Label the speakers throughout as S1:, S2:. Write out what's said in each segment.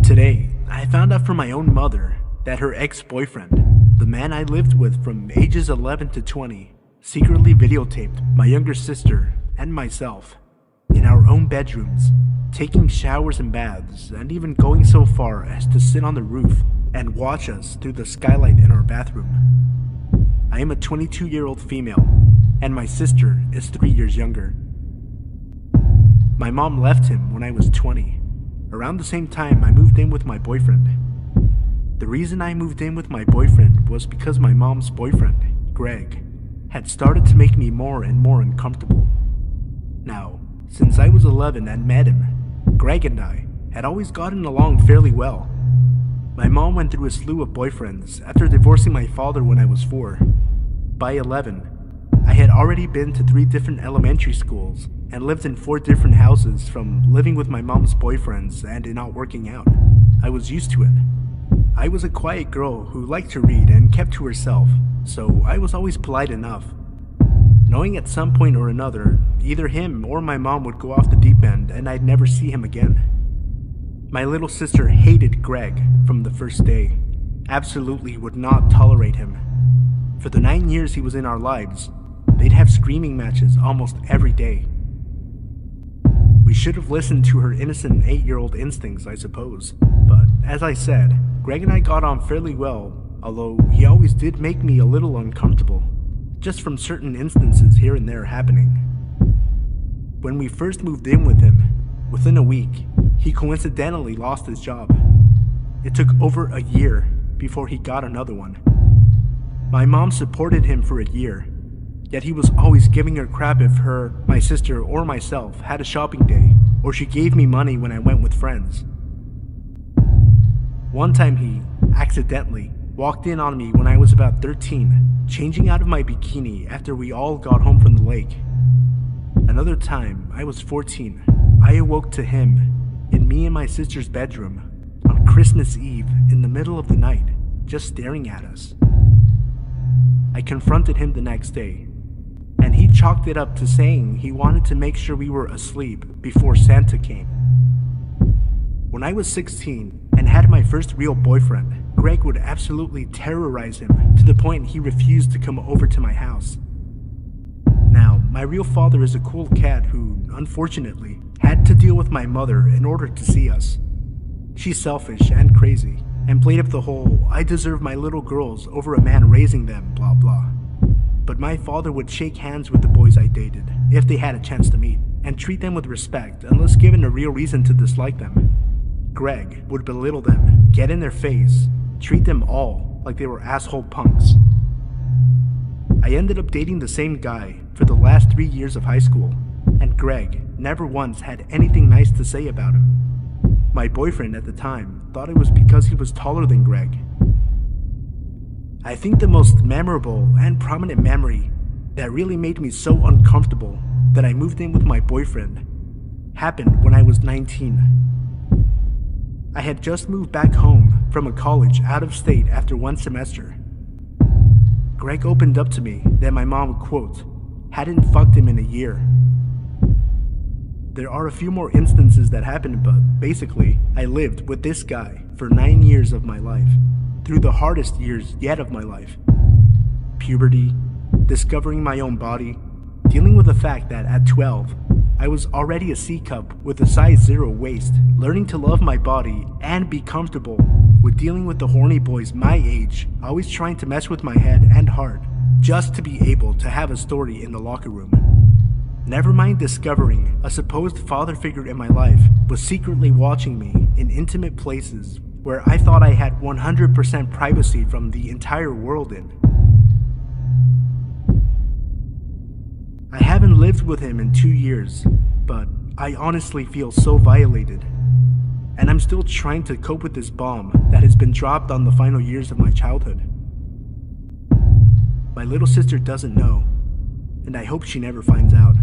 S1: Today, I found out from my own mother that her ex-boyfriend, the man I lived with from ages 11 to 20, secretly videotaped my younger sister and myself in our own bedrooms, taking showers and baths, and even going so far as to sit on the roof and watch us through the skylight in our bathroom. I am a 22-year-old female, and my sister is 3 years younger. My mom left him when I was 20. Around the same time, I moved in with my boyfriend. The reason I moved in with my boyfriend was because my mom's boyfriend, Greg, had started to make me more and more uncomfortable. Now, since I was 11 and met him, Greg and I had always gotten along fairly well. My mom went through a slew of boyfriends after divorcing my father when I was 4. By 11, I had already been to 3 different elementary schools and lived in 4 different houses, from living with my mom's boyfriends and it not working out. I was used to it. I was a quiet girl who liked to read and kept to herself, so I was always polite enough, knowing at some point or another, either him or my mom would go off the deep end and I'd never see him again. My little sister hated Greg from the first day, absolutely would not tolerate him. For the 9 years he was in our lives, they'd have screaming matches almost every day. We should have listened to her innocent 8-year-old instincts, I suppose. But as I said, Greg and I got on fairly well, although he always did make me a little uncomfortable, just from certain instances here and there happening. When we first moved in with him, within a week, he coincidentally lost his job. It took over a year before he got another one. My mom supported him for a year, yet he was always giving her crap if her, my sister, or myself had a shopping day, or she gave me money when I went with friends. One time he, accidentally, walked in on me when I was about 13, changing out of my bikini after we all got home from the lake. Another time, I was 14, I awoke to him in me and my sister's bedroom on Christmas Eve in the middle of the night, just staring at us. I confronted him the next day, and he chalked it up to saying he wanted to make sure we were asleep before Santa came. When I was 16 and had my first real boyfriend, Greg would absolutely terrorize him to the point he refused to come over to my house. Now, my real father is a cool cat who, unfortunately, had to deal with my mother in order to see us. She's selfish and crazy, and played up the whole "I deserve my little girls over a man raising them" blah blah. But my father would shake hands with the boys I dated, if they had a chance to meet, and treat them with respect unless given a real reason to dislike them. Greg would belittle them, get in their face, treat them all like they were asshole punks. I ended up dating the same guy for the last 3 years of high school, and Greg never once had anything nice to say about him. My boyfriend at the time thought it was because he was taller than Greg. I think the most memorable and prominent memory that really made me so uncomfortable that I moved in with my boyfriend happened when I was 19. I had just moved back home from a college out of state after 1 semester. Greg opened up to me that my mom, quote, hadn't fucked him in a year. There are a few more instances that happened, but basically, I lived with this guy for 9 years of my life, through the hardest years yet of my life. Puberty, discovering my own body, dealing with the fact that at 12, I was already a C-cup with a size 0 waist, learning to love my body and be comfortable with dealing with the horny boys my age, always trying to mess with my head and heart, just to be able to have a story in the locker room. Never mind discovering a supposed father figure in my life was secretly watching me in intimate places where I thought I had 100% privacy from the entire world in. I haven't lived with him in 2 years, but I honestly feel so violated. And I'm still trying to cope with this bomb that has been dropped on the final years of my childhood. My little sister doesn't know, and I hope she never finds out.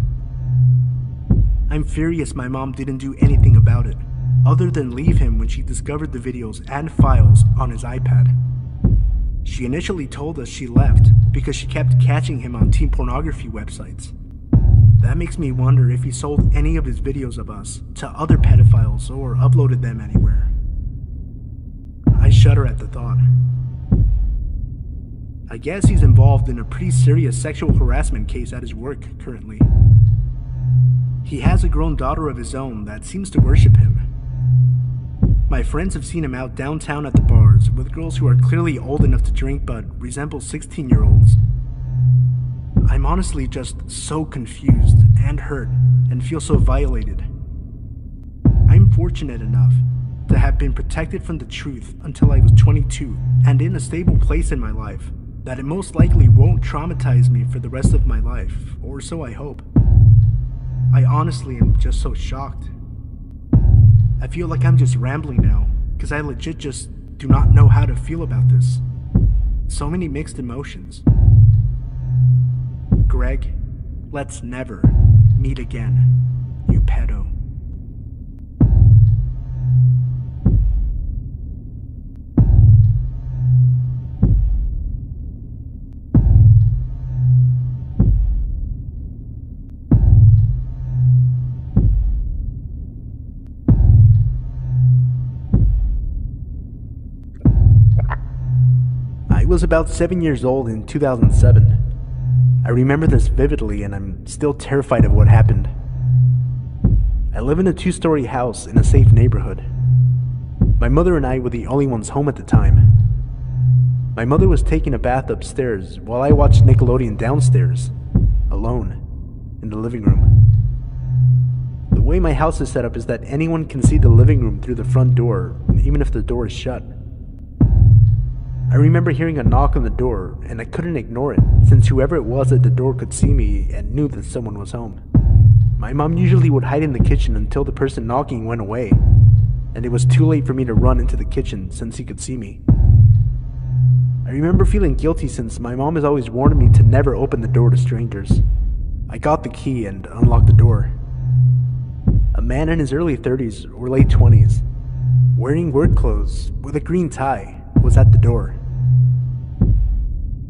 S1: I'm furious my mom didn't do anything about it, other than leave him when she discovered the videos and files on his iPad. She initially told us she left because she kept catching him on teen pornography websites. That makes me wonder if he sold any of his videos of us to other pedophiles or uploaded them anywhere. shudder at the thought. I guess he's involved in a pretty serious sexual harassment case at his work currently. He has a grown daughter of his own that seems to worship him. My friends have seen him out downtown at the bars with girls who are clearly old enough to drink but resemble 16-year-olds. I'm honestly just so confused and hurt and feel so violated. I'm fortunate enough to have been protected from the truth until I was 22 and in a stable place in my life that it most likely won't traumatize me for the rest of my life, or so I hope. I honestly am just so shocked. I feel like I'm just rambling now, because I legit just do not know how to feel about this. So many mixed emotions. Greg, let's never meet again, you pedo. I was about 7 years old in 2007. I remember this vividly and I'm still terrified of what happened. I live in a 2-story house in a safe neighborhood. My mother and I were the only ones home at the time. My mother was taking a bath upstairs while I watched Nickelodeon downstairs, alone, in the living room. The way my house is set up is that anyone can see the living room through the front door, even if the door is shut. I remember hearing a knock on the door, and I couldn't ignore it, since whoever it was at the door could see me and knew that someone was home. My mom usually would hide in the kitchen until the person knocking went away, and it was too late for me to run into the kitchen since he could see me. I remember feeling guilty since my mom has always warned me to never open the door to strangers. I got the key and unlocked the door. A man in his early 30s or late 20s, wearing work clothes with a green tie, was at the door.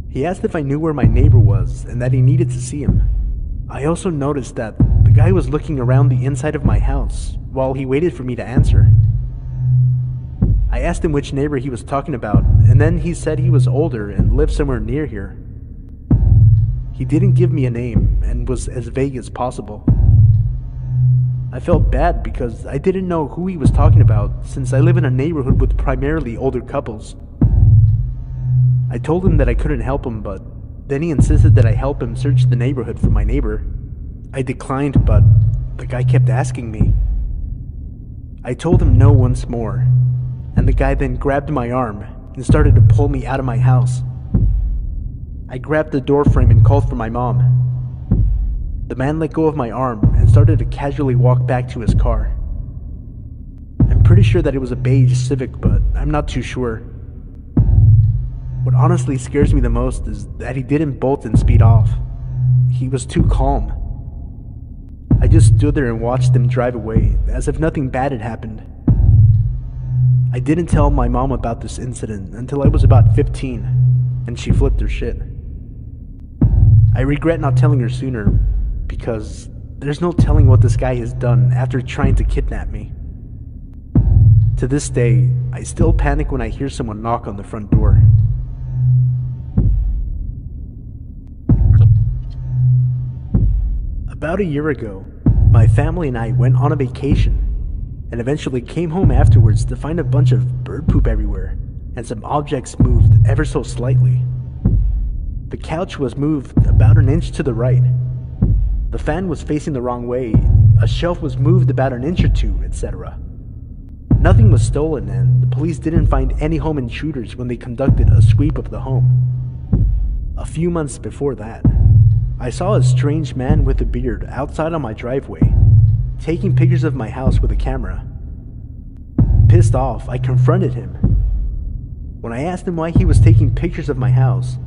S1: He asked if I knew where my neighbor was and that he needed to see him. I also noticed that the guy was looking around the inside of my house while he waited for me to answer. I asked him which neighbor he was talking about, and then he said he was older and lived somewhere near here. He didn't give me a name and was as vague as possible. I felt bad because I didn't know who he was talking about since I live in a neighborhood with primarily older couples. I told him that I couldn't help him, but then he insisted that I help him search the neighborhood for my neighbor. I declined, but the guy kept asking me. I told him no once more, and the guy then grabbed my arm and started to pull me out of my house. I grabbed the door frame and called for my mom. The man let go of my arm and started to casually walk back to his car. I'm pretty sure that it was a beige Civic, but I'm not too sure. What honestly scares me the most is that he didn't bolt and speed off. He was too calm. I just stood there and watched him drive away, as if nothing bad had happened. I didn't tell my mom about this incident until I was about 15, and she flipped her shit. I regret not telling her sooner, because there's no telling what this guy has done after trying to kidnap me. To this day, I still panic when I hear someone knock on the front door. About a year ago, my family and I went on a vacation and eventually came home afterwards to find a bunch of bird poop everywhere and some objects moved ever so slightly. The couch was moved about an inch to the right. The fan was facing the wrong way, a shelf was moved about an inch or two, etc. Nothing was stolen and the police didn't find any home intruders when they conducted a sweep of the home. A few months before that, I saw a strange man with a beard outside on my driveway, taking pictures of my house with a camera. Pissed off, I confronted him. When I asked him why he was taking pictures of my house,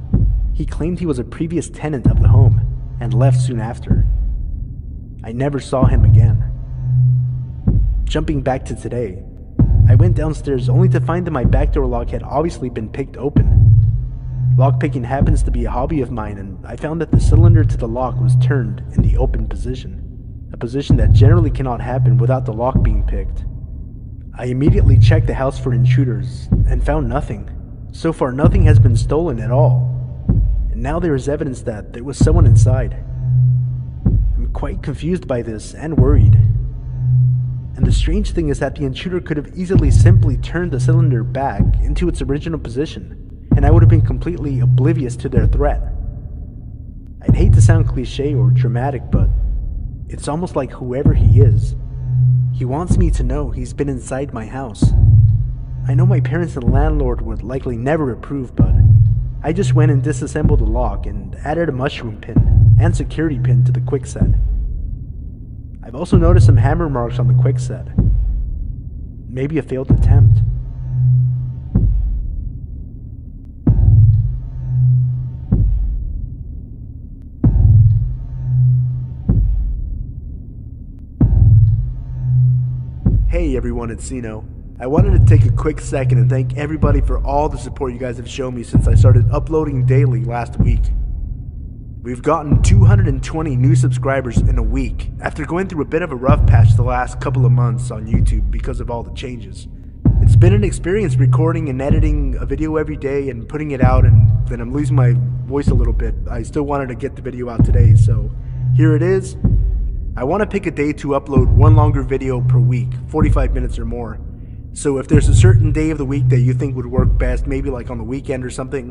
S1: he claimed he was a previous tenant of the home and left soon after. I never saw him again. Jumping back to today, I went downstairs only to find that my back door lock had obviously been picked open. Lockpicking happens to be a hobby of mine, and I found that the cylinder to the lock was turned in the open position, a position that generally cannot happen without the lock being picked. I immediately checked the house for intruders and found nothing. So far, nothing has been stolen at all. And now there is evidence that there was someone inside. I'm quite confused by this and worried. And the strange thing is that the intruder could have easily simply turned the cylinder back into its original position, and I would have been completely oblivious to their threat. I'd hate to sound cliche or dramatic, but it's almost like whoever he is, he wants me to know he's been inside my house. I know my parents and landlord would likely never approve, but I just went and disassembled the lock and added a mushroom pin and security pin to the quickset. I've also noticed some hammer marks on the quickset. Maybe a failed attempt. Hey everyone, it's Sino. I wanted to take a quick second and thank everybody for all the support you guys have shown me since I started uploading daily last week. We've gotten 220 new subscribers in a week after going through a bit of a rough patch the last couple of months on YouTube because of all the changes. It's been an experience recording and editing a video every day and putting it out, and then I'm losing my voice a little bit. I still wanted to get the video out today, so here it is. I want to pick a day to upload one longer video per week, 45 minutes or more. So if there's a certain day of the week that you think would work best, maybe like on the weekend or something,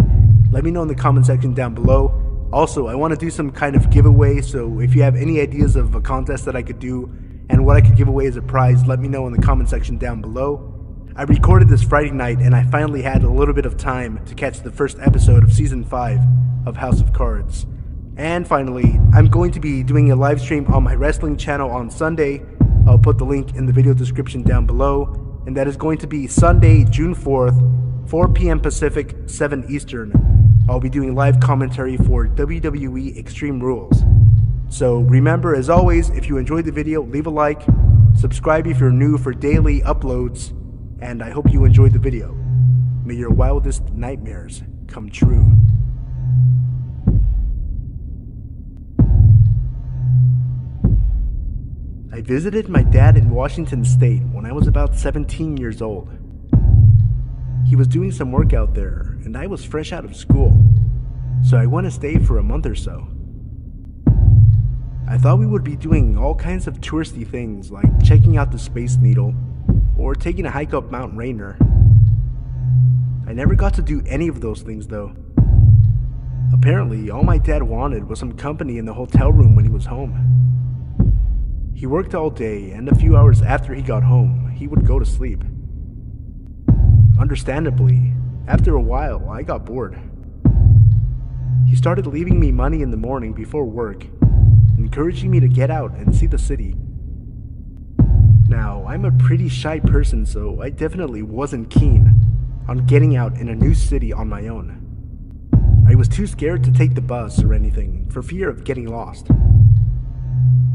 S1: let me know in the comment section down below. Also, I want to do some kind of giveaway, so if you have any ideas of a contest that I could do and what I could give away as a prize, let me know in the comment section down below. I recorded this Friday night and I finally had a little bit of time to catch the first episode of Season 5 of House of Cards. And finally, I'm going to be doing a live stream on my wrestling channel on Sunday. I'll put the link in the video description down below, and that is going to be Sunday, June 4th, 4 p.m. Pacific, 7 Eastern. I'll be doing live commentary for WWE Extreme Rules. So remember, as always, if you enjoyed the video, leave a like, subscribe if you're new for daily uploads, and I hope you enjoyed the video. May your wildest nightmares come true. I visited my dad in Washington State when I was about 17 years old. He was doing some work out there, and I was fresh out of school, so I went to stay for a month or so. I thought we would be doing all kinds of touristy things like checking out the Space Needle or taking a hike up Mount Rainier. I never got to do any of those things though. Apparently, all my dad wanted was some company in the hotel room when he was home. He worked all day, and a few hours after he got home, he would go to sleep. Understandably, after a while, I got bored. He started leaving me money in the morning before work, encouraging me to get out and see the city. Now, I'm a pretty shy person, so I definitely wasn't keen on getting out in a new city on my own. I was too scared to take the bus or anything for fear of getting lost.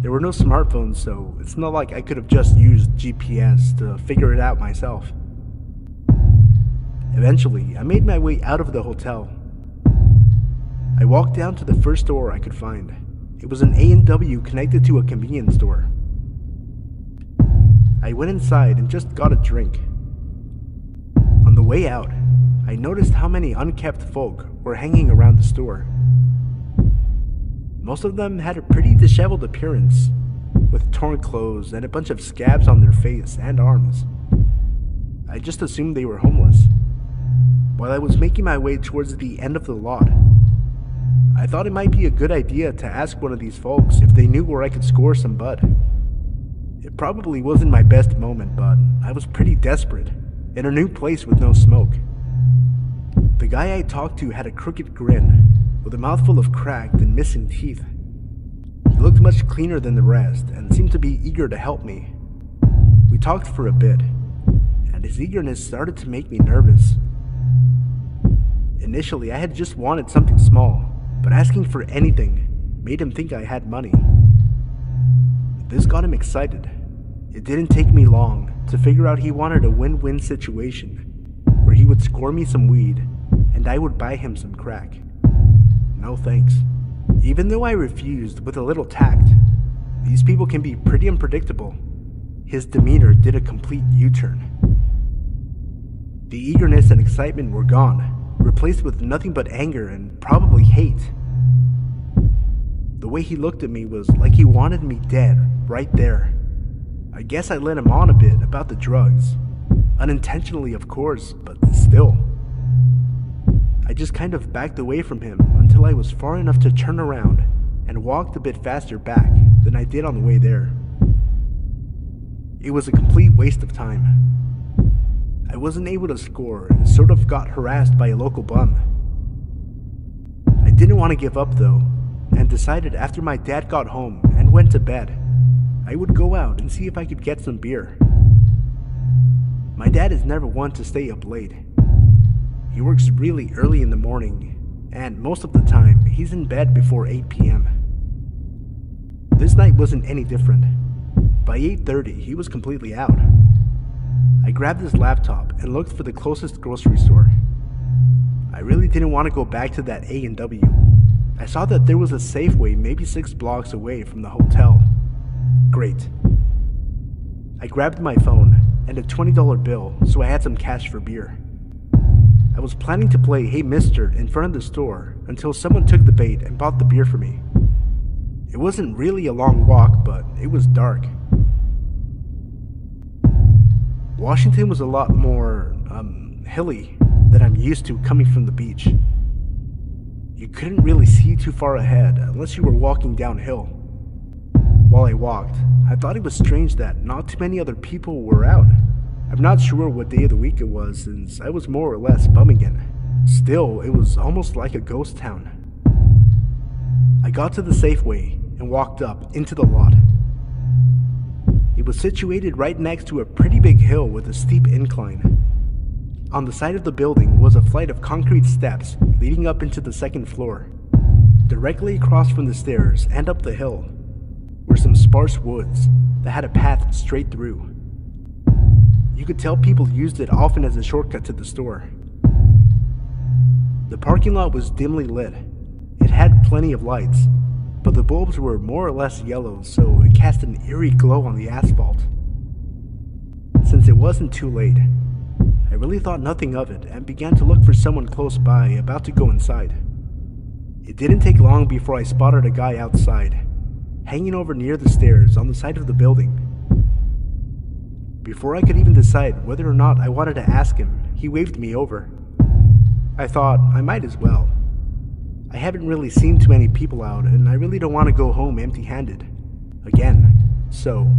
S1: There were no smartphones, so it's not like I could have just used GPS to figure it out myself. Eventually, I made my way out of the hotel. I walked down to the first store I could find. It was an A&W connected to a convenience store. I went inside and just got a drink. On the way out, I noticed how many unkept folk were hanging around the store. Most of them had a pretty disheveled appearance, with torn clothes and a bunch of scabs on their face and arms. I just assumed they were homeless. While I was making my way towards the end of the lot, I thought it might be a good idea to ask one of these folks if they knew where I could score some bud. It probably wasn't my best moment, but I was pretty desperate, in a new place with no smoke. The guy I talked to had a crooked grin, with a mouthful of cracked and missing teeth. He looked much cleaner than the rest and seemed to be eager to help me. We talked for a bit, and his eagerness started to make me nervous. Initially, I had just wanted something small, but asking for anything made him think I had money. This got him excited. It didn't take me long to figure out he wanted a win-win situation, where he would score me some weed, and I would buy him some crack. No thanks. Even though I refused with a little tact, these people can be pretty unpredictable. his demeanor did a complete U-turn. The eagerness and excitement were gone, replaced with nothing but anger and probably hate. The way he looked at me was like he wanted me dead right there. I guess I led him on a bit about the drugs. Unintentionally, of course, but still. I just kind of backed away from him until I was far enough to turn around and walked a bit faster back than I did on the way there. It was a complete waste of time. I wasn't able to score and sort of got harassed by a local bum. I didn't want to give up though, and decided after my dad got home and went to bed, I would go out and see if I could get some beer. My dad is never one to stay up late. He works really early in the morning, and most of the time he's in bed before 8 p.m. This night wasn't any different. By 8:30 he was completely out. I grabbed his laptop and looked for the closest grocery store. I really didn't want to go back to that A&W. I saw that there was a Safeway maybe 6 blocks away from the hotel. Great. I grabbed my phone and a $20 bill so I had some cash for beer. I was planning to play Hey Mister in front of the store until someone took the bait and bought the beer for me. It wasn't really a long walk, but it was dark. Washington was a lot more, hilly than I'm used to coming from the beach. You couldn't really see too far ahead unless you were walking downhill. While I walked, I thought it was strange that not too many other people were out. I'm not sure what day of the week it was since I was more or less bumming it. Still, it was almost like a ghost town. I got to the Safeway and walked up into the lot. It was situated right next to a pretty big hill with a steep incline. On the side of the building was a flight of concrete steps leading up into the second floor. Directly across from the stairs and up the hill were some sparse woods that had a path straight through. You could tell people used it often as a shortcut to the store. The parking lot was dimly lit. It had plenty of lights, but the bulbs were more or less yellow, so it cast an eerie glow on the asphalt. Since it wasn't too late, I really thought nothing of it and began to look for someone close by about to go inside. It didn't take long before I spotted a guy outside, hanging over near the stairs on the side of the building. Before I could even decide whether or not I wanted to ask him, he waved me over. I thought I might as well. I haven't really seen too many people out, and I really don't want to go home empty-handed again. So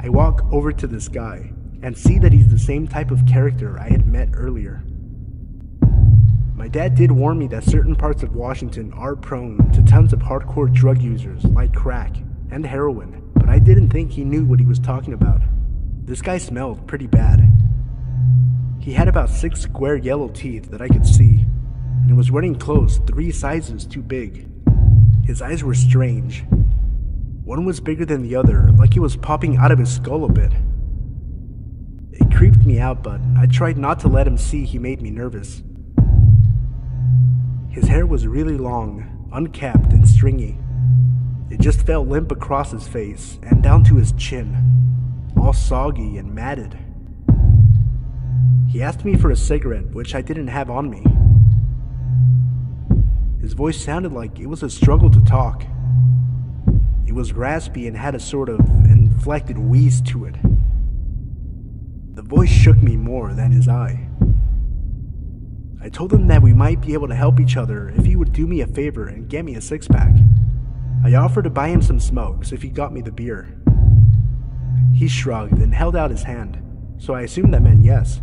S1: I walk over to this guy and see that he's the same type of character I had met earlier. My dad did warn me that certain parts of Washington are prone to tons of hardcore drug users like crack and heroin, but I didn't think he knew what he was talking about. This guy smelled pretty bad. He had about 6 square yellow teeth that I could see, and was wearing clothes 3 sizes too big. His eyes were strange. One was bigger than the other, like it was popping out of his skull a bit. It creeped me out, but I tried not to let him see he made me nervous. His hair was really long, unkept and stringy. It just fell limp across his face and down to his chin, all soggy and matted. He asked me for a cigarette, which I didn't have on me. His voice sounded like it was a struggle to talk. It was raspy and had a sort of inflected wheeze to it. The voice shook me more than his eye. I told him that we might be able to help each other if he would do me a favor and get me a 6-pack. I offered to buy him some smokes if he got me the beer. He shrugged and held out his hand, so I assumed that meant yes.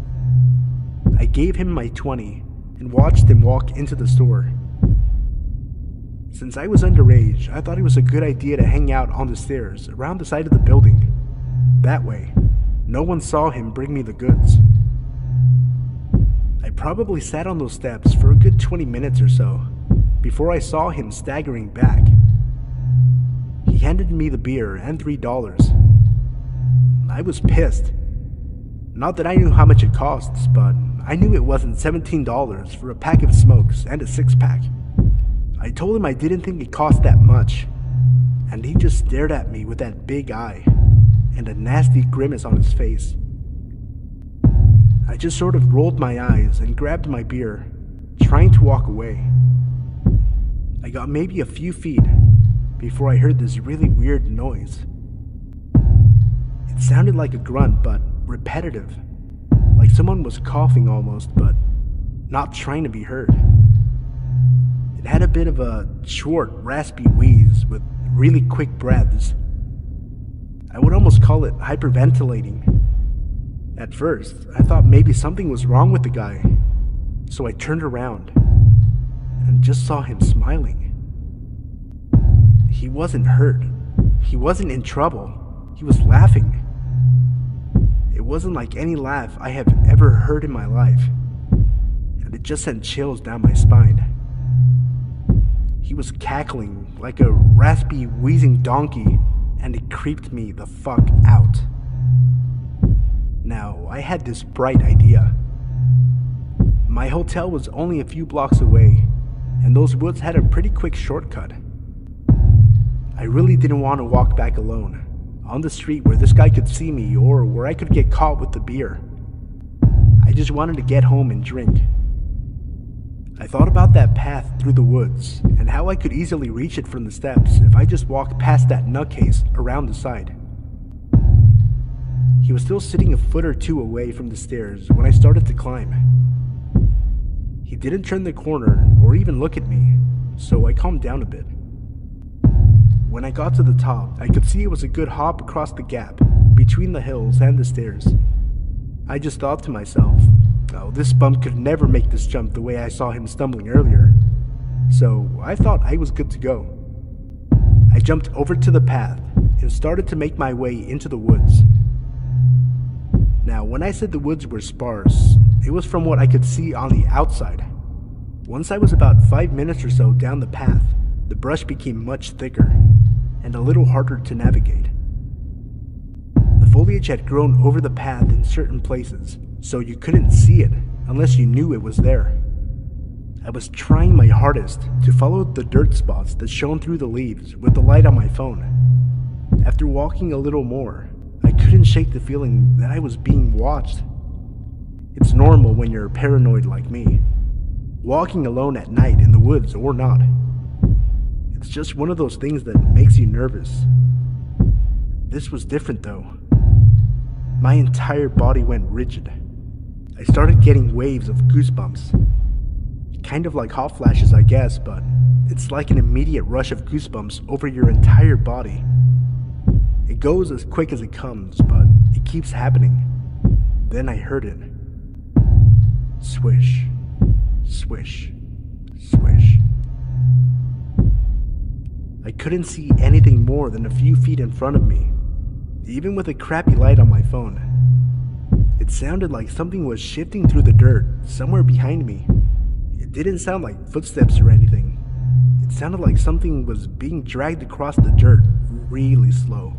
S1: I gave him my 20 and watched him walk into the store. Since I was underage, I thought it was a good idea to hang out on the stairs around the side of the building. That way, no one saw him bring me the goods. I probably sat on those steps for a good 20 minutes or so before I saw him staggering back. He handed me the beer and $3. I was pissed. Not that I knew how much it costs, but I knew it wasn't $17 for a pack of smokes and a 6-pack. I told him I didn't think it cost that much, and he just stared at me with that big eye. and a nasty grimace on his face. I just sort of rolled my eyes and grabbed my beer, trying to walk away. I got maybe a few feet before I heard this really weird noise. It sounded like a grunt, but repetitive, like someone was coughing almost, but not trying to be heard. It had a bit of a short, raspy wheeze with really quick breaths. I would almost call it hyperventilating. At first, I thought maybe something was wrong with the guy, so I turned around and just saw him smiling. He wasn't hurt. He wasn't in trouble. He was laughing. It wasn't like any laugh I have ever heard in my life, and it just sent chills down my spine. He was cackling like a raspy, wheezing donkey, and it creeped me the fuck out. Now, I had this bright idea. My hotel was only a few blocks away, and those woods had a pretty quick shortcut. I really didn't want to walk back alone, on the street where this guy could see me or where I could get caught with the beer. I just wanted to get home and drink. I thought about that path through the woods and how I could easily reach it from the steps if I just walked past that nutcase around the side. He was still sitting a foot or two away from the stairs when I started to climb. He didn't turn the corner or even look at me, so I calmed down a bit. When I got to the top, I could see it was a good hop across the gap between the hills and the stairs. I just thought to myself, oh, this bum could never make this jump the way I saw him stumbling earlier. So I thought I was good to go. I jumped over to the path and started to make my way into the woods. Now, when I said the woods were sparse, it was from what I could see on the outside. Once I was about 5 minutes or so down the path, the brush became much thicker and a little harder to navigate. The foliage had grown over the path in certain places, so you couldn't see it unless you knew it was there. I was trying my hardest to follow the dirt spots that shone through the leaves with the light on my phone. After walking a little more, I couldn't shake the feeling that I was being watched. It's normal when you're paranoid like me, walking alone at night in the woods or not. It's just one of those things that makes you nervous. This was different though. My entire body went rigid. I started getting waves of goosebumps. Kind of like hot flashes, I guess, but it's like an immediate rush of goosebumps over your entire body. It goes as quick as it comes, but it keeps happening. Then I heard it. Swish, swish, swish. I couldn't see anything more than a few feet in front of me, even with a crappy light on my phone. It sounded like something was shifting through the dirt somewhere behind me. It didn't sound like footsteps or anything. It sounded like something was being dragged across the dirt really slow.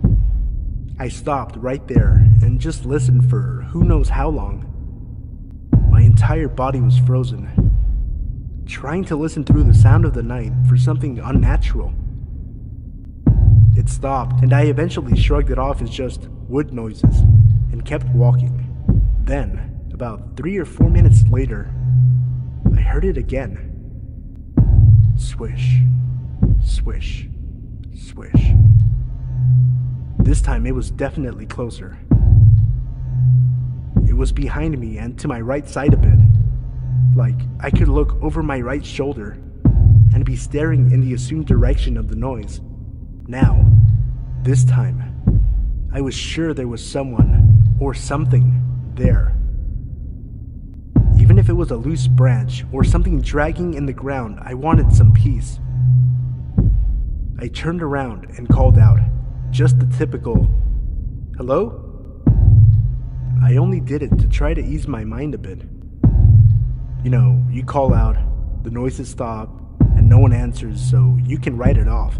S1: I stopped right there and just listened for who knows how long. My entire body was frozen, trying to listen through the sound of the night for something unnatural. It stopped, and I eventually shrugged it off as just wood noises and kept walking. Then, about 3 or 4 minutes later, I heard it again. Swish, swish, swish. This time it was definitely closer. It was behind me and to my right side a bit. Like I could look over my right shoulder and be staring in the assumed direction of the noise. Now, this time, I was sure there was someone or something there. Even if it was a loose branch or something dragging in the ground, I wanted some peace. I turned around and called out, just the typical, "Hello?" I only did it to try to ease my mind a bit. You know, you call out, the noises stop, and no one answers, so you can write it off.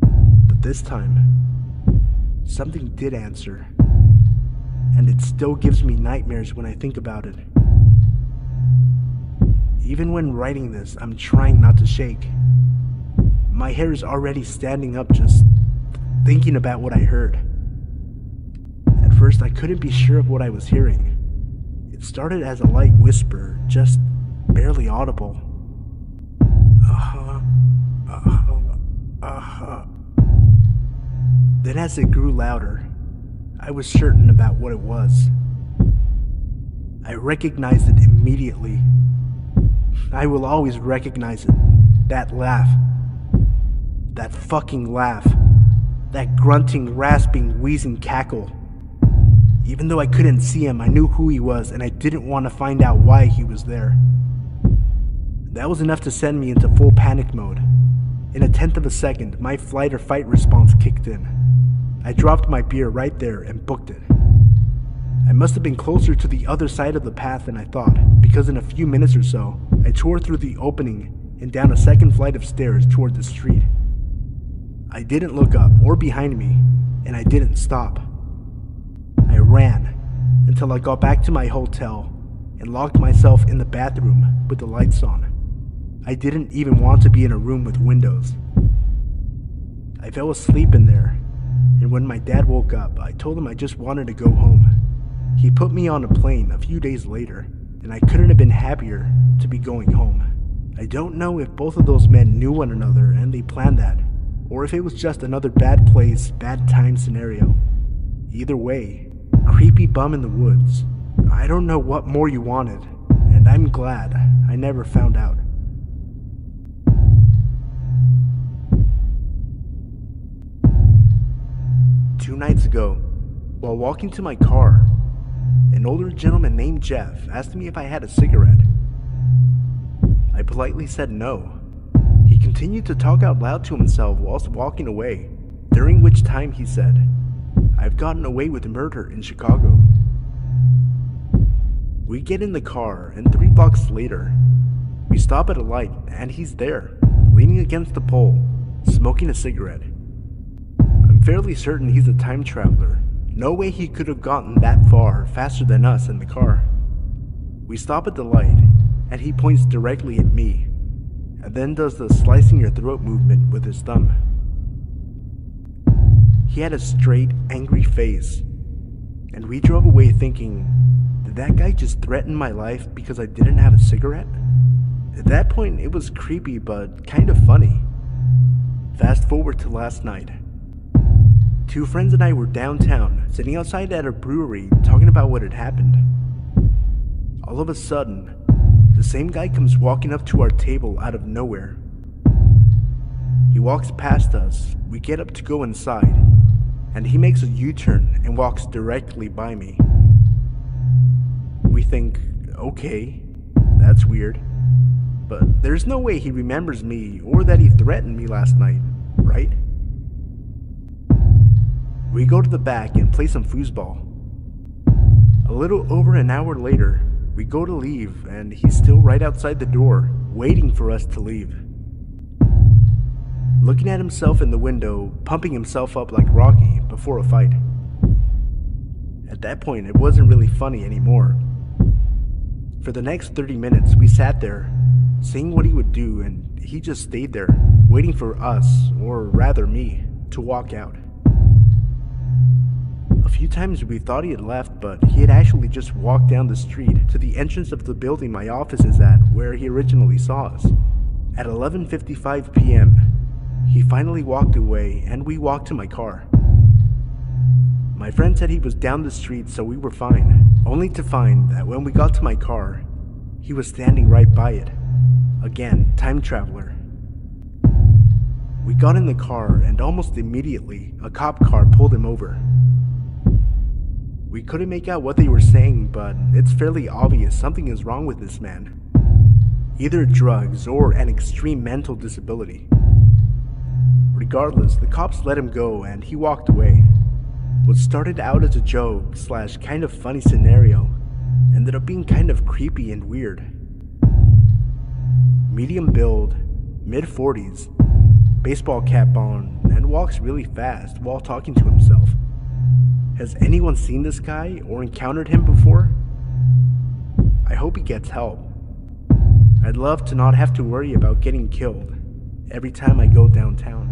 S1: But this time, something did answer, and it still gives me nightmares when I think about it. Even when writing this, I'm trying not to shake. My hair is already standing up just thinking about what I heard. first, I couldn't be sure of what I was hearing. It started as a light whisper, just barely audible. Then as it grew louder, I was certain about what it was. I recognized it immediately. I will always recognize it. That laugh. That fucking laugh. That grunting, rasping, wheezing cackle. Even though I couldn't see him, I knew who he was, and I didn't want to find out why he was there. That was enough to send me into full panic mode. In a tenth of a second, my flight or fight response kicked in. I dropped my beer right there and booked it. I must have been closer to the other side of the path than I thought, because in a few minutes or so, I tore through the opening and down a second flight of stairs toward the street. I didn't look up or behind me, and I didn't stop. I ran until I got back to my hotel and locked myself in the bathroom with the lights on. I didn't even want to be in a room with windows. I fell asleep in there, and when my dad woke up, I told him I just wanted to go home. He put me on a plane a few days later, and I couldn't have been happier to be going home. I don't know if both of those men knew one another and they planned that, or if it was just another bad place, bad time scenario. Either way, creepy bum in the woods. I don't know what more you wanted, and I'm glad I never found out. Two nights ago, while walking to my car, an older gentleman named Jeff asked me if I had a cigarette. I politely said no. He continued to talk out loud to himself whilst walking away, during which time he said, "I've gotten away with murder in Chicago." We get in the car, and 3 blocks later, we stop at a light, and he's there, leaning against the pole, smoking a cigarette. I'm fairly certain he's a time traveler. No way he could have gotten that far faster than us in the car. We stop at the light, and he points directly at me, and then does the slicing your throat movement with his thumb. He had a straight, angry face, and we drove away thinking, did that guy just threaten my life because I didn't have a cigarette? At that point, it was creepy but kind of funny. Fast forward to last night. 2 friends and I were downtown, sitting outside at a brewery, talking about what had happened. All of a sudden, the same guy comes walking up to our table out of nowhere. He walks past us, we get up to go inside, and he makes a U-turn and walks directly by me. We think, okay, that's weird, but there's no way he remembers me or that he threatened me last night, right? We go to the back and play some foosball. A little over an hour later, we go to leave and he's still right outside the door, waiting for us to leave. Looking at himself in the window, pumping himself up like Rocky before a fight. At that point, it wasn't really funny anymore. For the next 30 minutes, we sat there, seeing what he would do, and he just stayed there, waiting for us, or rather me, to walk out. A few times we thought he had left, but he had actually just walked down the street to the entrance of the building my office is at, where he originally saw us. At 11:55 p.m., he finally walked away and we walked to my car. My friend said he was down the street, so we were fine, only to find that when we got to my car, he was standing right by it. Again, time traveler. We got in the car and almost immediately, a cop car pulled him over. We couldn't make out what they were saying, but it's fairly obvious something is wrong with this man. Either drugs or an extreme mental disability. Regardless, the cops let him go and he walked away. What started out as a joke / kind of funny scenario ended up being kind of creepy and weird. Medium build, mid-40s, baseball cap on, and walks really fast while talking to himself. Has anyone seen this guy or encountered him before? I hope he gets help. I'd love to not have to worry about getting killed every time I go downtown.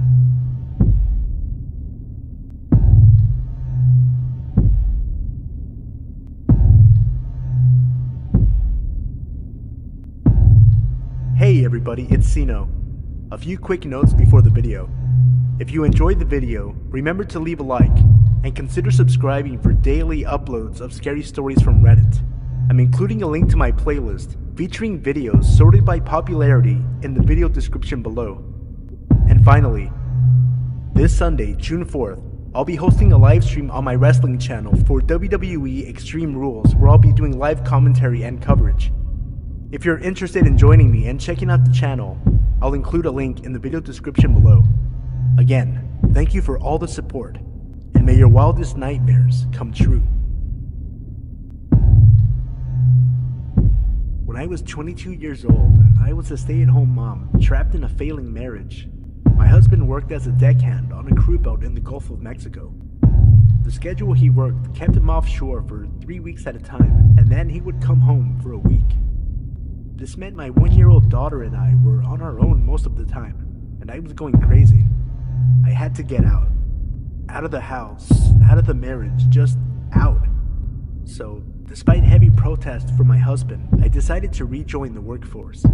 S1: everybody, it's Sino. A few quick notes before the video. If you enjoyed the video, remember to leave a like, and consider subscribing for daily uploads of scary stories from Reddit. I'm including a link to my playlist featuring videos sorted by popularity in the video description below. And finally, this Sunday, June 4th, I'll be hosting a live stream on my wrestling channel for WWE Extreme Rules, where I'll be doing live commentary and coverage. If you're interested in joining me and checking out the channel, I'll include a link in the video description below. Again, thank you for all the support, and may your wildest nightmares come true. When I was 22 years old, I was a stay-at-home mom trapped in a failing marriage. My husband worked as a deckhand on a crew boat in the Gulf of Mexico. The schedule he worked kept him offshore for 3 weeks at a time, and then he would come home for a week. This meant my 1-year-old daughter and I were on our own most of the time, and I was going crazy. I had to get out. Out of the house, out of the marriage, just out. So, despite heavy protest from my husband, I decided to rejoin the workforce.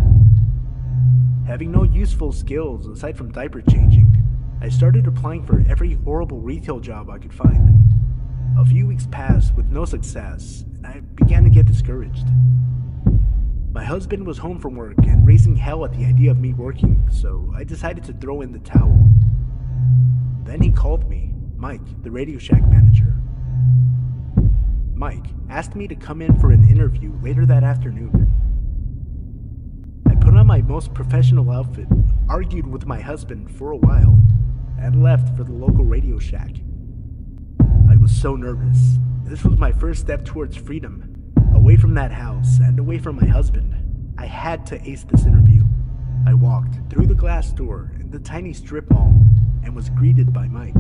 S1: Having no useful skills aside from diaper changing, I started applying for every horrible retail job I could find. A few weeks passed with no success, and I began to get discouraged. My husband was home from work and raising hell at the idea of me working, so I decided to throw in the towel. Then he called me, Mike, the Radio Shack manager. Mike asked me to come in for an interview later that afternoon. I put on my most professional outfit, argued with my husband for a while, and left for the local Radio Shack. I was so nervous. This was my first step towards freedom. Away from that house and away from my husband. I had to ace this interview. I walked through the glass door in the tiny strip mall and was greeted by Mike.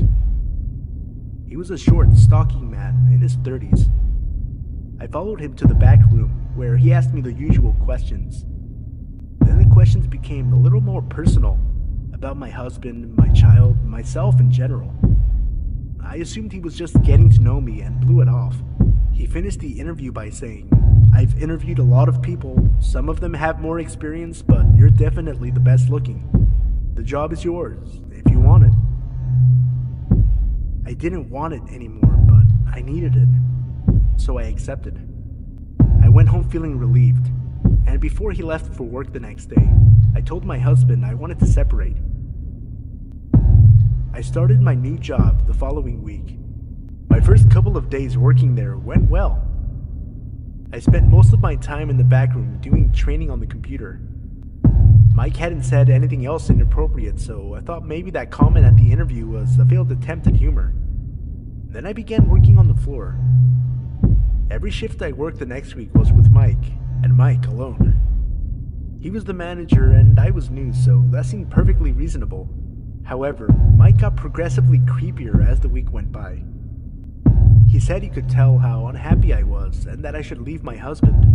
S1: He was a short, stocky man in his 30s. I followed him to the back room where he asked me the usual questions. Then the questions became a little more personal about my husband, my child, myself in general. I assumed he was just getting to know me and blew it off. He finished the interview by saying, "I've interviewed a lot of people, some of them have more experience, but you're definitely the best looking. The job is yours, if you want it." I didn't want it anymore, but I needed it, so I accepted. I went home feeling relieved, and before he left for work the next day, I told my husband I wanted to separate. I started my new job the following week. My first couple of days working there went well. I spent most of my time in the back room doing training on the computer. Mike hadn't said anything else inappropriate, so I thought maybe that comment at the interview was a failed attempt at humor. Then I began working on the floor. Every shift I worked the next week was with Mike, and Mike alone. He was the manager and I was new, so that seemed perfectly reasonable. However, Mike got progressively creepier as the week went by. He said he could tell how unhappy I was and that I should leave my husband.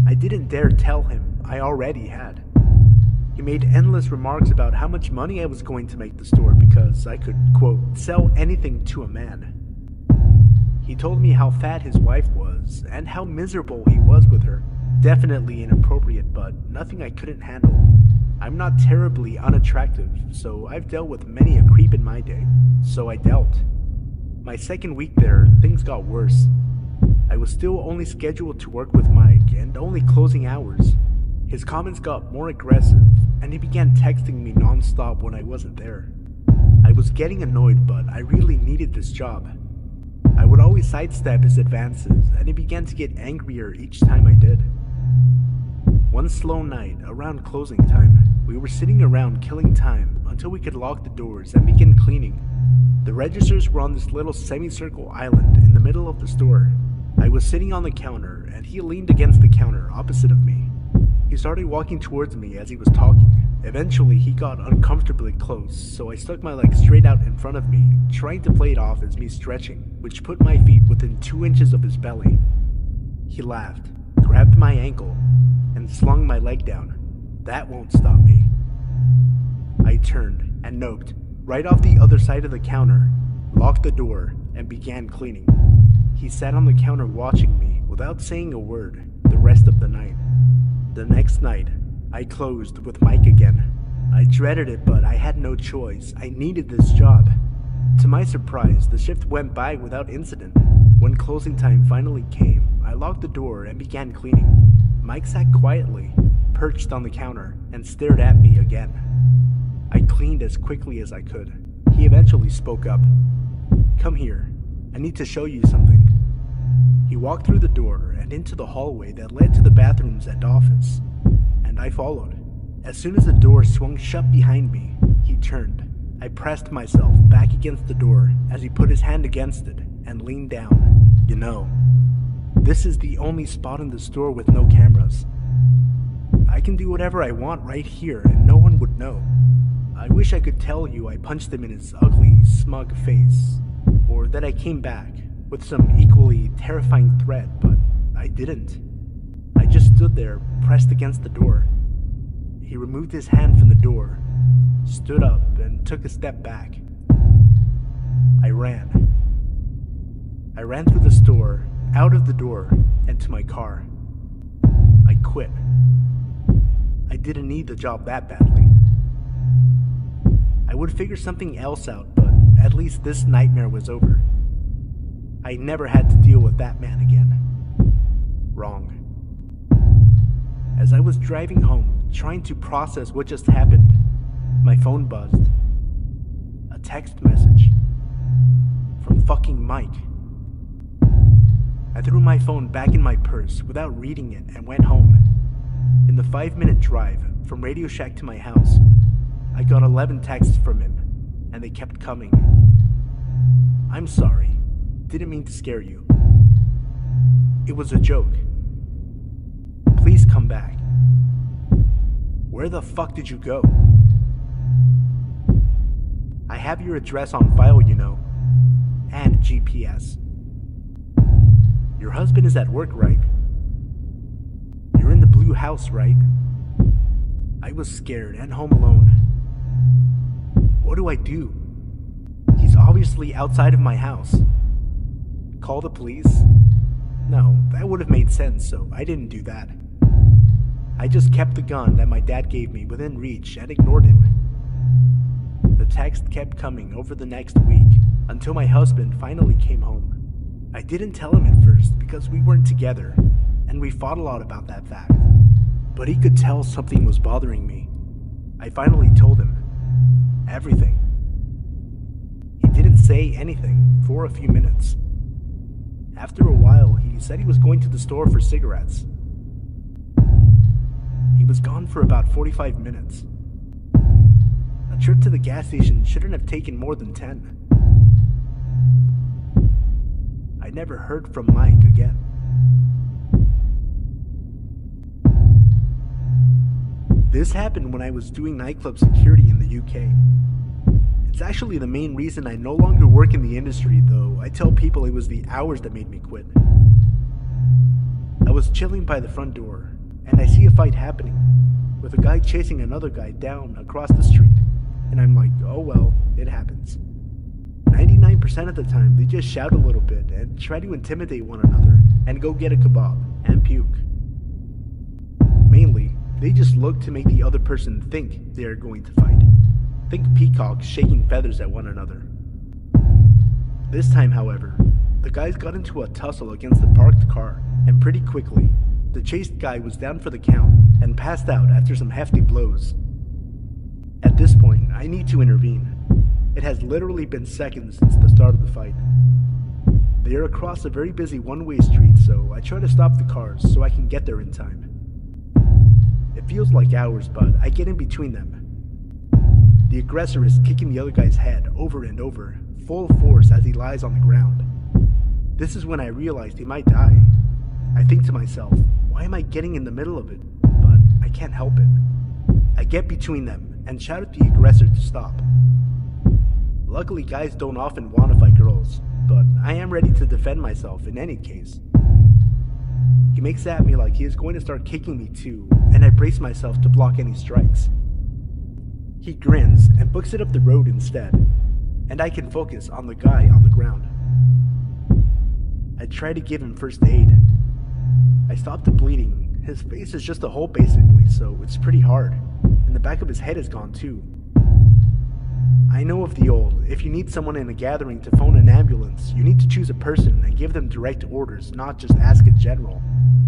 S1: I didn't dare tell him I already had. He made endless remarks about how much money I was going to make the store because I could, quote, sell anything to a man. He told me how fat his wife was and how miserable he was with her. Definitely inappropriate, but nothing I couldn't handle. I'm not terribly unattractive, so I've dealt with many a creep in my day, so I dealt. My second week there, things got worse. I was still only scheduled to work with Mike and only closing hours. His comments got more aggressive, and he began texting me non-stop when I wasn't there. I was getting annoyed, but I really needed this job. I would always sidestep his advances, and he began to get angrier each time I did. One slow night, around closing time, we were sitting around killing time until we could lock the doors and begin cleaning. The registers were on this little semicircle island in the middle of the store. I was sitting on the counter, and he leaned against the counter opposite of me. He started walking towards me as he was talking. Eventually, he got uncomfortably close, so I stuck my leg straight out in front of me, trying to play it off as me stretching, which put my feet within 2 inches of his belly. He laughed, grabbed my ankle, and slung my leg down. That won't stop me. I turned and noped right off the other side of the counter, locked the door, and began cleaning. He sat on the counter watching me without saying a word the rest of the night. The next night, I closed with Mike again. I dreaded it, but I had no choice. I needed this job. To my surprise, the shift went by without incident. When closing time finally came, I locked the door and began cleaning. Mike sat quietly, perched on the counter, and stared at me again. I cleaned as quickly as I could. He eventually spoke up. "Come here. I need to show you something." He walked through the door and into the hallway that led to the bathrooms and office, and I followed. As soon as the door swung shut behind me, he turned. I pressed myself back against the door as he put his hand against it and leaned down. "You know, this is the only spot in the store with no cameras. I can do whatever I want right here and no one would know. I wish I could tell you I punched him in his ugly, smug face, or that I came back with some equally terrifying threat, but I didn't. I just stood there, pressed against the door." He removed his hand from the door, stood up, and took a step back. I ran. I ran through the store, out of the door, and to my car. I quit. I didn't need the job that badly. I would figure something else out, but at least this nightmare was over. I never had to deal with that man again. Wrong. As I was driving home, trying to process what just happened, my phone buzzed. A text message. From fucking Mike. I threw my phone back in my purse without reading it and went home. In the 5-minute drive from Radio Shack to my house, I got 11 texts from him, and they kept coming. "I'm sorry. Didn't mean to scare you. It was a joke. Please come back. Where the fuck did you go? I have your address on file, you know, and GPS. Your husband is at work, right? You're in the blue house, right?" I was scared and home alone. What do I do? He's obviously outside of my house. Call the police? No, that would have made sense, so I didn't do that. I just kept the gun that my dad gave me within reach and ignored him. The text kept coming over the next week until my husband finally came home. I didn't tell him at first because we weren't together, and we fought a lot about that fact. But he could tell something was bothering me. I finally told him. Everything. He didn't say anything for a few minutes. After a while, he said he was going to the store for cigarettes. He was gone for about 45 minutes. A trip to the gas station shouldn't have taken more than 10. I never heard from Mike again. This happened when I was doing nightclub security in the UK. It's actually the main reason I no longer work in the industry, though I tell people it was the hours that made me quit. I was chilling by the front door, and I see a fight happening, with a guy chasing another guy down across the street, and I'm like, oh well, it happens. 99% of the time, they just shout a little bit and try to intimidate one another, and go get a kebab, and puke. Mainly, they just look to make the other person think they are going to fight. Think peacocks shaking feathers at one another. This time, however, the guys got into a tussle against the parked car, and pretty quickly, the chased guy was down for the count and passed out after some hefty blows. At this point, I need to intervene. It has literally been seconds since the start of the fight. They are across a very busy one-way street, so I try to stop the cars so I can get there in time. It feels like hours, but I get in between them. The aggressor is kicking the other guy's head over and over, full force as he lies on the ground. This is when I realized he might die. I think to myself, why am I getting in the middle of it? But I can't help it. I get between them and shout at the aggressor to stop. Luckily, guys don't often want to fight girls, but I am ready to defend myself in any case. He makes at me like he is going to start kicking me too, and I brace myself to block any strikes. He grins and books it up the road instead, and I can focus on the guy on the ground. I try to give him first aid. I stop the bleeding His face is just a hole basically, so it's pretty hard. And the back of his head is gone too. I know of the old, if you need someone in a gathering to phone an ambulance, you need to choose a person and give them direct orders, not just ask in general.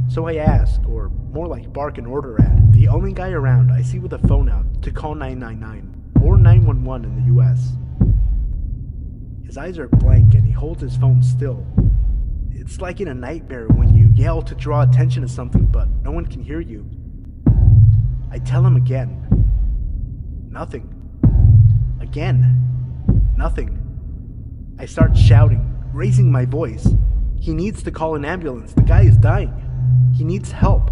S1: So I ask, or more like bark an order at, the only guy around I see with a phone out to call 999, or 911 in the US. His eyes are blank and he holds his phone still. It's like in a nightmare when you yell to draw attention to something but no one can hear you. I tell him again. Nothing. Again. Nothing. I start shouting, raising my voice. He needs to call an ambulance. The guy is dying. He needs help.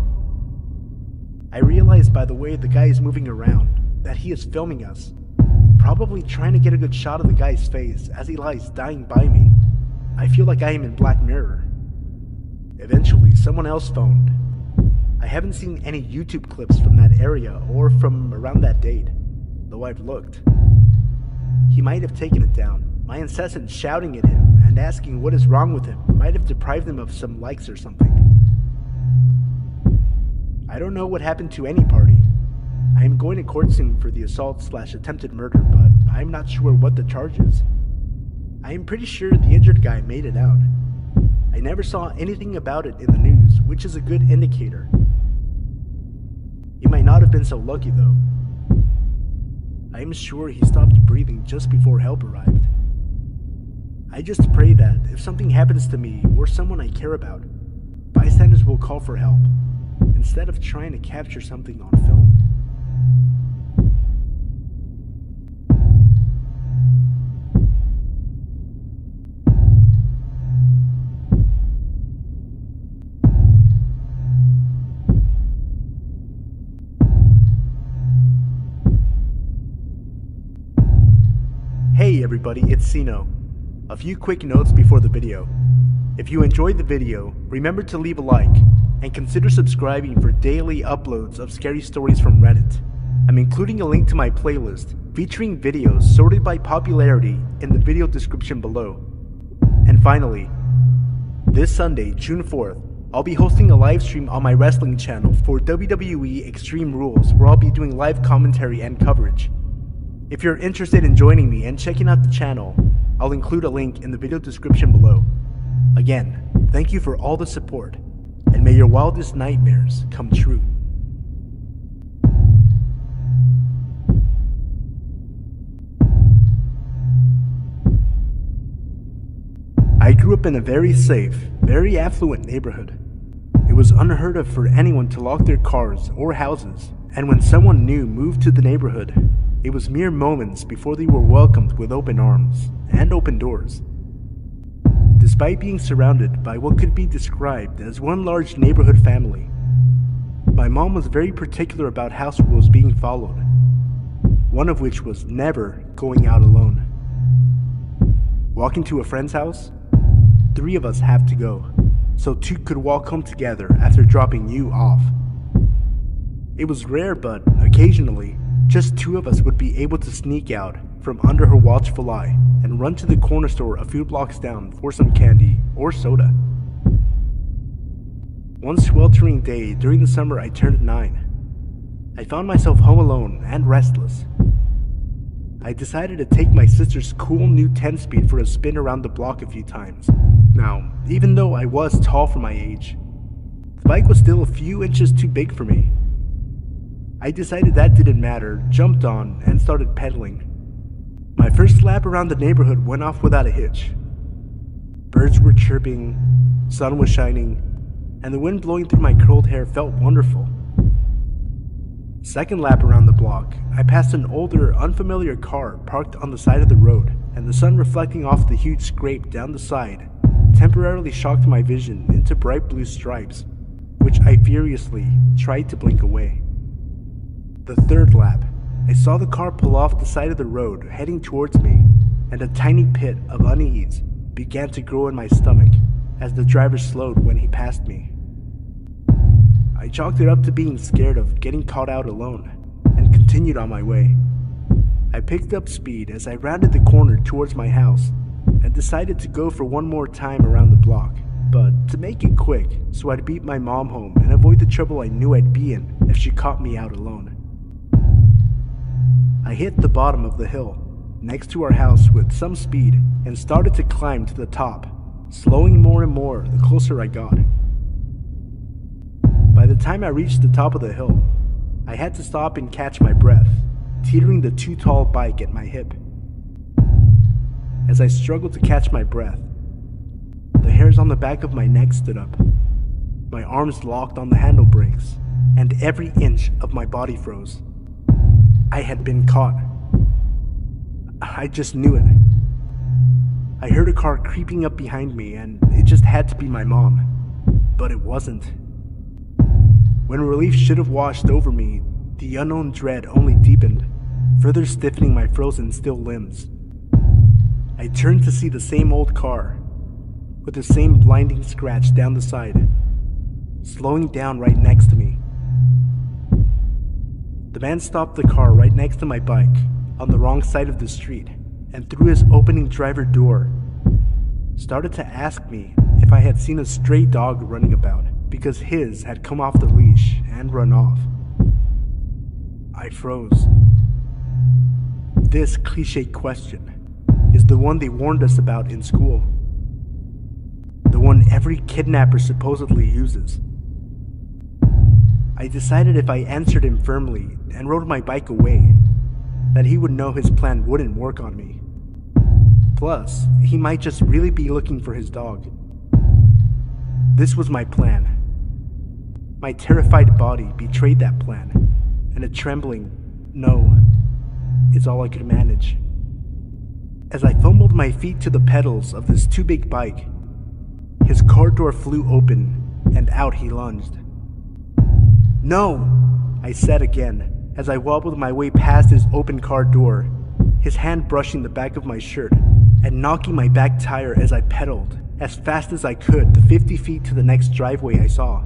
S1: I realize by the way the guy is moving around that he is filming us, probably trying to get a good shot of the guy's face as he lies dying by me. I feel like I am in Black Mirror. Eventually, someone else phoned. I haven't seen any YouTube clips from that area or from around that date, though I've looked. He might have taken it down. My incessant shouting at him and asking what is wrong with him might have deprived him of some likes or something. I don't know what happened to any party. I am going to court soon for the assault/attempted murder, but I'm not sure what the charge is. I am pretty sure the injured guy made it out. I never saw anything about it in the news, which is a good indicator. He might not have been so lucky though. I am sure he stopped breathing just before help arrived. I just pray that if something happens to me or someone I care about, bystanders will call for help, instead of trying to capture something on film. Hey everybody, it's Sino. A few quick notes before the video. If you enjoyed the video, remember to leave a like, and consider subscribing for daily uploads of scary stories from Reddit. I'm including a link to my playlist featuring videos sorted by popularity in the video description below. And finally, this Sunday, June 4th, I'll be hosting a live stream on my wrestling channel for WWE Extreme Rules, where I'll be doing live commentary and coverage. If you're interested in joining me and checking out the channel, I'll include a link in the video description below. Again, thank you for all the support, and may your wildest nightmares come true. I grew up in a very safe, very affluent neighborhood. It was unheard of for anyone to lock their cars or houses, and when someone new moved to the neighborhood, it was mere moments before they were welcomed with open arms and open doors. Despite being surrounded by what could be described as one large neighborhood family, my mom was very particular about house rules being followed, one of which was never going out alone. Walking to a friend's house, 3 of us have to go, so 2 could walk home together after dropping you off. It was rare, but occasionally, just 2 of us would be able to sneak out from under her watchful eye and run to the corner store a few blocks down for some candy or soda. One sweltering day during the summer I turned 9. I found myself home alone and restless. I decided to take my sister's cool new 10-speed for a spin around the block a few times. Now, even though I was tall for my age, the bike was still a few inches too big for me. I decided that didn't matter, jumped on, and started pedaling. My first lap around the neighborhood went off without a hitch. Birds were chirping, sun was shining, and the wind blowing through my curled hair felt wonderful. Second lap around the block, I passed an older, unfamiliar car parked on the side of the road, and the sun reflecting off the huge scrape down the side temporarily shocked my vision into bright blue stripes, which I furiously tried to blink away. The third lap, I saw the car pull off the side of the road heading towards me, and a tiny pit of unease began to grow in my stomach as the driver slowed when he passed me. I chalked it up to being scared of getting caught out alone and continued on my way. I picked up speed as I rounded the corner towards my house and decided to go for one more time around the block, but to make it quick, so I'd beat my mom home and avoid the trouble I knew I'd be in if she caught me out alone. I hit the bottom of the hill next to our house with some speed and started to climb to the top, slowing more and more the closer I got. By the time I reached the top of the hill, I had to stop and catch my breath, teetering the too tall bike at my hip. As I struggled to catch my breath, the hairs on the back of my neck stood up. My arms locked on the handle brakes, and every inch of my body froze. I had been caught. I just knew it. I heard a car creeping up behind me, and it just had to be my mom. But it wasn't. When relief should have washed over me, the unknown dread only deepened, further stiffening my frozen still limbs. I turned to see the same old car, with the same blinding scratch down the side, slowing down right next to me. The man stopped the car right next to my bike, on the wrong side of the street, and through his opening driver door, started to ask me if I had seen a stray dog running about, because his had come off the leash and run off. I froze. This cliche question is the one they warned us about in school. The one every kidnapper supposedly uses. I decided if I answered him firmly and rode my bike away, that he would know his plan wouldn't work on me. Plus, he might just really be looking for his dog. This was my plan. My terrified body betrayed that plan, and a trembling no is all I could manage. As I fumbled my feet to the pedals of this too big bike, his car door flew open, and out he lunged. "No!" I said again, as I wobbled my way past his open car door, his hand brushing the back of my shirt and knocking my back tire as I pedaled as fast as I could the 50 feet to the next driveway I saw.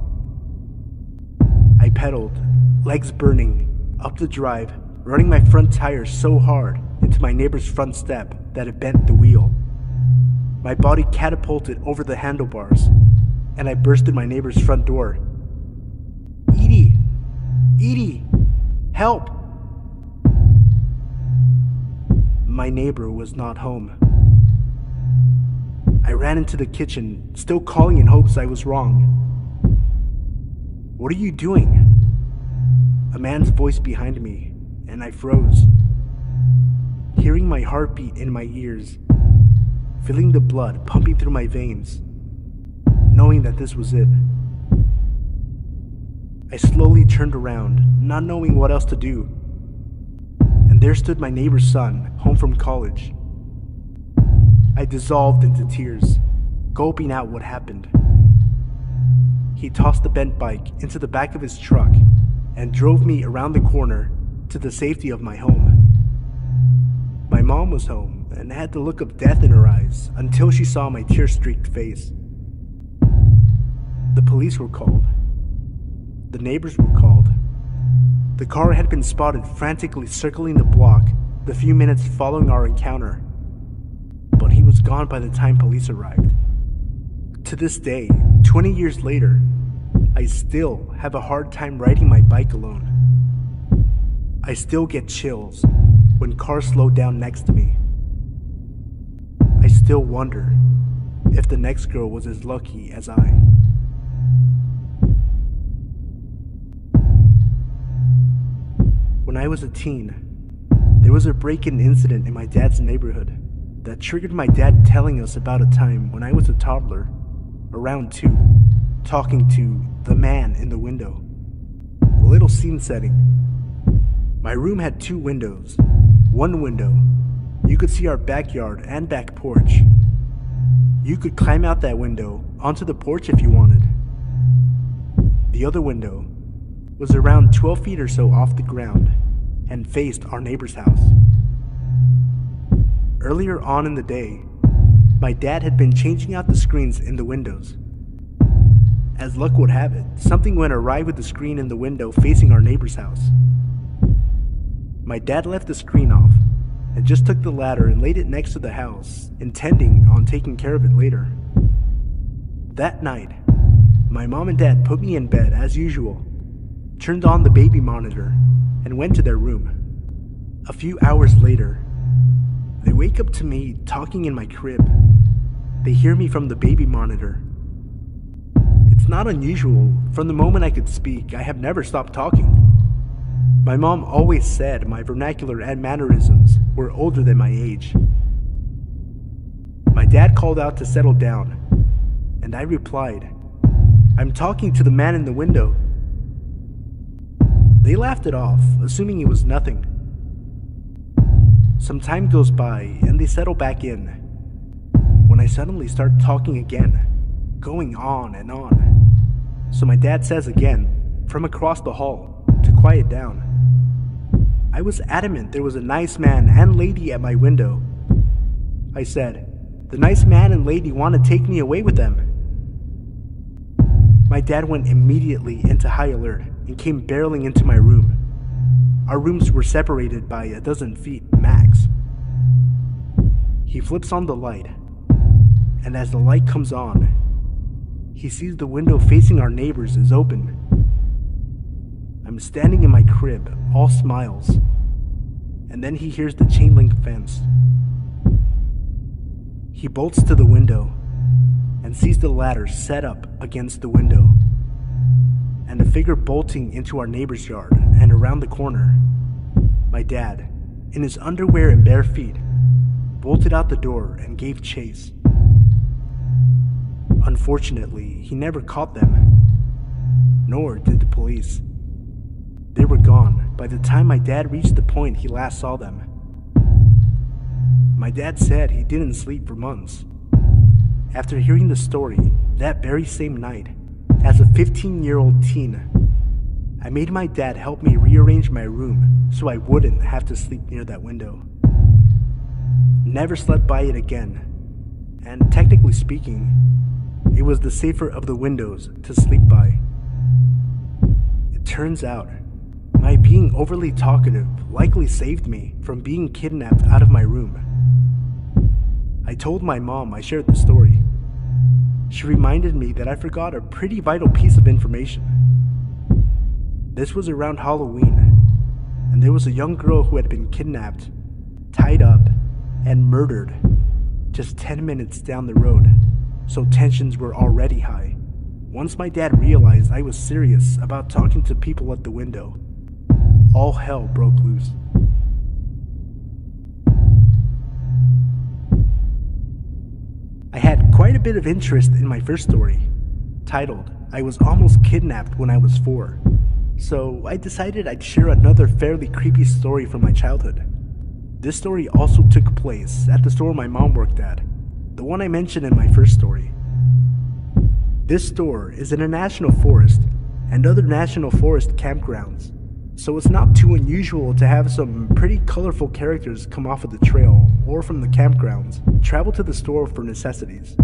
S1: I pedaled, legs burning, up the drive, running my front tire so hard into my neighbor's front step that it bent the wheel. My body catapulted over the handlebars, and I burst in my neighbor's front door. "Edie! Edie! Help!" My neighbor was not home. I ran into the kitchen, still calling in hopes I was wrong. "What are you doing?" A man's voice behind me, and I froze. Hearing my heartbeat in my ears, feeling the blood pumping through my veins, knowing that this was it. I slowly turned around, not knowing what else to do, and there stood my neighbor's son, home from college. I dissolved into tears, gulping out what happened. He tossed the bent bike into the back of his truck and drove me around the corner to the safety of my home. My mom was home and had the look of death in her eyes until she saw my tear-streaked face. The police were called. The neighbors were called. The car had been spotted frantically circling the block the few minutes following our encounter, but he was gone by the time police arrived. To this day, 20 years later, I still have a hard time riding my bike alone. I still get chills when cars slow down next to me. I still wonder if the next girl was as lucky as I. When I was a teen, there was a break-in incident in my dad's neighborhood that triggered my dad telling us about a time when I was a toddler, around 2, talking to the man in the window. A little scene setting. My room had 2 windows. One window, you could see our backyard and back porch. You could climb out that window onto the porch if you wanted. The other window was around 12 feet or so off the ground and faced our neighbor's house. Earlier on in the day, my dad had been changing out the screens in the windows. As luck would have it, something went awry with the screen in the window facing our neighbor's house. My dad left the screen off and just took the ladder and laid it next to the house, intending on taking care of it later. That night, my mom and dad put me in bed as usual, turned on the baby monitor, and went to their room. A few hours later, they wake up to me talking in my crib. They hear me from the baby monitor. It's not unusual. From the moment I could speak, I have never stopped talking. My mom always said my vernacular and mannerisms were older than my age. My dad called out to settle down, and I replied, "I'm talking to the man in the window." They laughed it off, assuming it was nothing. Some time goes by, and they settle back in, when I suddenly start talking again, going on and on. So my dad says again, from across the hall, to quiet down. I was adamant there was a nice man and lady at my window. I said, "The nice man and lady want to take me away with them." My dad went immediately into high alert and came barreling into my room. Our rooms were separated by a dozen feet max. He flips on the light, and as the light comes on, he sees the window facing our neighbors is open. I'm standing in my crib, all smiles, and then he hears the chain link fence. He bolts to the window and sees the ladder set up against the window, and a figure bolting into our neighbor's yard and around the corner. My dad, in his underwear and bare feet, bolted out the door and gave chase. Unfortunately, he never caught them, nor did the police. They were gone by the time my dad reached the point he last saw them. My dad said he didn't sleep for months. After hearing the story, that very same night, as a 15-year-old teen, I made my dad help me rearrange my room so I wouldn't have to sleep near that window. Never slept by it again, and technically speaking, it was the safer of the windows to sleep by. It turns out, my being overly talkative likely saved me from being kidnapped out of my room. I told my mom I shared the story. She reminded me that I forgot a pretty vital piece of information. This was around Halloween, and there was a young girl who had been kidnapped, tied up, and murdered just 10 minutes down the road, so tensions were already high. Once my dad realized I was serious about talking to people at the window, all hell broke loose. I had quite a bit of interest in my first story, titled, "I was almost kidnapped when I was 4. So I decided I'd share another fairly creepy story from my childhood. This story also took place at the store my mom worked at, the one I mentioned in my first story. This store is in a national forest and other national forest campgrounds, so it's not too unusual to have some pretty colorful characters come off of the trail or from the campgrounds travel to the store for necessities.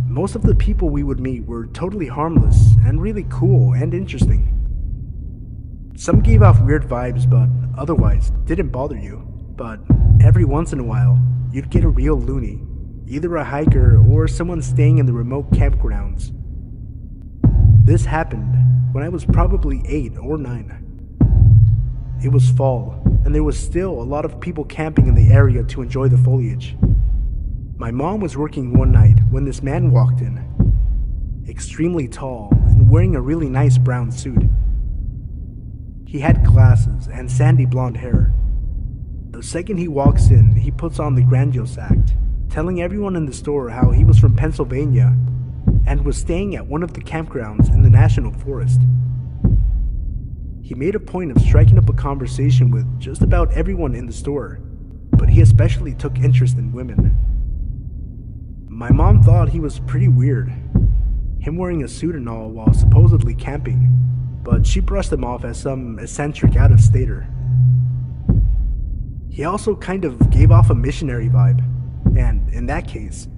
S1: Most of the people we would meet were totally harmless and really cool and interesting. Some gave off weird vibes but otherwise didn't bother you, but every once in a while you'd get a real loony, either a hiker or someone staying in the remote campgrounds. This happened when I was probably 8 or 9. It was fall, and there was still a lot of people camping in the area to enjoy the foliage. My mom was working one night when this man walked in, extremely tall and wearing a really nice brown suit. He had glasses and sandy blonde hair. The second he walks in, he puts on the grandiose act, telling everyone in the store how he was from Pennsylvania and was staying at one of the campgrounds in the national forest. He made a point of striking up a conversation with just about everyone in the store, but he especially took interest in women. My mom thought he was pretty weird, him wearing a suit and all while supposedly camping, but she brushed him off as some eccentric out-of-stater. He also kind of gave off a missionary vibe, and in that case,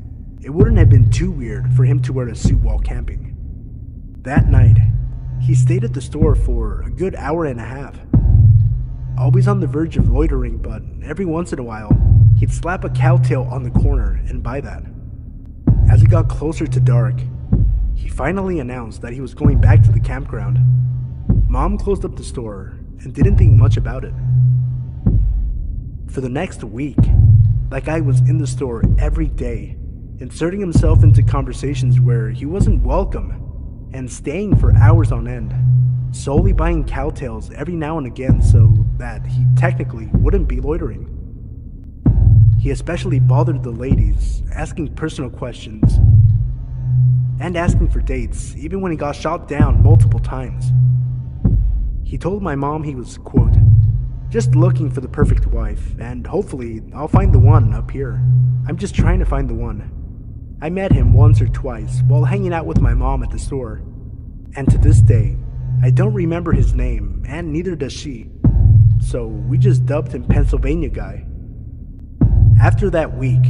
S1: it wouldn't have been too weird for him to wear a suit while camping. That night, he stayed at the store for a good hour and a half, always on the verge of loitering, but every once in a while, he'd slap a cowtail on the corner and buy that. As it got closer to dark, he finally announced that he was going back to the campground. Mom closed up the store and didn't think much about it. For the next week, that guy was in the store every day, inserting himself into conversations where he wasn't welcome and staying for hours on end, solely buying cowtails every now and again so that he technically wouldn't be loitering. He especially bothered the ladies, asking personal questions and asking for dates, even when he got shot down multiple times. He told my mom he was, quote, just looking for the perfect wife, and hopefully I'll find the one up here. I'm just trying to find the one. I met him once or twice while hanging out with my mom at the store, and to this day, I don't remember his name, and neither does she, so we just dubbed him Pennsylvania Guy. After that week,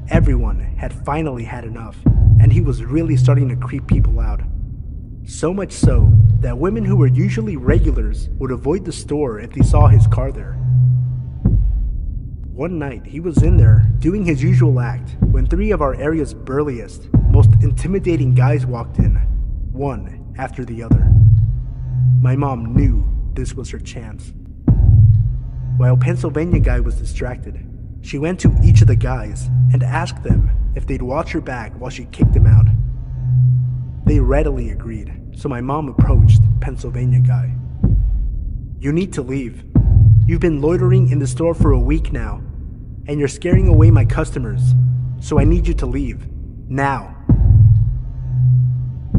S1: everyone had finally had enough, and he was really starting to creep people out. So much so that women who were usually regulars would avoid the store if they saw his car there. One night, he was in there doing his usual act when 3 of our area's burliest, most intimidating guys walked in, one after the other. My mom knew this was her chance. While Pennsylvania Guy was distracted, she went to each of the guys and asked them if they'd watch her back while she kicked him out. They readily agreed, so my mom approached Pennsylvania Guy. You need to leave. You've been loitering in the store for a week now, and you're scaring away my customers, so I need you to leave, now.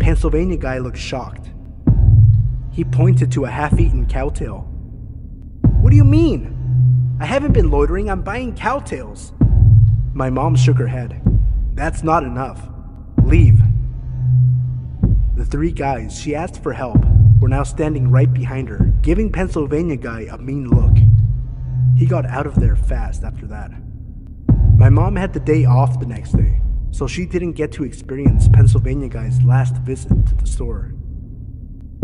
S1: Pennsylvania Guy looked shocked. He pointed to a half-eaten cowtail. What do you mean? I haven't been loitering, I'm buying cowtails. My mom shook her head. That's not enough. Leave. The 3 guys she asked for help were now standing right behind her, giving Pennsylvania Guy a mean look. He got out of there fast after that. My mom had the day off the next day, so she didn't get to experience Pennsylvania Guy's last visit to the store.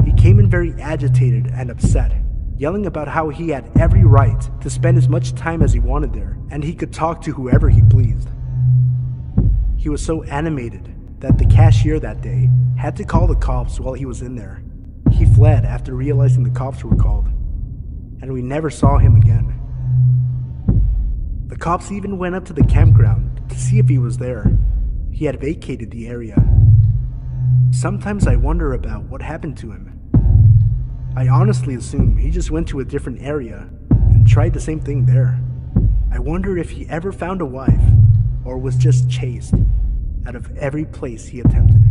S1: He came in very agitated and upset, yelling about how he had every right to spend as much time as he wanted there, and he could talk to whoever he pleased. He was so animated that the cashier that day had to call the cops while he was in there. He fled after realizing the cops were called, and we never saw him again. The cops even went up to the campground to see if he was there. He had vacated the area. Sometimes I wonder about what happened to him. I honestly assume he just went to a different area and tried the same thing there. I wonder if he ever found a wife or was just chased out of every place he attempted.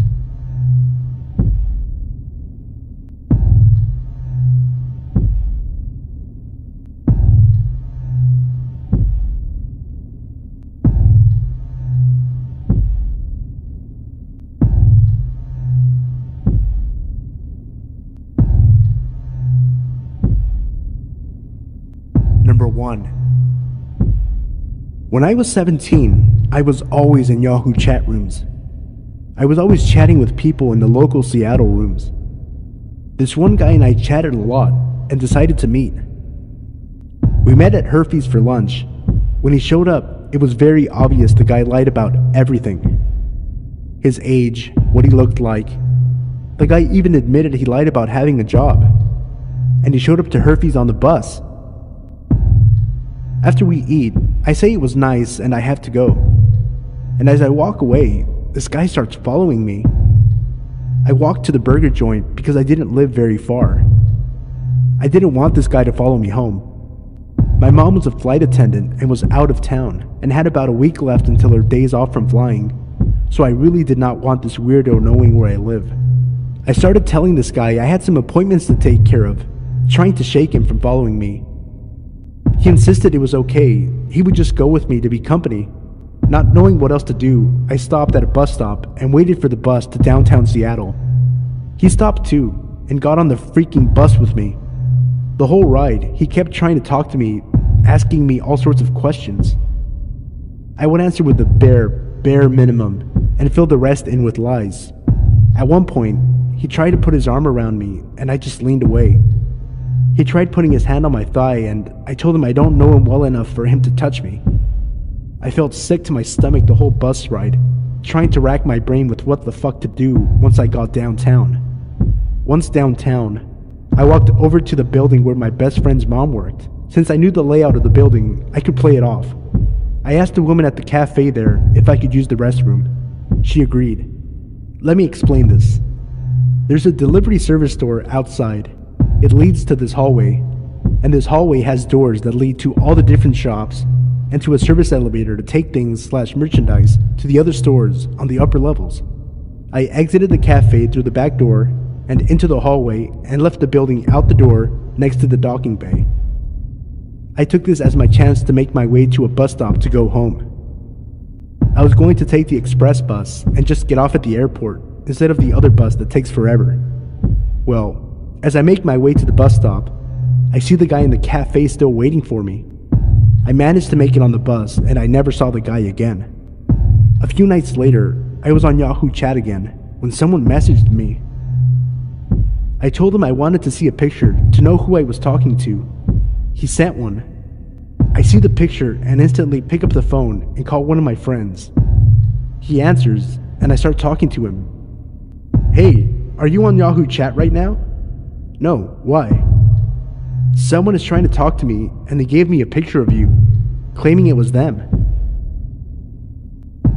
S1: Number 1. When I was 17, I was always in Yahoo chat rooms. I was always chatting with people in the local Seattle rooms. This one guy and I chatted a lot and decided to meet. We met at Herfy's for lunch. When he showed up, it was very obvious the guy lied about everything. His age, what he looked like. The guy even admitted he lied about having a job. And he showed up to Herfy's on the bus. After we eat, I say it was nice and I have to go. And as I walk away, this guy starts following me. I walked to the burger joint because I didn't live very far. I didn't want this guy to follow me home. My mom was a flight attendant and was out of town and had about a week left until her days off from flying, so I really did not want this weirdo knowing where I live. I started telling this guy I had some appointments to take care of, trying to shake him from following me. He insisted it was okay, he would just go with me to be company. Not knowing what else to do, I stopped at a bus stop and waited for the bus to downtown Seattle. He stopped too, and got on the freaking bus with me. The whole ride, he kept trying to talk to me, asking me all sorts of questions. I would answer with the bare minimum, and fill the rest in with lies. At one point, he tried to put his arm around me, and I just leaned away. He tried putting his hand on my thigh, and I told him I don't know him well enough for him to touch me. I felt sick to my stomach the whole bus ride, trying to rack my brain with what the fuck to do once I got downtown. Once downtown, I walked over to the building where my best friend's mom worked. Since I knew the layout of the building, I could play it off. I asked the woman at the cafe there if I could use the restroom. She agreed. Let me explain this. There's a delivery service store outside. It leads to this hallway, and this hallway has doors that lead to all the different shops and to a service elevator to take things/merchandise to the other stores on the upper levels. I exited the cafe through the back door and into the hallway and left the building out the door next to the docking bay. I took this as my chance to make my way to a bus stop to go home. I was going to take the express bus and just get off at the airport instead of the other bus that takes forever. Well, as I make my way to the bus stop, I see the guy in the cafe still waiting for me. I managed to make it on the bus and I never saw the guy again. A few nights later, I was on Yahoo Chat again when someone messaged me. I told him I wanted to see a picture to know who I was talking to. He sent one. I see the picture and instantly pick up the phone and call one of my friends. He answers and I start talking to him. Hey, are you on Yahoo Chat right now? No, why? Someone is trying to talk to me and they gave me a picture of you, claiming it was them.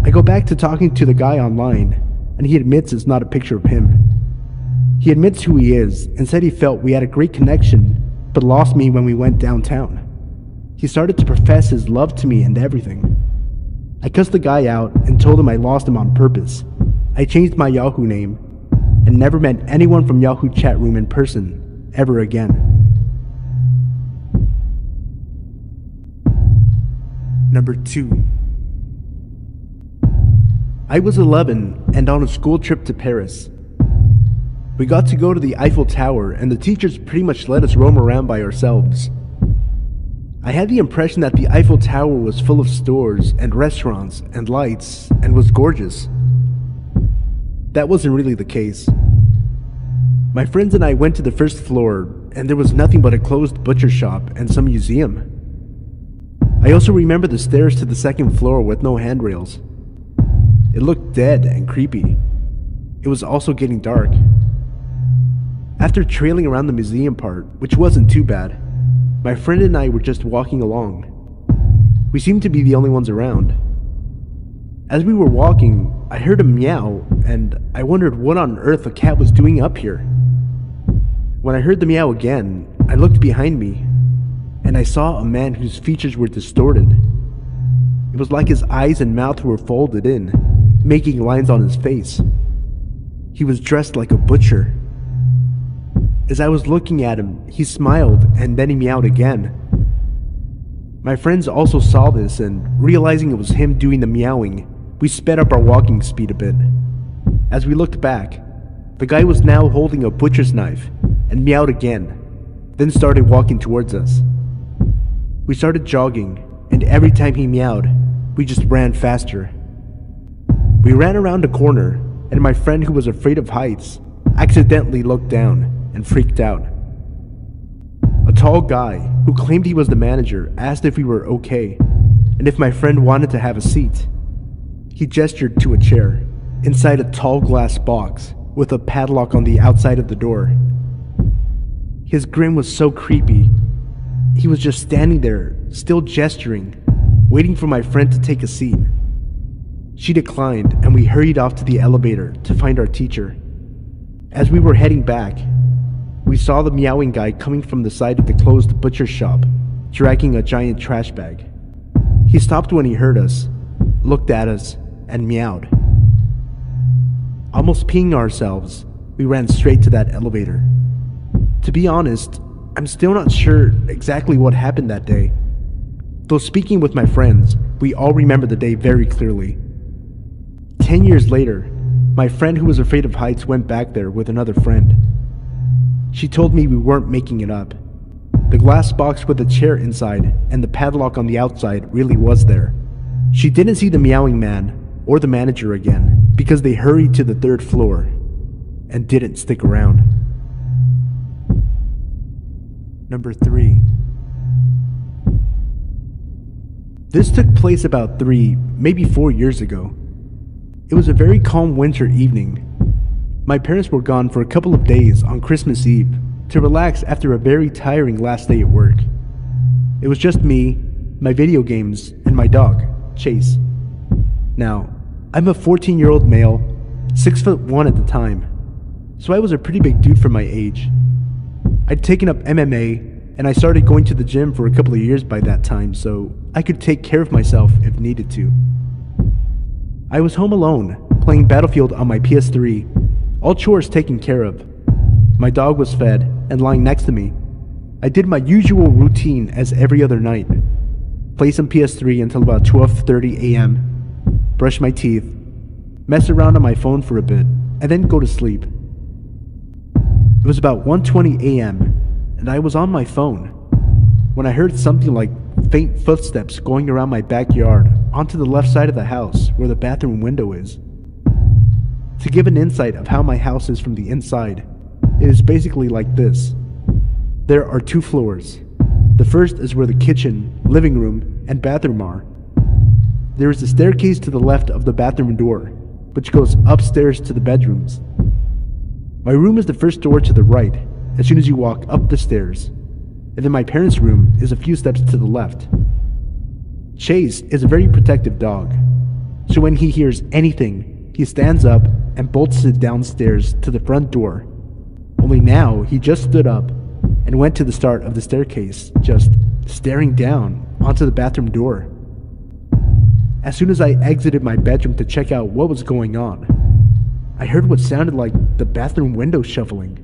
S1: I go back to talking to the guy online and he admits it's not a picture of him. He admits who he is and said he felt we had a great connection but lost me when we went downtown. He started to profess his love to me and everything. I cussed the guy out and told him I lost him on purpose. I changed my Yahoo name and never met anyone from Yahoo Chat Room in person ever again. Number 2. I was 11 and on a school trip to Paris. We got to go to the Eiffel Tower and the teachers pretty much let us roam around by ourselves. I had the impression that the Eiffel Tower was full of stores and restaurants and lights and was gorgeous. That wasn't really the case. My friends and I went to the first floor and there was nothing but a closed butcher shop and some museum. I also remember the stairs to the second floor with no handrails. It looked dead and creepy. It was also getting dark. After trailing around the museum part, which wasn't too bad, my friend and I were just walking along. We seemed to be the only ones around. As we were walking, I heard a meow and I wondered what on earth a cat was doing up here. When I heard the meow again, I looked behind me and I saw a man whose features were distorted. It was like his eyes and mouth were folded in, making lines on his face. He was dressed like a butcher. As I was looking at him, he smiled and then he meowed again. My friends also saw this and, realizing it was him doing the meowing, we sped up our walking speed a bit. As we looked back, the guy was now holding a butcher's knife and meowed again, then started walking towards us. We started jogging, and every time he meowed, we just ran faster. We ran around a corner, and my friend who was afraid of heights accidentally looked down and freaked out. A tall guy who claimed he was the manager asked if we were okay and if my friend wanted to have a seat. He gestured to a chair inside a tall glass box with a padlock on the outside of the door. His grin was so creepy. He was just standing there, still gesturing, waiting for my friend to take a seat. She declined and we hurried off to the elevator to find our teacher. As we were heading back, we saw the meowing guy coming from the side of the closed butcher shop, dragging a giant trash bag. He stopped when he heard us, looked at us, and meowed. Almost peeing ourselves, we ran straight to that elevator. To be honest, I'm still not sure exactly what happened that day. Though speaking with my friends, we all remember the day very clearly. 10 years later, my friend who was afraid of heights went back there with another friend. She told me we weren't making it up. The glass box with a chair inside and the padlock on the outside really was there. She didn't see the meowing man or the manager again because they hurried to the third floor and didn't stick around. Number 3. This took place about 3, maybe 4 years ago. It was a very calm winter evening. My parents were gone for a couple of days on Christmas Eve to relax after a very tiring last day at work. It was just me, my video games, and my dog, Chase. Now, I'm a 14-year-old male, 6'1" at the time, so I was a pretty big dude for my age. I'd taken up MMA, and I started going to the gym for a couple of years by that time, so I could take care of myself if needed to. I was home alone, playing Battlefield on my PS3, all chores taken care of. My dog was fed and lying next to me. I did my usual routine as every other night. Play some PS3 until about 12:30 a.m., brush my teeth, mess around on my phone for a bit, and then go to sleep. It was about 1:20 a.m., and I was on my phone when I heard something like faint footsteps going around my backyard onto the left side of the house where the bathroom window is. To give an insight of how my house is from the inside, it is basically like this. There are 2 floors. The first is where the kitchen, living room, and bathroom are. There is a staircase to the left of the bathroom door, which goes upstairs to the bedrooms. My room is the first door to the right, as soon as you walk up the stairs, and then my parents' room is a few steps to the left. Chase is a very protective dog, so when he hears anything, he stands up and bolts it downstairs to the front door. Only now, he just stood up and went to the start of the staircase, just staring down onto the bathroom door. As soon as I exited my bedroom to check out what was going on, I heard what sounded like the bathroom window shuffling.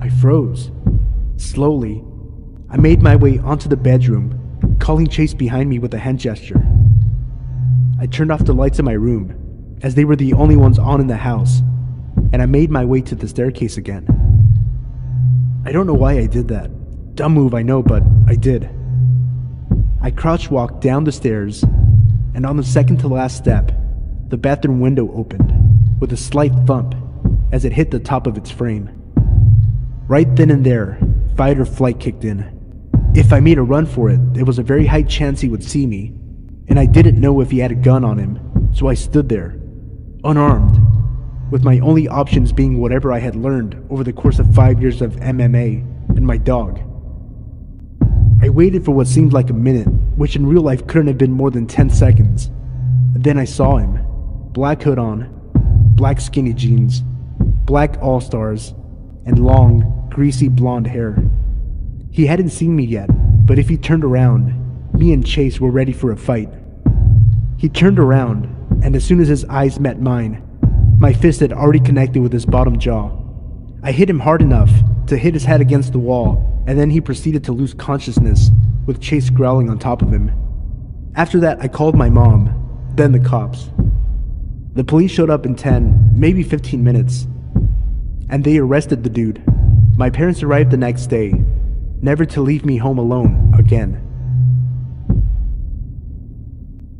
S1: I froze. Slowly, I made my way onto the bedroom, calling Chase behind me with a hand gesture. I turned off the lights in my room, as they were the only ones on in the house, and I made my way to the staircase again. I don't know why I did that. Dumb move, I know, but I did. I crouch walked down the stairs, and on the second to last step, the bathroom window opened, with a slight thump as it hit the top of its frame. Right then and there, fight or flight kicked in. If I made a run for it, there was a very high chance he would see me, and I didn't know if he had a gun on him, so I stood there, unarmed, with my only options being whatever I had learned over the course of 5 years of MMA and my dog. I waited for what seemed like a minute, which in real life couldn't have been more than 10 seconds. Then I saw him, black hood on, black skinny jeans, black all-stars, and long, greasy blonde hair. He hadn't seen me yet, but if he turned around, me and Chase were ready for a fight. He turned around, and as soon as his eyes met mine, my fist had already connected with his bottom jaw. I hit him hard enough to hit his head against the wall, and then he proceeded to lose consciousness, with Chase growling on top of him. After that, I called my mom, then the cops. The police showed up in 10, maybe 15 minutes, and they arrested the dude. My parents arrived the next day, never to leave me home alone again.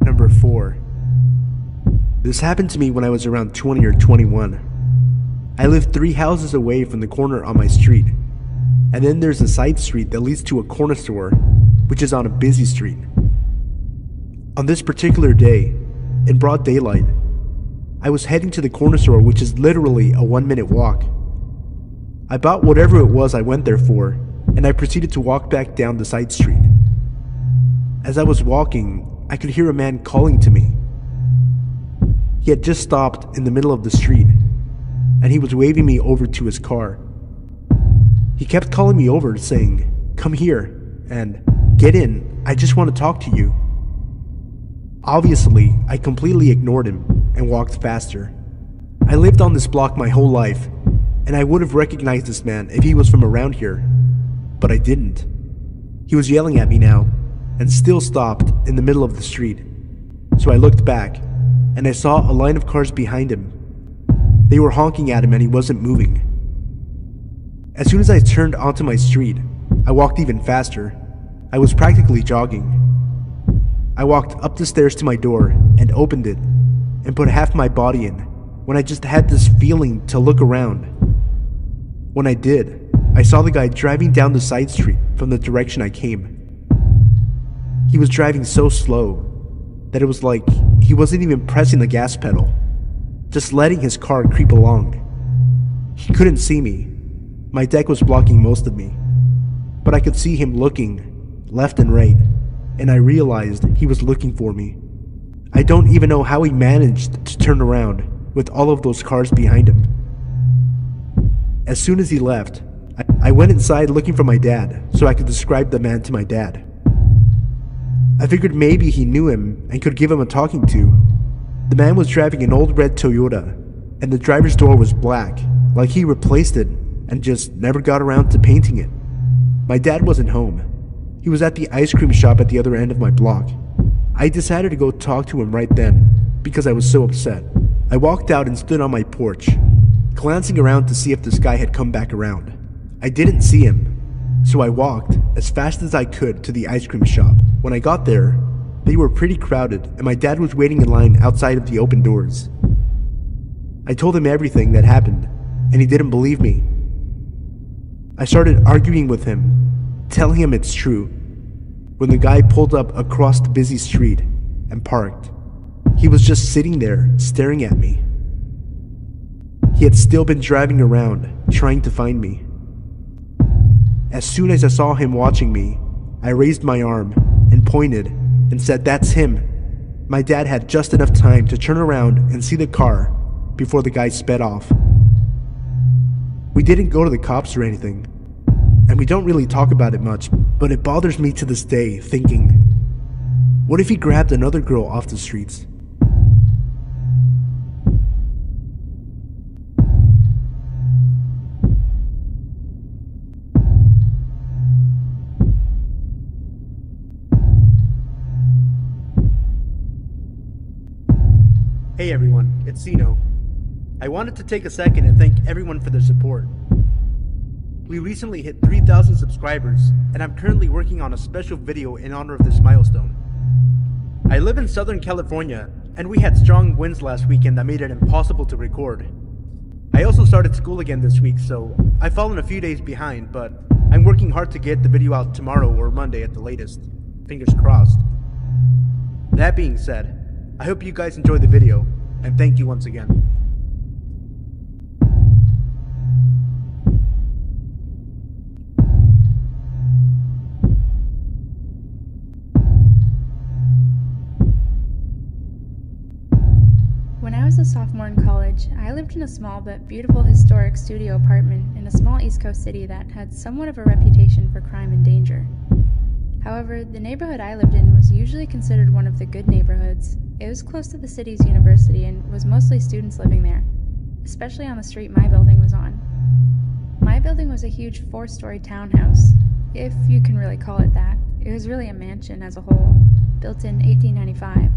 S1: Number 4. This happened to me when I was around 20 or 21. I lived 3 houses away from the corner on my street, and then there's a side street that leads to a corner store, which is on a busy street. On this particular day, in broad daylight, I was heading to the corner store, which is literally a 1-minute walk. I bought whatever it was I went there for, and I proceeded to walk back down the side street. As I was walking, I could hear a man calling to me. He had just stopped in the middle of the street, and he was waving me over to his car. He kept calling me over, saying, "Come here," and "Get in, I just want to talk to you." Obviously, I completely ignored him and walked faster. I lived on this block my whole life, and I would have recognized this man if he was from around here, but I didn't. He was yelling at me now, and still stopped in the middle of the street. So I looked back, and I saw a line of cars behind him. They were honking at him and he wasn't moving. As soon as I turned onto my street, I walked even faster. I was practically jogging. I walked up the stairs to my door and opened it, and put half my body in, when I just had this feeling to look around. When I did, I saw the guy driving down the side street from the direction I came. He was driving so slow that it was like he wasn't even pressing the gas pedal, just letting his car creep along. He couldn't see me. My deck was blocking most of me, but I could see him looking left and right, and I realized he was looking for me. I don't even know how he managed to turn around with all of those cars behind him. As soon as he left, I went inside looking for my dad so I could describe the man to my dad. I figured maybe he knew him and could give him a talking to. The man was driving an old red Toyota, and the driver's door was black, like he replaced it and just never got around to painting it. My dad wasn't home. He was at the ice cream shop at the other end of my block. I decided to go talk to him right then because I was so upset. I walked out and stood on my porch, glancing around to see if this guy had come back around. I didn't see him, so I walked as fast as I could to the ice cream shop. When I got there, they were pretty crowded and my dad was waiting in line outside of the open doors. I told him everything that happened, and he didn't believe me. I started arguing with him, telling him it's true, when the guy pulled up across the busy street and parked. He was just sitting there, staring at me. He had still been driving around, trying to find me. As soon as I saw him watching me, I raised my arm and pointed and said, "That's him." My dad had just enough time to turn around and see the car before the guy sped off. We didn't go to the cops or anything, and we don't really talk about it much, but it bothers me to this day thinking, what if he grabbed another girl off the streets? Hey everyone, it's Sino. I wanted to take a second and thank everyone for their support. We recently hit 3,000 subscribers, and I'm currently working on a special video in honor of this milestone. I live in Southern California, and we had strong winds last weekend that made it impossible to record. I also started school again this week, so I've fallen a few days behind, but I'm working hard to get the video out tomorrow or Monday at the latest. Fingers crossed. That being said, I hope you guys enjoyed the video, and thank you once again.
S2: When I was a sophomore in college, I lived in a small but beautiful historic studio apartment in a small East Coast city that had somewhat of a reputation for crime and danger. However, the neighborhood I lived in was usually considered one of the good neighborhoods. It was close to the city's university and was mostly students living there, especially on the street my building was on. My building was a huge 4-story townhouse, if you can really call it that. It was really a mansion as a whole, built in 1895.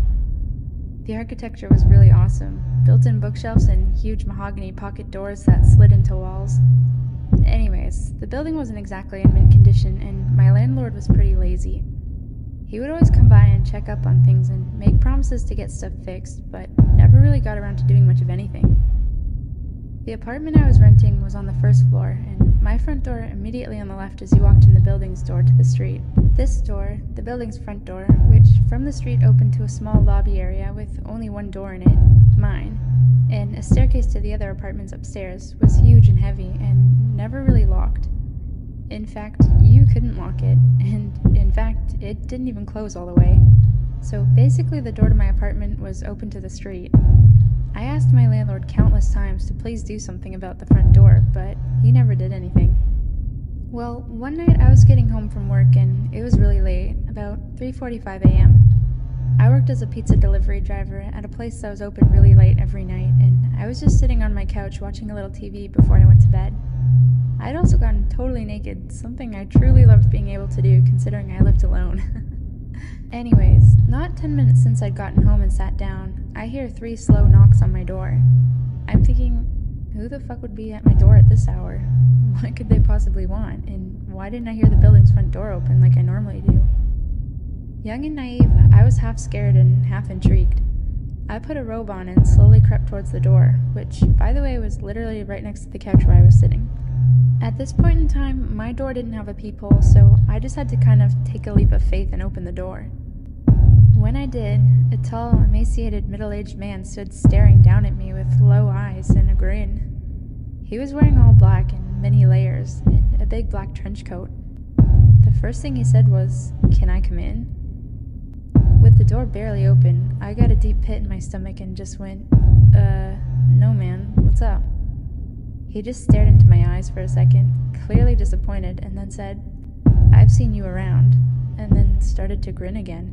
S2: The architecture was really awesome, built-in bookshelves and huge mahogany pocket doors that slid into walls. Anyways, the building wasn't exactly in mint condition, and my landlord was pretty lazy. He would always come by and check up on things and make promises to get stuff fixed, but never really got around to doing much of anything. The apartment I was renting was on the first floor, and my front door immediately on the left as you walked in the building's door to the street. This door, the building's front door, which from the street opened to a small lobby area with only one door in it, mine, and a staircase to the other apartments upstairs, was huge and heavy and never really locked. In fact, you couldn't lock it, and in fact, it didn't even close all the way. So basically the door to my apartment was open to the street. I asked my landlord countless times to please do something about the front door, but he never did anything. Well, one night I was getting home from work and it was really late, about 3:45 a.m. I worked as a pizza delivery driver at a place that was open really late every night, and I was just sitting on my couch watching a little TV before I went to bed. I'd also gotten totally naked, something I truly loved being able to do considering I lived alone. Anyways, not 10 minutes since I'd gotten home and sat down, I hear 3 slow knocks on my door. I'm thinking, who the fuck would be at my door at this hour? What could they possibly want? And why didn't I hear the building's front door open like I normally do? Young and naive, I was half scared and half intrigued. I put a robe on and slowly crept towards the door, which, by the way, was literally right next to the couch where I was sitting. At this point in time, my door didn't have a peephole, so I just had to kind of take a leap of faith and open the door. When I did, a tall, emaciated, middle-aged man stood staring down at me with low eyes and a grin. He was wearing all black in many layers and a big black trench coat. The first thing he said was, "Can I come in?" With the door barely open, I got a deep pit in my stomach and just went, no man, what's up?" He just stared into my eyes for a second, clearly disappointed, and then said, "I've seen you around," and then started to grin again.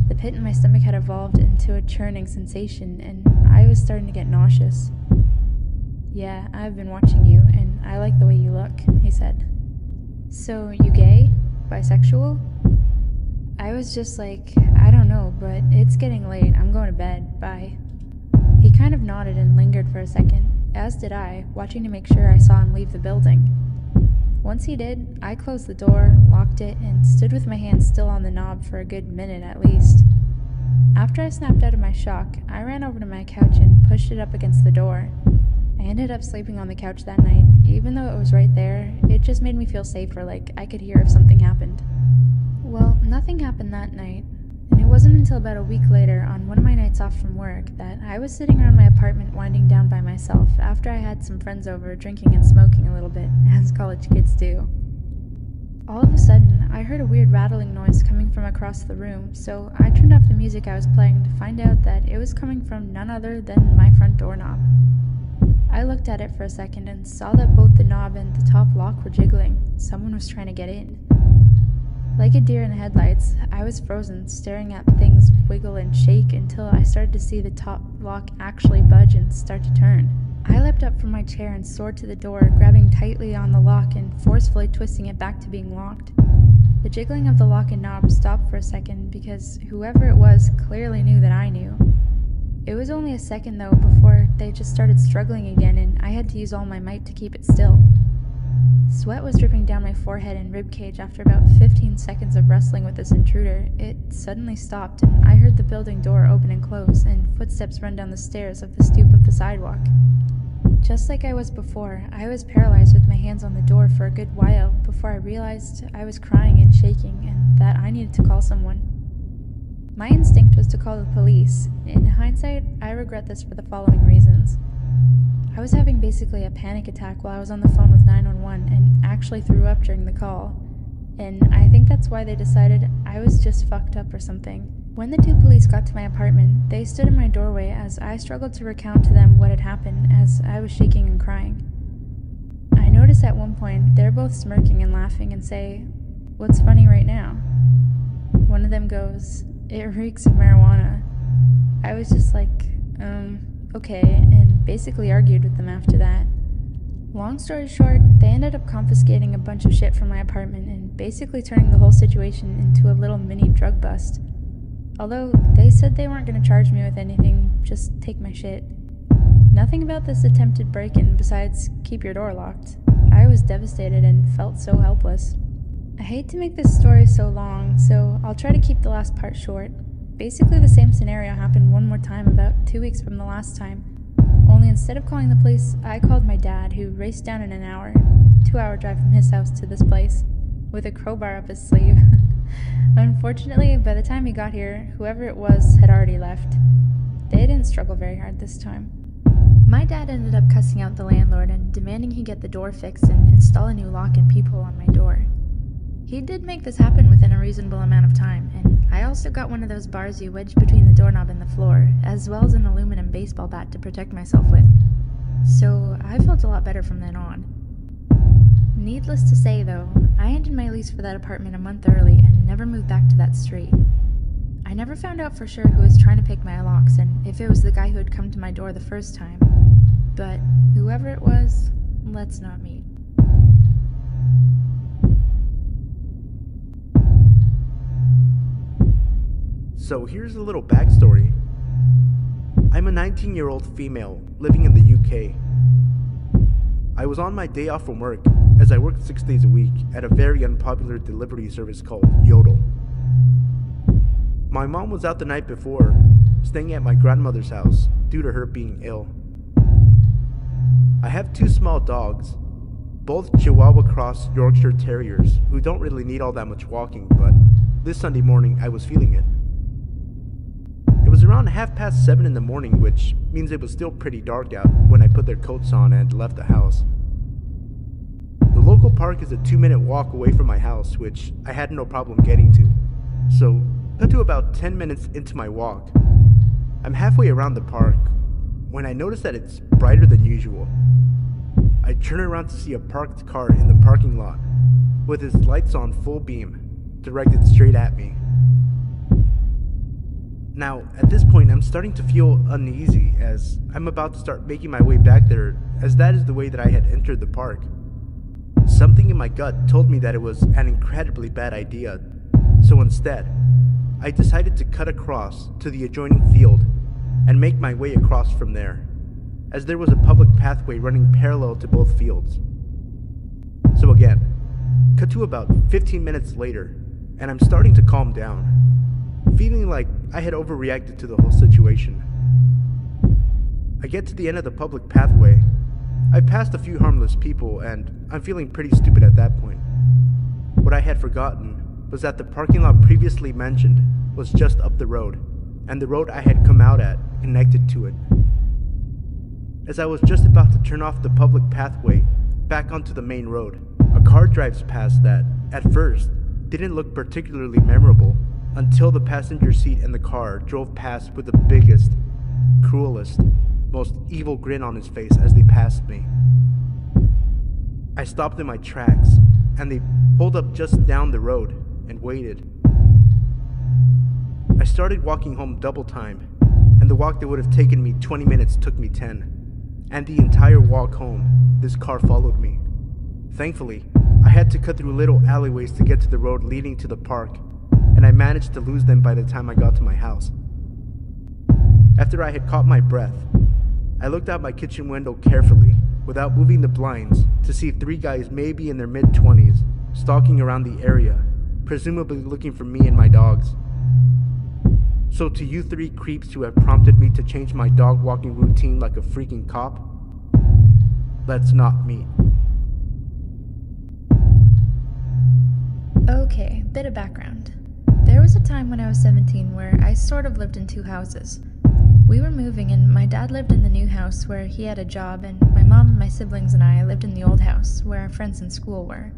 S2: The pit in my stomach had evolved into a churning sensation, and I was starting to get nauseous. "Yeah, I've been watching you, and I like the way you look," he said. "So, you gay? Bisexual?" I was just like, "I don't know, but it's getting late. I'm going to bed. Bye." He kind of nodded and lingered for a second, as did I, watching to make sure I saw him leave the building. Once he did, I closed the door, locked it, and stood with my hand still on the knob for a good minute at least. After I snapped out of my shock, I ran over to my couch and pushed it up against the door. I ended up sleeping on the couch that night. Even though it was right there, it just made me feel safer, like I could hear if something happened. Well, nothing happened that night, and it wasn't until about a week later, on one of my nights off from work, that I was sitting around my apartment winding down by myself after I had some friends over drinking and smoking a little bit, as college kids do. All of a sudden, I heard a weird rattling noise coming from across the room, so I turned off the music I was playing to find out that it was coming from none other than my front doorknob. I looked at it for a second and saw that both the knob and the top lock were jiggling. Someone was trying to get in. Like a deer in the headlights, I was frozen, staring at things wiggle and shake until I started to see the top lock actually budge and start to turn. I leapt up from my chair and soared to the door, grabbing tightly on the lock and forcefully twisting it back to being locked. The jiggling of the lock and knob stopped for a second because whoever it was clearly knew that I knew. It was only a second though before they just started struggling again, and I had to use all my might to keep it still. Sweat was dripping down my forehead and ribcage after about 15 seconds of wrestling with this intruder. It suddenly stopped, and I heard the building door open and close, and footsteps run down the stairs of the stoop of the sidewalk. Just like I was before, I was paralyzed with my hands on the door for a good while before I realized I was crying and shaking, and that I needed to call someone. My instinct was to call the police. In hindsight, I regret this for the following reasons. I was having basically a panic attack while I was on the phone with 911 and actually threw up during the call. And I think that's why they decided I was just fucked up or something. When the two police got to my apartment, they stood in my doorway as I struggled to recount to them what had happened as I was shaking and crying. I noticed at one point they're both smirking and laughing and say, "What's funny right now?" One of them goes, "It reeks of marijuana." I was just like, okay, and basically argued with them after that. Long story short, they ended up confiscating a bunch of shit from my apartment and basically turning the whole situation into a little mini drug bust. Although they said they weren't going to charge me with anything, just take my shit. Nothing about this attempted break-in besides keep your door locked. I was devastated and felt so helpless. I hate to make this story so long, so I'll try to keep the last part short. Basically the same scenario happened one more time about 2 weeks from the last time. Only instead of calling the police, I called my dad, who raced down in an hour, 2-hour drive from his house to this place, with a crowbar up his sleeve. Unfortunately, by the time he got here, whoever it was had already left. They didn't struggle very hard this time. My dad ended up cussing out the landlord and demanding he get the door fixed and install a new lock and peephole on my door. He did make this happen within a reasonable amount of time, and I also got one of those bars you wedge between the doorknob and the floor, as well as an aluminum baseball bat to protect myself with. So I felt a lot better from then on. Needless to say though, I ended my lease for that apartment a month early and never moved back to that street. I never found out for sure who was trying to pick my locks and if it was the guy who had come to my door the first time. But whoever it was, let's not meet.
S1: So here's a little backstory. I'm a 19-year-old female living in the UK. I was on my day off from work, as I worked 6 days a week at a very unpopular delivery service called Yodel. My mom was out the night before, staying at my grandmother's house due to her being ill. I have 2 small dogs, both Chihuahua Cross Yorkshire Terriers, who don't really need all that much walking, but this Sunday morning I was feeling it. around 7:30 in the morning, which means it was still pretty dark out when I put their coats on and left the house. The local park is a 2-minute walk away from my house, which I had no problem getting to. So, cut to about 10 minutes into my walk. I'm halfway around the park when I notice that it's brighter than usual. I turn around to see a parked car in the parking lot with its lights on full beam, directed straight at me. Now, at this point, I'm starting to feel uneasy as I'm about to start making my way back there, as that is the way that I had entered the park. Something in my gut told me that it was an incredibly bad idea, so instead, I decided to cut across to the adjoining field and make my way across from there, as there was a public pathway running parallel to both fields. So again, cut to about 15 minutes later, and I'm starting to calm down, feeling like I had overreacted to the whole situation. I get to the end of the public pathway. I've passed a few harmless people, and I'm feeling pretty stupid at that point. What I had forgotten was that the parking lot previously mentioned was just up the road, and the road I had come out at connected to it. As I was just about to turn off the public pathway back onto the main road, a car drives past that, at first, didn't look particularly memorable until the passenger seat in the car drove past with the biggest, cruelest, most evil grin on his face as they passed me. I stopped in my tracks, and they pulled up just down the road and waited. I started walking home double time, and the walk that would have taken me 20 minutes took me 10. And the entire walk home, this car followed me. Thankfully, I had to cut through little alleyways to get to the road leading to the park, and I managed to lose them by the time I got to my house. After I had caught my breath, I looked out my kitchen window carefully, without moving the blinds, to see 3 guys maybe in their mid-20s, stalking around the area, presumably looking for me and my dogs. So to you 3 creeps who have prompted me to change my dog walking routine like a freaking cop, let's not meet.
S2: Okay, bit of background. There was a time when I was 17 where I sort of lived in 2 houses. We were moving and my dad lived in the new house where he had a job, and my mom and my siblings and I lived in the old house where our friends in school were.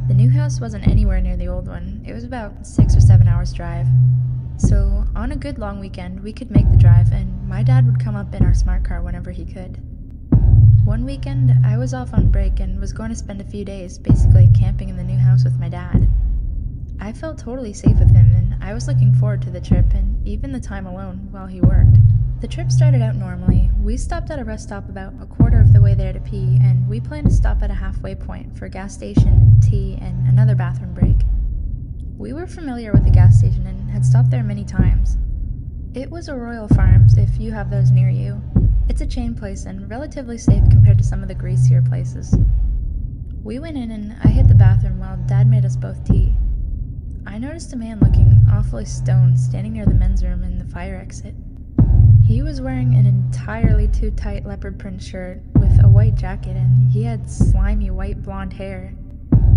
S2: The new house wasn't anywhere near the old one. It was about 6 or 7 hours drive. So on a good long weekend, we could make the drive, and my dad would come up in our smart car whenever he could. One weekend, I was off on break and was going to spend a few days basically camping in the new house with my dad. I felt totally safe with him, and I was looking forward to the trip and even the time alone while he worked. The trip started out normally. We stopped at a rest stop about a quarter of the way there to pee, and we planned to stop at a halfway point for a gas station, tea, and another bathroom break. We were familiar with the gas station and had stopped there many times. It was a Royal Farms, if you have those near you. It's a chain place and relatively safe compared to some of the greasier places. We went in and I hit the bathroom while Dad made us both tea. I noticed a man looking awfully stoned standing near the men's room in the fire exit. He was wearing an entirely too tight leopard print shirt with a white jacket, and he had slimy white blonde hair.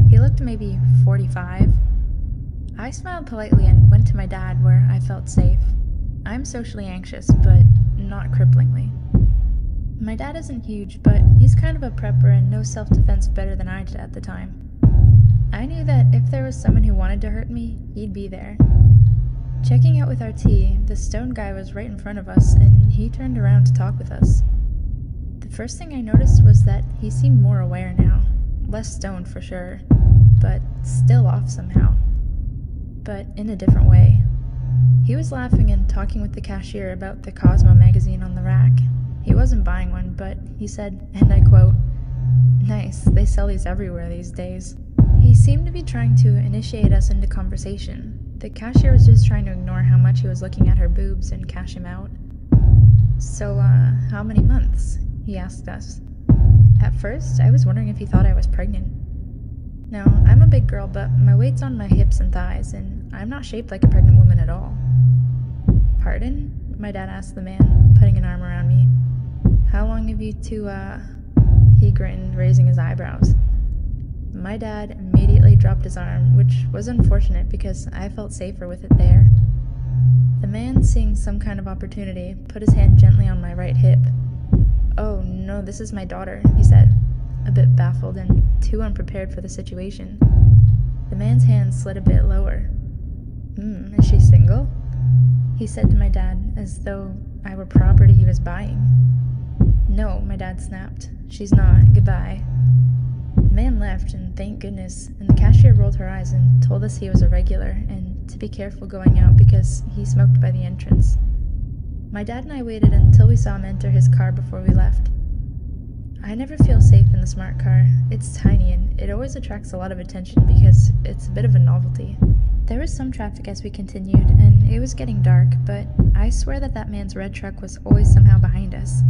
S2: He looked maybe 45. I smiled politely and went to my dad where I felt safe. I'm socially anxious, but not cripplingly. My dad isn't huge, but he's kind of a prepper and knows self-defense better than I did at the time. I knew that if there was someone who wanted to hurt me, he'd be there. Checking out with our tea, the stone guy was right in front of us, and he turned around to talk with us. The first thing I noticed was that he seemed more aware now. Less stoned for sure, but still off somehow. But in a different way. He was laughing and talking with the cashier about the Cosmo magazine on the rack. He wasn't buying one, but he said, and I quote, "Nice, they sell these everywhere these days." He seemed to be trying to initiate us into conversation. The cashier was just trying to ignore how much he was looking at her boobs and cash him out. "So, how many months?" he asked us. At first, I was wondering if he thought I was pregnant. Now, I'm a big girl, but my weight's on my hips and thighs, and I'm not shaped like a pregnant woman at all. "Pardon?" my dad asked the man, putting an arm around me. "How long have you two, He grinned, raising his eyebrows. My dad immediately dropped his arm, which was unfortunate because I felt safer with it there. The man, seeing some kind of opportunity, put his hand gently on my right hip. "Oh, no, this is my daughter," he said, a bit baffled and too unprepared for the situation. The man's hand slid a bit lower. Is she single?" he said to my dad, as though I were property he was buying. "No," my dad snapped. "She's not. Goodbye." The man left, and thank goodness, and the cashier rolled her eyes and told us he was a regular, and to be careful going out because he smoked by the entrance. My dad and I waited until we saw him enter his car before we left. I never feel safe in the smart car. It's tiny and it always attracts a lot of attention because it's a bit of a novelty. There was some traffic as we continued, and it was getting dark, but I swear that man's red truck was always somehow behind us.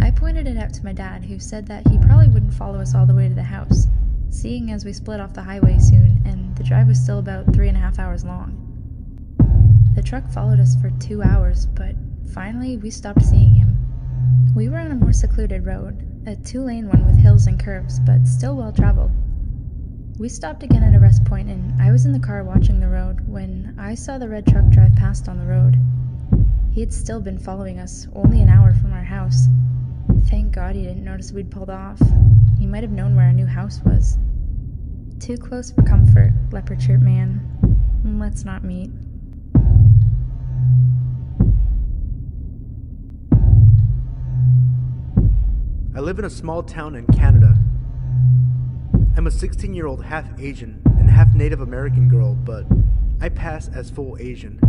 S2: I pointed it out to my dad, who said that he probably wouldn't follow us all the way to the house, seeing as we split off the highway soon and the drive was still about 3.5 hours long. The truck followed us for 2 hours, but finally we stopped seeing him. We were on a more secluded road, a 2-lane one with hills and curves, but still well traveled. We stopped again at a rest point, and I was in the car watching the road when I saw the red truck drive past on the road. He had still been following us, only an hour from our house. Thank God he didn't notice we'd pulled off. He might have known where our new house was. "Too close for comfort," leopard shirt man. Let's not meet.
S1: I live in a small town in Canada. I'm a 16-year-old half Asian and half Native American girl, but I pass as full Asian.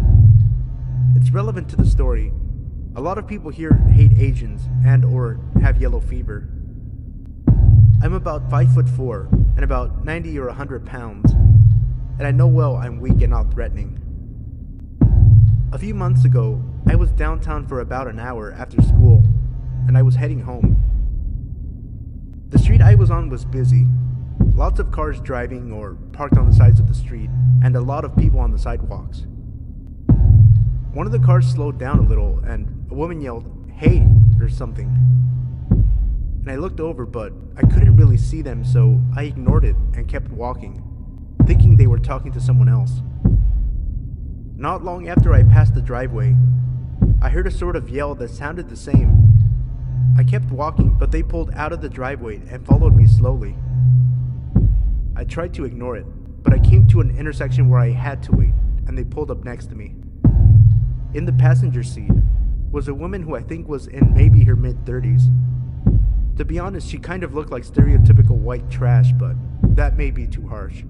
S1: It's relevant to the story. A lot of people here hate Asians and or have yellow fever. I'm about 5'4" and about 90 or 100 pounds, and I know well I'm weak and not threatening. A few months ago, I was downtown for about an hour after school, and I was heading home. The street I was on was busy. Lots of cars driving or parked on the sides of the street, and a lot of people on the sidewalks. One of the cars slowed down a little, and a woman yelled, "Hey," or something. And I looked over, but I couldn't really see them, so I ignored it and kept walking, thinking they were talking to someone else. Not long after I passed the driveway, I heard a sort of yell that sounded the same. I kept walking, but they pulled out of the driveway and followed me slowly. I tried to ignore it, but I came to an intersection where I had to wait, and they pulled up next to me. In the passenger seat was a woman who I think was in maybe her mid-30s. To be honest, she kind of looked like stereotypical white trash, but that may be too harsh.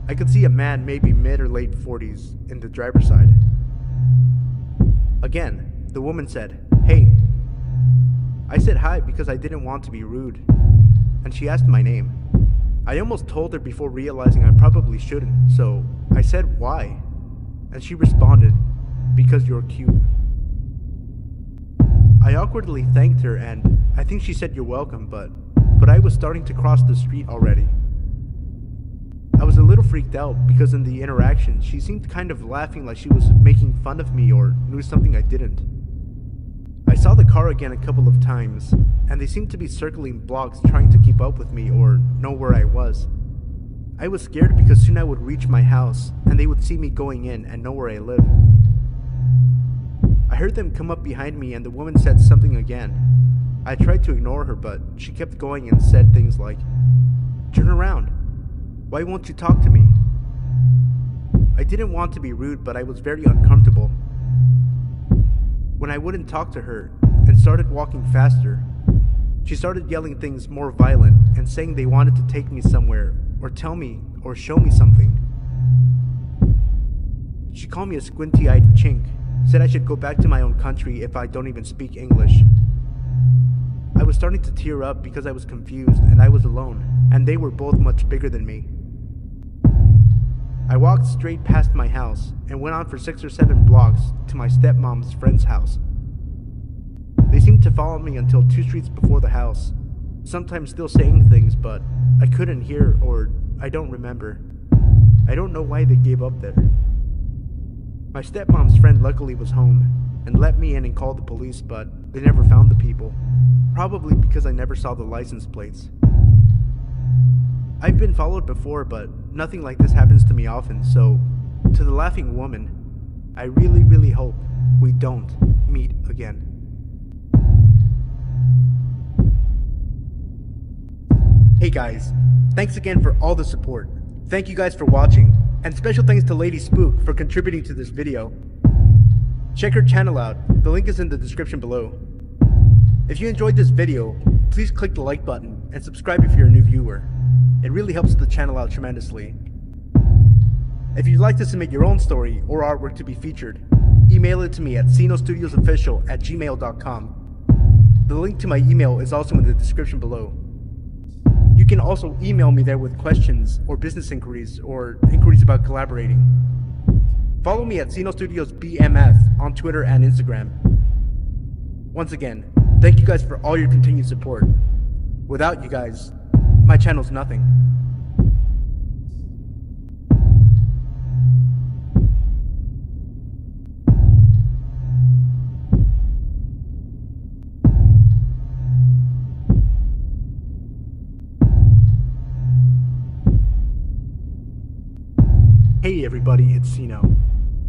S1: I could see a man maybe mid or late 40s in the driver's side. Again, the woman said, "Hey." I said hi because I didn't want to be rude, and she asked my name. I almost told her before realizing I probably shouldn't, so I said why, and she responded, "Because you're cute." I awkwardly thanked her, and I think she said you're welcome, but I was starting to cross the street already. I was a little freaked out because in the interaction she seemed kind of laughing like she was making fun of me or knew something I didn't. I saw the car again a couple of times, and they seemed to be circling blocks trying to keep up with me or know where I was. I was scared because soon I would reach my house, and they would see me going in and know where I lived. I heard them come up behind me, and the woman said something again. I tried to ignore her, but she kept going and said things like, "Turn around. Why won't you talk to me?" I didn't want to be rude, but I was very uncomfortable. When I wouldn't talk to her and started walking faster, she started yelling things more violent and saying they wanted to take me somewhere or tell me or show me something. She called me a squinty-eyed chink, said I should go back to my own country if I don't even speak English. I was starting to tear up because I was confused and I was alone, and they were both much bigger than me. I walked straight past my house and went on for 6 or 7 blocks to my stepmom's friend's house. They seemed to follow me until 2 streets before the house, sometimes still saying things, but I couldn't hear or I don't remember. I don't know why they gave up there. My stepmom's friend luckily was home and let me in and called the police, but they never found the people, probably because I never saw the license plates. I've been followed before, but nothing like this happens to me often, so to the laughing woman, I really hope we don't meet again. Hey guys, thanks again for all the support. Thank you guys for watching, and special thanks to Lady Spook for contributing to this video. Check her channel out, the link is in the description below. If you enjoyed this video, please click the like button and subscribe if you're a new viewer. It really helps the channel out tremendously. If you'd like to submit your own story or artwork to be featured, email it to me at sinostudiosofficial@gmail.com. The link to my email is also in the description below. You can also email me there with questions or business inquiries or inquiries about collaborating. Follow me at Sino Studios BMF on Twitter and Instagram. Once again, thank you guys for all your continued support. Without you guys, my channel's nothing. Hey everybody, it's Sino.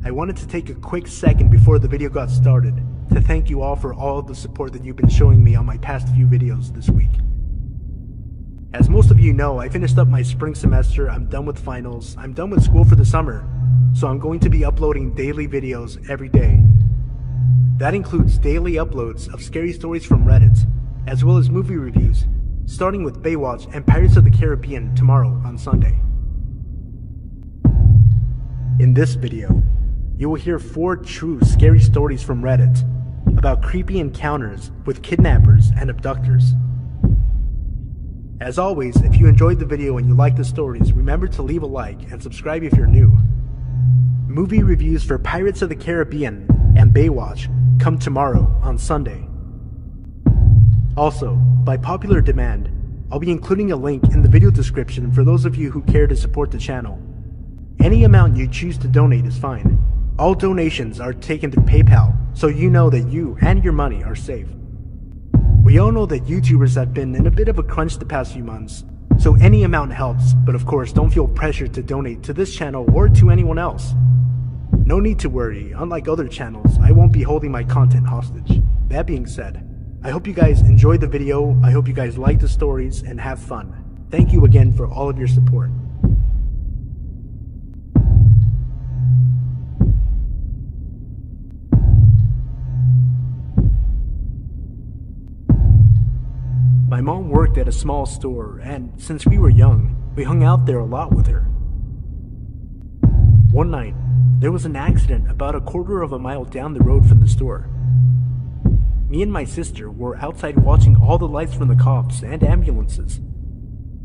S1: I wanted to take a quick second before the video got started to thank you all for all the support that you've been showing me on my past few videos this week. As most of you know, I finished up my spring semester, I'm done with finals, I'm done with school for the summer, so I'm going to be uploading daily videos every day. That includes daily uploads of scary stories from Reddit, as well as movie reviews, starting with Baywatch and Pirates of the Caribbean tomorrow on Sunday. In this video, you will hear 4 true scary stories from Reddit about creepy encounters with kidnappers and abductors. As always, if you enjoyed the video and you like the stories, remember to leave a like and subscribe if you're new. Movie reviews for Pirates of the Caribbean and Baywatch come tomorrow on Sunday. Also, by popular demand, I'll be including a link in the video description for those of you who care to support the channel. Any amount you choose to donate is fine. All donations are taken through PayPal, so you know that you and your money are safe. We all know that YouTubers have been in a bit of a crunch the past few months, so any amount helps, but of course don't feel pressured to donate to this channel or to anyone else. No need to worry, unlike other channels, I won't be holding my content hostage. That being said, I hope you guys enjoyed the video, I hope you guys like the stories, and have fun. Thank you again for all of your support. My mom worked at a small store, and since we were young, we hung out there a lot with her. One night, there was an accident about a quarter of a mile down the road from the store. Me and my sister were outside watching all the lights from the cops and ambulances.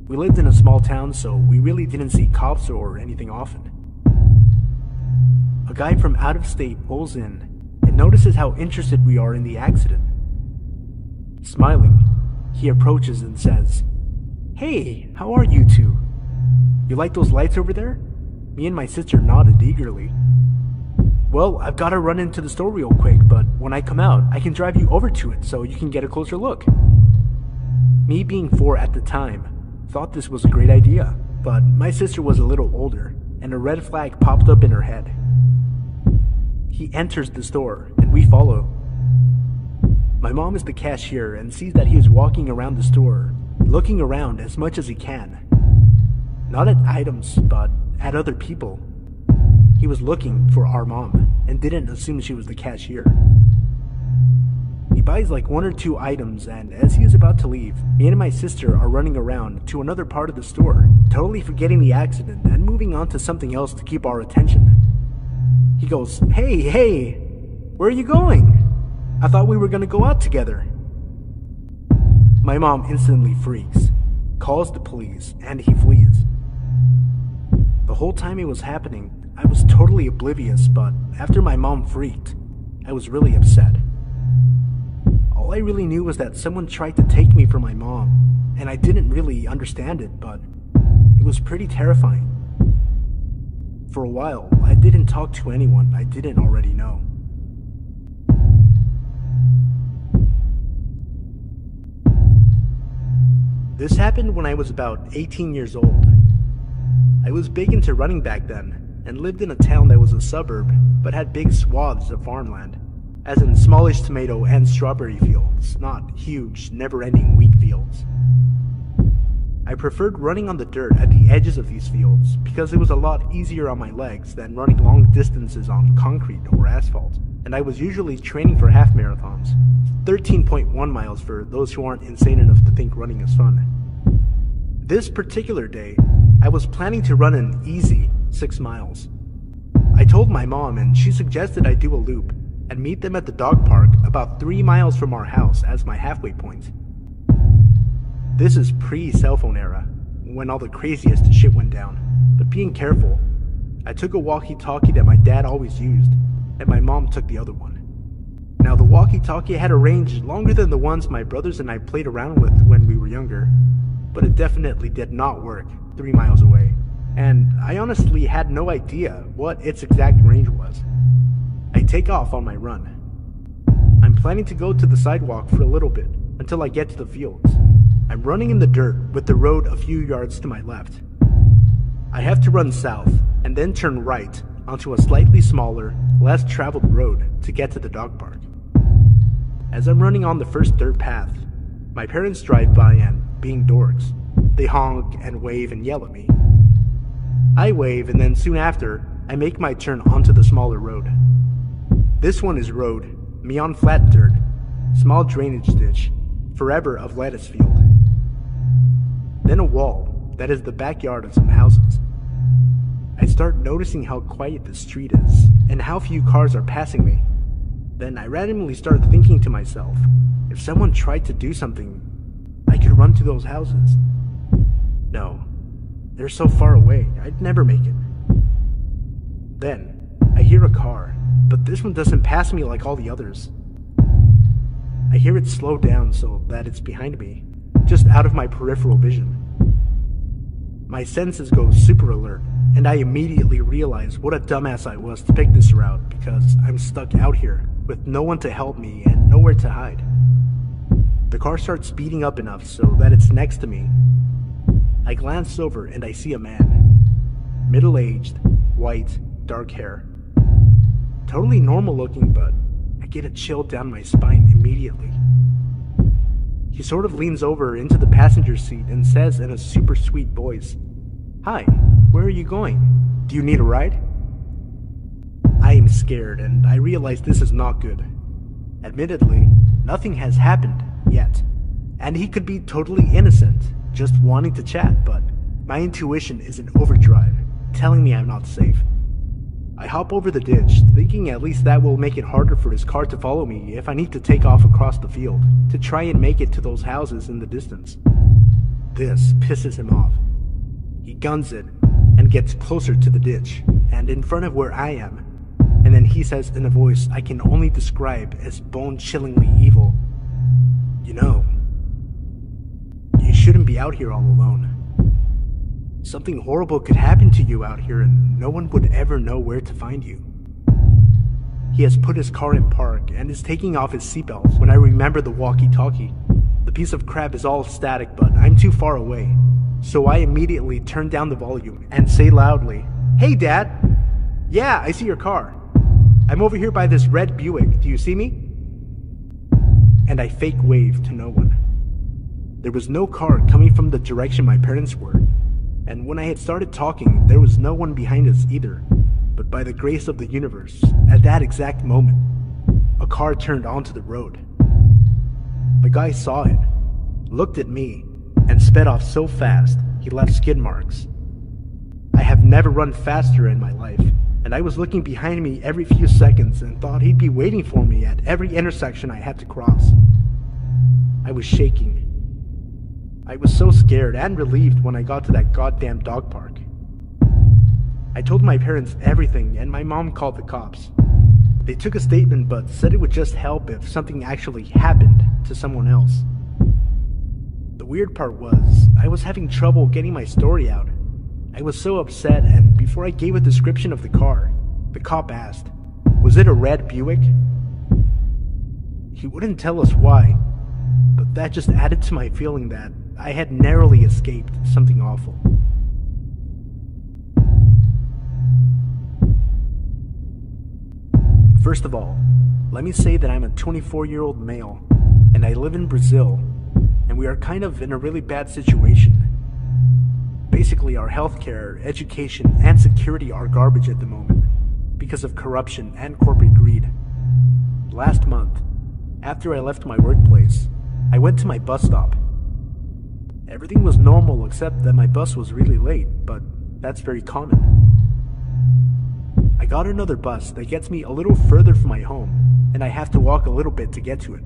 S1: We lived in a small town, so we really didn't see cops or anything often. A guy from out of state pulls in and notices how interested we are in the accident. Smiling, he approaches and says, "Hey, how are you two? You like those lights over there?" Me and my sister nodded eagerly. "Well, I've got to run into the store real quick, but when I come out, I can drive you over to it so you can get a closer look." Me being 4 at the time, thought this was a great idea, but my sister was a little older, and a red flag popped up in her head. He enters the store, and we follow. My mom is the cashier and sees that he is walking around the store, looking around as much as he can. Not at items, but at other people. He was looking for our mom, and didn't assume she was the cashier. He buys like 1 or 2 items, and as he is about to leave, me and my sister are running around to another part of the store, totally forgetting the accident and moving on to something else to keep our attention. He goes, Hey, where are you going? I thought we were gonna go out together." My mom instantly freaks, calls the police, and he flees. The whole time it was happening, I was totally oblivious, but after my mom freaked, I was really upset. All I really knew was that someone tried to take me from my mom, and I didn't really understand it, but it was pretty terrifying. For a while, I didn't talk to anyone I didn't already know. This happened when I was about 18 years old. I was big into running back then, and lived in a town that was a suburb but had big swaths of farmland, as in smallish tomato and strawberry fields, not huge, never-ending wheat fields. I preferred running on the dirt at the edges of these fields because it was a lot easier on my legs than running long distances on concrete or asphalt, and I was usually training for half marathons, 13.1 miles for those who aren't insane enough to think running is fun. This particular day, I was planning to run an easy 6 miles. I told my mom and she suggested I do a loop and meet them at the dog park about 3 miles from our house as my halfway point. This is pre-cell phone era, when all the craziest shit went down, but being careful, I took a walkie-talkie that my dad always used, and my mom took the other one. Now the walkie-talkie had a range longer than the ones my brothers and I played around with when we were younger, but it definitely did not work 3 miles away, and I honestly had no idea what its exact range was. I take off on my run. I'm planning to go to the sidewalk for a little bit, until I get to the fields. I'm running in the dirt with the road a few yards to my left. I have to run south and then turn right onto a slightly smaller, less traveled road to get to the dog park. As I'm running on the first dirt path, my parents drive by and, being dorks, they honk and wave and yell at me. I wave and then soon after, I make my turn onto the smaller road. This one is road, me on flat dirt, small drainage ditch, forever of lettuce field. Then a wall that is the backyard of some houses. I start noticing how quiet the street is and how few cars are passing me. Then I randomly start thinking to myself, if someone tried to do something, I could run to those houses. No, they're so far away, I'd never make it. Then I hear a car, but this one doesn't pass me like all the others. I hear it slow down so that it's behind me, just out of my peripheral vision. My senses go super alert, and I immediately realize what a dumbass I was to pick this route because I'm stuck out here with no one to help me and nowhere to hide. The car starts speeding up enough so that it's next to me. I glance over and I see a man. Middle-aged, white, dark hair. Totally normal looking, but I get a chill down my spine immediately. He sort of leans over into the passenger seat and says in a super sweet voice, "Hi, where are you going? Do you need a ride?" I am scared and I realize this is not good. Admittedly, nothing has happened yet, and he could be totally innocent, just wanting to chat, but my intuition is in overdrive, telling me I'm not safe. I hop over the ditch, thinking at least that will make it harder for his car to follow me if I need to take off across the field to try and make it to those houses in the distance. This pisses him off. He guns it and gets closer to the ditch and in front of where I am, and then he says in a voice I can only describe as bone-chillingly evil, "You know, you shouldn't be out here all alone. Something horrible could happen to you out here and no one would ever know where to find you." He has put his car in park and is taking off his seatbelt when I remember the walkie-talkie. The piece of crap is all static, but I'm too far away, so I immediately turn down the volume and say loudly, "Hey Dad! Yeah, I see your car. I'm over here by this red Buick, do you see me?" And I fake wave to no one. There was no car coming from the direction my parents were, and when I had started talking, there was no one behind us either. But by the grace of the universe, at that exact moment, a car turned onto the road. The guy saw it, looked at me, and sped off so fast he left skid marks. I have never run faster in my life, and I was looking behind me every few seconds and thought he'd be waiting for me at every intersection I had to cross. I was shaking. I was so scared and relieved when I got to that goddamn dog park. I told my parents everything and my mom called the cops. They took a statement but said it would just help if something actually happened to someone else. The weird part was, I was having trouble getting my story out. I was so upset, and before I gave a description of the car, the cop asked, "Was it a red Buick?" He wouldn't tell us why, but that just added to my feeling that I had narrowly escaped something awful. First of all, let me say that I'm a 24-year-old male, and I live in Brazil, and we are kind of in a really bad situation. Basically, our healthcare, education, and security are garbage at the moment, because of corruption and corporate greed. Last month, after I left my workplace, I went to my bus stop. Everything was normal except that my bus was really late, but that's very common. I got another bus that gets me a little further from my home, and I have to walk a little bit to get to it.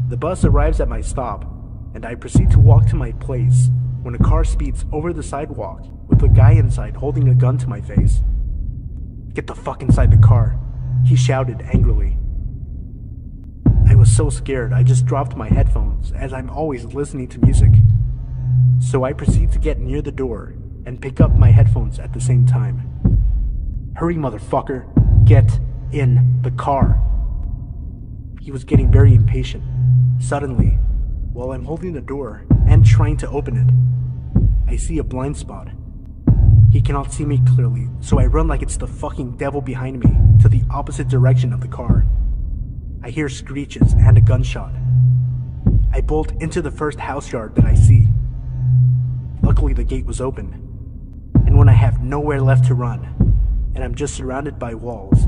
S1: The bus arrives at my stop, and I proceed to walk to my place when a car speeds over the sidewalk with a guy inside holding a gun to my face. "Get the fuck inside the car," he shouted angrily. I was so scared I just dropped my headphones, as I'm always listening to music. So I proceed to get near the door and pick up my headphones at the same time. "Hurry, motherfucker, get in the car." He was getting very impatient. Suddenly, while I'm holding the door and trying to open it, I see a blind spot. He cannot see me clearly, so I run like it's the fucking devil behind me to the opposite direction of the car. I hear screeches and a gunshot. I bolt into the first house yard that I see. Luckily, the gate was open, and when I have nowhere left to run, and I'm just surrounded by walls,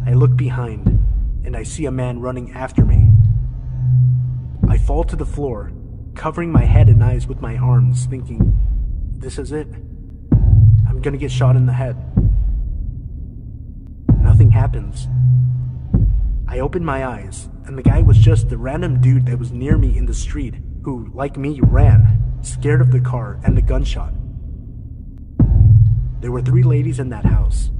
S1: I look behind, and I see a man running after me. I fall to the floor, covering my head and eyes with my arms, thinking, this is it. I'm gonna get shot in the head. Nothing happens. I open my eyes, and the guy was just the random dude that was near me in the street, who, like me, ran, scared of the car and the gunshot. There were 3 ladies in that house.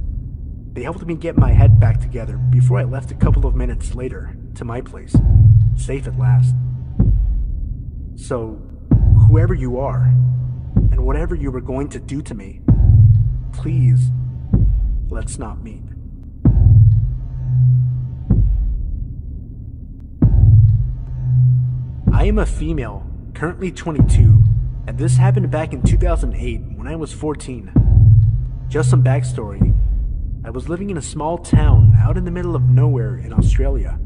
S1: They helped me get my head back together before I left a couple of minutes later to my place, safe at last. So, whoever you are, and whatever you were going to do to me, please, let's not meet. I am a female, currently 22, and this happened back in 2008 when I was 14. Just some backstory. I was living in a small town out in the middle of nowhere in Australia.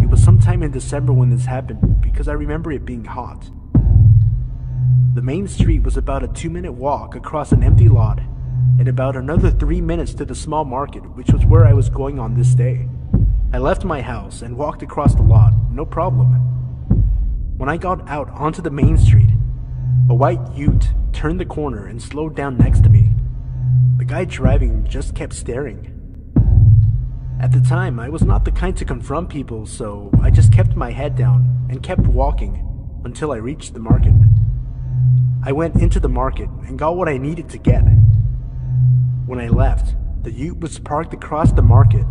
S1: It was sometime in December when this happened because I remember it being hot. The main street was about a 2-minute walk across an empty lot and about another 3 minutes to the small market, which was where I was going on this day. I left my house and walked across the lot, no problem. When I got out onto the main street, a white ute turned the corner and slowed down next to me. The guy driving just kept staring. At the time, I was not the kind to confront people, so I just kept my head down and kept walking until I reached the market. I went into the market and got what I needed to get. When I left, the ute was parked across the market,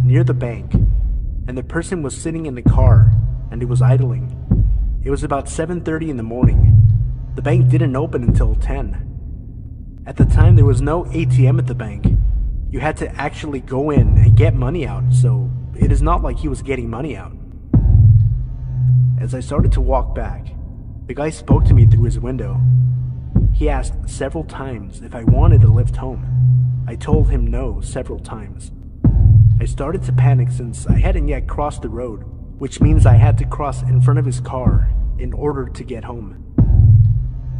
S1: near the bank, and the person was sitting in the car and it was idling. It was about 7:30 in the morning. The bank didn't open until 10. At the time, there was no ATM at the bank. You had to actually go in and get money out, so it is not like he was getting money out. As I started to walk back, the guy spoke to me through his window. He asked several times if I wanted a lift home. I told him no several times. I started to panic since I hadn't yet crossed the road, which means I had to cross in front of his car in order to get home.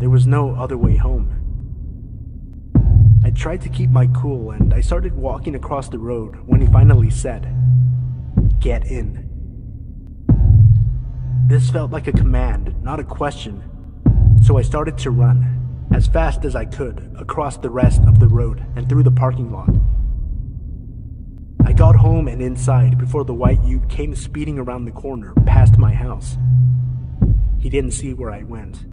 S1: There was no other way home. I tried to keep my cool and I started walking across the road when he finally said, "Get in." This felt like a command, not a question, so I started to run, as fast as I could, across the rest of the road and through the parking lot. I got home and inside before the white ute came speeding around the corner past my house. He didn't see where I went.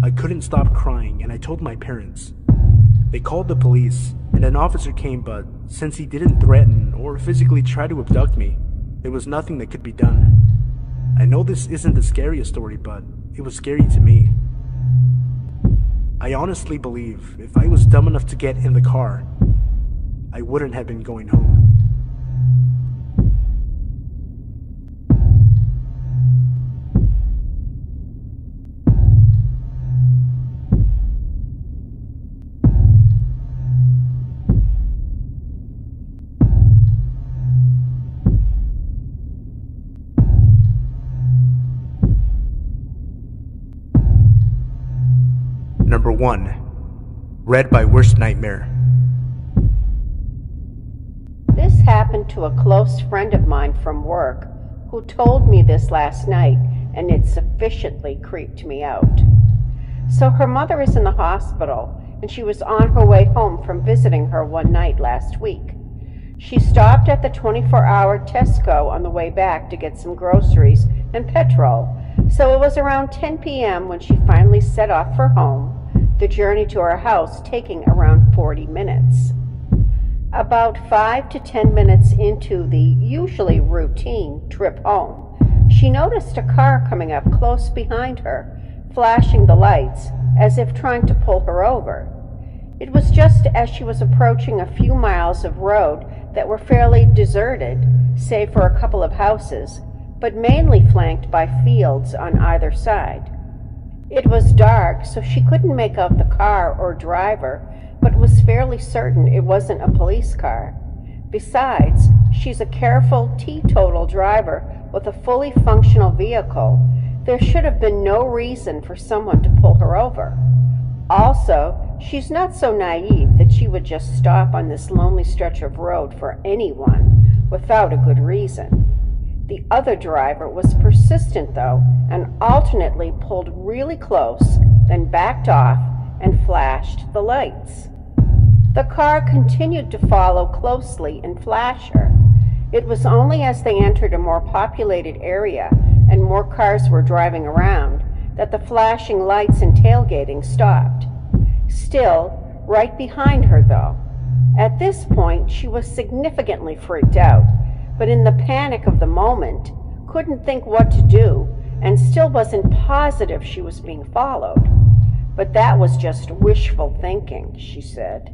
S1: I couldn't stop crying and I told my parents. They called the police and an officer came, but since he didn't threaten or physically try to abduct me, there was nothing that could be done. I know this isn't the scariest story, but it was scary to me. I honestly believe if I was dumb enough to get in the car, I wouldn't have been going home. number 1, read by Worst Nightmare.
S3: This happened to a close friend of mine from work who told me this last night, and it sufficiently creeped me out. So her mother is in the hospital, and she was on her way home from visiting her one night last week. She stopped at the 24-hour Tesco on the way back to get some groceries and petrol, so it was around 10 p.m. when she finally set off for home, the journey to her house taking around 40 minutes. About 5 to 10 minutes into the usually routine trip home, she noticed a car coming up close behind her, flashing the lights as if trying to pull her over. It was just as she was approaching a few miles of road that were fairly deserted, save for a couple of houses, but mainly flanked by fields on either side. It was dark, so she couldn't make out the car or driver, but was fairly certain it wasn't a police car. Besides, she's a careful, teetotal driver with a fully functional vehicle. There should have been no reason for someone to pull her over. Also, she's not so naive that she would just stop on this lonely stretch of road for anyone without a good reason. The other driver was persistent, though, and alternately pulled really close, then backed off and flashed the lights. The car continued to follow closely and flash her. It was only as they entered a more populated area and more cars were driving around that the flashing lights and tailgating stopped. Still, right behind her, though. At this point, she was significantly freaked out, but in the panic of the moment, couldn't think what to do, and still wasn't positive she was being followed. But that was just wishful thinking, she said.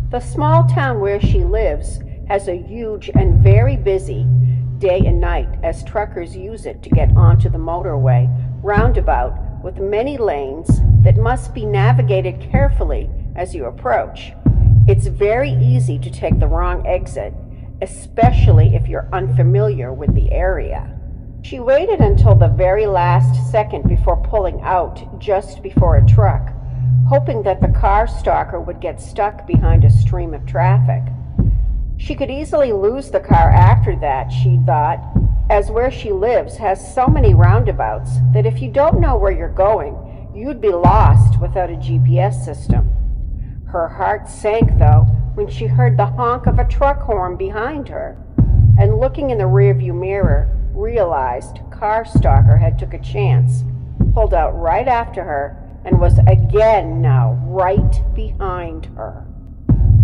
S3: The small town where she lives has a huge and very busy day and night as truckers use it to get onto the motorway roundabout with many lanes that must be navigated carefully as you approach. It's very easy to take the wrong exit, especially if you're unfamiliar with the area. She waited until the very last second before pulling out just before a truck, hoping that the car stalker would get stuck behind a stream of traffic. She could easily lose the car after that, she thought, as where she lives has so many roundabouts that if you don't know where you're going, you'd be lost without a GPS system. Her heart sank, though, when she heard the honk of a truck horn behind her, and looking in the rearview mirror, realized car stalker had took a chance, pulled out right after her, and was again now right behind her.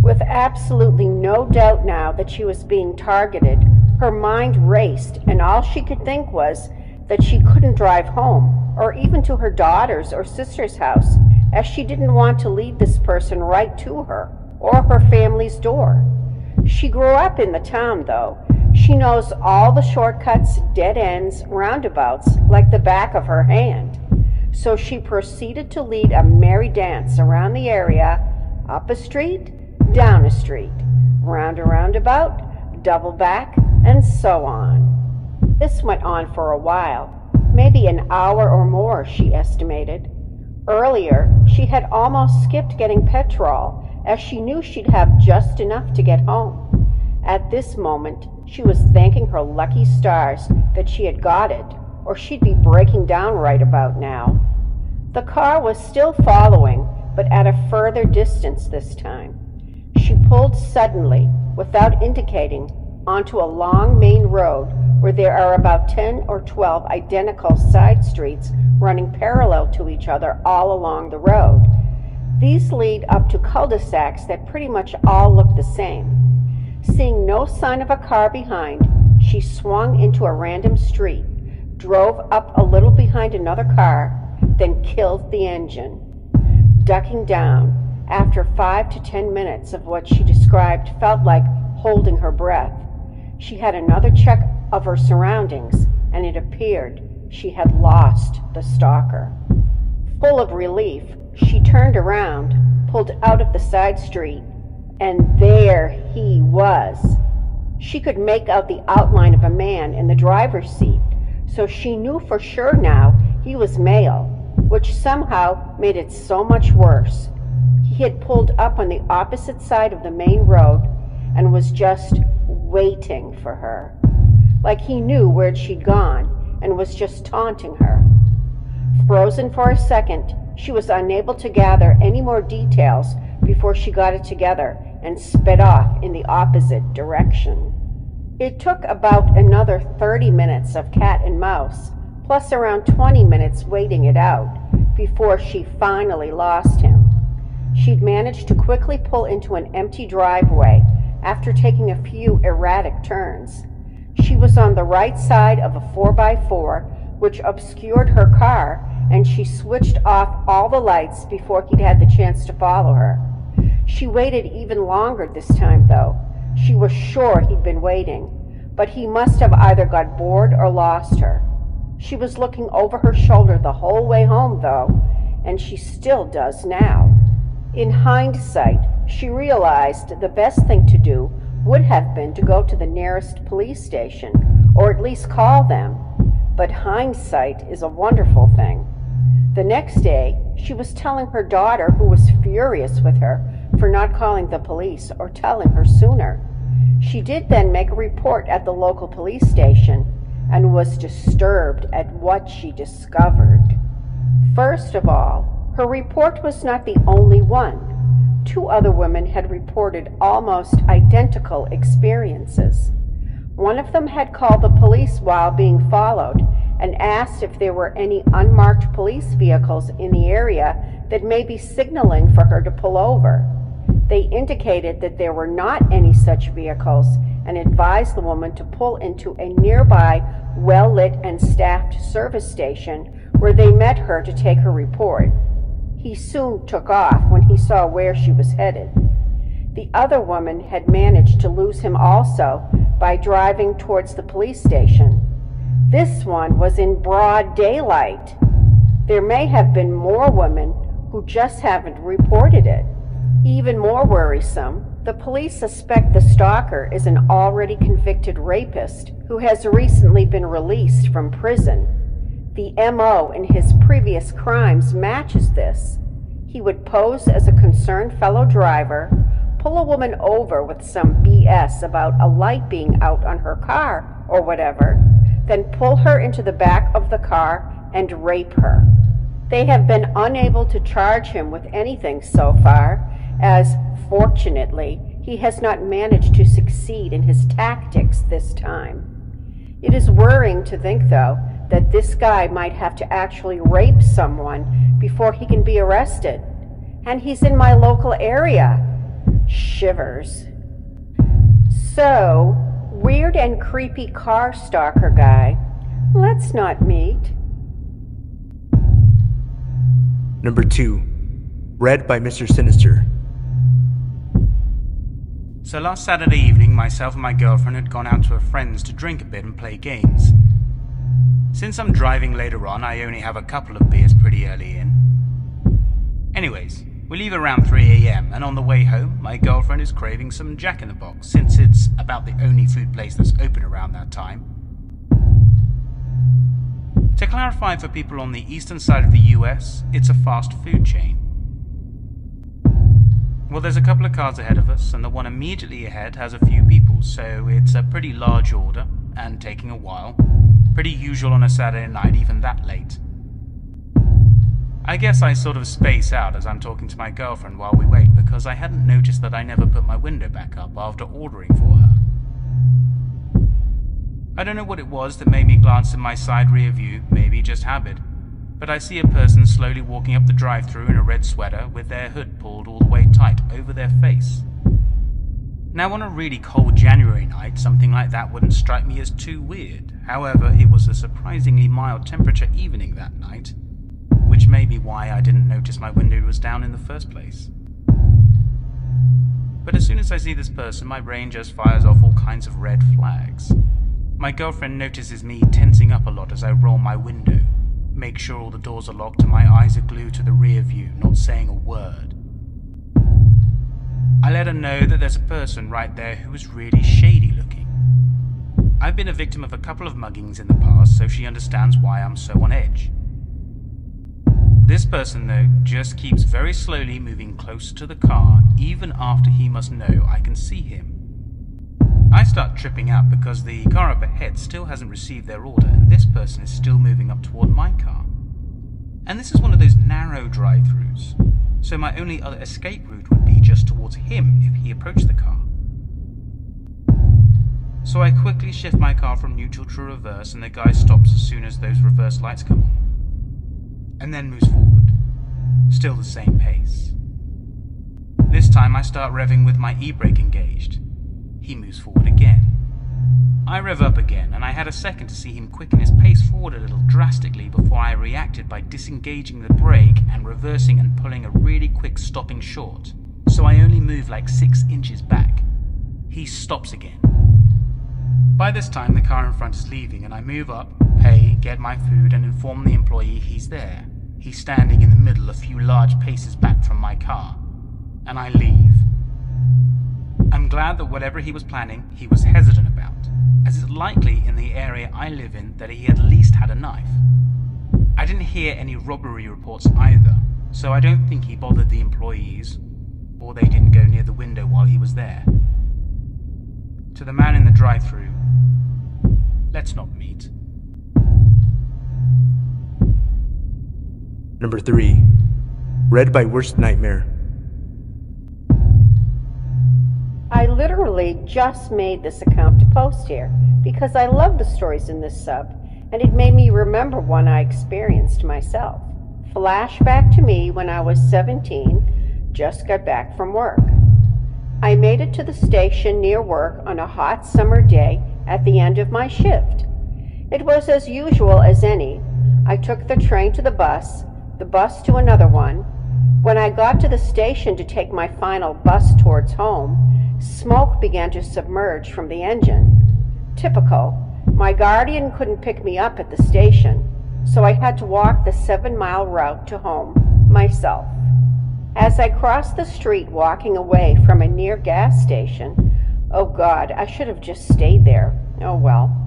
S3: With absolutely no doubt now that she was being targeted, her mind raced, and all she could think was that she couldn't drive home, or even to her daughter's or sister's house, as she didn't want to lead this person right to her, or her family's door. She grew up in the town, though. She knows all the shortcuts, dead ends, roundabouts like the back of her hand. So she proceeded to lead a merry dance around the area, up a street, down a street, round a roundabout, double back, and so on. This went on for a while, maybe an hour or more, she estimated. Earlier, she had almost skipped getting petrol, as she knew she'd have just enough to get home. At this moment, she was thanking her lucky stars that she had got it, or she'd be breaking down right about now. The car was still following, but at a further distance this time. She pulled suddenly, without indicating, onto a long main road where there are about 10 or 12 identical side streets running parallel to each other all along the road. These lead up to cul-de-sacs that pretty much all look the same. Seeing no sign of a car behind, she swung into a random street, drove up a little behind another car, then killed the engine. Ducking down, after 5 to 10 minutes of what she described felt like holding her breath, she had another check of her surroundings, and it appeared she had lost the stalker. Full of relief, she turned around, pulled out of the side street, and there he was. She could make out the outline of a man in the driver's seat, so she knew for sure now he was male, which somehow made it so much worse. He had pulled up on the opposite side of the main road and was just waiting for her, like he knew where she'd gone and was just taunting her. Frozen for a second, she was unable to gather any more details before she got it together and sped off in the opposite direction. It took about another 30 minutes of cat and mouse, plus around 20 minutes waiting it out, before she finally lost him. She'd managed to quickly pull into an empty driveway after taking a few erratic turns. She was on the right side of a 4x4, which obscured her car, and she switched off all the lights before he'd had the chance to follow her. She waited even longer this time, though. She was sure he'd been waiting, but he must have either got bored or lost her. She was looking over her shoulder the whole way home, though, and she still does now. In hindsight, she realized the best thing to do would have been to go to the nearest police station, or at least call them. But hindsight is a wonderful thing. The next day, she was telling her daughter, who was furious with her for not calling the police or telling her sooner. She did then make a report at the local police station and was disturbed at what she discovered. First of all, her report was not the only one. 2 other women had reported almost identical experiences. One of them had called the police while being followed and asked if there were any unmarked police vehicles in the area that may be signaling for her to pull over. They indicated that there were not any such vehicles and advised the woman to pull into a nearby well-lit and staffed service station where they met her to take her report. He soon took off when he saw where she was headed. The other woman had managed to lose him also by driving towards the police station. This one was in broad daylight. There may have been more women who just haven't reported it. Even more worrisome, the police suspect the stalker is an already convicted rapist who has recently been released from prison. The MO in his previous crimes matches this. He would pose as a concerned fellow driver, pull a woman over with some BS about a light being out on her car or whatever, then pull her into the back of the car and rape her. They have been unable to charge him with anything so far, as, fortunately, he has not managed to succeed in his tactics this time. It is worrying to think, though, that this guy might have to actually rape someone before he can be arrested. And he's in my local area. Shivers. So, weird and creepy car stalker guy, let's not meet.
S1: Number 2. Read by Mr. Sinister.
S4: So last Saturday evening, myself and my girlfriend had gone out to a friend's to drink a bit and play games. Since I'm driving later on, I only have a couple of beers pretty early in. Anyways, we leave around 3 AM, and on the way home, my girlfriend is craving some Jack-in-the-Box, since it's about the only food place that's open around that time. To clarify for people on the eastern side of the US, it's a fast food chain. Well, there's a couple of cars ahead of us, and the one immediately ahead has a few people, so it's a pretty large order, and taking a while. Pretty usual on a Saturday night, even that late. I guess I sort of space out as I'm talking to my girlfriend while we wait, because I hadn't noticed that I never put my window back up after ordering for her. I don't know what it was that made me glance in my side rear view, maybe just habit, but I see a person slowly walking up the drive-thru in a red sweater with their hood pulled all the way tight over their face. Now, on a really cold January night, something like that wouldn't strike me as too weird. However, it was a surprisingly mild temperature evening that night, which may be why I didn't notice my window was down in the first place. But as soon as I see this person, my brain just fires off all kinds of red flags. My girlfriend notices me tensing up a lot as I roll my window, make sure all the doors are locked and my eyes are glued to the rear view, not saying a word. I let her know that there's a person right there who is really shady looking. I've been a victim of a couple of muggings in the past, so she understands why I'm so on edge. This person, though, just keeps very slowly moving closer to the car, even after he must know I can see him. I start tripping out because the car up ahead still hasn't received their order, and this person is still moving up toward my car. And this is one of those narrow drive-thrus, so my only other escape route would be just towards him if he approached the car. So I quickly shift my car from neutral to reverse, and the guy stops as soon as those reverse lights come on, and then moves forward, still the same pace. This time I start revving with my e-brake engaged. He moves forward again. I rev up again, and I had a second to see him quicken his pace forward a little drastically before I reacted by disengaging the brake and reversing and pulling a really quick stopping short, so I only move like 6 inches back. He stops again. By this time the car in front is leaving, and I move up, pay, get my food, and inform the employee he's there. He's standing in the middle a few large paces back from my car, and I leave. I'm glad that whatever he was planning, he was hesitant about, as it's likely in the area I live in that he at least had a knife. I didn't hear any robbery reports either, so I don't think he bothered the employees, or they didn't go near the window while he was there. To the man in the drive-thru, let's not meet.
S1: Number 3. Read by Worst Nightmare.
S3: I literally just made this account to post here because I love the stories in this sub, and it made me remember one I experienced myself. Flashback to me when I was 17, just got back from work. I made it to the station near work on a hot summer day at the end of my shift. It was as usual as any. I took the train to the bus to another one. When I got to the station to take my final bus towards home, smoke began to submerge from the engine. Typical. My guardian couldn't pick me up at the station, so I had to walk the 7-mile route to home myself. As I crossed the street walking away from a near gas station, oh God, I should have just stayed there. Oh well.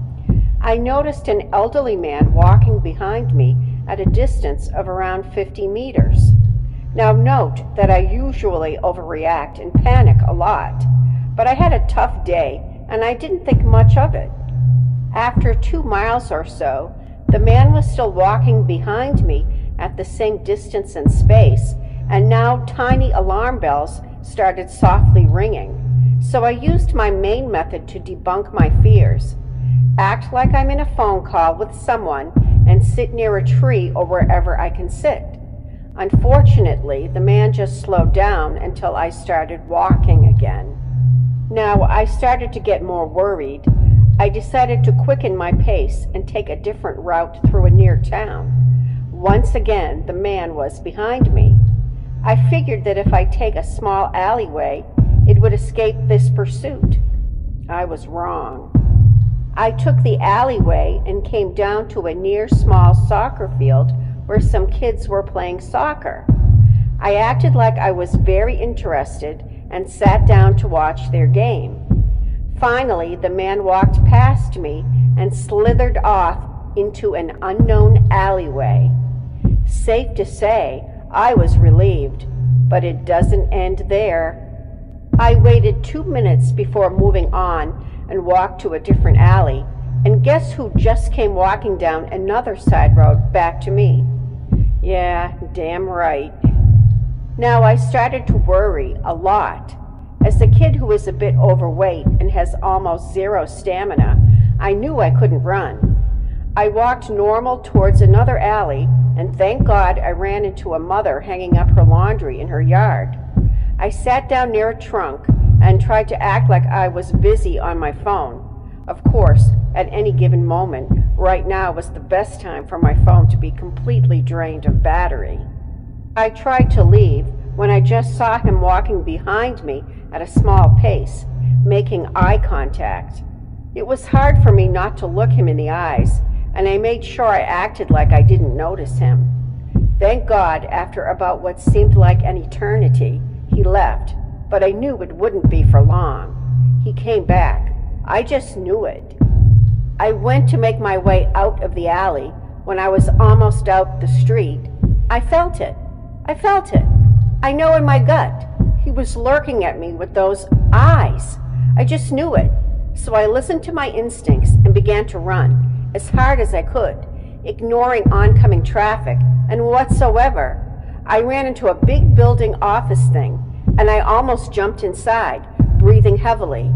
S3: I noticed an elderly man walking behind me at a distance of around 50 meters. Now note that I usually overreact and panic a lot, but I had a tough day and I didn't think much of it. After 2 miles or so, the man was still walking behind me at the same distance and space, and now tiny alarm bells started softly ringing. So I used my main method to debunk my fears. Act like I'm in a phone call with someone and sit near a tree or wherever I can sit. Unfortunately, the man just slowed down until I started walking again. Now, I started to get more worried. I decided to quicken my pace and take a different route through a near town. Once again, the man was behind me. I figured that if I take a small alleyway, it would escape this pursuit. I was wrong. I took the alleyway and came down to a near small soccer field where some kids were playing soccer. I acted like I was very interested and sat down to watch their game. Finally, the man walked past me and slithered off into an unknown alleyway. Safe to say, I was relieved, but it doesn't end there. I waited 2 minutes before moving on and walked to a different alley, and guess who just came walking down another side road back to me? Yeah, damn right. Now I started to worry a lot. As a kid who is a bit overweight and has almost zero stamina, I knew I couldn't run. I walked normal towards another alley, and thank God I ran into a mother hanging up her laundry in her yard. I sat down near a trunk and tried to act like I was busy on my phone. Of course, at any given moment, right now was the best time for my phone to be completely drained of battery. I tried to leave when I just saw him walking behind me at a small pace, making eye contact. It was hard for me not to look him in the eyes, and I made sure I acted like I didn't notice him. Thank God, after about what seemed like an eternity, he left, but I knew it wouldn't be for long. He came back. I just knew it. I went to make my way out of the alley when I was almost out the street. I felt it. I felt it. I know in my gut. He was lurking at me with those eyes. I just knew it. So I listened to my instincts and began to run as hard as I could, ignoring oncoming traffic and whatsoever. I ran into a big building office thing, and I almost jumped inside, breathing heavily.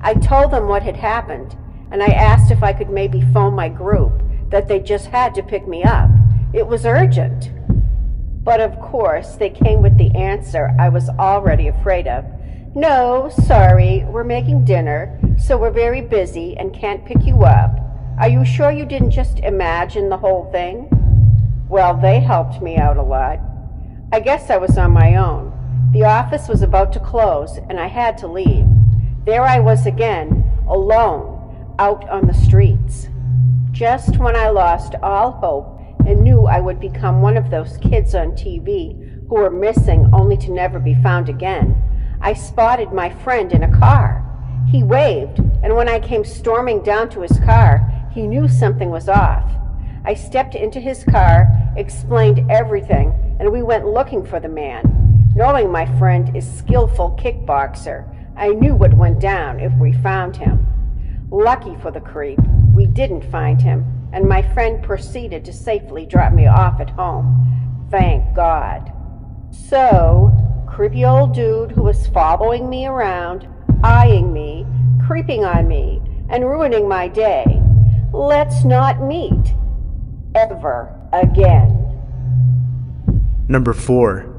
S3: I told them what had happened, and I asked if I could maybe phone my group, that they just had to pick me up. It was urgent. But of course, they came with the answer I was already afraid of. No, sorry, we're making dinner, so we're very busy and can't pick you up. Are you sure you didn't just imagine the whole thing? Well, they helped me out a lot. I guess I was on my own. The office was about to close, and I had to leave. There I was again, alone, out on the streets. Just when I lost all hope and knew I would become one of those kids on TV who were missing only to never be found again, I spotted my friend in a car. He waved, and when I came storming down to his car, he knew something was off. I stepped into his car, explained everything, and we went looking for the man. Knowing my friend is skillful kickboxer, I knew what went down if we found him. Lucky for the creep, we didn't find him, and my friend proceeded to safely drop me off at home. Thank God. So, creepy old dude who was following me around, eyeing me, creeping on me, and ruining my day. Let's not meet. Ever again.
S1: Number 4.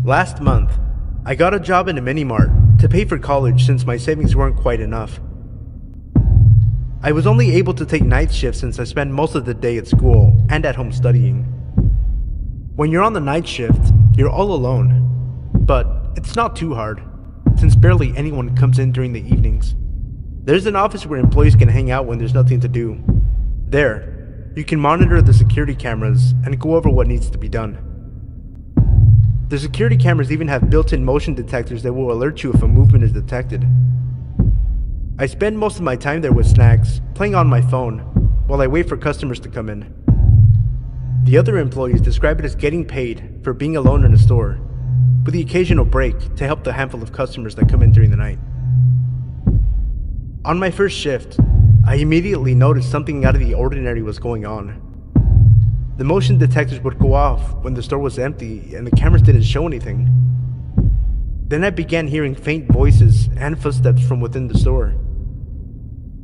S1: Last month, I got a job in a mini-mart to pay for college since my savings weren't quite enough. I was only able to take night shifts since I spent most of the day at school and at home studying. When you're on the night shift, you're all alone, but it's not too hard, since barely anyone comes in during the evenings. There's an office where employees can hang out when there's nothing to do. There, you can monitor the security cameras and go over what needs to be done. The security cameras even have built-in motion detectors that will alert you if a movement is detected. I spend most of my time there with snacks, playing on my phone, while I wait for customers to come in. The other employees describe it as getting paid for being alone in a store, with the occasional break to help the handful of customers that come in during the night. On my first shift, I immediately noticed something out of the ordinary was going on. The motion detectors would go off when the store was empty and the cameras didn't show anything. Then I began hearing faint voices and footsteps from within the store.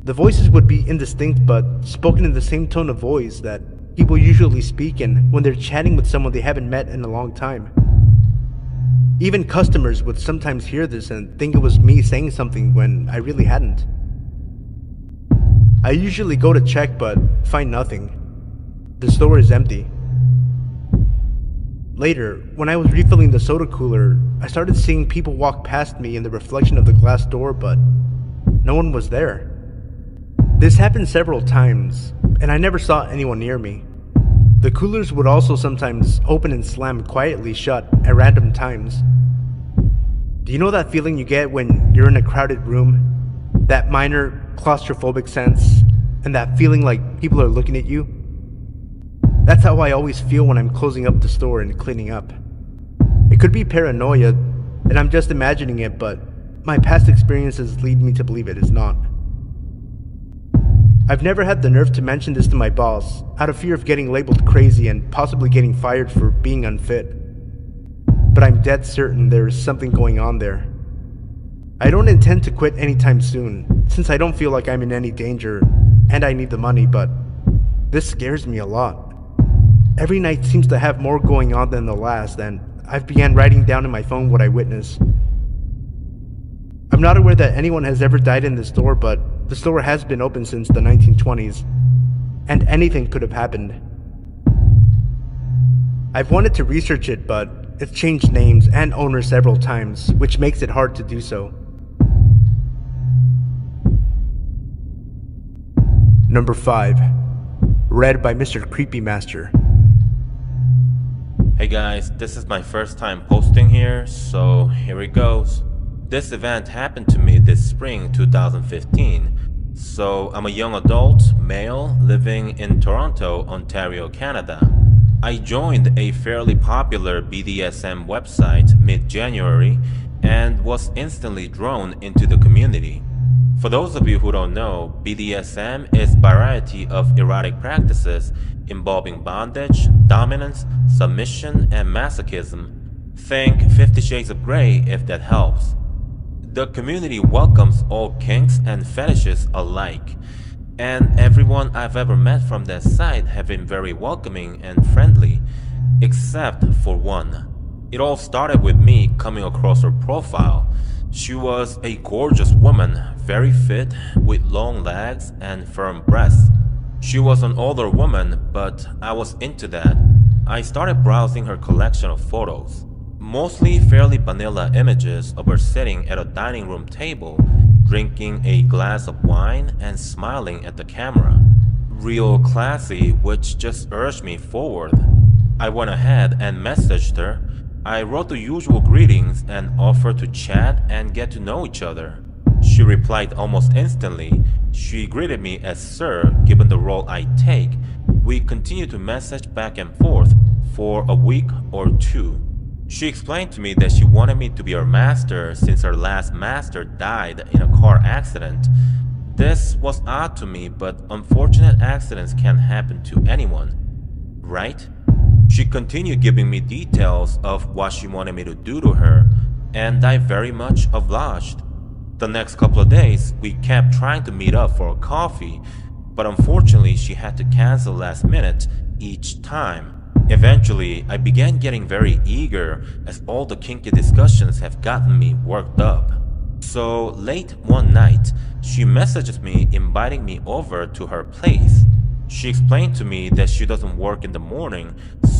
S1: The voices would be indistinct but spoken in the same tone of voice that people usually speak in when they're chatting with someone they haven't met in a long time. Even customers would sometimes hear this and think it was me saying something when I really hadn't. I usually go to check but find nothing. The store is empty. Later, when I was refilling the soda cooler, I started seeing people walk past me in the reflection of the glass door, but no one was there. This happened several times, and I never saw anyone near me. The coolers would also sometimes open and slam quietly shut at random times. Do you know that feeling you get when you're in a crowded room? That minor claustrophobic sense, and that feeling like people are looking at you? That's how I always feel when I'm closing up the store and cleaning up. It could be paranoia, and I'm just imagining it, but my past experiences lead me to believe it is not. I've never had the nerve to mention this to my boss, out of fear of getting labeled crazy and possibly getting fired for being unfit. But I'm dead certain there is something going on there. I don't intend to quit anytime soon, since I don't feel like I'm in any danger, and I need the money, but this scares me a lot. Every night seems to have more going on than the last, and I've began writing down in my phone what I witness. I'm not aware that anyone has ever died in this store, but the store has been open since the 1920s, and anything could have happened. I've wanted to research it, but it's changed names and owners several times, which makes it hard to do so. Number 5. Read by Mr. Creepy Master.
S5: Hey guys, this is my first time posting here, so here it goes. This event happened to me this spring 2015. So I'm a young adult, male, living in Toronto, Ontario, Canada. I joined a fairly popular BDSM website mid-January and was instantly drawn into the community. For those of you who don't know, BDSM is a variety of erotic practices involving bondage, dominance, submission, and masochism. Think 50 Shades of Grey if that helps. The community welcomes all kinks and fetishes alike, and everyone I've ever met from that site have been very welcoming and friendly, except for one. It all started with me coming across her profile. She was a gorgeous woman, very fit, with long legs and firm breasts. She was an older woman, but I was into that. I started browsing her collection of photos, mostly fairly vanilla images of her sitting at a dining room table, drinking a glass of wine and smiling at the camera. Real classy, which just urged me forward. I went ahead and messaged her. I wrote the usual greetings and offered to chat and get to know each other. She replied almost instantly. She greeted me as Sir, given the role I take. We continued to message back and forth for a week or two. She explained to me that she wanted me to be her master since her last master died in a car accident. This was odd to me, but unfortunate accidents can happen to anyone, right? She continued giving me details of what she wanted me to do to her, and I very much obliged. The next couple of days, we kept trying to meet up for a coffee, but unfortunately she had to cancel last minute each time. Eventually, I began getting very eager as all the kinky discussions have gotten me worked up. So late one night, she messages me inviting me over to her place. She explained to me that she doesn't work in the morning,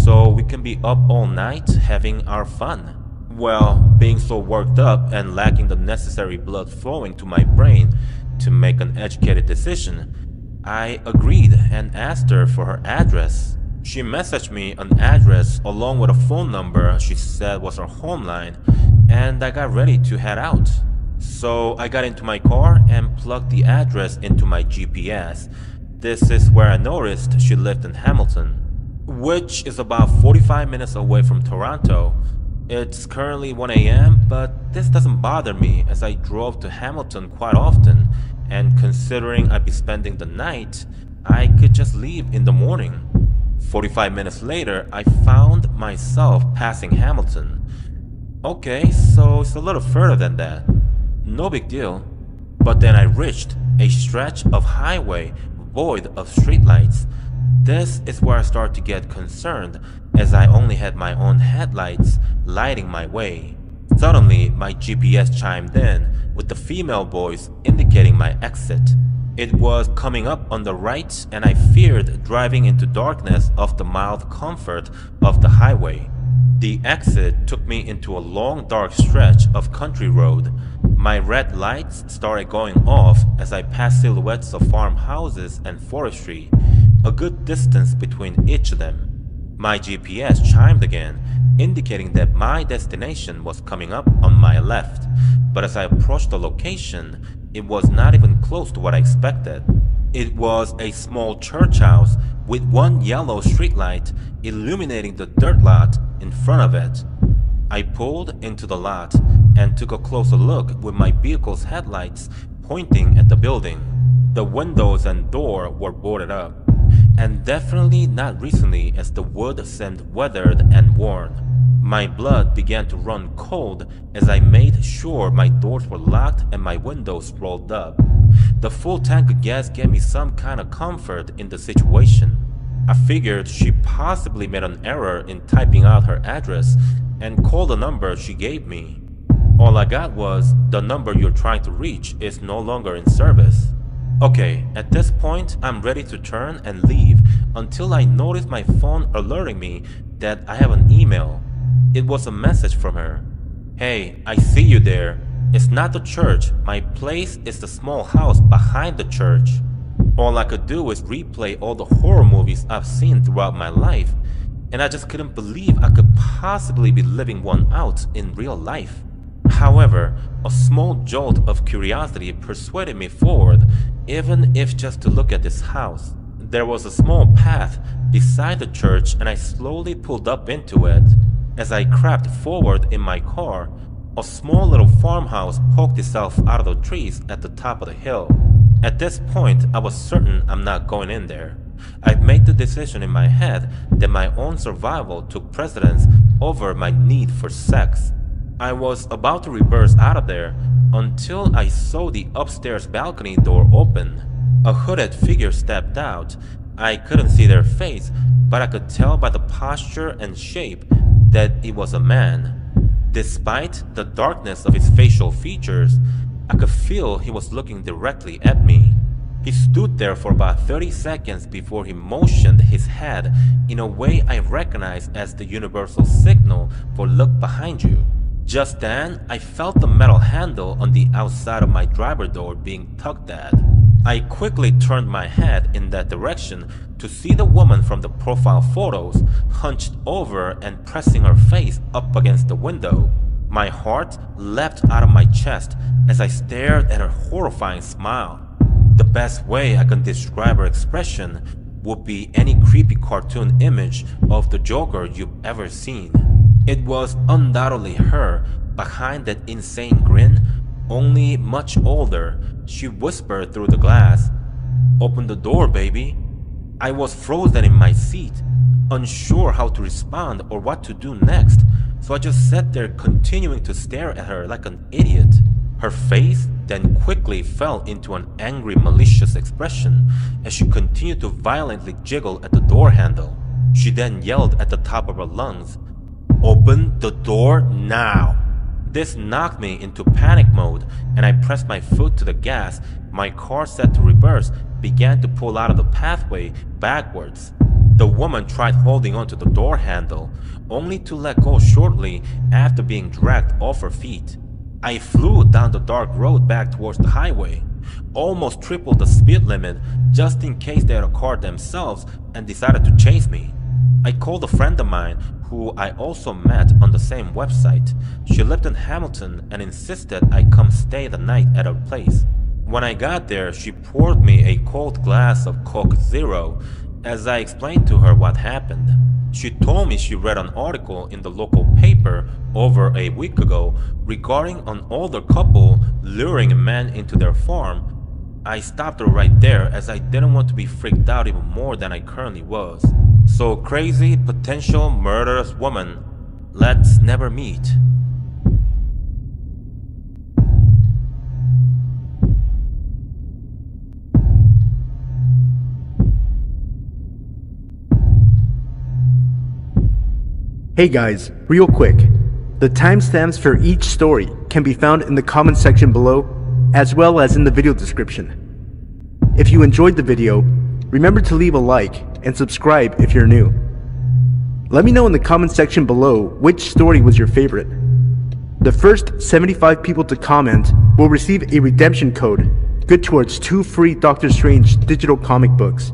S5: so we can be up all night having our fun. Well, being so worked up and lacking the necessary blood flowing to my brain to make an educated decision, I agreed and asked her for her address. She messaged me an address along with a phone number she said was her home line, and I got ready to head out. So I got into my car and plugged the address into my GPS. This is where I noticed she lived in Hamilton, which is about 45 minutes away from Toronto. It's currently 1 AM, but this doesn't bother me as I drove to Hamilton quite often, and considering I'd be spending the night, I could just leave in the morning. 45 minutes later, I found myself passing Hamilton. Okay, so it's a little further than that. No big deal. But then I reached a stretch of highway void of streetlights. This is where I start to get concerned, as I only had my own headlights lighting my way. Suddenly, my GPS chimed in with the female voice indicating my exit. It was coming up on the right, and I feared driving into darkness of the mild comfort of the highway. The exit took me into a long dark stretch of country road. My red lights started going off as I passed silhouettes of farmhouses and forestry, a good distance between each of them. My GPS chimed again, indicating that my destination was coming up on my left, but as I approached the location, it was not even close to what I expected. It was a small church house with one yellow streetlight illuminating the dirt lot in front of it. I pulled into the lot and took a closer look with my vehicle's headlights pointing at the building. The windows and door were boarded up, and definitely not recently, as the wood seemed weathered and worn. My blood began to run cold as I made sure my doors were locked and my windows rolled up. The full tank of gas gave me some kind of comfort in the situation. I figured she possibly made an error in typing out her address and called the number she gave me. All I got was, the number you're trying to reach is no longer in service. Okay, at this point, I'm ready to turn and leave until I notice my phone alerting me that I have an email. It was a message from her. Hey, I see you there. It's not the church. My place is the small house behind the church. All I could do is replay all the horror movies I've seen throughout my life, and I just couldn't believe I could possibly be living one out in real life. However, a small jolt of curiosity persuaded me forward, even if just to look at this house. there was a small path beside the church and I slowly pulled up into it. As I crept forward in my car, a small little farmhouse poked itself out of the trees at the top of the hill. At this point, I was certain I'm not going in there. I'd made the decision in my head that my own survival took precedence over my need for sex. I was about to reverse out of there until I saw the upstairs balcony door open. A hooded figure stepped out. I couldn't see their face, but I could tell by the posture and shape that it was a man. Despite the darkness of his facial features, I could feel he was looking directly at me. He stood there for about 30 seconds before he motioned his head in a way I recognized as the universal signal for "look behind you." Just then, I felt the metal handle on the outside of my driver door being tugged at. I quickly turned my head in that direction to see the woman from the profile photos hunched over and pressing her face up against the window. My heart leapt out of my chest as I stared at her horrifying smile. The best way I can describe her expression would be any creepy cartoon image of the Joker you've ever seen. It was undoubtedly her behind that insane grin, only much older. She whispered through the glass, "Open the door, baby." I was frozen in my seat, unsure how to respond or what to do next, so I just sat there continuing to stare at her like an idiot. Her face then quickly fell into an angry, malicious expression as she continued to violently jiggle at the door handle. She then yelled at the top of her lungs, "Open the door now!" This knocked me into panic mode and I pressed my foot to the gas. My car, set to reverse, began to pull out of the pathway backwards. The woman tried holding onto the door handle, only to let go shortly after being dragged off her feet. I flew down the dark road back towards the highway, almost tripled the speed limit just in case they had a car themselves and decided to chase me. I called a friend of mine who I also met on the same website. She lived in Hamilton and insisted I come stay the night at her place. When I got there, she poured me a cold glass of Coke Zero as I explained to her what happened. She told me she read an article in the local paper over a week ago regarding an older couple luring a man into their farm. I stopped her right there as I didn't want to be freaked out even more than I currently was. So crazy, potential murderous woman, let's never meet.
S1: Hey guys, real quick, the timestamps for each story can be found in the comment section below, as well as in the video description. If you enjoyed the video, remember to leave a like and subscribe if you're new. Let me know in the comment section below which story was your favorite. The first 75 people to comment will receive a redemption code good towards 2 free Doctor Strange digital comic books.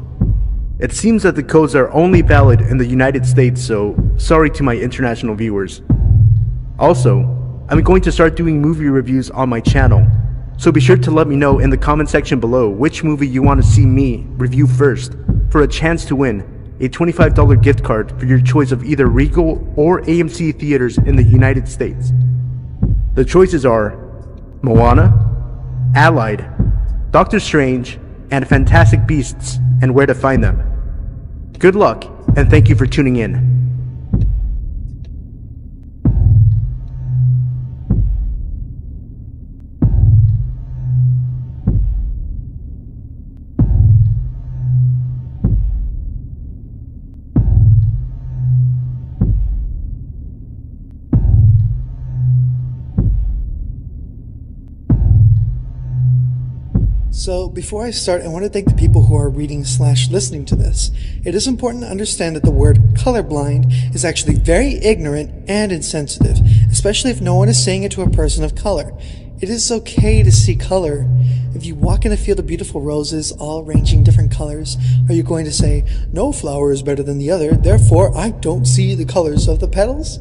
S1: It seems that the codes are only valid in the United States, so sorry to my international viewers. Also, I'm going to start doing movie reviews on my channel, so be sure to let me know in the comment section below which movie you want to see me review first for a chance to win a $25 gift card for your choice of either Regal or AMC theaters in the United States. The choices are Moana, Allied, Doctor Strange, and Fantastic Beasts and Where to Find Them. Good luck, and thank you for tuning in.
S6: So before I start, I want to thank the people who are reading/listening to this. It is important to understand that the word colorblind is actually very ignorant and insensitive, especially if no one is saying it to a person of color. It is okay to see color. If you walk in a field of beautiful roses, all ranging different colors, are you going to say, no flower is better than the other, therefore I don't see the colors of the petals?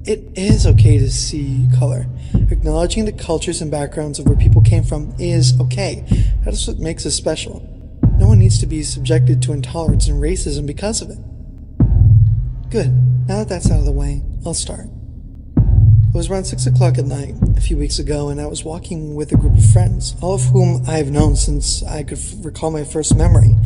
S6: It is okay to see color. Acknowledging the cultures and backgrounds of where people came from is okay. That is what makes us special. No one needs to be subjected to intolerance and racism because of it. Good. Now that that's out of the way, I'll start. It was around 6 o'clock at night, a few weeks ago, and I was walking with a group of friends, all of whom I have known since I could recall my first memory.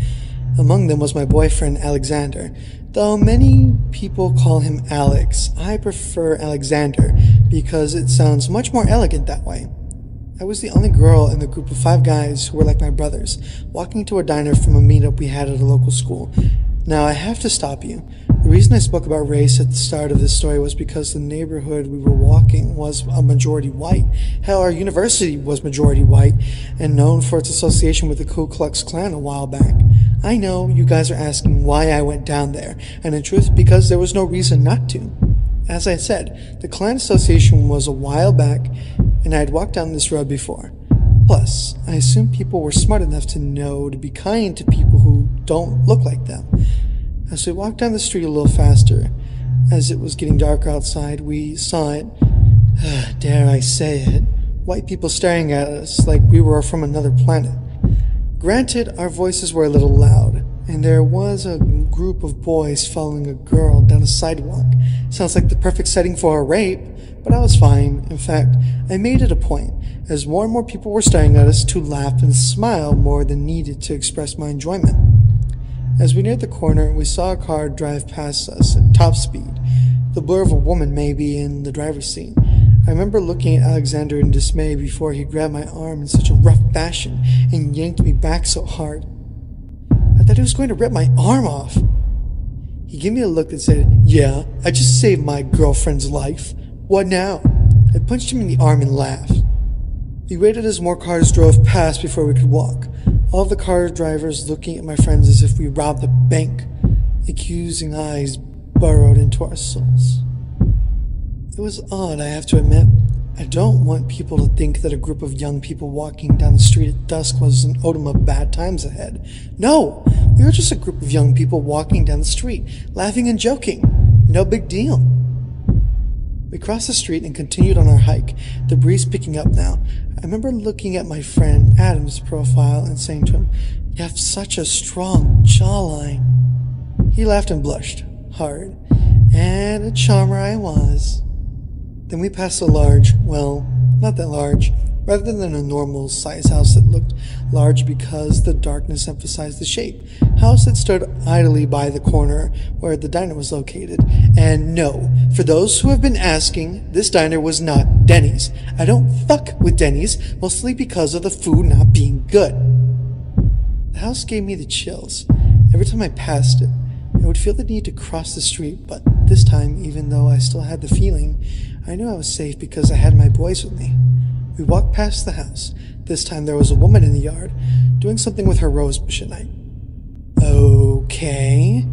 S6: Among them was my boyfriend, Alexander. Though many people call him Alex, I prefer Alexander because it sounds much more elegant that way. I was the only girl in the group of 5 guys who were like my brothers, walking to a diner from a meetup we had at a local school. Now, I have to stop you. The reason I spoke about race at the start of this story was because the neighborhood we were walking was a majority white. Hell, our university was majority white and known for its association with the Ku Klux Klan a while back. I know you guys are asking why I went down there, and in truth, because there was no reason not to. As I said, the Klan association was a while back, and I had walked down this road before. Plus, I assume people were smart enough to know to be kind to people who don't look like them. As we walked down the street a little faster, as it was getting darker outside, we saw it, dare I say it, white people staring at us like we were from another planet. Granted, our voices were a little loud, and there was a group of boys following a girl down a sidewalk. Sounds like the perfect setting for a rape, but I was fine. In fact, I made it a point, as more and more people were staring at us, to laugh and smile more than needed to express my enjoyment. As we neared the corner, we saw a car drive past us at top speed. The blur of a woman maybe in the driver's seat. I remember looking at Alexander in dismay before he grabbed my arm in such a rough fashion and yanked me back so hard. I thought he was going to rip my arm off. He gave me a look that said, "Yeah, I just saved my girlfriend's life. What now?" I punched him in the arm and laughed. We waited as more cars drove past before we could walk. All of the car drivers looking at my friends as if we robbed a bank. Accusing eyes burrowed into our souls. It was odd, I have to admit. I don't want people to think that a group of young people walking down the street at dusk was an omen of bad times ahead. No, we were just a group of young people walking down the street, laughing and joking. No big deal. We crossed the street and continued on our hike, the breeze picking up now. I remember looking at my friend Adam's profile and saying to him, "You have such a strong jawline." He laughed and blushed, hard, and a charmer I was. Then we passed a large, well, not that large, rather than a normal size house that looked large because the darkness emphasized the shape. House that stood idly by the corner where the diner was located. And no, for those who have been asking, this diner was not Denny's. I don't fuck with Denny's, mostly because of the food not being good. The house gave me the chills. Every time I passed it, I would feel the need to cross the street, but this time, even though I still had the feeling, I knew I was safe because I had my boys with me. We walked past the house. This time there was a woman in the yard, doing something with her rose bush at night. Okay.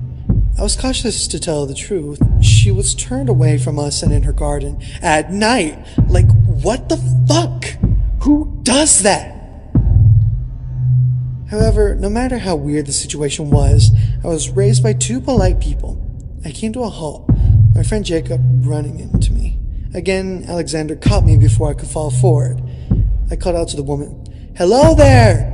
S6: I was cautious to tell the truth. She was turned away from us and in her garden. At night. Like, what the fuck? Who does that? However, no matter how weird the situation was, I was raised by 2 polite people. I came to a halt, my friend Jacob running into me. Again, Alexander caught me before I could fall forward. I called out to the woman, "Hello there!"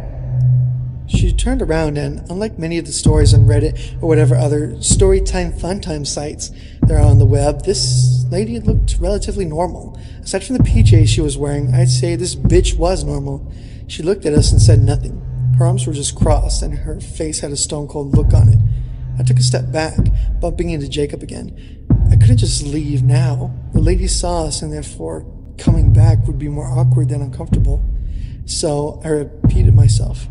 S6: She turned around and, unlike many of the stories on Reddit or whatever other storytime funtime sites there are on the web, this lady looked relatively normal. Aside from the PJs she was wearing, I'd say this bitch was normal. She looked at us and said nothing. Her arms were just crossed and her face had a stone-cold look on it. I took a step back, bumping into Jacob again. I couldn't just leave now. The lady saw us and therefore coming back would be more awkward than uncomfortable. So I repeated myself.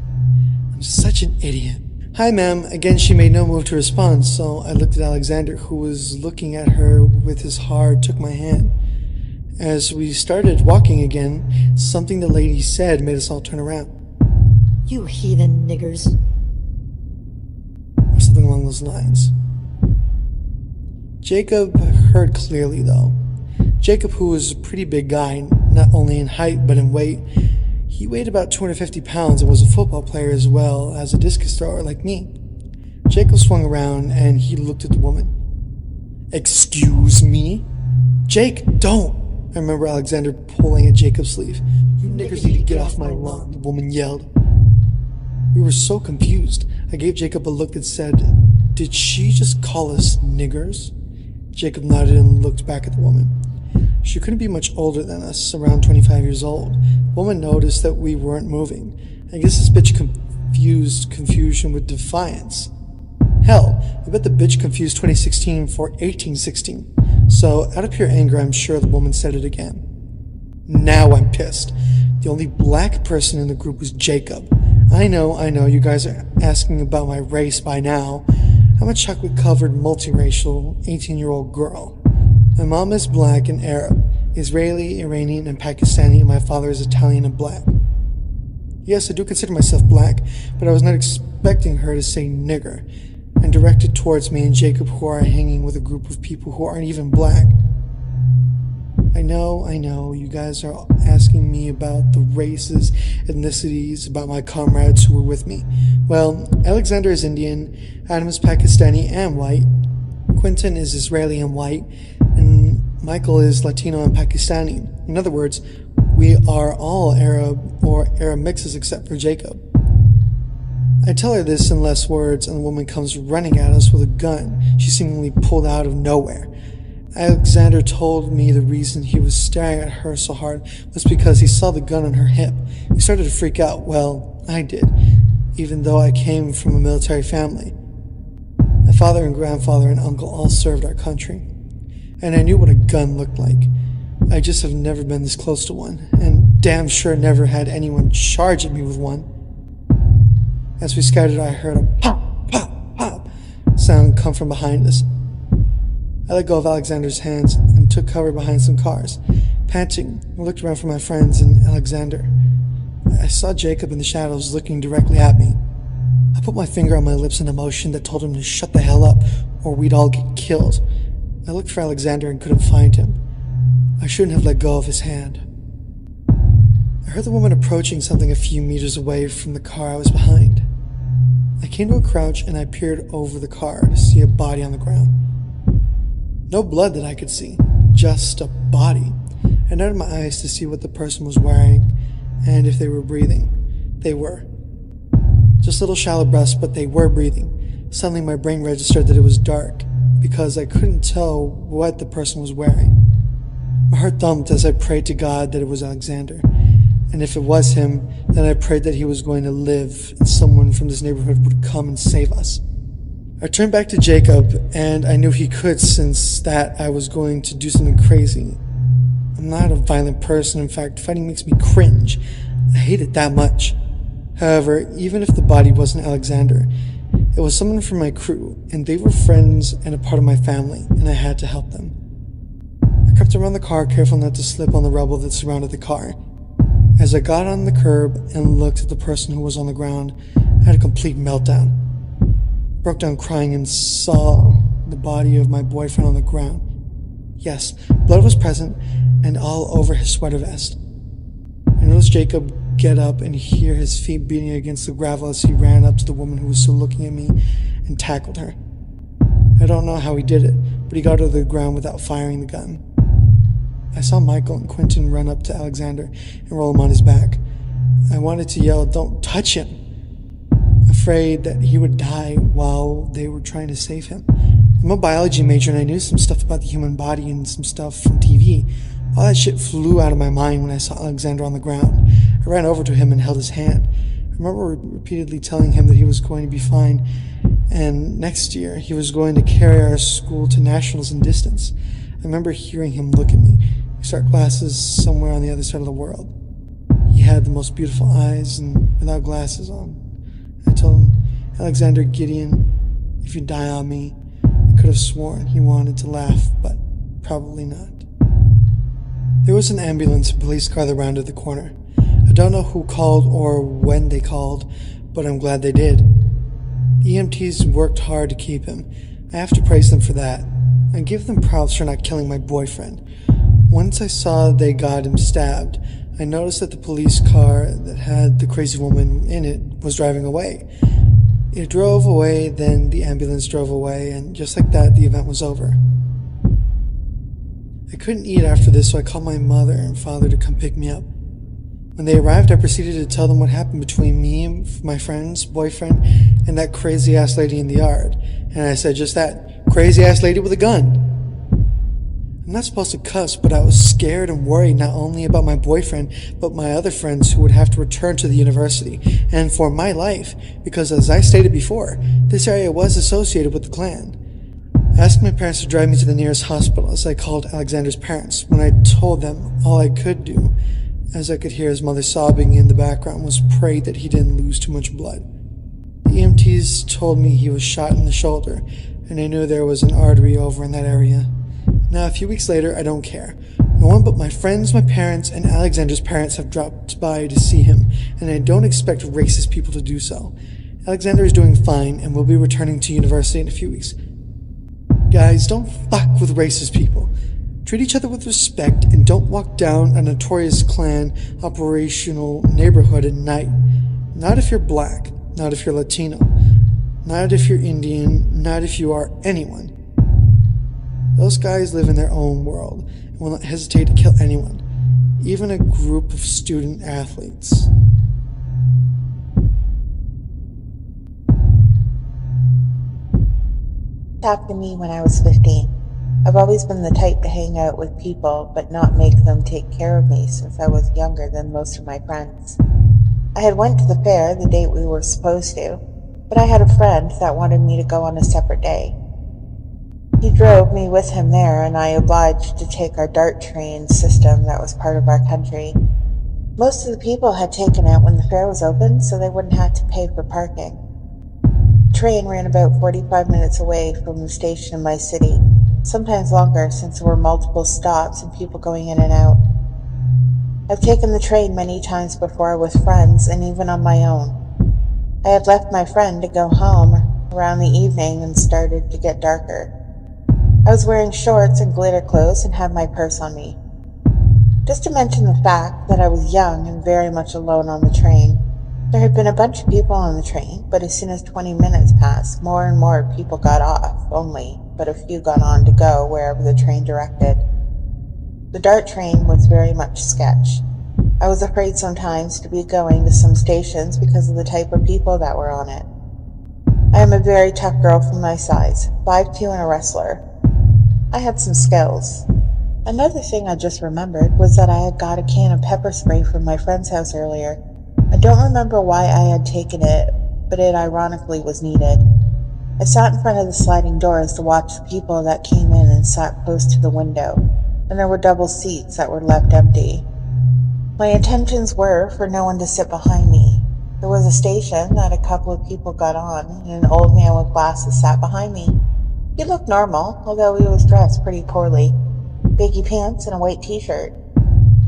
S6: I'm such an idiot. "Hi, ma'am." Again, she made no move to respond, so I looked at Alexander, who was looking at her with his heart, took my hand. As we started walking again, something the lady said made us all turn around.
S7: "You heathen niggers."
S6: Or something along those lines. Jacob heard clearly, though. Jacob, who was a pretty big guy, not only in height but in weight, he weighed about 250 pounds and was a football player as well as a discus thrower like me. Jacob swung around and he looked at the woman. "Excuse me?" "Jake, don't!" I remember Alexander pulling at Jacob's sleeve. "You niggers need to get off my lawn," the woman yelled. We were so confused. I gave Jacob a look that said, "Did she just call us niggers?" Jacob nodded and looked back at the woman. She couldn't be much older than us, around 25 years old. The woman noticed that we weren't moving. I guess this bitch confused confusion with defiance. Hell, I bet the bitch confused 2016 for 1816. So, out of pure anger, I'm sure the woman said it again. Now I'm pissed. The only black person in the group was Jacob. I know, you guys are asking about my race by now. I'm a chocolate-covered, multiracial, 18-year-old girl. My mom is black and Arab, Israeli, Iranian, and Pakistani, and my father is Italian and black. Yes, I do consider myself black, but I was not expecting her to say nigger, and directed towards me and Jacob, who are hanging with a group of people who aren't even black. I know, you guys are asking me about the races, ethnicities, about my comrades who were with me. Well, Alexander is Indian, Adam is Pakistani and white, Quentin is Israeli and white, and Michael is Latino and Pakistani. In other words, we are all Arab or Arab mixes except for Jacob. I tell her this in less words, and the woman comes running at us with a gun she seemingly pulled out of nowhere. Alexander told me the reason he was staring at her so hard was because he saw the gun on her hip. He started to freak out. Well, I did, even though I came from a military family. My father and grandfather and uncle all served our country, and I knew what a gun looked like. I just have never been this close to one, and damn sure never had anyone charge at me with one. As we scattered, I heard a pop, pop, pop sound come from behind us. I let go of Alexander's hands and took cover behind some cars. Panting, I looked around for my friends and Alexander. I saw Jacob in the shadows looking directly at me. I put my finger on my lips in a motion that told him to shut the hell up or we'd all get killed. I looked for Alexander and couldn't find him. I shouldn't have let go of his hand. I heard the woman approaching something a few meters away from the car I was behind. I came to a crouch and I peered over the car to see a body on the ground. No blood that I could see, just a body. I noted my eyes to see what the person was wearing and if they were breathing. They were. Just little shallow breaths, but they were breathing. Suddenly my brain registered that it was dark because I couldn't tell what the person was wearing. My heart thumped as I prayed to God that it was Alexander. And if it was him, then I prayed that he was going to live and someone from this neighborhood would come and save us. I turned back to Jacob, and I knew he could, since that I was going to do something crazy. I'm not a violent person. In fact, fighting makes me cringe. I hate it that much. However, even if the body wasn't Alexander, it was someone from my crew, and they were friends and a part of my family, and I had to help them. I crept around the car, careful not to slip on the rubble that surrounded the car. As I got on the curb and looked at the person who was on the ground, I had a complete meltdown. Broke down crying and saw the body of my boyfriend on the ground. Yes, blood was present and all over his sweater vest. I noticed Jacob get up and hear his feet beating against the gravel as he ran up to the woman who was still looking at me and tackled her. I don't know how he did it, but he got her to the ground without firing the gun. I saw Michael and Quentin run up to Alexander and roll him on his back. I wanted to yell, "Don't touch him!" afraid that he would die while they were trying to save him. I'm a biology major and I knew some stuff about the human body and some stuff from TV. All that shit flew out of my mind when I saw Alexander on the ground. I ran over to him and held his hand. I remember repeatedly telling him that he was going to be fine, and next year he was going to carry our school to nationals in distance. I remember hearing him look at me. He started glasses somewhere on the other side of the world. He had the most beautiful eyes and without glasses on. I told him, "Alexander Gideon, if you die on me," I could have sworn he wanted to laugh, but probably not. There was an ambulance and police car that rounded the corner. I don't know who called or when they called, but I'm glad they did. The EMTs worked hard to keep him. I have to praise them for that. I give them props for not killing my boyfriend. Once I saw they got him stabbed, I noticed that the police car that had the crazy woman in it was driving away. It drove away, then the ambulance drove away, and just like that, the event was over. I couldn't eat after this, so I called my mother and father to come pick me up. When they arrived, I proceeded to tell them what happened between me, my friend's boyfriend, and that crazy-ass lady in the yard. And I said just that, crazy-ass lady with a gun. I'm not supposed to cuss, but I was scared and worried not only about my boyfriend, but my other friends who would have to return to the university, and for my life, because as I stated before, this area was associated with the Klan. I asked my parents to drive me to the nearest hospital as I called Alexander's parents. When I told them, all I could do, as I could hear his mother sobbing in the background, was pray that he didn't lose too much blood. The EMTs told me he was shot in the shoulder, and I knew there was an artery over in that area. Now, a few weeks later, I don't care. No one but my friends, my parents, and Alexander's parents have dropped by to see him, and I don't expect racist people to do so. Alexander is doing fine and will be returning to university in a few weeks. Guys, don't fuck with racist people. Treat each other with respect and don't walk down a notorious Klan operational neighborhood at night. Not if you're black, not if you're Latino, not if you're Indian, not if you are anyone. Those guys live in their own world and will not hesitate to kill anyone, even a group of student athletes.
S8: Happened to me when I was 15. I've always been the type to hang out with people but not make them take care of me since I was younger than most of my friends. I had went to the fair the date we were supposed to, but I had a friend that wanted me to go on a separate day. He drove me with him there, and I obliged to take our DART train system that was part of our country. Most of the people had taken it when the fair was open, so they wouldn't have to pay for parking. The train ran about 45 minutes away from the station in my city, sometimes longer since there were multiple stops and people going in and out. I've taken the train many times before with friends and even on my own. I had left my friend to go home around the evening and started to get darker. I was wearing shorts and glitter clothes and had my purse on me. Just to mention the fact that I was young and very much alone on the train. There had been a bunch of people on the train, but as soon as 20 minutes passed, more and more people got off, but a few got on to go wherever the train directed. The DART train was very much sketch. I was afraid sometimes to be going to some stations because of the type of people that were on it. I am a very tough girl for my size, 5'2" and a wrestler. I had some skills. Another thing I just remembered was that I had got a can of pepper spray from my friend's house earlier. I don't remember why I had taken it, but it ironically was needed. I sat in front of the sliding doors to watch the people that came in and sat close to the window, and there were double seats that were left empty. My intentions were for no one to sit behind me. There was a station that a couple of people got on, and an old man with glasses sat behind me. He looked normal, although he was dressed pretty poorly. Baggy pants and a white t-shirt.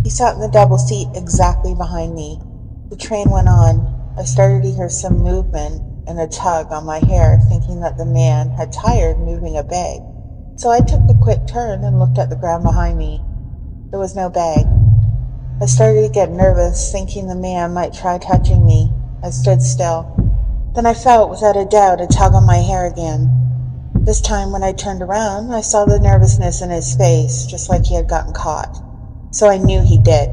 S8: He sat in the double seat exactly behind me. The train went on. I started to hear some movement and a tug on my hair, thinking that the man had tired moving a bag. So I took a quick turn and looked at the ground behind me. There was no bag. I started to get nervous, thinking the man might try touching me. I stood still. Then I felt, without a doubt, a tug on my hair again. This time when I turned around, I saw the nervousness in his face, just like he had gotten caught. So I knew he did.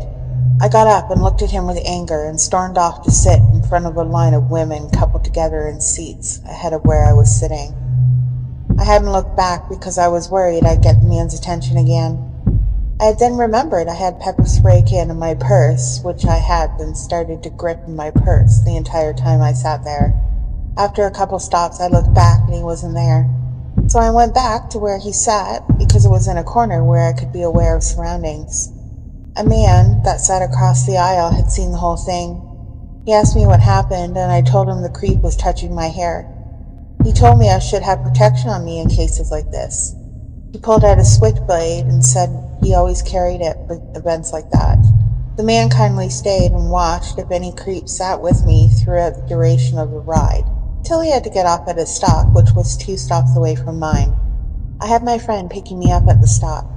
S8: I got up and looked at him with anger and stormed off to sit in front of a line of women coupled together in seats ahead of where I was sitting. I hadn't looked back because I was worried I'd get the man's attention again. I had then remembered I had pepper spray can in my purse, which I had then started to grip in my purse the entire time I sat there. After a couple stops, I looked back and he wasn't there. So I went back to where he sat because it was in a corner where I could be aware of surroundings. A man that sat across the aisle had seen the whole thing. He asked me what happened, and I told him the creep was touching my hair. He told me I should have protection on me in cases like this. He pulled out a switchblade and said he always carried it for events like that. The man kindly stayed and watched if any creep sat with me throughout the duration of the ride, till he had to get off at his stop, which was 2 stops away from mine. I had my friend picking me up at the stop.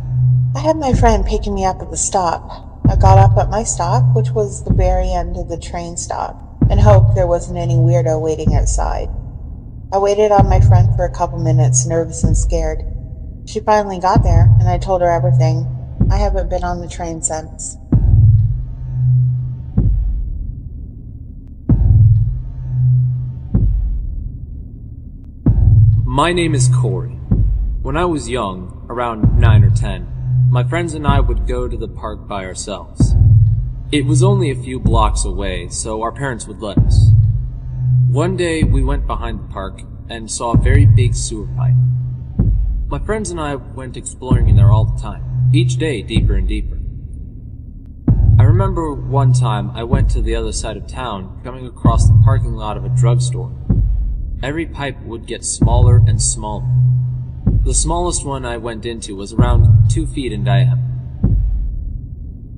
S8: I got up at my stop, which was the very end of the train stop, and hoped there wasn't any weirdo waiting outside. I waited on my friend for a couple minutes, nervous and scared. She finally got there, and I told her everything. I haven't been on the train since.
S9: My name is Corey. When I was young, around 9 or 10, my friends and I would go to the park by ourselves. It was only a few blocks away, so our parents would let us. One day, we went behind the park and saw a very big sewer pipe. My friends and I went exploring in there all the time, each day deeper and deeper. I remember one time I went to the other side of town, coming across the parking lot of a drugstore. Every pipe would get smaller and smaller. The smallest one I went into was around 2 feet in diameter.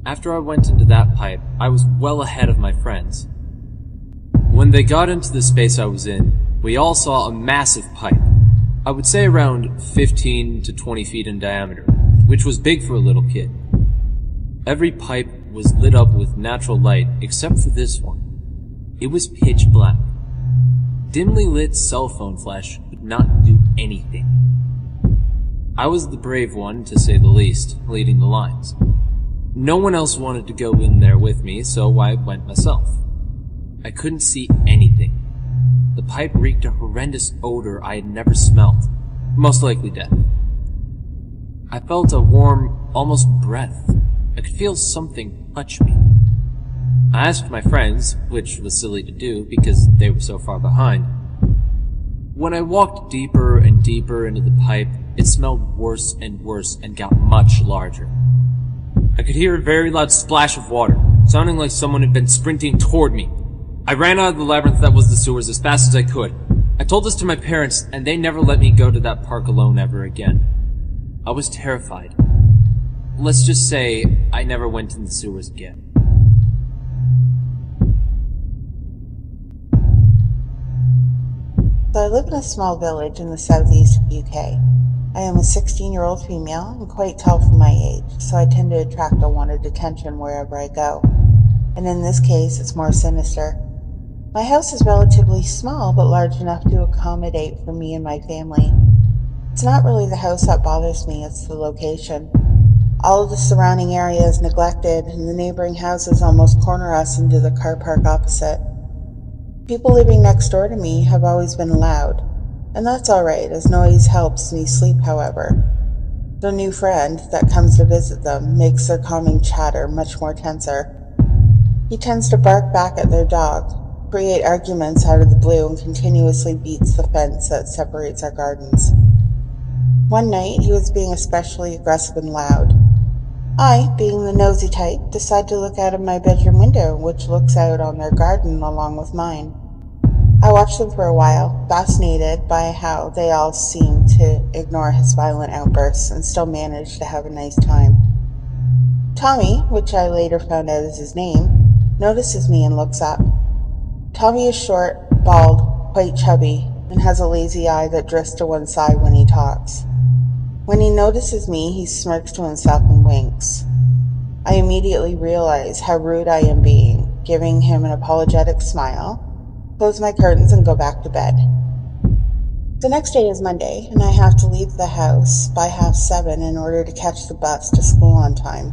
S9: After I went into that pipe, I was well ahead of my friends. When they got into the space I was in, we all saw a massive pipe. I would say around 15 to 20 feet in diameter, which was big for a little kid. Every pipe was lit up with natural light except for this one. It was pitch black. Dimly lit cell phone flash could not do anything. I was the brave one, to say the least, leading the lines. No one else wanted to go in there with me, so I went myself. I couldn't see anything. The pipe reeked a horrendous odor I had never smelled, most likely death. I felt a warm, almost breath. I could feel something touch me. I asked my friends, which was silly to do because they were so far behind. When I walked deeper and deeper into the pipe, it smelled worse and worse and got much larger. I could hear a very loud splash of water, sounding like someone had been sprinting toward me. I ran out of the labyrinth that was the sewers as fast as I could. I told this to my parents, and they never let me go to that park alone ever again. I was terrified. Let's just say I never went in the sewers again.
S8: So I live in a small village in the southeast of UK. I am a 16-year-old female and quite tall for my age, so I tend to attract unwanted attention wherever I go. And in this case, it's more sinister. My house is relatively small, but large enough to accommodate for me and my family. It's not really the house that bothers me, it's the location. All of the surrounding area is neglected, and the neighboring houses almost corner us into the car park opposite. People living next door to me have always been loud, and that's alright, as noise helps me sleep, however. Their new friend that comes to visit them makes their calming chatter much more tenser. He tends to bark back at their dog, create arguments out of the blue, and continuously beats the fence that separates our gardens. One night, he was being especially aggressive and loud. I, being the nosy type, decide to look out of my bedroom window, which looks out on their garden along with mine. I watched them for a while, fascinated by how they all seemed to ignore his violent outbursts and still manage to have a nice time. Tommy, which I later found out is his name, notices me and looks up. Tommy is short, bald, quite chubby, and has a lazy eye that drifts to one side when he talks. When he notices me, he smirks to himself and winks. I immediately realize how rude I am being, giving him an apologetic smile, close my curtains, and go back to bed. The next day is Monday, and I have to leave the house by 7:30 in order to catch the bus to school on time.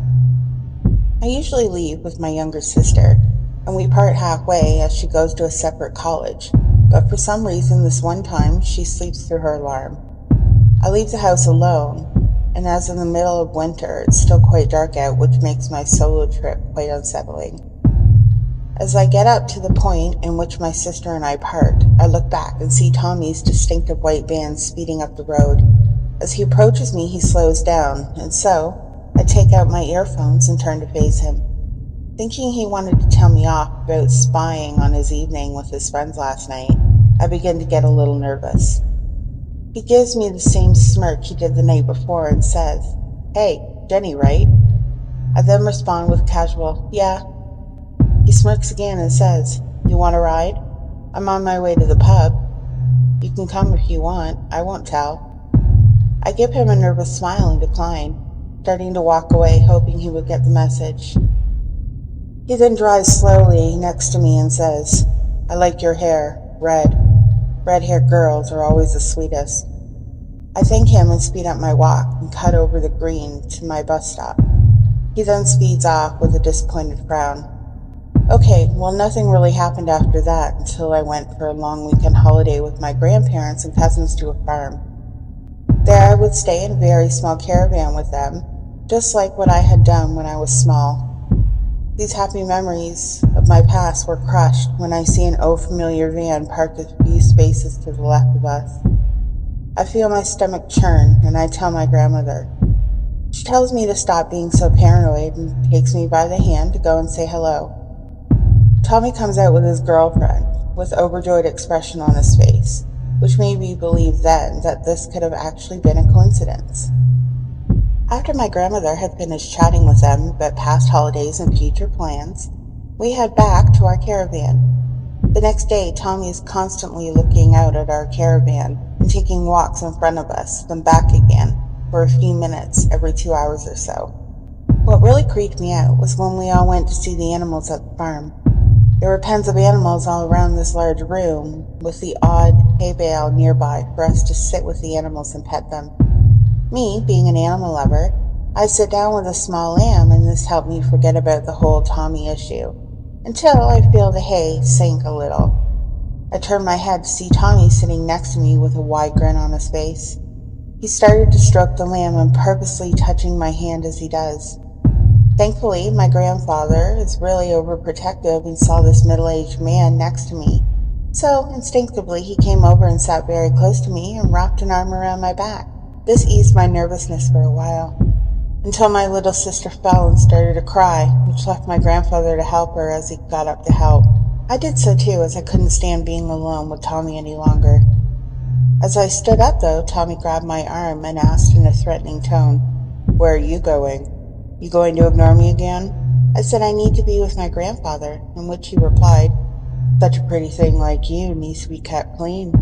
S8: I usually leave with my younger sister, and we part halfway as she goes to a separate college, but for some reason this one time she sleeps through her alarm. I leave the house alone, and as in the middle of winter, it's still quite dark out, which makes my solo trip quite unsettling. As I get up to the point in which my sister and I part, I look back and see Tommy's distinctive white van speeding up the road. As he approaches me, he slows down, and so I take out my earphones and turn to face him. Thinking he wanted to tell me off about spying on his evening with his friends last night, I begin to get a little nervous. He gives me the same smirk he did the night before and says, "Hey, Jenny, right?" I then respond with a casual, "Yeah." He smirks again and says, "You want a ride? I'm on my way to the pub. You can come if you want, I won't tell." I give him a nervous smile and decline, starting to walk away, hoping he would get the message. He then drives slowly next to me and says, "I like your hair, red. Red-haired girls are always the sweetest." I thank him and speed up my walk and cut over the green to my bus stop. He then speeds off with a disappointed frown. Okay, well, nothing really happened after that until I went for a long weekend holiday with my grandparents and cousins to a farm. There I would stay in a very small caravan with them, just like what I had done when I was small. These happy memories of my past were crushed when I see an old familiar van parked a few spaces to the left of us. I feel my stomach churn and I tell my grandmother. She tells me to stop being so paranoid and takes me by the hand to go and say hello. Tommy comes out with his girlfriend, with overjoyed expression on his face, which made me believe then that this could have actually been a coincidence. After my grandmother had finished chatting with them about past holidays and future plans, we head back to our caravan. The next day, Tommy is constantly looking out at our caravan and taking walks in front of us, then back again, for a few minutes every 2 hours or so. What really creeped me out was when we all went to see the animals at the farm. There were pens of animals all around this large room, with the odd hay bale nearby for us to sit with the animals and pet them. Me, being an animal lover, I sit down with a small lamb, and this helped me forget about the whole Tommy issue, until I feel the hay sink a little. I turned my head to see Tommy sitting next to me with a wide grin on his face. He started to stroke the lamb and purposely touching my hand as he does. Thankfully, my grandfather is really overprotective and saw this middle-aged man next to me. So, instinctively, he came over and sat very close to me and wrapped an arm around my back. This eased my nervousness for a while, until my little sister fell and started to cry, which left my grandfather to help her as he got up to help. I did so too, as I couldn't stand being alone with Tommy any longer. As I stood up, though, Tommy grabbed my arm and asked in a threatening tone, "Where are you going? You going to ignore me again?" I said I need to be with my grandfather, in which he replied, "Such a pretty thing like you needs to be kept clean."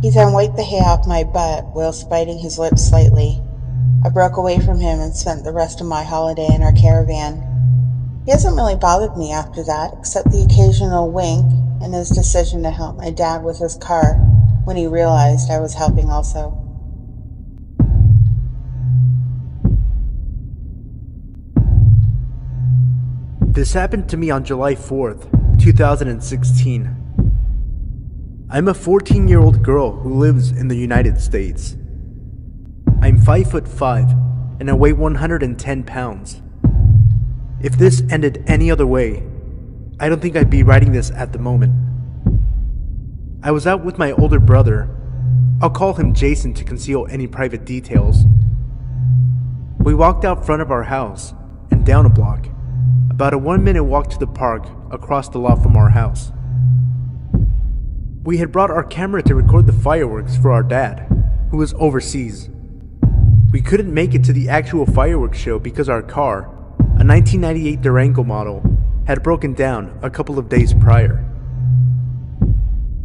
S8: He then wiped the hay off my butt, whilst biting his lips slightly. I broke away from him and spent the rest of my holiday in our caravan. He hasn't really bothered me after that, except the occasional wink and his decision to help my dad with his car when he realized I was helping also.
S1: This happened to me on July 4th, 2016. I'm a 14-year-old girl who lives in the United States. I'm 5'5" and I weigh 110 pounds. If this ended any other way, I don't think I'd be writing this at the moment. I was out with my older brother. I'll call him Jason to conceal any private details. We walked out front of our house and down a block. About a 1-minute walk to the park across the lot from our house. We had brought our camera to record the fireworks for our dad, who was overseas. We couldn't make it to the actual fireworks show because our car, a 1998 Durango model, had broken down a couple of days prior.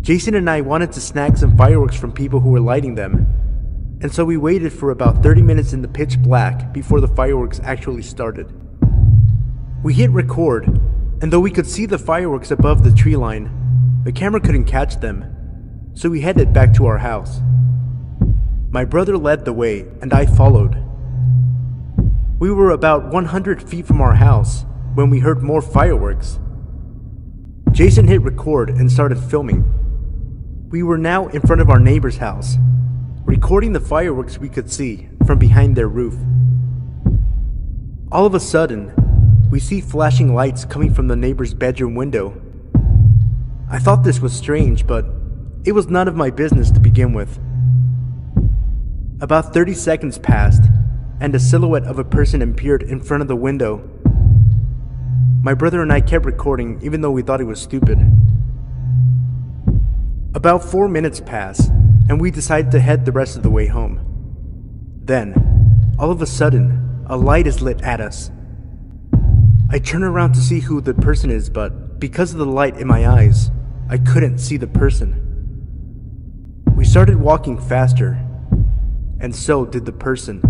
S1: Jason and I wanted to snag some fireworks from people who were lighting them, and so we waited for about 30 minutes in the pitch black before the fireworks actually started. We hit record, and though we could see the fireworks above the tree line, the camera couldn't catch them, so we headed back to our house. My brother led the way, and I followed. We were about 100 feet from our house when we heard more fireworks. Jason hit record and started filming. We were now in front of our neighbor's house, recording the fireworks we could see from behind their roof. All of a sudden, we see flashing lights coming from the neighbor's bedroom window. I thought this was strange, but it was none of my business to begin with. About 30 seconds passed, and a silhouette of a person appeared in front of the window. My brother and I kept recording even though we thought it was stupid. About 4 minutes passed, and we decided to head the rest of the way home. Then, all of a sudden, a light is lit at us. I turn around to see who the person is, but because of the light in my eyes, I couldn't see the person. We started walking faster, and so did the person.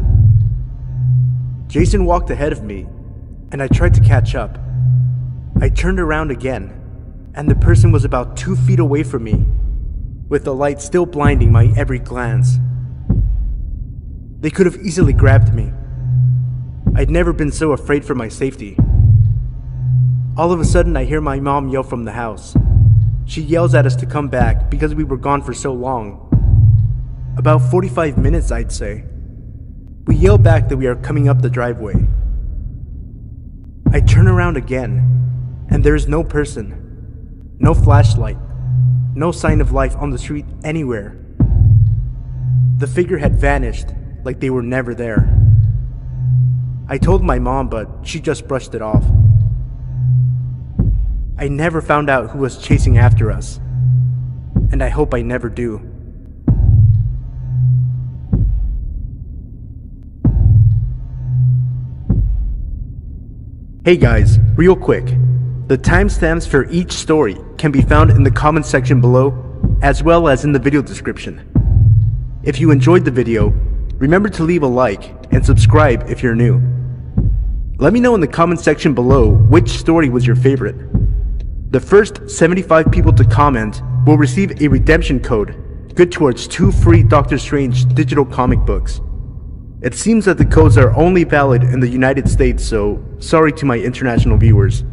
S1: Jason walked ahead of me, and I tried to catch up. I turned around again, and the person was about 2 feet away from me, with the light still blinding my every glance. They could have easily grabbed me. I'd never been so afraid for my safety. All of a sudden, I hear my mom yell from the house. She yells at us to come back because we were gone for so long. About 45 minutes, I'd say. We yell back that we are coming up the driveway. I turn around again, and there is no person, no flashlight, no sign of life on the street anywhere. The figure had vanished, like they were never there. I told my mom, but she just brushed it off. I never found out who was chasing after us, and I hope I never do. Hey guys, real quick, the timestamps for each story can be found in the comment section below, as well as in the video description. If you enjoyed the video, remember to leave a like and subscribe if you're new. Let me know in the comment section below which story was your favorite. The first 75 people to comment will receive a redemption code good towards 2 free Doctor Strange digital comic books. It seems that the codes are only valid in the United States, so sorry to my international viewers.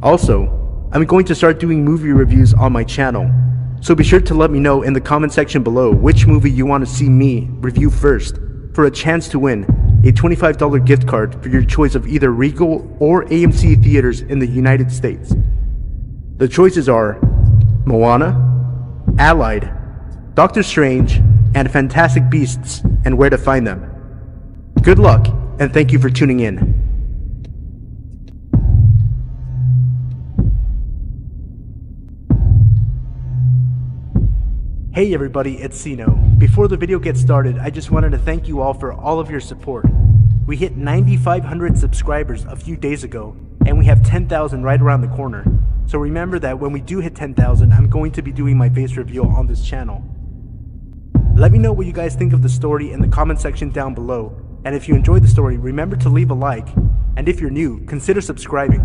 S1: Also, I'm going to start doing movie reviews on my channel, so be sure to let me know in the comment section below which movie you want to see me review first for a chance to win a $25 gift card for your choice of either Regal or AMC theaters in the United States. The choices are Moana, Allied, Doctor Strange, and Fantastic Beasts and Where to Find Them. Good luck, and thank you for tuning in. Hey everybody, it's Sino. Before the video gets started, I just wanted to thank you all for all of your support. We hit 9,500 subscribers a few days ago, and we have 10,000 right around the corner. So remember that when we do hit 10,000, I'm going to be doing my face reveal on this channel. Let me know what you guys think of the story in the comment section down below, and if you enjoyed the story, remember to leave a like, and if you're new, consider subscribing.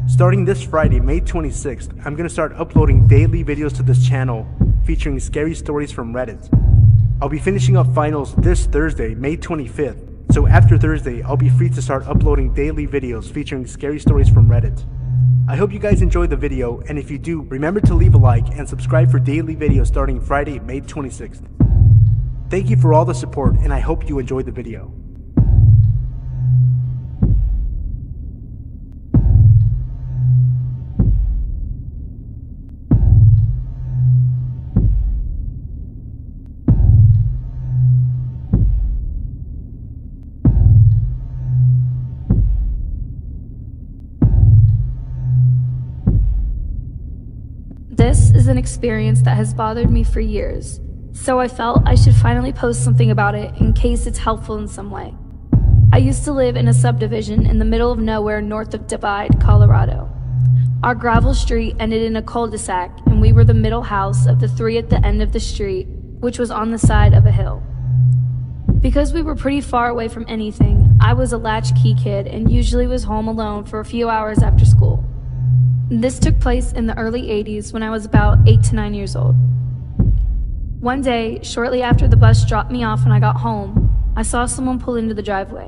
S1: Starting this Friday, May 26th, I'm going to start uploading daily videos to this channel featuring scary stories from Reddit. I'll be finishing up finals this Thursday, May 25th, so after Thursday, I'll be free to start uploading daily videos featuring scary stories from Reddit. I hope you guys enjoyed the video, and if you do, remember to leave a like and subscribe for daily videos starting Friday, May 26th. Thank you for all the support, and I hope you enjoyed the video.
S10: This is an experience that has bothered me for years, so I felt I should finally post something about it in case it's helpful in some way. I used to live in a subdivision in the middle of nowhere north of Divide, Colorado. Our gravel street ended in a cul-de-sac, and we were the middle house of the 3 at the end of the street, which was on the side of a hill. Because we were pretty far away from anything, I was a latchkey kid and usually was home alone for a few hours after school. This took place in the early 80s when I was about 8 to 9 years old. One day, shortly after the bus dropped me off and I got home, I saw someone pull into the driveway.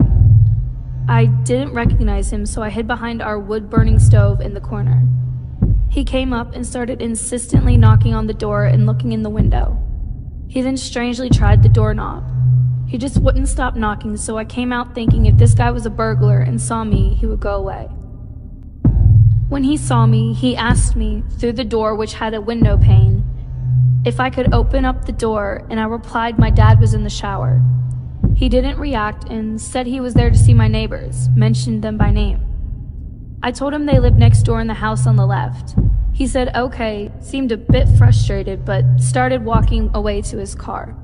S10: I didn't recognize him, so I hid behind our wood-burning stove in the corner. He came up and started insistently knocking on the door and looking in the window. He then strangely tried the doorknob. He just wouldn't stop knocking, so I came out thinking if this guy was a burglar and saw me, he would go away. When he saw me, he asked me, through the door which had a window pane, if I could open up the door, and I replied my dad was in the shower. He didn't react and said he was there to see my neighbors, mentioned them by name. I told him they lived next door in the house on the left. He said okay, seemed a bit frustrated, but started walking away to his car.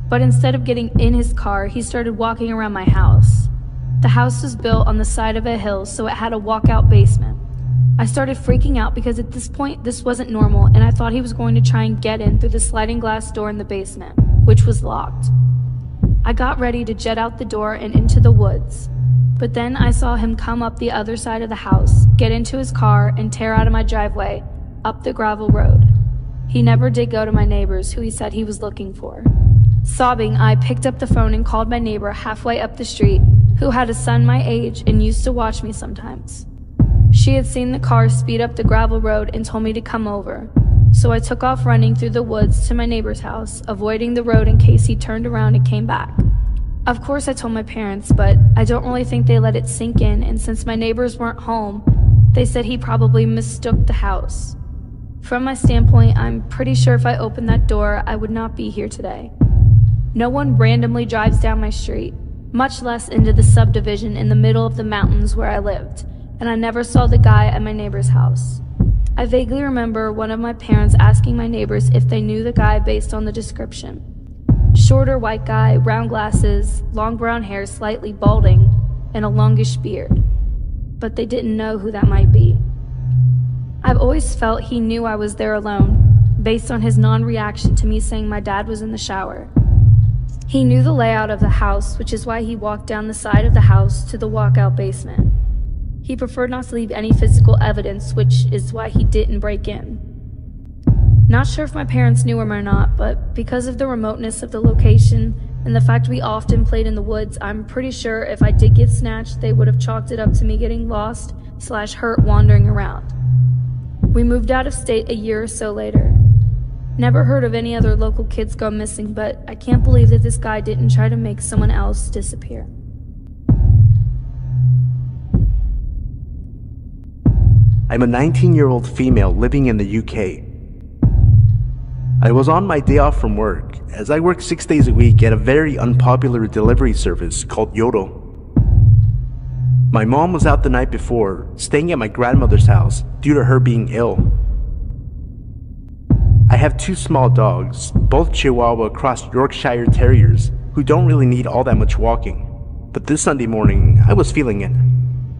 S10: But instead of getting in his car, he started walking around my house. The house was built on the side of a hill, so it had a walkout basement. I started freaking out because at this point, this wasn't normal, and I thought he was going to try and get in through the sliding glass door in the basement, which was locked. I got ready to jet out the door and into the woods, but then I saw him come up the other side of the house, get into his car, and tear out of my driveway, up the gravel road. He never did go to my neighbors, who he said he was looking for. Sobbing, I picked up the phone and called my neighbor halfway up the street, who had a son my age and used to watch me sometimes. She had seen the car speed up the gravel road and told me to come over, so I took off running through the woods to my neighbor's house, avoiding the road in case he turned around and came back. Of course I told my parents, but I don't really think they let it sink in, and since my neighbors weren't home, they said he probably mistook the house. From my standpoint, I'm pretty sure if I opened that door, I would not be here today. No one randomly drives down my street, much less into the subdivision in the middle of the mountains where I lived, and I never saw the guy at my neighbor's house. I vaguely remember one of my parents asking my neighbors if they knew the guy based on the description. Shorter white guy, brown glasses, long brown hair slightly balding, and a longish beard. But they didn't know who that might be. I've always felt he knew I was there alone, based on his non-reaction to me saying my dad was in the shower. He knew the layout of the house, which is why he walked down the side of the house to the walkout basement. He preferred not to leave any physical evidence, which is why he didn't break in. Not sure if my parents knew him or not, but because of the remoteness of the location and the fact we often played in the woods, I'm pretty sure if I did get snatched, they would have chalked it up to me getting lost/hurt wandering around. We moved out of state a year or so later. Never heard of any other local kids go missing, but I can't believe that this guy didn't try to make someone else disappear.
S1: I'm a 19-year-old female living in the UK. I was on my day off from work, as I work 6 days a week at a very unpopular delivery service called Yodel. My mom was out the night before, staying at my grandmother's house due to her being ill. I have 2 small dogs, both Chihuahua crossed Yorkshire Terriers, who don't really need all that much walking. But this Sunday morning, I was feeling it.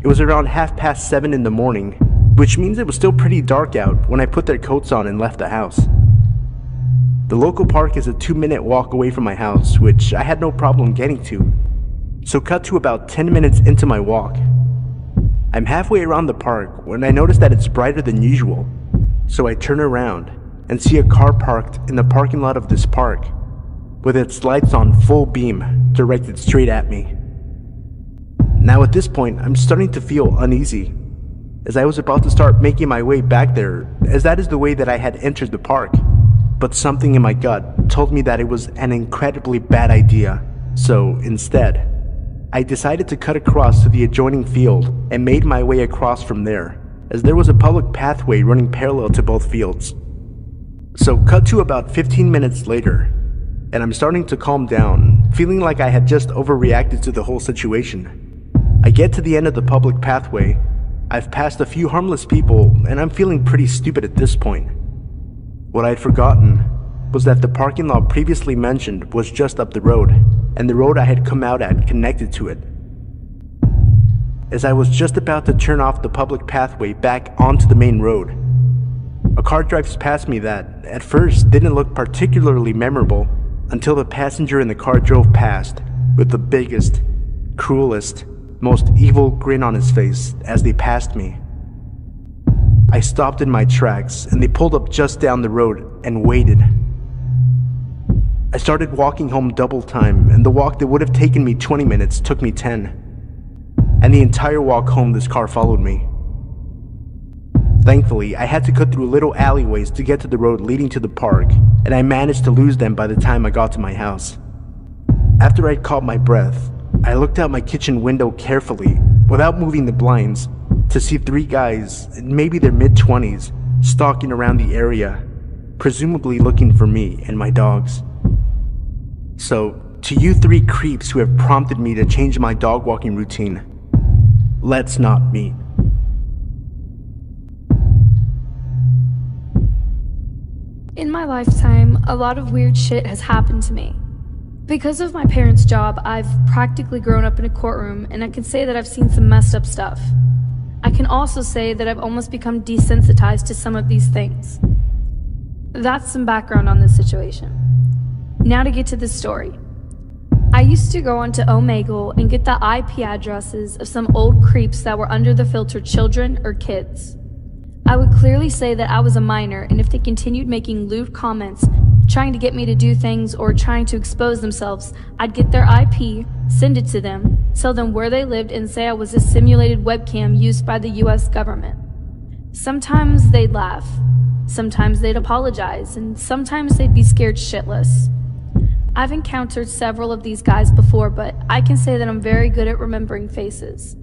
S1: It was around 7:30 in the morning, which means it was still pretty dark out when I put their coats on and left the house. The local park is a 2-minute walk away from my house, which I had no problem getting to. So cut to about 10 minutes into my walk. I'm halfway around the park when I notice that it's brighter than usual. So I turn around and see a car parked in the parking lot of this park, with its lights on full beam directed straight at me. Now at this point, I'm starting to feel uneasy, as I was about to start making my way back there, as that is the way that I had entered the park. But something in my gut told me that it was an incredibly bad idea, so instead, I decided to cut across to the adjoining field and made my way across from there, as there was a public pathway running parallel to both fields. So cut to about 15 minutes later, and I'm starting to calm down, feeling like I had just overreacted to the whole situation. I get to the end of the public pathway. I've passed a few harmless people, and I'm feeling pretty stupid at this point. What I had forgotten was that the parking lot previously mentioned was just up the road, and the road I had come out at connected to it. As I was just about to turn off the public pathway back onto the main road, a car drives past me that, at first, didn't look particularly memorable until the passenger in the car drove past with the biggest, cruelest, most evil grin on his face as they passed me. I stopped in my tracks and they pulled up just down the road and waited. I started walking home double time, and the walk that would have taken me 20 minutes took me 10. And the entire walk home this car followed me. Thankfully, I had to cut through little alleyways to get to the road leading to the park, and I managed to lose them by the time I got to my house. After I caught my breath, I looked out my kitchen window carefully, without moving the blinds, to see 3 guys, maybe their mid-20s, stalking around the area, presumably looking for me and my dogs. So, to you 3 creeps who have prompted me to change my dog walking routine, let's not meet.
S10: In my lifetime, a lot of weird shit has happened to me. Because of my parents' job, I've practically grown up in a courtroom, and I can say that I've seen some messed up stuff. I can also say that I've almost become desensitized to some of these things. That's some background on this situation. Now to get to the story. I used to go onto Omegle and get the IP addresses of some old creeps that were under the filter children or kids. I would clearly say that I was a minor, and if they continued making lewd comments, trying to get me to do things or trying to expose themselves. I'd get their IP, send it to them, tell them where they lived, and say I was a simulated webcam used by the US government. Sometimes they'd laugh, sometimes they'd apologize, and sometimes they'd be scared shitless. I've encountered several of these guys before, but I can say that I'm very good at remembering faces.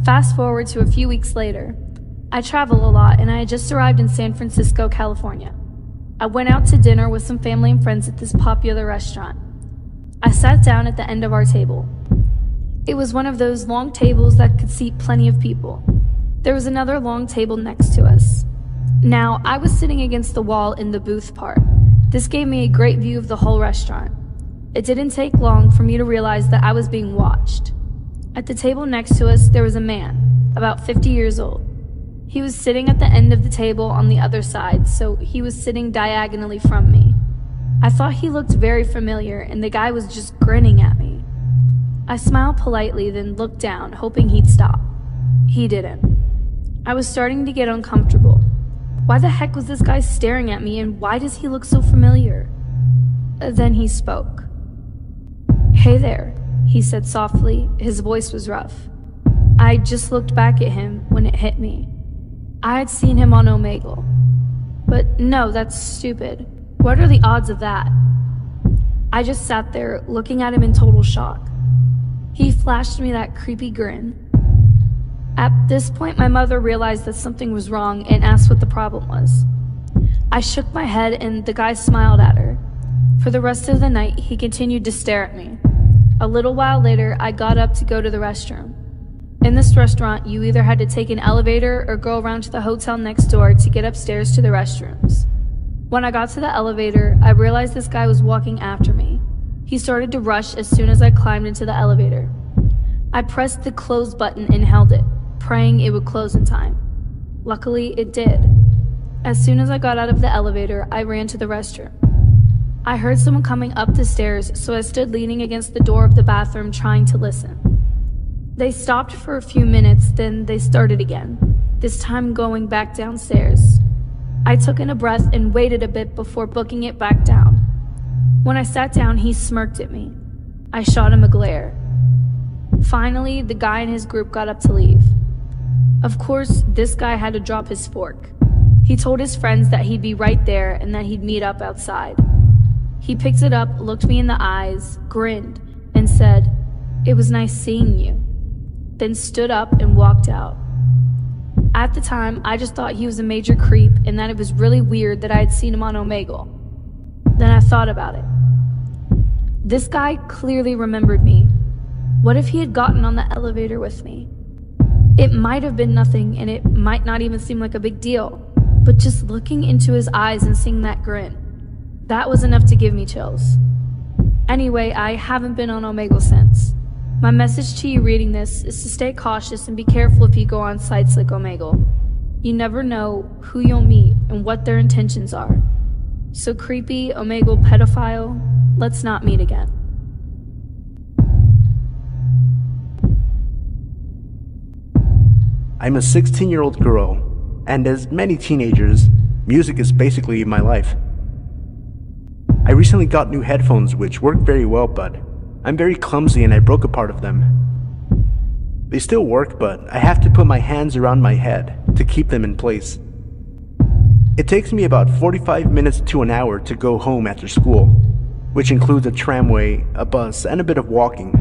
S10: Fast forward to a few weeks later. I travel a lot, and I had just arrived in San Francisco, California. I went out to dinner with some family and friends at this popular restaurant. I sat down at the end of our table. It was one of those long tables that could seat plenty of people. There was another long table next to us. Now, I was sitting against the wall in the booth part. This gave me a great view of the whole restaurant. It didn't take long for me to realize that I was being watched. At the table next to us, there was a man, about 50 years old. He was sitting at the end of the table on the other side, so he was sitting diagonally from me. I thought he looked very familiar, and the guy was just grinning at me. I smiled politely, then looked down, hoping he'd stop. He didn't. I was starting to get uncomfortable. Why the heck was this guy staring at me, and why does he look so familiar? Then he spoke. "Hey there," he said softly. His voice was rough. I just looked back at him when it hit me. I had seen him on Omegle. But no, that's stupid. What are the odds of that? I just sat there, looking at him in total shock. He flashed me that creepy grin. At this point, my mother realized that something was wrong and asked what the problem was. I shook my head and the guy smiled at her. For the rest of the night, he continued to stare at me. A little while later, I got up to go to the restroom. In this restaurant, you either had to take an elevator or go around to the hotel next door to get upstairs to the restrooms. When I got to the elevator, I realized this guy was walking after me. He started to rush as soon as I climbed into the elevator. I pressed the close button and held it, praying it would close in time. Luckily, it did. As soon as I got out of the elevator, I ran to the restroom. I heard someone coming up the stairs, so I stood leaning against the door of the bathroom trying to listen. They stopped for a few minutes, then they started again, this time going back downstairs. I took in a breath and waited a bit before booking it back down. When I sat down, he smirked at me. I shot him a glare. Finally, the guy and his group got up to leave. Of course, this guy had to drop his fork. He told his friends that he'd be right there and that he'd meet up outside. He picked it up, looked me in the eyes, grinned, and said, "It was nice seeing you," then stood up and walked out. At the time, I just thought he was a major creep and that it was really weird that I had seen him on Omegle. Then I thought about it. This guy clearly remembered me. What if he had gotten on the elevator with me? It might have been nothing and it might not even seem like a big deal, but just looking into his eyes and seeing that grin, that was enough to give me chills. Anyway, I haven't been on Omegle since. My message to you reading this is to stay cautious and be careful if you go on sites like Omegle. You never know who you'll meet and what their intentions are. So creepy Omegle pedophile, let's not meet again.
S1: I'm a 16-year-old girl, and as many teenagers, music is basically my life. I recently got new headphones which work very well, but I'm very clumsy and I broke a part of them. They still work, but I have to put my hands around my head to keep them in place. It takes me about 45 minutes to an hour to go home after school, which includes a tramway, a bus, and a bit of walking.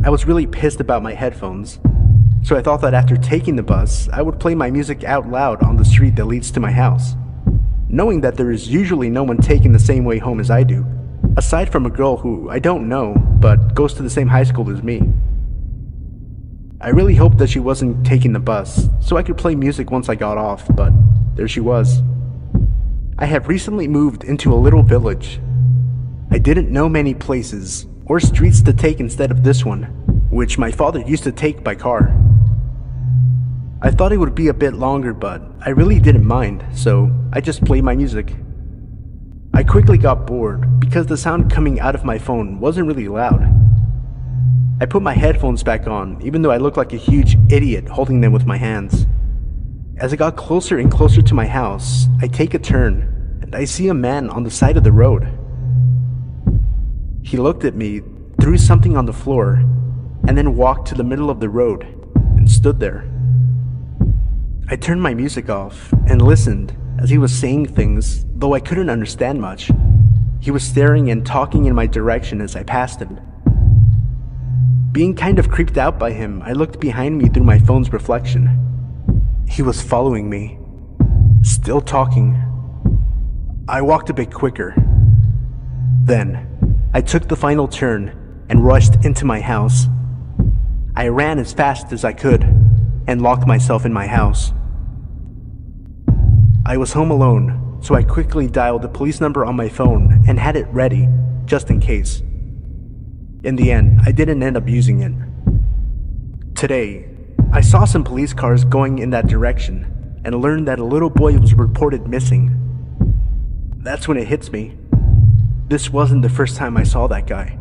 S1: I was really pissed about my headphones, so I thought that after taking the bus, I would play my music out loud on the street that leads to my house, knowing that there is usually no one taking the same way home as I do, aside from a girl who I don't know, but goes to the same high school as me. I really hoped that she wasn't taking the bus, so I could play music once I got off, but there she was. I have recently moved into a little village. I didn't know many places or streets to take instead of this one, which my father used to take by car. I thought it would be a bit longer, but I really didn't mind, so I just played my music. I quickly got bored because the sound coming out of my phone wasn't really loud. I put my headphones back on, even though I looked like a huge idiot holding them with my hands. As I got closer and closer to my house, I take a turn, and I see a man on the side of the road. He looked at me, threw something on the floor, and then walked to the middle of the road and stood there. I turned my music off and listened as he was saying things, though I couldn't understand much. He was staring and talking in my direction as I passed him. Being kind of creeped out by him, I looked behind me through my phone's reflection. He was following me, still talking. I walked a bit quicker. Then, I took the final turn and rushed into my house. I ran as fast as I could and locked myself in my house. I was home alone, so I quickly dialed the police number on my phone and had it ready, just in case. In the end, I didn't end up using it. Today, I saw some police cars going in that direction and learned that a little boy was reported missing. That's when it hits me. This wasn't the first time I saw that guy.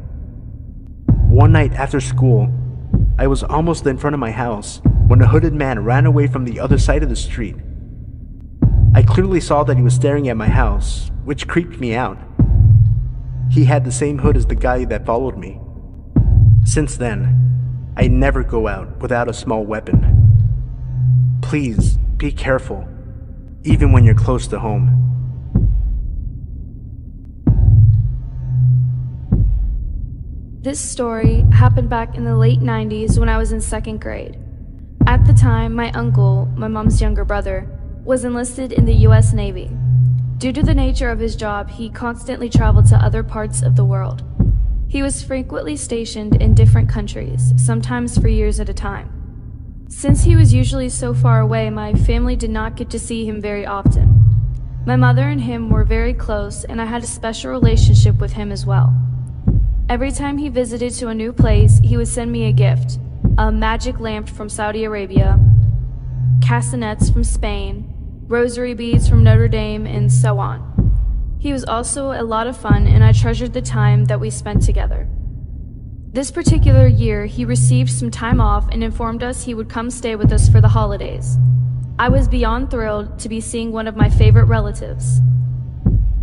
S1: One night after school, I was almost in front of my house when a hooded man ran away from the other side of the street. I clearly saw that he was staring at my house, which creeped me out. He had the same hood as the guy that followed me. Since then, I never go out without a small weapon. Please be careful, even when you're close to home.
S10: This story happened back in the late 90s when I was in 2nd grade. At the time, my uncle, my mom's younger brother, was enlisted in the US Navy. Due to the nature of his job, he constantly traveled to other parts of the world. He was frequently stationed in different countries, sometimes for years at a time. Since he was usually so far away, my family did not get to see him very often. My mother and him were very close, and I had a special relationship with him as well. Every time he visited to a new place, he would send me a gift, a magic lamp from Saudi Arabia, castanets from Spain, rosary beads from Notre Dame, and so on. He was also a lot of fun, and I treasured the time that we spent together. This particular year, he received some time off and informed us he would come stay with us for the holidays. I was beyond thrilled to be seeing one of my favorite relatives.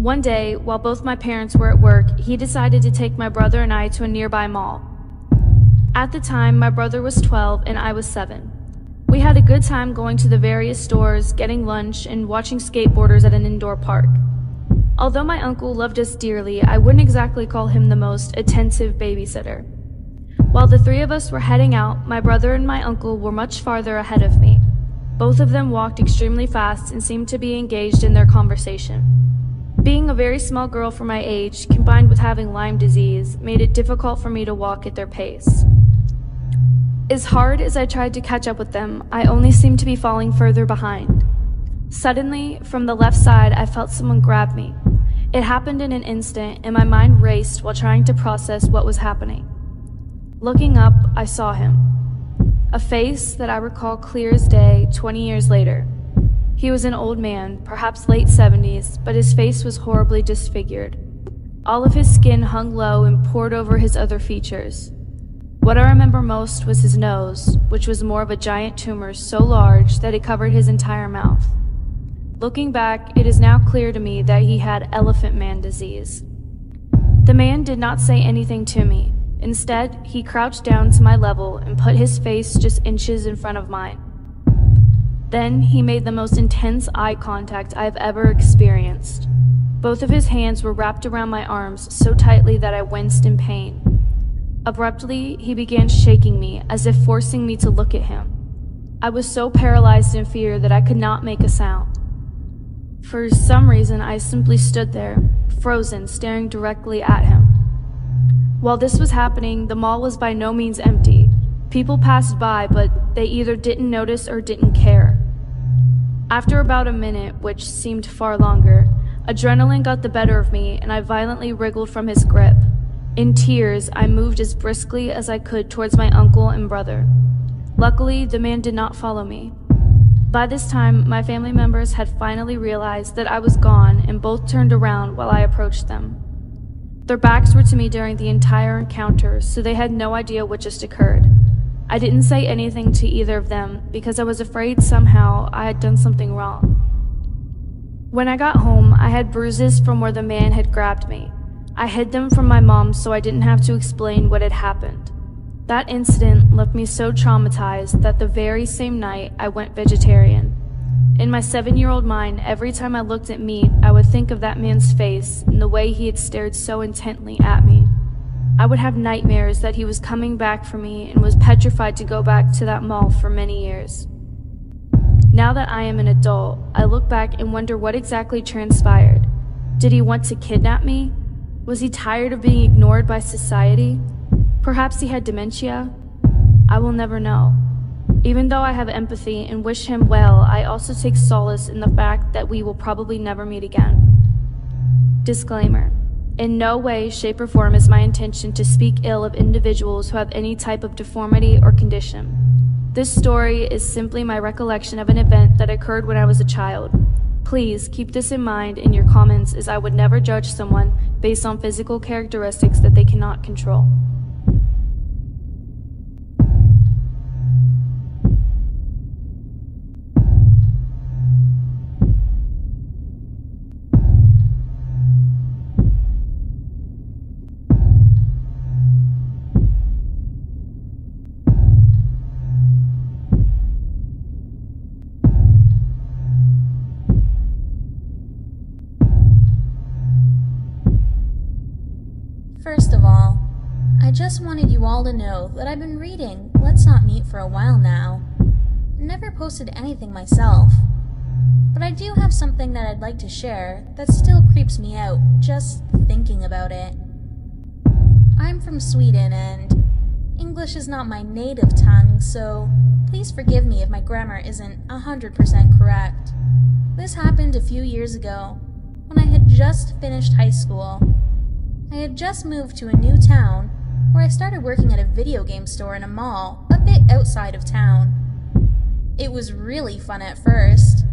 S10: One day, while both my parents were at work, he decided to take my brother and I to a nearby mall. At the time, my brother was 12 and I was 7. We had a good time going to the various stores, getting lunch, and watching skateboarders at an indoor park. Although my uncle loved us dearly, I wouldn't exactly call him the most attentive babysitter. While the three of us were heading out, my brother and my uncle were much farther ahead of me. Both of them walked extremely fast and seemed to be engaged in their conversation. Being a very small girl for my age, combined with having Lyme disease, made it difficult for me to walk at their pace. As hard as I tried to catch up with them, I only seemed to be falling further behind. Suddenly, from the left side, I felt someone grab me. It happened in an instant, and my mind raced while trying to process what was happening. Looking up, I saw him. A face that I recall clear as day 20 years later. He was an old man, perhaps late 70s, but his face was horribly disfigured. All of his skin hung low and poured over his other features. What I remember most was his nose, which was more of a giant tumor so large that it covered his entire mouth. Looking back, it is now clear to me that he had elephant man disease. The man did not say anything to me. Instead, he crouched down to my level and put his face just inches in front of mine. Then he made the most intense eye contact I've ever experienced. Both of his hands were wrapped around my arms so tightly that I winced in pain. Abruptly, he began shaking me, as if forcing me to look at him. I was so paralyzed in fear that I could not make a sound. For some reason, I simply stood there, frozen, staring directly at him. While this was happening, the mall was by no means empty. People passed by, but they either didn't notice or didn't care. After about a minute, which seemed far longer, adrenaline got the better of me, and I violently wriggled from his grip. In tears, I moved as briskly as I could towards my uncle and brother. Luckily, the man did not follow me. By this time, my family members had finally realized that I was gone and both turned around while I approached them. Their backs were to me during the entire encounter, so they had no idea what just occurred. I didn't say anything to either of them because I was afraid somehow I had done something wrong. When I got home, I had bruises from where the man had grabbed me. I hid them from my mom so I didn't have to explain what had happened. That incident left me so traumatized that the very same night I went vegetarian. In my 7-year-old mind, every time I looked at meat, I would think of that man's face and the way he had stared so intently at me. I would have nightmares that he was coming back for me and was petrified to go back to that mall for many years. Now that I am an adult, I look back and wonder what exactly transpired. Did he want to kidnap me? Was he tired of being ignored by society? Perhaps he had dementia? I will never know. Even though I have empathy and wish him well, I also take solace in the fact that we will probably never meet again. Disclaimer. In no way, shape, or form is my intention to speak ill of individuals who have any type of deformity or condition. This story is simply my recollection of an event that occurred when I was a child. Please keep this in mind in your comments, as I would never judge someone based on physical characteristics that they cannot control.
S11: First of all, I just wanted you all to know that I've been reading Let's Not Meet for a while now. Never posted anything myself, but I do have something that I'd like to share that still creeps me out just thinking about it. I'm from Sweden and English is not my native tongue, so please forgive me if my grammar isn't 100% correct. This happened a few years ago when I had just finished high school. I had just moved to a new town where I started working at a video game store in a mall a bit outside of town. It was really fun at first.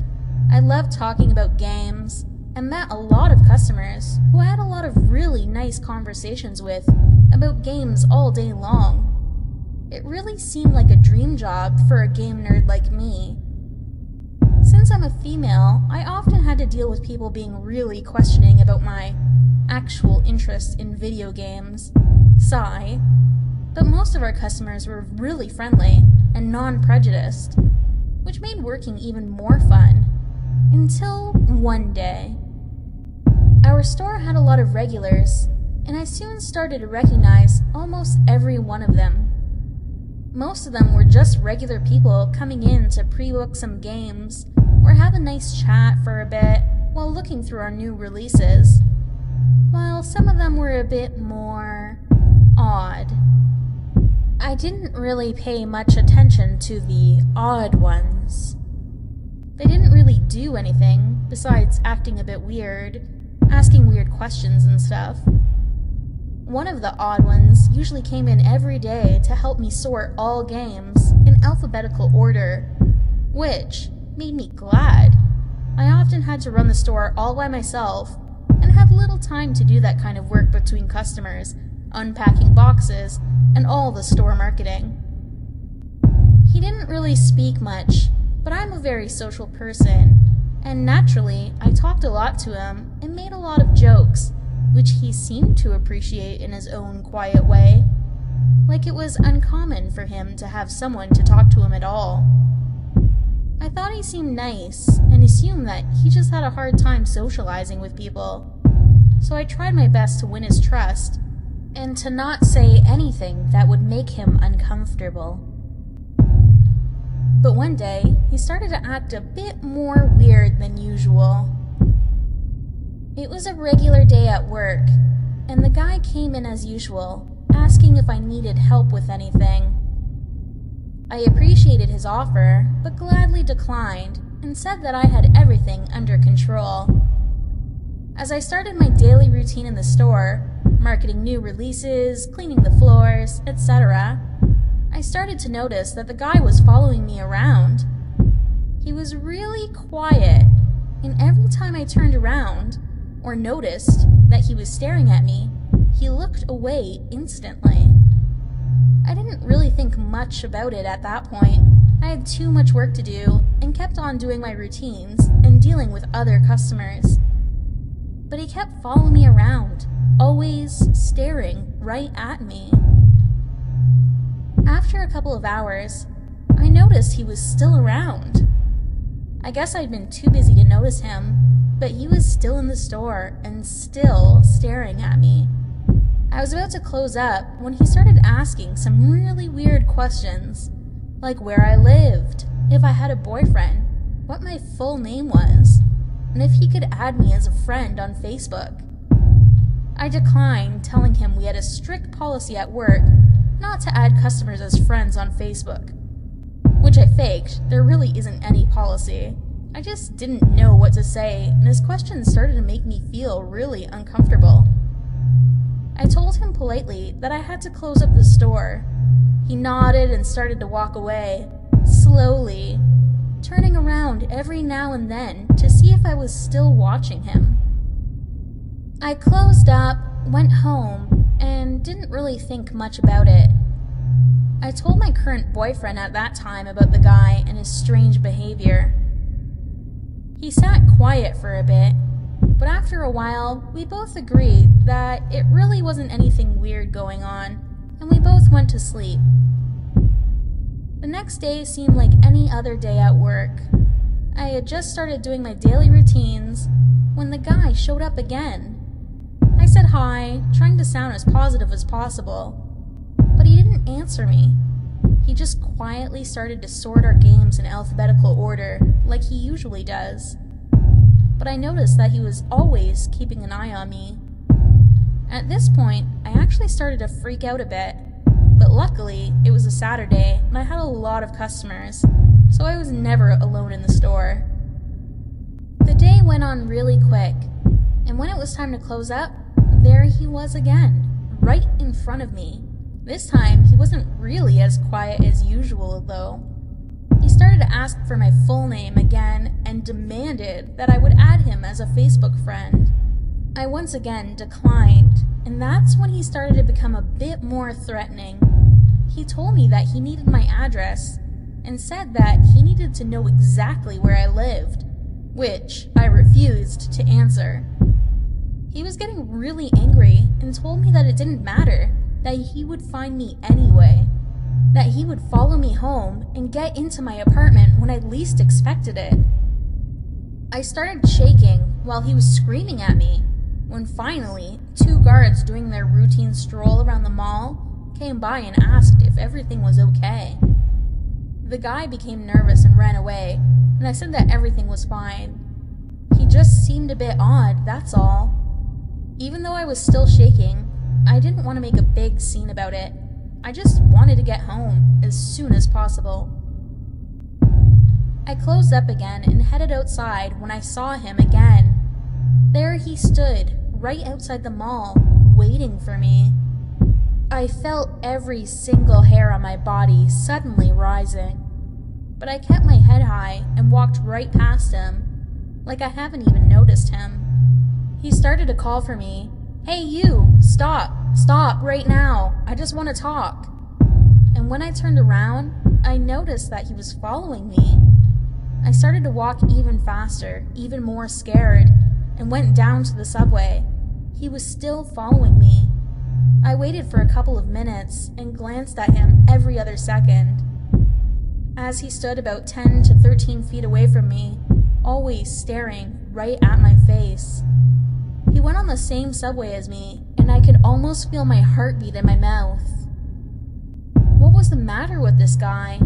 S11: I loved talking about games and met a lot of customers who I had a lot of really nice conversations with about games all day long. It really seemed like a dream job for a game nerd like me. Since I'm a female, I often had to deal with people being really questioning about my actual interest in video games. Sigh. But most of our customers were really friendly and non-prejudiced, which made working even more fun. Until one day. Our store had a lot of regulars, and I soon started to recognize almost every one of them. Most of them were just regular people coming in to pre-book some games or have a nice chat for a bit while looking through our new releases, while some of them were a bit more odd. I didn't really pay much attention to the odd ones. They didn't really do anything besides acting a bit weird, asking weird questions and stuff. One of the odd ones usually came in every day to help me sort all games in alphabetical order, which made me glad. I often had to run the store all by myself and had little time to do that kind of work between customers, unpacking boxes, and all the store marketing. He didn't really speak much, but I'm a very social person, and naturally I talked a lot to him and made a lot of jokes, which he seemed to appreciate in his own quiet way, like it was uncommon for him to have someone to talk to him at all. I thought he seemed nice, and assumed that he just had a hard time socializing with people, so I tried my best to win his trust, and to not say anything that would make him uncomfortable. But one day, he started to act a bit more weird than usual. It was a regular day at work, and the guy came in as usual, asking if I needed help with anything. I appreciated his offer, but gladly declined, and said that I had everything under control. As I started my daily routine in the store, marketing new releases, cleaning the floors, etc., I started to notice that the guy was following me around. He was really quiet, and every time I turned around, or noticed that he was staring at me, he looked away instantly. I didn't really think much about it at that point, I had too much work to do and kept on doing my routines and dealing with other customers. But he kept following me around, always staring right at me. After a couple of hours, I noticed he was still around. I guess I'd been too busy to notice him, but he was still in the store and still staring at me. I was about to close up when he started asking some really weird questions, like where I lived, if I had a boyfriend, what my full name was, and if he could add me as a friend on Facebook. I declined, telling him we had a strict policy at work not to add customers as friends on Facebook. Which I faked, there really isn't any policy. I just didn't know what to say, and his questions started to make me feel really uncomfortable. I told him politely that I had to close up the store. He nodded and started to walk away, slowly, turning around every now and then to see if I was still watching him. I closed up, went home, and didn't really think much about it. I told my current boyfriend at that time about the guy and his strange behavior. He sat quiet for a bit, but after a while, we both agreed that it really wasn't anything weird going on, and we both went to sleep. The next day seemed like any other day at work. I had just started doing my daily routines when the guy showed up again. I said hi, trying to sound as positive as possible, but he didn't answer me. He just quietly started to sort our games in alphabetical order, like he usually does. But I noticed that he was always keeping an eye on me. At this point, I actually started to freak out a bit, but luckily, it was a Saturday, and I had a lot of customers, so I was never alone in the store. The day went on really quick, and when it was time to close up, there he was again, right in front of me. This time, he wasn't really as quiet as usual, though. He started to ask for my full name again and demanded that I would add him as a Facebook friend. I once again declined, and that's when he started to become a bit more threatening. He told me that he needed my address and said that he needed to know exactly where I lived, which I refused to answer. He was getting really angry and told me that it didn't matter, that he would find me anyway, that he would follow me home and get into my apartment when I least expected it. I started shaking while he was screaming at me, when finally, 2 guards doing their routine stroll around the mall came by and asked if everything was okay. The guy became nervous and ran away, and I said that everything was fine. He just seemed a bit odd, that's all. Even though I was still shaking, I didn't want to make a big scene about it. I just wanted to get home as soon as possible. I closed up again and headed outside when I saw him again. There he stood, right outside the mall, waiting for me. I felt every single hair on my body suddenly rising, but I kept my head high and walked right past him, like I haven't even noticed him. He started to call for me. "Hey you, stop right now, I just want to talk." And when I turned around, I noticed that he was following me. I started to walk even faster, even more scared, and went down to the subway. He was still following me. I waited for a couple of minutes and glanced at him every other second. As he stood about 10 to 13 feet away from me, always staring right at my face. He went on the same subway as me, and I could almost feel my heartbeat in my mouth. What was the matter with this guy?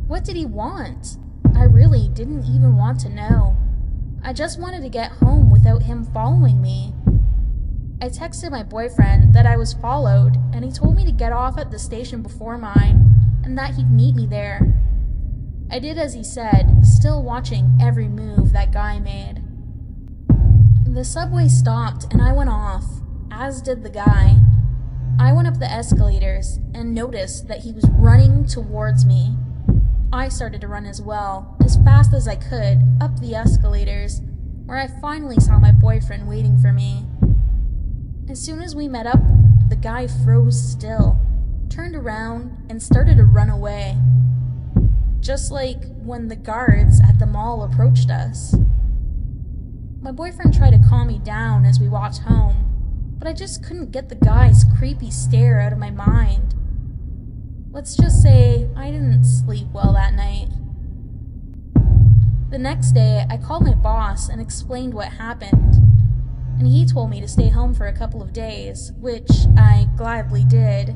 S11: What did he want? I really didn't even want to know. I just wanted to get home without him following me. I texted my boyfriend that I was followed, and he told me to get off at the station before mine, and that he'd meet me there. I did as he said, still watching every move that guy made. The subway stopped and I went off, as did the guy. I went up the escalators and noticed that he was running towards me. I started to run as well, as fast as I could, up the escalators, where I finally saw my boyfriend waiting for me. As soon as we met up, the guy froze still, turned around, and started to run away. just like when the guards at the mall approached us. My boyfriend tried to calm me down as we walked home, but I just couldn't get the guy's creepy stare out of my mind. Let's just say I didn't sleep well that night. The next day, I called my boss and explained what happened, and he told me to stay home for a couple of days, which I gladly did.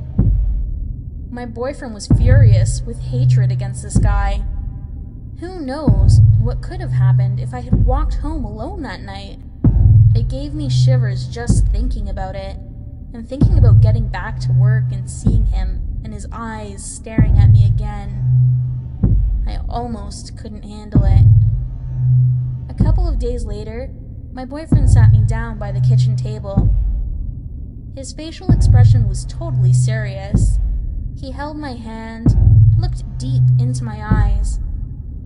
S11: My boyfriend was furious with hatred against this guy. Who knows what could have happened if I had walked home alone that night? It gave me shivers just thinking about it, and thinking about getting back to work and seeing him and his eyes staring at me again. I almost couldn't handle it. A couple of days later, my boyfriend sat me down by the kitchen table. His facial expression was totally serious. He held my hand, looked deep into my eyes,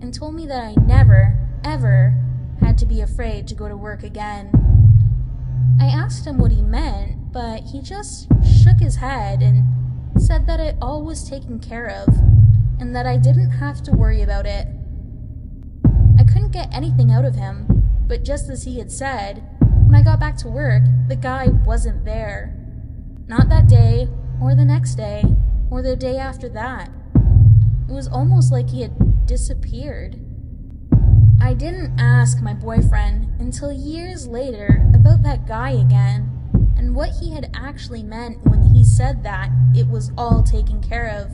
S11: and told me that I never, ever had to be afraid to go to work again. I asked him what he meant, but he just shook his head and said that it all was taken care of, and that I didn't have to worry about it. I couldn't get anything out of him, but just as he had said, when I got back to work, the guy wasn't there. Not that day, or the next day, or the day after that. It was almost like he had disappeared. I didn't ask my boyfriend until years later about that guy again, and what he had actually meant when he said that it was all taken care of.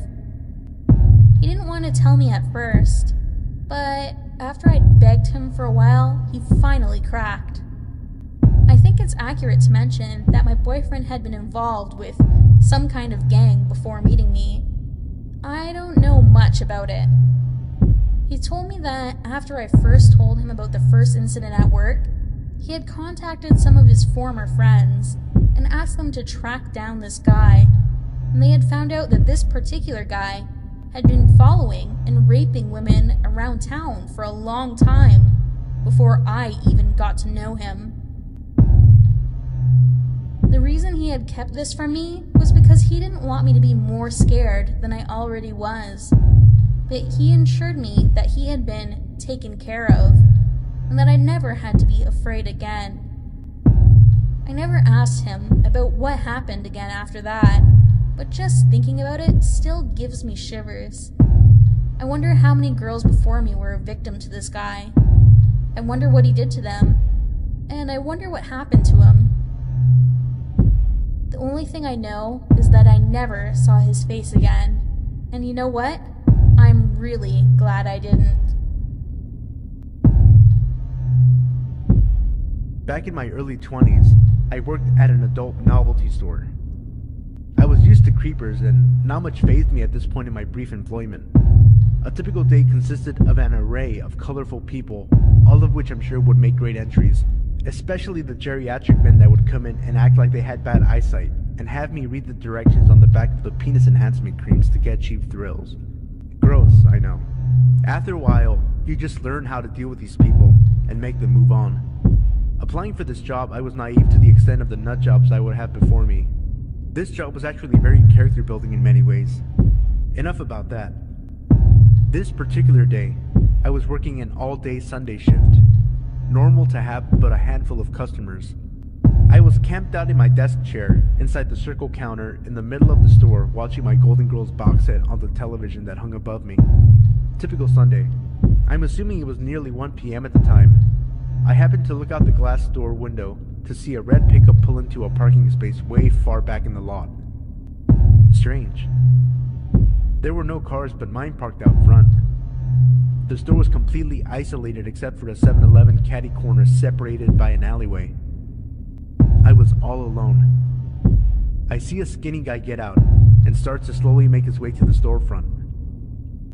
S11: He didn't want to tell me at first, but after I'd begged him for a while, he finally cracked. I think it's accurate to mention that my boyfriend had been involved with some kind of gang before meeting me. I don't know much about it. He told me that after I first told him about the first incident at work, he had contacted some of his former friends and asked them to track down this guy, and they had found out that this particular guy had been following and raping women around town for a long time before I even got to know him. The reason he had kept this from me was because he didn't want me to be more scared than I already was, but he assured me that he had been taken care of, and that I never had to be afraid again. I never asked him about what happened again after that, but just thinking about it still gives me shivers. I wonder how many girls before me were a victim to this guy. I wonder what he did to them, and I wonder what happened to him. The only thing I know is that I never saw his face again, and you know what? I'm really glad I didn't.
S1: Back in my early 20s, I worked at an adult novelty store. I was used to creepers and not much fazed me at this point in my brief employment. A typical day consisted of an array of colorful people, all of which I'm sure would make great entries, especially the geriatric men that would come in and act like they had bad eyesight and have me read the directions on the back of the penis enhancement creams to get cheap thrills. Gross, I know. After a while, you just learn how to deal with these people and make them move on. Applying for this job, I was naive to the extent of the nut jobs I would have before me. This job was actually very character building in many ways. Enough about that. This particular day, I was working an all-day Sunday shift. Normal to have but a handful of customers. I was camped out in my desk chair inside the circle counter in the middle of the store watching my Golden Girls box set on the television that hung above me. Typical Sunday. I'm assuming it was nearly 1 p.m. at the time. I happened to look out the glass door window to see a red pickup pull into a parking space way far back in the lot. Strange. There were no cars but mine parked out front. The store was completely isolated except for a 7-Eleven caddy corner separated by an alleyway. I was all alone. I see a skinny guy get out and starts to slowly make his way to the storefront.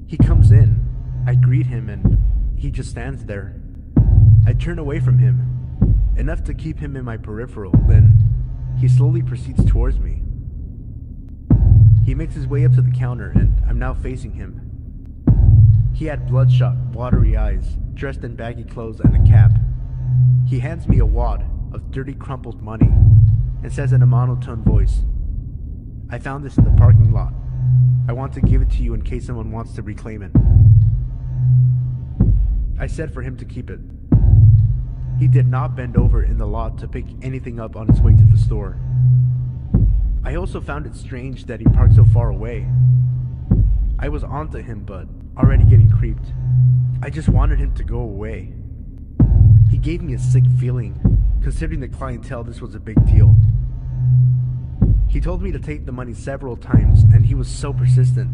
S1: He comes in, I greet him, and he just stands there. I turn away from him, enough to keep him in my peripheral, then he slowly proceeds towards me. He makes his way up to the counter and I'm now facing him. He had bloodshot, watery eyes, dressed in baggy clothes and a cap. He hands me a wad of dirty crumpled money and says in a monotone voice, "I found this in the parking lot. I want to give it to you in case someone wants to reclaim it." I said for him to keep it. He did not bend over in the lot to pick anything up on his way to the store. I also found it strange that he parked so far away. I was onto him, but already getting creeped. I just wanted him to go away. He gave me a sick feeling. Considering the clientele, this was a big deal. He told me to take the money several times, and he was so persistent.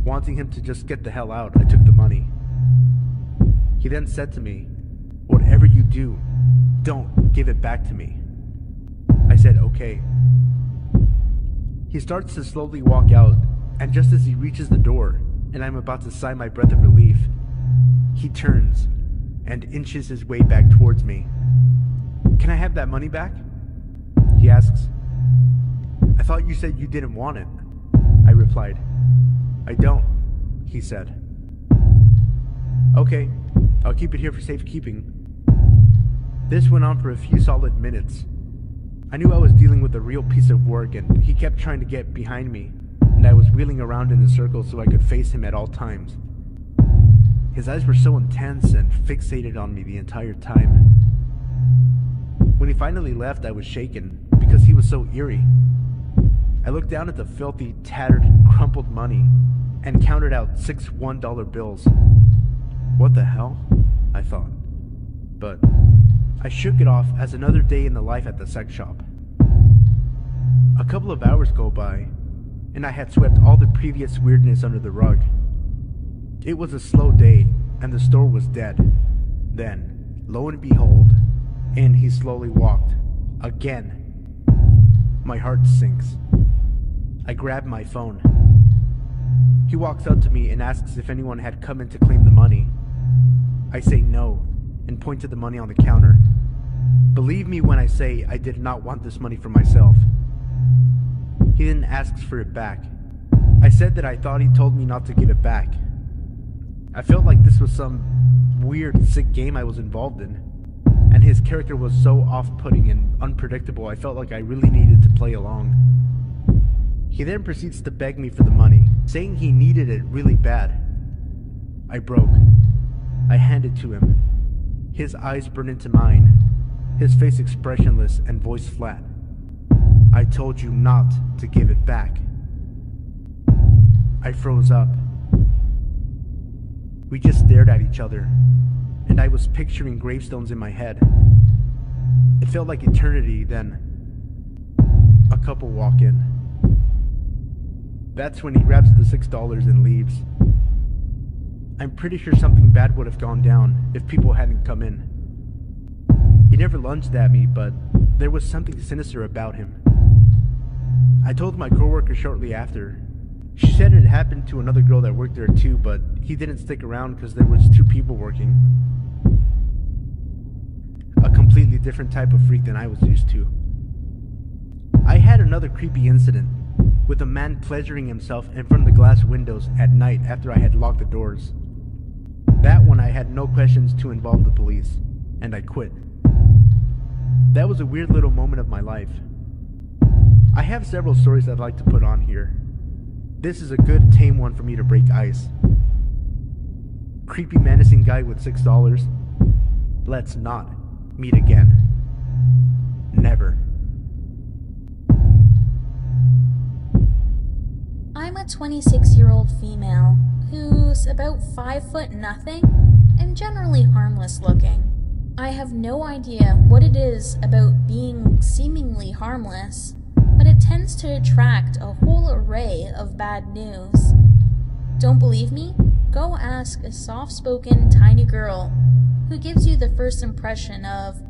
S1: Wanting him to just get the hell out, I took the money. He then said to me, "Whatever you do, don't give it back to me." I said, "Okay." He starts to slowly walk out, and just as he reaches the door, and I'm about to sigh my breath of relief, he turns and inches his way back towards me. "Can I have that money back?" he asks. "I thought you said you didn't want it," I replied. "I don't," he said. "Okay, I'll keep it here for safekeeping." This went on for a few solid minutes. I knew I was dealing with a real piece of work, and he kept trying to get behind me, and I was wheeling around in a circle so I could face him at all times. His eyes were so intense and fixated on me the entire time. When he finally left, I was shaken because he was so eerie. I looked down at the filthy, tattered, crumpled money and counted out 6 $1 bills. What the hell? I thought. But I shook it off as another day in the life at the sex shop. A couple of hours go by, and I had swept all the previous weirdness under the rug. It was a slow day, and the store was dead. Then, lo and behold, in he slowly walked. Again. My heart sinks. I grab my phone. He walks up to me and asks if anyone had come in to claim the money. I say no, and point to the money on the counter. Believe me when I say I did not want this money for myself. He then asks for it back. I said that I thought he told me not to give it back. I felt like this was some weird, sick game I was involved in, and his character was so off-putting and unpredictable I felt like I really needed to play along. He then proceeds to beg me for the money, saying he needed it really bad. I broke. I handed to him. His eyes burned into mine, his face expressionless and voice flat. "I told you not to give it back." I froze up. We just stared at each other, and I was picturing gravestones in my head. It felt like eternity. Then a couple walk in. That's when he grabs the $6 and leaves. I'm pretty sure something bad would have gone down if people hadn't come in. He never lunged at me, but there was something sinister about him. I told my coworker shortly after. She said it happened to another girl that worked there too, but he didn't stick around because there was 2 people working. A completely different type of freak than I was used to. I had another creepy incident, with a man pleasuring himself in front of the glass windows at night after I had locked the doors. That one I had no questions to involve the police, and I quit. That was a weird little moment of my life. I have several stories I'd like to put on here. This is a good tame one for me to break ice. Creepy menacing guy with $6. Let's not meet again. Never.
S11: I'm a 26-year-old female who's about 5 foot nothing and generally harmless looking. I have no idea what it is about being seemingly harmless, but it tends to attract a whole array of bad news. Don't believe me? Go ask a soft-spoken tiny girl who gives you the first impression of,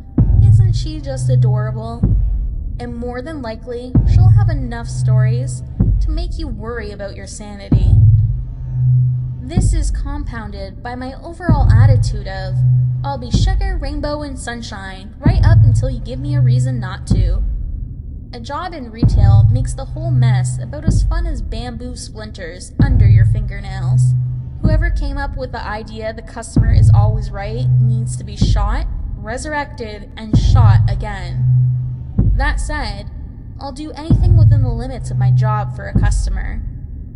S11: "Isn't she just adorable?" And more than likely, she'll have enough stories to make you worry about your sanity. This is compounded by my overall attitude of, "I'll be sugar, rainbow, and sunshine right up until you give me a reason not to." A job in retail makes the whole mess about as fun as bamboo splinters under your fingernails. Whoever came up with the idea the customer is always right needs to be shot, resurrected, and shot again. That said, I'll do anything within the limits of my job for a customer.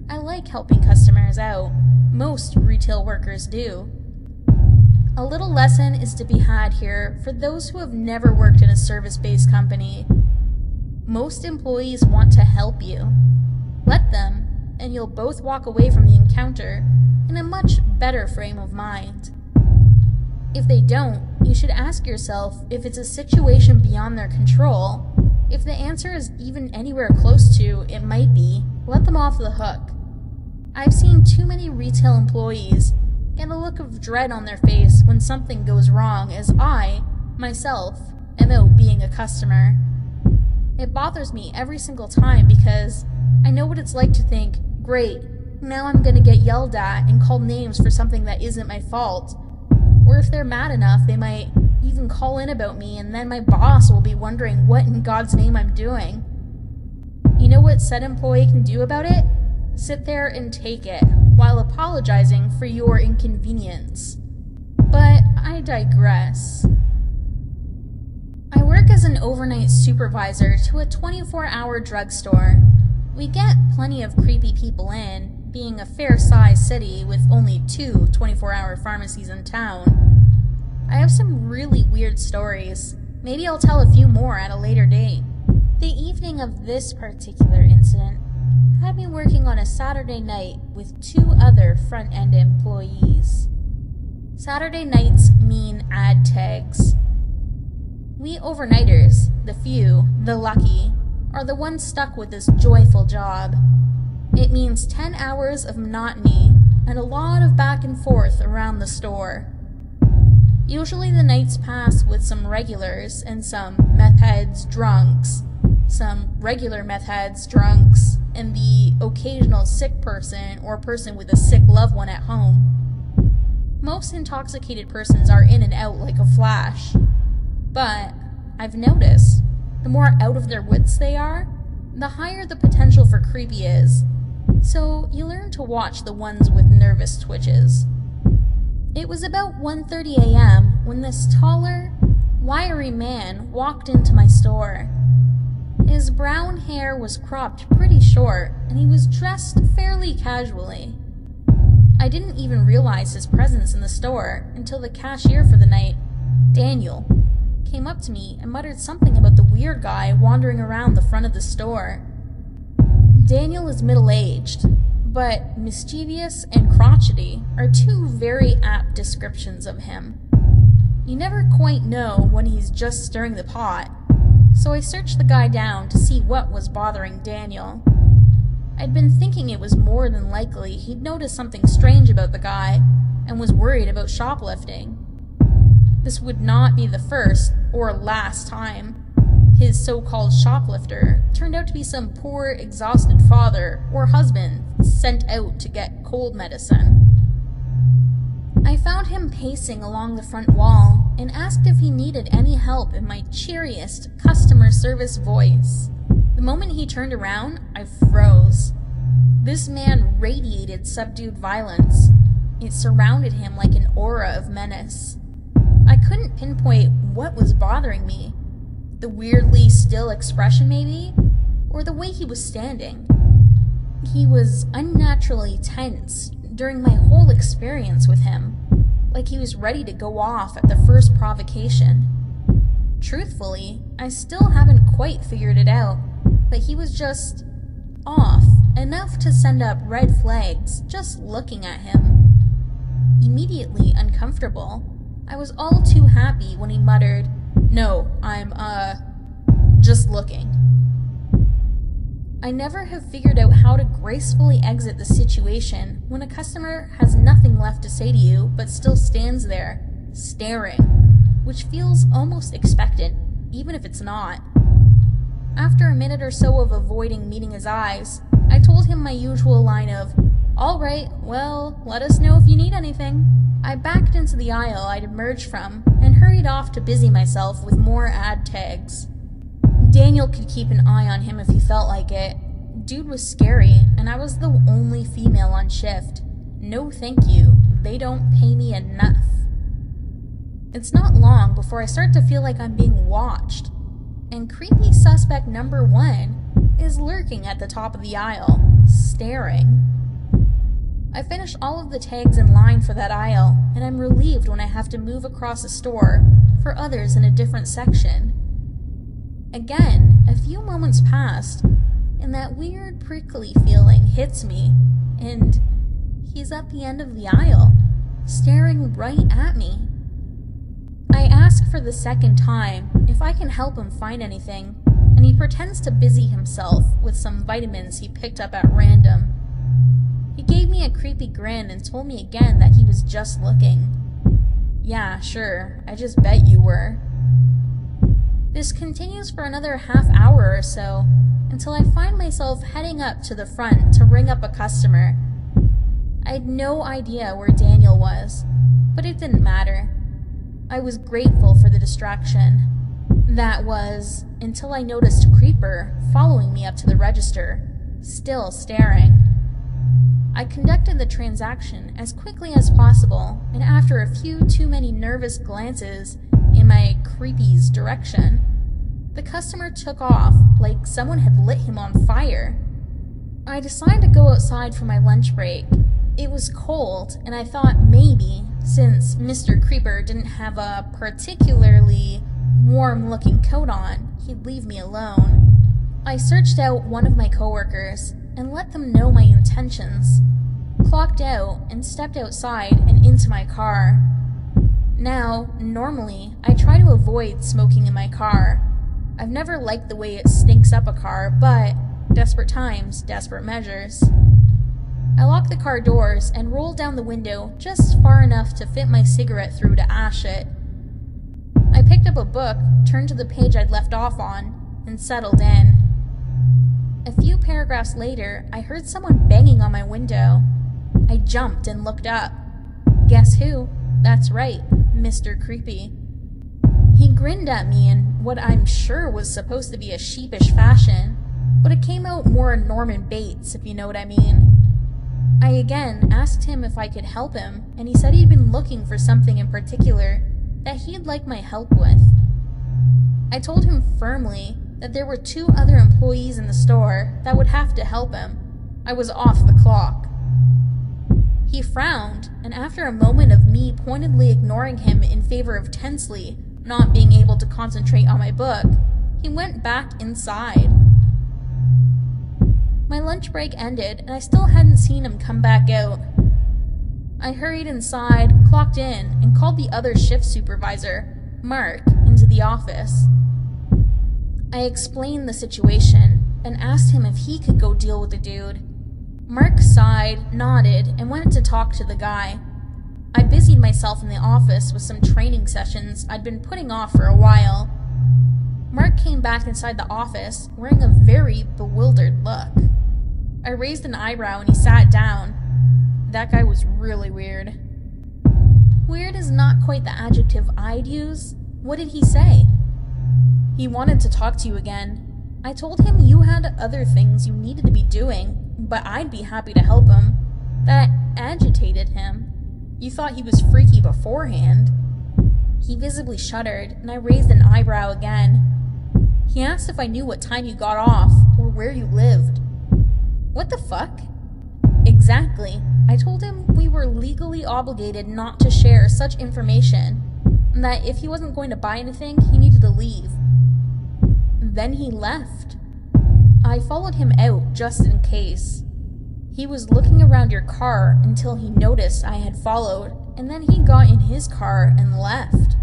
S11: I like helping customers out. Most retail workers do. A little lesson is to be had here for those who have never worked in a service-based company. Most employees want to help you. Let them, and you'll both walk away from the encounter in a much better frame of mind. If they don't, you should ask yourself if it's a situation beyond their control. If the answer is even anywhere close to it might be, let them off the hook. I've seen too many retail employees get a look of dread on their face when something goes wrong, as I, myself, am out being a customer. It bothers me every single time because I know what it's like to think, great, now I'm gonna get yelled at and called names for something that isn't my fault. Or if they're mad enough, they might even call in about me, and then my boss will be wondering what in God's name I'm doing. You know what said employee can do about it? Sit there and take it, while apologizing for your inconvenience. But I digress. I work as an overnight supervisor to a 24-hour drugstore. We get plenty of creepy people in, being a fair-sized city with only 2 24-hour pharmacies in town. I have some really weird stories. Maybe I'll tell a few more at a later date. The evening of this particular incident had me working on a Saturday night with 2 other front-end employees. Saturday nights mean ad tags. We overnighters, the few, the lucky, are the ones stuck with this joyful job. It means 10 hours of monotony and a lot of back and forth around the store. Usually the nights pass with some regulars and some meth heads drunks, some regular meth heads drunks, and the occasional sick person or person with a sick loved one at home. Most intoxicated persons are in and out like a flash, but I've noticed the more out of their wits they are, the higher the potential for creepy is. So you learn to watch the ones with nervous twitches. It was about 1:30 a.m. when this taller, wiry man walked into my store. His brown hair was cropped pretty short, and he was dressed fairly casually. I didn't even realize his presence in the store until the cashier for the night, Daniel, came up to me and muttered something about the weird guy wandering around the front of the store. Daniel is middle-aged, but mischievous and crotchety are 2 very apt descriptions of him. You never quite know when he's just stirring the pot, so I searched the guy down to see what was bothering Daniel. I'd been thinking it was more than likely he'd noticed something strange about the guy and was worried about shoplifting. This would not be the first or last time his so-called shoplifter turned out to be some poor, exhausted father or husband sent out to get cold medicine. I found him pacing along the front wall and asked if he needed any help in my cheeriest customer service voice. The moment he turned around, I froze. This man radiated subdued violence. It surrounded him like an aura of menace. I couldn't pinpoint what was bothering me. The weirdly still expression, maybe? Or the way he was standing. He was unnaturally tense during my whole experience with him, like he was ready to go off at the first provocation. Truthfully, I still haven't quite figured it out, but he was just off enough to send up red flags just looking at him. Immediately uncomfortable, I was all too happy when he muttered, "No, I'm, just looking." I never have figured out how to gracefully exit the situation when a customer has nothing left to say to you but still stands there, staring, which feels almost expectant, even if it's not. After a minute or so of avoiding meeting his eyes, I told him my usual line of, "All right, well, let us know if you need anything." I backed into the aisle I'd emerged from and hurried off to busy myself with more ad tags. Daniel could keep an eye on him if he felt like it. Dude was scary, and I was the only female on shift. No thank you, they don't pay me enough. It's not long before I start to feel like I'm being watched, and creepy suspect number 1 is lurking at the top of the aisle, staring. I finished all of the tags in line for that aisle, and I'm relieved when I have to move across a store for others in a different section. Again, a few moments passed, and that weird prickly feeling hits me, and he's at the end of the aisle, staring right at me. I ask for the second time if I can help him find anything, and he pretends to busy himself with some vitamins he picked up at random. He gave me a creepy grin and told me again that he was just looking. Yeah, sure, I just bet you were. This continues for another half hour or so, until I find myself heading up to the front to ring up a customer. I had no idea where Daniel was, but it didn't matter. I was grateful for the distraction. That was, until I noticed Creeper following me up to the register, still staring. I conducted the transaction as quickly as possible, and after a few too many nervous glances in my creepy's direction, the customer took off like someone had lit him on fire. I decided to go outside for my lunch break. It was cold, and I thought maybe, since Mr. Creeper didn't have a particularly warm-looking coat on, he'd leave me alone. I searched out one of my coworkers and let them know my intentions, clocked out, and stepped outside and into my car. Now, normally, I try to avoid smoking in my car. I've never liked the way it stinks up a car, but desperate times, desperate measures. I locked the car doors and rolled down the window just far enough to fit my cigarette through to ash it. I picked up a book, turned to the page I'd left off on, and settled in. A few paragraphs later, I heard someone banging on my window. I jumped and looked up. Guess who? That's right, Mr. Creepy. He grinned at me in what I'm sure was supposed to be a sheepish fashion, but it came out more Norman Bates, if you know what I mean. I again asked him if I could help him, and he said he'd been looking for something in particular that he'd like my help with. I told him firmly that there were 2 other employees in the store that would have to help him. I was off the clock. He frowned, and after a moment of me pointedly ignoring him in favor of tensely not being able to concentrate on my book, he went back inside. My lunch break ended, and I still hadn't seen him come back out. I hurried inside, clocked in, and called the other shift supervisor, Mark, into the office. I explained the situation and asked him if he could go deal with the dude. Mark sighed, nodded, and went to talk to the guy. I busied myself in the office with some training sessions I'd been putting off for a while. Mark came back inside the office wearing a very bewildered look. I raised an eyebrow and he sat down. That guy was really weird. Weird is not quite the adjective I'd use. What did he say? He wanted to talk to you again. I told him you had other things you needed to be doing, but I'd be happy to help him. That agitated him. You thought he was freaky beforehand. He visibly shuddered, and I raised an eyebrow again. He asked if I knew what time you got off, or where you lived. What the fuck? Exactly. I told him we were legally obligated not to share such information, and that if he wasn't going to buy anything, he needed to leave. Then he left. I followed him out just in case. He was looking around your car until he noticed I had followed, and then he got in his car and left.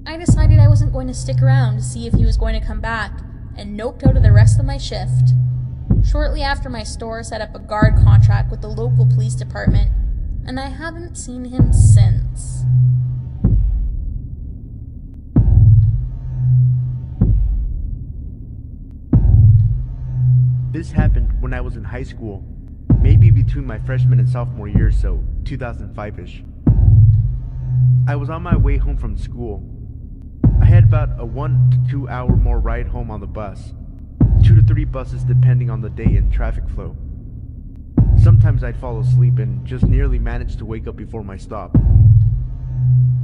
S11: I decided I wasn't going to stick around to see if he was going to come back, and noped out of the rest of my shift. Shortly after, my store set up a guard contract with the local police department, and I haven't seen him since.
S1: This happened when I was in high school, maybe between my freshman and sophomore year, so 2005-ish. I was on my way home from school. I had about a 1 to 2 hour more ride home on the bus, 2 to 3 buses depending on the day and traffic flow. Sometimes I'd fall asleep and just nearly managed to wake up before my stop.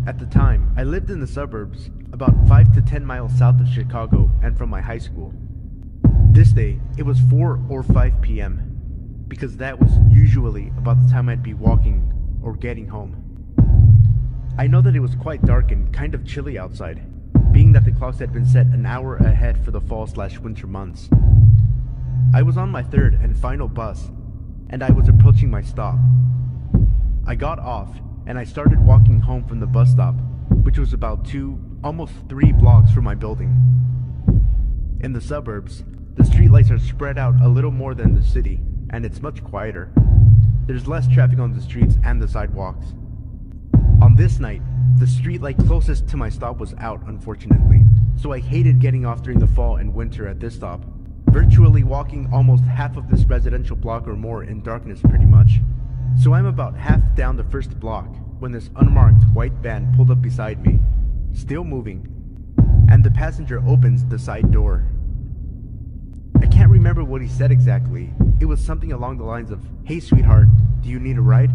S1: At the time, I lived in the suburbs, about 5 to 10 miles south of Chicago and from my high school. This day, it was 4 or 5 p.m. because that was usually about the time I'd be walking or getting home. I know that it was quite dark and kind of chilly outside, being that the clocks had been set an hour ahead for the fall/winter months. I was on my third and final bus, and I was approaching my stop. I got off, and I started walking home from the bus stop, which was about 2, almost 3 blocks from my building. In the suburbs, the streetlights are spread out a little more than the city, and it's much quieter. There's less traffic on the streets and the sidewalks. On this night, the streetlight closest to my stop was out, unfortunately, so I hated getting off during the fall and winter at this stop, virtually walking almost half of this residential block or more in darkness pretty much. So I'm about half down the first block when this unmarked white van pulled up beside me, still moving, and the passenger opens the side door. I can't remember what he said exactly. It was something along the lines of, "Hey sweetheart, do you need a ride?"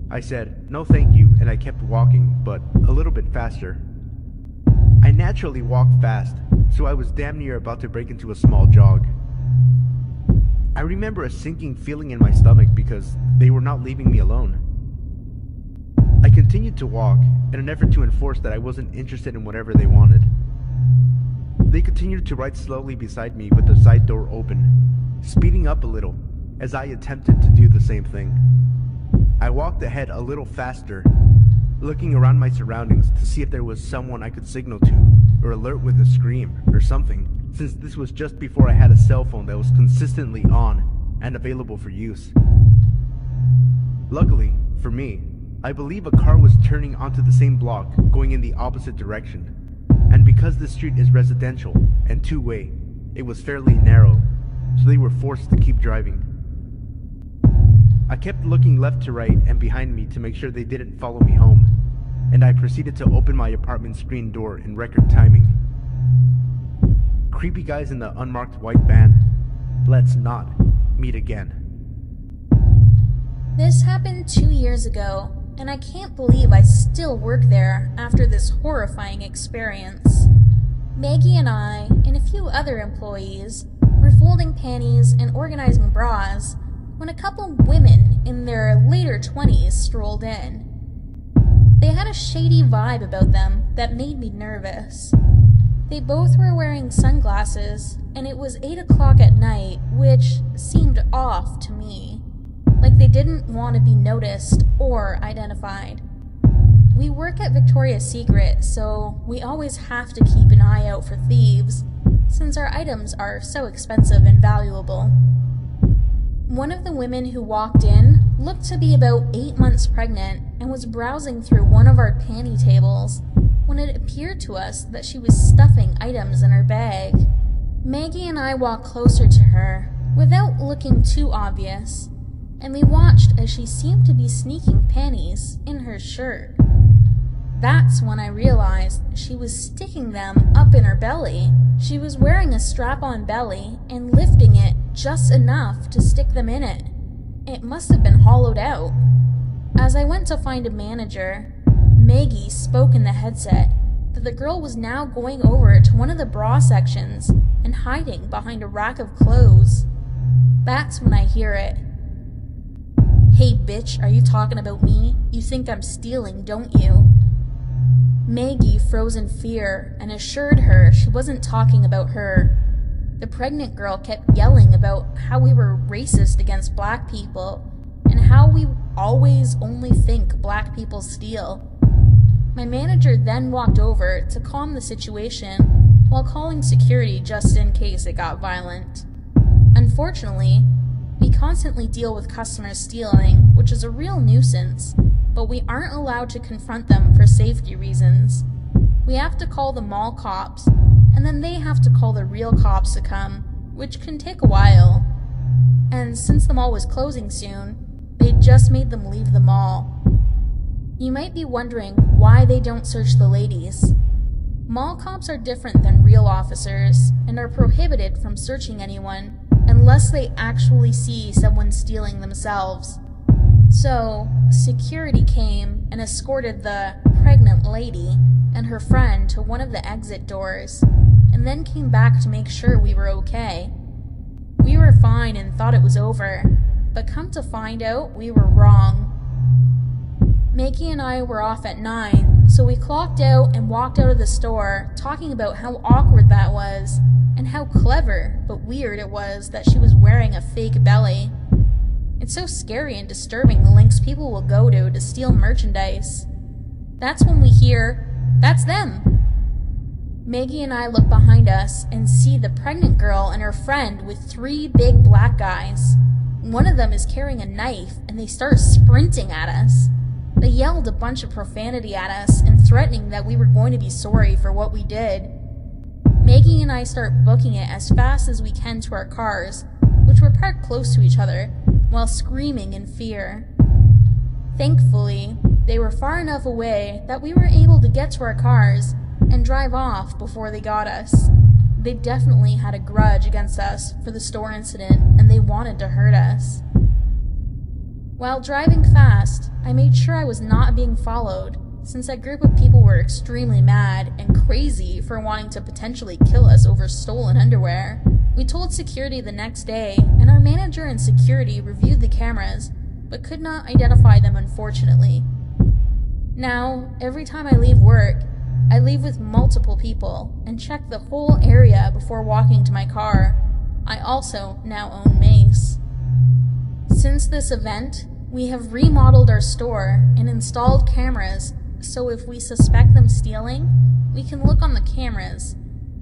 S1: I said, "No thank you," and I kept walking, but a little bit faster. I naturally walked fast, so I was damn near about to break into a small jog. I remember a sinking feeling in my stomach because they were not leaving me alone. I continued to walk in an effort to enforce that I wasn't interested in whatever they wanted. They continued to ride slowly beside me with the side door open, speeding up a little as I attempted to do the same thing. I walked ahead a little faster, looking around my surroundings to see if there was someone I could signal to or alert with a scream or something, since this was just before I had a cell phone that was consistently on and available for use. Luckily, for me, I believe a car was turning onto the same block, going in the opposite direction. And because this street is residential and two-way, it was fairly narrow, so they were forced to keep driving. I kept looking left to right and behind me to make sure they didn't follow me home, and I proceeded to open my apartment screen door in record timing. Creepy guys in the unmarked white van, let's not meet again.
S11: This happened 2 years ago, and I can't believe I still work there after this horrifying experience. Maggie and I, and a few other employees, were folding panties and organizing bras when a couple women in their later 20s strolled in. They had a shady vibe about them that made me nervous. They both were wearing sunglasses, and it was 8 o'clock at night, which seemed off to me. Like they didn't want to be noticed or identified. We work at Victoria's Secret, so we always have to keep an eye out for thieves, since our items are so expensive and valuable. One of the women who walked in looked to be about 8 months pregnant and was browsing through one of our panty tables when it appeared to us that she was stuffing items in her bag. Maggie and I walked closer to her without looking too obvious, and we watched as she seemed to be sneaking panties in her shirt. That's when I realized she was sticking them up in her belly. She was wearing a strap-on belly and lifting it just enough to stick them in it. It must have been hollowed out. As I went to find a manager, Maggie spoke in the headset that the girl was now going over to one of the bra sections and hiding behind a rack of clothes. That's when I hear it. "Hey bitch, are you talking about me? You think I'm stealing, don't you?" Maggie froze in fear and assured her she wasn't talking about her. The pregnant girl kept yelling about how we were racist against black people and how we always only think black people steal. My manager then walked over to calm the situation while calling security just in case it got violent. Unfortunately, we constantly deal with customers stealing, which is a real nuisance, but we aren't allowed to confront them for safety reasons. We have to call the mall cops, and then they have to call the real cops to come, which can take a while. And since the mall was closing soon, they just made them leave the mall. You might be wondering why they don't search the ladies. Mall cops are different than real officers and are prohibited from searching anyone unless they actually see someone stealing themselves. So, security came and escorted the pregnant lady and her friend to one of the exit doors, and then came back to make sure we were okay. We were fine and thought it was over, but come to find out, we were wrong. Maggie and I were off at 9, so we clocked out and walked out of the store, talking about how awkward that was, and how clever but weird it was that she was wearing a fake belly. It's so scary and disturbing the lengths people will go to steal merchandise. That's when we hear, "That's them!" Maggie and I look behind us and see the pregnant girl and her friend with 3 big black guys. One of them is carrying a knife and they start sprinting at us. They yelled a bunch of profanity at us and threatening that we were going to be sorry for what we did. Maggie and I start booking it as fast as we can to our cars, which were parked close to each other, while screaming in fear. Thankfully, they were far enough away that we were able to get to our cars and drive off before they got us. They definitely had a grudge against us for the store incident, and they wanted to hurt us. While driving fast, I made sure I was not being followed, since that group of people were extremely mad and crazy for wanting to potentially kill us over stolen underwear. We told security the next day, and our manager and security reviewed the cameras, but could not identify them, unfortunately. Now, every time I leave work, I leave with multiple people and check the whole area before walking to my car. I also now own mace. Since this event, we have remodeled our store and installed cameras, so if we suspect them stealing, we can look on the cameras,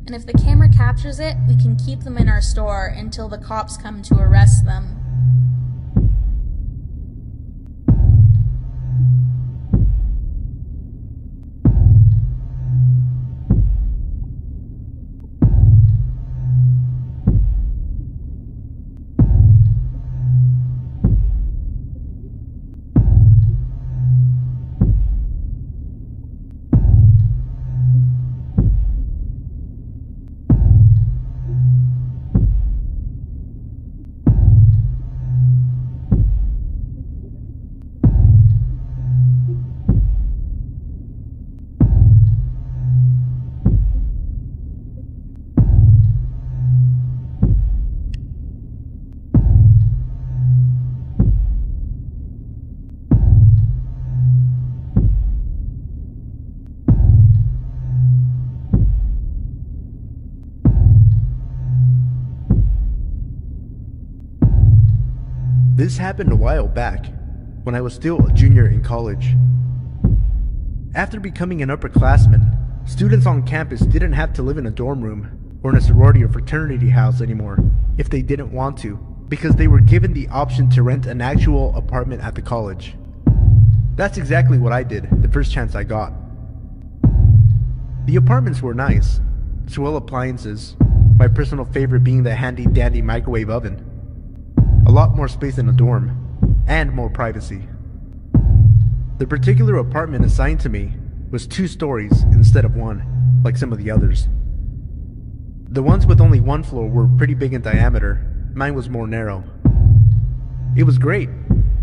S11: and if the camera captures it, we can keep them in our store until the cops come to arrest them.
S1: This happened a while back, when I was still a junior in college. After becoming an upperclassman, students on campus didn't have to live in a dorm room or in a sorority or fraternity house anymore if they didn't want to, because they were given the option to rent an actual apartment at the college. That's exactly what I did the first chance I got. The apartments were nice, swell appliances, my personal favorite being the handy dandy microwave oven. A lot more space than a dorm, and more privacy. The particular apartment assigned to me was 2 stories instead of 1, like some of the others. The ones with only 1 floor were pretty big in diameter, mine was more narrow. It was great,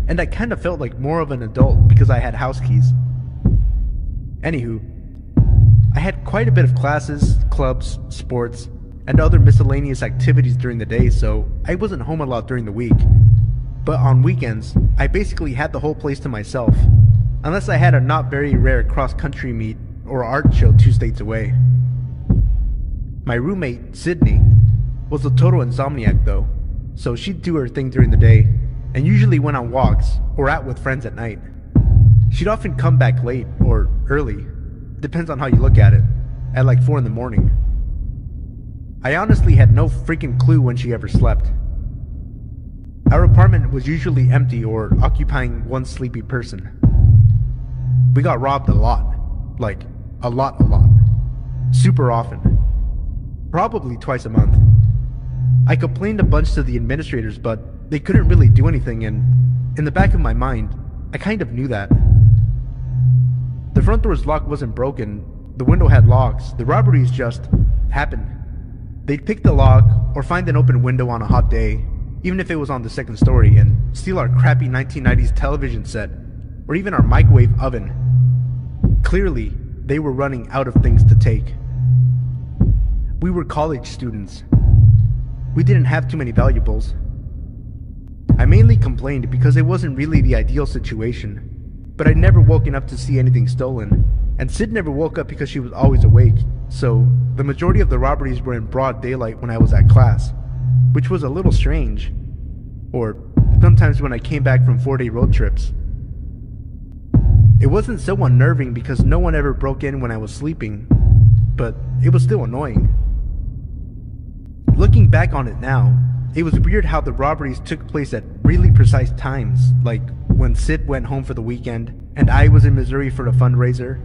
S1: and I kinda felt like more of an adult because I had house keys. Anywho, I had quite a bit of classes, clubs, sports, and other miscellaneous activities during the day, so I wasn't home a lot during the week. But on weekends, I basically had the whole place to myself, unless I had a not very rare cross-country meet or art show 2 states away. My roommate, Sydney, was a total insomniac though, so she'd do her thing during the day, and usually went on walks or out with friends at night. She'd often come back late or early, depends on how you look at it, at like 4 in the morning. I honestly had no freaking clue when she ever slept. Our apartment was usually empty or occupying one sleepy person. We got robbed a lot. Like, a lot. Super often. Probably twice a month. I complained a bunch to the administrators, but they couldn't really do anything, and in the back of my mind, I kind of knew that. The front door's lock wasn't broken, the window had locks, the robberies just happened. They'd pick the lock, or find an open window on a hot day, even if it was on the 2nd story, and steal our crappy 1990s television set, or even our microwave oven. Clearly, they were running out of things to take. We were college students. we didn't have too many valuables. I mainly complained because it wasn't really the ideal situation, but I'd never woken up to see anything stolen, and Sid never woke up because she was always awake, so the majority of the robberies were in broad daylight when I was at class, which was a little strange, or sometimes when I came back from 4-day road trips. It wasn't so unnerving because no one ever broke in when I was sleeping, but it was still annoying. Looking back on it now, it was weird how the robberies took place at really precise times, like when Sid went home for the weekend and I was in Missouri for a fundraiser,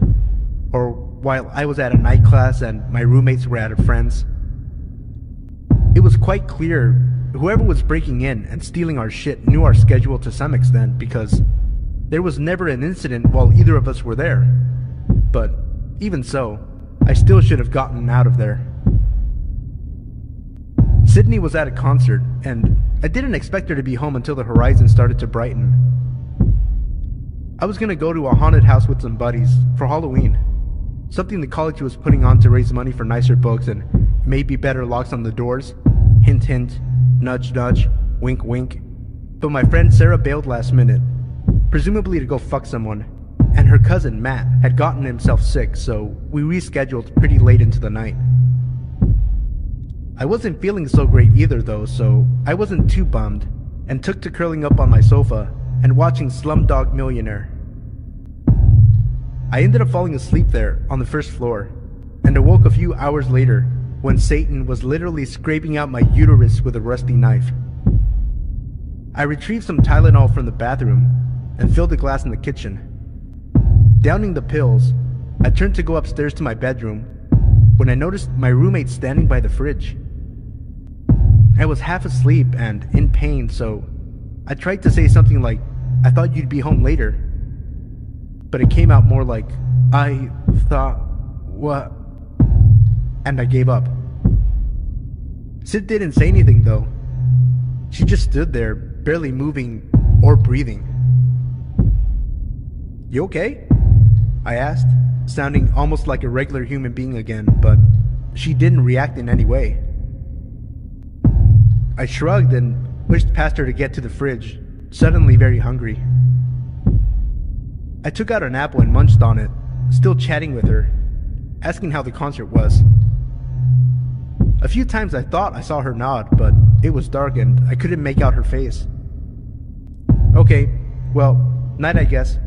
S1: or while I was at a night class and my roommates were at a friend's. It was quite clear whoever was breaking in and stealing our shit knew our schedule to some extent because there was never an incident while either of us were there. But even so, I still should have gotten out of there. Sydney was at a concert, and I didn't expect her to be home until the horizon started to brighten. I was gonna go to a haunted house with some buddies for Halloween, something the college was putting on to raise money for nicer books and maybe better locks on the doors. Hint hint, nudge nudge, wink wink. But my friend Sarah bailed last minute, presumably to go fuck someone, and her cousin Matt had gotten himself sick, so we rescheduled pretty late into the night. I wasn't feeling so great either though, so I wasn't too bummed, and took to curling up on my sofa and watching Slumdog Millionaire. I ended up falling asleep there on the first floor, and awoke a few hours later when Satan was literally scraping out my uterus with a rusty knife. I retrieved some Tylenol from the bathroom and filled a glass in the kitchen. Downing the pills, I turned to go upstairs to my bedroom when I noticed my roommate standing by the fridge. I was half asleep and in pain, so I tried to say something like, "I thought you'd be home later." But it came out more like, "I thought what?" And I gave up. Sid didn't say anything though. She just stood there, barely moving or breathing. "You okay?" I asked, sounding almost like a regular human being again, but she didn't react in any way. I shrugged and pushed past her to get to the fridge, suddenly very hungry. I took out an apple and munched on it, still chatting with her, asking how the concert was. A few times I thought I saw her nod, but it was dark and I couldn't make out her face. "Okay, well, night I guess."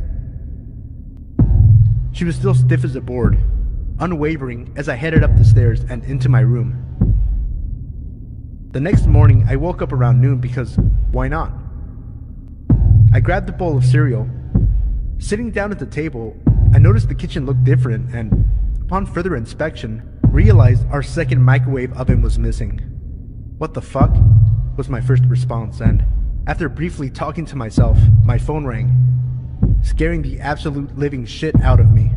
S1: She was still stiff as a board, unwavering as I headed up the stairs and into my room. The next morning I woke up around noon because why not? I grabbed a bowl of cereal. Sitting down at the table, I noticed the kitchen looked different and, upon further inspection, realized our second microwave oven was missing. "What the fuck?" was my first response, and after briefly talking to myself, my phone rang, scaring the absolute living shit out of me.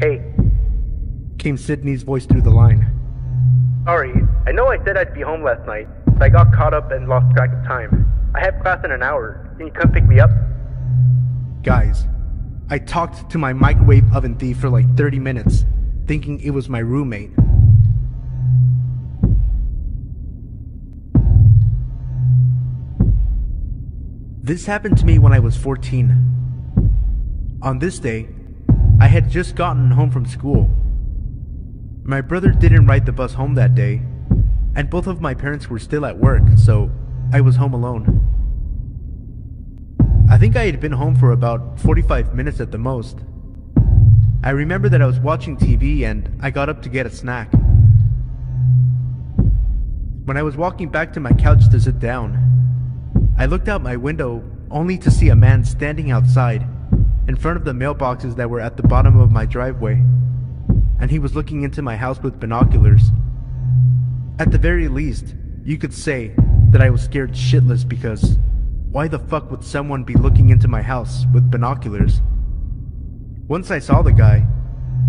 S1: "Hey," came Sydney's voice through the line. "Sorry, I know I said I'd be home last night, but I got caught up and lost track of time. I have class in an hour. Can you come pick me up?" Guys, I talked to my microwave oven thief for like 30 minutes, thinking it was my roommate. This happened to me when I was 14. On this day, I had just gotten home from school. My brother didn't ride the bus home that day, and both of my parents were still at work, so I was home alone. I think I had been home for about 45 minutes at the most. I remember that I was watching TV and I got up to get a snack. When I was walking back to my couch to sit down, I looked out my window only to see a man standing outside in front of the mailboxes that were at the bottom of my driveway, and he was looking into my house with binoculars. At the very least, you could say that I was scared shitless because why the fuck would someone be looking into my house with binoculars? Once I saw the guy,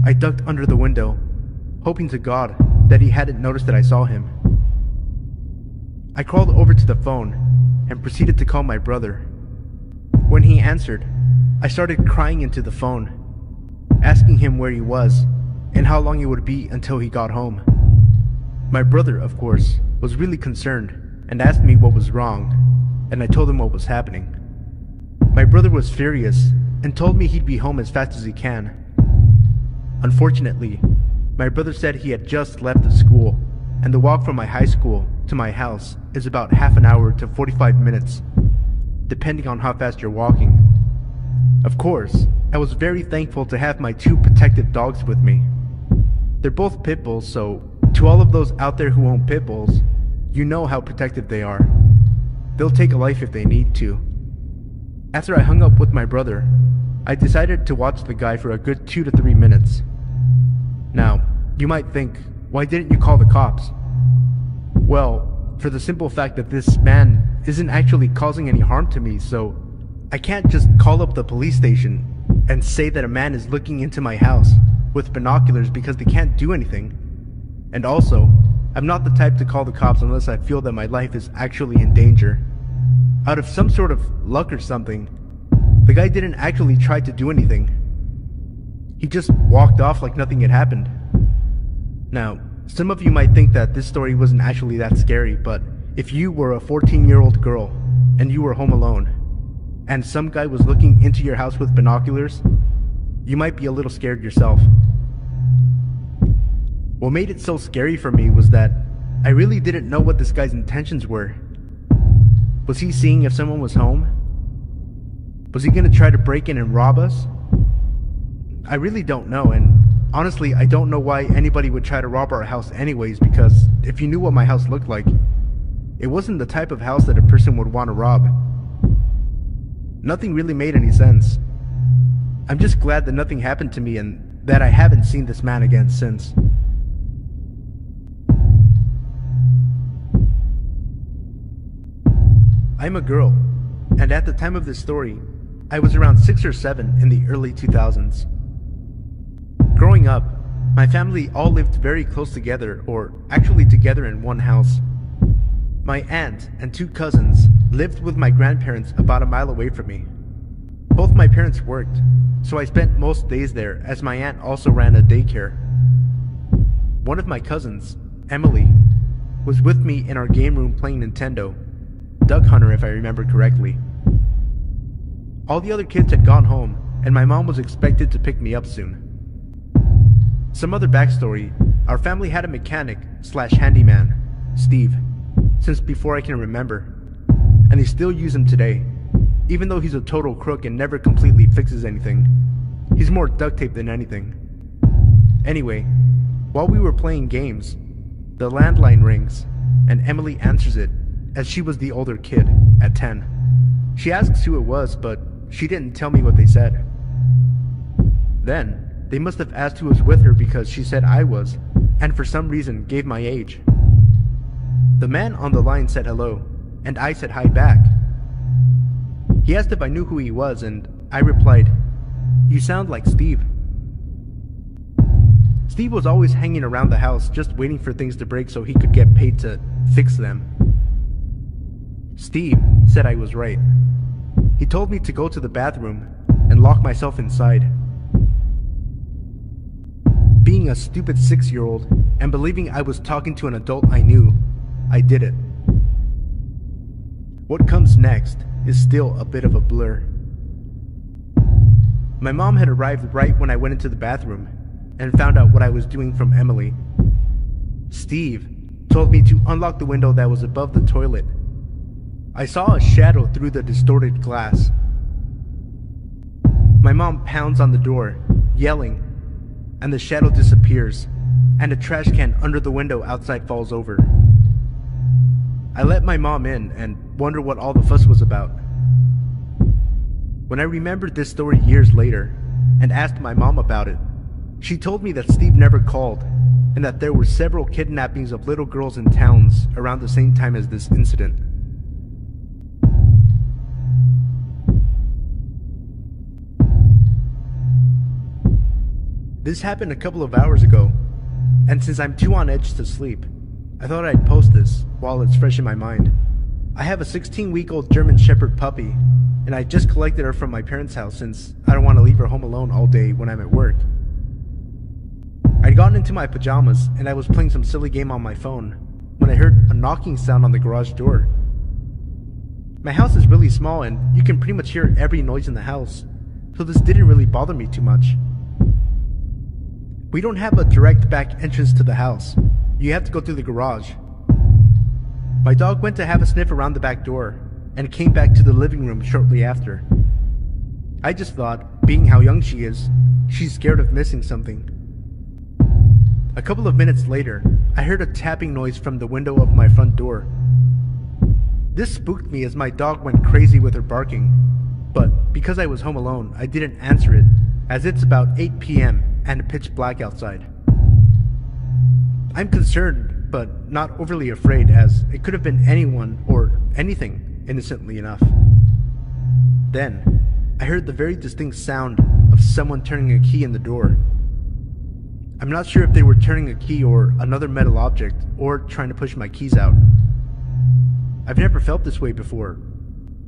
S1: I ducked under the window, hoping to God that he hadn't noticed that I saw him. I crawled over to the phone and proceeded to call my brother. When he answered, I started crying into the phone, asking him where he was and how long it would be until he got home. My brother, of course, was really concerned and asked me what was wrong, and I told him what was happening. My brother was furious and told me he'd be home as fast as he can. Unfortunately, my brother said he had just left the school, and the walk from my high school to my house is about half an hour to 45 minutes, depending on how fast you're walking. Of course, I was very thankful to have my 2 protective dogs with me. They're both pit bulls, so to all of those out there who own pit bulls, you know how protective they are. They'll take a life if they need to. After I hung up with my brother, I decided to watch the guy for a good 2 to 3 minutes. Now, you might think, why didn't you call the cops? Well, for the simple fact that this man isn't actually causing any harm to me, so I can't just call up the police station and say that a man is looking into my house with binoculars because they can't do anything. And also, I'm not the type to call the cops unless I feel that my life is actually in danger. Out of some sort of luck or something, the guy didn't actually try to do anything. He just walked off like nothing had happened. Now, some of you might think that this story wasn't actually that scary, but if you were a 14-year-old girl and you were home alone, and some guy was looking into your house with binoculars, you might be a little scared yourself. What made it so scary for me was that I really didn't know what this guy's intentions were. Was he seeing if someone was home? Was he gonna try to break in and rob us? I really don't know, and honestly, I don't know why anybody would try to rob our house anyways, because if you knew what my house looked like, it wasn't the type of house that a person would want to rob. Nothing really made any sense. I'm just glad that nothing happened to me and that I haven't seen this man again since. I'm a girl, and at the time of this story, I was around 6 or 7 in the early 2000s. Growing up, my family all lived very close together, or actually together in one house. My aunt and 2 cousins lived with my grandparents about a mile away from me. Both my parents worked, so I spent most days there as my aunt also ran a daycare. One of my cousins, Emily, was with me in our game room playing Nintendo, Duck Hunter if I remember correctly. All the other kids had gone home, and my mom was expected to pick me up soon. Some other backstory, our family had a mechanic / handyman, Steve, since before I can remember, and they still use him today, even though he's a total crook and never completely fixes anything. He's more duct tape than anything. Anyway, while we were playing games, the landline rings, and Emily answers it, as she was the older kid, at 10. She asks who it was, but she didn't tell me what they said. Then, they must have asked who was with her because she said I was, and for some reason gave my age. The man on the line said hello, and I said hi back. He asked if I knew who he was, and I replied, "You sound like Steve." Steve was always hanging around the house just waiting for things to break so he could get paid to fix them. Steve said I was right. He told me to go to the bathroom and lock myself inside. Being a stupid 6-year-old and believing I was talking to an adult I knew, I did it. What comes next is still a bit of a blur. My mom had arrived right when I went into the bathroom and found out what I was doing from Emily. Steve told me to unlock the window that was above the toilet. I saw a shadow through the distorted glass. My mom pounds on the door, yelling, and the shadow disappears, and a trash can under the window outside falls over. I let my mom in and wonder what all the fuss was about. When I remembered this story years later and asked my mom about it, she told me that Steve never called and that there were several kidnappings of little girls in towns around the same time as this incident. This happened a couple of hours ago, and since I'm too on edge to sleep, I thought I'd post this while it's fresh in my mind. I have a 16-week-old German Shepherd puppy, and I just collected her from my parents' house since I don't want to leave her home alone all day when I'm at work. I'd gotten into my pajamas and I was playing some silly game on my phone when I heard a knocking sound on the garage door. My house is really small and you can pretty much hear every noise in the house, so this didn't really bother me too much. We don't have a direct back entrance to the house. You have to go through the garage. My dog went to have a sniff around the back door and came back to the living room shortly after. I just thought, being how young she is, she's scared of missing something. A couple of minutes later, I heard a tapping noise from the window of my front door. This spooked me as my dog went crazy with her barking, but because I was home alone, I didn't answer it, as it's about 8 p.m. and pitch black outside. I'm concerned, but not overly afraid, as it could have been anyone or anything, innocently enough. Then, I heard the very distinct sound of someone turning a key in the door. I'm not sure if they were turning a key or another metal object, or trying to push my keys out. I've never felt this way before,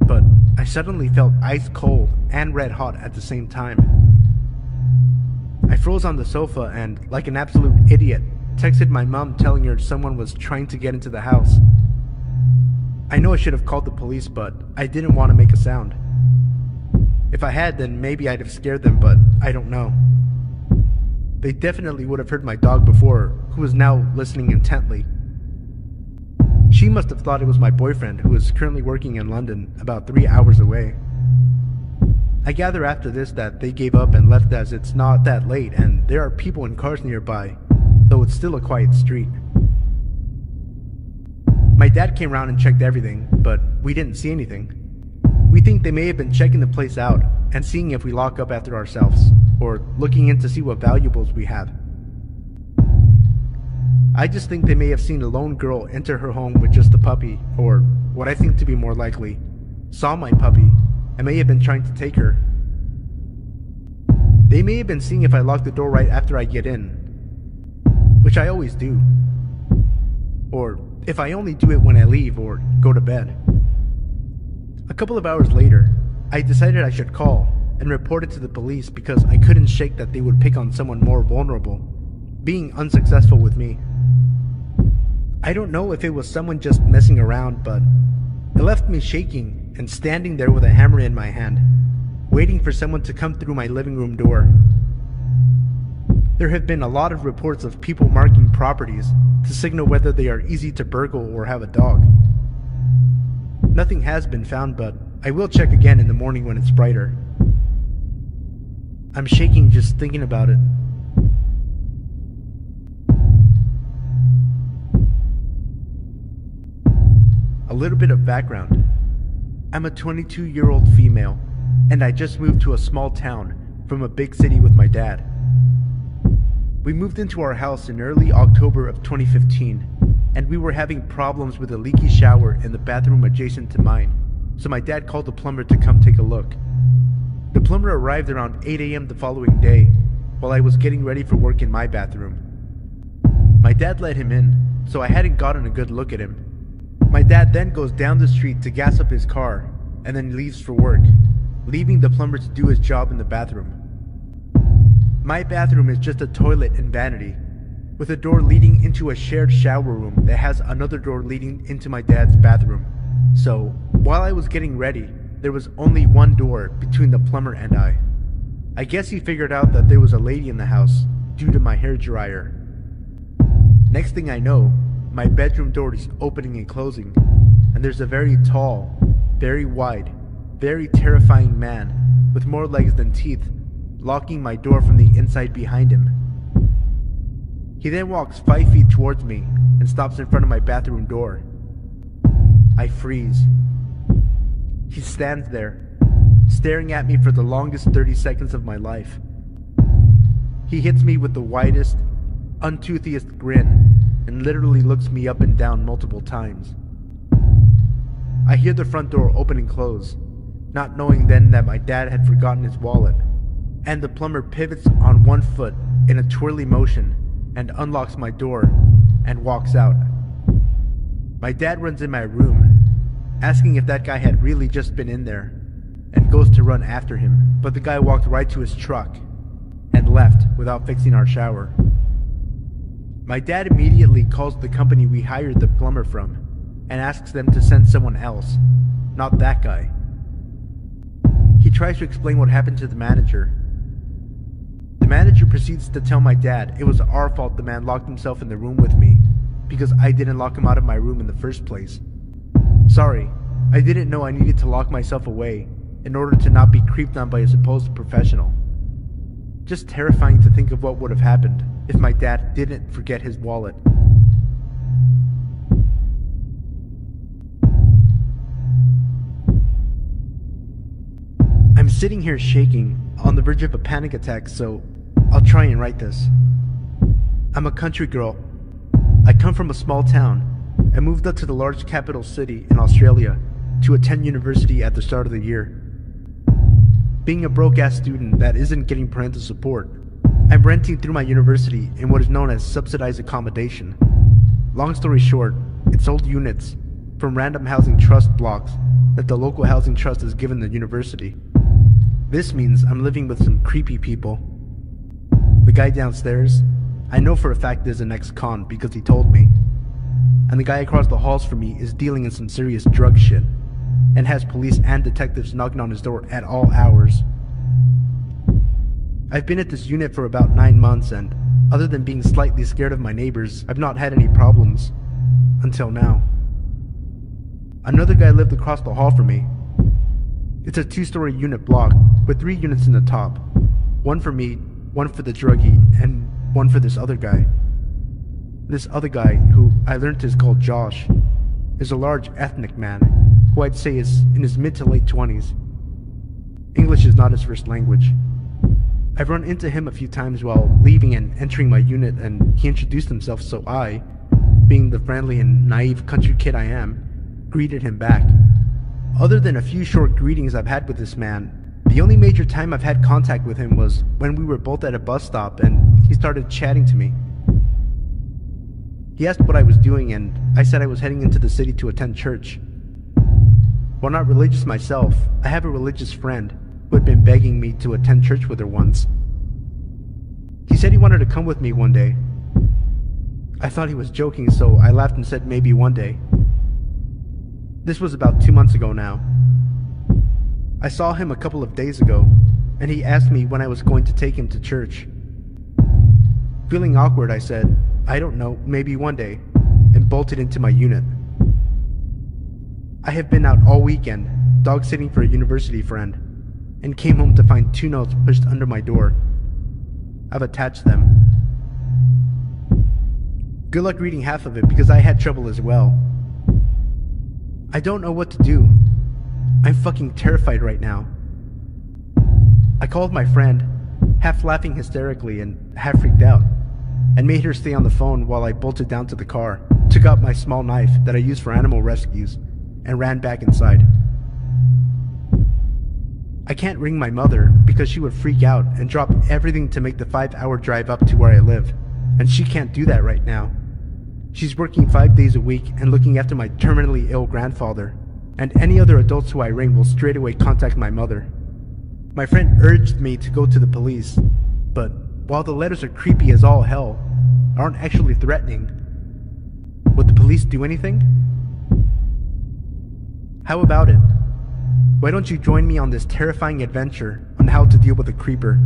S1: but I suddenly felt ice cold and red hot at the same time. I froze on the sofa and, like an absolute idiot, texted my mom telling her someone was trying to get into the house. I know I should have called the police, but I didn't want to make a sound. If I had, then maybe I'd have scared them, but I don't know. They definitely would have heard my dog before, who was now listening intently. She must have thought it was my boyfriend, who is currently working in London, about 3 hours away. I gather after this that they gave up and left, as it's not that late and there are people in cars nearby, though it's still a quiet street. My dad came around and checked everything, but we didn't see anything. We think they may have been checking the place out and seeing if we lock up after ourselves, or looking in to see what valuables we have. I just think they may have seen a lone girl enter her home with just a puppy, or what I think to be more likely, saw my puppy and may have been trying to take her. They may have been seeing if I lock the door right after I get in, which I always do, or if I only do it when I leave or go to bed. A couple of hours later, I decided I should call and report it to the police because I couldn't shake that they would pick on someone more vulnerable, being unsuccessful with me. I don't know if it was someone just messing around, but it left me shaking and standing there with a hammer in my hand, waiting for someone to come through my living room door. There have been a lot of reports of people marking properties to signal whether they are easy to burgle or have a dog. Nothing has been found, but I will check again in the morning when it's brighter. I'm shaking just thinking about it. A little bit of background. I'm a 22-year-old female, and I just moved to a small town from a big city with my dad. We moved into our house in early October of 2015, and we were having problems with a leaky shower in the bathroom adjacent to mine, so my dad called the plumber to come take a look. The plumber arrived around 8 a.m. the following day, while I was getting ready for work in my bathroom. My dad let him in, so I hadn't gotten a good look at him. My dad then goes down the street to gas up his car, and then leaves for work, leaving the plumber to do his job in the bathroom. My bathroom is just a toilet and vanity, with a door leading into a shared shower room that has another door leading into my dad's bathroom. So, while I was getting ready, there was only one door between the plumber and I. I guess he figured out that there was a lady in the house due to my hairdryer. Next thing I know, my bedroom door is opening and closing, and there's a very tall, very wide, very terrifying man with more legs than teeth locking my door from the inside behind him. He then walks 5 feet towards me and stops in front of my bathroom door. I freeze. He stands there, staring at me for the longest 30 seconds of my life. He hits me with the widest, untoothiest grin and literally looks me up and down multiple times. I hear the front door open and close, not knowing then that my dad had forgotten his wallet, and the plumber pivots on one foot in a twirly motion and unlocks my door and walks out. My dad runs in my room, asking if that guy had really just been in there, and goes to run after him, but the guy walked right to his truck and left without fixing our shower. My dad immediately calls the company we hired the plumber from and asks them to send someone else, not that guy. He tries to explain what happened to the manager. The manager proceeds to tell my dad it was our fault the man locked himself in the room with me because I didn't lock him out of my room in the first place. Sorry, I didn't know I needed to lock myself away in order to not be creeped on by a supposed professional. Just terrifying to think of what would have happened if my dad didn't forget his wallet. I'm sitting here shaking, on the verge of a panic attack, so I'll try and write this. I'm a country girl. I come from a small town and moved up to the large capital city in Australia to attend university at the start of the year. Being a broke-ass student that isn't getting parental support, I'm renting through my university in what is known as subsidized accommodation. Long story short, it's old units from random housing trust blocks that the local housing trust has given the university. This means I'm living with some creepy people. The guy downstairs, I know for a fact is an ex-con because he told me. And the guy across the halls from me is dealing in some serious drug shit and has police and detectives knocking on his door at all hours. I've been at this unit for about 9 months, and other than being slightly scared of my neighbors, I've not had any problems. Until now. Another guy lived across the hall from me. It's a 2-story unit block with 3 units in the top. One for me, one for the druggie, and one for this other guy. This other guy, who I learned is called Josh, is a large ethnic man who I'd say is in his mid to late 20s. English is not his first language. I've run into him a few times while leaving and entering my unit, and he introduced himself, so I, being the friendly and naive country kid I am, greeted him back. Other than a few short greetings I've had with this man, the only major time I've had contact with him was when we were both at a bus stop and he started chatting to me. He asked what I was doing, and I said I was heading into the city to attend church. While not religious myself, I have a religious friend who had been begging me to attend church with her once. He said he wanted to come with me one day. I thought he was joking, so I laughed and said maybe one day. This was about 2 months ago now. I saw him a couple of days ago, and he asked me when I was going to take him to church. Feeling awkward, I said, I don't know, maybe one day, and bolted into my unit. I have been out all weekend, dog sitting for a university friend, and came home to find 2 notes pushed under my door. I've attached them. Good luck reading half of it because I had trouble as well. I don't know what to do. I'm fucking terrified right now. I called my friend, half laughing hysterically and half freaked out, and made her stay on the phone while I bolted down to the car, took out my small knife that I use for animal rescues, and ran back inside. I can't ring my mother because she would freak out and drop everything to make the 5-hour drive up to where I live, and she can't do that right now. She's working 5 days a week and looking after my terminally ill grandfather, and any other adults who I ring will straight away contact my mother. My friend urged me to go to the police, but while the letters are creepy as all hell, aren't actually threatening. Would the police do anything? How about it? Why don't you join me on this terrifying adventure on how to deal with a creeper?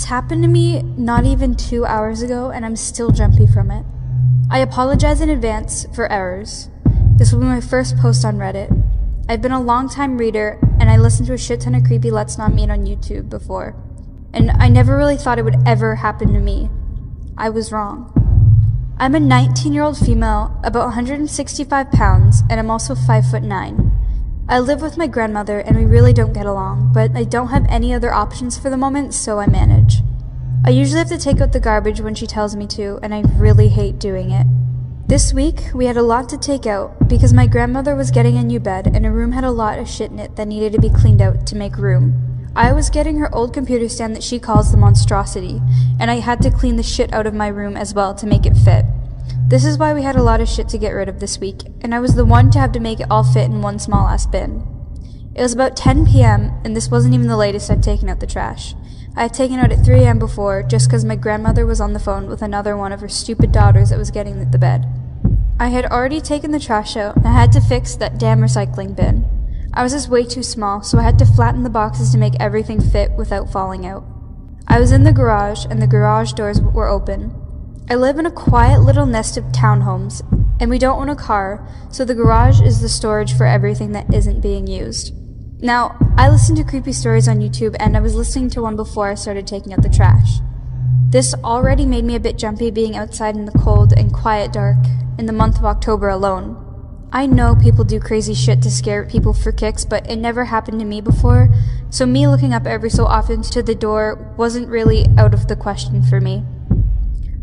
S2: This happened to me not even 2 hours ago, and I'm still jumpy from it. I apologize in advance for errors. This will be my first post on Reddit. I've been a long-time reader, and I listened to a shit ton of creepy Let's Not Meet on YouTube before, and I never really thought it would ever happen to me. I was wrong. I'm a 19-year-old female, about 165 pounds, and I'm also 5'9". I live with my grandmother, and we really don't get along, but I don't have any other options for the moment, so I manage. I usually have to take out the garbage when she tells me to, and I really hate doing it. This week, we had a lot to take out because my grandmother was getting a new bed and her room had a lot of shit in it that needed to be cleaned out to make room. I was getting her old computer stand that she calls the monstrosity, and I had to clean the shit out of my room as well to make it fit. This is why we had a lot of shit to get rid of this week, and I was the one to have to make it all fit in one small ass bin. It was about 10 p.m., and this wasn't even the latest I'd taken out the trash. I had taken out at 3 a.m. before, just because my grandmother was on the phone with another one of her stupid daughters that was getting the bed. I had already taken the trash out, and I had to fix that damn recycling bin. I was just way too small, so I had to flatten the boxes to make everything fit without falling out. I was in the garage, and the garage doors were open. I live in a quiet little nest of townhomes, and we don't own a car, so the garage is the storage for everything that isn't being used. Now, I listen to creepy stories on YouTube, and I was listening to one before I started taking out the trash. This already made me a bit jumpy being outside in the cold and quiet dark in the month of October alone. I know people do crazy shit to scare people for kicks, but it never happened to me before, so me looking up every so often to the door wasn't really out of the question for me.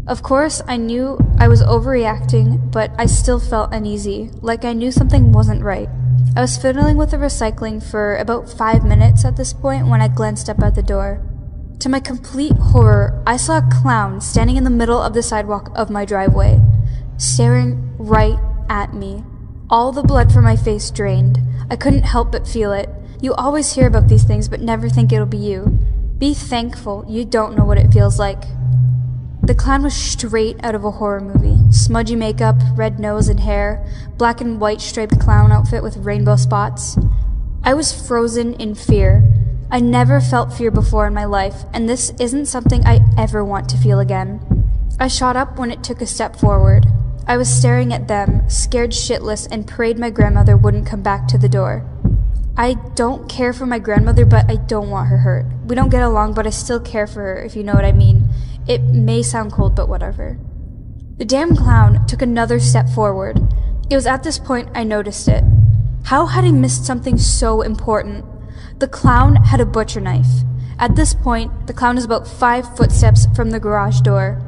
S2: Of course, I knew I was overreacting, but I still felt uneasy, like I knew something wasn't right. I was fiddling with the recycling for about 5 minutes at this point when I glanced up at the door. To my complete horror, I saw a clown standing in the middle of the sidewalk of my driveway, staring right at me. All the blood from my face drained. I couldn't help but feel it. You always hear about these things but never think it'll be you. Be thankful you don't know what it feels like. The clown was straight out of a horror movie. Smudgy makeup, red nose and hair, black and white striped clown outfit with rainbow spots. I was frozen in fear. I never felt fear before in my life, and this isn't something I ever want to feel again. I shot up when it took a step forward. I was staring at them, scared shitless, and prayed my grandmother wouldn't come back to the door. I don't care for my grandmother, but I don't want her hurt. We don't get along, but I still care for her, if you know what I mean. It may sound cold, but whatever. The damn clown took another step forward. It was at this point I noticed it. How had I missed something so important? The clown had a butcher knife. At this point, the clown was about 5 footsteps from the garage door.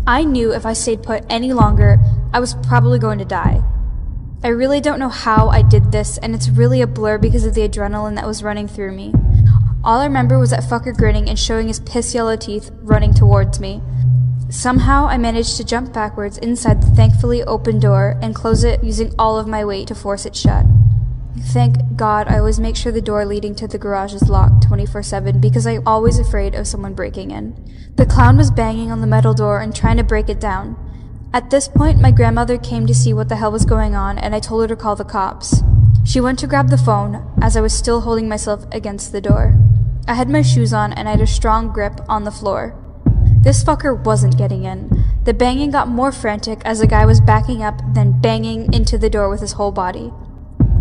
S2: I knew if I stayed put any longer, I was probably going to die. I really don't know how I did this, and it's really a blur because of the adrenaline that was running through me. All I remember was that fucker grinning and showing his piss-yellow teeth running towards me. Somehow I managed to jump backwards inside the thankfully open door and close it using all of my weight to force it shut. Thank God I always make sure the door leading to the garage is locked 24/7 because I'm always afraid of someone breaking in. The clown was banging on the metal door and trying to break it down. At this point, my grandmother came to see what the hell was going on, and I told her to call the cops. She went to grab the phone as I was still holding myself against the door. I had my shoes on and I had a strong grip on the floor. This fucker wasn't getting in. The banging got more frantic as the guy was backing up, then banging into the door with his whole body.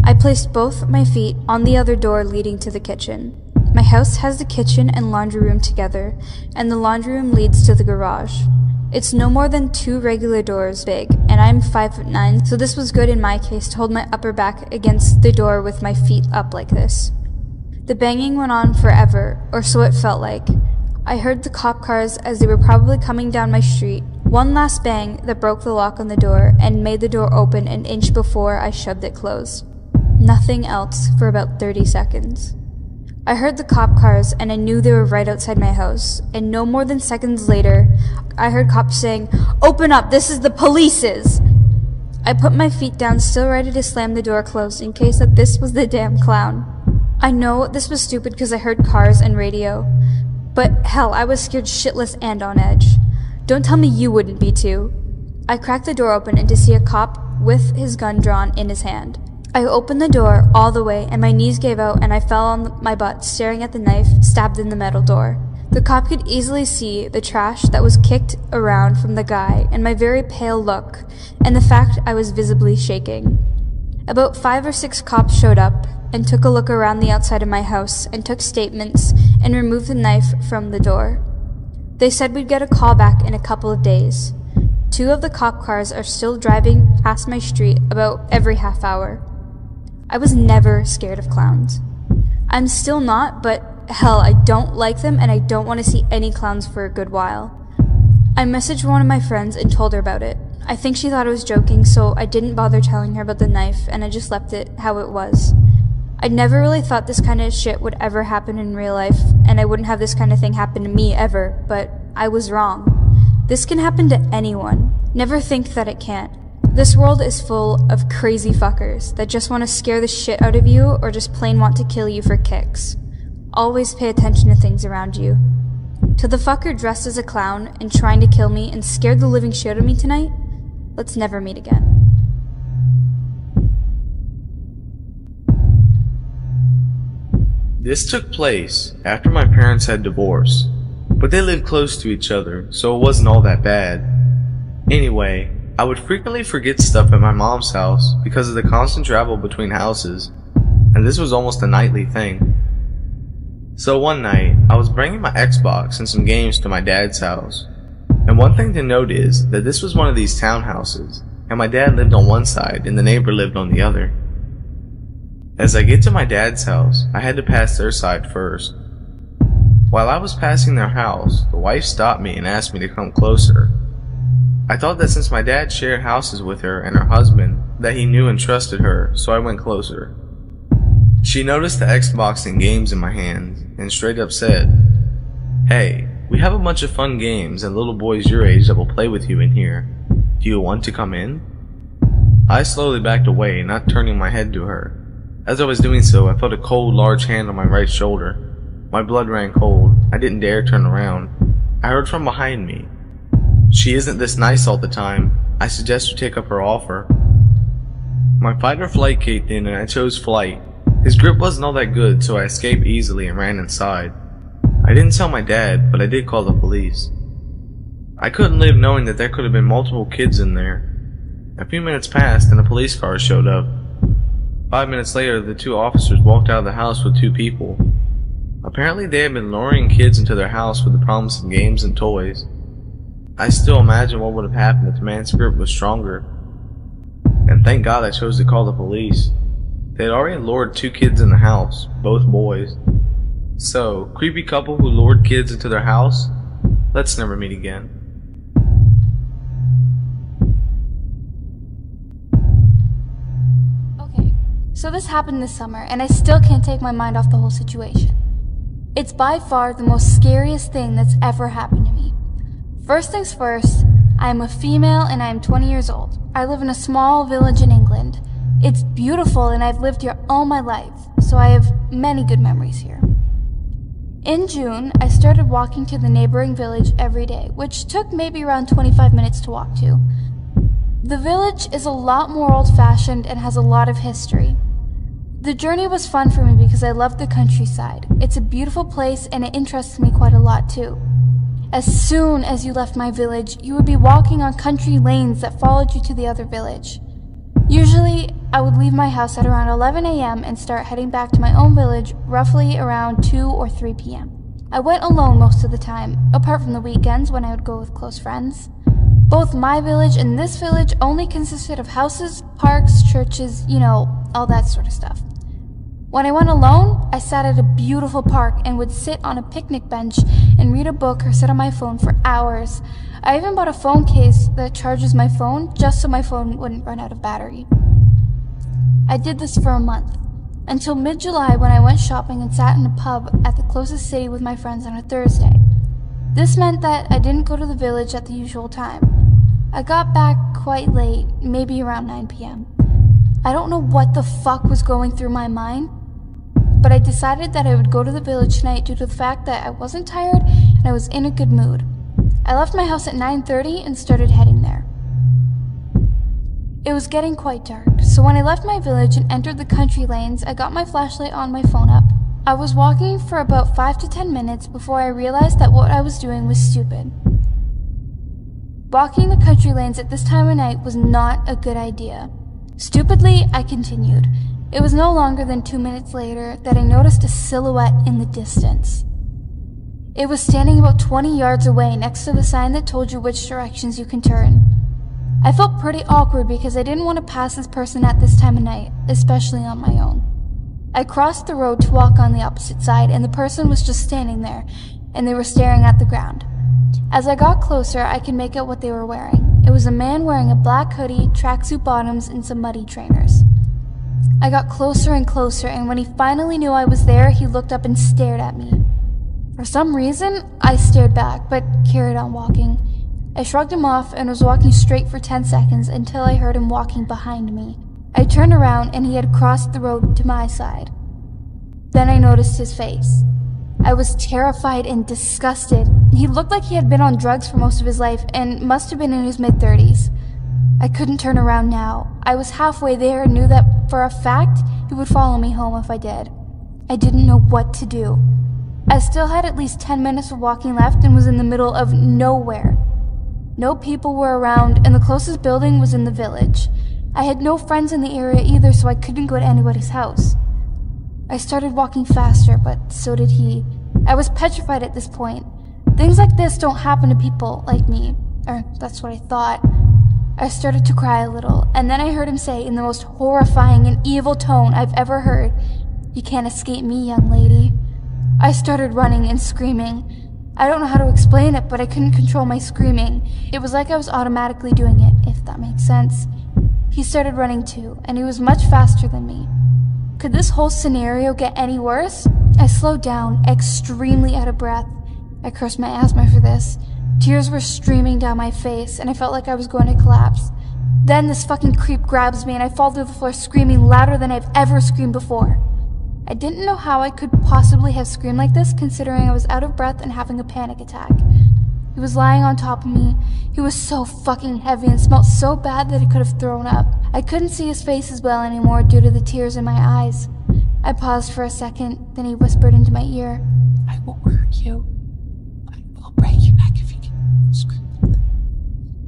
S2: I placed both my feet on the other door leading to the kitchen. My house has the kitchen and laundry room together, and the laundry room leads to the garage. It's no more than 2 regular doors big, and I'm 5'9", so this was good in my case to hold my upper back against the door with my feet up like this. The banging went on forever, or so it felt like. I heard the cop cars as they were probably coming down my street. One last bang that broke the lock on the door and made the door open an inch before I shoved it closed. Nothing else for about 30 seconds. I heard the cop cars and I knew they were right outside my house, and no more than seconds later, I heard cops saying, "Open up, this is the police's!" I put my feet down, still ready to slam the door closed in case that this was the damn clown. I know this was stupid because I heard cars and radio, but hell, I was scared shitless and on edge. Don't tell me you wouldn't be too. I cracked the door open and to see a cop with his gun drawn in his hand. I opened the door all the way and my knees gave out and I fell on my butt staring at the knife stabbed in the metal door. The cop could easily see the trash that was kicked around from the guy and my very pale look and the fact I was visibly shaking. About 5 or 6 cops showed up and took a look around the outside of my house and took statements and removed the knife from the door. They said we'd get a call back in a couple of days. 2 of the cop cars are still driving past my street about every half hour. I was never scared of clowns. I'm still not, but hell, I don't like them and I don't want to see any clowns for a good while. I messaged one of my friends and told her about it. I think she thought I was joking, so I didn't bother telling her about the knife and I just left it how it was. I never really thought this kind of shit would ever happen in real life, and I wouldn't have this kind of thing happen to me ever, but I was wrong. This can happen to anyone. Never think that it can't. This world is full of crazy fuckers that just want to scare the shit out of you or just plain want to kill you for kicks. Always pay attention to things around you. To the fucker dressed as a clown and trying to kill me and scared the living shit out of me tonight, let's never meet again.
S12: This took place after my parents had divorced, but they lived close to each other, so it wasn't all that bad. Anyway, I would frequently forget stuff at my mom's house because of the constant travel between houses, and this was almost a nightly thing. So one night, I was bringing my Xbox and some games to my dad's house, and one thing to note is that this was one of these townhouses, and my dad lived on one side and the neighbor lived on the other. As I get to my dad's house, I had to pass their side first. While I was passing their house, the wife stopped me and asked me to come closer. I thought that since my dad shared houses with her and her husband, that he knew and trusted her, so I went closer. She noticed the Xbox and games in my hands, and straight up said, "Hey, we have a bunch of fun games and little boys your age that will play with you in here. Do you want to come in?" I slowly backed away, not turning my head to her. As I was doing so, I felt a cold, large hand on my right shoulder. My blood ran cold. I didn't dare turn around. I heard from behind me, "She isn't this nice all the time. I suggest you take up her offer." My fight or flight kicked in and I chose flight. His grip wasn't all that good, so I escaped easily and ran inside. I didn't tell my dad, but I did call the police. I couldn't live knowing that there could have been multiple kids in there. A few minutes passed and a police car showed up. 5 minutes later, the 2 officers walked out of the house with 2 people. Apparently they had been luring kids into their house with the promise of games and toys. I still imagine what would have happened if the man's grip was stronger. And thank God I chose to call the police. They had already lured 2 kids in the house, both boys. So, creepy couple who lured kids into their house? Let's never meet again.
S2: Okay, so this happened this summer, and I still can't take my mind off the whole situation. It's by far the most scariest thing that's ever happened to me. First things first, I am a female and I am 20 years old. I live in a small village in England. It's beautiful and I've lived here all my life, so I have many good memories here. In June, I started walking to the neighboring village every day, which took maybe around 25 minutes to walk to. The village is a lot more old-fashioned and has a lot of history. The journey was fun for me because I love the countryside. It's a beautiful place and it interests me quite a lot too. As soon as you left my village, you would be walking on country lanes that followed you to the other village. Usually, I would leave my house at around 11 a.m. and start heading back to my own village roughly around 2 or 3 p.m. I went alone most of the time, apart from the weekends when I would go with close friends. Both my village and this village only consisted of houses, parks, churches, you know, all that sort of stuff. When I went alone, I sat at a beautiful park and would sit on a picnic bench and read a book or sit on my phone for hours. I even bought a phone case that charges my phone just so my phone wouldn't run out of battery. I did this for a month, until mid-July when I went shopping and sat in a pub at the closest city with my friends on a Thursday. This meant that I didn't go to the village at the usual time. I got back quite late, maybe around 9 p.m. I don't know what the fuck was going through my mind, but I decided that I would go to the village tonight due to the fact that I wasn't tired and I was in a good mood. I left my house at 9:30 and started heading there. It was getting quite dark, so when I left my village and entered the country lanes, I got my flashlight on my phone up, I was walking for about 5 to 10 minutes before I realized that what I was doing was stupid. Walking the country lanes at this time of night was not a good idea. Stupidly, I continued. It was no longer than 2 minutes later that I noticed a silhouette in the distance. It was standing about 20 yards away next to the sign that told you which directions you can turn. I felt pretty awkward because I didn't want to pass this person at this time of night, especially on my own. I crossed the road to walk on the opposite side, and the person was just standing there, and they were staring at the ground. As I got closer, I could make out what they were wearing. It was a man wearing a black hoodie, tracksuit bottoms, and some muddy trainers. I got closer and closer, and when he finally knew I was there, he looked up and stared at me. For some reason, I stared back, but carried on walking. I shrugged him off and was walking straight for 10 seconds until I heard him walking behind me. I turned around and he had crossed the road to my side. Then I noticed his face. I was terrified and disgusted. He looked like he had been on drugs for most of his life and must have been in his mid-30s. I couldn't turn around now. I was halfway there and knew that for a fact he would follow me home if I did. I didn't know what to do. I still had at least 10 minutes of walking left and was in the middle of nowhere. No people were around, and the closest building was in the village. I had no friends in the area either, so I couldn't go to anybody's house. I started walking faster, but so did he. I was petrified at this point. Things like this don't happen to people like me, or that's what I thought. I started to cry a little, and then I heard him say in the most horrifying and evil tone I've ever heard, "You can't escape me, young lady." I started running and screaming. I don't know how to explain it, but I couldn't control my screaming. It was like I was automatically doing it, if that makes sense. He started running too, and he was much faster than me. Could this whole scenario get any worse? I slowed down, extremely out of breath. I cursed my asthma for this. Tears were streaming down my face, and I felt like I was going to collapse. Then this fucking creep grabs me, and I fall to the floor screaming louder than I've ever screamed before. I didn't know how I could possibly have screamed like this, considering I was out of breath and having a panic attack. He was lying on top of me. He was so fucking heavy and smelled so bad that I could have thrown up. I couldn't see his face as well anymore due to the tears in my eyes. I paused for a second, then he whispered into my ear,
S13: "I will hurt you. I will break your neck if you can scream."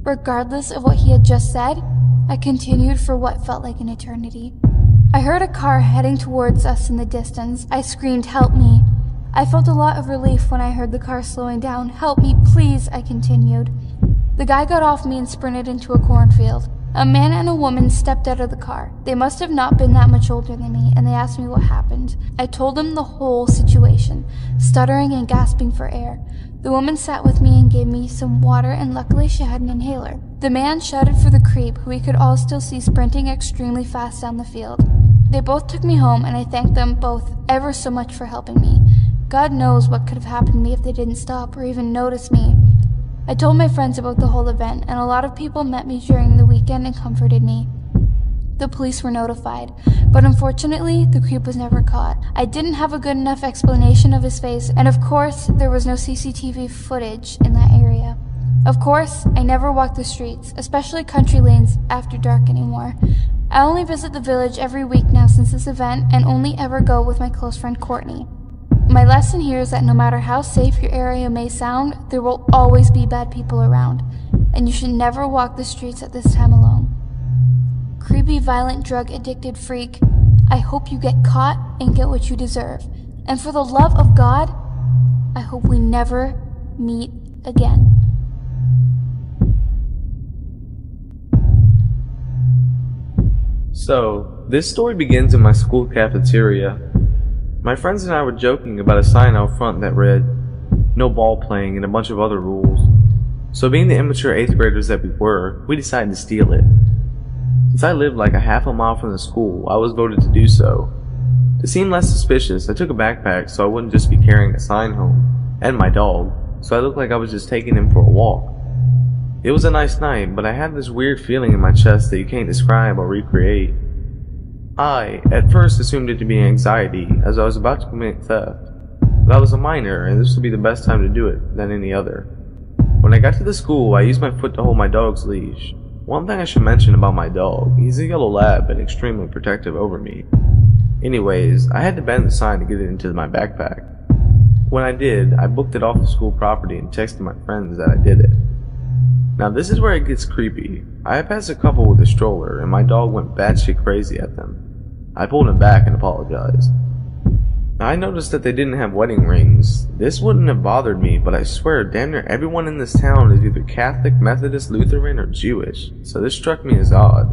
S2: Regardless of what he had just said, I continued for what felt like an eternity. I heard a car heading towards us in the distance. I screamed, "Help me." I felt a lot of relief when I heard the car slowing down. "Help me, please," I continued. The guy got off me and sprinted into a cornfield. A man and a woman stepped out of the car. They must have not been that much older than me, and they asked me what happened. I told them the whole situation, stuttering and gasping for air. The woman sat with me and gave me some water, and luckily she had an inhaler. The man shouted for the creep, who we could all still see sprinting extremely fast down the field. They both took me home, and I thanked them both ever so much for helping me. God knows what could have happened to me if they didn't stop or even notice me. I told my friends about the whole event, and a lot of people met me during the weekend and comforted me. The police were notified, but unfortunately, the creep was never caught. I didn't have a good enough explanation of his face, and of course, there was no CCTV footage in that area. Of course, I never walk the streets, especially country lanes, after dark anymore. I only visit the village every week now since this event, and only ever go with my close friend Courtney. My lesson here is that no matter how safe your area may sound, there will always be bad people around, and you should never walk the streets at this time alone. Creepy, violent, drug-addicted freak, I hope you get caught and get what you deserve. And for the love of God, I hope we never meet again.
S12: So, this story begins in my school cafeteria. My friends and I were joking about a sign out front that read, "No ball playing," and a bunch of other rules. So being the immature 8th graders that we were, we decided to steal it. Since I lived like a half a mile from the school, I was voted to do so. To seem less suspicious, I took a backpack so I wouldn't just be carrying a sign home, and my dog, so I looked like I was just taking him for a walk. It was a nice night, but I had this weird feeling in my chest that you can't describe or recreate. I, at first, assumed it to be anxiety, as I was about to commit theft. But I was a minor, and this would be the best time to do it than any other. When I got to the school, I used my foot to hold my dog's leash. One thing I should mention about my dog, he's a yellow lab and extremely protective over me. Anyways, I had to bend the sign to get it into my backpack. When I did, I booked it off of school property and texted my friends that I did it. Now this is where it gets creepy. I had passed a couple with a stroller and my dog went batshit crazy at them. I pulled him back and apologized. Now I noticed that they didn't have wedding rings. This wouldn't have bothered me, but I swear damn near everyone in this town is either Catholic, Methodist, Lutheran, or Jewish, so this struck me as odd.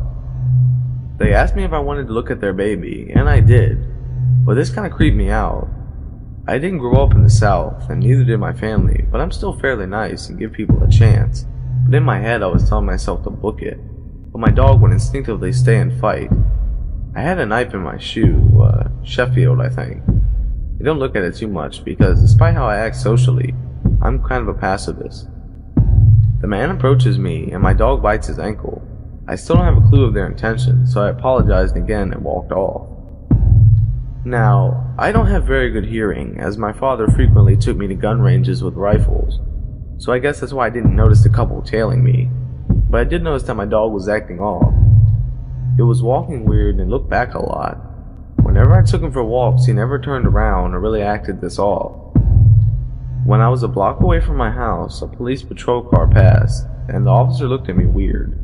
S12: They asked me if I wanted to look at their baby, and I did, but this kinda creeped me out. I didn't grow up in the South, and neither did my family, but I'm still fairly nice and give people a chance. But in my head I was telling myself to book it, but my dog would instinctively stay and fight. I had a knife in my shoe, Sheffield I think. I don't look at it too much because despite how I act socially, I'm kind of a pacifist. The man approaches me and my dog bites his ankle. I still don't have a clue of their intention, so I apologized again and walked off. Now, I don't have very good hearing, as my father frequently took me to gun ranges with rifles, so I guess that's why I didn't notice the couple tailing me, but I did notice that my dog was acting off. It was walking weird and looked back a lot. Whenever I took him for walks, he never turned around or really acted this off. When I was a block away from my house, a police patrol car passed, and the officer looked at me weird.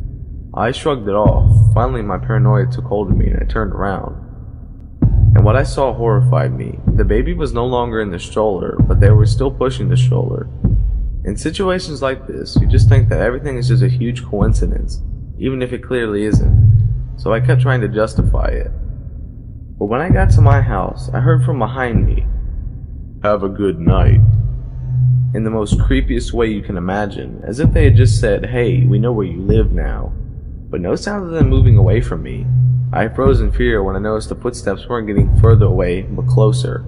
S12: I shrugged it off. Finally, my paranoia took hold of me and I turned around. And what I saw horrified me. The baby was no longer in the stroller, but they were still pushing the stroller. In situations like this, you just think that everything is just a huge coincidence, even if it clearly isn't. So I kept trying to justify it. But when I got to my house, I heard from behind me, "Have a good night," in the most creepiest way you can imagine, as if they had just said, "Hey, we know where you live now." But no sound of them moving away from me. I froze in fear when I noticed the footsteps weren't getting further away, but closer.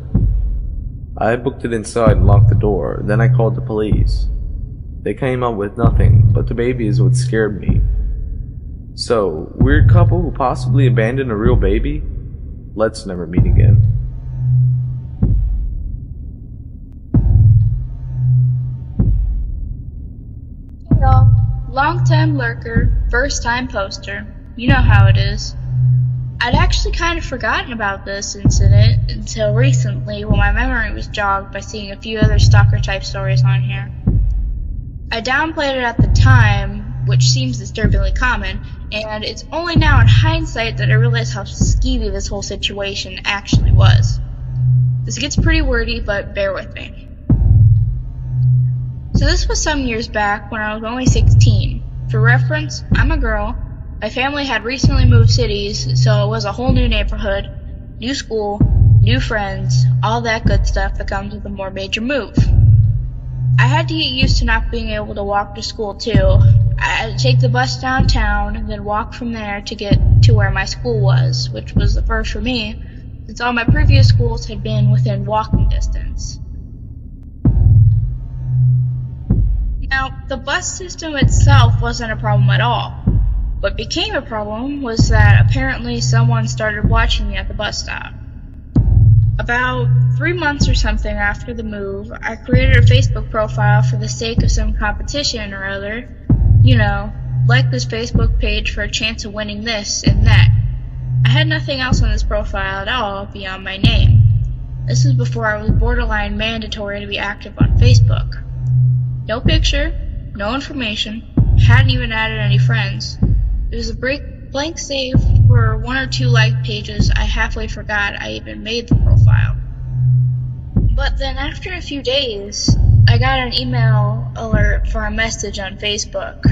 S12: I booked it inside and locked the door, then I called the police. They came up with nothing, but the baby is what scared me. So, weird couple who possibly abandoned a real baby? Let's never meet again.
S14: Hey y'all, long-time lurker, first-time poster. You know how it is. I'd actually kind of forgotten about this incident until recently when my memory was jogged by seeing a few other stalker-type stories on here. I downplayed it at the time, which seems disturbingly common, and it's only now in hindsight that I realize how skeevy this whole situation actually was. This gets pretty wordy, but bear with me. So this was some years back when I was only 16. For reference, I'm a girl. My family had recently moved cities, so it was a whole new neighborhood, new school, new friends, all that good stuff that comes with a more major move. I had to get used to not being able to walk to school too. I had to take the bus downtown and then walk from there to get to where my school was, which was the first for me, since all my previous schools had been within walking distance. Now, the bus system itself wasn't a problem at all. What became a problem was that apparently someone started watching me at the bus stop. About 3 months or something after the move, I created a Facebook profile for the sake of some competition or other. You know, like this Facebook page for a chance of winning this and that. I had nothing else on this profile at all beyond my name. This was before I was borderline mandatory to be active on Facebook. No picture, no information, hadn't even added any friends. It was a blank save for 1 or 2 like pages. I halfway forgot I even made the profile. But then after a few days, I got an email alert for a message on Facebook.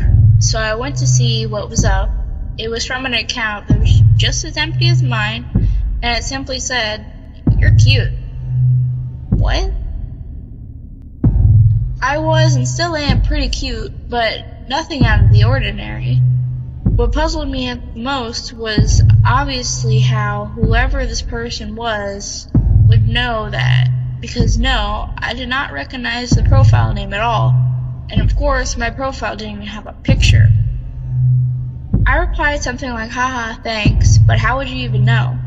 S14: So I went to see what was up. It was from an account that was just as empty as mine, and it simply said, "You're cute." What? I was and still am pretty cute, but nothing out of the ordinary. What puzzled me at the most was obviously how whoever this person was would know that, because no, I did not recognize the profile name at all, and of course my profile didn't even have a picture. I replied something like, "Haha, thanks, but how would you even know?"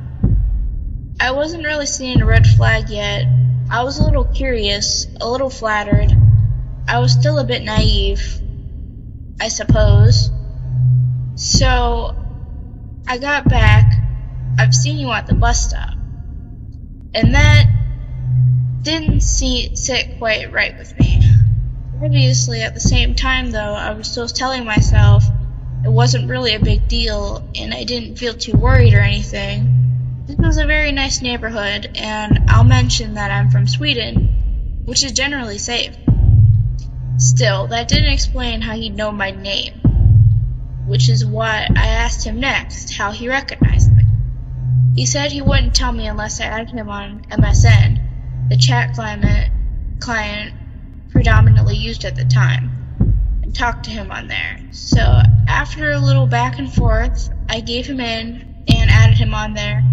S14: I wasn't really seeing a red flag yet. I was a little curious, a little flattered. I was still a bit naive, I suppose. So, I got back. "I've seen you at the bus stop. And that didn't sit quite right with me. Obviously, at the same time though, I was still telling myself it wasn't really a big deal and I didn't feel too worried or anything. This was a very nice neighborhood, and I'll mention that I'm from Sweden, which is generally safe. Still, that didn't explain how he'd know my name, which is what I asked him next, how he recognized me. He said he wouldn't tell me unless I added him on MSN, the chat client predominantly used at the time, and talked to him on there. So after a little back and forth, I gave him in and added him on there,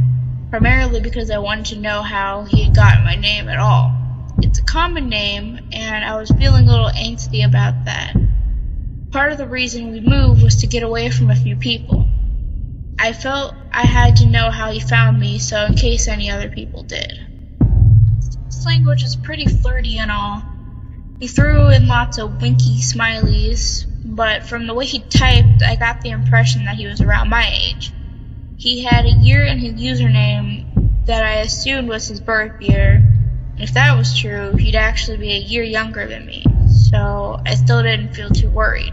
S14: primarily because I wanted to know how he had gotten my name at all. It's a common name, and I was feeling a little angsty about that. Part of the reason we moved was to get away from a few people. I felt I had to know how he found me, so in case any other people did. His language was pretty flirty and all. He threw in lots of winky smileys, but from the way he typed, I got the impression that he was around my age. He had a year in his username that I assumed was his birth year, and if that was true, he'd actually be a year younger than me, so I still didn't feel too worried.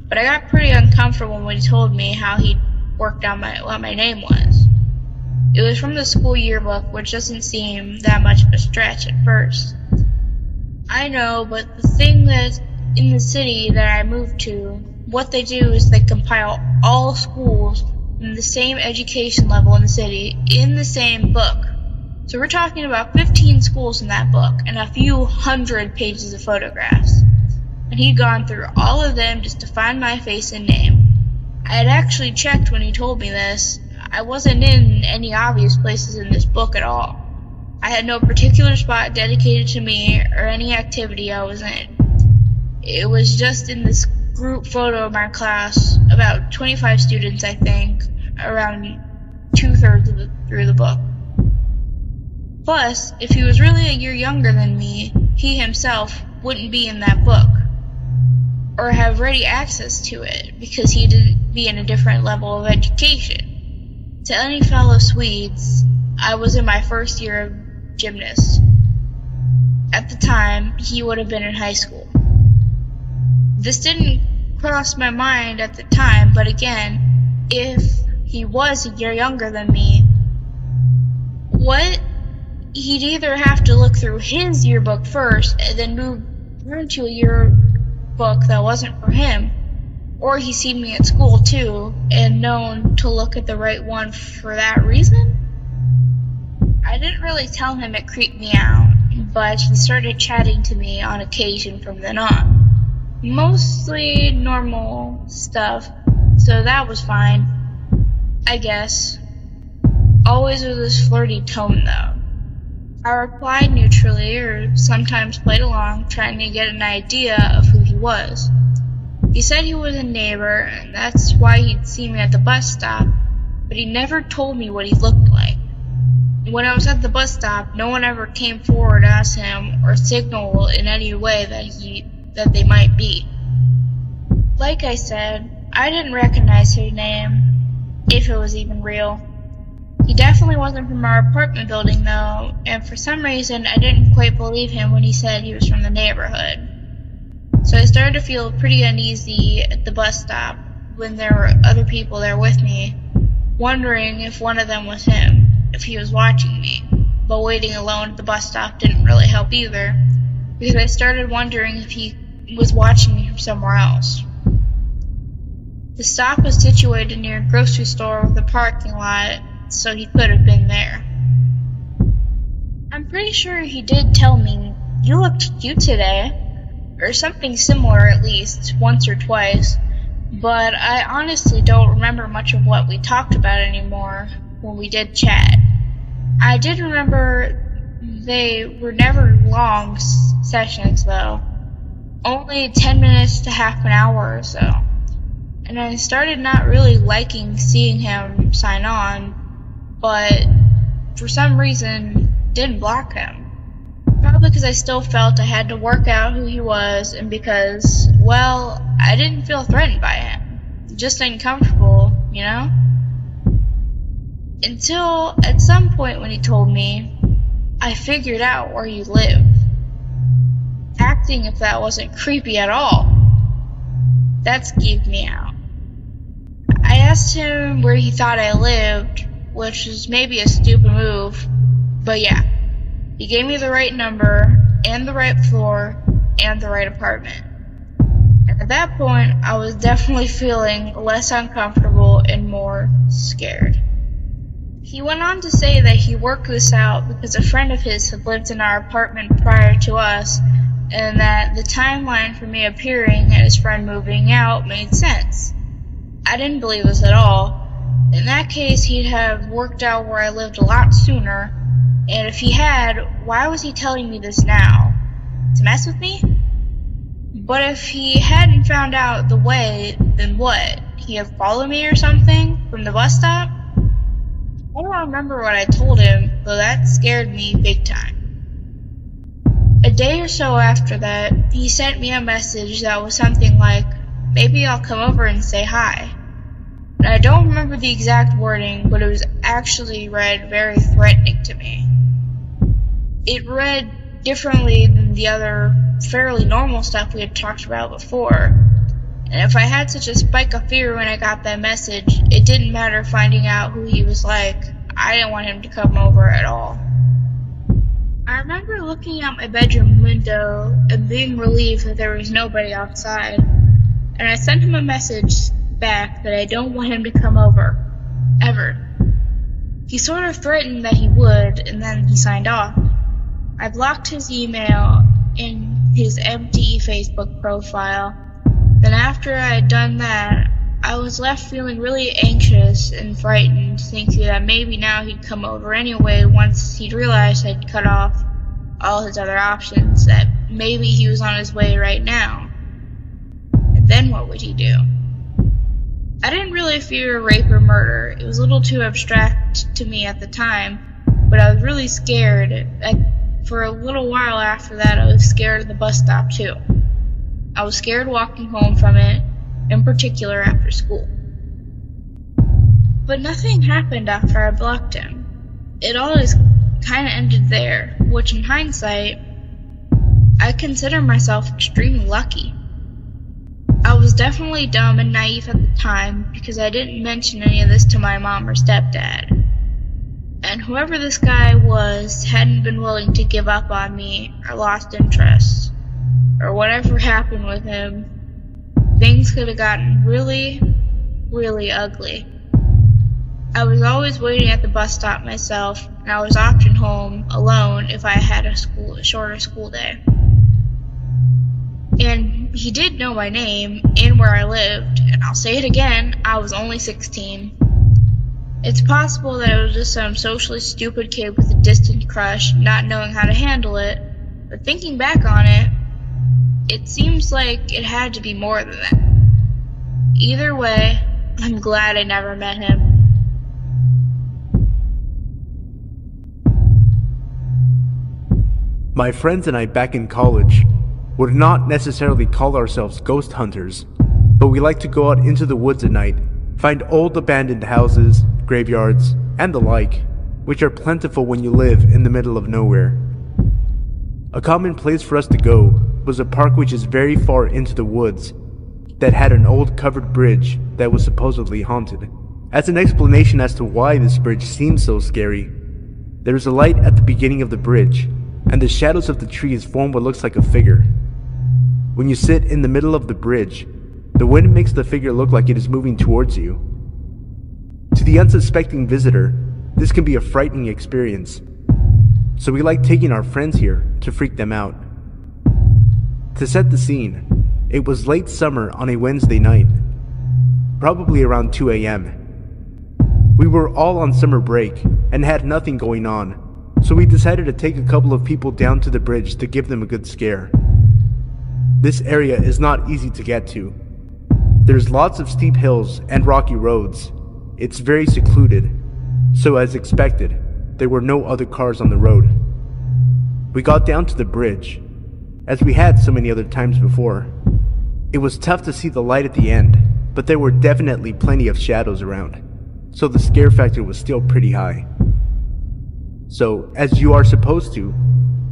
S14: But I got pretty uncomfortable when he told me how he'd worked out what my name was. It was from the school yearbook, which doesn't seem that much of a stretch at first. I know, but the thing that's in the city that I moved to, what they do is they compile all schools in the same education level in the city in the same book. So we're talking about 15 schools in that book and a few hundred pages of photographs. And he'd gone through all of them just to find my face and name. I had actually checked when he told me this. I wasn't in any obvious places in this book at all. I had no particular spot dedicated to me or any activity I was in. It was just in this group photo of my class, about 25 students I think, around 2/3 through the book. Plus, if he was really a year younger than me, he himself wouldn't be in that book, or have ready access to it, because he'd be in a different level of education. To any fellow Swedes, I was in my first year of gymnast. At the time, he would have been in high school. This didn't cross my mind at the time, but again, if he was a year younger than me, he'd either have to look through his yearbook first and then move on to a yearbook that wasn't for him, or he's seen me at school too and known to look at the right one for that reason. I didn't really tell him it creeped me out, but he started chatting to me on occasion from then on. Mostly normal stuff, so that was fine, I guess. Always with this flirty tone though. I replied neutrally, or sometimes played along, trying to get an idea of who he was. He said he was a neighbor, and that's why he'd seen me at the bus stop, but he never told me what he looked like. When I was at the bus stop, no one ever came forward to ask him or signal in any way that they might be. Like I said, I didn't recognize his name, if it was even real. He definitely wasn't from our apartment building though, and for some reason I didn't quite believe him when he said he was from the neighborhood. So I started to feel pretty uneasy at the bus stop when there were other people there with me, wondering if one of them was him, if he was watching me. But waiting alone at the bus stop didn't really help either, because I started wondering if he was watching me from somewhere else. The stop was situated near a grocery store with a parking lot, so he could have been there. I'm pretty sure he did tell me, "You looked cute today," or something similar at least, once or twice, but I honestly don't remember much of what we talked about anymore when we did chat. I did remember they were never long sessions though, only 10 minutes to half an hour or so, and I started not really liking seeing him sign on, but for some reason didn't block him. Probably because I still felt I had to work out who he was, and because, well, I didn't feel threatened by him. Just uncomfortable, you know? Until at some point when he told me I figured out where you live. Acting if that wasn't creepy at all. That skeeved me out. I asked him where he thought I lived, which is maybe a stupid move, but yeah. He gave me the right number, and the right floor, and the right apartment. And at that point, I was definitely feeling less uncomfortable and more scared. He went on to say that he worked this out because a friend of his had lived in our apartment prior to us, and that the timeline for me appearing and his friend moving out made sense. I didn't believe this at all. In that case, he'd have worked out where I lived a lot sooner, and if he had, why was he telling me this now? To mess with me? But if he hadn't found out the way, then what? He'd have followed me or something from the bus stop? I don't remember what I told him, though that scared me big time. A day or so after that, he sent me a message that was something like, maybe I'll come over and say hi. And I don't remember the exact wording, but it was actually read very threatening to me. It read differently than the other fairly normal stuff we had talked about before. And if I had such a spike of fear when I got that message, it didn't matter finding out who he was like. I didn't want him to come over at all. I remember looking out my bedroom window and being relieved that there was nobody outside, and I sent him a message back that I don't want him to come over, ever. He sort of threatened that he would, and then he signed off. I blocked his email and his empty Facebook profile. Then after I had done that, I was left feeling really anxious and frightened, thinking that maybe now he'd come over anyway once he'd realized I'd cut off all his other options, that maybe he was on his way right now. And then what would he do? I didn't really fear rape or murder. It was a little too abstract to me at the time, but I was really scared. For a little while after that, I was scared of the bus stop too. I was scared walking home from it, in particular after school. But nothing happened after I blocked him. It all just kinda ended there, which in hindsight, I consider myself extremely lucky. I was definitely dumb and naive at the time because I didn't mention any of this to my mom or stepdad. And whoever this guy was hadn't been willing to give up on me or lost interest, or whatever happened with him, things could have gotten really, really ugly. I was always waiting at the bus stop myself, and I was often home alone if I had a shorter school day. And he did know my name and where I lived, and I'll say it again, I was only 16. It's possible that it was just some socially stupid kid with a distant crush, not knowing how to handle it, but thinking back on it, it seems like it had to be more than that. Either way, I'm glad I never met him.
S1: My friends and I back in college would not necessarily call ourselves ghost hunters, but we like to go out into the woods at night, find old abandoned houses, graveyards, and the like, which are plentiful when you live in the middle of nowhere. A common place for us to go was a park which is very far into the woods that had an old covered bridge that was supposedly haunted. As an explanation as to why this bridge seems so scary, there is a light at the beginning of the bridge, and the shadows of the trees form what looks like a figure. When you sit in the middle of the bridge, the wind makes the figure look like it is moving towards you. To the unsuspecting visitor, this can be a frightening experience, so we like taking our friends here to freak them out. To set the scene, it was late summer on a Wednesday night, probably around 2 a.m. We were all on summer break and had nothing going on, so we decided to take a couple of people down to the bridge to give them a good scare. This area is not easy to get to. There's lots of steep hills and rocky roads. It's very secluded, so as expected, there were no other cars on the road. We got down to the bridge, as we had so many other times before. It was tough to see the light at the end, but there were definitely plenty of shadows around, so the scare factor was still pretty high. So, as you are supposed to,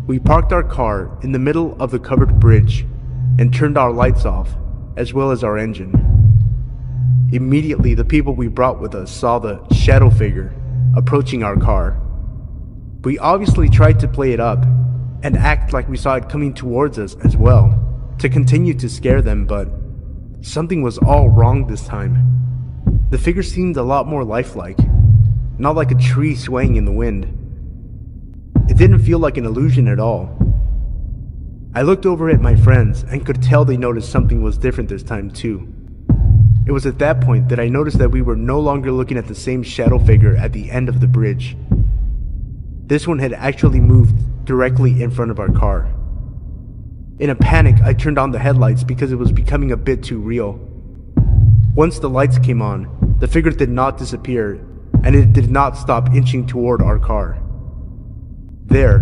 S1: we parked our car in the middle of the covered bridge and turned our lights off, as well as our engine. Immediately, the people we brought with us saw the shadow figure approaching our car. We obviously tried to play it up and act like we saw it coming towards us as well, to continue to scare them, but something was all wrong this time. The figure seemed a lot more lifelike, not like a tree swaying in the wind. It didn't feel like an illusion at all. I looked over at my friends and could tell they noticed something was different this time too. It was at that point that I noticed that we were no longer looking at the same shadow figure at the end of the bridge. This one had actually moved directly in front of our car. In a panic, I turned on the headlights because it was becoming a bit too real. Once the lights came on, the figure did not disappear, and it did not stop inching toward our car. There,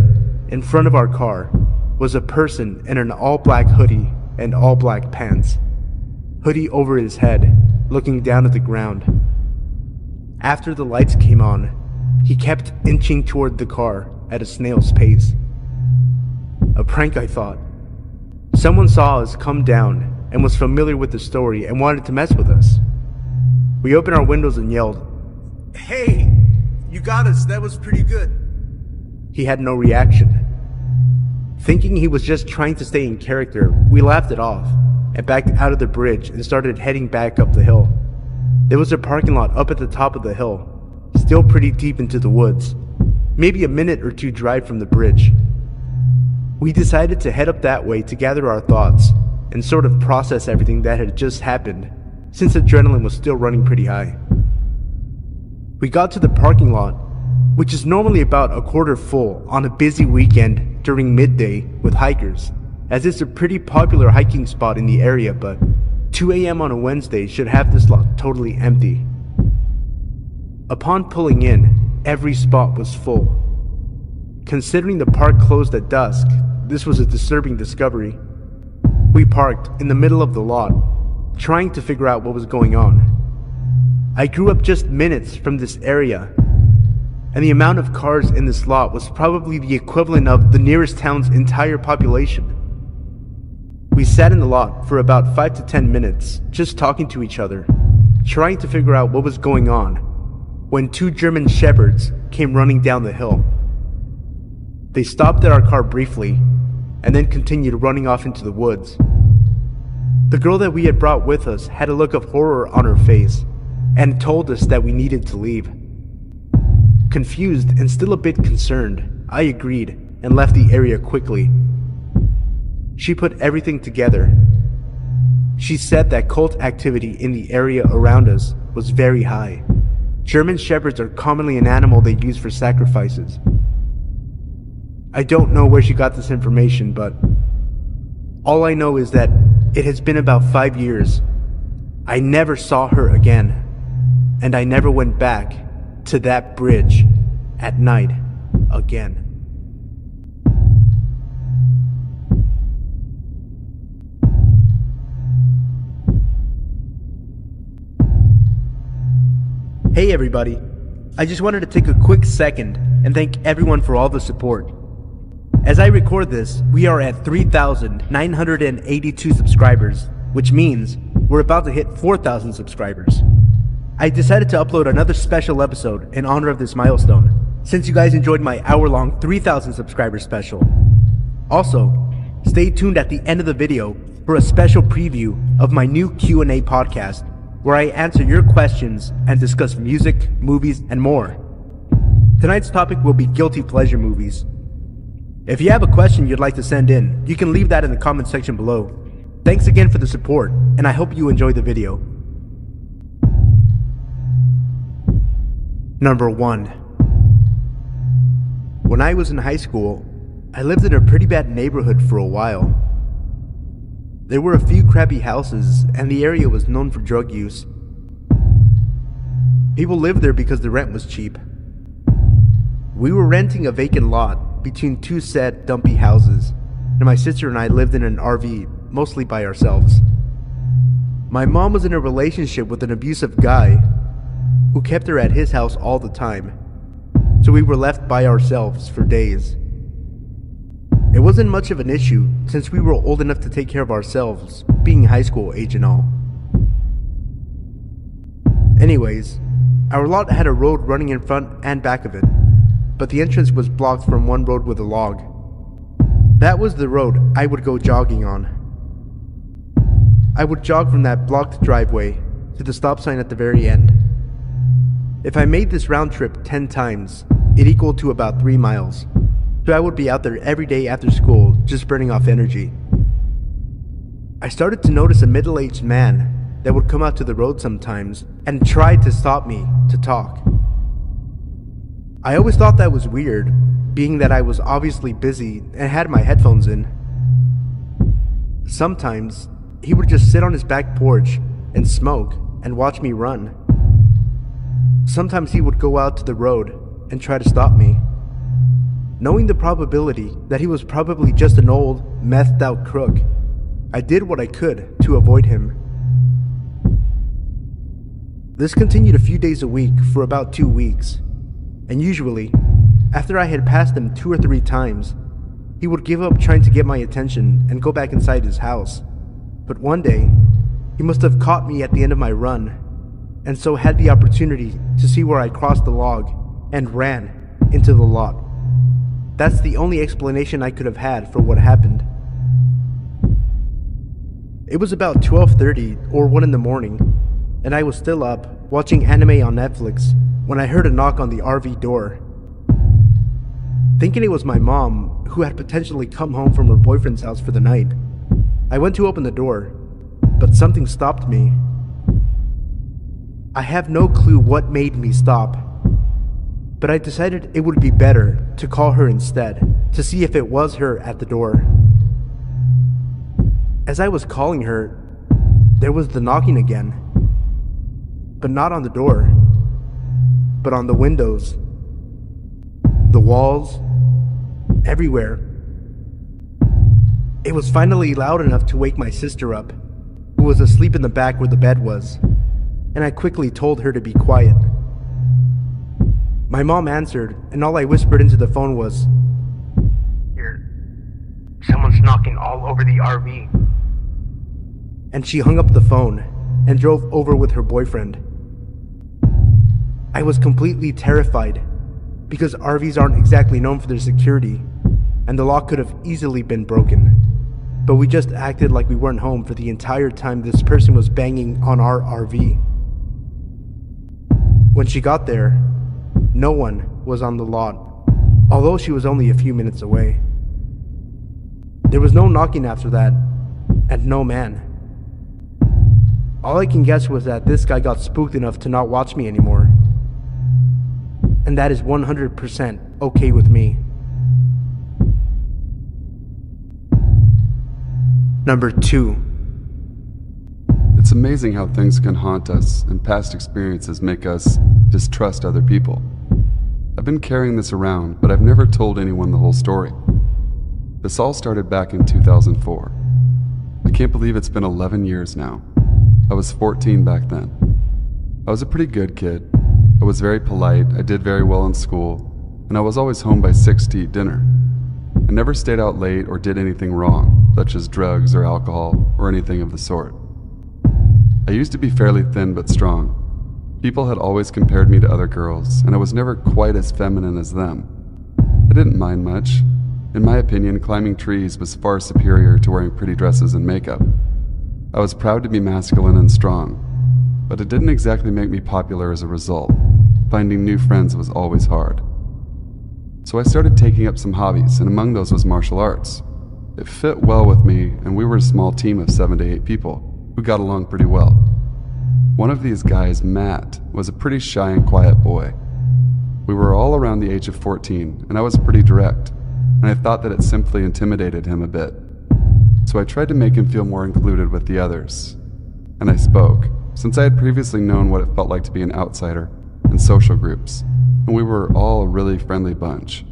S1: in front of our car, was a person in an all-black hoodie and all-black pants. Hoodie over his head, looking down at the ground. After the lights came on, he kept inching toward the car at a snail's pace. A prank, I thought. Someone saw us come down and was familiar with the story and wanted to mess with us. We opened our windows and yelled, "Hey, you got us, that was pretty good." He had no reaction. Thinking he was just trying to stay in character, we laughed it off and backed out of the bridge and started heading back up the hill. There was a parking lot up at the top of the hill, still pretty deep into the woods, maybe a minute or two drive from the bridge. We decided to head up that way to gather our thoughts and sort of process everything that had just happened, since adrenaline was still running pretty high. We got to the parking lot, which is normally about a quarter full on a busy weekend during midday with hikers, as it's a pretty popular hiking spot in the area, but 2 a.m. on a Wednesday should have this lot totally empty. Upon pulling in, every spot was full. Considering the park closed at dusk, this was a disturbing discovery. We parked in the middle of the lot, trying to figure out what was going on. I grew up just minutes from this area, and the amount of cars in this lot was probably the equivalent of the nearest town's entire population. We sat in the lot for about 5 to 10 minutes, just talking to each other, trying to figure out what was going on, when 2 German shepherds came running down the hill. They stopped at our car briefly, and then continued running off into the woods. The girl that we had brought with us had a look of horror on her face, and told us that we needed to leave. Confused and still a bit concerned, I agreed and left the area quickly. She put everything together. She said that cult activity in the area around us was very high. German shepherds are commonly an animal they use for sacrifices. I don't know where she got this information, but all I know is that it has been about 5 years. I never saw her again, and I never went back to that bridge at night again. Hey everybody, I just wanted to take a quick second and thank everyone for all the support. As I record this, we are at 3,982 subscribers, which means we're about to hit 4,000 subscribers. I decided to upload another special episode in honor of this milestone, since you guys enjoyed my hour-long 3,000 subscriber special. Also, stay tuned at the end of the video for a special preview of my new Q&A podcast, where I answer your questions and discuss music, movies, and more. Tonight's topic will be guilty pleasure movies. If you have a question you'd like to send in, you can leave that in the comment section below. Thanks again for the support, and I hope you enjoy the video. Number 1. When I was in high school, I lived in a pretty bad neighborhood for a while. There were a few crappy houses, and the area was known for drug use. People lived there because the rent was cheap. We were renting a vacant lot between 2 sad, dumpy houses, and my sister and I lived in an RV, mostly by ourselves. My mom was in a relationship with an abusive guy who kept her at his house all the time. so we were left by ourselves for days. It wasn't much of an issue since we were old enough to take care of ourselves, being high school age and all. Anyways, our lot had a road running in front and back of it, but the entrance was blocked from one road with a log. That was the road I would go jogging on. I would jog from that blocked driveway to the stop sign at the very end. If I made this round trip 10 times, it equaled to about 3 miles. So I would be out there every day after school, just burning off energy. I started to notice a middle-aged man that would come out to the road sometimes and try to stop me to talk. I always thought that was weird, being that I was obviously busy and had my headphones in. Sometimes, he would just sit on his back porch and smoke and watch me run. Sometimes he would go out to the road and try to stop me. Knowing the probability that he was probably just an old, methed out crook, I did what I could to avoid him. This continued a few days a week for about 2 weeks, and usually, after I had passed him 2 or 3 times, he would give up trying to get my attention and go back inside his house. But one day, he must have caught me at the end of my run, and so had the opportunity to see where I crossed the log and ran into the lot. That's the only explanation I could have had for what happened. It was about 12:30 or 1 in the morning, and I was still up, watching anime on Netflix, when I heard a knock on the RV door. Thinking it was my mom, who had potentially come home from her boyfriend's house for the night, I went to open the door, but something stopped me. I have no clue what made me stop, but I decided it would be better to call her instead, to see if it was her at the door. As I was calling her, there was the knocking again, but not on the door, but on the windows, the walls, everywhere. It was finally loud enough to wake my sister up, who was asleep in the back where the bed was, and I quickly told her to be quiet. My mom answered, and all I whispered into the phone was, "Someone's knocking all over the RV." And she hung up the phone and drove over with her boyfriend. I was completely terrified, because RVs aren't exactly known for their security, and the lock could have easily been broken. But we just acted like we weren't home for the entire time this person was banging on our RV. When she got there, no one was on the lot, although she was only a few minutes away. There was no knocking after that, and no man. All I can guess was that this guy got spooked enough to not watch me anymore. And that is 100% okay with me. Number 2.
S15: It's amazing how things can haunt us and past experiences make us distrust other people. I've been carrying this around, but I've never told anyone the whole story. This all started back in 2004. I can't believe it's been 11 years now. I was 14 back then. I was a pretty good kid. I was very polite, I did very well in school, and I was always home by 6 to eat dinner. I never stayed out late or did anything wrong, such as drugs or alcohol or anything of the sort. I used to be fairly thin but strong. People had always compared me to other girls, and I was never quite as feminine as them. I didn't mind much. In my opinion, climbing trees was far superior to wearing pretty dresses and makeup. I was proud to be masculine and strong, but it didn't exactly make me popular as a result. Finding new friends was always hard. So I started taking up some hobbies, and among those was martial arts. It fit well with me, and we were a small team of 7 to 8 people who got along pretty well. One of these guys, Matt, was a pretty shy and quiet boy. We were all around the age of 14, and I was pretty direct, and I thought that it simply intimidated him a bit. So I tried to make him feel more included with the others. And I spoke, since I had previously known what it felt like to be an outsider in social groups, and we were all a really friendly bunch.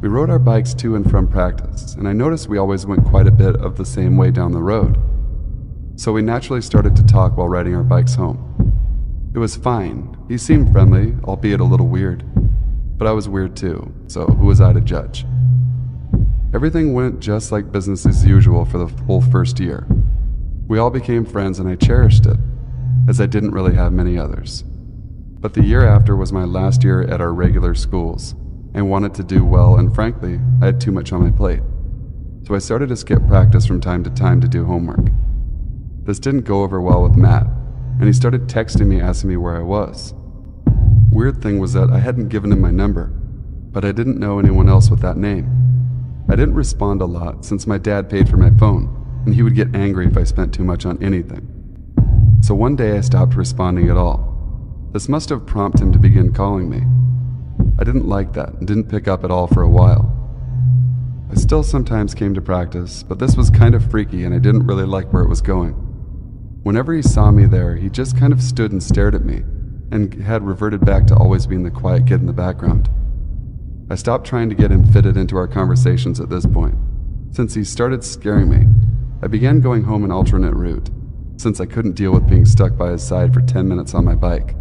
S15: We rode our bikes to and from practice, and I noticed we always went quite a bit of the same way down the road. So we naturally started to talk while riding our bikes home. It was fine. He seemed friendly, albeit a little weird. but I was weird too, so who was I to judge? Everything went just like business as usual for the whole first year. We all became friends and I cherished it, as I didn't really have many others. But the year after was my last year at our regular schools, and wanted to do well, and frankly, I had too much on my plate. So I started to skip practice from time to time to do homework. This didn't go over well with Matt, and he started texting me asking me where I was. Weird thing was that I hadn't given him my number, but I didn't know anyone else with that name. I didn't respond a lot since my dad paid for my phone, and he would get angry if I spent too much on anything. So one day I stopped responding at all. This must have prompted him to begin calling me. I didn't like that and didn't pick up at all for a while. I still sometimes came to practice, but this was kind of freaky and I didn't really like where it was going. Whenever he saw me there, he just kind of stood and stared at me, and had reverted back to always being the quiet kid in the background. I stopped trying to get him fitted into our conversations at this point. Since he started scaring me, I began going home an alternate route, since I couldn't deal with being stuck by his side for 10 minutes on my bike.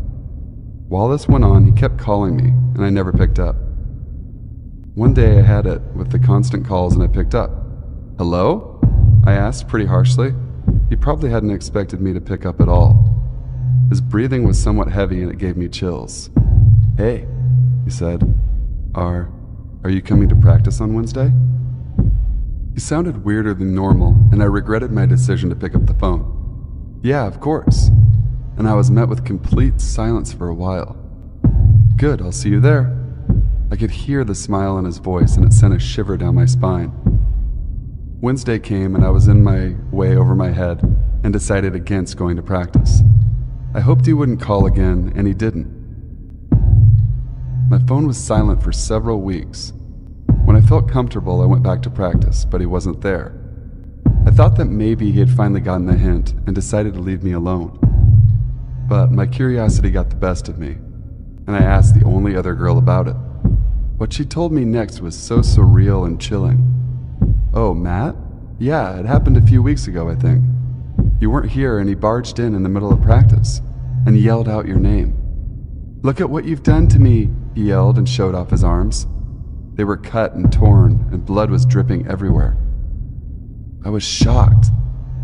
S15: While this went on, he kept calling me, and I never picked up. One day I had it with the constant calls and I picked up. "Hello?" I asked pretty harshly. He probably hadn't expected me to pick up at all. His breathing was somewhat heavy and it gave me chills. "Hey," he said, Are you coming to practice on Wednesday?" He sounded weirder than normal, and I regretted my decision to pick up the phone. "Yeah, of course." And I was met with complete silence for a while. "Good, I'll see you there." I could hear the smile in his voice, and it sent a shiver down my spine. Wednesday came, and I was in my way over my head, and decided against going to practice. I hoped he wouldn't call again, and he didn't. My phone was silent for several weeks. When I felt comfortable, I went back to practice, but he wasn't there. I thought that maybe he had finally gotten the hint and decided to leave me alone. But my curiosity got the best of me, and I asked the only other girl about it. What she told me next was so surreal and chilling. "Oh, Matt? Yeah, it happened a few weeks ago, I think. You weren't here and he barged in the middle of practice and yelled out your name. 'Look at what you've done to me,' he yelled and showed off his arms. They were cut and torn and blood was dripping everywhere. I was shocked,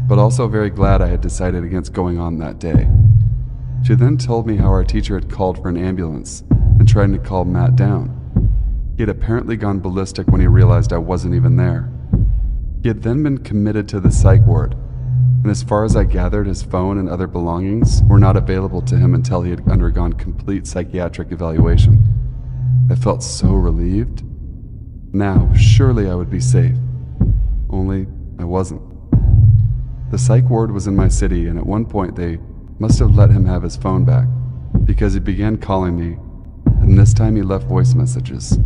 S15: but also very glad I had decided against going on that day. She then told me how our teacher had called for an ambulance and tried to calm Matt down. He had apparently gone ballistic when he realized I wasn't even there. He had then been committed to the psych ward, and as far as I gathered, his phone and other belongings were not available to him until he had undergone complete psychiatric evaluation. I felt so relieved. Now, surely I would be safe. Only, I wasn't. The psych ward was in my city, and at one point they must have let him have his phone back, because he began calling me, and this time he left voice messages.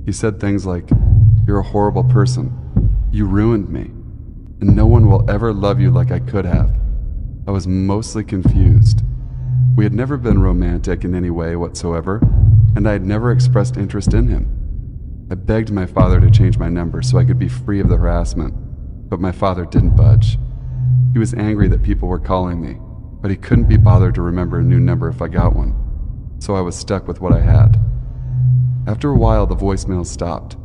S15: He said things like, "You're a horrible person. You ruined me. And no one will ever love you like I could have." I was mostly confused. We had never been romantic in any way whatsoever, and I had never expressed interest in him. I begged my father to change my number so I could be free of the harassment, but my father didn't budge. He was angry that people were calling me, but he couldn't be bothered to remember a new number if I got one, so I was stuck with what I had. After a while, the voicemail stopped.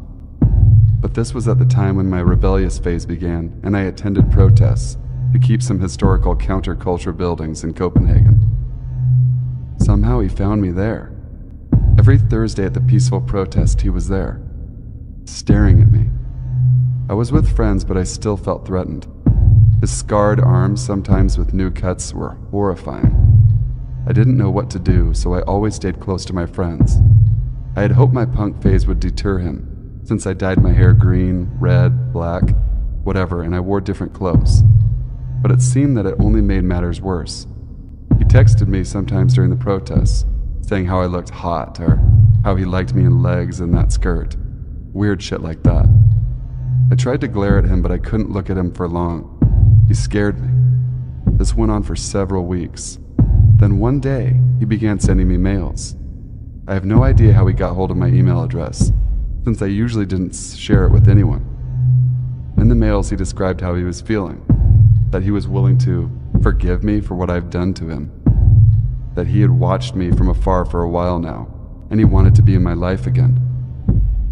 S15: But this was at the time when my rebellious phase began, and I attended protests to keep some historical counterculture buildings in Copenhagen. Somehow he found me there. Every Thursday at the peaceful protest, he was there, staring at me. I was with friends, but I still felt threatened. His scarred arms, sometimes with new cuts, were horrifying. I didn't know what to do, so I always stayed close to my friends. I had hoped my punk phase would deter him, since I dyed my hair green, red, black, whatever, and I wore different clothes. But it seemed that it only made matters worse. He texted me sometimes during the protests, saying how I looked hot, or how he liked me in legs and that skirt. Weird shit like that. I tried to glare at him, but I couldn't look at him for long. He scared me. This went on for several weeks. Then one day, he began sending me mails. I have no idea how he got hold of my email address, since I usually didn't share it with anyone. In the mails, he described how he was feeling, that he was willing to forgive me for what I've done to him, that he had watched me from afar for a while now, and he wanted to be in my life again.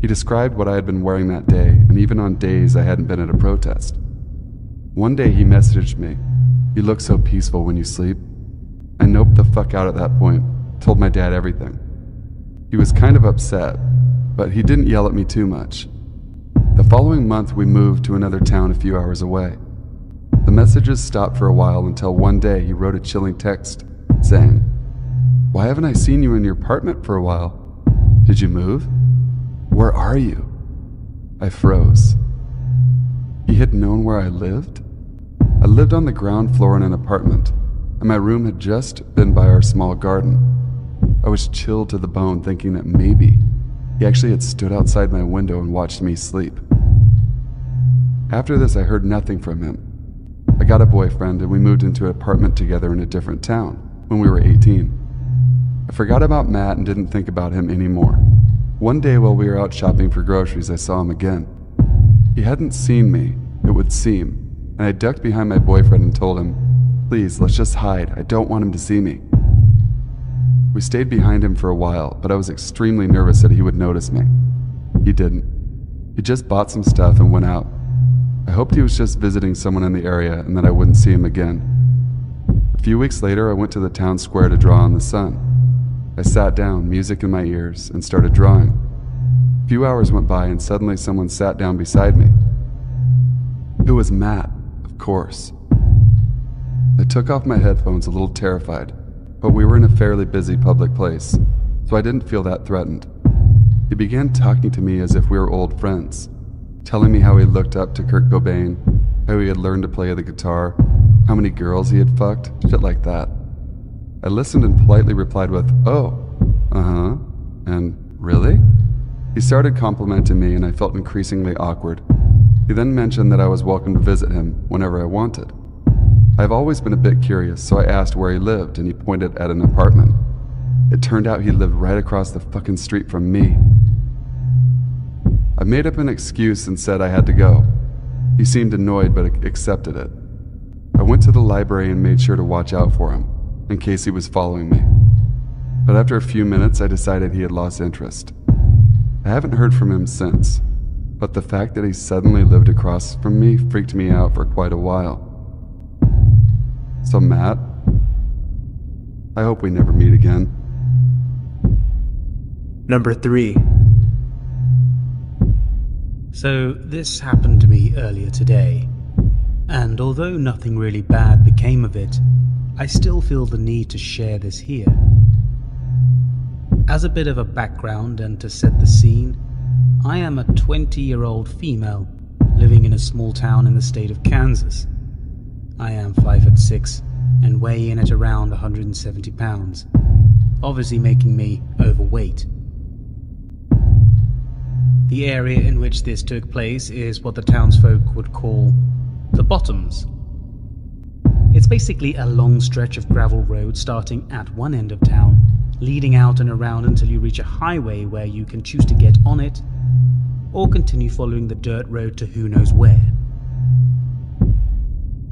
S15: He described what I had been wearing that day, and even on days I hadn't been at a protest. One day he messaged me, "You look so peaceful when you sleep." I noped the fuck out at that point, told my dad everything. He was kind of upset, but he didn't yell at me too much. The following month we moved to another town a few hours away. The messages stopped for a while until one day he wrote a chilling text saying, "Why haven't I seen you in your apartment for a while? Did you move? Where are you?" I froze. He had known where I lived? I lived on the ground floor in an apartment, and my room had just been by our small garden. I was chilled to the bone thinking that maybe he actually had stood outside my window and watched me sleep. After this, I heard nothing from him. I got a boyfriend and we moved into an apartment together in a different town when we were 18. I forgot about Matt and didn't think about him anymore. One day while we were out shopping for groceries, I saw him again. He hadn't seen me, it would seem, and I ducked behind my boyfriend and told him, "Please, let's just hide. I don't want him to see me." We stayed behind him for a while, but I was extremely nervous that he would notice me. He didn't. He just bought some stuff and went out. I hoped he was just visiting someone in the area and that I wouldn't see him again. A few weeks later, I went to the town square to draw in the sun. I sat down, music in my ears, and started drawing. A few hours went by and suddenly someone sat down beside me. It was Matt, of course. I took off my headphones a little terrified, but we were in a fairly busy public place, so I didn't feel that threatened. He began talking to me as if we were old friends, telling me how he looked up to Kurt Cobain, how he had learned to play the guitar, how many girls he had fucked, shit like that. I listened and politely replied with, "Oh, uh-huh, and really?" He started complimenting me and I felt increasingly awkward. He then mentioned that I was welcome to visit him whenever I wanted. I've always been a bit curious, so I asked where he lived and he pointed at an apartment. It turned out he lived right across the fucking street from me. I made up an excuse and said I had to go. He seemed annoyed but accepted it. I went to the library and made sure to watch out for him, in case he was following me. But after a few minutes I decided he had lost interest. I haven't heard from him since, but the fact that he suddenly lived across from me freaked me out for quite a while. So Matt, I hope we never meet again.
S1: Number 3.
S16: So this happened to me earlier today, and although nothing really bad became of it, I still feel the need to share this here. As a bit of a background and to set the scene, I am a 20-year-old female living in a small town in the state of Kansas. I am 5'6" and weigh in at around 170 pounds, obviously making me overweight. The area in which this took place is what the townsfolk would call the Bottoms. It's basically a long stretch of gravel road starting at one end of town, leading out and around until you reach a highway where you can choose to get on it or continue following the dirt road to who knows where.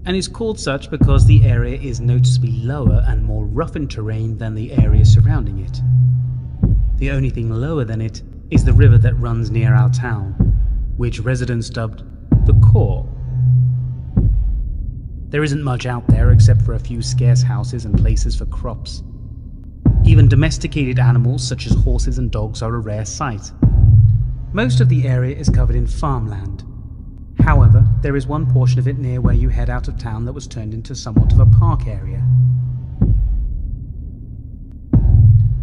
S16: And it's called such because the area is noticeably lower and more rough in terrain than the area surrounding it. The only thing lower than it is the river that runs near our town, which residents dubbed the Core. There isn't much out there except for a few scarce houses and places for crops. Even domesticated animals such as horses and dogs are a rare sight. Most of the area is covered in farmland. However, there is one portion of it near where you head out of town that was turned into somewhat of a park area.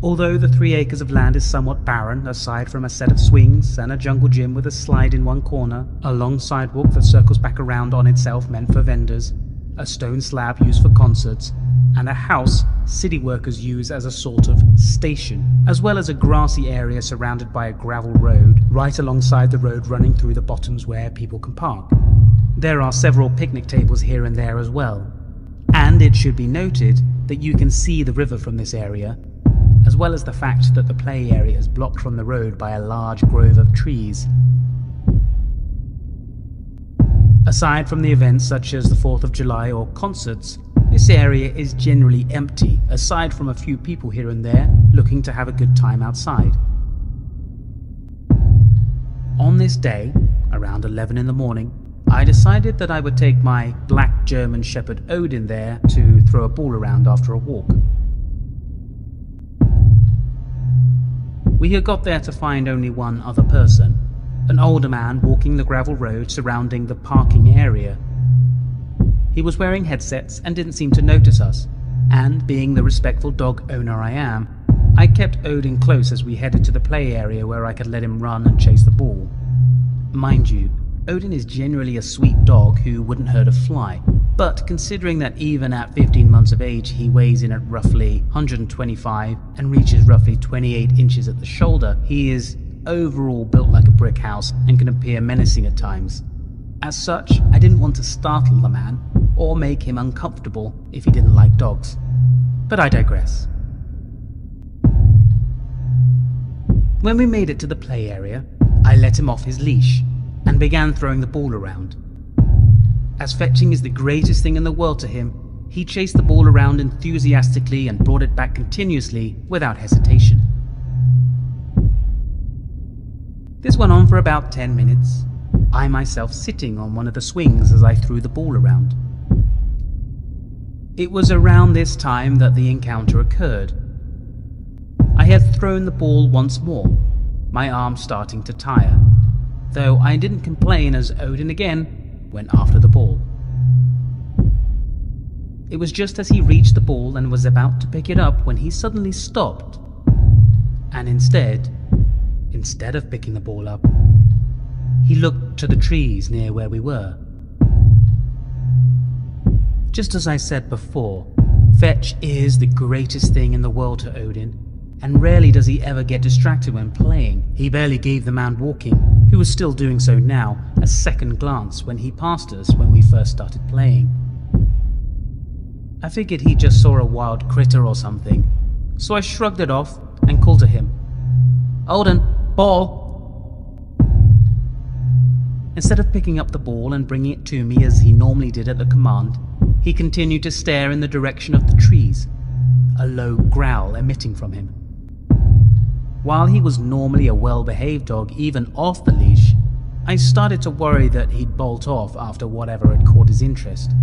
S16: Although the 3 acres of land is somewhat barren, aside from a set of swings and a jungle gym with a slide in one corner, a long sidewalk that circles back around on itself meant for vendors, a stone slab used for concerts, and a house city workers use as a sort of station, as well as a grassy area surrounded by a gravel road right alongside the road running through the Bottoms where people can park. There are several picnic tables here and there as well, and it should be noted that you can see the river from this area, as well as the fact that the play area is blocked from the road by a large grove of trees. Aside from the events such as the 4th of July or concerts, This area is generally empty, aside from a few people here and there looking to have a good time outside. On this day, around 11 in the morning, I decided that I would take my black German Shepherd Odin there to throw a ball around after a walk. We had got there to find only one other person, an older man walking the gravel road surrounding the parking area. He was wearing headsets and didn't seem to notice us, and being the respectful dog owner I am, I kept Odin close as we headed to the play area where I could let him run and chase the ball. Mind you, Odin is generally a sweet dog who wouldn't hurt a fly, but considering that even at 15 months of age he weighs in at roughly 125 and reaches roughly 28 inches at the shoulder, he is overall built like a brick house and can appear menacing at times. As such, I didn't want to startle the man or make him uncomfortable if he didn't like dogs. But I digress. When we made it to the play area, I let him off his leash and began throwing the ball around. As fetching is the greatest thing in the world to him, he chased the ball around enthusiastically and brought it back continuously without hesitation. This went on for about 10 minutes, I myself sitting on one of the swings as I threw the ball around. It was around this time that the encounter occurred. I had thrown the ball once more, my arm starting to tire, though I didn't complain as Odin again went after the ball. It was just as he reached the ball and was about to pick it up when he suddenly stopped, and instead of picking the ball up, he looked to the trees near where we were. Just as I said before, fetch is the greatest thing in the world to Odin, and rarely does he ever get distracted when playing. He barely gave the man walking, who was still doing so now, a second glance when he passed us when we first started playing. I figured he just saw a wild critter or something, so I shrugged it off and called to him, "Odin, ball!" Instead of picking up the ball and bringing it to me as he normally did at the command, he continued to stare in the direction of the trees, a low growl emitting from him. While he was normally a well-behaved dog even off the leash, I started to worry that he'd bolt off after whatever had caught his interest,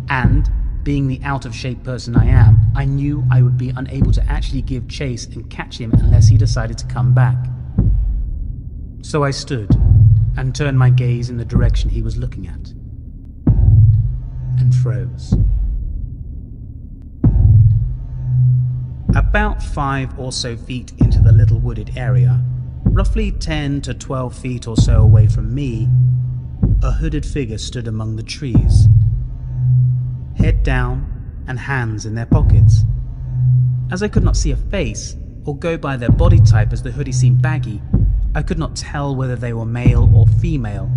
S16: and being the out-of-shape person I am, I knew I would be unable to actually give chase and catch him unless he decided to come back. So I stood and turned my gaze in the direction he was looking at, and froze. About 5 or so feet into the little wooded area, roughly 10 to 12 feet or so away from me, a hooded figure stood among the trees, head down and hands in their pockets. As I could not see a face or go by their body type as the hoodie seemed baggy, I could not tell whether they were male or female,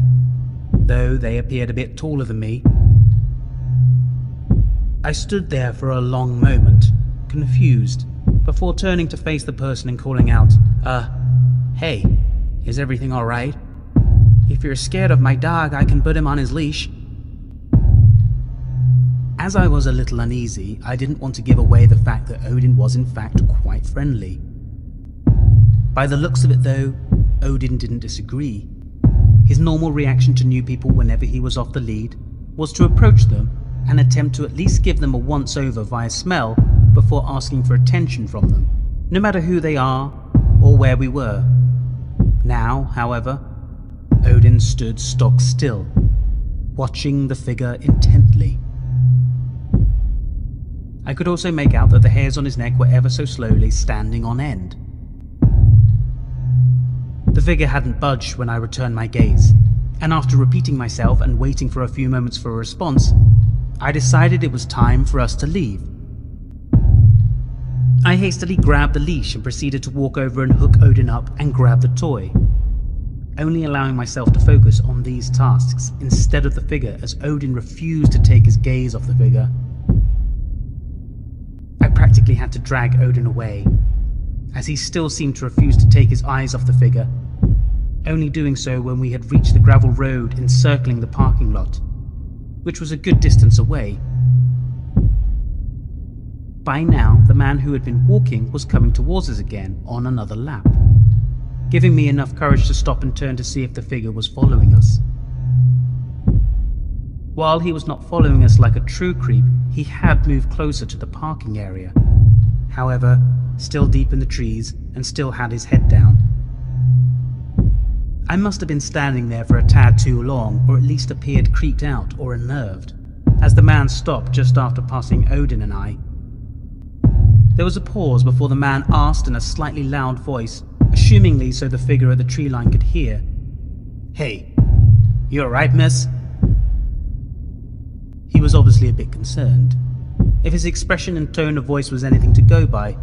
S16: though they appeared a bit taller than me. I stood there for a long moment, confused, before turning to face the person and calling out, "Hey, is everything alright? If you're scared of my dog, I can put him on his leash." As I was a little uneasy, I didn't want to give away the fact that Odin was in fact quite friendly. By the looks of it though, Odin didn't disagree. His normal reaction to new people whenever he was off the lead was to approach them and attempt to at least give them a once-over via smell before asking for attention from them, no matter who they are or where we were. Now, however, Odin stood stock still, watching the figure intently. I could also make out that the hairs on his neck were ever so slowly standing on end. The figure hadn't budged when I returned my gaze, and after repeating myself and waiting for a few moments for a response, I decided it was time for us to leave. I hastily grabbed the leash and proceeded to walk over and hook Odin up and grab the toy, only allowing myself to focus on these tasks instead of the figure as Odin refused to take his gaze off the figure. I practically had to drag Odin away, as he still seemed to refuse to take his eyes off the figure, only doing so when we had reached the gravel road encircling the parking lot, which was a good distance away. By now, the man who had been walking was coming towards us again on another lap, giving me enough courage to stop and turn to see if the figure was following us. While he was not following us like a true creep, he had moved closer to the parking area. However, still deep in the trees and still had his head down. I must have been standing there for a tad too long, or at least appeared creeped out or unnerved, as the man stopped just after passing Odin and I. There was a pause before the man asked in a slightly loud voice, assumingly so the figure at the tree line could hear, "Hey, you alright, miss?" He was obviously a bit concerned, if his expression and tone of voice was anything to go by.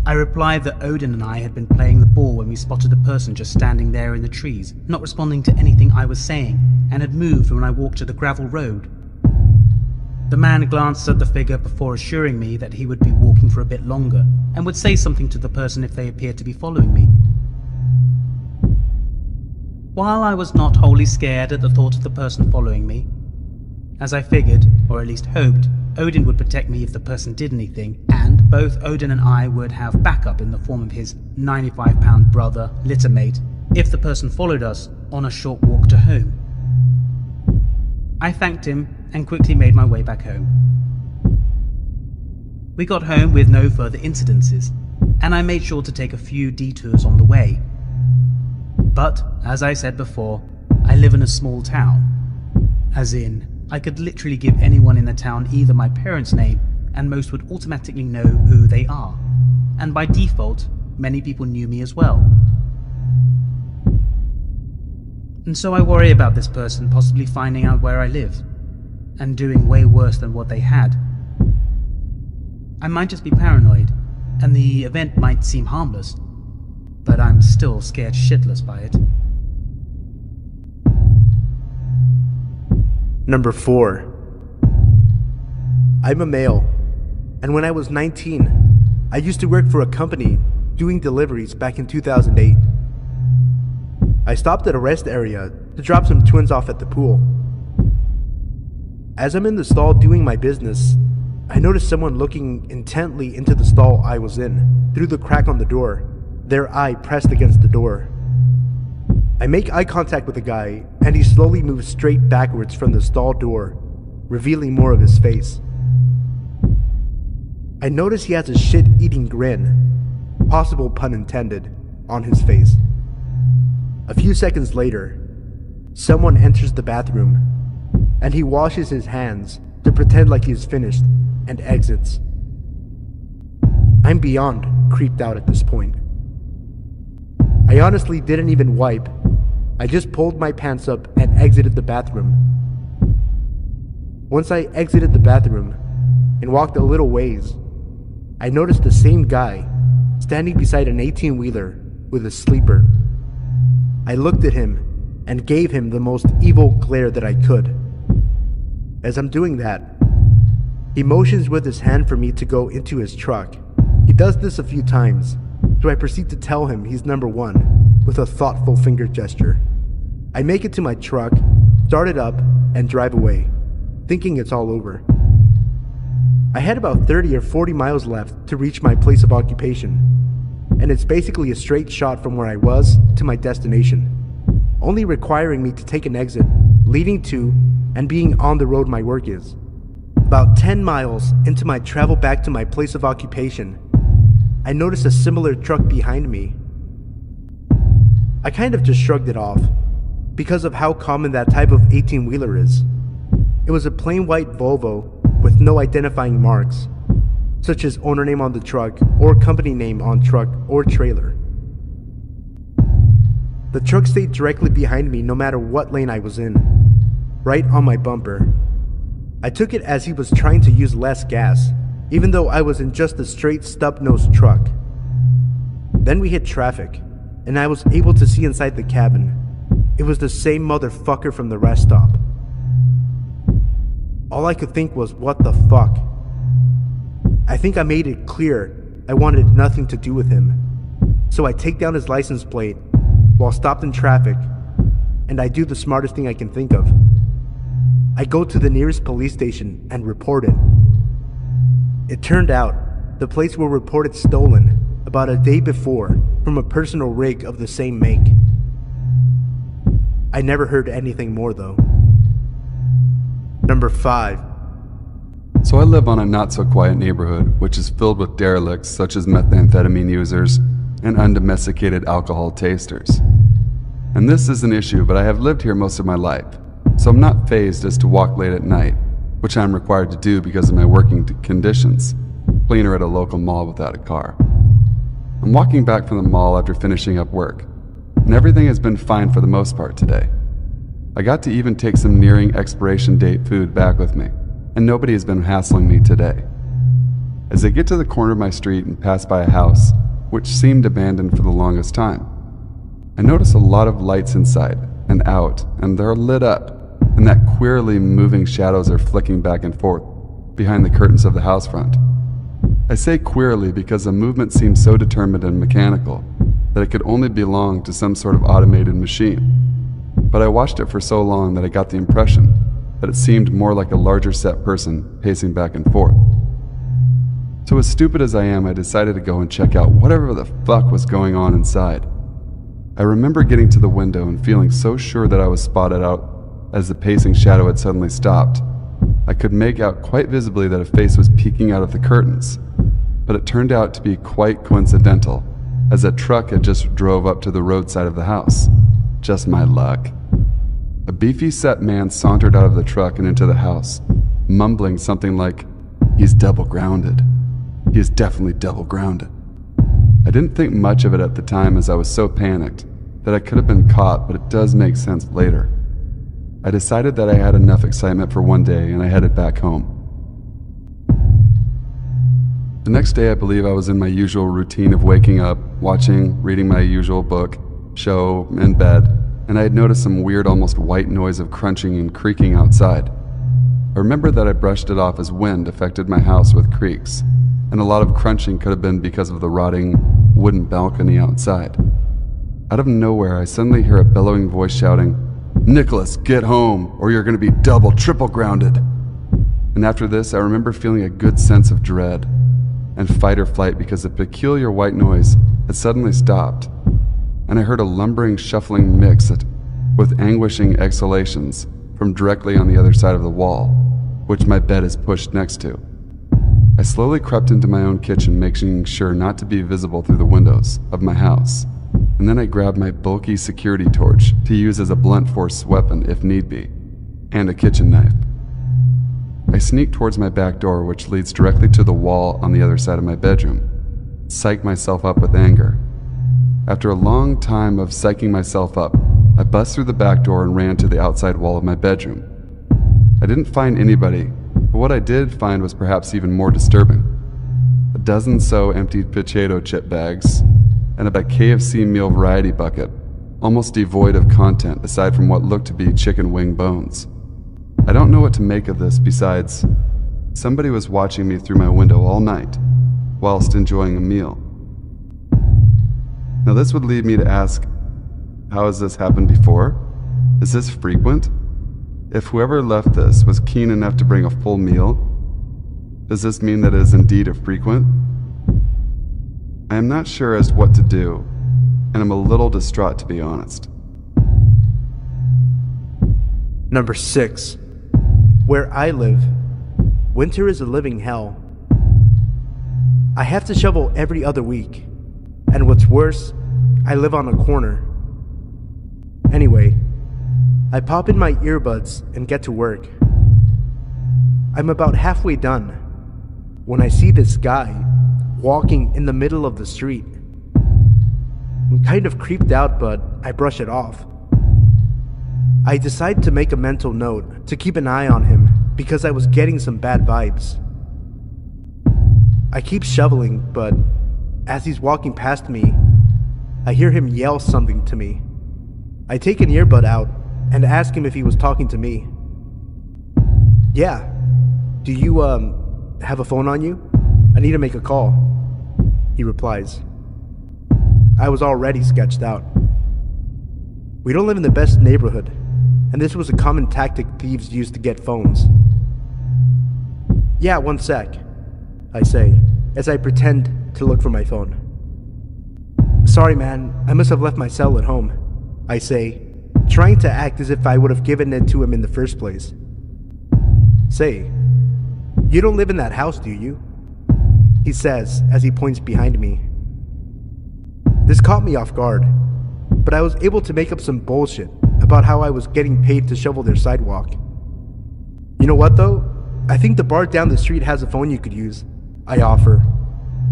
S16: I replied that Odin and I had been playing the ball when we spotted a person just standing there in the trees, not responding to anything I was saying, and had moved when I walked to the gravel road. The man glanced at the figure before assuring me that he would be walking for a bit longer, and would say something to the person if they appeared to be following me. While I was not wholly scared at the thought of the person following me, as I figured, or at least hoped, Odin would protect me if the person did anything, and both Odin and I would have backup in the form of his 95-pound brother, littermate, if the person followed us on a short walk to home. I thanked him and quickly made my way back home. We got home with no further incidences, and I made sure to take a few detours on the way. But, as I said before, I live in a small town. As in, I could literally give anyone in the town either my parents' name, and most would automatically know who they are. And by default, many people knew me as well. And so I worry about this person possibly finding out where I live, and doing way worse than what they had. I might just be paranoid, and the event might seem harmless, but I'm still scared shitless by it.
S1: Number 4. I'm a male, and when I was 19, I used to work for a company doing deliveries back in 2008. I stopped at a rest area to drop some twins off at the pool. As I'm in the stall doing my business, I noticed someone looking intently into the stall I was in, through the crack on the door, their eye pressed against the door. I make eye contact with the guy, and he slowly moves straight backwards from the stall door, revealing more of his face. I notice he has a shit-eating grin, possible pun intended, on his face. A few seconds later, someone enters the bathroom, and he washes his hands to pretend like he's finished and exits. I'm beyond creeped out at this point. I honestly didn't even wipe. I just pulled my pants up and exited the bathroom. Once I exited the bathroom and walked a little ways, I noticed the same guy standing beside an 18-wheeler with a sleeper. I looked at him and gave him the most evil glare that I could. As I'm doing that, he motions with his hand for me to go into his truck. He does this a few times, so I proceed to tell him he's number 1 with a thoughtful finger gesture. I make it to my truck, start it up, and drive away, thinking it's all over. I had about 30 or 40 miles left to reach my place of occupation, and it's basically a straight shot from where I was to my destination, only requiring me to take an exit leading to and being on the road my work is. About 10 miles into my travel back to my place of occupation, I noticed a similar truck behind me. I kind of just shrugged it off, because of how common that type of 18-wheeler is. It was a plain white Volvo with no identifying marks, such as owner name on the truck or company name on truck or trailer. The truck stayed directly behind me no matter what lane I was in, right on my bumper. I took it as he was trying to use less gas, even though I was in just a straight stub-nosed truck. Then we hit traffic, and I was able to see inside the cabin. It was the same motherfucker from the rest stop. All I could think was, what the fuck? I think I made it clear I wanted nothing to do with him. So I take down his license plate while stopped in traffic, and I do the smartest thing I can think of. I go to the nearest police station and report it. It turned out the plates were reported stolen about a day before from a personal rig of the same make. I never heard anything more though. Number 5.
S15: So I live on a not-so-quiet neighborhood, which is filled with derelicts such as methamphetamine users and undomesticated alcohol tasters. And this is an issue, but I have lived here most of my life, so I'm not fazed as to walk late at night, which I'm required to do because of my working conditions, cleaner at a local mall without a car. I'm walking back from the mall after finishing up work, and everything has been fine for the most part today. I got to even take some nearing expiration date food back with me, and nobody has been hassling me today. As I get to the corner of my street and pass by a house, which seemed abandoned for the longest time, I notice a lot of lights inside and out, and they're lit up, and that queerly moving shadows are flicking back and forth behind the curtains of the house front. I say queerly because the movement seems so determined and mechanical that it could only belong to some sort of automated machine. But I watched it for so long that I got the impression that it seemed more like a larger set person pacing back and forth. So as stupid as I am, I decided to go and check out whatever the fuck was going on inside. I remember getting to the window and feeling so sure that I was spotted out as the pacing shadow had suddenly stopped. I could make out quite visibly that a face was peeking out of the curtains, but it turned out to be quite coincidental, as a truck had just drove up to the roadside of the house. Just my luck. A beefy set man sauntered out of the truck and into the house, mumbling something like, "He's double grounded. He is definitely double grounded." I didn't think much of it at the time as I was so panicked that I could have been caught, but it does make sense later. I decided that I had enough excitement for one day and I headed back home. The next day I believe I was in my usual routine of waking up, watching, reading my usual book, show, in bed, and I had noticed some weird almost white noise of crunching and creaking outside. I remember that I brushed it off as wind affected my house with creaks, and a lot of crunching could have been because of the rotting wooden balcony outside. Out of nowhere, I suddenly hear a bellowing voice shouting, "Nicholas, get home, or you're going to be double, triple grounded." And after this, I remember feeling a good sense of dread and fight or flight because the peculiar white noise had suddenly stopped, and I heard a lumbering, shuffling mix with anguishing exhalations from directly on the other side of the wall, which my bed is pushed next to. I slowly crept into my own kitchen, making sure not to be visible through the windows of my house, and then I grabbed my bulky security torch to use as a blunt force weapon if need be, and a kitchen knife. I sneaked towards my back door, which leads directly to the wall on the other side of my bedroom, psyched myself up with anger. After a long time of psyching myself up, I bust through the back door and ran to the outside wall of my bedroom. I didn't find anybody, but what I did find was perhaps even more disturbing. A dozen so empty potato chip bags, and a KFC meal variety bucket, almost devoid of content aside from what looked to be chicken wing bones. I don't know what to make of this besides, somebody was watching me through my window all night, whilst enjoying a meal. Now this would lead me to ask, how has this happened before? Is this frequent? If whoever left this was keen enough to bring a full meal, does this mean that it is indeed a frequent? I am not sure as to what to do, and I'm a little distraught to be honest.
S1: Number 6. Where I live, winter is a living hell. I have to shovel every other week, and what's worse, I live on a corner. Anyway, I pop in my earbuds and get to work. I'm about halfway done when I see this guy walking in the middle of the street. I'm kind of creeped out, but I brush it off. I decide to make a mental note to keep an eye on him because I was getting some bad vibes. I keep shoveling, but as he's walking past me, I hear him yell something to me. I take an earbud out and ask him if he was talking to me. "Yeah, do you have a phone on you? I need to make a call," he replies. I was already sketched out. We don't live in the best neighborhood, and this was a common tactic thieves used to get phones. "Yeah, one sec. I say, as I pretend to look for my phone. Sorry, man, I must have left my cell at home, I say, trying to act as if I would have given it to him in the first place. Say, you don't live in that house, do you? He says as he points behind me. This caught me off guard, but I was able to make up some bullshit about how I was getting paid to shovel their sidewalk. You know what though? I think the bar down the street has a phone you could use, I offer,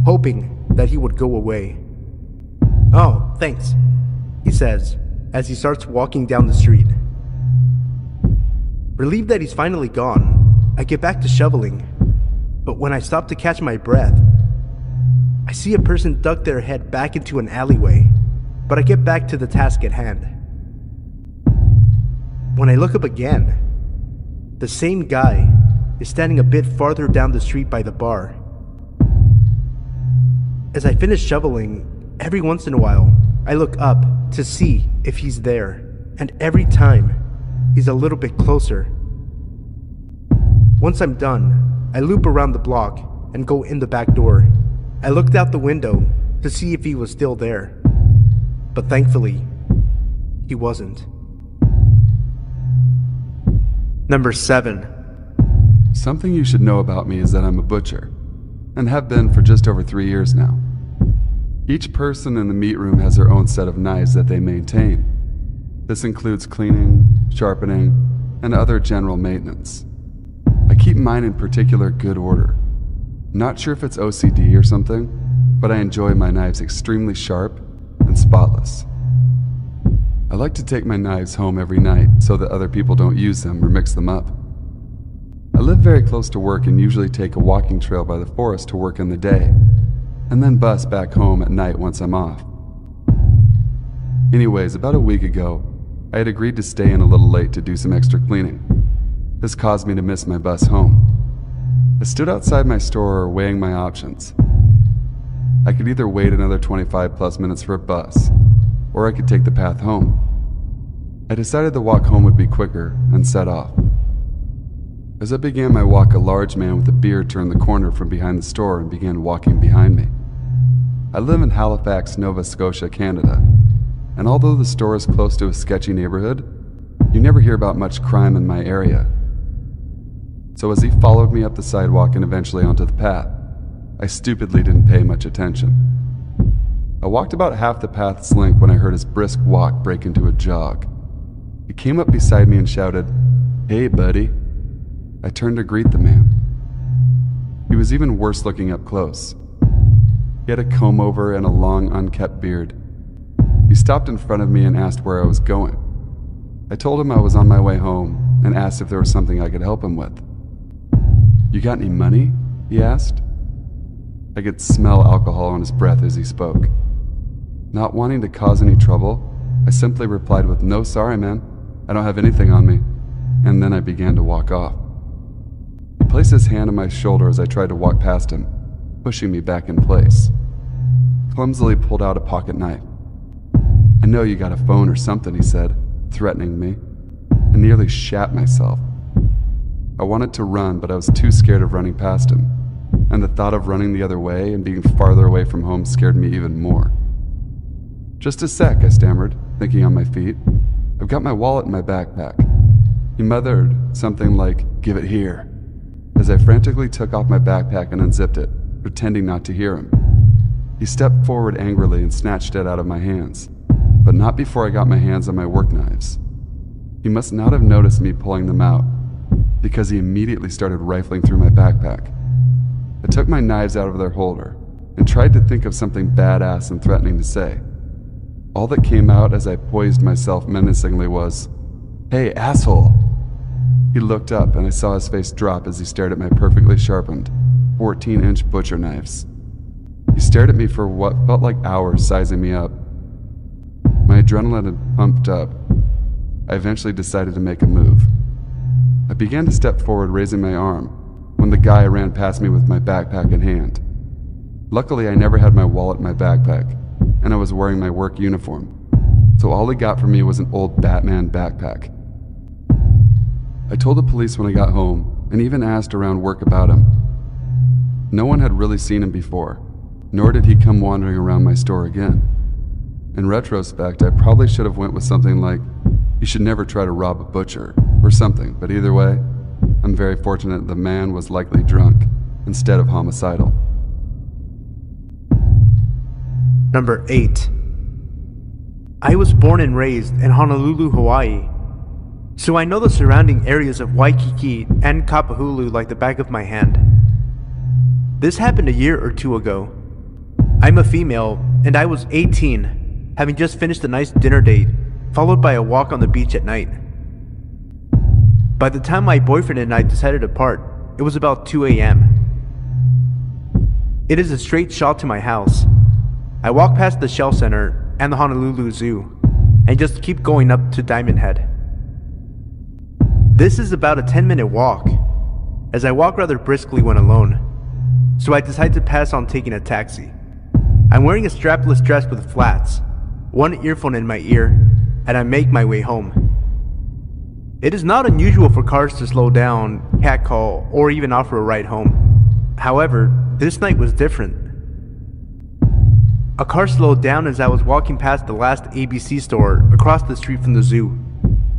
S1: hoping that he would go away. Oh, thanks, he says as he starts walking down the street. Relieved that he's finally gone, I get back to shoveling, but when I stop to catch my breath, I see a person duck their head back into an alleyway, but I get back to the task at hand. When I look up again, the same guy is standing a bit farther down the street by the bar. As I finish shoveling, every once in a while, I look up to see if he's there, and every time, he's a little bit closer. Once I'm done, I loop around the block and go in the back door. I looked out the window to see if he was still there, but thankfully, he wasn't. Number 7.
S15: Something you should know about me is that I'm a butcher, and have been for just over 3 years now. Each person in the meat room has their own set of knives that they maintain. This includes cleaning, sharpening, and other general maintenance. I keep mine in particular good order. Not sure if it's OCD or something, but I enjoy my knives extremely sharp and spotless. I like to take my knives home every night so that other people don't use them or mix them up. I live very close to work and usually take a walking trail by the forest to work in the day, and then bus back home at night once I'm off. Anyways, about a week ago, I had agreed to stay in a little late to do some extra cleaning. This caused me to miss my bus home. I stood outside my store weighing my options. I could either wait another 25 plus minutes for a bus, or I could take the path home. I decided the walk home would be quicker and set off. As I began my walk, a large man with a beard turned the corner from behind the store and began walking behind me. I live in Halifax, Nova Scotia, Canada, and although the store is close to a sketchy neighborhood, you never hear about much crime in my area. So as he followed me up the sidewalk and eventually onto the path, I stupidly didn't pay much attention. I walked about half the path's length when I heard his brisk walk break into a jog. He came up beside me and shouted, "Hey, buddy." I turned to greet the man. He was even worse looking up close. He had a comb-over and a long, unkept beard. He stopped in front of me and asked where I was going. I told him I was on my way home and asked if there was something I could help him with. "You got any money?" he asked. I could smell alcohol on his breath as he spoke. Not wanting to cause any trouble, I simply replied with, "No, sorry, man. I don't have anything on me," and then I began to walk off. He placed his hand on my shoulder as I tried to walk past him, pushing me back in place. Clumsily pulled out a pocket knife. "I know you got a phone or something," he said, threatening me. I nearly shat myself. I wanted to run, but I was too scared of running past him, and the thought of running the other way and being farther away from home scared me even more. "Just a sec," I stammered, thinking on my feet. "I've got my wallet in my backpack." He muttered something like, "Give it here," as I frantically took off my backpack and unzipped it, pretending not to hear him. He stepped forward angrily and snatched it out of my hands, but not before I got my hands on my work knives. He must not have noticed me pulling them out, because he immediately started rifling through my backpack. I took my knives out of their holder and tried to think of something badass and threatening to say. All that came out as I poised myself menacingly was, "Hey, asshole!" He looked up and I saw his face drop as he stared at my perfectly sharpened 14-inch butcher knives. He stared at me for what felt like hours, sizing me up. My adrenaline had pumped up. I eventually decided to make a move. I began to step forward, raising my arm, when the guy ran past me with my backpack in hand. Luckily, I never had my wallet in my backpack, and I was wearing my work uniform, so all he got from me was an old Batman backpack. I told the police when I got home, and even asked around work about him. No one had really seen him before, nor did he come wandering around my store again. In retrospect, I probably should have went with something like, "You should never try to rob a butcher," or something, but either way, I'm very fortunate the man was likely drunk instead of homicidal.
S1: Number 8. I was born and raised in Honolulu, Hawaii, so I know the surrounding areas of Waikiki and Kapahulu like the back of my hand. This happened a year or two ago. I'm a female, and I was 18, having just finished a nice dinner date, followed by a walk on the beach at night. By the time my boyfriend and I decided to part, it was about 2 a.m. It is a straight shot to my house. I walk past the Shell Center and the Honolulu Zoo, and just keep going up to Diamond Head. This is about a 10-minute walk, as I walk rather briskly when alone, so I decide to pass on taking a taxi. I'm wearing a strapless dress with flats, one earphone in my ear, and I make my way home. It is not unusual for cars to slow down, catcall, or even offer a ride home. However, this night was different. A car slowed down as I was walking past the last ABC store across the street from the zoo,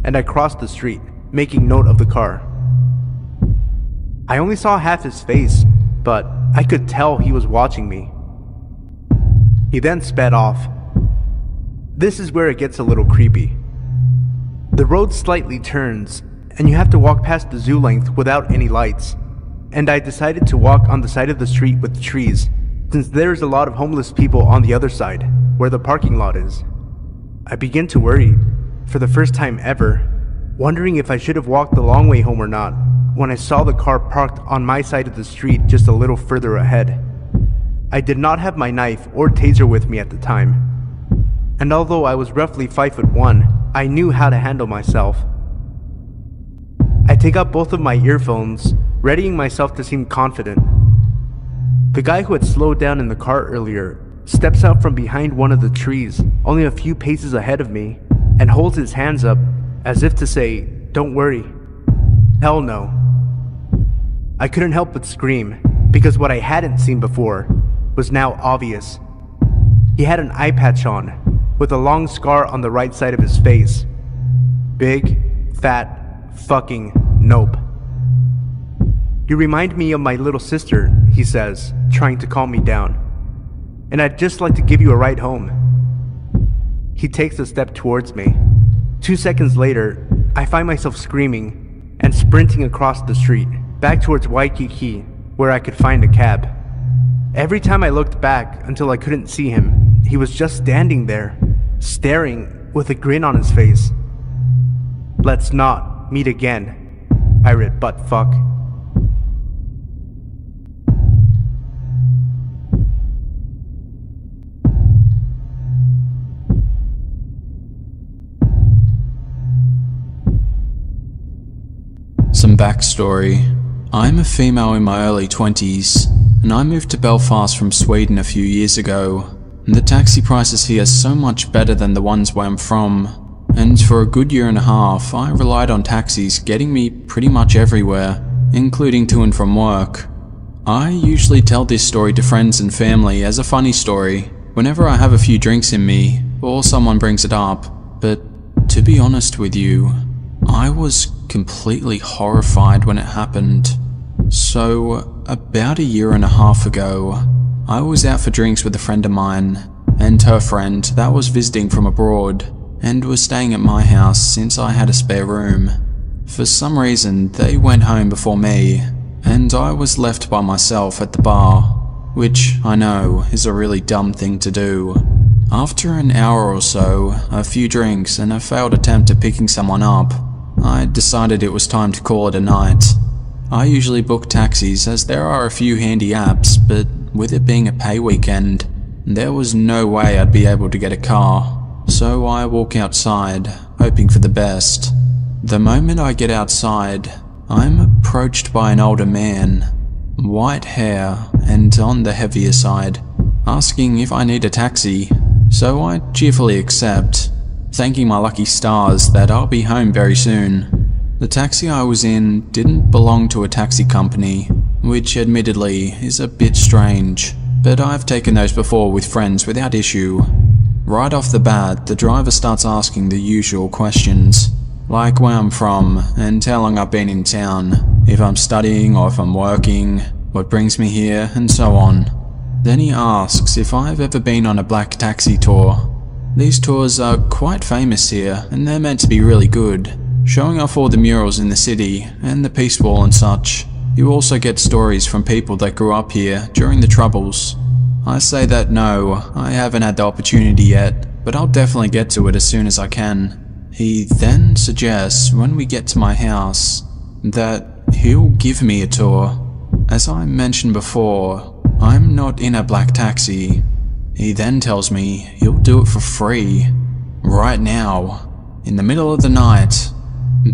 S1: and I crossed the street, making note of the car. I only saw half his face, but I could tell he was watching me. He then sped off. This is where it gets a little creepy. The road slightly turns, and you have to walk past the zoo length without any lights, and I decided to walk on the side of the street with trees, since there's a lot of homeless people on the other side, where the parking lot is. I begin to worry, for the first time ever, wondering if I should have walked the long way home or not, when I saw the car parked on my side of the street just a little further ahead. I did not have my knife or taser with me at the time, and although I was roughly 5'1", I knew how to handle myself. I take out both of my earphones, readying myself to seem confident. The guy who had slowed down in the car earlier steps out from behind one of the trees, only a few paces ahead of me, and holds his hands up as if to say, "Don't worry." Hell no. I couldn't help but scream, because what I hadn't seen before was now obvious. He had an eye patch on, with a long scar on the right side of his face. Big, fat, fucking nope. "You remind me of my little sister," he says, trying to calm me down, "and I'd just like to give you a ride home." He takes a step towards me. 2 seconds later, I find myself screaming and sprinting across the street, back towards Waikiki, where I could find a cab. Every time I looked back until I couldn't see him, he was just standing there, staring with a grin on his face. Let's not meet again, pirate buttfuck.
S17: Some backstory. I'm a female in my early 20s, and I moved to Belfast from Sweden a few years ago. And the taxi prices here are so much better than the ones where I'm from, and for a good year and a half I relied on taxis getting me pretty much everywhere, including to and from work. I usually tell this story to friends and family as a funny story, whenever I have a few drinks in me, or someone brings it up, but to be honest with you, I was completely horrified when it happened. So, about a year and a half ago, I was out for drinks with a friend of mine, and her friend that was visiting from abroad, and was staying at my house since I had a spare room. For some reason, they went home before me, and I was left by myself at the bar, which I know is a really dumb thing to do. After an hour or so, a few drinks, and a failed attempt at picking someone up, I decided it was time to call it a night. I usually book taxis as there are a few handy apps, but with it being a pay weekend, there was no way I'd be able to get a car. So I walk outside, hoping for the best. The moment I get outside, I'm approached by an older man, white hair and on the heavier side, asking if I need a taxi, so I cheerfully accept, thanking my lucky stars that I'll be home very soon. The taxi I was in didn't belong to a taxi company, which admittedly is a bit strange, but I've taken those before with friends without issue. Right off the bat, the driver starts asking the usual questions, like where I'm from and how long I've been in town, if I'm studying or if I'm working, what brings me here, and so on. Then he asks if I've ever been on a black taxi tour. These tours are quite famous here, and they're meant to be really good, showing off all the murals in the city and the Peace Wall and such. You also get stories from people that grew up here during the Troubles. I say that no, I haven't had the opportunity yet, but I'll definitely get to it as soon as I can. He then suggests when we get to my house that he'll give me a tour. As I mentioned before, I'm not in a black taxi. He then tells me he'll do it for free, right now, in the middle of the night.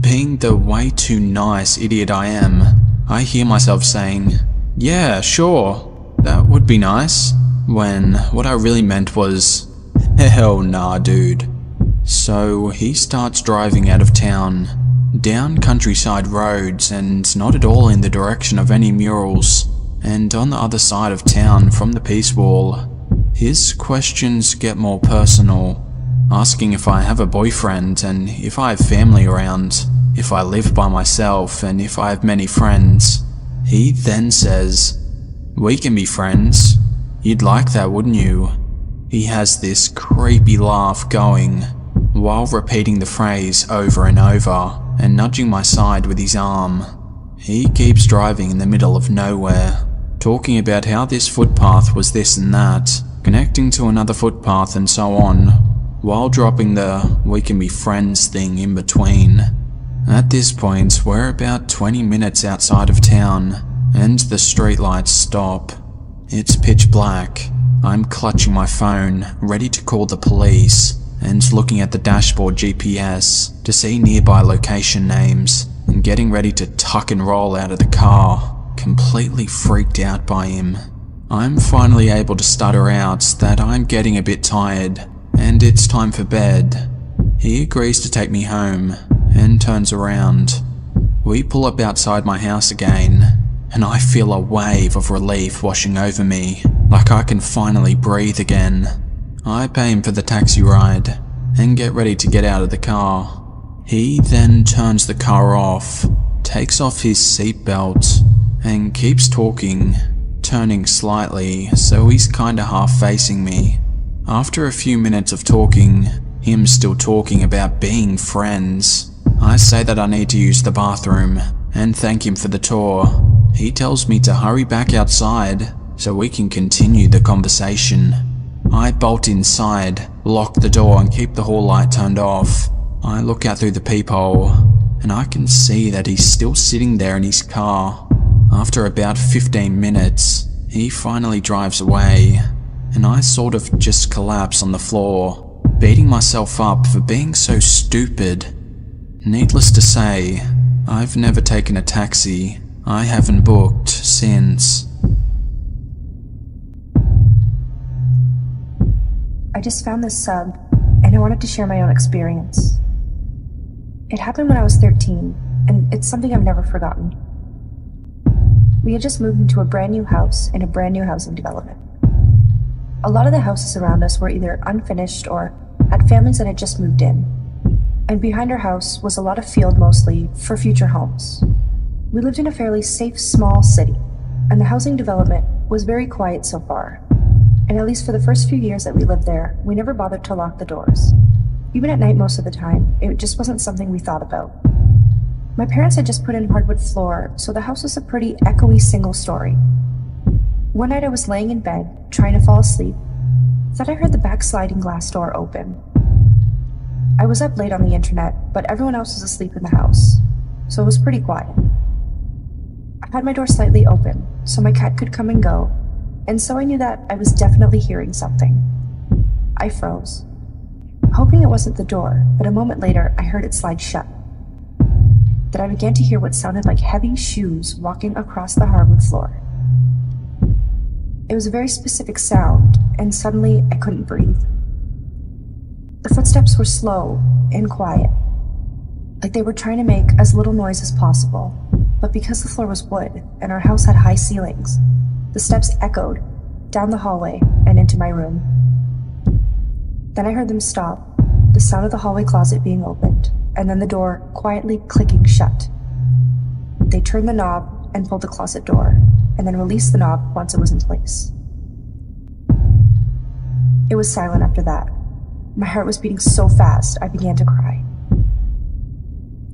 S17: Being the way too nice idiot I am, I hear myself saying, "Yeah, sure, that would be nice," when what I really meant was, "Hell nah, dude." So he starts driving out of town, down countryside roads and not at all in the direction of any murals, and on the other side of town from the Peace Wall. His questions get more personal, asking if I have a boyfriend and if I have family around, if I live by myself and if I have many friends. He then says, "We can be friends. You'd like that, wouldn't you?" He has this creepy laugh going, while repeating the phrase over and over and nudging my side with his arm. He keeps driving in the middle of nowhere, talking about how this footpath was this and that, connecting to another footpath and so on, while dropping the "we can be friends" thing in between. At this point, we're about 20 minutes outside of town, and the streetlights stop. It's pitch black. I'm clutching my phone, ready to call the police, and looking at the dashboard GPS to see nearby location names, and getting ready to tuck and roll out of the car, completely freaked out by him. I'm finally able to stutter out that I'm getting a bit tired, and it's time for bed. He agrees to take me home, and turns around. We pull up outside my house again, and I feel a wave of relief washing over me, like I can finally breathe again. I pay him for the taxi ride, and get ready to get out of the car. He then turns the car off, takes off his seatbelt, and keeps talking, turning slightly so he's kinda half facing me. After a few minutes of talking, him still talking about being friends, I say that I need to use the bathroom and thank him for the tour. He tells me to hurry back outside so we can continue the conversation. I bolt inside, lock the door and keep the hall light turned off. I look out through the peephole and I can see that he's still sitting there in his car. After about 15 minutes, he finally drives away, and I sort of just collapse on the floor, beating myself up for being so stupid. Needless to say, I've never taken a taxi. I haven't booked since.
S18: I just found this sub, and I wanted to share my own experience. It happened when I was 13, and it's something I've never forgotten. We had just moved into a brand new house in a brand new housing development. A lot of the houses around us were either unfinished or had families that had just moved in. And behind our house was a lot of field, mostly for future homes. We lived in a fairly safe, small city, and the housing development was very quiet so far. And at least for the first few years that we lived there, we never bothered to lock the doors. Even at night most of the time, it just wasn't something we thought about. My parents had just put in hardwood floor, so the house was a pretty echoey single story. One night I was laying in bed, trying to fall asleep, thought I heard the back sliding glass door open. I was up late on the internet, but everyone else was asleep in the house, so it was pretty quiet. I had my door slightly open, so my cat could come and go, and so I knew that I was definitely hearing something. I froze, hoping it wasn't the door, but a moment later I heard it slide shut. Then I began to hear what sounded like heavy shoes walking across the hardwood floor. It was a very specific sound, and suddenly I couldn't breathe. The footsteps were slow and quiet, like they were trying to make as little noise as possible. but because the floor was wood and our house had high ceilings, the steps echoed down the hallway and into my room. Then I heard them stop, the sound of the hallway closet being opened, and then the door quietly clicking shut. They turned the knob and pulled the closet door, and then released the knob once it was in place. It was silent after that. My heart was beating so fast, I began to cry.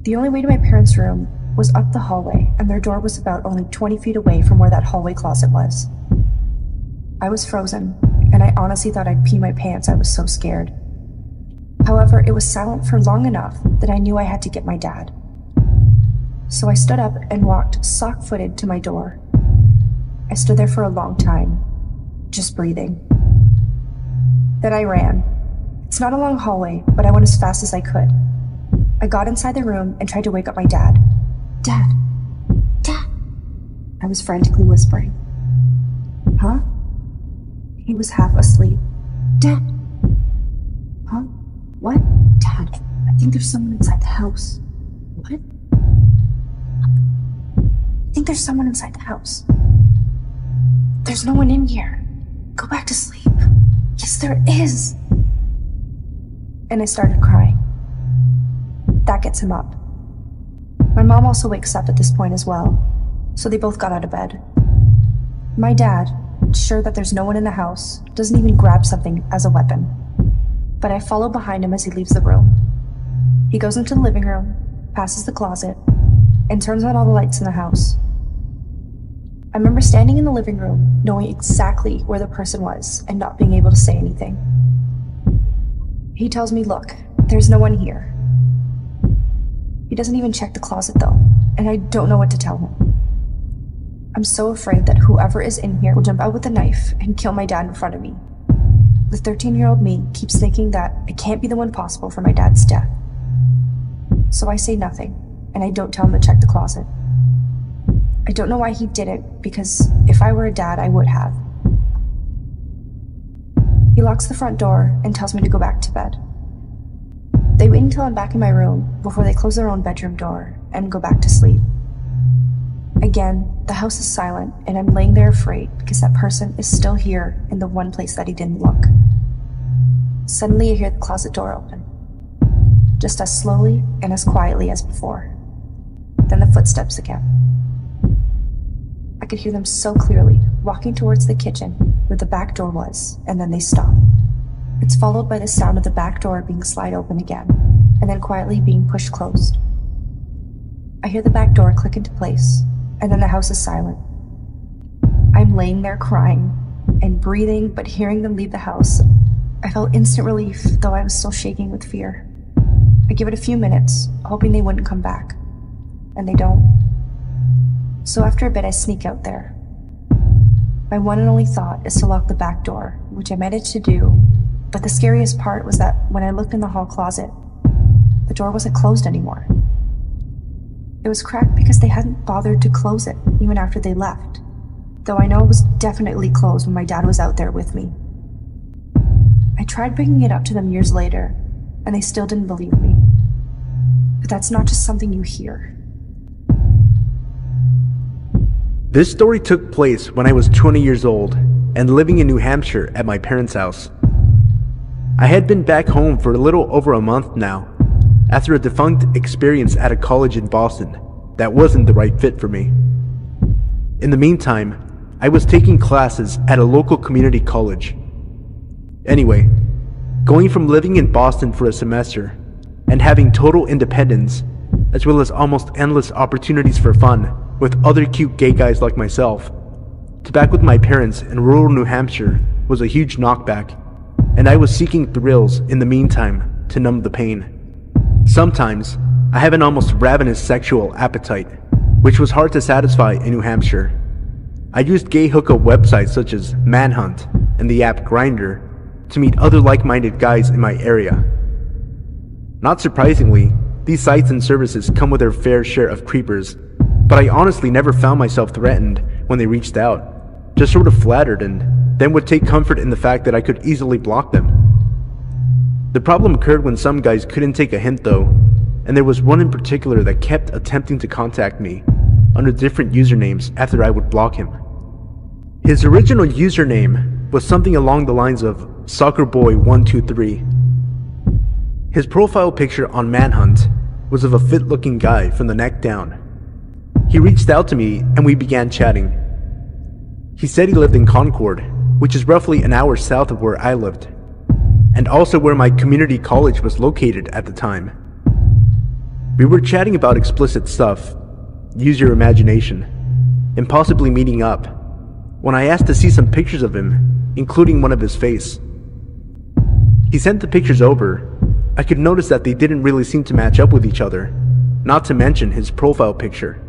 S18: The only way to my parents' room was up the hallway, and their door was about only 20 feet away from where that hallway closet was. I was frozen, and I honestly thought I'd pee my pants. I was so scared. However, it was silent for long enough that I knew I had to get my dad. So I stood up and walked sock-footed to my door. I stood there for a long time, just breathing. Then I ran. It's not a long hallway, but I went as fast as I could. I got inside the room and tried to wake up my dad. Dad! Dad! I was frantically whispering. Huh? He was half asleep. Dad! Huh? What? Dad, I think there's someone inside the house. What? I think there's someone inside the house. There's no one in here. Go back to sleep. Yes, there is. And I started crying. That gets him up. My mom also wakes up at this point as well, so they both got out of bed. My dad, sure that there's no one in the house, doesn't even grab something as a weapon. But I follow behind him as he leaves the room. He goes into the living room, passes the closet, and turns on all the lights in the house. I remember standing in the living room, knowing exactly where the person was and not being able to say anything. He tells me, look, there's no one here. He doesn't even check the closet though, and I don't know what to tell him. I'm so afraid that whoever is in here will jump out with a knife and kill my dad in front of me. The 13-year-old me keeps thinking that I can't be the one possible for my dad's death. So I say nothing, and I don't tell him to check the closet. I don't know why he did it, because if I were a dad, I would have. He locks the front door and tells me to go back to bed. They wait until I'm back in my room before they close their own bedroom door and go back to sleep. Again, the house is silent, and I'm laying there afraid because that person is still here in the one place that he didn't look. Suddenly I hear the closet door open, just as slowly and as quietly as before. Then the footsteps again. I could hear them so clearly, walking towards the kitchen where the back door was, and then they stop. It's followed by the sound of the back door being slid open again, and then quietly being pushed closed. I hear the back door click into place, and then the house is silent. I'm laying there crying and breathing, but hearing them leave the house, I felt instant relief, though I was still shaking with fear. I give it a few minutes, hoping they wouldn't come back, and they don't. So after a bit, I sneak out there. My one and only thought is to lock the back door, which I managed to do, but the scariest part was that when I looked in the hall closet, the door wasn't closed anymore. It was cracked because they hadn't bothered to close it, even after they left, though I know it was definitely closed when my dad was out there with me. I tried bringing it up to them years later, and they still didn't believe me. But that's not just something you hear.
S1: This story took place when I was 20 years old and living in New Hampshire at my parents' house. I had been back home for a little over a month now, after a defunct experience at a college in Boston that wasn't the right fit for me. In the meantime, I was taking classes at a local community college. Anyway, going from living in Boston for a semester and having total independence, as well as almost endless opportunities for fun with other cute gay guys like myself, to back with my parents in rural New Hampshire was a huge knockback, and I was seeking thrills in the meantime to numb the pain. Sometimes, I have an almost ravenous sexual appetite, which was hard to satisfy in New Hampshire. I used gay hookup websites such as Manhunt and the app Grindr to meet other like-minded guys in my area. Not surprisingly, these sites and services come with their fair share of creepers, but I honestly never found myself threatened when they reached out, just sort of flattered, and then would take comfort in the fact that I could easily block them. The problem occurred when some guys couldn't take a hint though, and there was one in particular that kept attempting to contact me, under different usernames after I would block him. His original username was something along the lines of SoccerBoy123. His profile picture on Manhunt was of a fit-looking guy from the neck down. He reached out to me and we began chatting. He said he lived in Concord, which is roughly an hour south of where I lived, and also where my community college was located at the time. We were chatting about explicit stuff, use your imagination, and possibly meeting up, when I asked to see some pictures of him, including one of his face. He sent the pictures over. I could notice that they didn't really seem to match up with each other, not to mention his profile picture.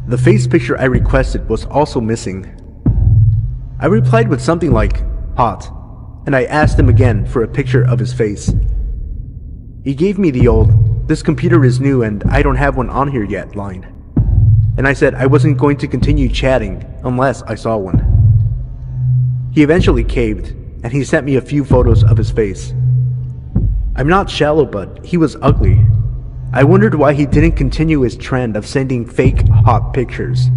S1: The face picture I requested was also missing. I replied with something like, hot, and I asked him again for a picture of his face. He gave me the old, this computer is new and I don't have one on here yet line, and I said I wasn't going to continue chatting unless I saw one. He eventually caved, and he sent me a few photos of his face. I'm not shallow, but he was ugly. I wondered why he didn't continue his trend of sending fake hot pictures.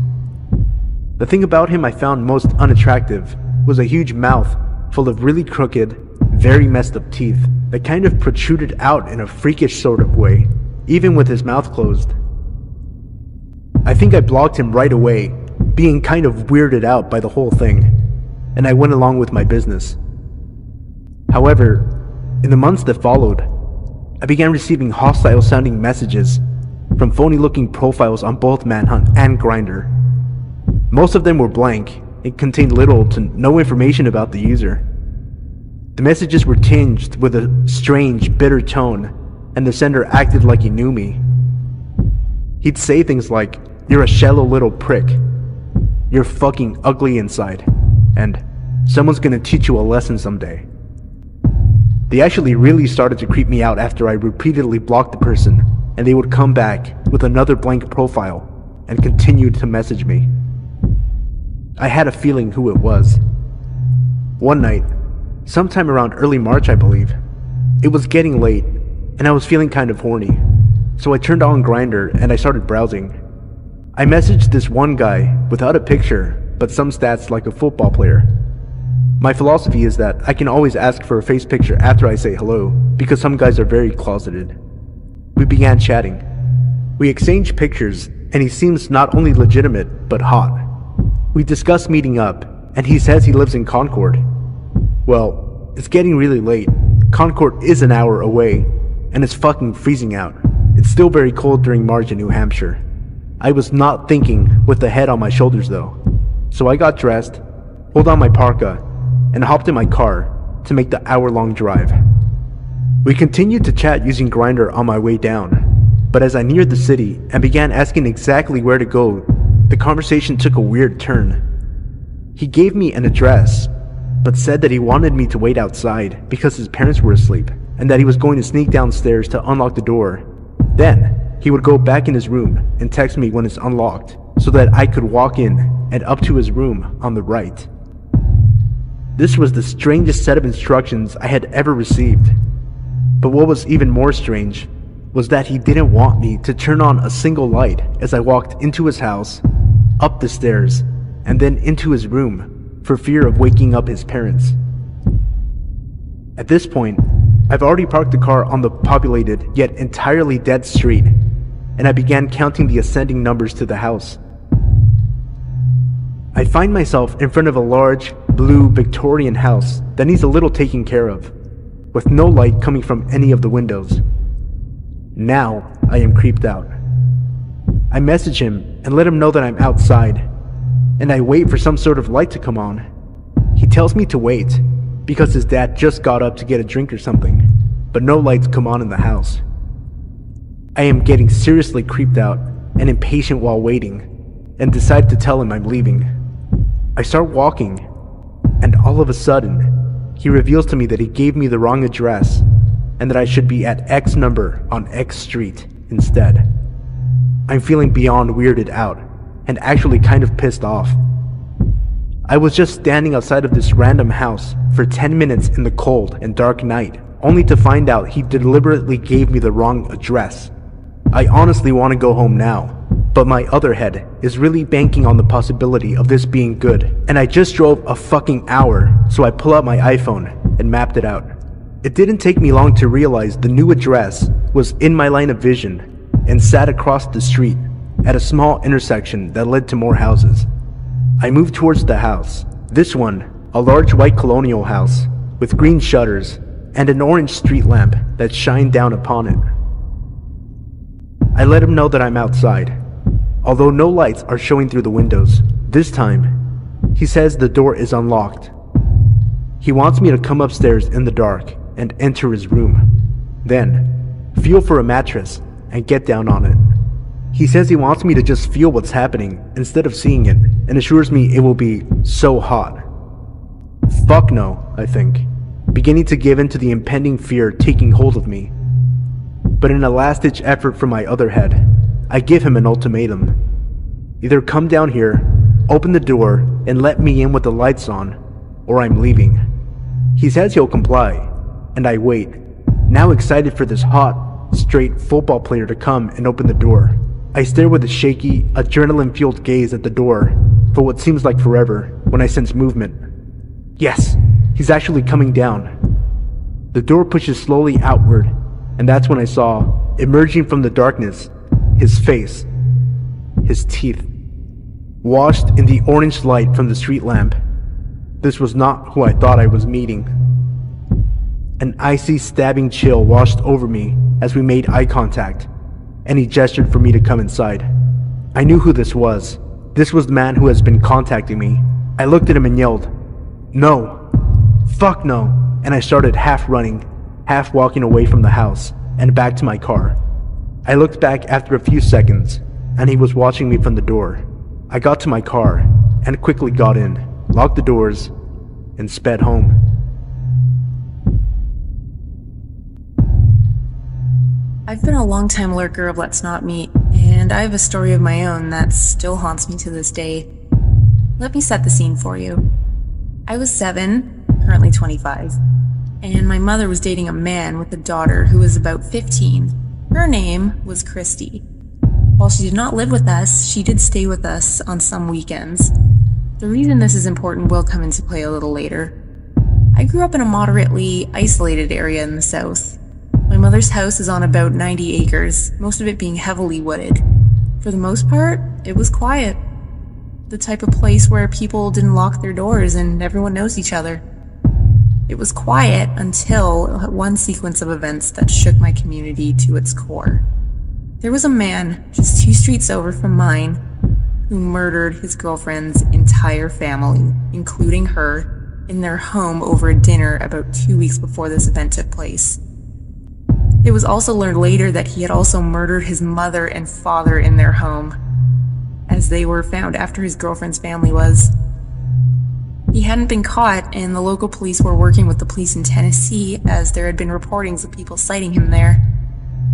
S1: The thing about him I found most unattractive was a huge mouth full of really crooked, very messed up teeth that kind of protruded out in a freakish sort of way, even with his mouth closed. I think I blocked him right away, being kind of weirded out by the whole thing, and I went along with my business. However, in the months that followed, I began receiving hostile sounding messages from phony looking profiles on both Manhunt and Grindr. Most of them were blank and contained little to no information about the user. The messages were tinged with a strange, bitter tone, and the sender acted like he knew me. He'd say things like, "You're a shallow little prick," "You're fucking ugly inside," and "Someone's gonna teach you a lesson someday." They actually really started to creep me out after I repeatedly blocked the person, and they would come back with another blank profile and continued to message me. I had a feeling who it was. One night, sometime around early March I believe, it was getting late and I was feeling kind of horny, so I turned on Grindr and I started browsing. I messaged this one guy without a picture but some stats like a football player. My philosophy is that I can always ask for a face picture after I say hello, because some guys are very closeted. We began chatting. We exchanged pictures, and he seems not only legitimate, but hot. We discussed meeting up, and he says he lives in Concord. Well, it's getting really late. Concord is an hour away, and it's fucking freezing out. It's still very cold during March in New Hampshire. I was not thinking with the head on my shoulders though, so I got dressed, pulled on my parka, and hopped in my car to make the hour-long drive. We continued to chat using Grindr on my way down, but as I neared the city and began asking exactly where to go, the conversation took a weird turn. He gave me an address, but said that he wanted me to wait outside because his parents were asleep, and that he was going to sneak downstairs to unlock the door. Then, he would go back in his room and text me when it's unlocked, so that I could walk in and up to his room on the right. This was the strangest set of instructions I had ever received. But what was even more strange was that he didn't want me to turn on a single light as I walked into his house, up the stairs, and then into his room for fear of waking up his parents. At this point, I've already parked the car on the populated yet entirely dead street, and I began counting the ascending numbers to the house. I find myself in front of a large, blue Victorian house that needs a little taking care of, with no light coming from any of the windows. Now I am creeped out. I message him and let him know that I'm outside, and I wait for some sort of light to come on. He tells me to wait, because his dad just got up to get a drink or something, but no lights come on in the house. I am getting seriously creeped out and impatient while waiting, and decide to tell him I'm leaving. I start walking, and all of a sudden, he reveals to me that he gave me the wrong address, and that I should be at X number on X street instead. I'm feeling beyond weirded out, and actually kind of pissed off. I was just standing outside of this random house for 10 minutes in the cold and dark night, only to find out he deliberately gave me the wrong address. I honestly want to go home now, But my other head is really banking on the possibility of this being good, and I just drove a fucking hour, so I pull out my iPhone and mapped it out. It didn't take me long to realize the new address was in my line of vision and sat across the street at a small intersection that led to more houses. I moved towards the house. This one, a large white colonial house with green shutters and an orange street lamp that shined down upon it. I let him know that I'm outside, although no lights are showing through the windows. This time, he says the door is unlocked. He wants me to come upstairs in the dark and enter his room. Then, feel for a mattress and get down on it. He says he wants me to just feel what's happening instead of seeing it, and assures me it will be so hot. Fuck no, I think, beginning to give in to the impending fear taking hold of me. But in a last-ditch effort from my other head, I give him an ultimatum. Either come down here, open the door, and let me in with the lights on, or I'm leaving. He says he'll comply, and I wait, now excited for this hot, straight football player to come and open the door. I stare with a shaky, adrenaline-fueled gaze at the door for what seems like forever when I sense movement. Yes, he's actually coming down. The door pushes slowly outward, and that's when I saw, emerging from the darkness, his face, his teeth, washed in the orange light from the street lamp. This was not who I thought I was meeting. An icy, stabbing chill washed over me as we made eye contact, and he gestured for me to come inside. I knew who this was. This was the man who has been contacting me. I looked at him and yelled, "No! Fuck no!" And I started half running, half walking away from the house and back to my car. I looked back after a few seconds, and he was watching me from the door. I got to my car and quickly got in, locked the doors, and sped home.
S19: I've been a long-time lurker of Let's Not Meet, and I have a story of my own that still haunts me to this day. Let me set the scene for you. I was 7, currently 25, and my mother was dating a man with a daughter who was about 15. Her name was Christy. While she did not live with us, she did stay with us on some weekends. The reason this is important will come into play a little later. I grew up in a moderately isolated area in the south. My mother's house is on about 90 acres, most of it being heavily wooded. For the most part, it was quiet. The type of place where people didn't lock their doors and everyone knows each other. It was quiet until one sequence of events that shook my community to its core. There was a man just 2 streets over from mine who murdered his girlfriend's entire family, including her, in their home over a dinner about 2 weeks before this event took place. It was also learned later that he had also murdered his mother and father in their home, as they were found after his girlfriend's family was. He hadn't been caught, and the local police were working with the police in Tennessee as there had been reportings of people sighting him there.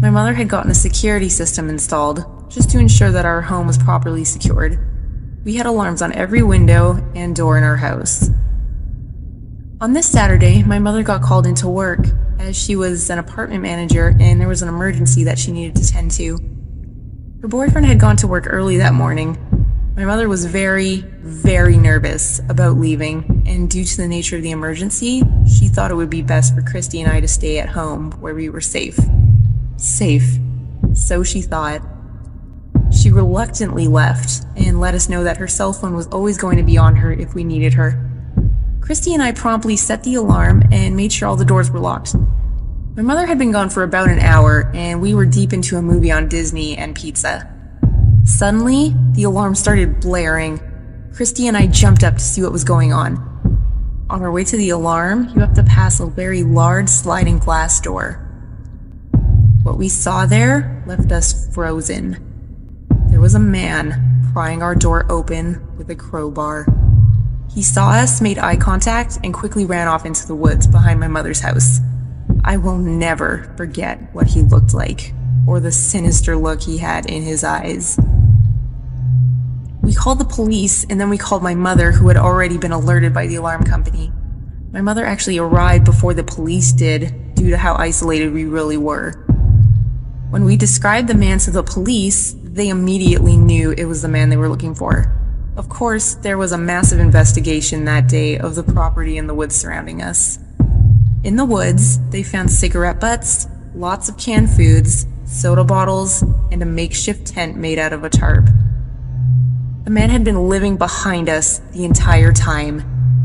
S19: My mother had gotten a security system installed, just to ensure that our home was properly secured. We had alarms on every window and door in our house. On this Saturday, my mother got called into work, as she was an apartment manager and there was an emergency that she needed to tend to. Her boyfriend had gone to work early that morning. My mother was very, very nervous about leaving, and due to the nature of the emergency, she thought it would be best for Christy and I to stay at home where we were safe. Safe. So she thought. She reluctantly left and let us know that her cell phone was always going to be on her if we needed her. Christy and I promptly set the alarm and made sure all the doors were locked. My mother had been gone for about an hour, and we were deep into a movie on Disney and pizza. Suddenly, the alarm started blaring. Christy and I jumped up to see what was going on. On our way to the alarm, you have to pass a very large sliding glass door. What we saw there left us frozen. There was a man prying our door open with a crowbar. He saw us, made eye contact, and quickly ran off into the woods behind my mother's house. I will never forget what he looked like, or the sinister look he had in his eyes. We called the police, and then we called my mother, who had already been alerted by the alarm company. My mother actually arrived before the police did, due to how isolated we really were. When we described the man to the police, they immediately knew it was the man they were looking for. Of course, there was a massive investigation that day of the property and the woods surrounding us. In the woods, they found cigarette butts, lots of canned foods, soda bottles, and a makeshift tent made out of a tarp. The man had been living behind us the entire time,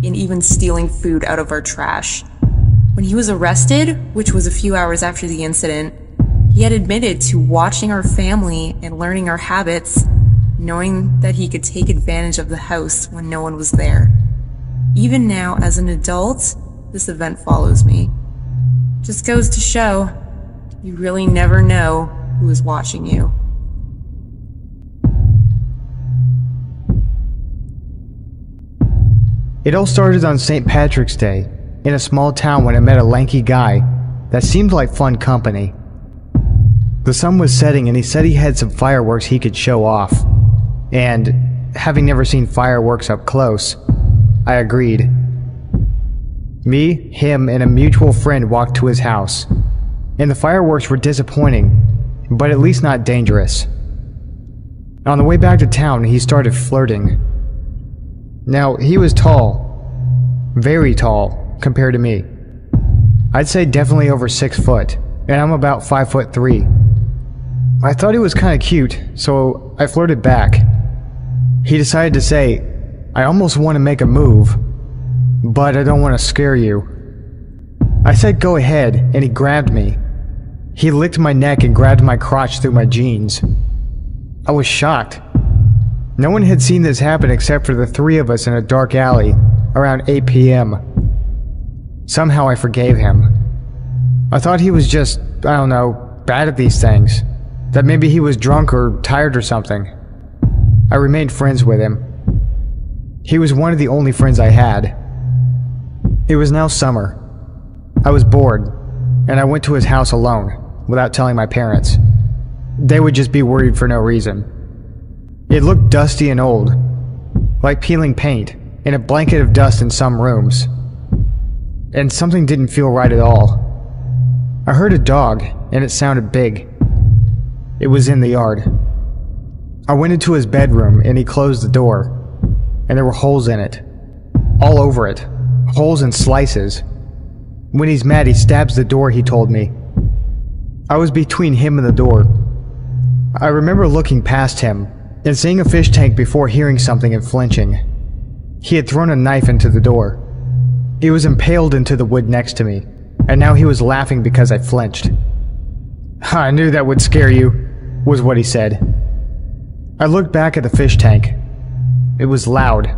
S19: and even stealing food out of our trash. When he was arrested, which was a few hours after the incident, he had admitted to watching our family and learning our habits, knowing that he could take advantage of the house when no one was there. Even now, as an adult, this event follows me. Just goes to show, you really never know who is watching you.
S20: It all started on St. Patrick's Day, in a small town when I met a lanky guy that seemed like fun company. The sun was setting and he said he had some fireworks he could show off. And, having never seen fireworks up close, I agreed. Me, him, and a mutual friend walked to his house, and the fireworks were disappointing, but at least not dangerous. On the way back to town, he started flirting. Now, he was tall, very tall, compared to me. I'd say definitely over 6 foot, and I'm about 5'3". I thought he was kinda cute, so I flirted back. He decided to say, "I almost want to make a move, but I don't want to scare you." I said go ahead, and he grabbed me. He licked my neck and grabbed my crotch through my jeans. I was shocked. No one had seen this happen except for the 3 of us in a dark alley around 8 p.m. Somehow I forgave him. I thought he was just, I don't know, bad at these things. That maybe he was drunk or tired or something. I remained friends with him. He was one of the only friends I had. It was now summer. I was bored, and I went to his house alone, without telling my parents. They would just be worried for no reason. It looked dusty and old, like peeling paint, and a blanket of dust in some rooms. And something didn't feel right at all. I heard a dog, and it sounded big. It was in the yard. I went into his bedroom, and he closed the door, and there were holes in it. All over it. Holes and slices. When he's mad, he stabs the door, he told me. I was between him and the door. I remember looking past him, and seeing a fish tank before hearing something and flinching. He had thrown a knife into the door. He was impaled into the wood next to me, and now he was laughing because I flinched. "I knew that would scare you," was what he said. I looked back at the fish tank. It was loud.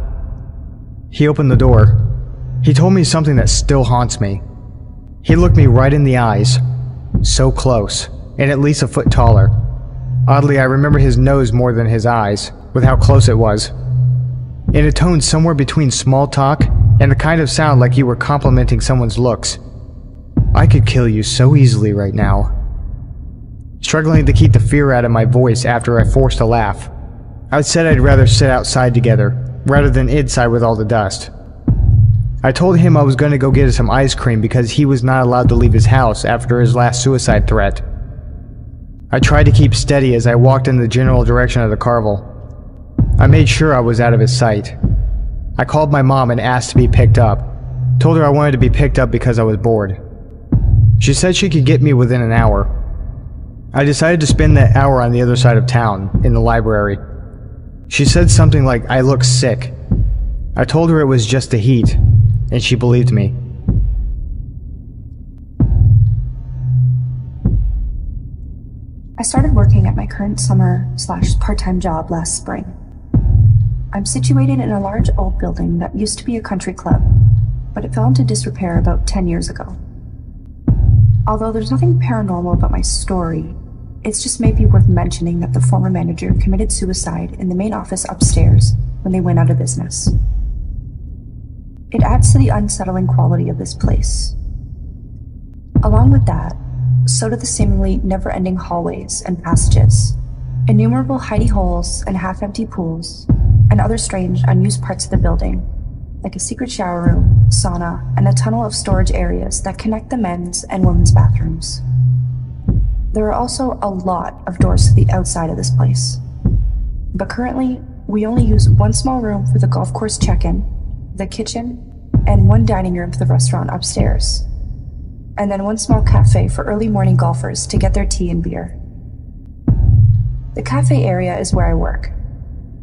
S20: He opened the door. He told me something that still haunts me. He looked me right in the eyes. So close, and at least a foot taller. Oddly, I remember his nose more than his eyes, with how close it was. In a tone somewhere between small talk and the kind of sound like you were complimenting someone's looks. "I could kill you so easily right now." Struggling to keep the fear out of my voice after I forced a laugh, I said I'd rather sit outside together, rather than inside with all the dust. I told him I was going to go get some ice cream because he was not allowed to leave his house after his last suicide threat. I tried to keep steady as I walked in the general direction of the Carvel. I made sure I was out of his sight. I called my mom and asked to be picked up. Told her I wanted to be picked up because I was bored. She said she could get me within an hour. I decided to spend that hour on the other side of town, in the library. She said something like I looked sick. I told her it was just the heat, and she believed me.
S18: I started working at my current summer/part-time job last spring. I'm situated in a large old building that used to be a country club, but it fell into disrepair about 10 years ago. Although there's nothing paranormal about my story, it's just maybe worth mentioning that the former manager committed suicide in the main office upstairs when they went out of business. It adds to the unsettling quality of this place. Along with that, so do the seemingly never-ending hallways and passages, innumerable hidey holes and half-empty pools, and other strange, unused parts of the building, like a secret shower room, sauna, and a tunnel of storage areas that connect the men's and women's bathrooms. There are also a lot of doors to the outside of this place. But currently, we only use one small room for the golf course check-in, the kitchen, and one dining room for the restaurant upstairs. And then one small cafe for early morning golfers to get their tea and beer. The cafe area is where I work.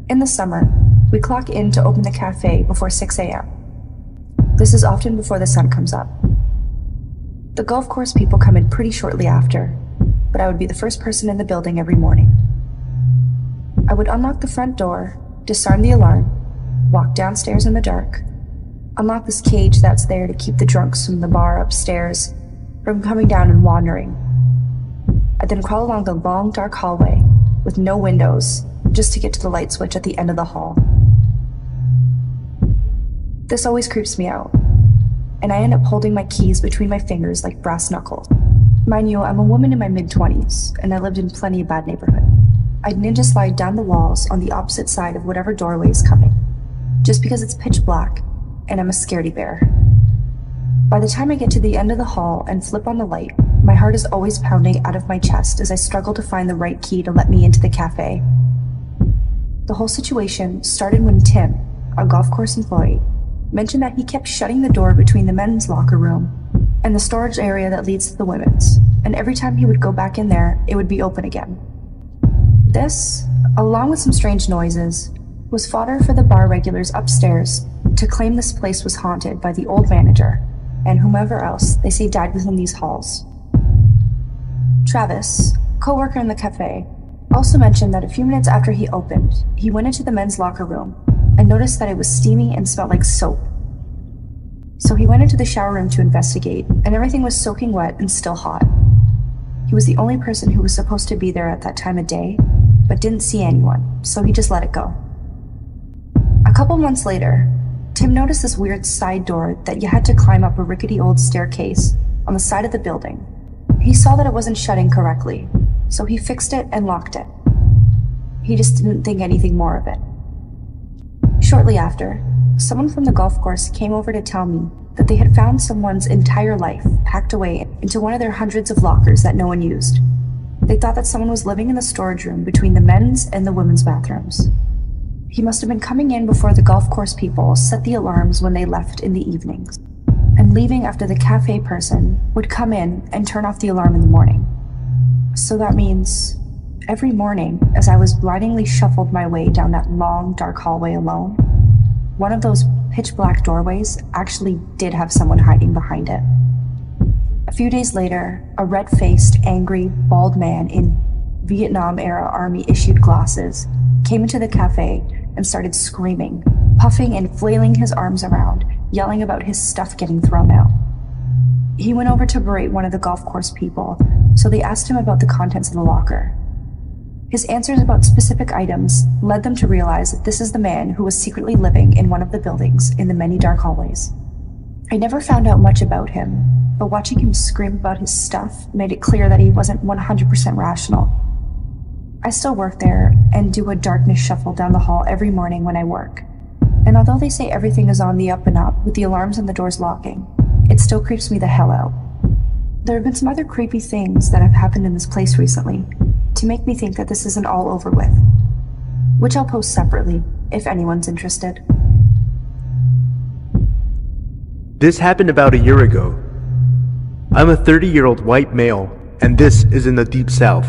S18: In the summer, we clock in to open the cafe before 6 a.m. This is often before the sun comes up. The golf course people come in pretty shortly after, but I would be the first person in the building every morning. I would unlock the front door, disarm the alarm, walk downstairs in the dark, unlock this cage that's there to keep the drunks from the bar upstairs from coming down and wandering. I'd then crawl along the long, dark hallway with no windows just to get to the light switch at the end of the hall. This always creeps me out, and I end up holding my keys between my fingers like brass knuckles. Mind you, I'm a woman in my mid-20s, and I lived in plenty of bad neighborhood. I'd ninja slide down the walls on the opposite side of whatever doorway is coming, just because it's pitch black, and I'm a scaredy bear. By the time I get to the end of the hall and flip on the light, my heart is always pounding out of my chest as I struggle to find the right key to let me into the cafe. The whole situation started when Tim, a golf course employee, mentioned that he kept shutting the door between the men's locker room and the storage area that leads to the women's, and every time he would go back in there, it would be open again. This, along with some strange noises, was fodder for the bar regulars upstairs to claim this place was haunted by the old manager and whomever else they say died within these halls. Travis, co-worker in the cafe, also mentioned that a few minutes after he opened, he went into the men's locker room and noticed that it was steamy and smelled like soap. So he went into the shower room to investigate, and everything was soaking wet and still hot. He was the only person who was supposed to be there at that time of day, but didn't see anyone, so he just let it go. A couple months later, Tim noticed this weird side door that you had to climb up a rickety old staircase on the side of the building. He saw that it wasn't shutting correctly, so he fixed it and locked it. He just didn't think anything more of it. Shortly after, someone from the golf course came over to tell me that they had found someone's entire life packed away into one of their hundreds of lockers that no one used. They thought that someone was living in the storage room between the men's and the women's bathrooms. He must have been coming in before the golf course people set the alarms when they left in the evenings, and leaving after the cafe person would come in and turn off the alarm in the morning. So that means every morning, as I was blindingly shuffled my way down that long, dark hallway alone, one of those pitch-black doorways actually did have someone hiding behind it. A few days later, a red-faced, angry, bald man in Vietnam-era Army-issued glasses came into the cafe and started screaming, puffing and flailing his arms around, yelling about his stuff getting thrown out. He went over to berate one of the golf course people, so they asked him about the contents of the locker. His answers about specific items led them to realize that this is the man who was secretly living in one of the buildings in the many dark hallways. I never found out much about him, but watching him scream about his stuff made it clear that he wasn't 100% rational. I still work there and do a darkness shuffle down the hall every morning when I work. And although they say everything is on the up and up with the alarms and the doors locking, it still creeps me the hell out. There have been some other creepy things that have happened in this place recently to make me think that this isn't all over with, which I'll post separately if anyone's interested.
S1: This happened about a year ago. I'm a 30-year-old white male, and this is in the Deep South.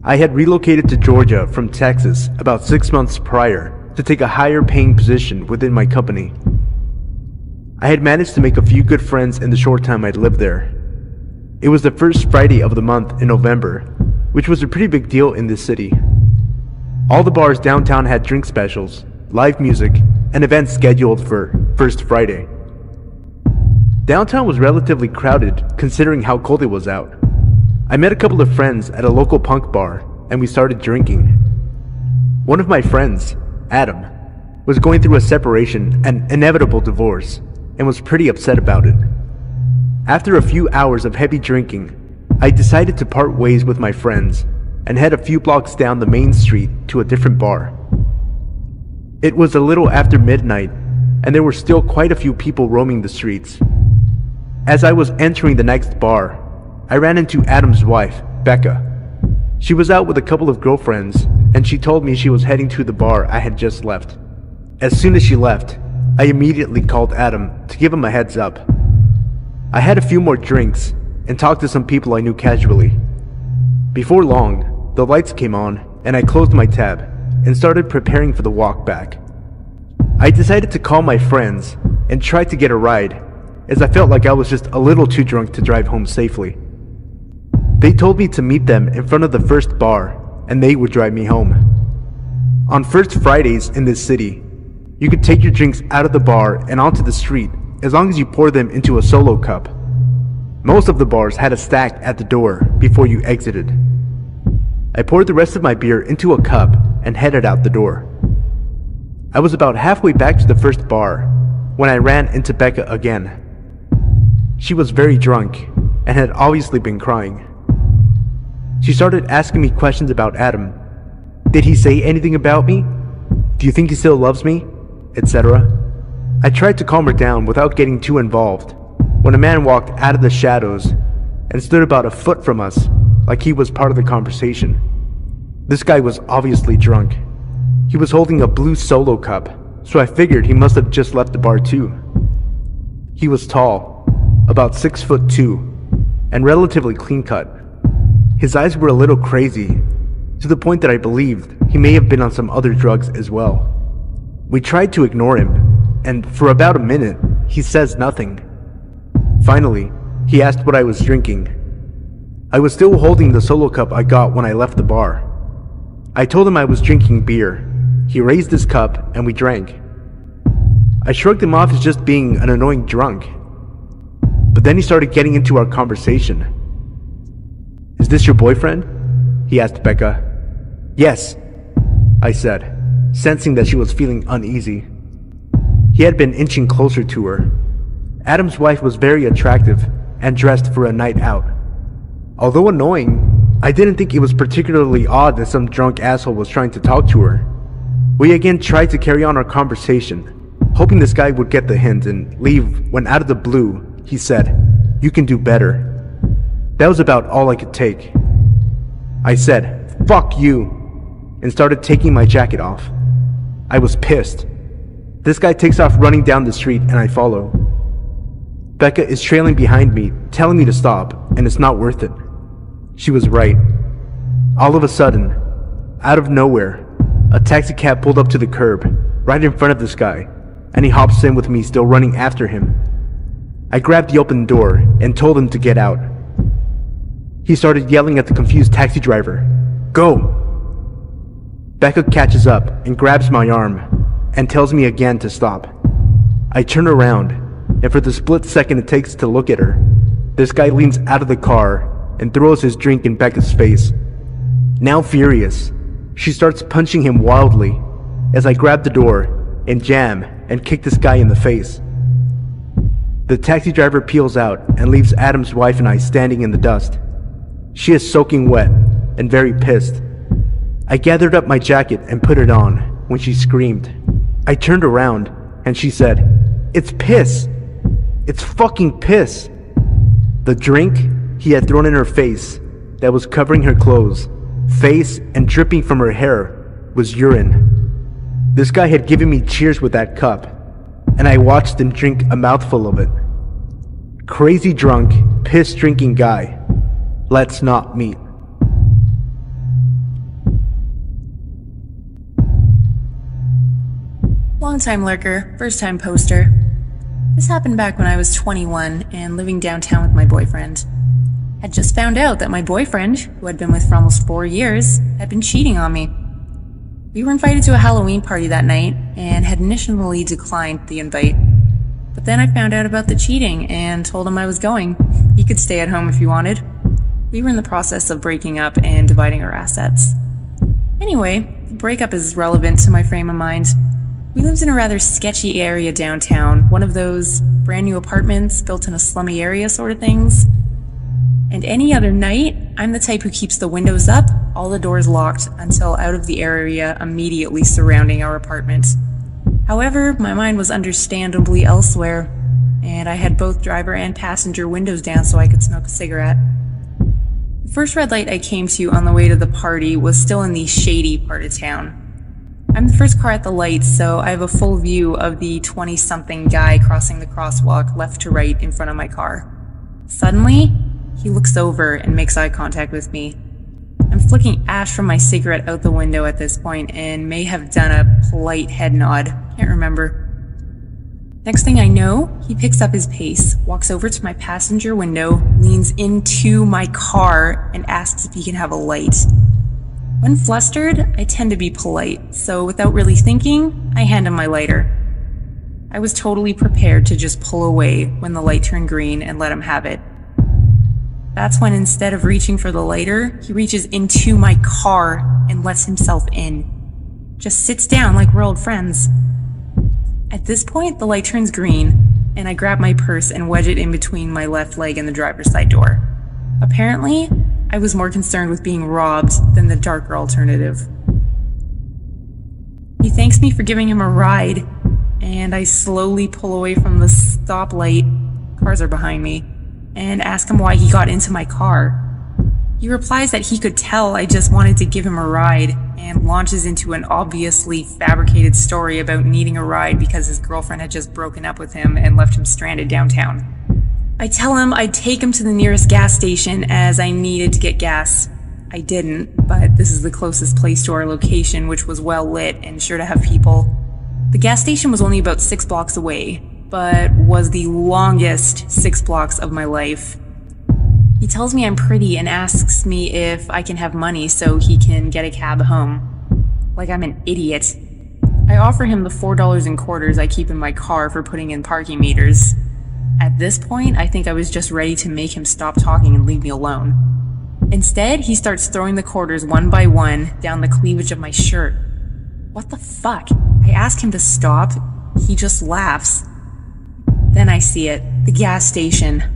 S1: I had relocated to Georgia from Texas about 6 months prior to take a higher paying position within my company. I had managed to make a few good friends in the short time I'd lived there. It was the first Friday of the month in November, which was a pretty big deal in this city. All the bars downtown had drink specials, live music, and events scheduled for First Friday. Downtown was relatively crowded considering how cold it was out. I met a couple of friends at a local punk bar and we started drinking. One of my friends, Adam, was going through a separation and inevitable divorce and was pretty upset about it. After a few hours of heavy drinking, I decided to part ways with my friends and head a few blocks down the main street to a different bar. It was a little after midnight and there were still quite a few people roaming the streets. As I was entering the next bar, I ran into Adam's wife, Becca. She was out with a couple of girlfriends, and she told me she was heading to the bar I had just left. As soon as she left, I immediately called Adam to give him a heads up. I had a few more drinks and talked to some people I knew casually. Before long, the lights came on and I closed my tab and started preparing for the walk back. I decided to call my friends and try to get a ride, as I felt like I was just a little too drunk to drive home safely. They told me to meet them in front of the first bar and they would drive me home. On first Fridays in this city, you could take your drinks out of the bar and onto the street as long as you pour them into a solo cup. Most of the bars had a stack at the door before you exited. I poured the rest of my beer into a cup and headed out the door. I was about halfway back to the first bar when I ran into Becca again. She was very drunk and had obviously been crying. She started asking me questions about Adam. Did he say anything about me? Do you think he still loves me? Etc. I tried to calm her down without getting too involved when a man walked out of the shadows and stood about a foot from us like he was part of the conversation. This guy was obviously drunk. He was holding a blue solo cup, so I figured he must have just left the bar too. He was tall, about 6'2", and relatively clean cut. His eyes were a little crazy, to the point that I believed he may have been on some other drugs as well. We tried to ignore him, and for about a minute, he says nothing. Finally, he asked what I was drinking. I was still holding the solo cup I got when I left the bar. I told him I was drinking beer. He raised his cup and we drank. I shrugged him off as just being an annoying drunk. But then he started getting into our conversation. "Is this your boyfriend?" he asked Becca. "Yes," I said, sensing that she was feeling uneasy. He had been inching closer to her. Adam's wife was very attractive and dressed for a night out. Although annoying, I didn't think it was particularly odd that some drunk asshole was trying to talk to her. We again tried to carry on our conversation, hoping this guy would get the hint and leave when out of the blue, he said, "You can do better." That was about all I could take. I said, "Fuck you," and started taking my jacket off. I was pissed. This guy takes off running down the street and I follow. Becca is trailing behind me, telling me to stop, and it's not worth it. She was right. All of a sudden, out of nowhere, a taxi cab pulled up to the curb, right in front of this guy, and he hops in with me still running after him. I grabbed the open door and told him to get out. He started yelling at the confused taxi driver, "Go!" Becca catches up and grabs my arm and tells me again to stop. I turn around, and for the split second it takes to look at her, this guy leans out of the car and throws his drink in Becca's face. Now furious, she starts punching him wildly as I grab the door and jam and kick this guy in the face. The taxi driver peels out and leaves Adam's wife and I standing in the dust. She is soaking wet and very pissed. I gathered up my jacket and put it on when she screamed. I turned around and she said, "It's piss. It's fucking piss." The drink he had thrown in her face that was covering her clothes, face, and dripping from her hair was urine. This guy had given me cheers with that cup, and I watched him drink a mouthful of it. Crazy drunk, piss-drinking guy. Let's not meet.
S19: Long-time lurker, first-time poster. This happened back when I was 21 and living downtown with my boyfriend. Had just found out that my boyfriend, who I'd been with for almost 4 years, had been cheating on me. We were invited to a Halloween party that night and had initially declined the invite. But then I found out about the cheating and told him I was going. He could stay at home if he wanted. We were in the process of breaking up and dividing our assets. Anyway, the breakup is relevant to my frame of mind. We lived in a rather sketchy area downtown, one of those brand new apartments built in a slummy area sort of things. And any other night, I'm the type who keeps the windows up, all the doors locked, until out of the area immediately surrounding our apartment. However, my mind was understandably elsewhere, and I had both driver and passenger windows down so I could smoke a cigarette. The first red light I came to on the way to the party was still in the shady part of town. I'm the first car at the light, so I have a full view of the 20-something guy crossing the crosswalk left to right in front of my car. Suddenly, he looks over and makes eye contact with me. I'm flicking ash from my cigarette out the window at this point and may have done a polite head nod. Can't remember. Next thing I know, he picks up his pace, walks over to my passenger window, leans into my car, and asks if he can have a light. When flustered, I tend to be polite, so without really thinking, I hand him my lighter. I was totally prepared to just pull away when the light turned green and let him have it. That's when, instead of reaching for the lighter, he reaches into my car and lets himself in. Just sits down like we're old friends. At this point, the light turns green, and I grab my purse and wedge it in between my left leg and the driver's side door. Apparently, I was more concerned with being robbed than the darker alternative. He thanks me for giving him a ride, and I slowly pull away from the stoplight, cars are behind me, and ask him why he got into my car. He replies that he could tell I just wanted to give him a ride, and launches into an obviously fabricated story about needing a ride because his girlfriend had just broken up with him and left him stranded downtown. I tell him I'd take him to the nearest gas station as I needed to get gas. I didn't, but this is the closest place to our location, which was well lit and sure to have people. The gas station was only about 6 blocks away, but was the longest 6 blocks of my life. He tells me I'm pretty and asks me if I can have money so he can get a cab home. Like I'm an idiot. I offer him the $4 in quarters I keep in my car for putting in parking meters. At this point, I think I was just ready to make him stop talking and leave me alone. Instead, he starts throwing the quarters one by one down the cleavage of my shirt. What the fuck? I ask him to stop. He just laughs. Then I see it. The gas station.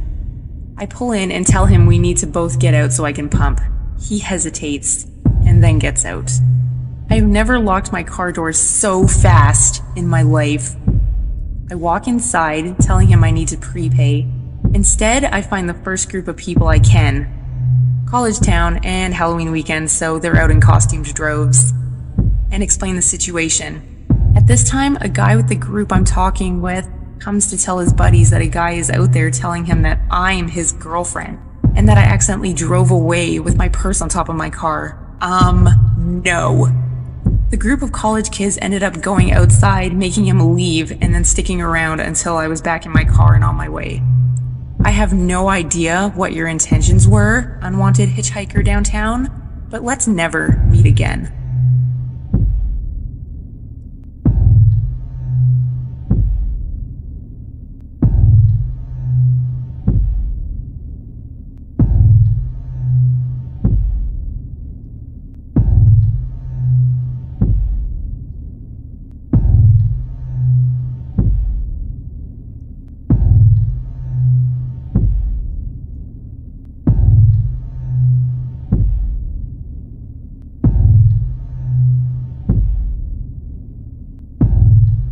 S19: I pull in and tell him we need to both get out so I can pump. He hesitates, and then gets out. I have never locked my car doors so fast in my life. I walk inside, telling him I need to prepay. Instead, I find the first group of people I can. College town and Halloween weekend, so they're out in costumed droves. And explain the situation. At this time, a guy with the group I'm talking with comes to tell his buddies that a guy is out there telling him that I'm his girlfriend, and that I accidentally drove away with my purse on top of my car. No. The group of college kids ended up going outside, making him leave, and then sticking around until I was back in my car and on my way. I have no idea what your intentions were, unwanted hitchhiker downtown, but let's never meet again.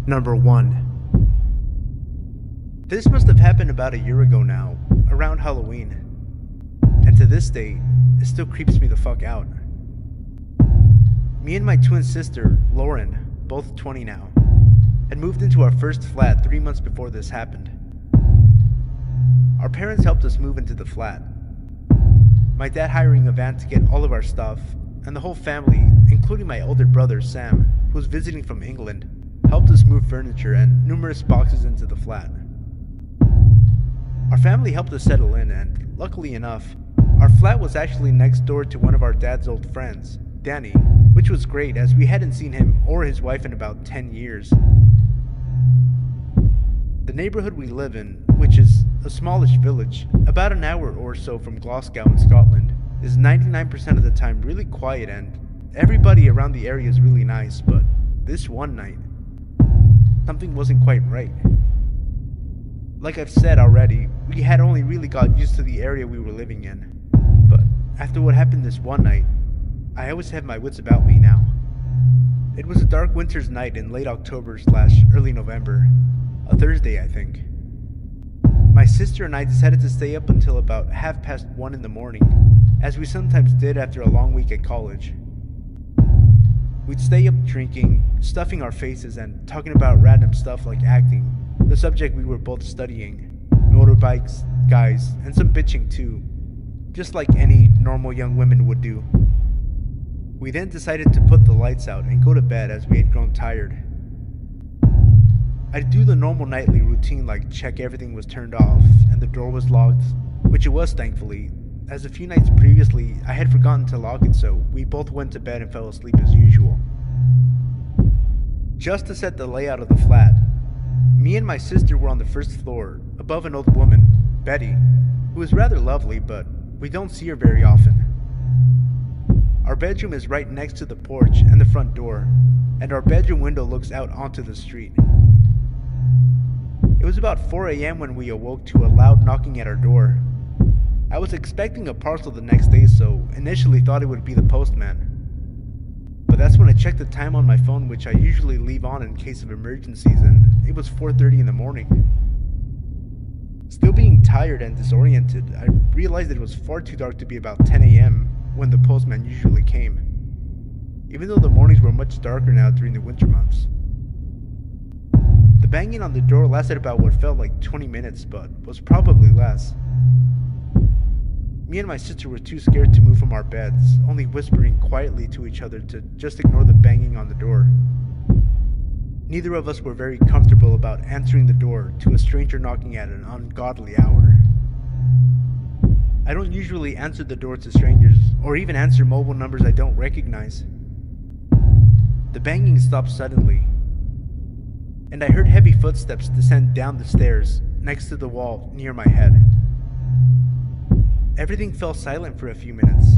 S1: Number 1. This must have happened about a year ago now, around Halloween. And to this day, it still creeps me the fuck out. Me and my twin sister, Lauren, both 20 now, had moved into our first flat 3 months before this happened. Our parents helped us move into the flat. My dad hiring a van to get all of our stuff, and the whole family, including my older brother Sam, who was visiting from England, helped us move furniture and numerous boxes into the flat. Our family helped us settle in, and luckily enough, our flat was actually next door to one of our dad's old friends, Danny, which was great as we hadn't seen him or his wife in about 10 years. The neighborhood we live in, which is a smallish village, about an hour or so from Glasgow in Scotland, is 99% of the time really quiet, and everybody around the area is really nice, but this one night, something wasn't quite right. Like I've said already, we had only really got used to the area we were living in. But after what happened this one night, I always have my wits about me now. It was a dark winter's night in late October/early November. A Thursday, I think. My sister and I decided to stay up until about 1:30 in the morning, as we sometimes did after a long week at college. We'd stay up drinking, stuffing our faces, and talking about random stuff like acting, the subject we were both studying, motorbikes, guys, and some bitching too, just like any normal young women would do. We then decided to put the lights out and go to bed as we had grown tired. I'd do the normal nightly routine like check everything was turned off and the door was locked, which it was thankfully, as a few nights previously I had forgotten to lock it, so we both went to bed and fell asleep as usual. Just to set the layout of the flat, me and my sister were on the first floor, above an old woman, Betty, who is rather lovely, but we don't see her very often. Our bedroom is right next to the porch and the front door, and our bedroom window looks out onto the street. It was about 4 a.m. when we awoke to a loud knocking at our door. I was expecting a parcel the next day, so initially thought it would be the postman. But that's when I checked the time on my phone, which I usually leave on in case of emergencies, and it was 4:30 in the morning. Still being tired and disoriented, I realized that it was far too dark to be about 10 a.m. when the postman usually came, even though the mornings were much darker now during the winter months. The banging on the door lasted about what felt like 20 minutes, but was probably less. Me and my sister were too scared to move from our beds, only whispering quietly to each other to just ignore the banging on the door. Neither of us were very comfortable about answering the door to a stranger knocking at an ungodly hour. I don't usually answer the door to strangers, or even answer mobile numbers I don't recognize. The banging stopped suddenly, and I heard heavy footsteps descend down the stairs next to the wall near my head. Everything fell silent for a few minutes.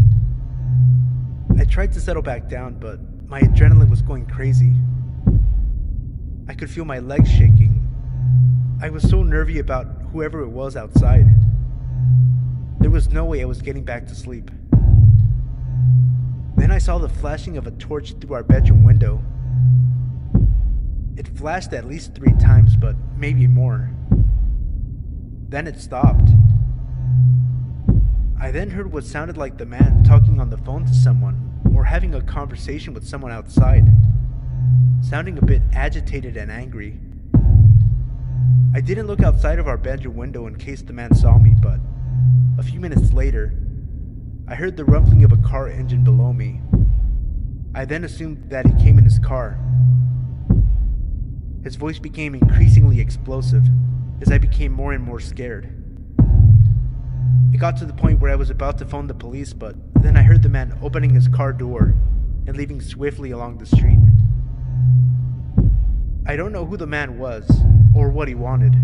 S1: I tried to settle back down, but my adrenaline was going crazy. I could feel my legs shaking. I was so nervy about whoever it was outside. There was no way I was getting back to sleep. Then I saw the flashing of a torch through our bedroom window. It flashed at least 3 times, but maybe more. Then it stopped. I then heard what sounded like the man talking on the phone to someone, or having a conversation with someone outside, sounding a bit agitated and angry. I didn't look outside of our bedroom window in case the man saw me, but a few minutes later, I heard the rumbling of a car engine below me. I then assumed that he came in his car. His voice became increasingly explosive as I became more and more scared. It got to the point where I was about to phone the police, but then I heard the man opening his car door and leaving swiftly along the street. I don't know who the man was or what he wanted,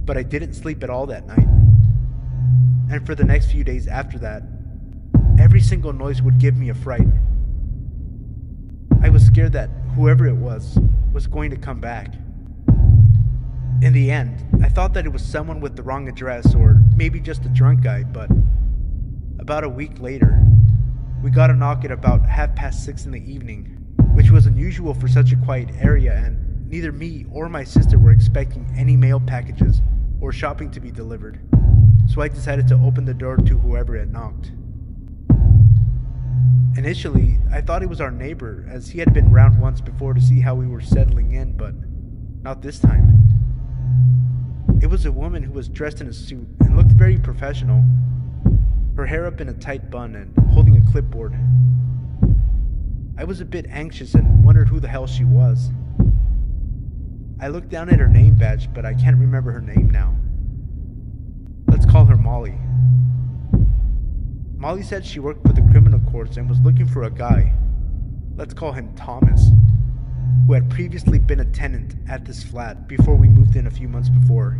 S1: but I didn't sleep at all that night. And for the next few days after that, every single noise would give me a fright. I was scared that whoever it was going to come back. In the end, I thought that it was someone with the wrong address, or maybe just a drunk guy, but about a week later, we got a knock at about 6:30 in the evening, which was unusual for such a quiet area, and neither me or my sister were expecting any mail packages or shopping to be delivered, so I decided to open the door to whoever had knocked. Initially, I thought it was our neighbor, as he had been round once before to see how we were settling in, but not this time. It was a woman who was dressed in a suit and looked very professional, her hair up in a tight bun and holding a clipboard. I was a bit anxious and wondered who the hell she was. I looked down at her name badge, but I can't remember her name now. Let's call her Molly. Molly said she worked for the criminal courts and was looking for a guy, let's call him Thomas, who had previously been a tenant at this flat before we moved in a few months before.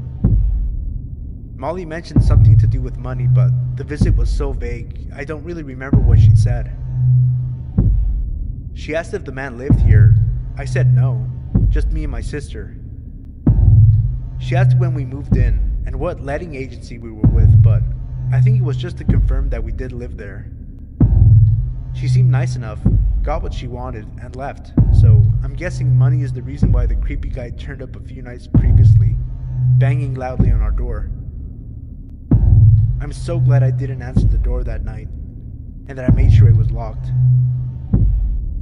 S1: Molly mentioned something to do with money, but the visit was so vague, I don't really remember what she said. She asked if the man lived here. I said no, just me and my sister. She asked when we moved in and what letting agency we were with, but I think it was just to confirm that we did live there. She seemed nice enough, got what she wanted, and left, so I'm guessing money is the reason why the creepy guy turned up a few nights previously, banging loudly on our door. I'm so glad I didn't answer the door that night, and that I made sure it was locked.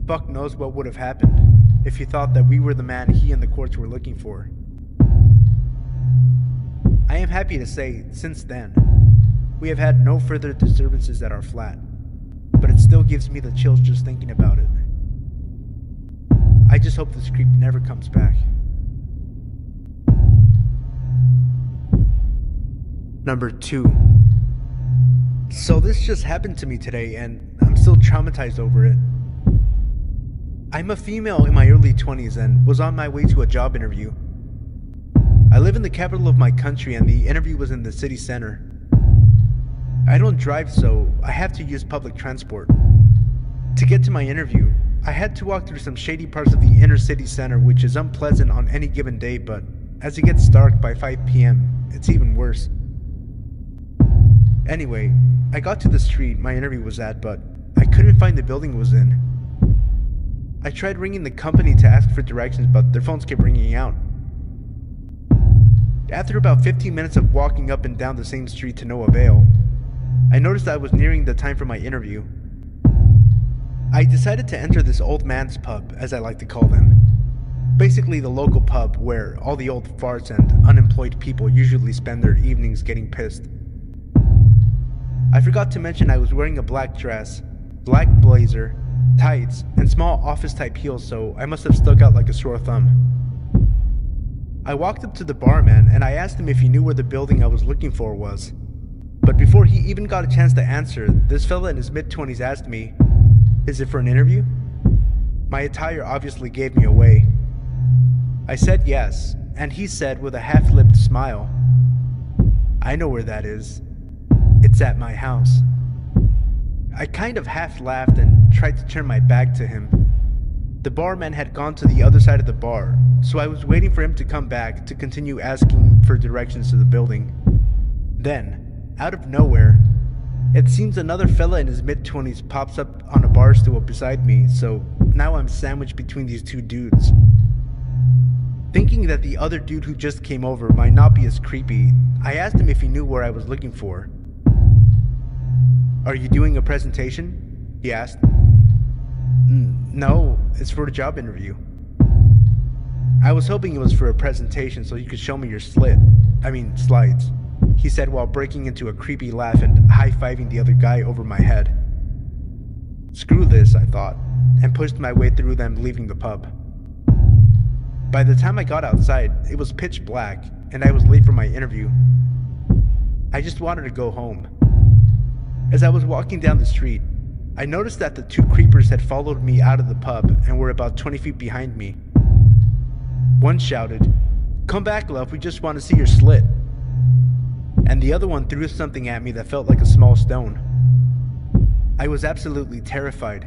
S1: Fuck knows what would have happened if he thought that we were the man he and the courts were looking for. I am happy to say, since then, we have had no further disturbances at our flat, but it still gives me the chills just thinking about it. I just hope this creep never comes back. Number 2. So this just happened to me today, and I'm still traumatized over it. I'm a female in my early 20s and was on my way to a job interview. I live in the capital of my country and the interview was in the city center. I don't drive, so I have to use public transport. To get to my interview, I had to walk through some shady parts of the inner city center, which is unpleasant on any given day, but as it gets dark by 5 p.m., it's even worse. Anyway, I got to the street my interview was at, but I couldn't find the building it was in. I tried ringing the company to ask for directions, but their phones kept ringing out. After about 15 minutes of walking up and down the same street to no avail, I noticed I was nearing the time for my interview. I decided to enter this old man's pub, as I like to call them. Basically the local pub where all the old farts and unemployed people usually spend their evenings getting pissed. I forgot to mention I was wearing a black dress, black blazer, tights, and small office-type heels, so I must have stuck out like a sore thumb. I walked up to the barman and I asked him if he knew where the building I was looking for was. But before he even got a chance to answer, this fella in his mid-20s asked me, "Is it for an interview?" My attire obviously gave me away. I said yes, and he said with a half-lipped smile, "I know where that is. It's at my house." I kind of half laughed and tried to turn my back to him. The barman had gone to the other side of the bar, so I was waiting for him to come back to continue asking for directions to the building. Then, out of nowhere, it seems another fella in his mid-20s pops up on a bar stool beside me, so now I'm sandwiched between these two dudes. Thinking that the other dude who just came over might not be as creepy, I asked him if he knew where I was looking for. "Are you doing a presentation?" he asked. "No, it's for a job interview." "I was hoping it was for a presentation so you could show me your slides," he said while breaking into a creepy laugh and high-fiving the other guy over my head. Screw this, I thought, and pushed my way through them leaving the pub. By the time I got outside, it was pitch black and I was late for my interview. I just wanted to go home. As I was walking down the street, I noticed that the two creepers had followed me out of the pub and were about 20 feet behind me. One shouted, "Come back, love, we just want to see your slit." And the other one threw something at me that felt like a small stone. I was absolutely terrified.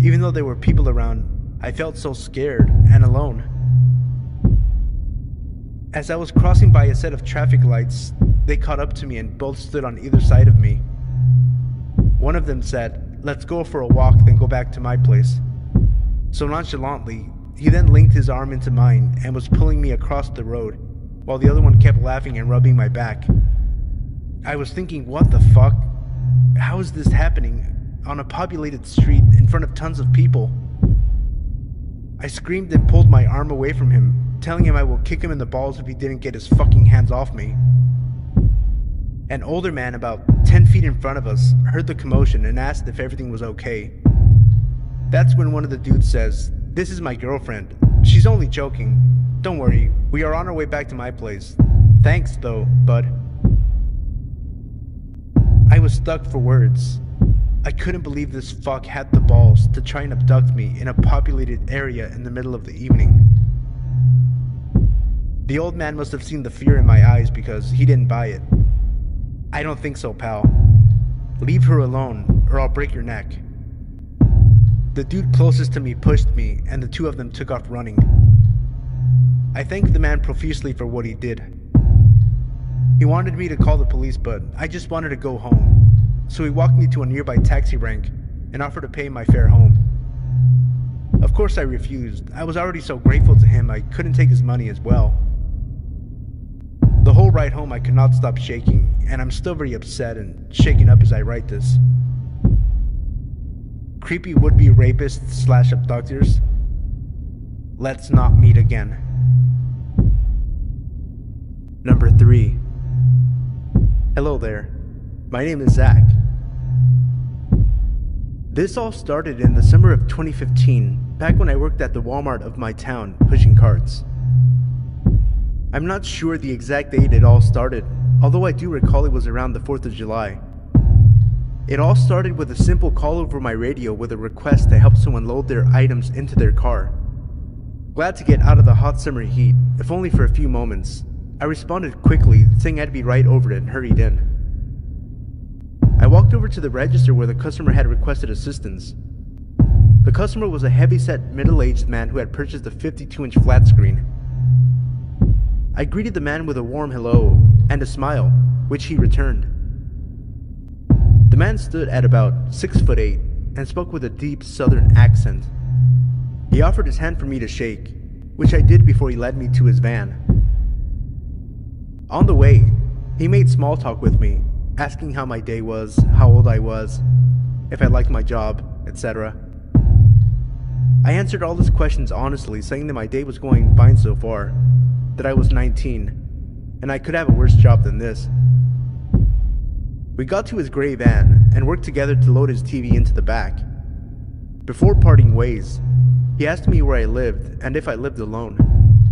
S1: Even though there were people around, I felt so scared and alone. As I was crossing by a set of traffic lights, they caught up to me and both stood on either side of me. One of them said, "Let's go for a walk, then go back to my place." So nonchalantly, he then linked his arm into mine and was pulling me across the road, while the other one kept laughing and rubbing my back. I was thinking, what the fuck? How is this happening on a populated street in front of tons of people? I screamed and pulled my arm away from him, telling him I will kick him in the balls if he didn't get his fucking hands off me. An older man about 10 feet in front of us heard the commotion and asked if everything was okay. That's when one of the dudes says, "This is my girlfriend. She's only joking. Don't worry, we are on our way back to my place. Thanks though, bud." I was stuck for words. I couldn't believe this fuck had the balls to try and abduct me in a populated area in the middle of the evening. The old man must have seen the fear in my eyes because he didn't buy it. "I don't think so, pal. Leave her alone or I'll break your neck." The dude closest to me pushed me and the two of them took off running. I thanked the man profusely for what he did. He wanted me to call the police, but I just wanted to go home, so he walked me to a nearby taxi rank and offered to pay my fare home. Of course I refused. I was already so grateful to him I couldn't take his money as well. The whole ride home I could not stop shaking, and I'm still very upset and shaken up as I write this. Creepy would-be rapists / abductors, let's not meet again. Number 3. Hello there, my name is Zach. This all started in the summer of 2015, back when I worked at the Walmart of my town, pushing carts. I'm not sure the exact date it all started, although I do recall it was around the 4th of July. It all started with a simple call over my radio with a request to help someone load their items into their car. Glad to get out of the hot summer heat, if only for a few moments. I responded quickly, saying I'd be right over it, and hurried in. I walked over to the register where the customer had requested assistance. The customer was a heavy-set, middle-aged man who had purchased a 52-inch flat screen. I greeted the man with a warm hello and a smile, which he returned. The man stood at about 6'8" and spoke with a deep southern accent. He offered his hand for me to shake, which I did before he led me to his van. On the way, he made small talk with me, asking how my day was, how old I was, if I liked my job, etc. I answered all his questions honestly, saying that my day was going fine so far, that I was 19, and I could have a worse job than this. We got to his gray van and worked together to load his TV into the back. Before parting ways, he asked me where I lived and if I lived alone.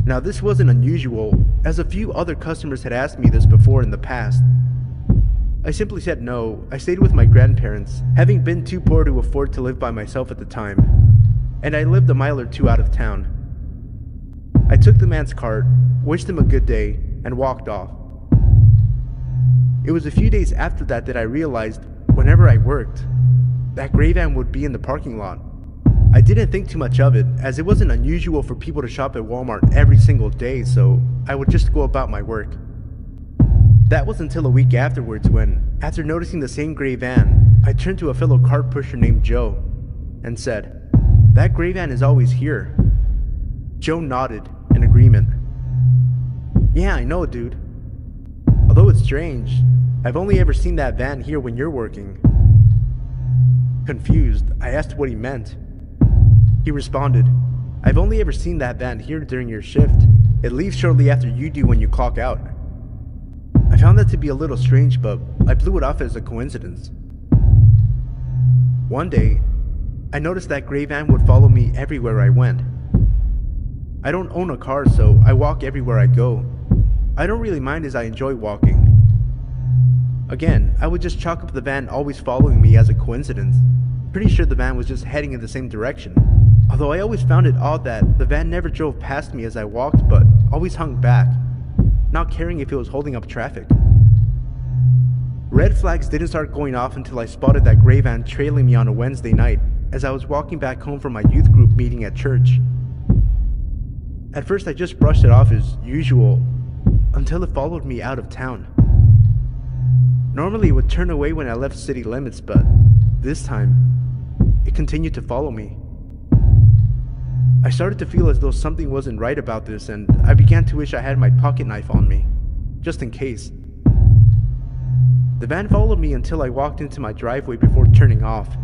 S1: Now this wasn't unusual, as a few other customers had asked me this before in the past. I simply said no. I stayed with my grandparents, having been too poor to afford to live by myself at the time, and I lived a mile or two out of town. I took the man's cart, wished him a good day, and walked off. It was a few days after that I realized, whenever I worked, that gray van would be in the parking lot. I didn't think too much of it, as it wasn't unusual for people to shop at Walmart every single day, so I would just go about my work. That was until a week afterwards when, after noticing the same gray van, I turned to a fellow cart pusher named Joe and said, "That gray van is always here." Joe nodded in agreement. "Yeah, I know, dude. Although it's strange, I've only ever seen that van here when you're working." Confused, I asked what he meant. He responded, "I've only ever seen that van here during your shift. It leaves shortly after you do when you clock out." I found that to be a little strange, but I blew it off as a coincidence. One day, I noticed that gray van would follow me everywhere I went. I don't own a car, so I walk everywhere I go. I don't really mind as I enjoy walking. Again, I would just chalk up the van always following me as a coincidence. Pretty sure the van was just heading in the same direction. Although I always found it odd that the van never drove past me as I walked, but always hung back, not caring if it was holding up traffic. Red flags didn't start going off until I spotted that gray van trailing me on a Wednesday night as I was walking back home from my youth group meeting at church. At first I just brushed it off as usual, until it followed me out of town. Normally it would turn away when I left city limits, but this time, it continued to follow me. I started to feel as though something wasn't right about this, and I began to wish I had my pocket knife on me, just in case. The van followed me until I walked into my driveway before turning off.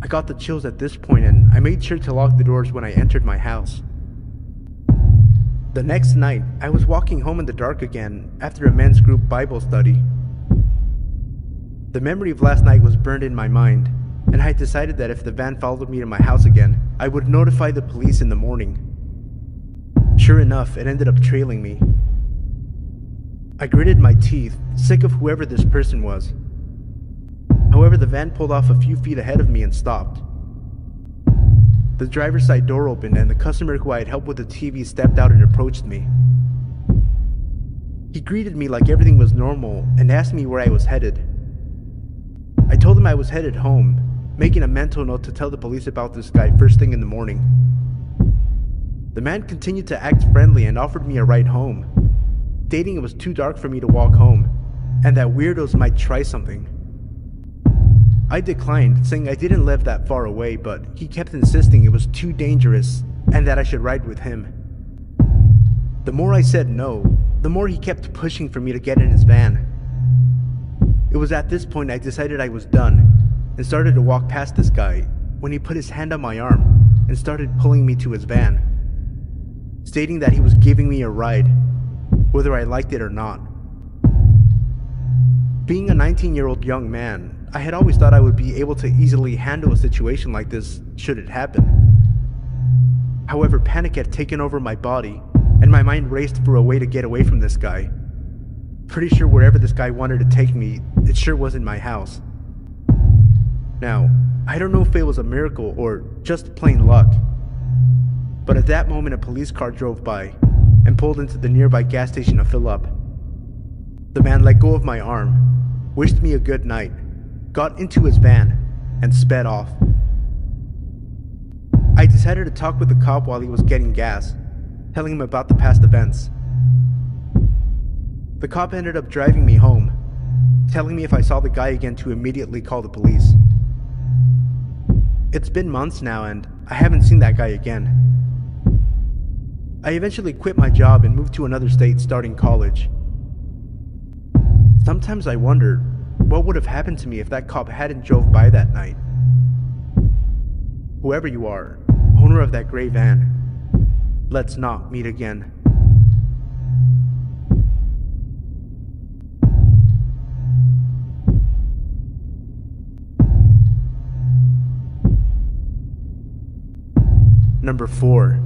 S1: I got the chills at this point, and I made sure to lock the doors when I entered my house. The next night, I was walking home in the dark again after a men's group Bible study. The memory of last night was burned in my mind, and I had decided that if the van followed me to my house again, I would notify the police in the morning. Sure enough, it ended up trailing me. I gritted my teeth, sick of whoever this person was. However, the van pulled off a few feet ahead of me and stopped. The driver's side door opened and the customer who I had helped with the TV stepped out and approached me. He greeted me like everything was normal and asked me where I was headed. I told him I was headed home, making a mental note to tell the police about this guy first thing in the morning. The man continued to act friendly and offered me a ride home, stating it was too dark for me to walk home, and that weirdos might try something. I declined, saying I didn't live that far away, but he kept insisting it was too dangerous and that I should ride with him. The more I said no, the more he kept pushing for me to get in his van. It was at this point I decided I was done and started to walk past this guy when he put his hand on my arm and started pulling me to his van, stating that he was giving me a ride, whether I liked it or not. Being a 19-year-old young man, I had always thought I would be able to easily handle a situation like this should it happen. However, panic had taken over my body, and my mind raced for a way to get away from this guy. Pretty sure wherever this guy wanted to take me, it sure wasn't my house. Now, I don't know if it was a miracle or just plain luck, but at that moment a police car drove by and pulled into the nearby gas station to fill up. The man let go of my arm, wished me a good night, got into his van, and sped off. I decided to talk with the cop while he was getting gas, telling him about the past events. The cop ended up driving me home, telling me if I saw the guy again to immediately call the police. It's been months now and I haven't seen that guy again. I eventually quit my job and moved to another state starting college. Sometimes I wonder what would have happened to me if that cop hadn't drove by that night. Whoever you are, owner of that gray van, let's not meet again. Number 4.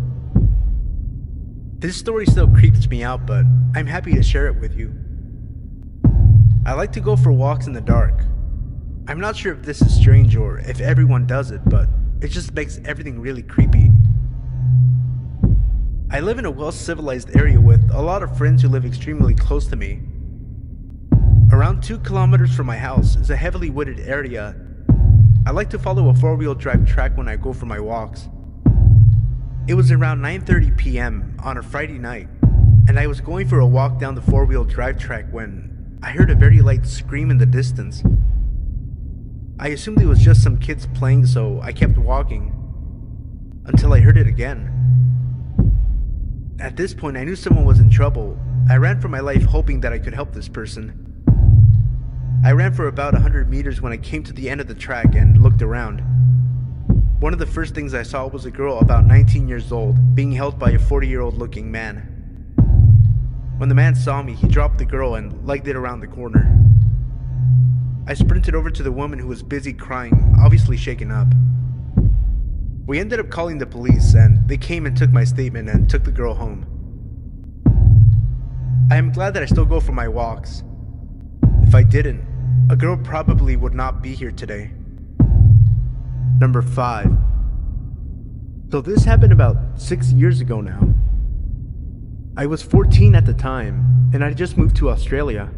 S1: This story still creeps me out, but I'm happy to share it with you. I like to go for walks in the dark. I'm not sure if this is strange or if everyone does it, but it just makes everything really creepy. I live in a well-civilized area with a lot of friends who live extremely close to me. Around 2 kilometers from my house is a heavily wooded area. I like to follow a 4-wheel drive track when I go for my walks. It was around 9:30 p.m. on a Friday night, and I was going for a walk down the 4-wheel drive track when I heard a very light scream in the distance. I assumed it was just some kids playing, so I kept walking until I heard it again. At this point, I knew someone was in trouble. I ran for my life hoping that I could help this person. I ran for about 100 meters when I came to the end of the track and looked around. One of the first things I saw was a girl about 19 years old being held by a 40-year-old looking man. When the man saw me, he dropped the girl and legged it around the corner. I sprinted over to the woman who was busy crying, obviously shaken up. We ended up calling the police and they came and took my statement and took the girl home. I am glad that I still go for my walks. If I didn't, a girl probably would not be here today. Number 5. So this happened about 6 years ago now. I was 14 at the time, and I just moved to Australia.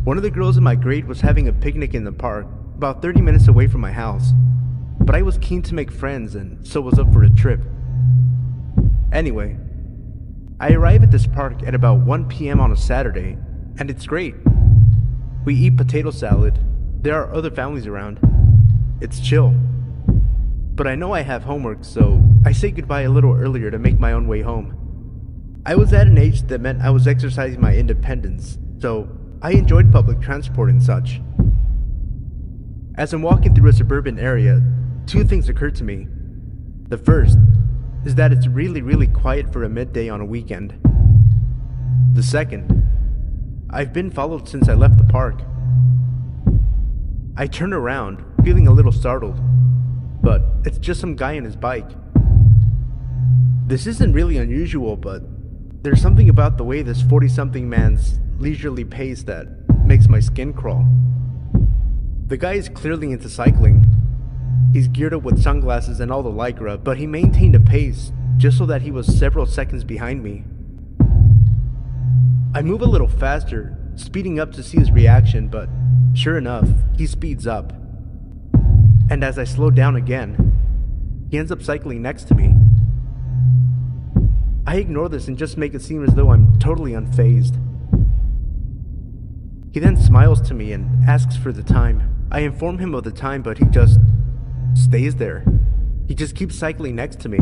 S1: One of the girls in my grade was having a picnic in the park, about 30 minutes away from my house, but I was keen to make friends and so was up for a trip. Anyway, I arrive at this park at about 1 p.m. on a Saturday, and it's great. We eat potato salad, there are other families around. It's chill. But I know I have homework, so I say goodbye a little earlier to make my own way home. I was at an age that meant I was exercising my independence, so I enjoyed public transport and such. As I'm walking through a suburban area, 2 things occur to me. The first is that it's really quiet for a midday on a weekend. The second, I've been followed since I left the park. I turn around, feeling a little startled, but it's just some guy on his bike. This isn't really unusual, but there's something about the way this 40-something man's leisurely pace that makes my skin crawl. The guy is clearly into cycling. He's geared up with sunglasses and all the lycra, but he maintained a pace just so that he was several seconds behind me. I move a little faster, speeding up to see his reaction, but sure enough, he speeds up. And as I slow down again, he ends up cycling next to me. I ignore this and just make it seem as though I'm totally unfazed. He then smiles to me and asks for the time. I inform him of the time, but he just stays there. He just keeps cycling next to me.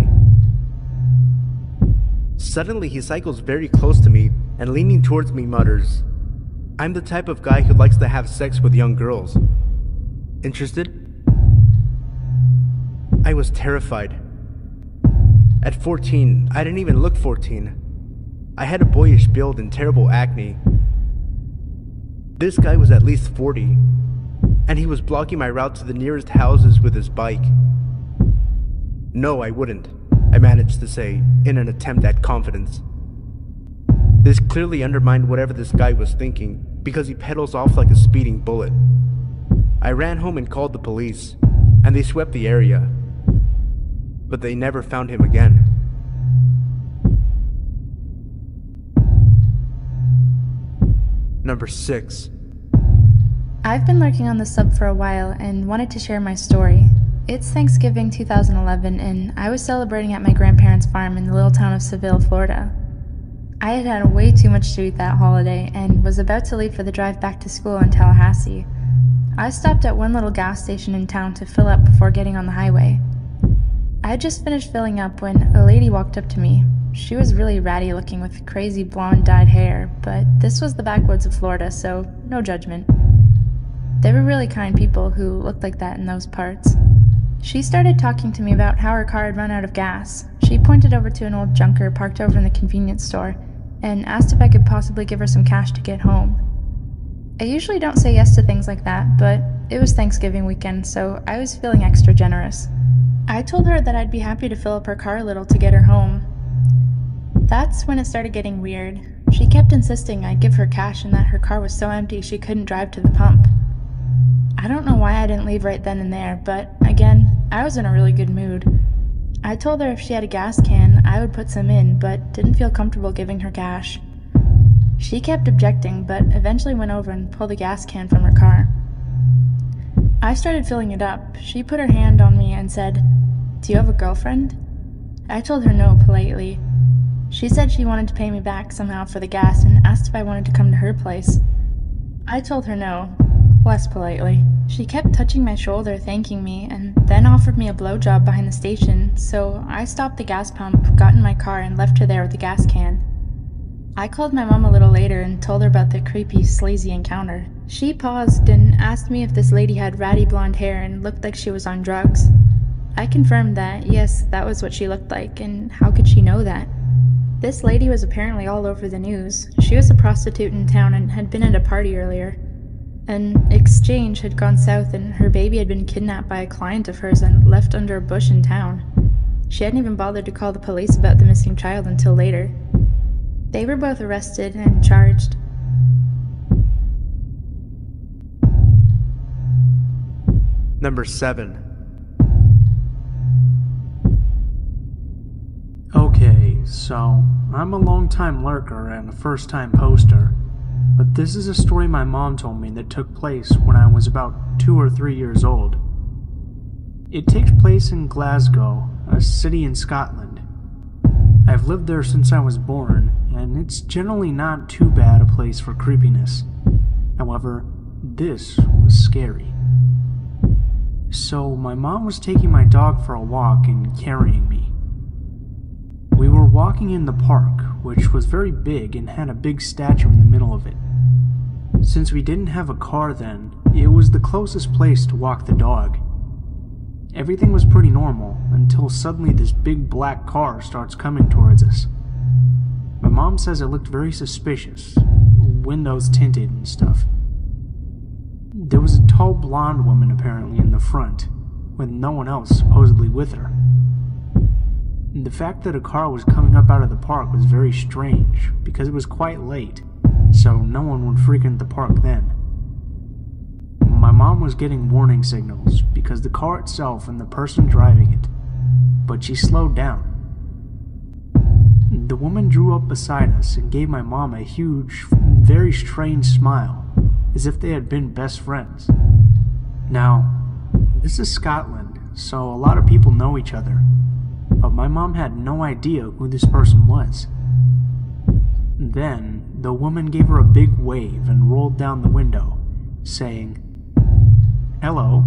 S1: Suddenly he cycles very close to me and leaning towards me mutters, "I'm the type of guy who likes to have sex with young girls. Interested?" I was terrified. At 14, I didn't even look 14. I had a boyish build and terrible acne. This guy was at least 40, and he was blocking my route to the nearest houses with his bike. "No, I wouldn't," I managed to say, in an attempt at confidence. This clearly undermined whatever this guy was thinking, because he pedals off like a speeding bullet. I ran home and called the police, and they swept the area. But they never found him again. Number 6.
S2: I've been lurking on the sub for a while and wanted to share my story. It's Thanksgiving 2011 and I was celebrating at my grandparents' farm in the little town of Seville, Florida. I had had way too much to eat that holiday and was about to leave for the drive back to school in Tallahassee. I stopped at one little gas station in town to fill up before getting on the highway. I had just finished filling up when a lady walked up to me. She was really ratty looking with crazy blonde dyed hair, but this was the backwoods of Florida, so no judgment. They were really kind people who looked like that in those parts. She started talking to me about how her car had run out of gas. She pointed over to an old junker parked over in the convenience store and asked if I could possibly give her some cash to get home. I usually don't say yes to things like that, but it was Thanksgiving weekend, so I was feeling extra generous. I told her that I'd be happy to fill up her car a little to get her home. That's when it started getting weird. She kept insisting I give her cash and that her car was so empty she couldn't drive to the pump. I don't know why I didn't leave right then and there, but again, I was in a really good mood. I told her if she had a gas can, I would put some in, but didn't feel comfortable giving her cash. She kept objecting, but eventually went over and pulled a gas can from her car. I started filling it up. She put her hand on me and said, "Do you have a girlfriend?" I told her no politely. She said she wanted to pay me back somehow for the gas and asked if I wanted to come to her place. I told her no, less politely. She kept touching my shoulder, thanking me, and then offered me a blowjob behind the station, so I stopped the gas pump, got in my car, and left her there with the gas can. I called my mom a little later and told her about the creepy, sleazy encounter. She paused and asked me if this lady had ratty blonde hair and looked like she was on drugs. I confirmed that, yes, that was what she looked like, and how could she know that? This lady was apparently all over the news. She was a prostitute in town and had been at a party earlier. An exchange had gone south and her baby had been kidnapped by a client of hers and left under a bush in town. She hadn't even bothered to call the police about the missing child until later. They were both arrested and charged.
S1: Number 7.
S21: Okay, so I'm a long-time lurker and a first-time poster, but this is a story my mom told me that took place when I was about 2 or 3 years old. It takes place in Glasgow, a city in Scotland. I've lived there since I was born, and it's generally not too bad a place for creepiness. However, this was scary. So my mom was taking my dog for a walk and carrying me. We were walking in the park, which was very big and had a big statue in the middle of it. Since we didn't have a car then, it was the closest place to walk the dog. Everything was pretty normal, until suddenly this big black car starts coming towards us. My mom says it looked very suspicious, windows tinted and stuff. There was a tall blonde woman apparently in the front, with no one else supposedly with her. The fact that a car was coming up out of the park was very strange, because it was quite late, so no one would frequent the park then. My mom was getting warning signals because the car itself and the person driving it, but she slowed down. The woman drew up beside us and gave my mom a huge, very strange smile, as if they had been best friends. Now, this is Scotland, so a lot of people know each other, but my mom had no idea who this person was. Then, the woman gave her a big wave and rolled down the window, saying, "Hello,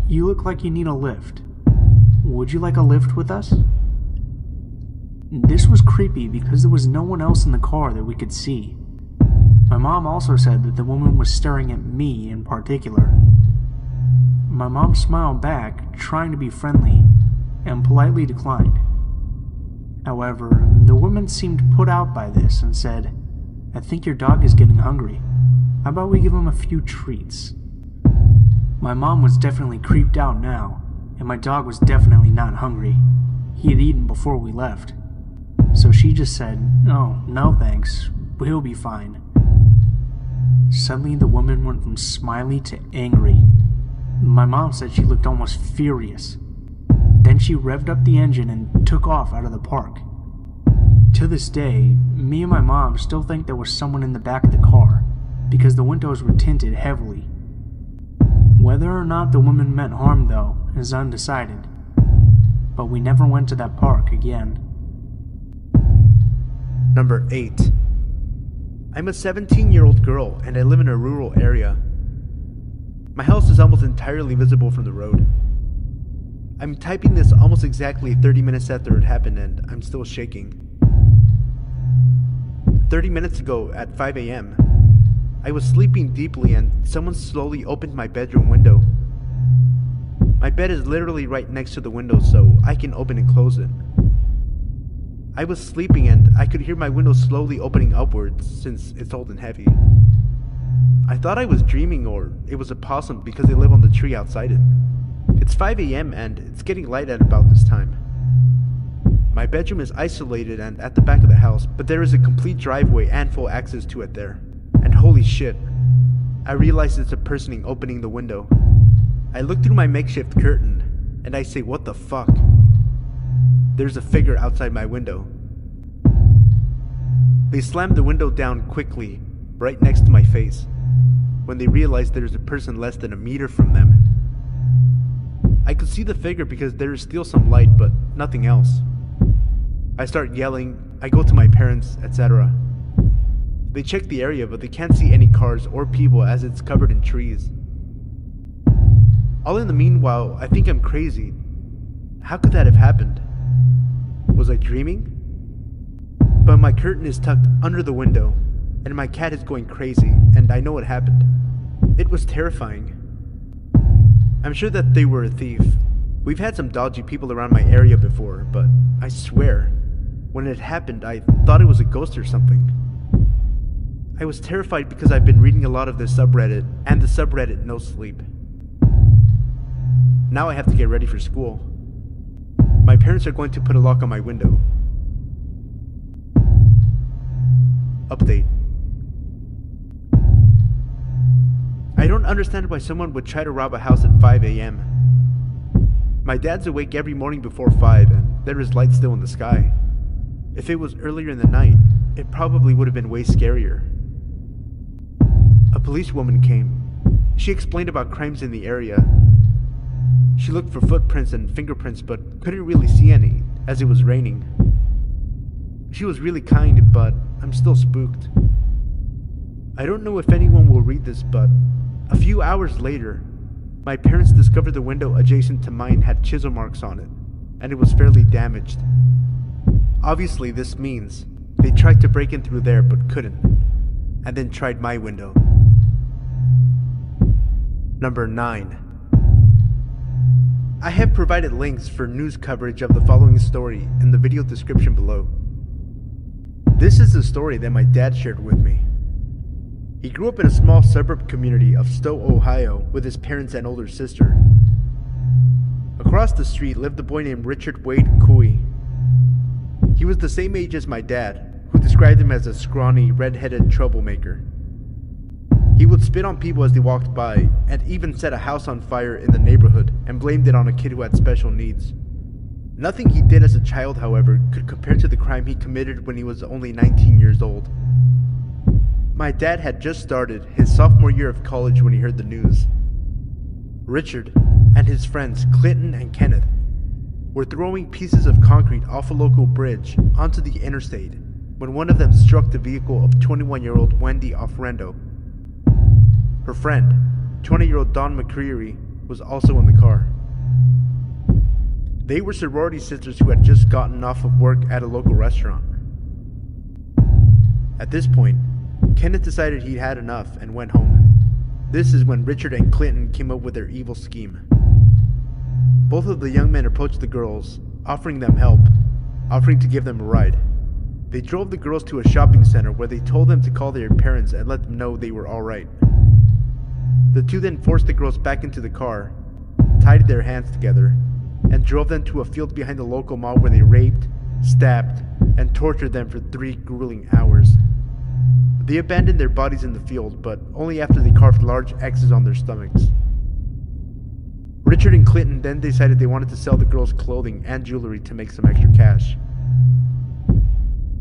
S21: you look like you need a lift. Would you like a lift with us?" This was creepy because there was no one else in the car that we could see. My mom also said that the woman was staring at me in particular. My mom smiled back, trying to be friendly, and politely declined. However, the woman seemed put out by this and said, "I think your dog is getting hungry. How about we give him a few treats?" My mom was definitely creeped out now, and my dog was definitely not hungry. He had eaten before we left. So she just said, "Oh, no thanks, we'll be fine." Suddenly the woman went from smiley to angry. My mom said she looked almost furious. Then she revved up the engine and took off out of the park. To this day, me and my mom still think there was someone in the back of the car, because the windows were tinted heavily. Whether or not the woman meant harm, though, is undecided. But we never went to that park again.
S1: Number 8. I'm a 17-year-old girl and I live in a rural area. My house is almost entirely visible from the road. I'm typing this almost exactly 30 minutes after it happened and I'm still shaking. 30 minutes ago at 5 a.m., I was sleeping deeply and someone slowly opened my bedroom window. My bed is literally right next to the window so I can open and close it. I was sleeping and I could hear my window slowly opening upwards since it's old and heavy. I thought I was dreaming or it was a possum because they live on the tree outside it. It's 5 a.m. and it's getting light at about this time. My bedroom is isolated and at the back of the house, but there is a complete driveway and full access to it there. And holy shit, I realize it's a person opening the window. I look through my makeshift curtain and I say, what the fuck? There's a figure outside my window. They slam the window down quickly, right next to my face, when they realize there's a person less than a meter from them. I could see the figure because there is still some light, but nothing else. I start yelling, I go to my parents, etc. They check the area, but they can't see any cars or people as it's covered in trees. All in the meanwhile, I think I'm crazy. How could that have happened? Was I dreaming? But my curtain is tucked under the window, and my cat is going crazy, and I know what happened. It was terrifying. I'm sure that they were a thief. We've had some dodgy people around my area before, but I swear, when it happened, I thought it was a ghost or something. I was terrified because I've been reading a lot of this subreddit, and the subreddit No Sleep. Now I have to get ready for school. My parents are going to put a lock on my window. Update. I don't understand why someone would try to rob a house at 5 a.m. My dad's awake every morning before 5 and there is light still in the sky. If it was earlier in the night, it probably would have been way scarier. A policewoman came. She explained about crimes in the area. She looked for footprints and fingerprints but couldn't really see any as it was raining. She was really kind, but I'm still spooked. I don't know if anyone will read this, but a few hours later, my parents discovered the window adjacent to mine had chisel marks on it, and it was fairly damaged. Obviously, this means they tried to break in through there but couldn't, and then tried my window. Number 9. I have provided links for news coverage of the following story in the video description below. This is the story that my dad shared with me. He grew up in a small suburb community of Stowe, Ohio with his parents and older sister. Across the street lived a boy named Richard Wade Cooey. He was the same age as my dad, who described him as a scrawny, red-headed troublemaker. He would spit on people as they walked by, and even set a house on fire in the neighborhood and blamed it on a kid who had special needs. Nothing he did as a child, however, could compare to the crime he committed when he was only 19 years old. My dad had just started his sophomore year of college when he heard the news. Richard and his friends Clinton and Kenneth were throwing pieces of concrete off a local bridge onto the interstate when one of them struck the vehicle of 21-year-old Wendy Ofrendo. Her friend, 20-year-old Dawn McCreary, was also in the car. They were sorority sisters who had just gotten off of work at a local restaurant. At this point, Kenneth decided he'd had enough and went home. This is when Richard and Clinton came up with their evil scheme. Both of the young men approached the girls, offering them help, offering to give them a ride. They drove the girls to a shopping center where they told them to call their parents and let them know they were alright. The two then forced the girls back into the car, tied their hands together, and drove them to a field behind the local mall where they raped, stabbed, and tortured them for 3 grueling hours. They abandoned their bodies in the field, but only after they carved large X's on their stomachs. Richard and Clinton then decided they wanted to sell the girls' clothing and jewelry to make some extra cash.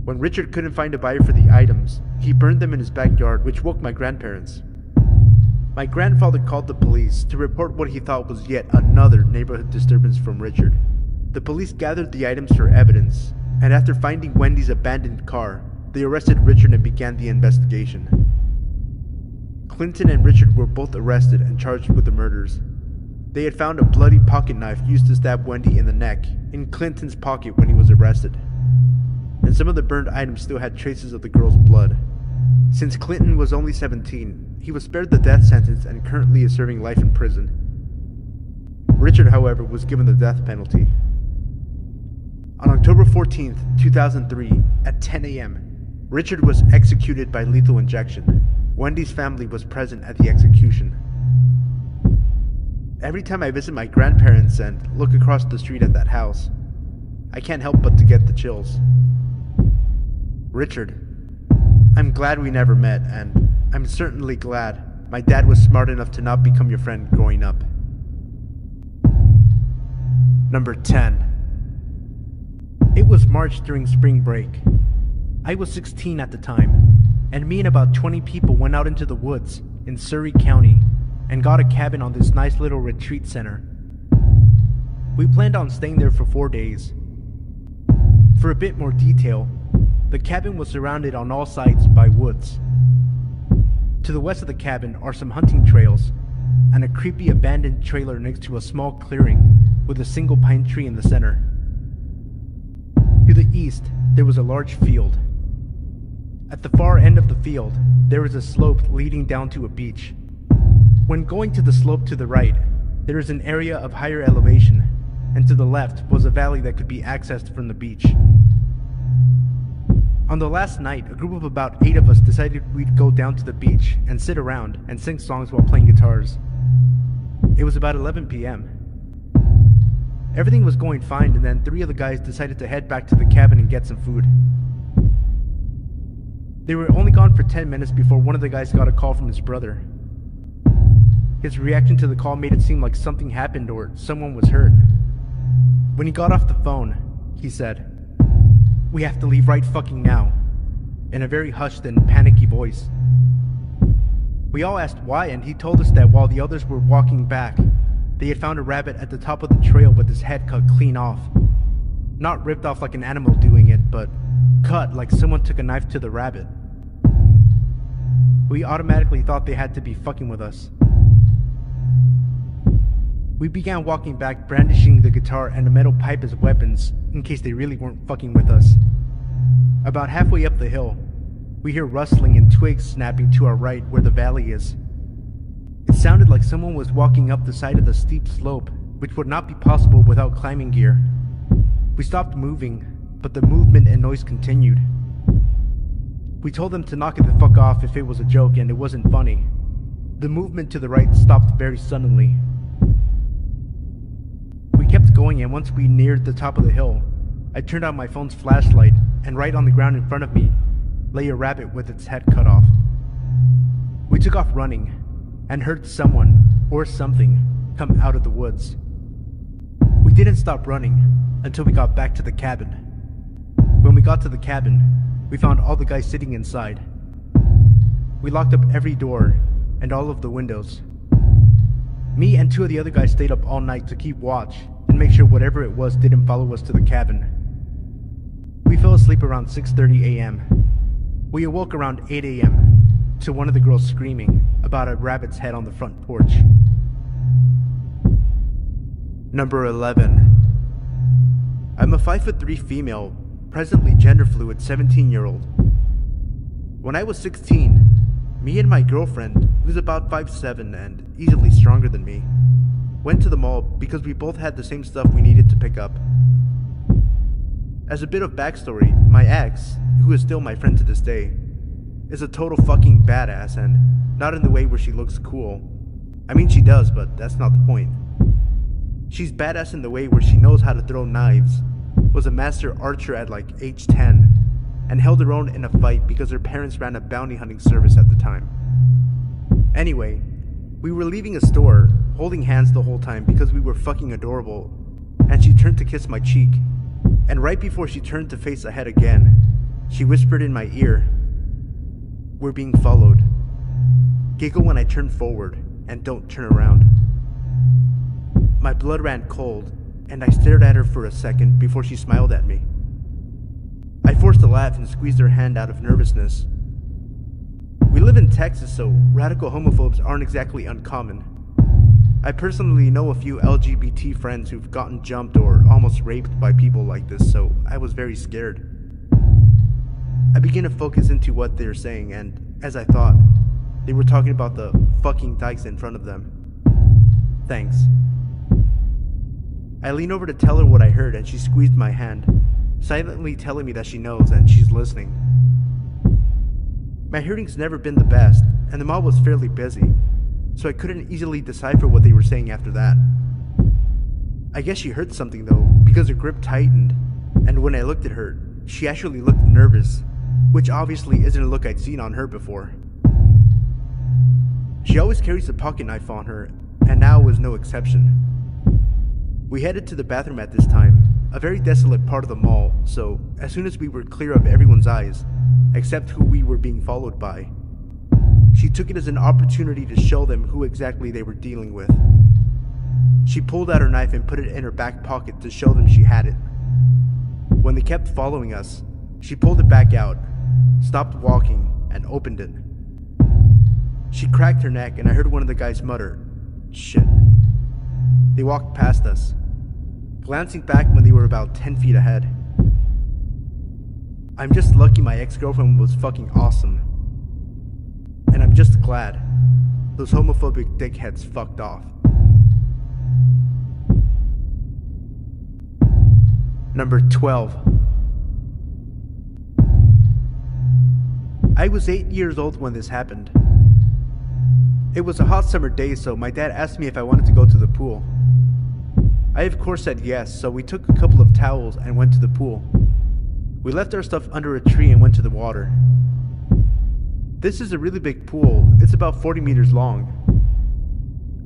S1: When Richard couldn't find a buyer for the items, he burned them in his backyard, which woke my grandparents. My grandfather called the police to report what he thought was yet another neighborhood disturbance from Richard. The police gathered the items for evidence, and after finding Wendy's abandoned car, they arrested Richard and began the investigation. Clinton and Richard were both arrested and charged with the murders. They had found a bloody pocket knife used to stab Wendy in the neck in Clinton's pocket when he was arrested, and some of the burned items still had traces of the girl's blood. Since Clinton was only 17, he was spared the death sentence and currently is serving life in prison. Richard, however, was given the death penalty. On October 14th, 2003, at 10 a.m., Richard was executed by lethal injection. Wendy's family was present at the execution. Every time I visit my grandparents and look across the street at that house, I can't help but to get the chills. Richard, I'm glad we never met, and I'm certainly glad my dad was smart enough to not become your friend growing up. Number 10. It was March during spring break. I was 16 at the time, and me and about 20 people went out into the woods in Surrey County and got a cabin on this nice little retreat center. We planned on staying there for 4 days. For a bit more detail, the cabin was surrounded on all sides by woods. To the west of the cabin are some hunting trails and a creepy abandoned trailer next to a small clearing with a single pine tree in the center. To the east, there was a large field. At the far end of the field, there is a slope leading down to a beach. When going to the slope to the right, there is an area of higher elevation, and to the left was a valley that could be accessed from the beach. On the last night, a group of about 8 of us decided we'd go down to the beach and sit around and sing songs while playing guitars. It was about 11 p.m. Everything was going fine, and then 3 of the guys decided to head back to the cabin and get some food. They were only gone for 10 minutes before one of the guys got a call from his brother. His reaction to the call made it seem like something happened or someone was hurt. When he got off the phone, he said, "We have to leave right fucking now," in a very hushed and panicky voice. We all asked why, and he told us that while the others were walking back, they had found a rabbit at the top of the trail with his head cut clean off. Not ripped off like an animal doing it, but cut like someone took a knife to the rabbit. We automatically thought they had to be fucking with us. We began walking back, brandishing the guitar and a metal pipe as weapons, in case they really weren't fucking with us. About halfway up the hill, we hear rustling and twigs snapping to our right where the valley is. It sounded like someone was walking up the side of the steep slope, which would not be possible without climbing gear. We stopped moving, but the movement and noise continued. We told them to knock it the fuck off if it was a joke and it wasn't funny. The movement to the right stopped very suddenly. We kept going, and once we neared the top of the hill, I turned on my phone's flashlight, and right on the ground in front of me lay a rabbit with its head cut off. We took off running and heard someone or something come out of the woods. We didn't stop running until we got back to the cabin. When we got to the cabin, we found all the guys sitting inside. We locked up every door and all of the windows. Me and 2 of the other guys stayed up all night to keep watch and make sure whatever it was didn't follow us to the cabin. We fell asleep around 6:30 a.m. We awoke around 8 a.m. to one of the girls screaming about a rabbit's head on the front porch. Number 11. I'm a 5'3" female, presently gender fluid 17-year-old. When I was 16, me and my girlfriend, who's about 5'7" and easily stronger than me, went to the mall because we both had the same stuff we needed to pick up. As a bit of backstory, my ex, who is still my friend to this day, is a total fucking badass, and not in the way where she looks cool. I mean, she does, but that's not the point. She's badass in the way where she knows how to throw knives, was a master archer at like age 10, and held her own in a fight because her parents ran a bounty hunting service at the time. Anyway, we were leaving a store, holding hands the whole time because we were fucking adorable, and she turned to kiss my cheek, and right before she turned to face ahead again, she whispered in my ear, "We're being followed." Giggle when I turn forward, and don't turn around. My blood ran cold, and I stared at her for a second before she smiled at me. I forced a laugh and squeezed her hand out of nervousness. We live in Texas, so radical homophobes aren't exactly uncommon. I personally know a few LGBT friends who've gotten jumped or almost raped by people like this, so I was very scared. I began to focus into what they were saying, and as I thought, they were talking about the fucking dykes in front of them. Thanks. I leaned over to tell her what I heard, and she squeezed my hand, silently telling me that she knows and she's listening. My hearing's never been the best, and the mall was fairly busy, so I couldn't easily decipher what they were saying after that. I guess she heard something though, because her grip tightened, and when I looked at her, she actually looked nervous, which obviously isn't a look I'd seen on her before. She always carries a pocket knife on her, and now was no exception. We headed to the bathroom at this time, a very desolate part of the mall, so as soon as we were clear of everyone's eyes, except who we were being followed by, she took it as an opportunity to show them who exactly they were dealing with. She pulled out her knife and put it in her back pocket to show them she had it. When they kept following us, she pulled it back out, stopped walking, and opened it. She cracked her neck, and I heard one of the guys mutter, "Shit." They walked past us, glancing back when they were about 10 feet ahead. I'm just lucky my ex-girlfriend was fucking awesome. And I'm just glad those homophobic dickheads fucked off. Number 12. I was 8 years old when this happened. It was a hot summer day, so my dad asked me if I wanted to go to the pool. I of course said yes, so we took a couple of towels and went to the pool. We left our stuff under a tree and went to the water. This is a really big pool. It's about 40 meters long.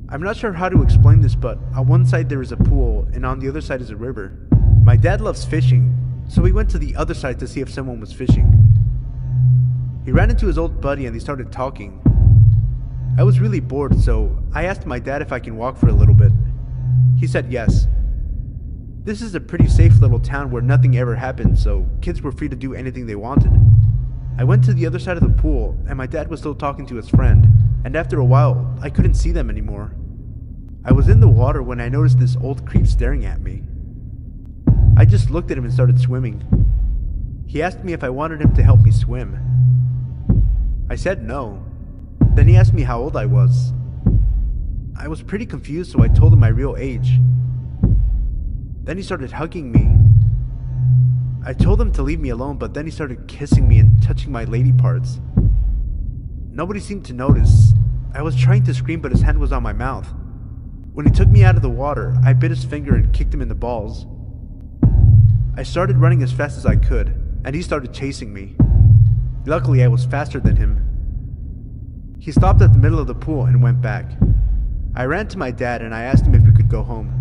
S1: I'm not sure how to explain this, but on one side there is a pool and on the other side is a river. My dad loves fishing, so we went to the other side to see if someone was fishing. He ran into his old buddy and they started talking. I was really bored, so I asked my dad if I can walk for a little bit. He said yes. This is a pretty safe little town where nothing ever happened, so kids were free to do anything they wanted. I went to the other side of the pool, and my dad was still talking to his friend, and after a while, I couldn't see them anymore. I was in the water when I noticed this old creep staring at me. I just looked at him and started swimming. He asked me if I wanted him to help me swim. I said no. Then he asked me how old I was. I was pretty confused, so I told him my real age. Then he started hugging me. I told him to leave me alone, but then he started kissing me and touching my lady parts. Nobody seemed to notice. I was trying to scream, but his hand was on my mouth. When he took me out of the water, I bit his finger and kicked him in the balls. I started running as fast as I could, and he started chasing me. Luckily, I was faster than him. He stopped at the middle of the pool and went back. I ran to my dad and I asked him if we could go home.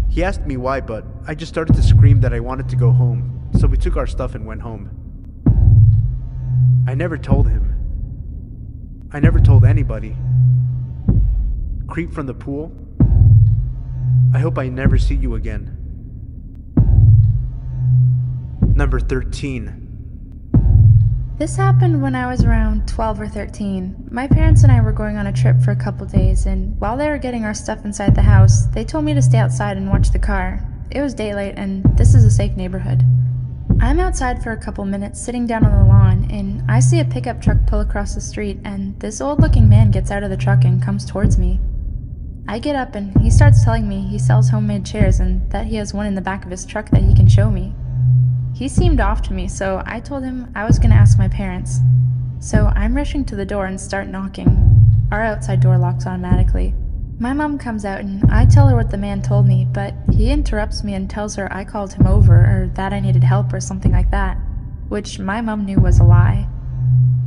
S1: He asked me why, but I just started to scream that I wanted to go home, so we took our stuff and went home. I never told him. I never told anybody. Creep from the pool? I hope I never see you again. Number 13.
S2: This happened when I was around 12 or 13. My parents and I were going on a trip for a couple days, and while they were getting our stuff inside the house, they told me to stay outside and watch the car, It was daylight, and this is a safe neighborhood. I'm outside for a couple minutes sitting down on the lawn, and I see a pickup truck pull across the street, and this old-looking man gets out of the truck and comes towards me. I get up, and he starts telling me he sells homemade chairs and that he has one in the back of his truck that he can show me. He seemed off to me, so I told him I was going to ask my parents. So I'm rushing to the door and start knocking. Our outside door locks automatically. My mom comes out and I tell her what the man told me, but he interrupts me and tells her I called him over or that I needed help or something like that, which my mom knew was a lie.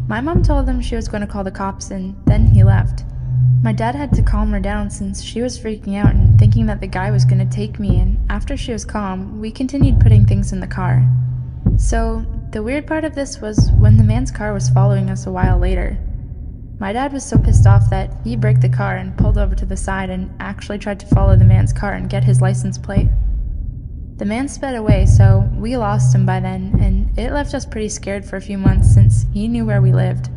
S2: My mom told him she was going to call the cops and then he left. My dad had to calm her down since she was freaking out and thinking that the guy was going to take me, and after she was calm, we continued putting things in the car. So, the weird part of this was when the man's car was following us a while later. My dad was so pissed off that he braked the car and pulled over to the side and actually tried to follow the man's car and get his license plate. The man sped away, so we lost him by then, and it left us pretty scared for a few months since he knew where we lived.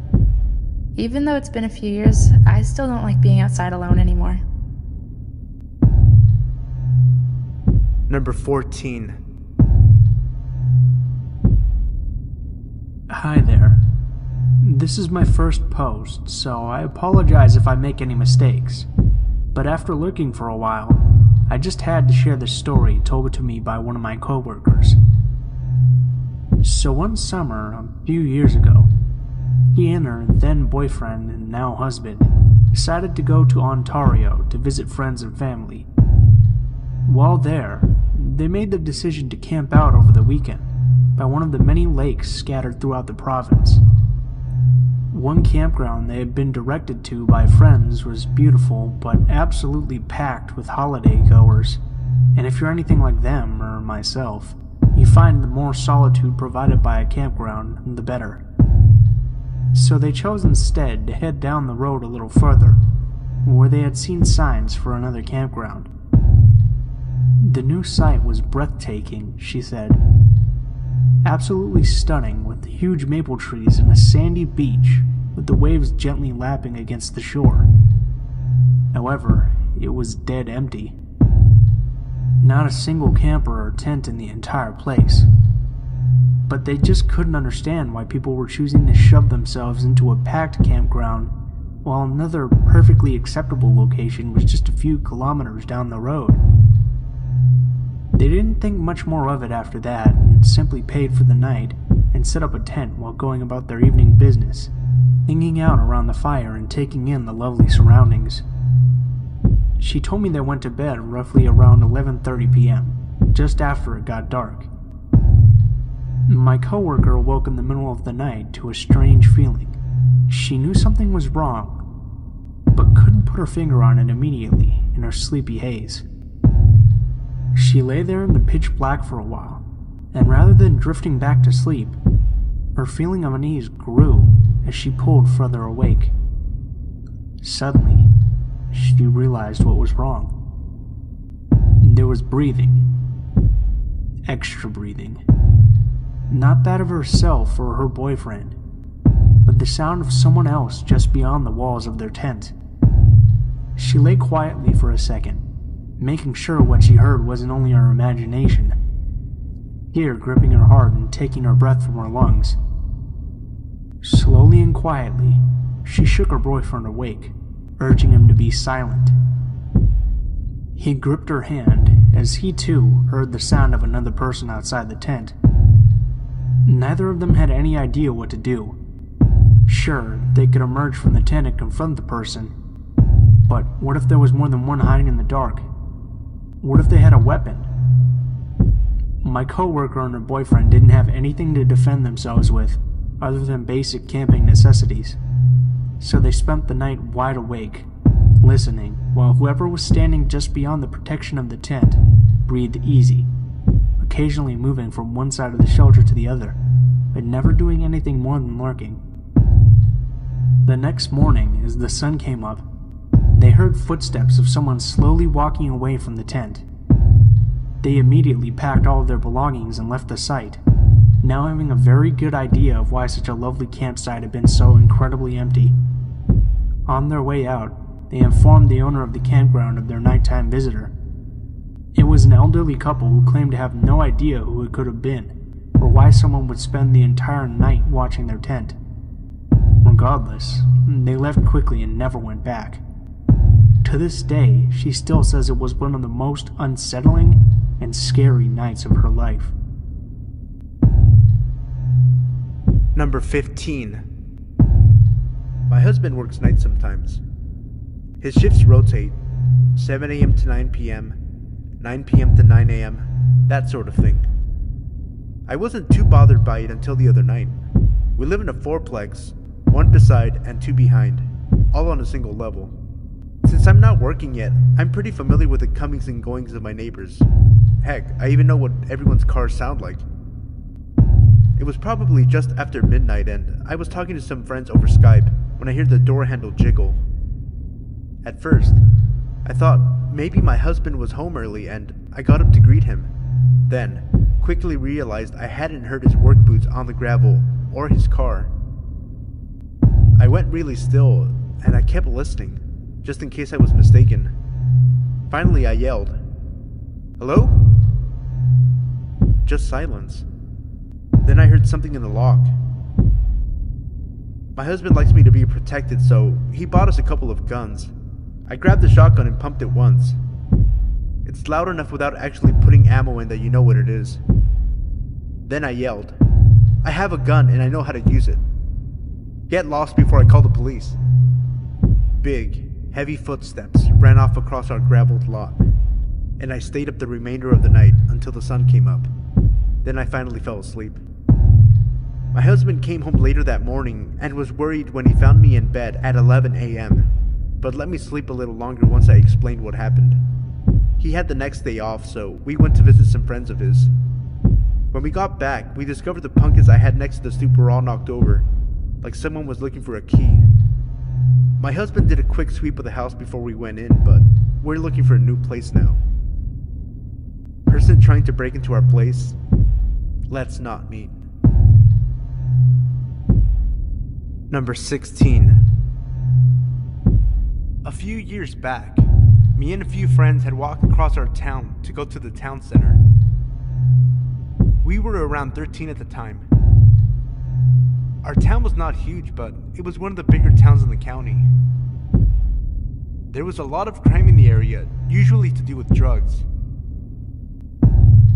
S2: Even though it's been a few years, I still don't like being outside alone anymore.
S1: Number 14.
S21: Hi there. This is my first post, so I apologize if I make any mistakes. But after lurking for a while, I just had to share this story told to me by one of my coworkers. So one summer, a few years ago, he and her then boyfriend and now husband decided to go to Ontario to visit friends and family. While there, they made the decision to camp out over the weekend by one of the many lakes scattered throughout the province. One campground they had been directed to by friends was beautiful but absolutely packed with holiday goers, and if you're anything like them or myself, you find the more solitude provided by a campground, the better. So they chose instead to head down the road a little further, where they had seen signs for another campground. The new site was breathtaking, she said. Absolutely stunning, with huge maple trees and a sandy beach, with the waves gently lapping against the shore. However, it was dead empty. Not a single camper or tent in the entire place. But they just couldn't understand why people were choosing to shove themselves into a packed campground while another perfectly acceptable location was just a few kilometers down the road. They didn't think much more of it after that and simply paid for the night and set up a tent while going about their evening business, hanging out around the fire and taking in the lovely surroundings. She told me they went to bed roughly around 11:30 p.m., just after it got dark. My coworker woke in the middle of the night to a strange feeling. She knew something was wrong, but couldn't put her finger on it immediately in her sleepy haze. She lay there in the pitch black for a while, and rather than drifting back to sleep, her feeling of unease grew as she pulled further awake. Suddenly, she realized what was wrong. There was breathing. Extra breathing. Not that of herself or her boyfriend, but the sound of someone else just beyond the walls of their tent. She lay quietly for a second, making sure what she heard wasn't only her imagination. Fear gripping her heart and taking her breath from her lungs. Slowly and quietly, she shook her boyfriend awake, urging him to be silent. He gripped her hand as he too heard the sound of another person outside the tent. Neither of them had any idea what to do. Sure, they could emerge from the tent and confront the person, but what if there was more than one hiding in the dark? What if they had a weapon? My coworker and her boyfriend didn't have anything to defend themselves with other than basic camping necessities, so they spent the night wide awake, listening, while whoever was standing just beyond the protection of the tent breathed easy, occasionally moving from one side of the shelter to the other, but never doing anything more than lurking. The next morning, as the sun came up, they heard footsteps of someone slowly walking away from the tent. They immediately packed all of their belongings and left the site, now having a very good idea of why such a lovely campsite had been so incredibly empty. On their way out, they informed the owner of the campground of their nighttime visitor. It was was an elderly couple who claimed to have no idea who it could have been, or why someone would spend the entire night watching their tent. Regardless, they left quickly and never went back. To this day, she still says it was one of the most unsettling and scary nights of her life.
S1: Number 15. My husband works nights sometimes. His shifts rotate, 7 a.m. to 9 p.m., 9 p.m. to 9 a.m., that sort of thing. I wasn't too bothered by it until the other night. We live in a fourplex, one beside and two behind, all on a single level. Since I'm not working yet, I'm pretty familiar with the comings and goings of my neighbors. Heck, I even know what everyone's cars sound like. It was probably just after midnight and I was talking to some friends over Skype when I heard the door handle jiggle. At first, I thought maybe my husband was home early and I got up to greet him. Then, quickly realized I hadn't heard his work boots on the gravel or his car. I went really still and I kept listening, just in case I was mistaken. Finally, I yelled, "Hello?" Just silence. Then I heard something in the lock. My husband likes me to be protected, so he bought us a couple of guns. I grabbed the shotgun and pumped it once. It's loud enough without actually putting ammo in that you know what it is. Then I yelled, "I have a gun and I know how to use it. Get lost before I call the police." Big, heavy footsteps ran off across our graveled lot, and I stayed up the remainder of the night until the sun came up. Then I finally fell asleep. My husband came home later that morning and was worried when he found me in bed at 11 a.m., but let me sleep a little longer once I explained what happened. He had the next day off, so we went to visit some friends of his. When we got back, we discovered the pumpkins I had next to the stoop were all knocked over, like someone was looking for a key. My husband did a quick sweep of the house before we went in, but we're looking for a new place now. Person trying to break into our place? Let's not meet. Number 16. A few years back, me and a few friends had walked across our town to go to the town center. We were around 13 at the time. Our town was not huge, but it was one of the bigger towns in the county. There was a lot of crime in the area, usually to do with drugs.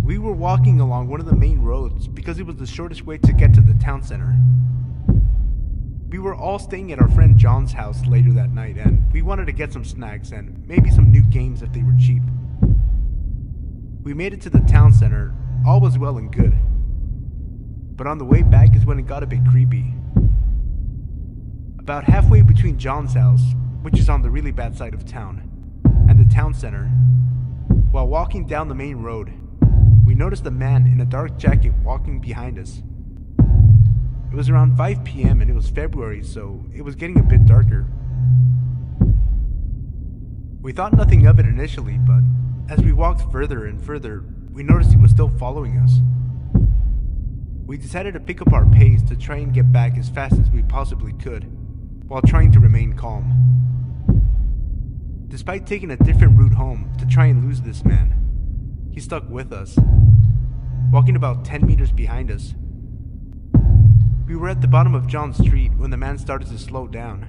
S1: We were walking along one of the main roads because it was the shortest way to get to the town center. We were all staying at our friend John's house later that night, and we wanted to get some snacks and maybe some new games if they were cheap. We made it to the town center, all was well and good. But on the way back is when it got a bit creepy. About halfway between John's house, which is on the really bad side of town, and the town center, while walking down the main road, we noticed a man in a dark jacket walking behind us. It was around 5 p.m. and it was February, so it was getting a bit darker. We thought nothing of it initially, but as we walked further and further, we noticed he was still following us. We decided to pick up our pace to try and get back as fast as we possibly could, while trying to remain calm. Despite taking a different route home to try and lose this man, he stuck with us, walking about 10 meters behind us. We were at the bottom of John Street when the man started to slow down.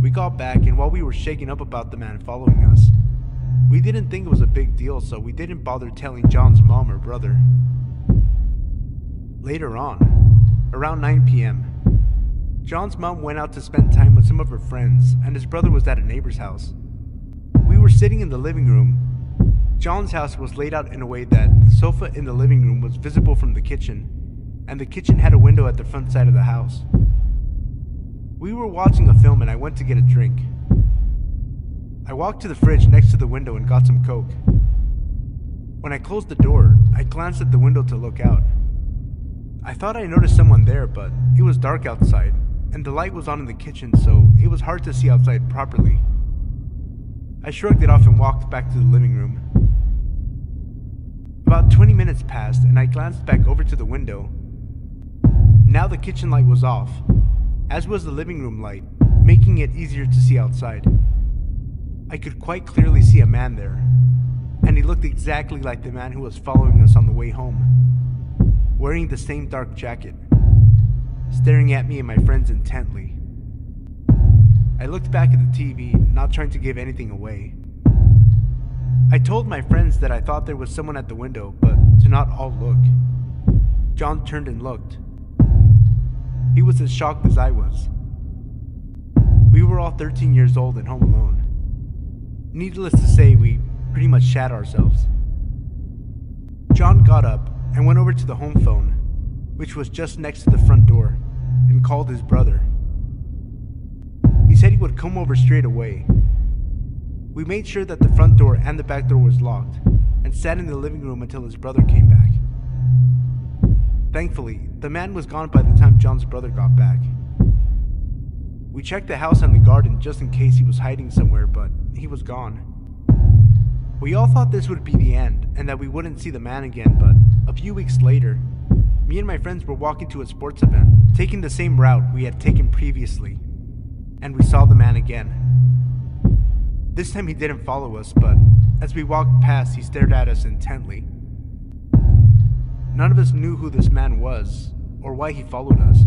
S1: We got back, and while we were shaken up about the man following us, we didn't think it was a big deal, so we didn't bother telling John's mom or brother. Later on, around 9 p.m., John's mom went out to spend time with some of her friends, and his brother was at a neighbor's house. We were sitting in the living room. John's house was laid out in a way that the sofa in the living room was visible from the kitchen, and the kitchen had a window at the front side of the house. We were watching a film and I went to get a drink. I walked to the fridge next to the window and got some Coke. When I closed the door, I glanced at the window to look out. I thought I noticed someone there, but it was dark outside, and the light was on in the kitchen, so it was hard to see outside properly. I shrugged it off and walked back to the living room. About 20 minutes passed, and I glanced back over to the window. Now the kitchen light was off, as was the living room light, making it easier to see outside. I could quite clearly see a man there. and he looked exactly like the man who was following us on the way home, wearing the same dark jacket, staring at me and my friends intently. I looked back at the TV, not trying to give anything away. I told my friends that I thought there was someone at the window, but to not all look. John turned and looked. He was as shocked as I was. We were all 13 years old and home alone. Needless to say, we pretty much shat ourselves. John got up and went over to the home phone, which was just next to the front door, and called his brother. He said he would come over straight away. We made sure that the front door and the back door was locked, and sat in the living room until his brother came back. Thankfully, the man was gone by the time John's brother got back. We checked the house and the garden just in case he was hiding somewhere, but he was gone. We all thought this would be the end, and that we wouldn't see the man again, but a few weeks later, me and my friends were walking to a sports event, taking the same route we had taken previously, and we saw the man again. This time he didn't follow us, but as we walked past, he stared at us intently. None of us knew who this man was, or why he followed us.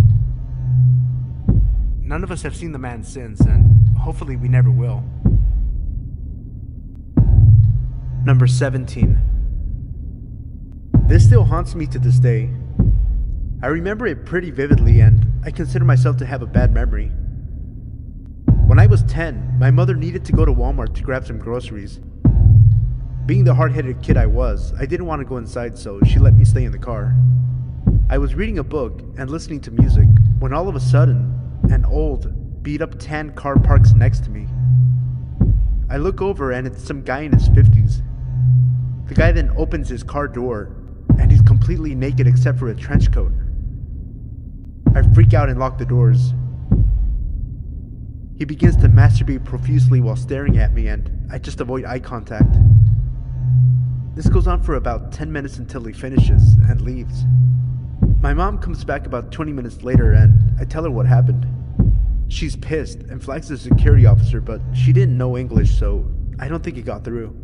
S1: None of us have seen the man since, and hopefully we never will. Number 17. This still haunts me to this day. I remember it pretty vividly, and I consider myself to have a bad memory. When I was 10, my mother needed to go to Walmart to grab some groceries. Being the hard-headed kid I was, I didn't want to go inside, so she let me stay in the car. I was reading a book and listening to music when all of a sudden, an old, beat-up tan car parks next to me. I look over and it's some guy in his 50s. The guy then opens his car door, and he's completely naked except for a trench coat. I freak out and lock the doors. He begins to masturbate profusely while staring at me, and I just avoid eye contact. This goes on for about 10 minutes until he finishes and leaves. My mom comes back about 20 minutes later, and I tell her what happened. She's pissed and flags the security officer, but she didn't know English, so I don't think it got through.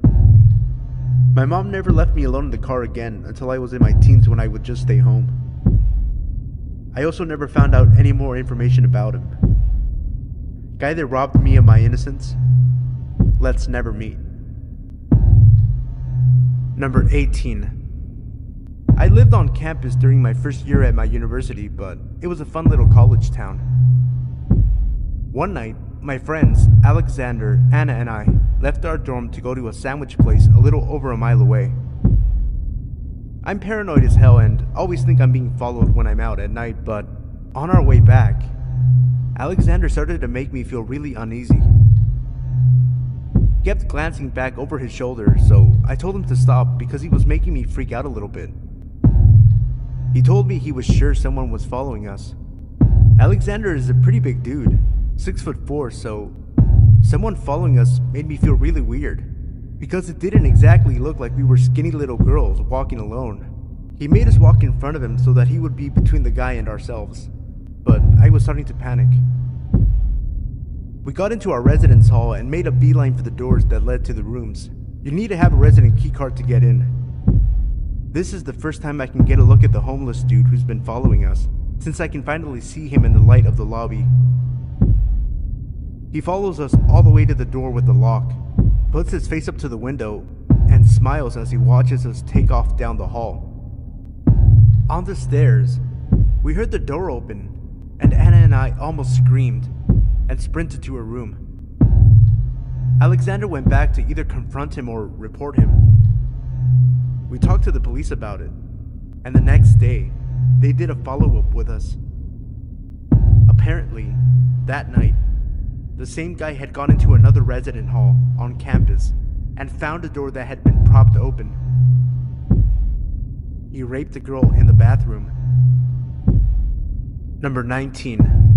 S1: My mom never left me alone in the car again until I was in my teens, when I would just stay home. I also never found out any more information about him. Guy that robbed me of my innocence, let's never meet. Number 18. I lived on campus during my first year at my university, but it was a fun little college town. One night, my friends, Alexander, Anna, and I left our dorm to go to a sandwich place a little over a mile away. I'm paranoid as hell and always think I'm being followed when I'm out at night, but on our way back, Alexander started to make me feel really uneasy. He kept glancing back over his shoulder, so I told him to stop because he was making me freak out a little bit. He told me he was sure someone was following us. Alexander is a pretty big dude, 6'4", so someone following us made me feel really weird, because it didn't exactly look like we were skinny little girls walking alone. He made us walk in front of him so that he would be between the guy and ourselves, but I was starting to panic. We got into our residence hall and made a beeline for the doors that led to the rooms. You need to have a resident key card to get in. This is the first time I can get a look at the homeless dude who's been following us, since I can finally see him in the light of the lobby. He follows us all the way to the door with the lock, puts his face up to the window, and smiles as he watches us take off down the hall. On the stairs, we heard the door open, and Anna and I almost screamed and sprinted to her room. Alexander went back to either confront him or report him. We talked to the police about it, and the next day, they did a follow-up with us. Apparently, that night, the same guy had gone into another resident hall on campus and found a door that had been propped open. He raped a girl in the bathroom. Number 19.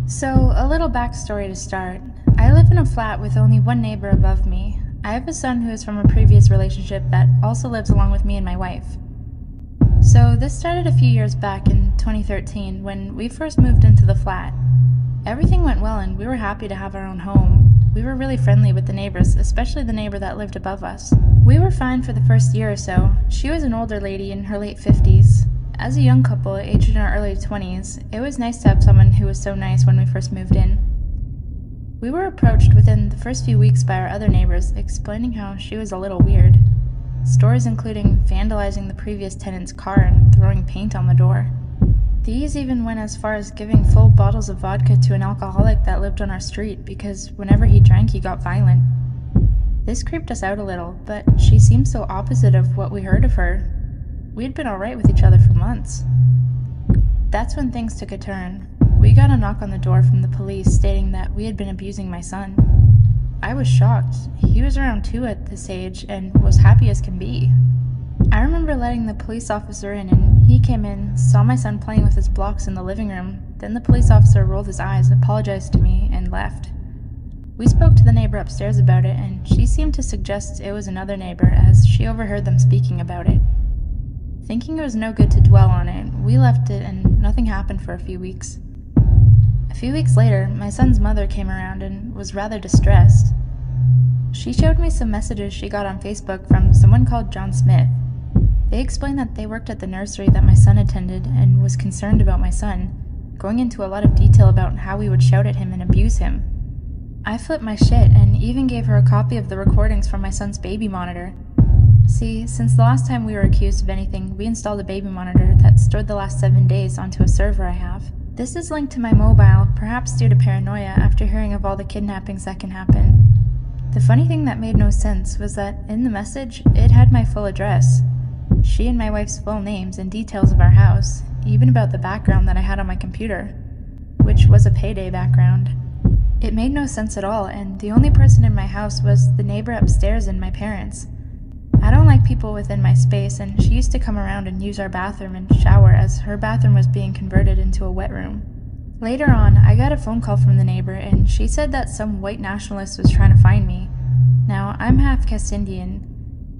S2: So, a little backstory to start. I live in a flat with only one neighbor above me. I have a son who is from a previous relationship that also lives along with me and my wife. So, this started a few years back in 2013 when we first moved into the flat. Everything went well and we were happy to have our own home. We were really friendly with the neighbors, especially the neighbor that lived above us. We were fine for the first year or so. She was an older lady in her late 50s. As a young couple, aged in our early 20s, it was nice to have someone who was so nice when we first moved in. We were approached within the first few weeks by our other neighbors, explaining how she was a little weird. Stories including vandalizing the previous tenant's car and throwing paint on the door. These even went as far as giving full bottles of vodka to an alcoholic that lived on our street because whenever he drank he got violent. This creeped us out a little, but she seemed so opposite of what we heard of her. We'd been alright with each other for months. That's when things took a turn. We got a knock on the door from the police stating that we had been abusing my son. I was shocked. He was around 2 at this age and was happy as can be. I remember letting the police officer in, and he came in, saw my son playing with his blocks in the living room. Then the police officer rolled his eyes, apologized to me, and left. We spoke to the neighbor upstairs about it, and she seemed to suggest it was another neighbor as she overheard them speaking about it. Thinking it was no good to dwell on it, we left it and nothing happened for a few weeks. A few weeks later, my son's mother came around and was rather distressed. She showed me some messages she got on Facebook from someone called John Smith. They explained that they worked at the nursery that my son attended and was concerned about my son, going into a lot of detail about how we would shout at him and abuse him. I flipped my shit and even gave her a copy of the recordings from my son's baby monitor. See, since the last time we were accused of anything, we installed a baby monitor that stored the last 7 days onto a server I have. This is linked to my mobile, perhaps due to paranoia after hearing of all the kidnappings that can happen. The funny thing that made no sense was that in the message, it had my full address. She and my wife's full names and details of our house, even about the background that I had on my computer, which was a payday background. It made no sense at all, and the only person in my house was the neighbor upstairs and my parents. I don't like people within my space, and she used to come around and use our bathroom and shower as her bathroom was being converted into a wet room. Later on, I got a phone call from the neighbor, and she said that some white nationalist was trying to find me. Now, I'm half caste Indian.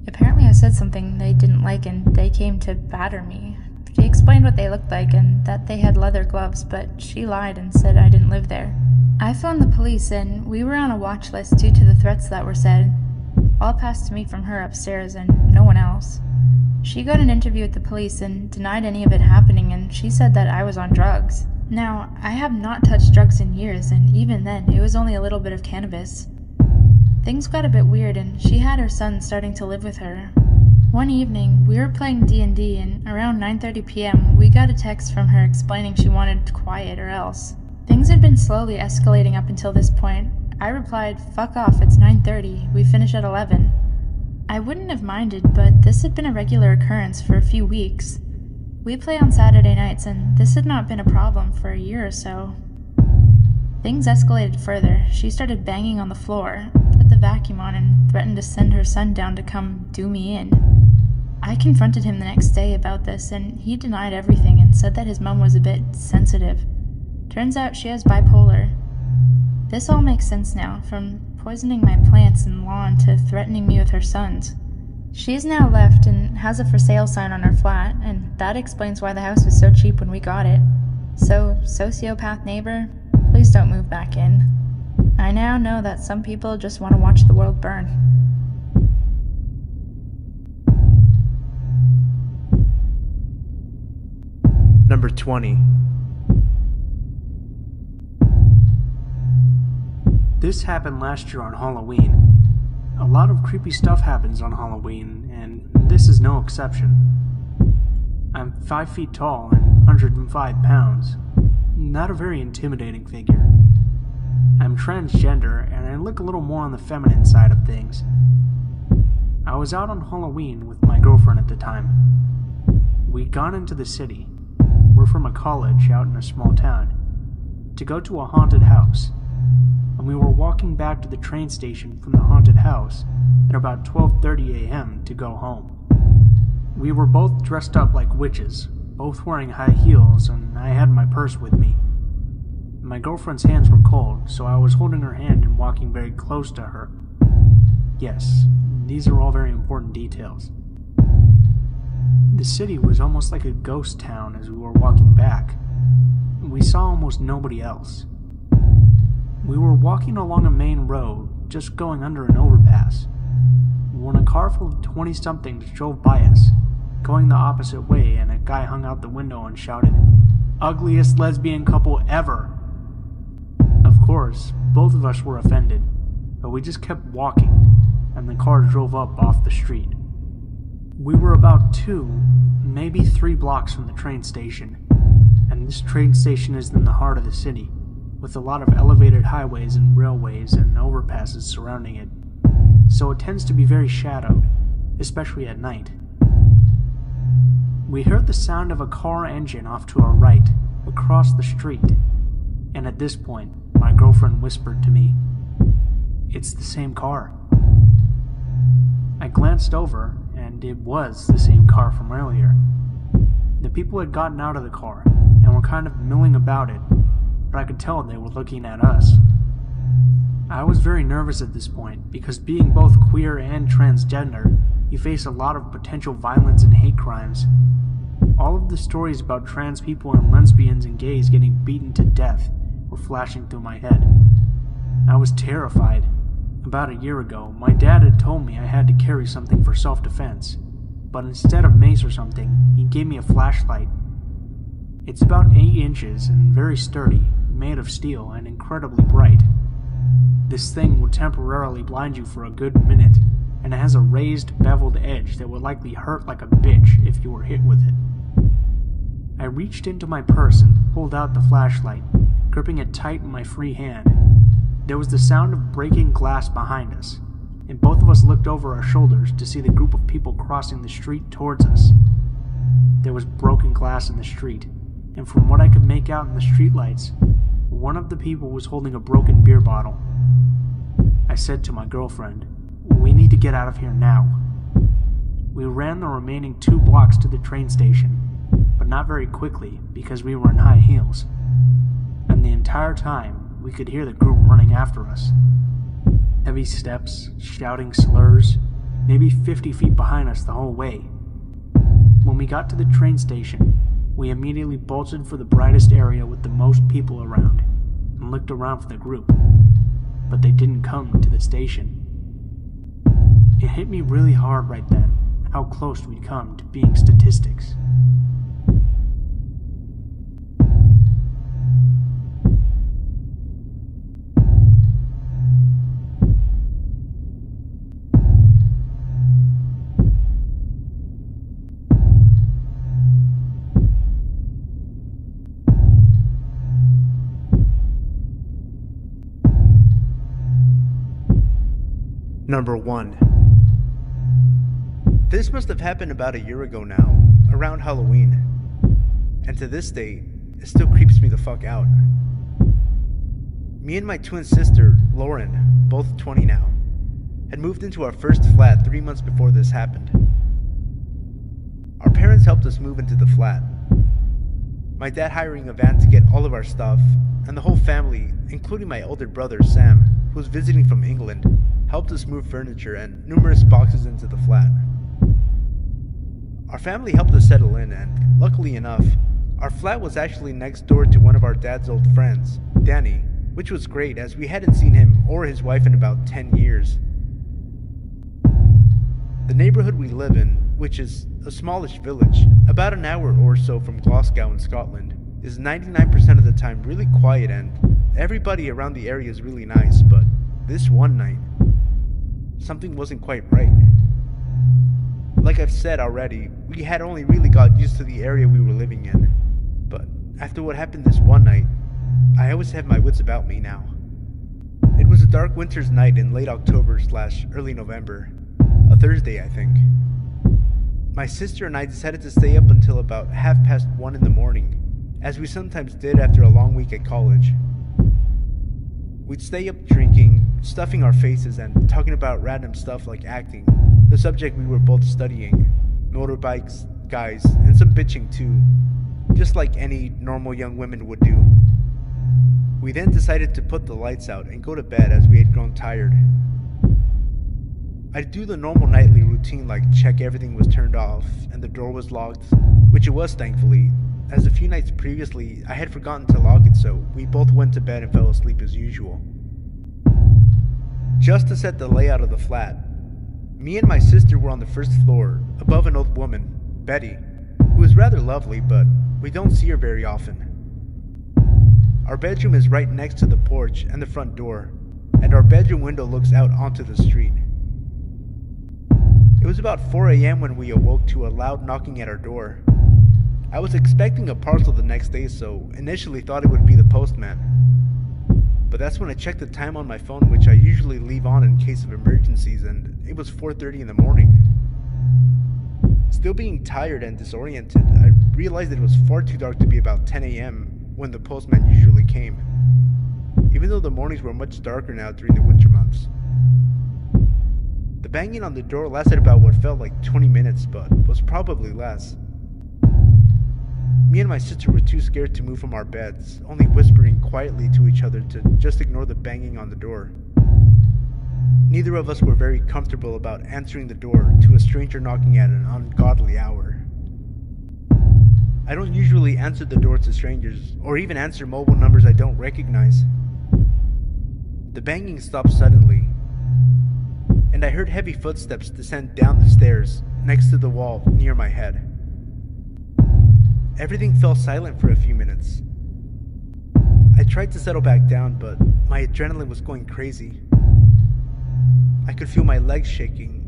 S2: Apparently I said something they didn't like and they came to batter me. She explained what they looked like and that they had leather gloves, but she lied and said I didn't live there. I phoned the police and we were on a watch list due to the threats that were said. All passed to me from her upstairs and no one else. She got an interview with the police and denied any of it happening, and she said that I was on drugs. Now, I have not touched drugs in years, and even then, it was only a little bit of cannabis. Things got a bit weird, and she had her son starting to live with her. One evening, we were playing D&D, and around 9:30 p.m., we got a text from her explaining she wanted quiet or else. Things had been slowly escalating up until this point. I replied, "Fuck off, it's 9:30, we finish at 11. I wouldn't have minded, but this had been a regular occurrence for a few weeks. We play on Saturday nights, and this had not been a problem for a year or so. Things escalated further. She started banging on the floor, put the vacuum on, and threatened to send her son down to come do me in. I confronted him the next day about this, and he denied everything and said that his mom was a bit sensitive. Turns out she has bipolar. This all makes sense now, from poisoning my plants and lawn to threatening me with her sons. She's now left and has a for sale sign on her flat, and that explains why the house was so cheap when we got it. So, sociopath neighbor, please don't move back in. I now know that some people just want to watch the world burn."
S1: Number 20. This happened last year on Halloween. A lot of creepy stuff happens on Halloween, and this is no exception. I'm 5 feet tall and 105 pounds. Not a very intimidating figure. I'm transgender, and I look a little more on the feminine side of things. I was out on Halloween with my girlfriend at the time. We'd gone into the city. We're from a college out in a small town, to go to a haunted house, and we were walking back to the train station from the haunted house at about 12:30 a.m. to go home. We were both dressed up like witches, both wearing high heels, and I had my purse with me. My girlfriend's hands were cold, so I was holding her hand and walking very close to her. Yes, these are all very important details. The city was almost like a ghost town as we were walking back. We saw almost nobody else.
S21: We were walking along a main road, just going under an overpass, when a car full of 20-somethings drove by us, going the opposite way, and a guy hung out the window and shouted, "Ugliest lesbian couple ever!" Of course, both of us were offended, but we just kept walking, and the car drove up off the street. We were about 2, maybe 3 blocks from the train station, and this train station is in the heart of the city, with a lot of elevated highways and railways and overpasses surrounding it, so it tends to be very shadowed, especially at night. We heard the sound of a car engine off to our right, across the street, and at this point, my girlfriend whispered to me, "It's the same car." I glanced over, and it was the same car from earlier. The people had gotten out of the car, and were kind of milling about it, but I could tell they were looking at us. I was very nervous at this point, because being both queer and transgender, you face a lot of potential violence and hate crimes. All of the stories about trans people and lesbians and gays getting beaten to death were flashing through my head. I was terrified. About a year ago, my dad had told me I had to carry something for self-defense, but instead of mace or something, he gave me a flashlight. It's about 8 inches and very sturdy, made of steel and incredibly bright. This thing would temporarily blind you for a good minute, and it has a raised, beveled edge that would likely hurt like a bitch if you were hit with it. I reached into my purse and pulled out the flashlight, gripping it tight in my free hand. There was the sound of breaking glass behind us, and both of us looked over our shoulders to see the group of people crossing the street towards us. There was broken glass in the street, and from what I could make out in the streetlights, one of the people was holding a broken beer bottle. I said to my girlfriend, "We need to get out of here now." We ran the remaining 2 blocks to the train station, but not very quickly because we were in high heels. And the entire time, we could hear the group running after us. Heavy steps, shouting slurs, maybe 50 feet behind us the whole way. When we got to the train station, we immediately bolted for the brightest area with the most people around, and looked around for the group, but they didn't come to the station. It hit me really hard right then, how close we'd come to being statistics.
S1: Number 1. This must have happened about a year ago now, around Halloween. And to this day, it still creeps me the fuck out. Me and my twin sister, Lauren, both 20 now, had moved into our first flat 3 months before this happened. Our parents helped us move into the flat. My dad hiring a van to get all of our stuff, and the whole family, including my older brother Sam, who was visiting from England, helped us move furniture and numerous boxes into the flat. Our family helped us settle in, and luckily enough, our flat was actually next door to one of our dad's old friends, Danny, which was great as we hadn't seen him or his wife in about 10 years. The neighborhood we live in, which is a smallish village, about an hour or so from Glasgow in Scotland, is 99% of the time really quiet, and everybody around the area is really nice, but this one night, something wasn't quite right. Like I've said already, we had only really got used to the area we were living in, but after what happened this one night, I always have my wits about me now. It was a dark winter's night in late October/early November, a Thursday I think. My sister and I decided to stay up until about 1:30 in the morning, as we sometimes did after a long week at college. We'd stay up drinking, stuffing our faces, and talking about random stuff like acting, the subject we were both studying, motorbikes, guys, and some bitching too, just like any normal young women would do. We then decided to put the lights out and go to bed as we had grown tired. I'd do the normal nightly routine like check everything was turned off and the door was locked, which it was thankfully, as a few nights previously I had forgotten to lock it, so we both went to bed and fell asleep as usual. Just to set the layout of the flat, me and my sister were on the first floor, above an old woman, Betty, who is rather lovely, but we don't see her very often. Our bedroom is right next to the porch and the front door, and our bedroom window looks out onto the street. It was about 4 a.m. when we awoke to a loud knocking at our door. I was expecting a parcel the next day, so initially thought it would be the postman. But that's when I checked the time on my phone, which I usually leave on in case of emergencies, and it was 4:30 in the morning. Still being tired and disoriented, I realized that it was far too dark to be about 10 a.m. when the postman usually came, even though the mornings were much darker now during the winter months. The banging on the door lasted about what felt like 20 minutes, but was probably less. Me and my sister were too scared to move from our beds, only whispering quietly to each other to just ignore the banging on the door. Neither of us were very comfortable about answering the door to a stranger knocking at an ungodly hour. I don't usually answer the door to strangers, or even answer mobile numbers I don't recognize. The banging stopped suddenly, and I heard heavy footsteps descend down the stairs next to the wall near my head. Everything fell silent for a few minutes. I tried to settle back down, but my adrenaline was going crazy. I could feel my legs shaking.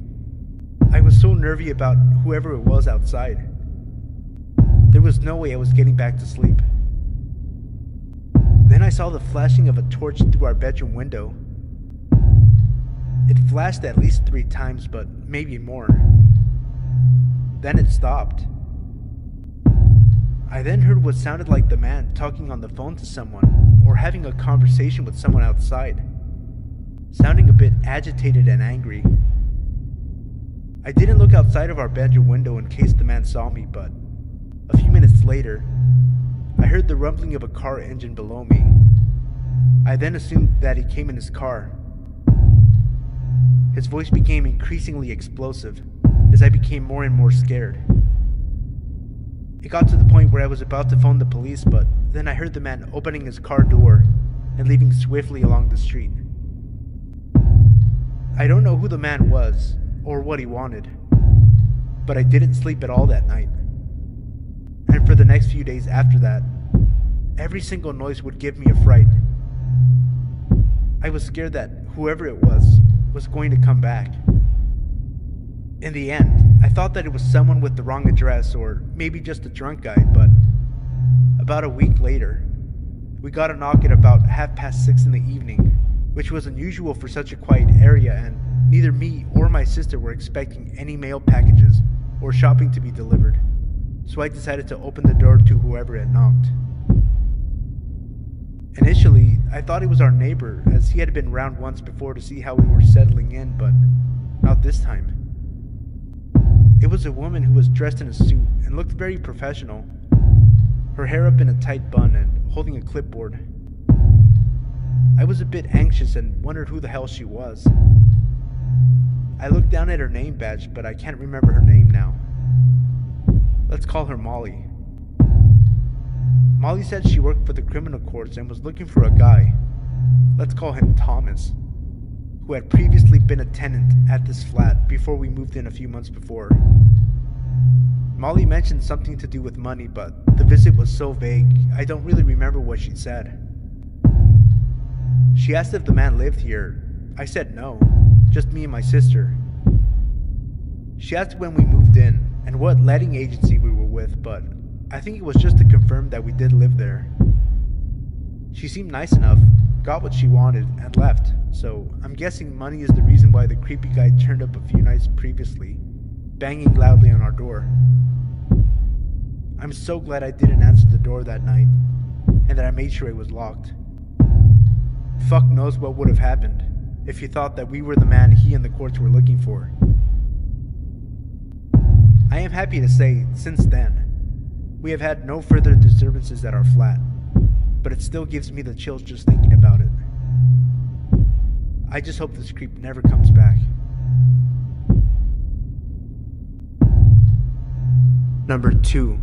S1: I was so nervy about whoever it was outside. There was no way I was getting back to sleep. Then I saw the flashing of a torch through our bedroom window. It flashed at least 3 times, but maybe more. Then it stopped. I then heard what sounded like the man talking on the phone to someone, or having a conversation with someone outside, sounding a bit agitated and angry. I didn't look outside of our bedroom window in case the man saw me, but a few minutes later, I heard the rumbling of a car engine below me. I then assumed that he came in his car. His voice became increasingly explosive as I became more and more scared. It got to the point where I was about to phone the police, but then I heard the man opening his car door and leaving swiftly along the street. I don't know who the man was or what he wanted, but I didn't sleep at all that night. And for the next few days after that, every single noise would give me a fright. I was scared that whoever it was going to come back. In the end, I thought that it was someone with the wrong address, or maybe just a drunk guy, but about a week later, we got a knock at about 6:30 in the evening, which was unusual for such a quiet area, and neither me or my sister were expecting any mail packages or shopping to be delivered, so I decided to open the door to whoever had knocked. Initially, I thought it was our neighbor, as he had been round once before to see how we were settling in, but not this time. It was a woman who was dressed in a suit and looked very professional, her hair up in a tight bun and holding a clipboard. I was a bit anxious and wondered who the hell she was. I looked down at her name badge, but I can't remember her name now. Let's call her Molly. Molly said she worked for the criminal courts and was looking for a guy, let's call him Thomas, who had previously been a tenant at this flat before we moved in a few months before. Molly mentioned something to do with money, but the visit was so vague, I don't really remember what she said. She asked if the man lived here. I said no, just me and my sister. She asked when we moved in and what letting agency we were with, but I think it was just to confirm that we did live there. She seemed nice enough, got what she wanted, and left, so I'm guessing money is the reason why the creepy guy turned up a few nights previously, banging loudly on our door. I'm so glad I didn't answer the door that night, and that I made sure it was locked. Fuck knows what would have happened if he thought that we were the man he and the courts were looking for. I am happy to say, since then, we have had no further disturbances at our flat, but it still gives me the chills just thinking about it. I just hope this creep never comes back. Number 2.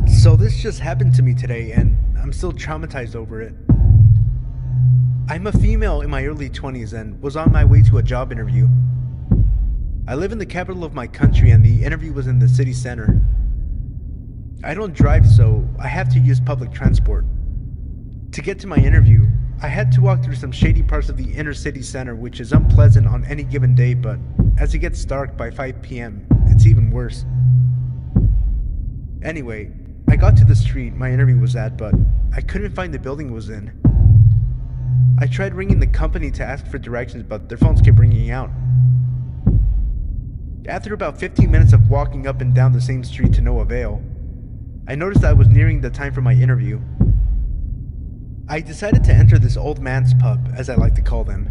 S1: So this just happened to me today, and I'm still traumatized over it. I'm a female in my early 20s and was on my way to a job interview. I live in the capital of my country and the interview was in the city center. I don't drive, so I have to use public transport. To get to my interview, I had to walk through some shady parts of the inner city center, which is unpleasant on any given day, but as it gets dark by 5 p.m., it's even worse. Anyway, I got to the street my interview was at, but I couldn't find the building it was in. I tried ringing the company to ask for directions, but their phones kept ringing out. After about 15 minutes of walking up and down the same street to no avail, I noticed I was nearing the time for my interview. I decided to enter this old man's pub, as I like to call them.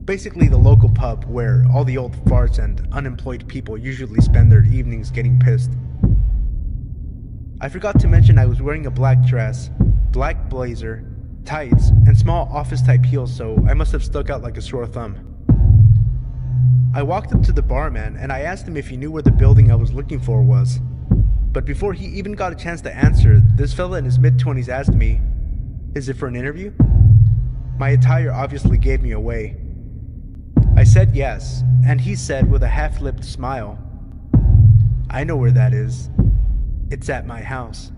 S1: Basically the local pub where all the old farts and unemployed people usually spend their evenings getting pissed. I forgot to mention I was wearing a black dress, black blazer, tights, and small office-type heels, so I must have stuck out like a sore thumb. I walked up to the barman and I asked him if he knew where the building I was looking for was. But before he even got a chance to answer, this fella in his mid-20s asked me, "Is it for an interview?" My attire obviously gave me away. I said yes, and he said with a half-lipped smile, "I know where that is. It's at my house."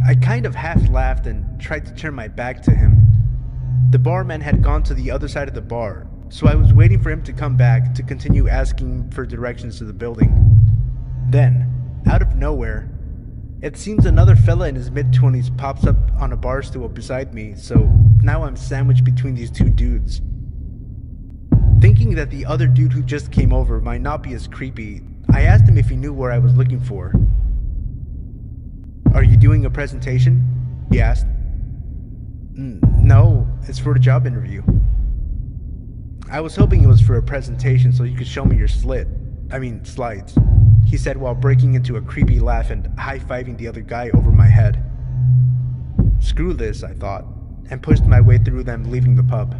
S1: I kind of half laughed and tried to turn my back to him. The barman had gone to the other side of the bar, so I was waiting for him to come back to continue asking for directions to the building. Then, out of nowhere, it seems another fella in his mid-20s pops up on a bar stool beside me, so now I'm sandwiched between these two dudes. Thinking that the other dude who just came over might not be as creepy, I asked him if he knew where I was looking for. "Are you doing a presentation?" he asked. "No, it's for a job interview." "I was hoping it was for a presentation so you could show me your slides," he said while breaking into a creepy laugh and high-fiving the other guy over my head. Screw this, I thought, and pushed my way through them leaving the pub.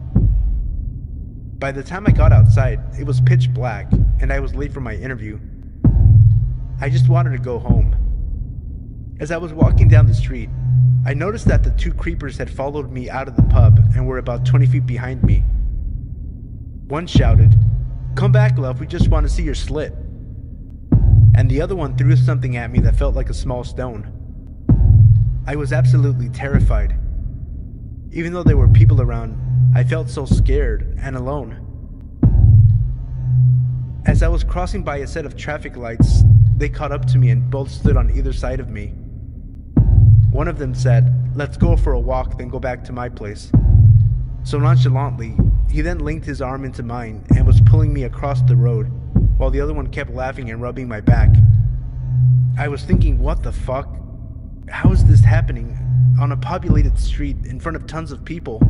S1: By the time I got outside, it was pitch black, and I was late for my interview. I just wanted to go home. As I was walking down the street, I noticed that the two creepers had followed me out of the pub and were about 20 feet behind me. One shouted, "Come back, love, we just want to see your slit." And the other one threw something at me that felt like a small stone. I was absolutely terrified. Even though there were people around, I felt so scared and alone. As I was crossing by a set of traffic lights, they caught up to me and both stood on either side of me. One of them said, "Let's go for a walk, then go back to my place." So nonchalantly, he then linked his arm into mine and was pulling me across the road, while the other one kept laughing and rubbing my back. I was thinking, what the fuck? How is this happening on a populated street in front of tons of people?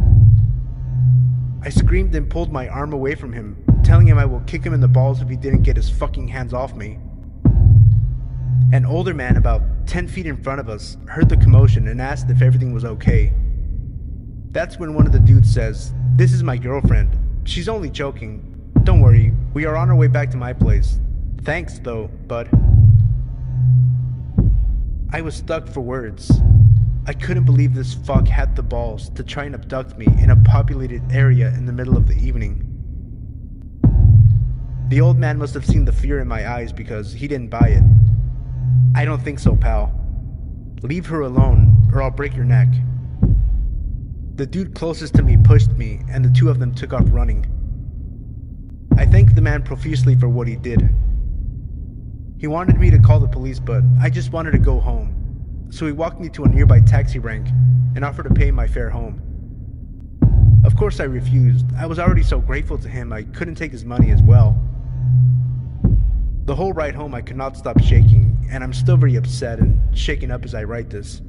S1: I screamed and pulled my arm away from him, telling him I will kick him in the balls if he didn't get his fucking hands off me. An older man about 10 feet in front of us heard the commotion and asked if everything was okay. That's when one of the dudes says, "This is my girlfriend. She's only joking. Don't worry, we are on our way back to my place. Thanks though, bud." I was stuck for words. I couldn't believe this fuck had the balls to try and abduct me in a populated area in the middle of the evening. The old man must have seen the fear in my eyes because he didn't buy it. "I don't think so, pal. Leave her alone or I'll break your neck." The dude closest to me pushed me and the two of them took off running. I thanked the man profusely for what he did. He wanted me to call the police, but I just wanted to go home. So he walked me to a nearby taxi rank and offered to pay my fare home. Of course I refused. I was already so grateful to him I couldn't take his money as well. The whole ride home I could not stop shaking, and I'm still very upset and shaken up as I write this.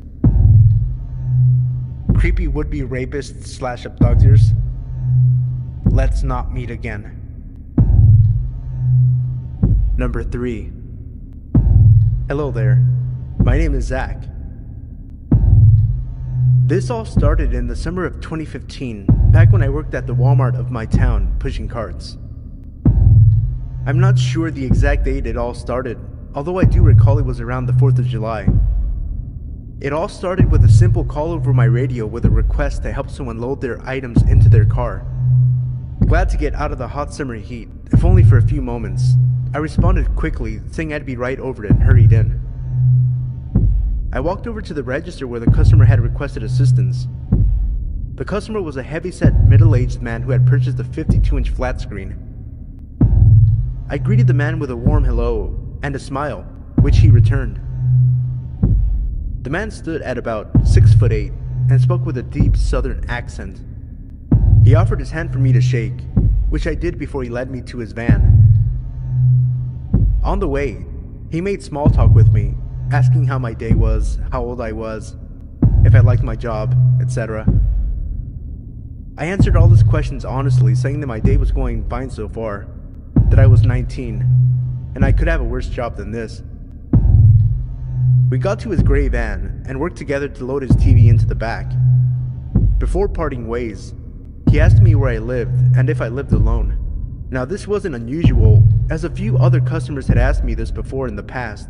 S1: Creepy would-be rapists / abductors, let's not meet again. Number 3. Hello there. My name is Zach. This all started in the summer of 2015, back when I worked at the Walmart of my town, pushing carts. I'm not sure the exact date it all started, although I do recall it was around the 4th of July. It all started with a simple call over my radio with a request to help someone load their items into their car. Glad to get out of the hot summer heat, if only for a few moments. I responded quickly, saying I'd be right over it, and hurried in. I walked over to the register where the customer had requested assistance. The customer was a heavy-set, middle-aged man who had purchased a 52-inch flat screen. I greeted the man with a warm hello and a smile, which he returned. The man stood at about 6'8" and spoke with a deep southern accent. He offered his hand for me to shake, which I did before he led me to his van. On the way, he made small talk with me, asking how my day was, how old I was, if I liked my job, etc. I answered all his questions honestly, saying that my day was going fine so far, that I was 19, and I could have a worse job than this. We got to his gray van and worked together to load his TV into the back. Before parting ways, he asked me where I lived and if I lived alone. Now this wasn't unusual, as a few other customers had asked me this before in the past.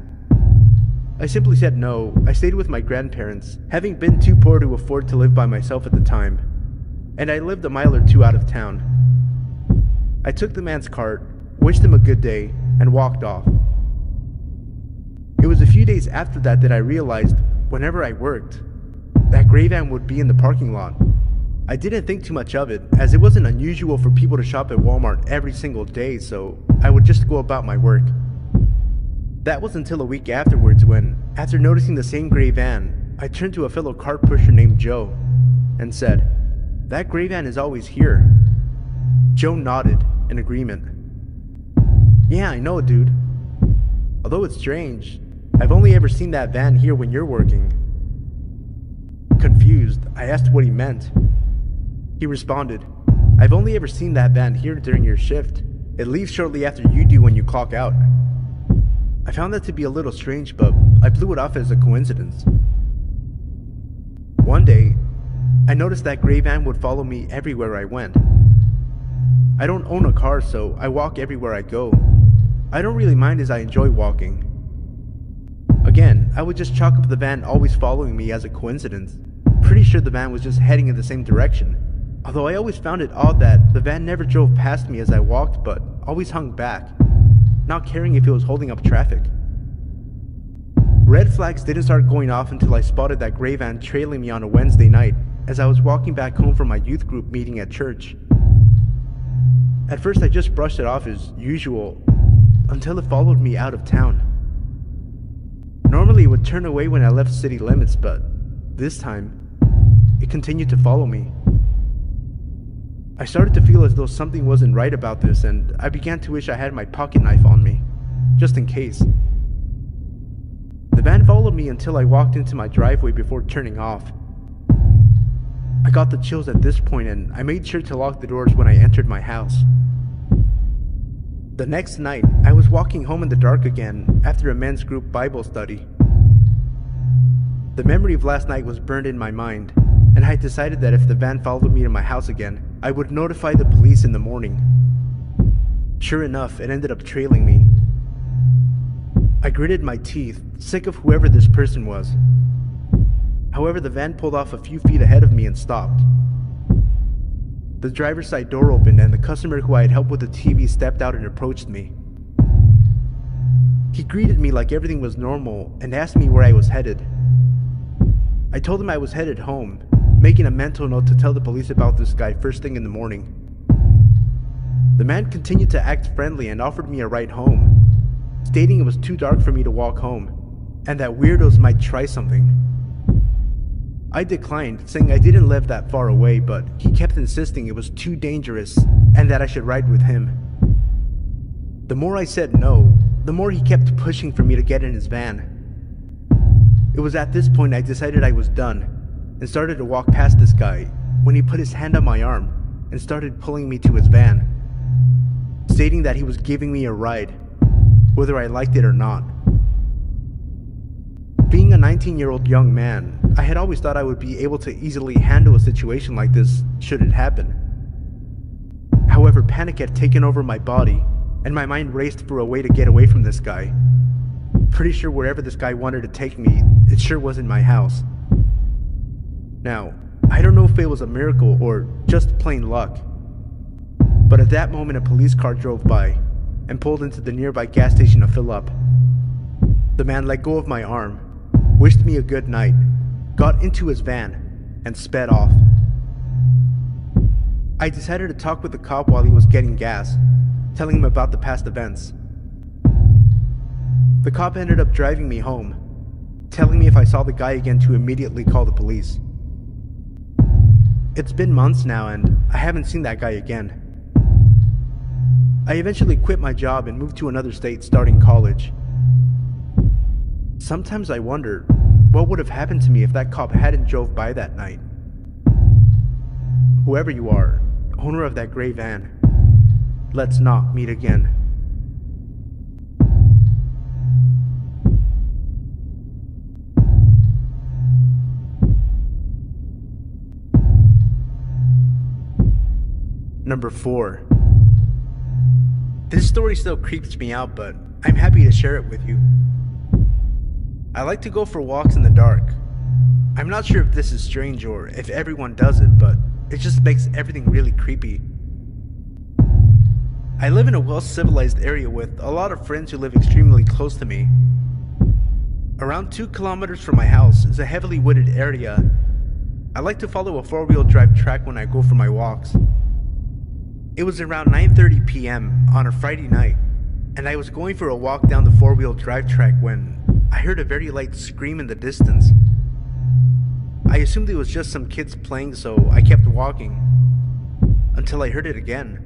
S1: I simply said no. I stayed with my grandparents, having been too poor to afford to live by myself at the time, and I lived a mile or two out of town. I took the man's cart, wished him a good day, and walked off. It was a few days after that I realized, whenever I worked, that gray van would be in the parking lot. I didn't think too much of it, as it wasn't unusual for people to shop at Walmart every single day, so I would just go about my work. That was until a week afterwards when, after noticing the same gray van, I turned to a fellow cart pusher named Joe and said, "That gray van is always here." Joe nodded in agreement. "Yeah, I know, dude. Although it's strange, I've only ever seen that van here when you're working." Confused, I asked what he meant. He responded, "I've only ever seen that van here during your shift. It leaves shortly after you do when you clock out." I found that to be a little strange, but I blew it off as a coincidence. One day, I noticed that gray van would follow me everywhere I went. I don't own a car, so I walk everywhere I go. I don't really mind as I enjoy walking. Again, I would just chalk up the van always following me as a coincidence. Pretty sure the van was just heading in the same direction. Although I always found it odd that the van never drove past me as I walked, but always hung back, not caring if it was holding up traffic. Red flags didn't start going off until I spotted that gray van trailing me on a Wednesday night as I was walking back home from my youth group meeting at church. At first I just brushed it off as usual, until it followed me out of town. Normally it would turn away when I left city limits, but this time, it continued to follow me. I started to feel as though something wasn't right about this, and I began to wish I had my pocket knife on me, just in case. The van followed me until I walked into my driveway before turning off. I got the chills at this point, and I made sure to lock the doors when I entered my house. The next night, I was walking home in the dark again after a men's group Bible study. The memory of last night was burned in my mind, and I decided that if the van followed me to my house again, I would notify the police in the morning. Sure enough, it ended up trailing me. I gritted my teeth, sick of whoever this person was. However, the van pulled off a few feet ahead of me and stopped. The driver's side door opened and the customer who I had helped with the TV stepped out and approached me. He greeted me like everything was normal and asked me where I was headed. I told him I was headed home, making a mental note to tell the police about this guy first thing in the morning. The man continued to act friendly and offered me a ride home, stating it was too dark for me to walk home, and that weirdos might try something. I declined, saying I didn't live that far away, but he kept insisting it was too dangerous and that I should ride with him. The more I said no, the more he kept pushing for me to get in his van. It was at this point I decided I was done and started to walk past this guy when he put his hand on my arm and started pulling me to his van, stating that he was giving me a ride, whether I liked it or not. Being a 19-year-old young man, I had always thought I would be able to easily handle a situation like this should it happen. However, panic had taken over my body, and my mind raced for a way to get away from this guy. pretty sure wherever this guy wanted to take me, it sure wasn't my house. Now, I don't know if it was a miracle or just plain luck, but at that moment a police car drove by and pulled into the nearby gas station to fill up. The man let go of my arm, wished me a good night, got into his van, and sped off. I decided to talk with the cop while he was getting gas, telling him about the past events. The cop ended up driving me home, telling me if I saw the guy again to immediately call the police. It's been months now and I haven't seen that guy again. I eventually quit my job and moved to another state starting college. Sometimes I wonder what would have happened to me if that cop hadn't drove by that night. Whoever you are, owner of that gray van, let's not meet again. Number 4. This story still creeps me out, but I'm happy to share it with you. I like to go for walks in the dark. I'm not sure if this is strange or if everyone does it, but it just makes everything really creepy. I live in a well-civilized area with a lot of friends who live extremely close to me. Around 2 kilometers from my house is a heavily wooded area. I like to follow a 4-wheel drive track when I go for my walks. It was around 9:30 p.m. on a Friday night, and I was going for a walk down the 4-wheel drive track when I heard a very light scream in the distance. I assumed it was just some kids playing, so I kept walking, until I heard it again.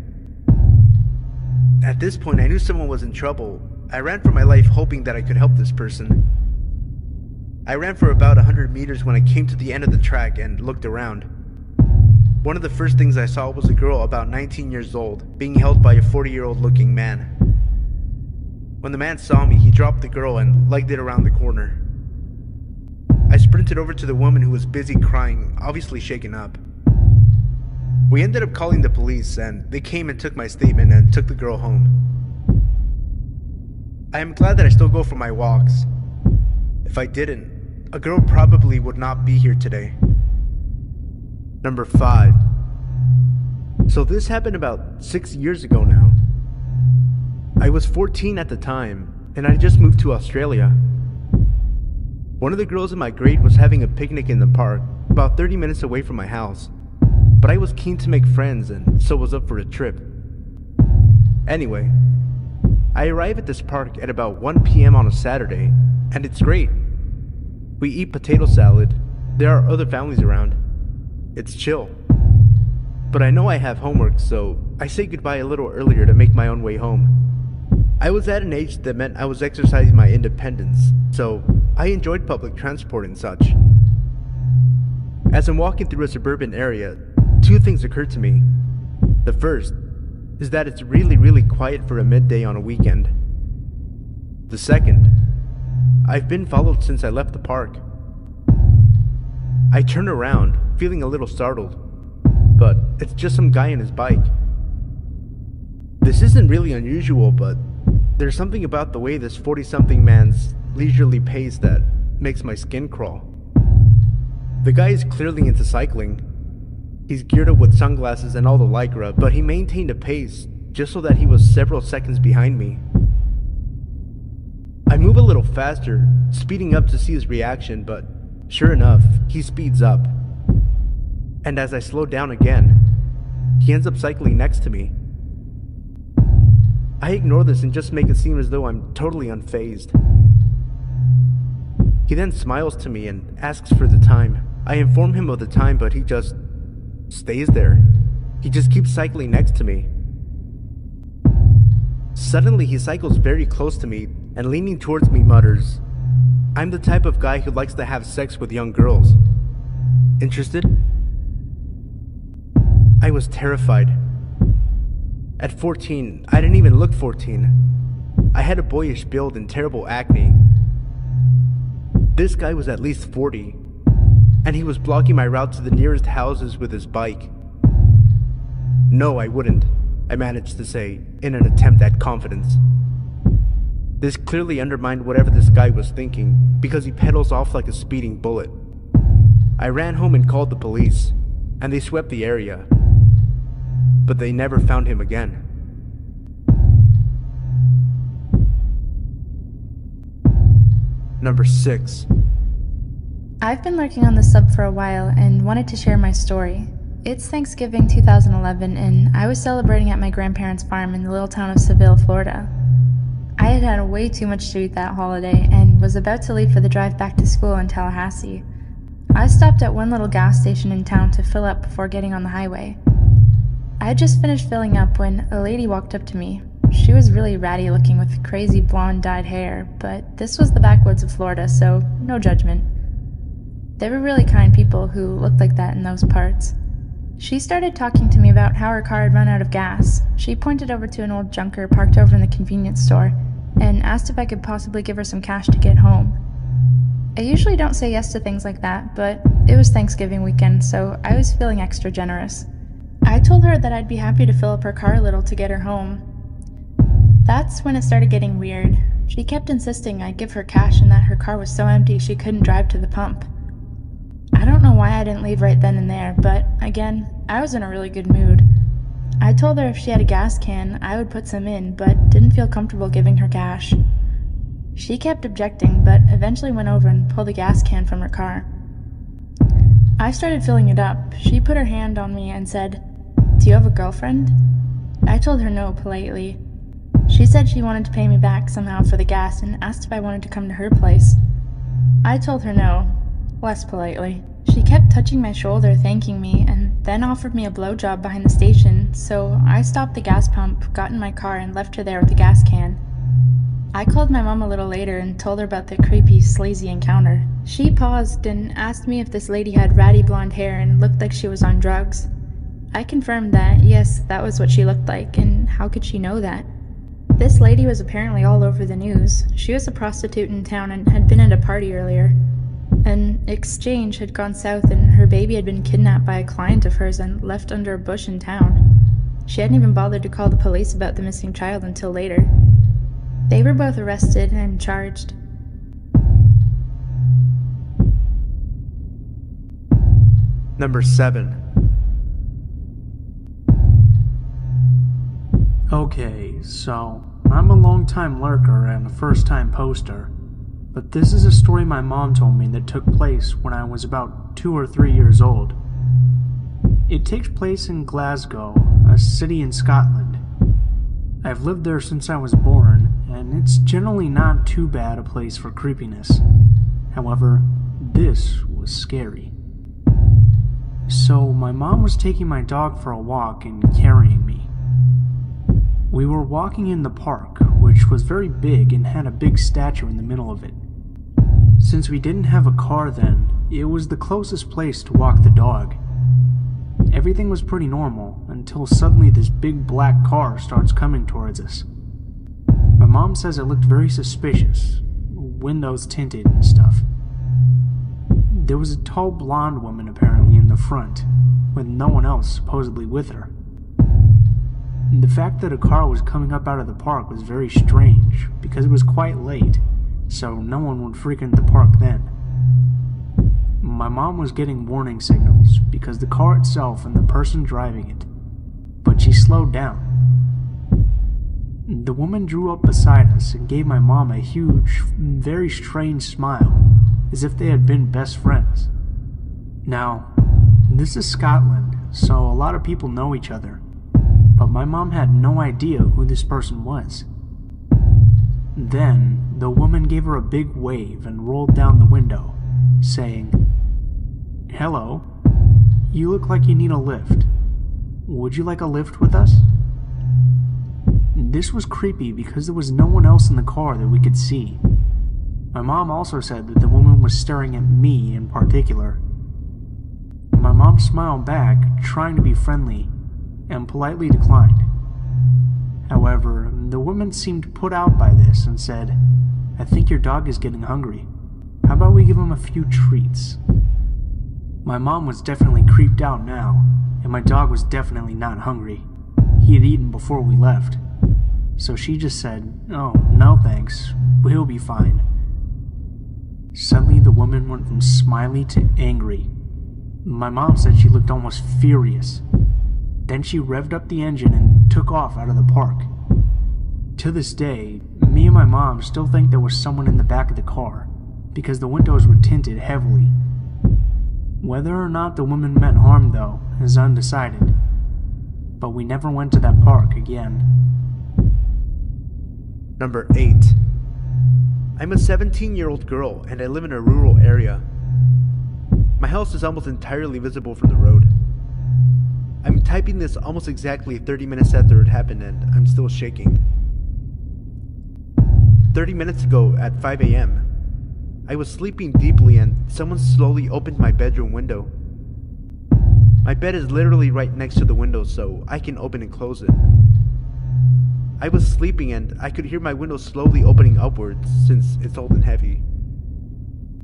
S1: At this point, I knew someone was in trouble. I ran for my life hoping that I could help this person. I ran for about 100 meters when I came to the end of the track and looked around. One of the first things I saw was a girl about 19 years old being held by a 40-year-old looking man. When the man saw me, he dropped the girl and legged it around the corner. I sprinted over to the woman who was busy crying, obviously shaken up. We ended up calling the police and they came and took my statement and took the girl home. I am glad that I still go for my walks. If I didn't, a girl probably would not be here today. Number 5. So this happened about 6 years ago now. I was 14 at the time, and I just moved to Australia. One of the girls in my grade was having a picnic in the park, about 30 minutes away from my house, but I was keen to make friends and so was up for a trip. Anyway, I arrive at this park at about 1 p.m. on a Saturday, and it's great. We eat potato salad, there are other families around. It's chill. But I know I have homework, so I say goodbye a little earlier to make my own way home. I was at an age that meant I was exercising my independence, so I enjoyed public transport and such. As I'm walking through a suburban area, 2 things occur to me. The first is that it's really quiet for a midday on a weekend. The second, I've been followed since I left the park. I turn around, feeling a little startled, but it's just some guy on his bike. This isn't really unusual, but there's something about the way this 40-something man's leisurely pace that makes my skin crawl. The guy is clearly into cycling. He's geared up with sunglasses and all the lycra, but he maintained a pace just so that he was several seconds behind me. I move a little faster, speeding up to see his reaction, but sure enough, he speeds up. And as I slow down again, he ends up cycling next to me. I ignore this and just make it seem as though I'm totally unfazed. He then smiles to me and asks for the time. I inform him of the time, but he just stays there. He just keeps cycling next to me. Suddenly, he cycles very close to me and leaning towards me mutters, "I'm the type of guy who likes to have sex with young girls. Interested?" I was terrified. At 14, I didn't even look 14. I had a boyish build and terrible acne. This guy was at least 40, and he was blocking my route to the nearest houses with his bike. "No, I wouldn't," I managed to say, in an attempt at confidence. This clearly undermined whatever this guy was thinking, because he pedals off like a speeding bullet. I ran home and called the police, and they swept the area, but they never found him again. Number 6.
S2: I've been lurking on the sub for a while and wanted to share my story. It's Thanksgiving 2011, and I was celebrating at my grandparents' farm in the little town of Seville, Florida. I had had way too much to eat that holiday and was about to leave for the drive back to school in Tallahassee. I stopped at one little gas station in town to fill up before getting on the highway. I had just finished filling up when a lady walked up to me. She was really ratty looking with crazy blonde dyed hair, but this was the backwoods of Florida, so no judgment. They were really kind people who looked like that in those parts. She started talking to me about how her car had run out of gas. She pointed over to an old junker parked over in the convenience store and asked if I could possibly give her some cash to get home. I usually don't say yes to things like that, but it was Thanksgiving weekend, so I was feeling extra generous. I told her that I'd be happy to fill up her car a little to get her home. That's when it started getting weird. She kept insisting I give her cash and that her car was so empty she couldn't drive to the pump. I don't know why I didn't leave right then and there, but again, I was in a really good mood. I told her if she had a gas can, I would put some in, but didn't feel comfortable giving her cash. She kept objecting, but eventually went over and pulled a gas can from her car. I started filling it up. She put her hand on me and said, "Do you have a girlfriend?" I told her no politely. She said she wanted to pay me back somehow for the gas and asked if I wanted to come to her place. I told her no, less politely. She kept touching my shoulder, thanking me, and then offered me a blowjob behind the station, so I stopped the gas pump, got in my car, and left her there with the gas can. I called my mom a little later and told her about the creepy, sleazy encounter. She paused and asked me if this lady had ratty blonde hair and looked like she was on drugs. I confirmed that, yes, that was what she looked like, and how could she know that? This lady was apparently all over the news. She was a prostitute in town and had been at a party earlier. An exchange had gone south and her baby had been kidnapped by a client of hers and left under a bush in town. She hadn't even bothered to call the police about the missing child until later. They were both arrested and charged.
S1: Number 7.
S21: Okay, so I'm a long-time lurker and a first-time poster, but this is a story my mom told me that took place when I was about 2 or 3 years old. It takes place in Glasgow, a city in Scotland. I've lived there since I was born, and it's generally not too bad a place for creepiness. However, this was scary. So my mom was taking my dog for a walk and carrying me. We were walking in the park, which was very big and had a big statue in the middle of it. Since we didn't have a car then, it was the closest place to walk the dog. Everything was pretty normal, until suddenly this big black car starts coming towards us. My mom says it looked very suspicious, windows tinted and stuff. There was a tall blonde woman apparently in the front, with no one else supposedly with her. The fact that a car was coming up out of the park was very strange, because it was quite late, so no one would frequent the park then. My mom was getting warning signals, because the car itself and the person driving it, but she slowed down. The woman drew up beside us and gave my mom a huge, very strange smile, as if they had been best friends. Now, this is Scotland, so a lot of people know each other, but my mom had no idea who this person was. Then, the woman gave her a big wave and rolled down the window, saying, "Hello, you look like you need a lift. Would you like a lift with us?" This was creepy because there was no one else in the car that we could see. My mom also said that the woman was staring at me in particular. My mom smiled back, trying to be friendly, and politely declined. However, the woman seemed put out by this and said, "I think your dog is getting hungry. How about we give him a few treats?" My mom was definitely creeped out now, and my dog was definitely not hungry. He had eaten before we left. so she just said, "Oh, no thanks, we'll be fine." Suddenly the woman went from smiley to angry. My mom said she looked almost furious. Then she revved up the engine and took off out of the park. To this day, me and my mom still think there was someone in the back of the car, because the windows were tinted heavily. Whether or not the woman meant harm, though, is undecided. But we never went to that park again.
S1: Number 8. I'm a 17-year-old girl and I live in a rural area. My house is almost entirely visible from the road. I'm typing this almost exactly 30 minutes after it happened and I'm still shaking. 30 minutes ago at 5 a.m., I was sleeping deeply and someone slowly opened my bedroom window. My bed is literally right next to the window, so I can open and close it. I was sleeping and I could hear my window slowly opening upwards since it's old and heavy.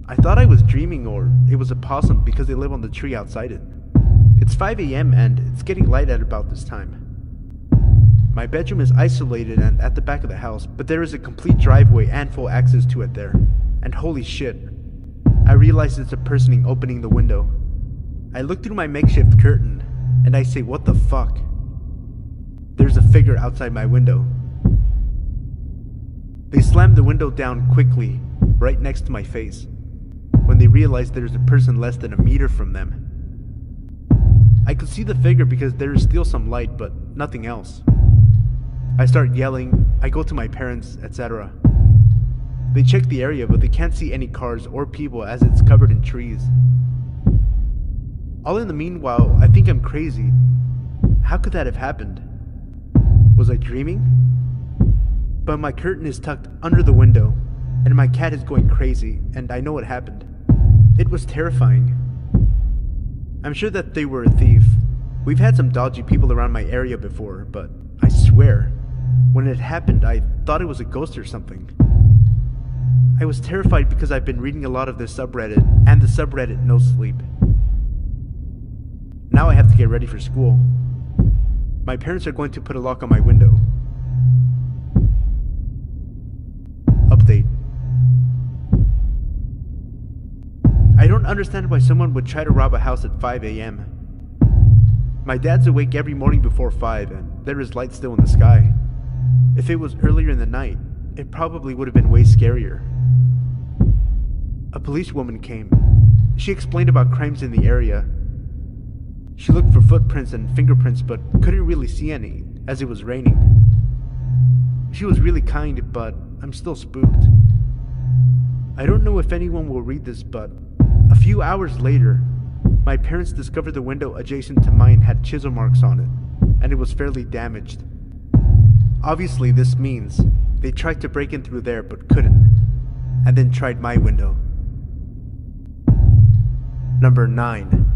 S1: I thought I was dreaming or it was a possum because they live on the tree outside it. It's 5 a.m. and it's getting light at about this time. My bedroom is isolated and at the back of the house, but there is a complete driveway and full access to it there. And holy shit, I realize it's a person opening the window. I look through my makeshift curtain and I say, what the fuck? There's a figure outside my window. They slam the window down quickly, right next to my face, when they realize there's a person less than a meter from them. I could see the figure because there is still some light, but nothing else. I start yelling, I go to my parents, etc. They check the area, but they can't see any cars or people as it's covered in trees. All in the meanwhile, I think I'm crazy. How could that have happened? Was I dreaming? But my curtain is tucked under the window, and my cat is going crazy, and I know what happened. It was terrifying. I'm sure that they were a thief. We've had some dodgy people around my area before, but I swear, when it happened, I thought it was a ghost or something. I was terrified because I've been reading a lot of this subreddit, and the subreddit No Sleep. Now I have to get ready for school. My parents are going to put a lock on my window. Update. I don't understand why someone would try to rob a house at 5 a.m. My dad's awake every morning before 5 and there is light still in the sky. If it was earlier in the night, it probably would have been way scarier. A policewoman came. She explained about crimes in the area. She looked for footprints and fingerprints but couldn't really see any as it was raining. She was really kind, but I'm still spooked. I don't know if anyone will read this, but a few hours later, my parents discovered the window adjacent to mine had chisel marks on it, and it was fairly damaged. Obviously, this means they tried to break in through there but couldn't, and then tried my window. Number 9.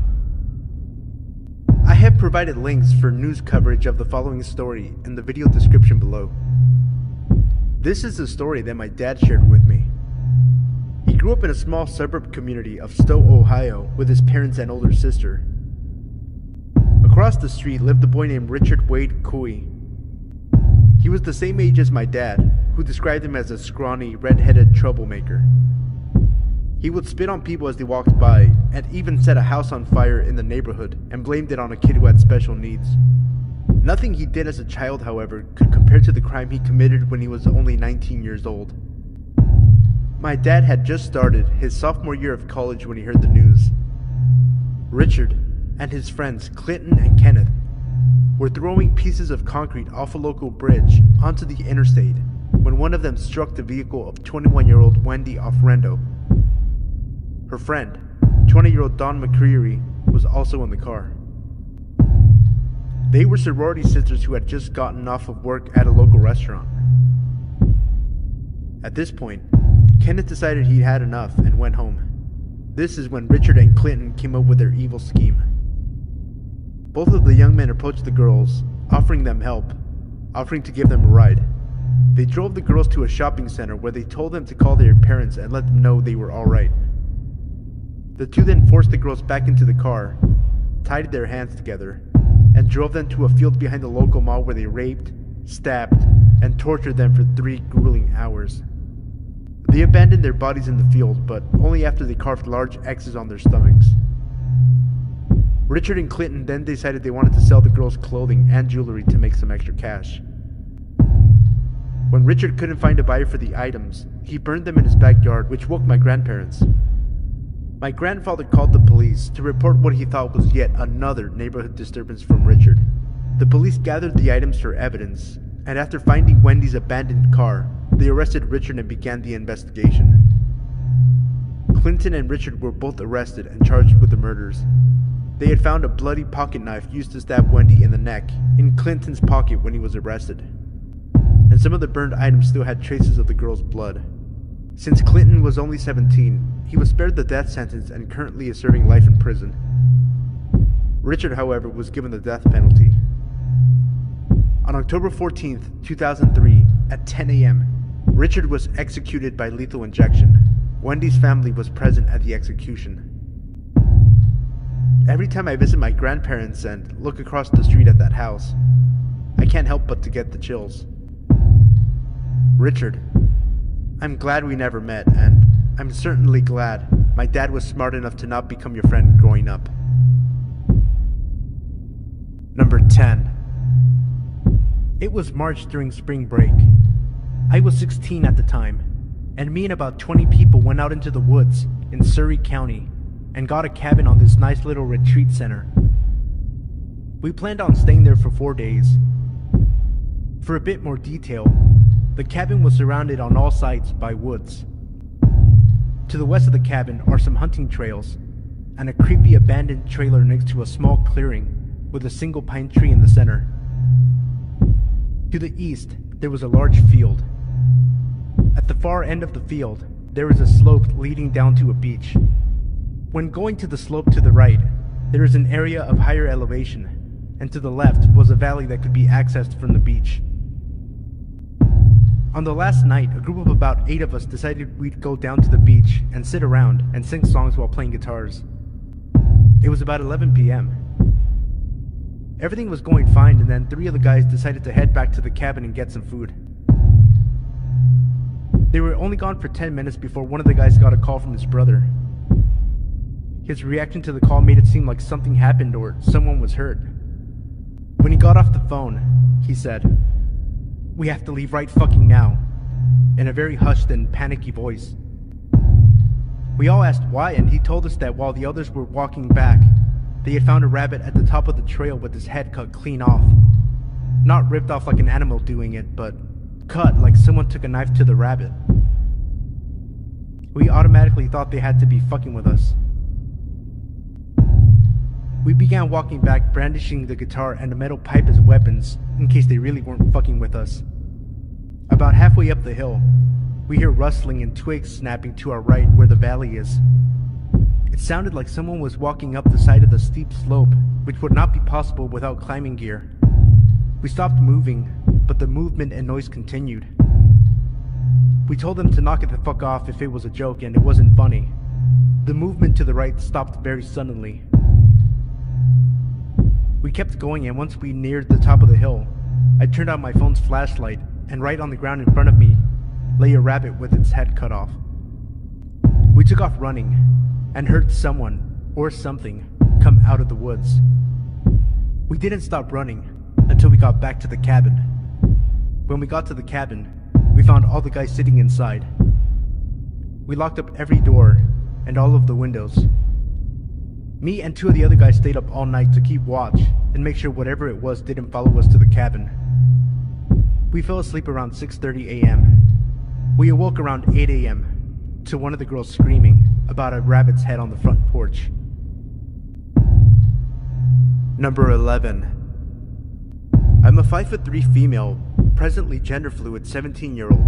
S1: I have provided links for news coverage of the following story in the video description below. This is the story that my dad shared with me. He grew up in a small suburb community of Stowe, Ohio with his parents and older sister. Across the street lived a boy named Richard Wade Cooey. He was the same age as my dad, who described him as a scrawny, red-headed troublemaker. He would spit on people as they walked by, and even set a house on fire in the neighborhood and blamed it on a kid who had special needs. Nothing he did as a child, however, could compare to the crime he committed when he was only 19 years old. My dad had just started his sophomore year of college when he heard the news. Richard and his friends Clinton and Kenneth were throwing pieces of concrete off a local bridge onto the interstate when one of them struck the vehicle of 21-year-old Wendy Ofrendo. Her friend, 20-year-old Dawn McCreary, was also in the car. They were sorority sisters who had just gotten off of work at a local restaurant. At this point, Kenneth decided he'd had enough and went home. This is when Richard and Clinton came up with their evil scheme. Both of the young men approached the girls, offering them help, offering to give them a ride. They drove the girls to a shopping center where they told them to call their parents and let them know they were alright. The two then forced the girls back into the car, tied their hands together, and drove them to a field behind the local mall where they raped, stabbed, and tortured them for 3 grueling hours. They abandoned their bodies in the field, but only after they carved large X's on their stomachs. Richard and Clinton then decided they wanted to sell the girls' clothing and jewelry to make some extra cash. When Richard couldn't find a buyer for the items, he burned them in his backyard, which woke my grandparents. My grandfather called the police to report what he thought was yet another neighborhood disturbance from Richard. The police gathered the items for evidence, and after finding Wendy's abandoned car, they arrested Richard and began the investigation. Clinton and Richard were both arrested and charged with the murders. They had found a bloody pocket knife used to stab Wendy in the neck in Clinton's pocket when he was arrested, and some of the burned items still had traces of the girl's blood. Since Clinton was only 17, he was spared the death sentence and currently is serving life in prison. Richard, however, was given the death penalty. On October 14th, 2003, at 10 a.m., Richard was executed by lethal injection. Wendy's family was present at the execution. Every time I visit my grandparents and look across the street at that house, I can't help but to get the chills. Richard, I'm glad we never met, and I'm certainly glad my dad was smart enough to not become your friend growing up. Number 10. It was March during spring break. I was 16 at the time, and me and about 20 people went out into the woods in Surrey County and got a cabin on this nice little retreat center. We planned on staying there for 4 days. For a bit more detail, the cabin was surrounded on all sides by woods. To the west of the cabin are some hunting trails, and a creepy abandoned trailer next to a small clearing with a single pine tree in the center. To the east, there was a large field. At the far end of the field, there is a slope leading down to a beach. When going to the slope to the right, there is an area of higher elevation, and to the left was a valley that could be accessed from the beach. On the last night, a group of about 8 of us decided we'd go down to the beach and sit around and sing songs while playing guitars. It was about 11 p.m. Everything was going fine, and then 3 of the guys decided to head back to the cabin and get some food. They were only gone for 10 minutes before one of the guys got a call from his brother. His reaction to the call made it seem like something happened or someone was hurt. When he got off the phone, he said, "We have to leave right fucking now," in a very hushed and panicky voice. We all asked why, and he told us that while the others were walking back, they had found a rabbit at the top of the trail with his head cut clean off. Not ripped off like an animal doing it, but cut like someone took a knife to the rabbit. We automatically thought they had to be fucking with us. We began walking back, brandishing the guitar and a metal pipe as weapons, in case they really weren't fucking with us. About halfway up the hill, we hear rustling and twigs snapping to our right where the valley is. It sounded like someone was walking up the side of the steep slope, which would not be possible without climbing gear. We stopped moving, but the movement and noise continued. We told them to knock it the fuck off if it was a joke and it wasn't funny. The movement to the right stopped very suddenly. We kept going, and once we neared the top of the hill, I turned on my phone's flashlight, and right on the ground in front of me lay a rabbit with its head cut off. We took off running, and heard someone, or something, come out of the woods. We didn't stop running until we got back to the cabin. When we got to the cabin, we found all the guys sitting inside. We locked up every door and all of the windows. Me and 2 of the other guys stayed up all night to keep watch and make sure whatever it was didn't follow us to the cabin. We fell asleep around 6:30 a.m. We awoke around 8 a.m. to one of the girls screaming about a rabbit's head on the front porch. Number 11. I'm a 5'3" female, presently gender fluid 17-year-old.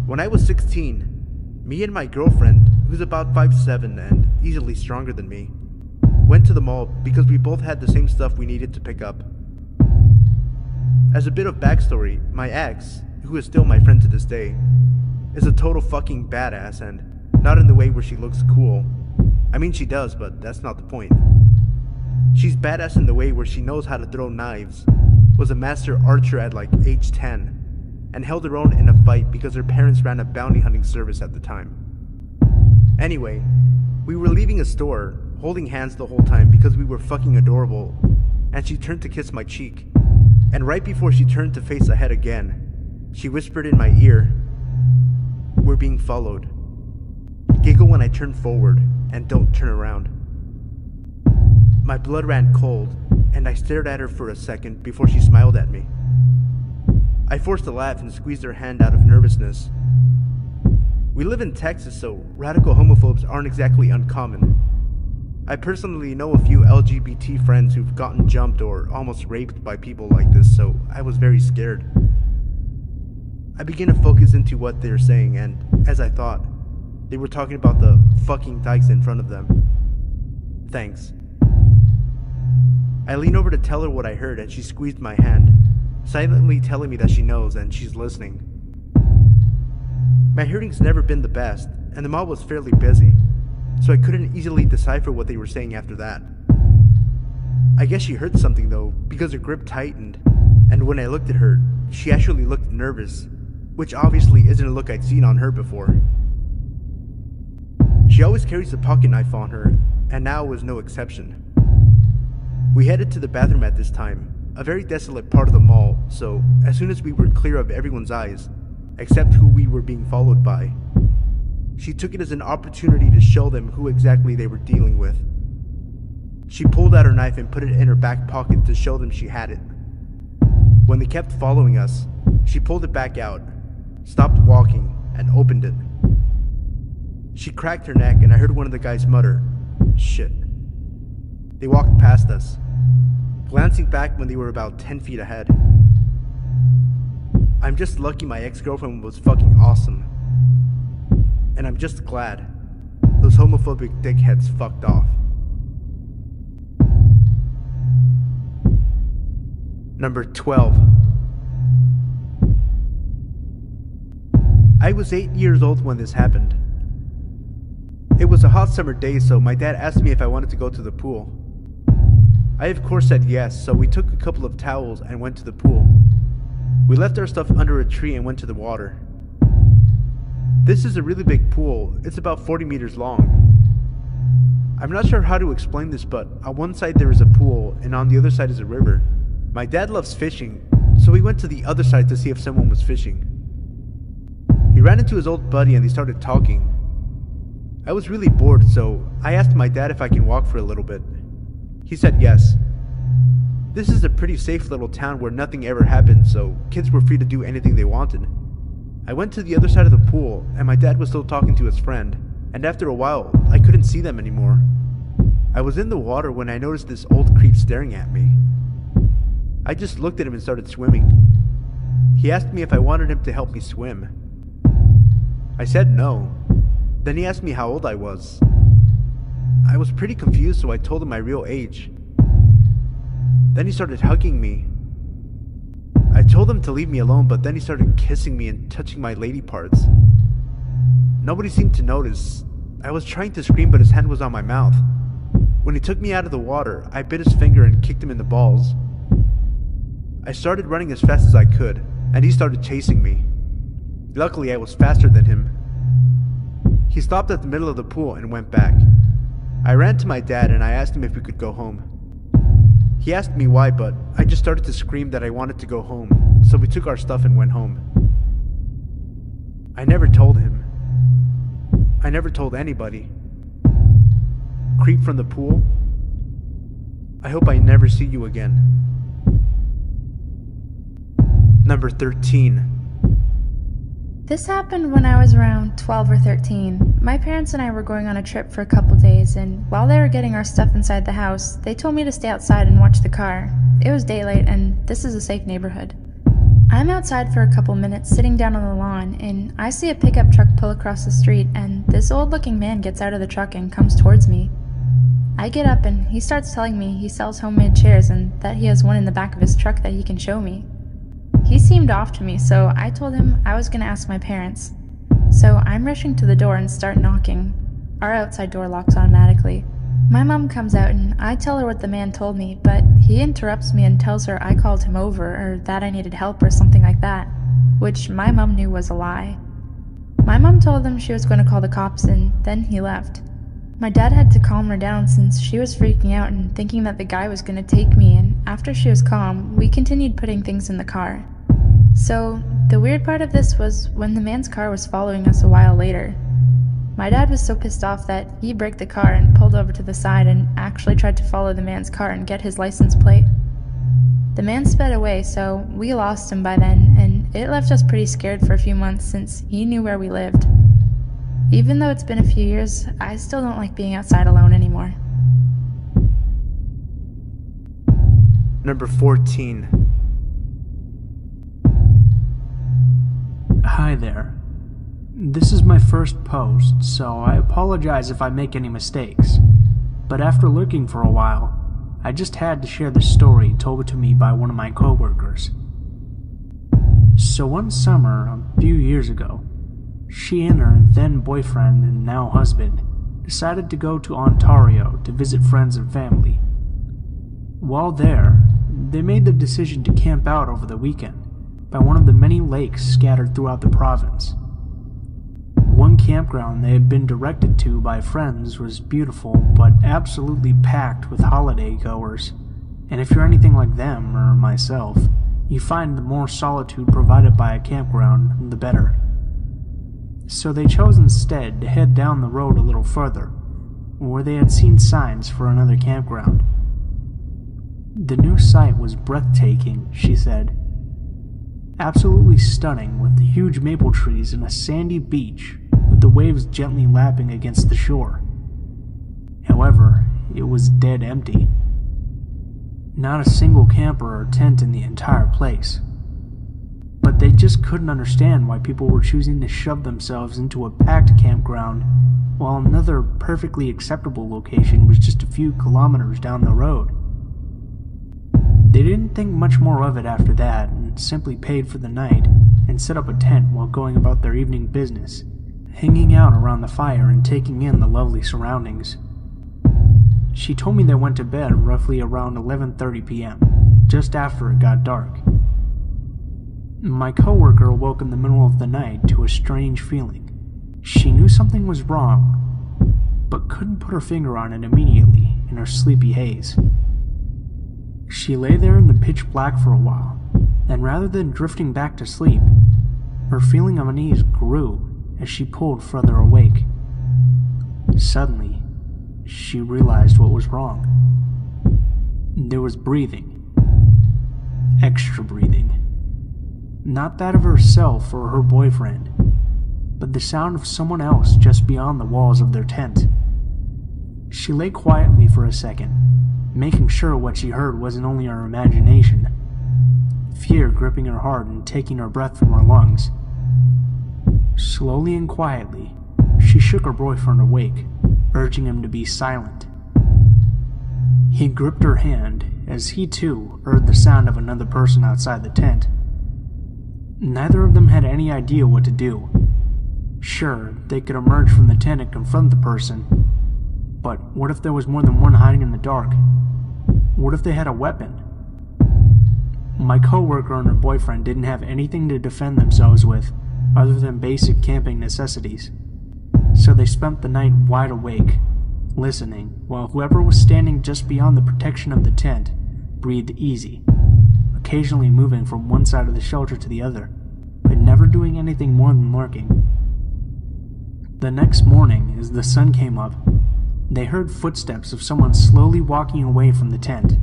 S1: When I was 16, me and my girlfriend, who's about 5'7" and easily stronger than me, went to the mall because we both had the same stuff we needed to pick up. As a bit of backstory, my ex, who is still my friend to this day, is a total fucking badass, and not in the way where she looks cool. I mean, she does, but that's not the point. She's badass in the way where she knows how to throw knives, was a master archer at like age 10 and held her own in a fight because her parents ran a bounty hunting service at the time. Anyway, we were leaving a store, holding hands the whole time because we were fucking adorable, and she turned to kiss my cheek. And right before she turned to face ahead again, she whispered in my ear, "We're being followed." Giggle when I turn forward and don't turn around. My blood ran cold, and I stared at her for a second before she smiled at me. I forced a laugh and squeezed her hand out of nervousness. We live in Texas, so radical homophobes aren't exactly uncommon. I personally know a few LGBT friends who've gotten jumped or almost raped by people like this, so I was very scared. I began to focus into what they were saying, and as I thought, they were talking about the fucking dykes in front of them. Thanks. I leaned over to tell her what I heard, and she squeezed my hand, silently telling me that she knows and she's listening. My hearing's never been the best, and the mall was fairly busy, so I couldn't easily decipher what they were saying after that. I guess she heard something though, because her grip tightened, and when I looked at her, she actually looked nervous, which obviously isn't a look I'd seen on her before. She always carries a pocket knife on her, and now was no exception. We headed to the bathroom at this time, a very desolate part of the mall, so as soon as we were clear of everyone's eyes, except who we were being followed by, she took it as an opportunity to show them who exactly they were dealing with. She pulled out her knife and put it in her back pocket to show them she had it. When they kept following us, she pulled it back out, stopped walking, and opened it. She cracked her neck, and I heard one of the guys mutter, "Shit." They walked past us, glancing back when they were about 10 feet ahead. I'm just lucky my ex-girlfriend was fucking awesome. And I'm just glad those homophobic dickheads fucked off. Number 12. I was 8 years old when this happened. It was a hot summer day, so my dad asked me if I wanted to go to the pool. I of course said yes, so we took a couple of towels and went to the pool. We left our stuff under a tree and went to the water. This is a really big pool. It's about 40 meters long. I'm not sure how to explain this, but on one side there is a pool and on the other side is a river. My dad loves fishing, so we went to the other side to see if someone was fishing. He ran into his old buddy and they started talking. I was really bored, so I asked my dad if I can walk for a little bit. He said yes. This is a pretty safe little town where nothing ever happened, so kids were free to do anything they wanted. I went to the other side of the pool, and my dad was still talking to his friend, and after a while, I couldn't see them anymore. I was in the water when I noticed this old creep staring at me. I just looked at him and started swimming. He asked me if I wanted him to help me swim. I said no. Then he asked me how old I was. I was pretty confused, so I told him my real age. Then he started hugging me. I told him to leave me alone, but then he started kissing me and touching my lady parts. Nobody seemed to notice. I was trying to scream, but his hand was on my mouth. When he took me out of the water, I bit his finger and kicked him in the balls. I started running as fast as I could, and he started chasing me. Luckily, I was faster than him. He stopped at the middle of the pool and went back. I ran to my dad and I asked him if we could go home. He asked me why, but I just started to scream that I wanted to go home, so we took our stuff and went home. I never told him. I never told anybody. Creep from the pool? I hope I never see you again. Number 13.
S2: This happened when I was around 12 or 13. My parents and I were going on a trip for a couple days, and while they were getting our stuff inside the house, they told me to stay outside and watch the car. It was daylight, and this is a safe neighborhood. I'm outside for a couple minutes, sitting down on the lawn, and I see a pickup truck pull across the street, and this old-looking man gets out of the truck and comes towards me. I get up, and he starts telling me he sells homemade chairs and that he has one in the back of his truck that he can show me. He seemed off to me, so I told him I was gonna ask my parents. So I'm rushing to the door and start knocking. Our outside door locks automatically. My mom comes out and I tell her what the man told me, but he interrupts me and tells her I called him over or that I needed help or something like that, which my mom knew was a lie. My mom told him she was going to call the cops and then he left. My dad had to calm her down since she was freaking out and thinking that the guy was going to take me, and after she was calm, we continued putting things in the car. So, the weird part of this was when the man's car was following us a while later. My dad was so pissed off that he braked the car and pulled over to the side and actually tried to follow the man's car and get his license plate. The man sped away, so we lost him by then, and it left us pretty scared for a few months since he knew where we lived. Even though it's been a few years, I still don't like being outside alone anymore.
S1: Number 14.
S21: Hi there. This is my first post, so I apologize if I make any mistakes. But after lurking for a while, I just had to share the story told to me by one of my coworkers. So one summer, a few years ago, she and her then boyfriend and now husband decided to go to Ontario to visit friends and family. While there, they made the decision to camp out over the weekend by one of the many lakes scattered throughout the province. One campground they had been directed to by friends was beautiful but absolutely packed with holiday goers, and if you're anything like them or myself, you find the more solitude provided by a campground, the better. So they chose instead to head down the road a little further, where they had seen signs for another campground. The new site was breathtaking, she said. Absolutely stunning, with huge maple trees and a sandy beach, with the waves gently lapping against the shore. However, it was dead empty. Not a single camper or tent in the entire place. But they just couldn't understand why people were choosing to shove themselves into a packed campground while another perfectly acceptable location was just a few kilometers down the road. They didn't think much more of it after that and simply paid for the night and set up a tent while going about their evening business, hanging out around the fire and taking in the lovely surroundings. She told me they went to bed roughly around 11:30 p.m., just after it got dark. My coworker awoke in the middle of the night to a strange feeling. She knew something was wrong, but couldn't put her finger on it immediately in her sleepy haze. She lay there in the pitch black for a while, and rather than drifting back to sleep, her feeling of unease grew as she pulled further awake. Suddenly, she realized what was wrong. There was breathing. Extra breathing. Not that of herself or her boyfriend, but the sound of someone else just beyond the walls of their tent. She lay quietly for a second, making sure what she heard wasn't only her imagination, fear gripping her heart and taking her breath from her lungs. Slowly and quietly, she shook her boyfriend awake, urging him to be silent. He gripped her hand as he too heard the sound of another person outside the tent. Neither of them had any idea what to do. Sure, they could emerge from the tent and confront the person, but what if there was more than one hiding in the dark? What if they had a weapon? My coworker and her boyfriend didn't have anything to defend themselves with other than basic camping necessities, so they spent the night wide awake, listening, while whoever was standing just beyond the protection of the tent breathed easy, occasionally moving from one side of the shelter to the other, but never doing anything more than lurking. The next morning, as the sun came up, they heard footsteps of someone slowly walking away from the tent.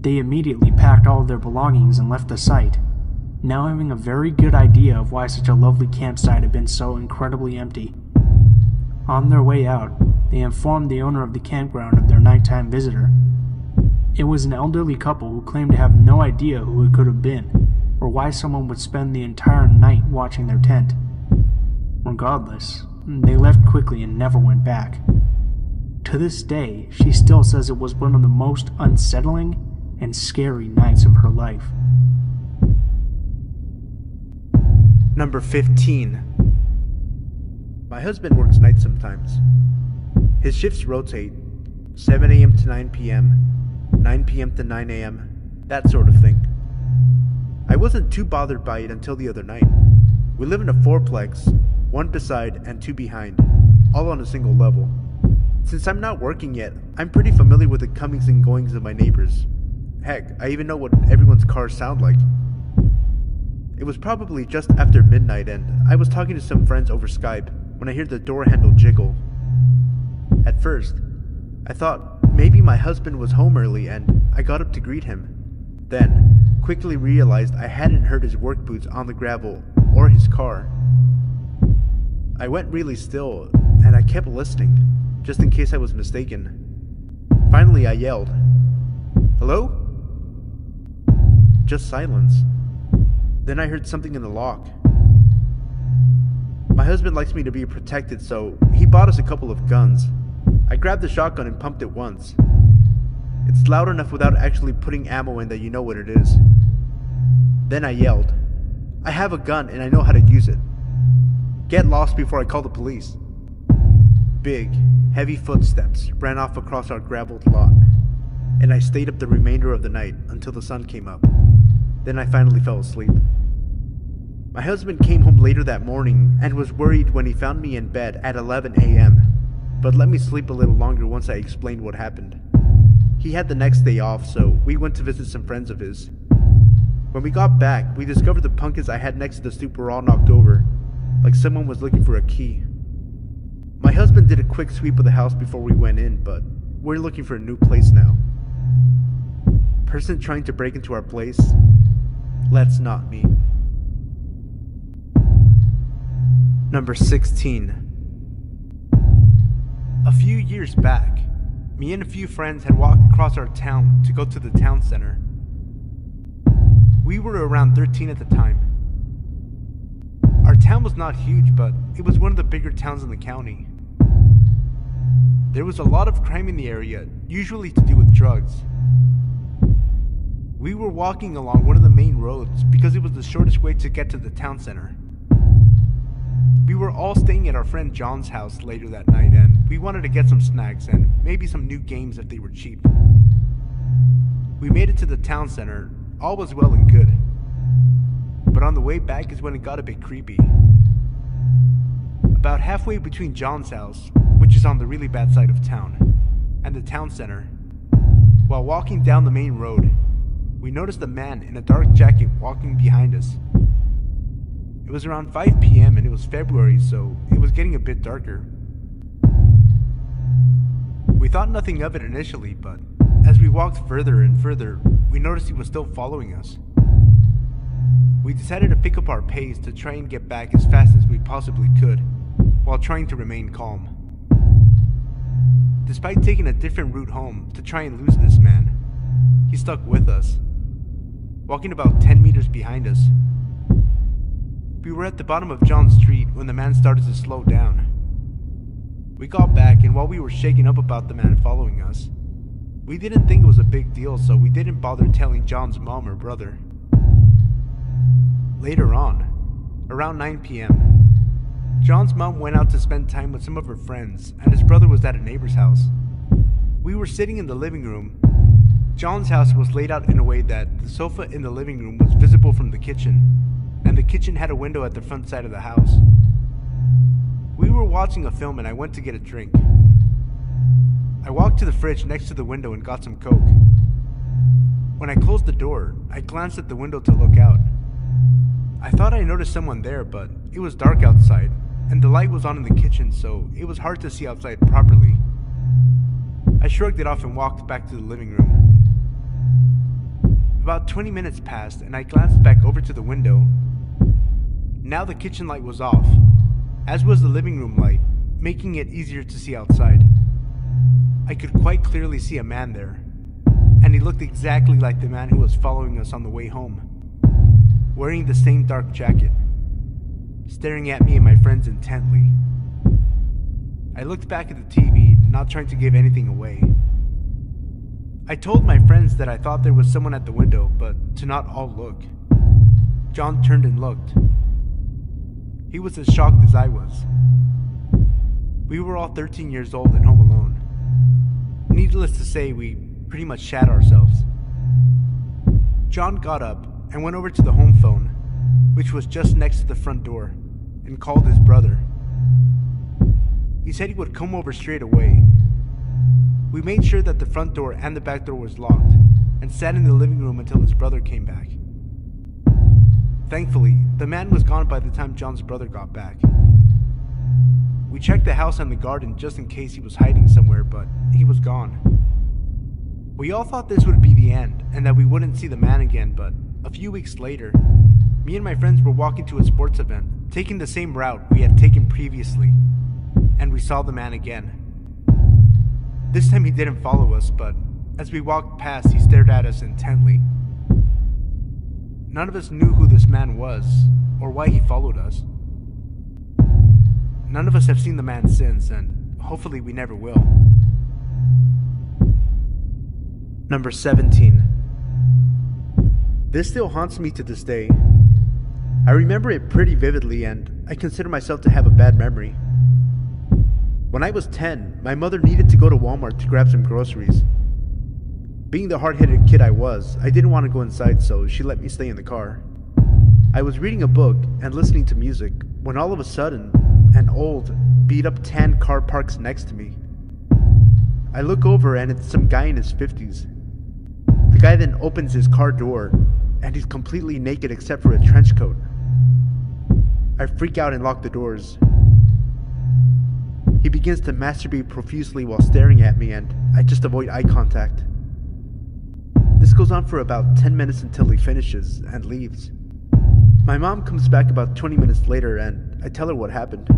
S21: They immediately packed all of their belongings and left the site, now having a very good idea of why such a lovely campsite had been so incredibly empty. On their way out, they informed the owner of the campground of their nighttime visitor. It was an elderly couple who claimed to have no idea who it could have been, or why someone would spend the entire night watching their tent. Regardless, they left quickly and never went back. To this day, she still says it was one of the most unsettling and scary nights of her life.
S1: Number 15. My husband works nights sometimes. His shifts rotate, 7 a.m. to 9 p.m., 9 p.m. to 9 a.m., that sort of thing. I wasn't too bothered by it until the other night. We live in a fourplex, one beside and two behind, all on a single level. Since I'm not working yet, I'm pretty familiar with the comings and goings of my neighbors. Heck, I even know what everyone's cars sound like. It was probably just after midnight and I was talking to some friends over Skype when I heard the door handle jiggle. At first, I thought maybe my husband was home early and I got up to greet him. Then, quickly realized I hadn't heard his work boots on the gravel or his car. I went really still and I kept listening, just in case I was mistaken. Finally I yelled, "Hello?" Just silence. Then I heard something in the lock. My husband likes me to be protected, so he bought us a couple of guns. I grabbed the shotgun and pumped it once. It's loud enough without actually putting ammo in that you know what it is. Then I yelled, "I have a gun and I know how to use it. Get lost before I call the police." Big, heavy footsteps ran off across our graveled lot, and I stayed up the remainder of the night until the sun came up. Then I finally fell asleep. My husband came home later that morning and was worried when he found me in bed at 11 a.m., but let me sleep a little longer once I explained what happened. He had the next day off, so we went to visit some friends of his. When we got back, we discovered the pumpkins I had next to the stoop were all knocked over, like someone was looking for a key. My husband did a quick sweep of the house before we went in, but we're looking for a new place now. Person trying to break into our place? Let's not meet. Number 16. A few years back, me and a few friends had walked across our town to go to the town center. We were around 13 at the time. Our town was not huge, but it was one of the bigger towns in the county. There was a lot of crime in the area, usually to do with drugs. We were walking along one of the main roads because it was the shortest way to get to the town center. We were all staying at our friend John's house later that night and we wanted to get some snacks and maybe some new games if they were cheap. We made it to the town center, all was well and good. But on the way back is when it got a bit creepy. About halfway between John's house, which is on the really bad side of town, and the town center, while walking down the main road, we noticed a man in a dark jacket walking behind us. It was around 5 p.m. and it was February, so it was getting a bit darker. We thought nothing of it initially, but as we walked further and further, we noticed he was still following us. We decided to pick up our pace to try and get back as fast as we possibly could, while trying to remain calm. Despite taking a different route home to try and lose this man, he stuck with us, walking about 10 meters behind us. We were at the bottom of John Street when the man started to slow down. We got back, and while we were shaken up about the man following us, we didn't think it was a big deal, so we didn't bother telling John's mom or brother. Later on, around 9 p.m., John's mom went out to spend time with some of her friends, and his brother was at a neighbor's house. We were sitting in the living room. John's house was laid out in a way that the sofa in the living room was visible from the kitchen, and the kitchen had a window at the front side of the house. We were watching a film and I went to get a drink. I walked to the fridge next to the window and got some Coke. When I closed the door, I glanced at the window to look out. I thought I noticed someone there, but it was dark outside, and the light was on in the kitchen, so it was hard to see outside properly. I shrugged it off and walked back to the living room. About 20 minutes passed, and I glanced back over to the window. Now the kitchen light was off, as was the living room light, making it easier to see outside. I could quite clearly see a man there, and he looked exactly like the man who was following us on the way home, wearing the same dark jacket, staring at me and my friends intently. I looked back at the TV, not trying to give anything away. I told my friends that I thought there was someone at the window, but to not all look. John turned and looked. He was as shocked as I was. We were all 13 years old and home alone. Needless to say, we pretty much shat ourselves. John got up and went over to the home phone, which was just next to the front door, and called his brother. He said he would come over straight away. We made sure that the front door and the back door was locked, and sat in the living room until his brother came back. Thankfully, the man was gone by the time John's brother got back. We checked the house and the garden just in case he was hiding somewhere, but he was gone. We all thought this would be the end, and that we wouldn't see the man again, but a few weeks later, me and my friends were walking to a sports event, taking the same route we had taken previously, and we saw the man again. This time he didn't follow us, but as we walked past, he stared at us intently. None of us knew who this man was, or why he followed us. None of us have seen the man since, and hopefully we never will. Number 17. This still haunts me to this day. I remember it pretty vividly, and I consider myself to have a bad memory. When I was 10, my mother needed to go to Walmart to grab some groceries. Being the hard-headed kid I was, I didn't want to go inside, so she let me stay in the car. I was reading a book and listening to music when all of a sudden, an old, beat-up tan car parks next to me. I look over and it's some guy in his 50s. The guy then opens his car door, and he's completely naked except for a trench coat. I freak out and lock the doors. He begins to masturbate profusely while staring at me, and I just avoid eye contact. This goes on for about 10 minutes until he finishes and leaves. My mom comes back about 20 minutes later, and I tell her what happened.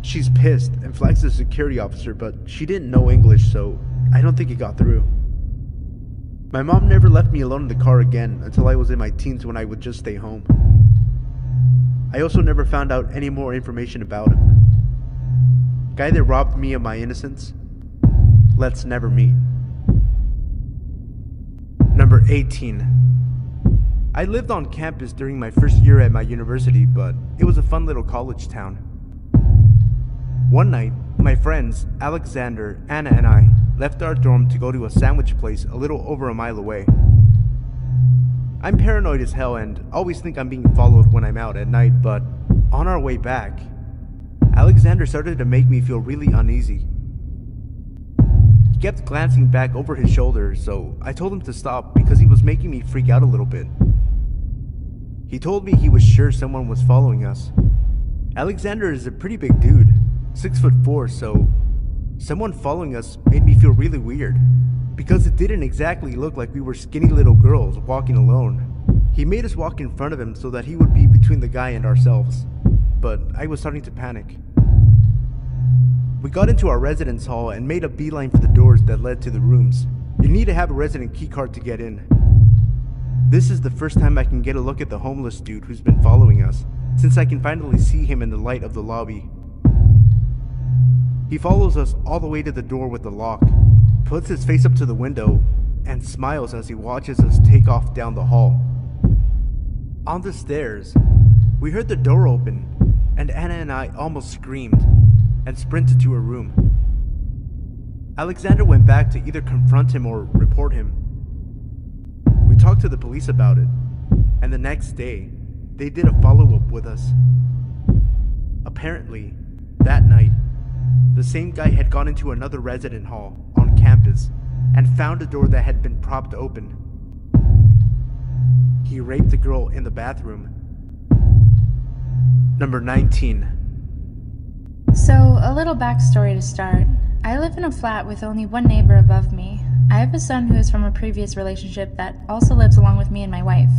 S1: She's pissed and flags the security officer, but she didn't know English, so I don't think it got through. My mom never left me alone in the car again until I was in my teens, when I would just stay home. I also never found out any more information about him. Guy that robbed me of my innocence? Let's never meet. Number 18. I lived on campus during my first year at my university, but it was a fun little college town. One night, my friends, Alexander, Anna, and I left our dorm to go to a sandwich place a little over a mile away. I'm paranoid as hell and always think I'm being followed when I'm out at night, but on our way back, Alexander started to make me feel really uneasy. He kept glancing back over his shoulder, so I told him to stop because he was making me freak out a little bit. He told me he was sure someone was following us. Alexander is a pretty big dude, 6'4", so someone following us made me feel really weird, because it didn't exactly look like we were skinny little girls walking alone. He made us walk in front of him so that he would be between the guy and ourselves, but I was starting to panic. We got into our residence hall and made a beeline for the doors that led to the rooms. You need to have a resident key card to get in. This is the first time I can get a look at the homeless dude who's been following us, since I can finally see him in the light of the lobby. He follows us all the way to the door with the lock, puts his face up to the window, and smiles as he watches us take off down the hall. On the stairs, we heard the door open, and Anna and I almost screamed and sprinted to her room. Alexander went back to either confront him or report him. We talked to the police about it, and the next day, they did a follow-up with us. Apparently, that night, the same guy had gone into another resident hall on campus and found a door that had been propped open. He raped a girl in the bathroom. Number 19.
S2: So, a little backstory to start. I live in a flat with only one neighbor above me. I have a son who is from a previous relationship that also lives along with me and my wife.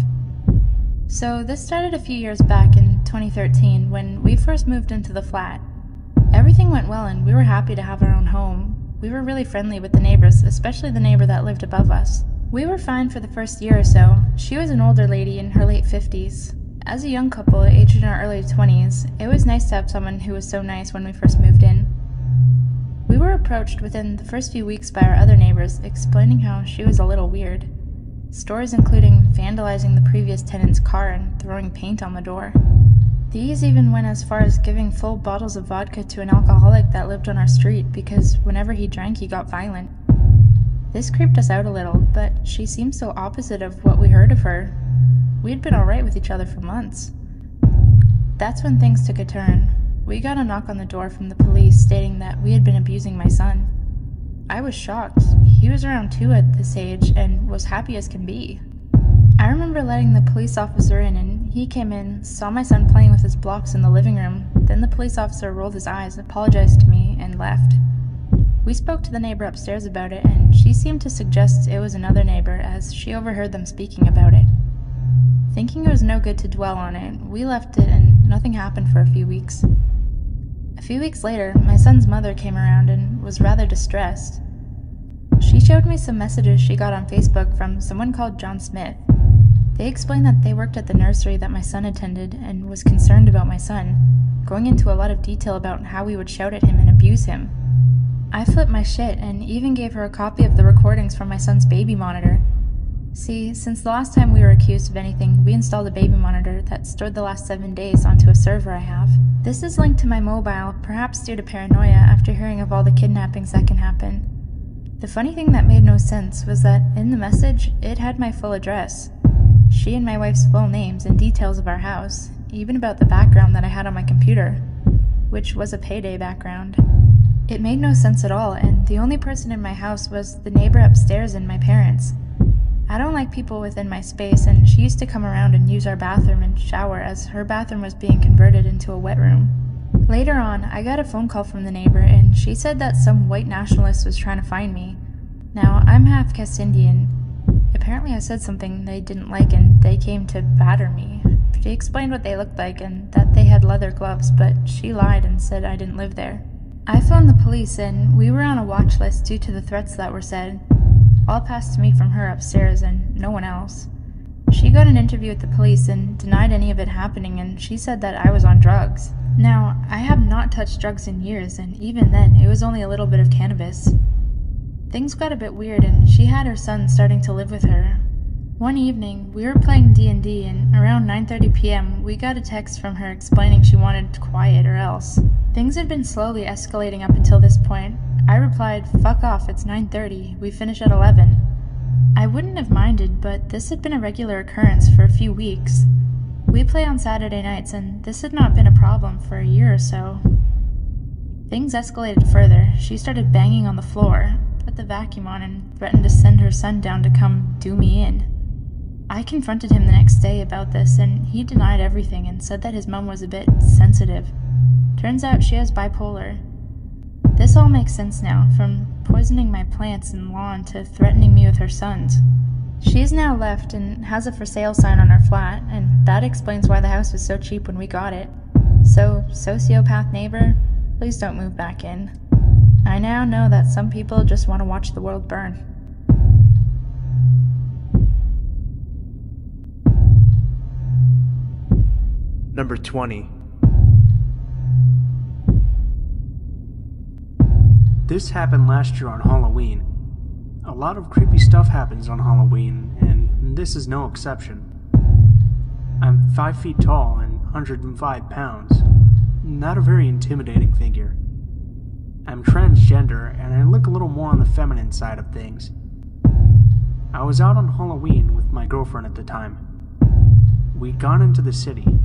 S2: So, this started a few years back in 2013 when we first moved into the flat. Everything went well and we were happy to have our own home. We were really friendly with the neighbors, especially the neighbor that lived above us. We were fine for the first year or so. She was an older lady in her late 50s. As a young couple, aged in our early 20s, it was nice to have someone who was so nice when we first moved in. We were approached within the first few weeks by our other neighbors, explaining how she was a little weird. Stories including vandalizing the previous tenant's car and throwing paint on the door. These even went as far as giving full bottles of vodka to an alcoholic that lived on our street because whenever he drank he got violent. This creeped us out a little, but she seemed so opposite of what we heard of her. We'd been alright with each other for months. That's when things took a turn. We got a knock on the door from the police stating that we had been abusing my son. I was shocked. He was around 2 at this age and was happy as can be. I remember letting the police officer in, and he came in, saw my son playing with his blocks in the living room. Then the police officer rolled his eyes, apologized to me, and left. We spoke to the neighbor upstairs about it, and she seemed to suggest it was another neighbor as she overheard them speaking about it. Thinking it was no good to dwell on it, we left it and nothing happened for a few weeks. A few weeks later, my son's mother came around and was rather distressed. She showed me some messages she got on Facebook from someone called John Smith. They explained that they worked at the nursery that my son attended and was concerned about my son, going into a lot of detail about how we would shout at him and abuse him. I flipped my shit and even gave her a copy of the recordings from my son's baby monitor. See, since the last time we were accused of anything, we installed a baby monitor that stored the last 7 days onto a server I have. This is linked to my mobile, perhaps due to paranoia after hearing of all the kidnappings that can happen. The funny thing that made no sense was that in the message, it had my full address. She and my wife's full names and details of our house, even about the background that I had on my computer, which was a payday background. It made no sense at all, and the only person in my house was the neighbor upstairs and my parents. I don't like people within my space, and she used to come around and use our bathroom and shower as her bathroom was being converted into a wet room. Later on, I got a phone call from the neighbor, and she said that some white nationalist was trying to find me. Now, I'm half West Indian. Apparently I said something they didn't like, and they came to batter me. She explained what they looked like and that they had leather gloves, but she lied and said I didn't live there. I phoned the police, and we were on a watch list due to the threats that were said. All passed to me from her upstairs and no one else. She got an interview with the police and denied any of it happening, and she said that I was on drugs. Now, I have not touched drugs in years, and even then, it was only a little bit of cannabis. Things got a bit weird, and she had her son starting to live with her. One evening, we were playing D&D, and around 9:30 p.m., we got a text from her explaining she wanted quiet or else. Things had been slowly escalating up until this point. I replied, "Fuck off, it's 9:30, we finish at 11. I wouldn't have minded, but this had been a regular occurrence for a few weeks. We play on Saturday nights, and this had not been a problem for a year or so. Things escalated further. She started banging on the floor, put the vacuum on, and threatened to send her son down to come do me in. I confronted him the next day about this, and he denied everything and said that his mom was a bit sensitive. Turns out she has bipolar. This all makes sense now, from poisoning my plants and lawn to threatening me with her sons. She is now left and has a for sale sign on her flat, and that explains why the house was so cheap when we got it. So, sociopath neighbor, please don't move back in. I now know that some people just want to watch the world burn."
S1: Number 20.
S21: This happened last year on Halloween. A lot of creepy stuff happens on Halloween, and this is no exception. I'm 5 feet tall and 105 pounds. Not a very intimidating figure. I'm transgender, and I look a little more on the feminine side of things. I was out on Halloween with my girlfriend at the time. We'd gone into the city.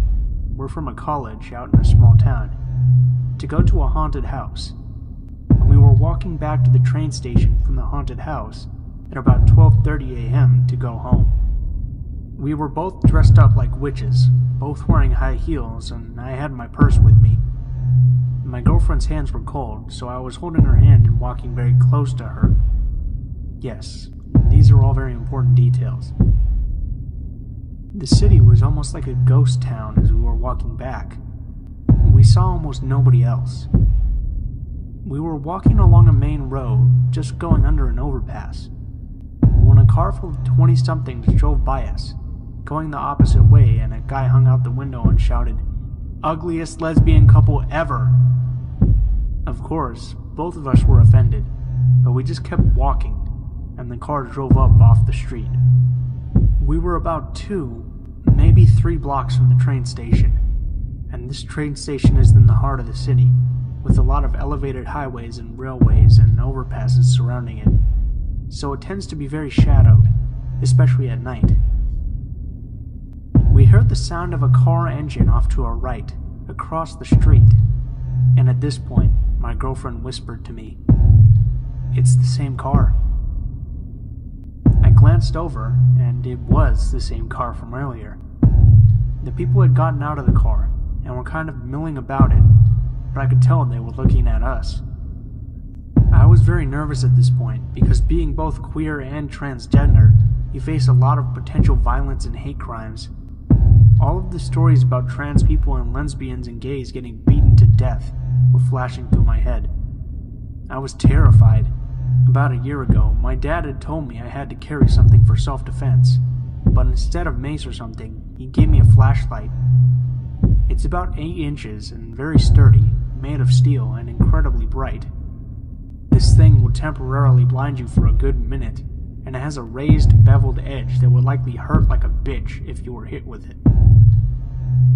S21: We're from a college out in a small town, to go to a haunted house. And we were walking back to the train station from the haunted house at about 12:30 a.m. to go home. We were both dressed up like witches, both wearing high heels, and I had my purse with me. My girlfriend's hands were cold, so I was holding her hand and walking very close to her. Yes, these are all very important details. The city was almost like a ghost town as we were walking back. We saw almost nobody else. We were walking along a main road, just going under an overpass, when a car full of 20-somethings drove by us, going the opposite way, and a guy hung out the window and shouted, "Ugliest lesbian couple ever!" Of course, both of us were offended, but we just kept walking, and the car drove up off the street. We were about 2, maybe 3 blocks from the train station, and this train station is in the heart of the city, with a lot of elevated highways and railways and overpasses surrounding it. so it tends to be very shadowed, especially at night. We heard the sound of a car engine off to our right, across the street, and at this point, my girlfriend whispered to me, "It's the same car." I glanced over, and it was the same car from earlier. The people had gotten out of the car and were kind of milling about it, but I could tell they were looking at us. I was very nervous at this point because being both queer and transgender, you face a lot of potential violence and hate crimes. All of the stories about trans people and lesbians and gays getting beaten to death were flashing through my head. I was terrified. About a year ago, my dad had told me I had to carry something for self-defense, but instead of mace or something, he gave me a flashlight. It's about 8 inches and very sturdy, made of steel and incredibly bright. This thing will temporarily blind you for a good minute, and it has a raised, beveled edge that would likely hurt like a bitch if you were hit with it.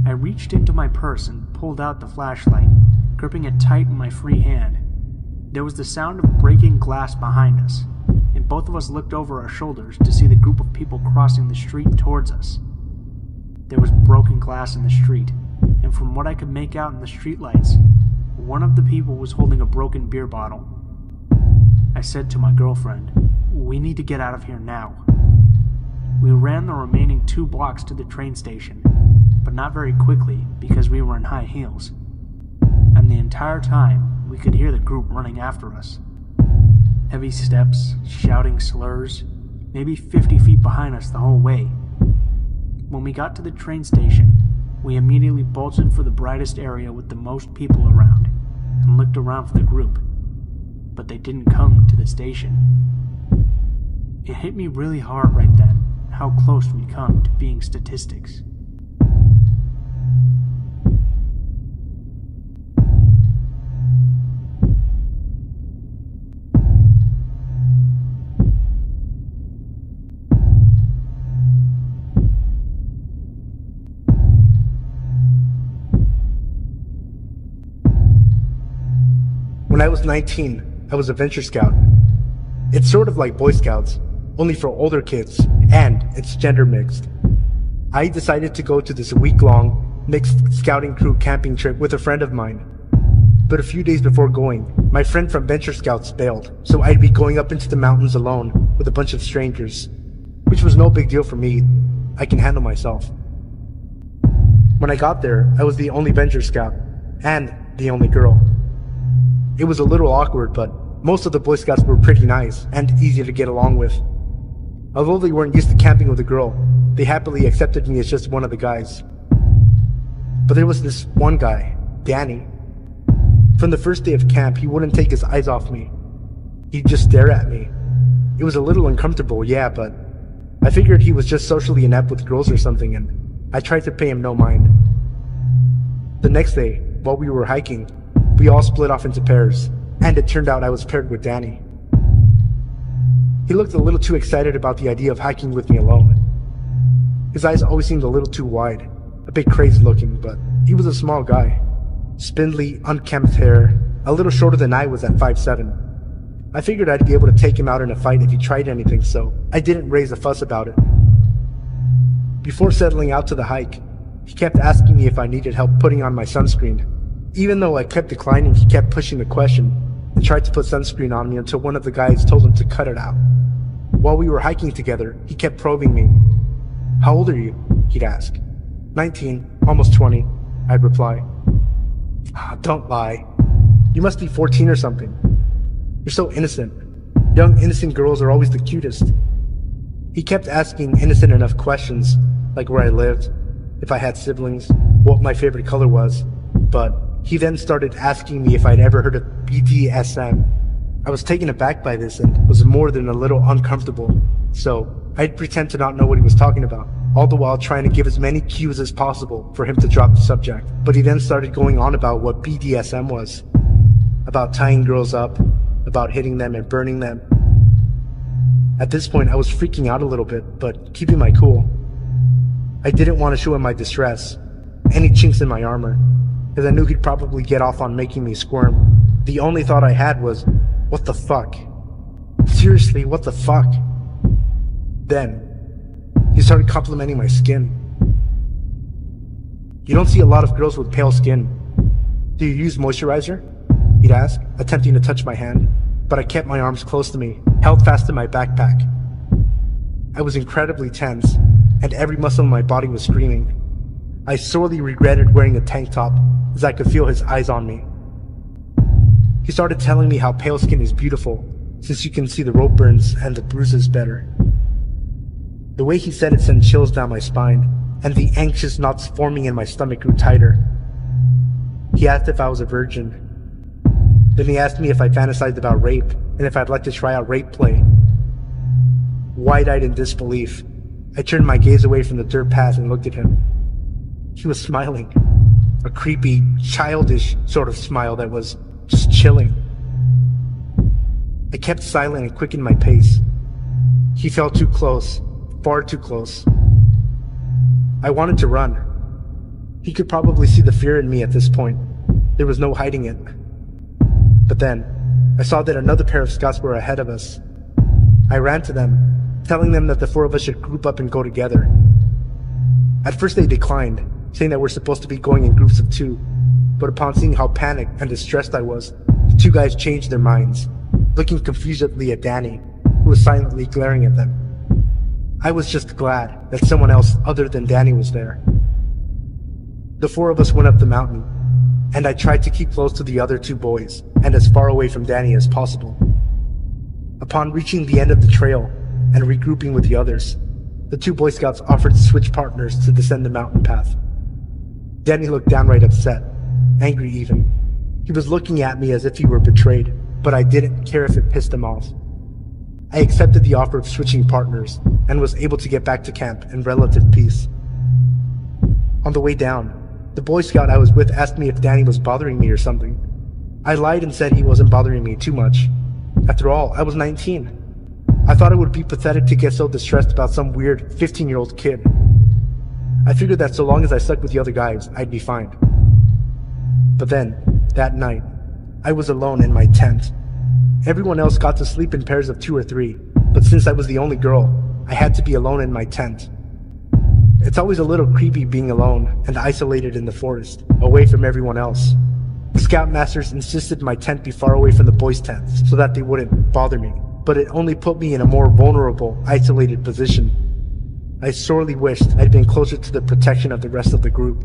S21: I reached into my purse and pulled out the flashlight, gripping it tight in my free hand. There was the sound of breaking glass behind us, and both of us looked over our shoulders to see the group of people crossing the street towards us. There was broken glass in the street, and from what I could make out in the streetlights, one of the people was holding a broken beer bottle. I said to my girlfriend, "We need to get out of here now." We ran the remaining 2 blocks to the train station, but not very quickly because we were in high heels. And the entire time, we could hear the group running after us. Heavy steps, shouting slurs, maybe 50 feet behind us the whole way. When we got to the train station, we immediately bolted for the brightest area with the most people around, and looked around for the group. But they didn't come to the station. It hit me really hard right then, how close we'd come to being statistics.
S1: When I was 19, I was a venture scout. It's sort of like Boy Scouts, only for older kids, and it's gender mixed. I decided to go to this week-long mixed scouting crew camping trip with a friend of mine. But a few days before going, my friend from Venture Scouts bailed, so I'd be going up into the mountains alone with a bunch of strangers, which was no big deal for me. I can handle myself. When I got there, I was the only Venture Scout, and the only girl. It was a little awkward, but most of the Boy Scouts were pretty nice and easy to get along with. Although they weren't used to camping with a girl, they happily accepted me as just one of the guys. But there was this one guy, Danny. From the first day of camp, he wouldn't take his eyes off me. He'd just stare at me. It was a little uncomfortable, yeah, but I figured he was just socially inept with girls or something, and I tried to pay him no mind. The next day, while we were hiking, we all split off into pairs, and it turned out I was paired with Danny. He looked a little too excited about the idea of hiking with me alone. His eyes always seemed a little too wide, a bit crazy looking, but he was a small guy. Spindly, unkempt hair, a little shorter than I was at 5'7". I figured I'd be able to take him out in a fight if he tried anything, so I didn't raise a fuss about it. Before settling out to the hike, he kept asking me if I needed help putting on my sunscreen. Even though I kept declining, he kept pushing the question and tried to put sunscreen on me until one of the guys told him to cut it out. While we were hiking together, he kept probing me. "How old are you?" he'd ask. 19, almost 20, I'd reply. Don't lie. You must be 14 or something. You're so innocent. Young, innocent girls are always the cutest. He kept asking innocent enough questions, like where I lived, if I had siblings, what my favorite color was, but he then started asking me if I'd ever heard of BDSM. I was taken aback by this and was more than a little uncomfortable, so I'd pretend to not know what he was talking about, all the while trying to give as many cues as possible for him to drop the subject. But he then started going on about what BDSM was, about tying girls up, about hitting them and burning them. At this point, I was freaking out a little bit, but keeping my cool. I didn't want to show him my distress, any chinks in my armor, because I knew he'd probably get off on making me squirm. The only thought I had was, what the fuck? Seriously, what the fuck? Then, he started complimenting my skin. You don't see a lot of girls with pale skin. Do you use moisturizer? He'd ask, attempting to touch my hand, but I kept my arms close to me, held fast in my backpack. I was incredibly tense, and every muscle in my body was screaming. I sorely regretted wearing a tank top, as I could feel his eyes on me. He started telling me how pale skin is beautiful, since you can see the rope burns and the bruises better. The way he said it sent chills down my spine, and the anxious knots forming in my stomach grew tighter. He asked if I was a virgin. Then he asked me if I fantasized about rape, and if I'd like to try out rape play. Wide-eyed in disbelief, I turned my gaze away from the dirt path and looked at him. He was smiling. A creepy, childish sort of smile that was just chilling. I kept silent and quickened my pace. He felt too close, far too close. I wanted to run. He could probably see the fear in me at this point. There was no hiding it. But then, I saw that another pair of scouts were ahead of us. I ran to them, telling them that the four of us should group up and go together. At first they declined, saying that we're supposed to be going in groups of 2, but upon seeing how panicked and distressed I was, the 2 guys changed their minds, looking confusedly at Danny, who was silently glaring at them. I was just glad that someone else other than Danny was there. The 4 of us went up the mountain, and I tried to keep close to the other 2 boys, and as far away from Danny as possible. Upon reaching the end of the trail, and regrouping with the others, the 2 Boy Scouts offered to switch partners to descend the mountain path. Danny looked downright upset, angry even. He was looking at me as if he were betrayed, but I didn't care if it pissed him off. I accepted the offer of switching partners, and was able to get back to camp in relative peace. On the way down, the Boy Scout I was with asked me if Danny was bothering me or something. I lied and said he wasn't bothering me too much. After all, I was 19. I thought it would be pathetic to get so distressed about some weird 15-year-old kid. I figured that so long as I stuck with the other guys, I'd be fine. But then, that night, I was alone in my tent. Everyone else got to sleep in pairs of 2 or 3, but since I was the only girl, I had to be alone in my tent. It's always a little creepy being alone and isolated in the forest, away from everyone else. The scoutmasters insisted my tent be far away from the boys' tents so that they wouldn't bother me, but it only put me in a more vulnerable, isolated position. I sorely wished I'd been closer to the protection of the rest of the group.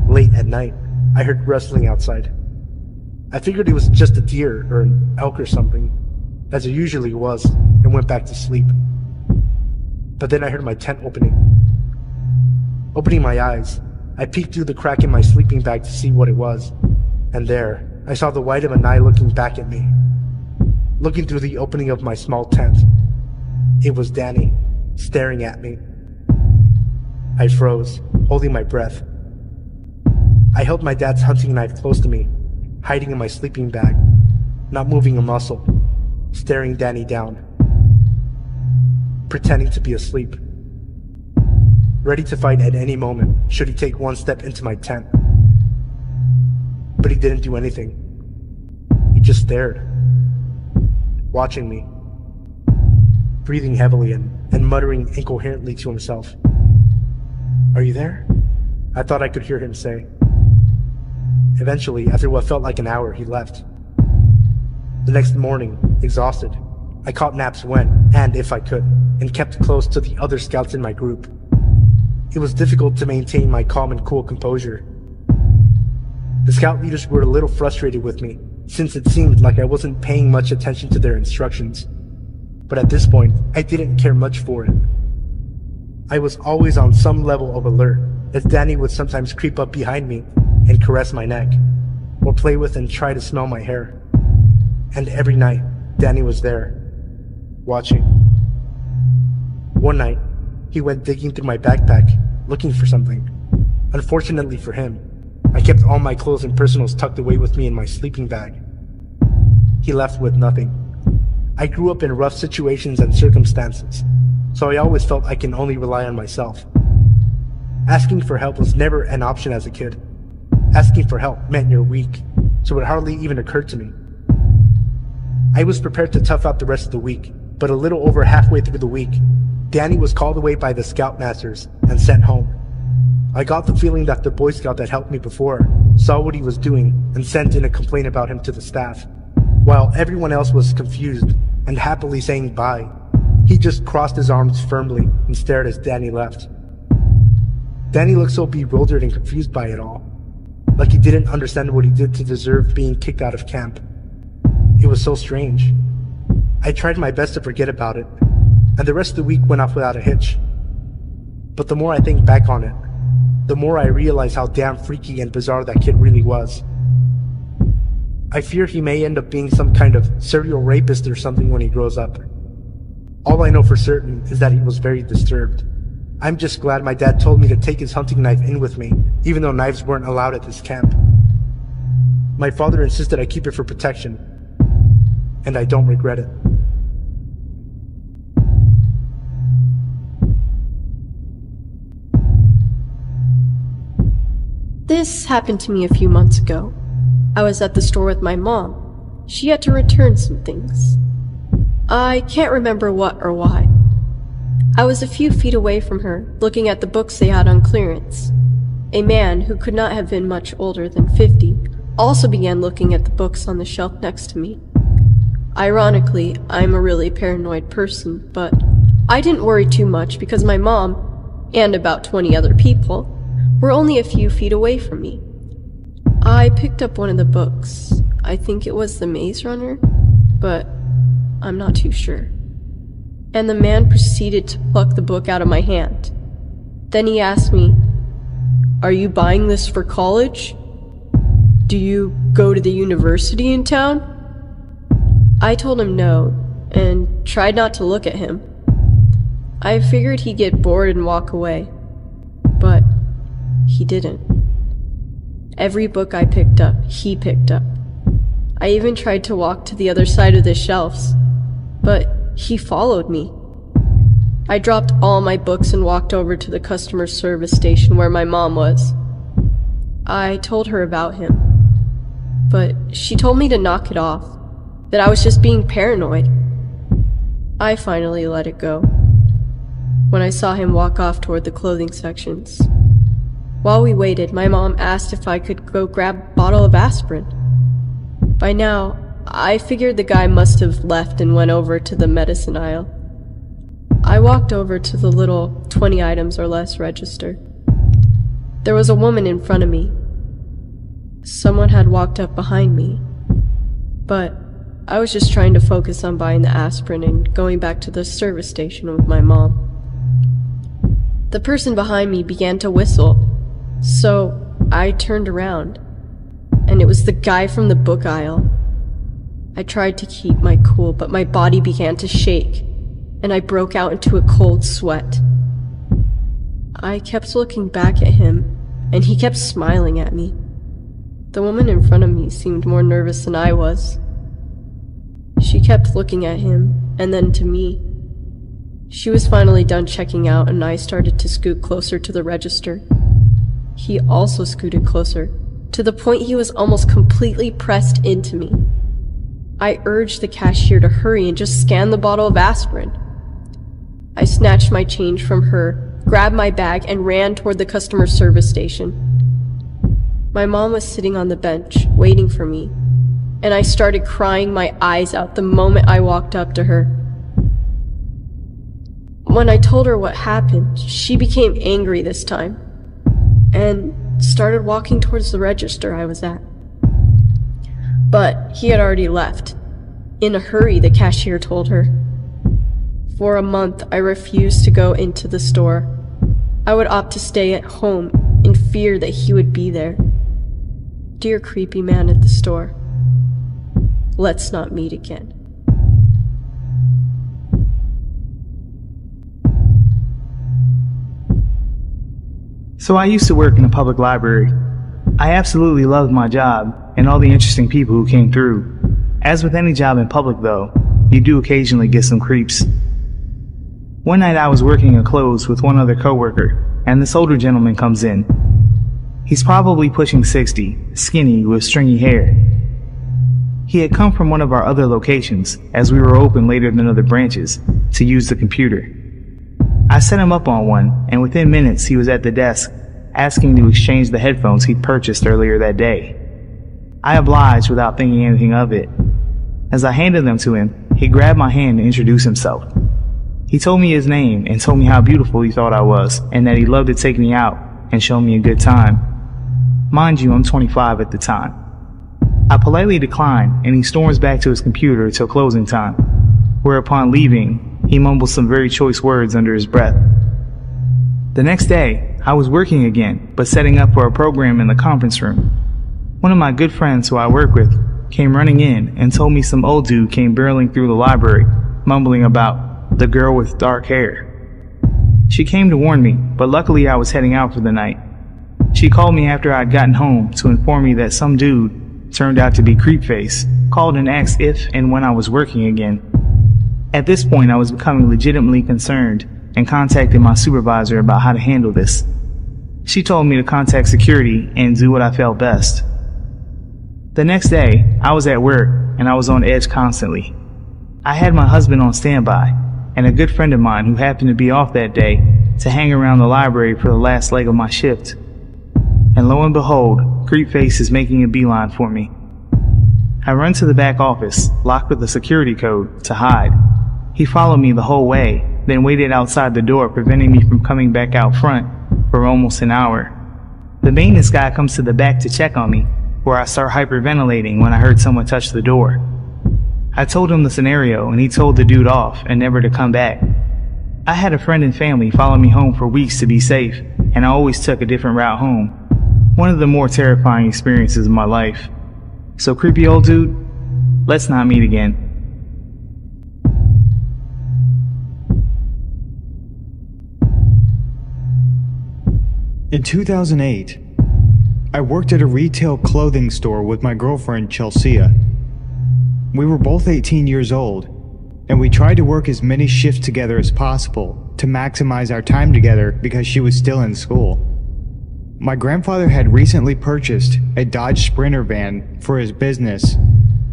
S1: Late at night, I heard rustling outside. I figured it was just a deer or an elk or something, as it usually was, and went back to sleep. But then I heard my tent opening. Opening my eyes, I peeked through the crack in my sleeping bag to see what it was, and there, I saw the white of an eye looking back at me. Looking through the opening of my small tent. It was Danny, staring at me. I froze, holding my breath. I held my dad's hunting knife close to me, hiding in my sleeping bag, not moving a muscle, staring Danny down, pretending to be asleep, ready to fight at any moment should he take one step into my tent. But he didn't do anything. He just stared, watching me, breathing heavily and muttering incoherently to himself. "Are you there?" I thought I could hear him say. Eventually, after what felt like an hour, he left. The next morning, exhausted, I caught naps when, and if I could, and kept close to the other scouts in my group. It was difficult to maintain my calm and cool composure. The scout leaders were a little frustrated with me, since it seemed like I wasn't paying much attention to their instructions. But at this point, I didn't care much for it. I was always on some level of alert, as Danny would sometimes creep up behind me and caress my neck, or play with and try to smell my hair. And every night, Danny was there, watching. One night, he went digging through my backpack, looking for something. Unfortunately for him, I kept all my clothes and personals tucked away with me in my sleeping bag. He left with nothing. I grew up in rough situations and circumstances, so I always felt I can only rely on myself. Asking for help was never an option as a kid. Asking for help meant you're weak, so it hardly even occurred to me. I was prepared to tough out the rest of the week, but a little over halfway through the week, Danny was called away by the scoutmasters and sent home. I got the feeling that the Boy Scout that helped me before saw what he was doing and sent in a complaint about him to the staff. While everyone else was confused and happily saying bye, he just crossed his arms firmly and stared as Danny left. Danny looked so bewildered and confused by it all, like he didn't understand what he did to deserve being kicked out of camp. It was so strange. I tried my best to forget about it, and the rest of the week went off without a hitch. But the more I think back on it, the more I realize how damn freaky and bizarre that kid really was. I fear he may end up being some kind of serial rapist or something when he grows up. All I know for certain is that he was very disturbed. I'm just glad my dad told me to take his hunting knife in with me, even though knives weren't allowed at this camp. My father insisted I keep it for protection, and I don't regret it.
S4: This happened to me a few months ago. I was at the store with my mom. She had to return some things. I can't remember what or why. I was a few feet away from her, looking at the books they had on clearance. A man, who could not have been much older than 50, also began looking at the books on the shelf next to me. Ironically, I'm a really paranoid person, but I didn't worry too much because my mom, and about 20 other people, were only a few feet away from me. I picked up one of the books. I think it was The Maze Runner, but I'm not too sure. And the man proceeded to pluck the book out of my hand. Then he asked me, "Are you buying this for college? Do you go to the university in town?" I told him no, and tried not to look at him. I figured he'd get bored and walk away, but he didn't. Every book I picked up, he picked up. I even tried to walk to the other side of the shelves, but he followed me. I dropped all my books and walked over to the customer service station where my mom was. I told her about him, but she told me to knock it off, that I was just being paranoid. I finally let it go when I saw him walk off toward the clothing sections. While we waited, my mom asked if I could go grab a bottle of aspirin. By now, I figured the guy must have left and went over to the medicine aisle. I walked over to the little 20 items or less register. There was a woman in front of me. Someone had walked up behind me, but I was just trying to focus on buying the aspirin and going back to the service station with my mom. The person behind me began to whistle, so I turned around, and it was the guy from the book aisle. I tried to keep my cool, but my body began to shake, and I broke out into a cold sweat. I kept looking back at him, and he kept smiling at me. The woman in front of me seemed more nervous than I was. She kept looking at him, and then to me. She was finally done checking out, and I started to scoot closer to the register. He also scooted closer, to the point he was almost completely pressed into me. I urged the cashier to hurry and just scan the bottle of aspirin. I snatched my change from her, grabbed my bag, and ran toward the customer service station. My mom was sitting on the bench, waiting for me, and I started crying my eyes out the moment I walked up to her. When I told her what happened, she became angry this time, and started walking towards the register I was at. But he had already left. In a hurry, the cashier told her. For a month, I refused to go into the store. I would opt to stay at home in fear that he would be there. Dear creepy man at the store, let's not meet again.
S22: So I used to work in a public library. I absolutely loved my job and all the interesting people who came through. As with any job in public though, you do occasionally get some creeps. One night I was working in clothes with one other coworker, and this older gentleman comes in. He's probably pushing 60, skinny with stringy hair. He had come from one of our other locations, as we were open later than other branches, to use the computer. I set him up on one, and within minutes he was at the desk, asking to exchange the headphones he'd purchased earlier that day. I obliged without thinking anything of it. As I handed them to him, he grabbed my hand to introduce himself. He told me his name and told me how beautiful he thought I was, and that he loved to take me out and show me a good time. Mind you, I'm 25 at the time. I politely declined, and he storms back to his computer till closing time, where upon leaving, he mumbled some very choice words under his breath. The next day, I was working again, but setting up for a program in the conference room. One of my good friends who I work with came running in and told me some old dude came barreling through the library, mumbling about the girl with dark hair. She came to warn me, but luckily I was heading out for the night. She called me after I'd gotten home to inform me that some dude, turned out to be Creepface, called and asked if and when I was working again. At this point I was becoming legitimately concerned and contacted my supervisor about how to handle this. She told me to contact security and do what I felt best. The next day, I was at work and I was on edge constantly. I had my husband on standby and a good friend of mine who happened to be off that day to hang around the library for the last leg of my shift. And lo and behold, Creepface is making a beeline for me. I run to the back office, locked with a security code, to hide. He followed me the whole way, then waited outside the door, preventing me from coming back out front for almost an hour. The maintenance guy comes to the back to check on me, where I start hyperventilating when I heard someone touch the door. I told him the scenario and he told the dude off and never to come back. I had a friend and family follow me home for weeks to be safe, and I always took a different route home. One of the more terrifying experiences of my life. So creepy old dude, let's not meet again.
S20: In 2008, I worked at a retail clothing store with my girlfriend Chelsea. We were both 18 years old, and we tried to work as many shifts together as possible to maximize our time together because she was still in school. My grandfather had recently purchased a Dodge Sprinter van for his business,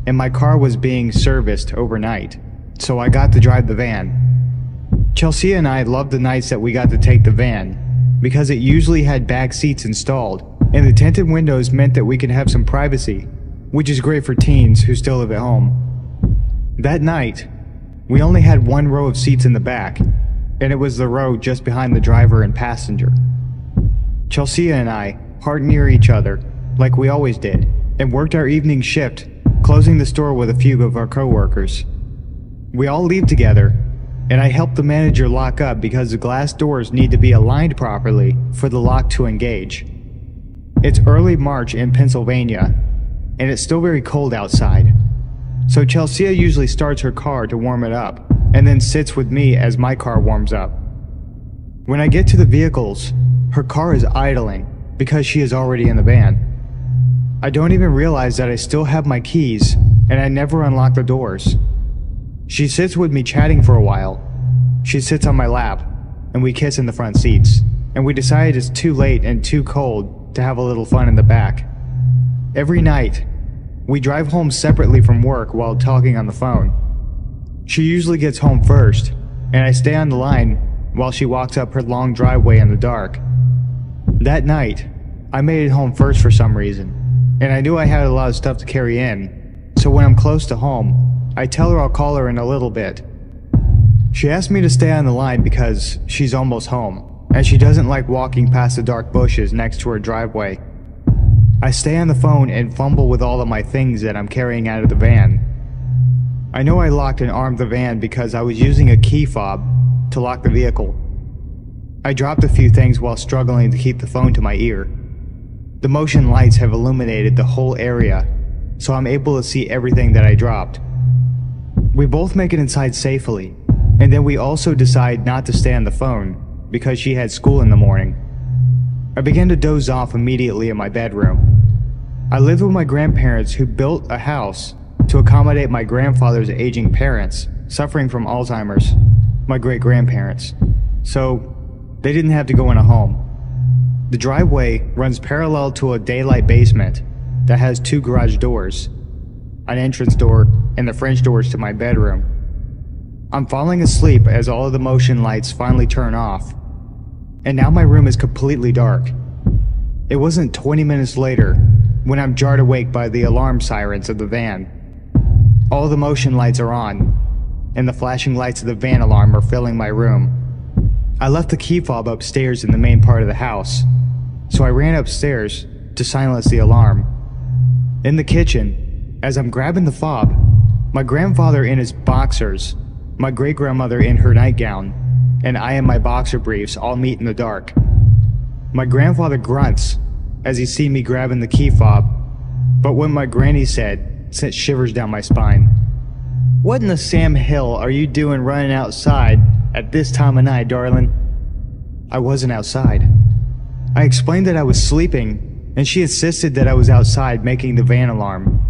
S20: and my car was being serviced overnight, so I got to drive the van. Chelsea and I loved the nights that we got to take the van, because it usually had back seats installed, and the tinted windows meant that we could have some privacy, which is great for teens who still live at home. That night, we only had one row of seats in the back, and it was the row just behind the driver and passenger. Chelsea and I parked near each other, like we always did, and worked our evening shift, closing the store with a few of our co-workers. We all leave together, and I help the manager lock up because the glass doors need to be aligned properly for the lock to engage. It's early March in Pennsylvania, and it's still very cold outside. So Chelsea usually starts her car to warm it up, and then sits with me as my car warms up. When I get to the vehicles, her car is idling because she is already in the van. I don't even realize that I still have my keys, and I never unlock the doors. She sits with me chatting for a while. She sits on my lap, and we kiss in the front seats, and we decide it's too late and too cold to have a little fun in the back. Every night, we drive home separately from work while talking on the phone. She usually gets home first, and I stay on the line while she walks up her long driveway in the dark. That night, I made it home first for some reason, and I knew I had a lot of stuff to carry in, so when I'm close to home, I tell her I'll call her in a little bit. She asked me to stay on the line because she's almost home, and she doesn't like walking past the dark bushes next to her driveway. I stay on the phone and fumble with all of my things that I'm carrying out of the van. I know I locked and armed the van because I was using a key fob to lock the vehicle. I dropped a few things while struggling to keep the phone to my ear. The motion lights have illuminated the whole area, so I'm able to see everything that I dropped. We both make it inside safely, and then we also decide not to stay on the phone because she had school in the morning. I began to doze off immediately in my bedroom. I lived with my grandparents who built a house to accommodate my grandfather's aging parents suffering from Alzheimer's, my great-grandparents, so they didn't have to go in a home. The driveway runs parallel to a daylight basement that has 2 garage doors. an entrance door, and the French doors to my bedroom. I'm falling asleep as all of the motion lights finally turn off, and now my room is completely dark. It wasn't 20 minutes later when I'm jarred awake by the alarm sirens of the van. All the motion lights are on, and the flashing lights of the van alarm are filling my room. I left the key fob upstairs in the main part of the house, so I ran upstairs to silence the alarm. In the kitchen, as I'm grabbing the fob, my grandfather in his boxers, my great-grandmother in her nightgown, and I in my boxer briefs all meet in the dark. My grandfather grunts as he sees me grabbing the key fob, but what my granny said sent shivers down my spine. "What in the Sam Hill are you doing running outside at this time of night, darling?" I wasn't outside. I explained that I was sleeping, and she insisted that I was outside making the van alarm.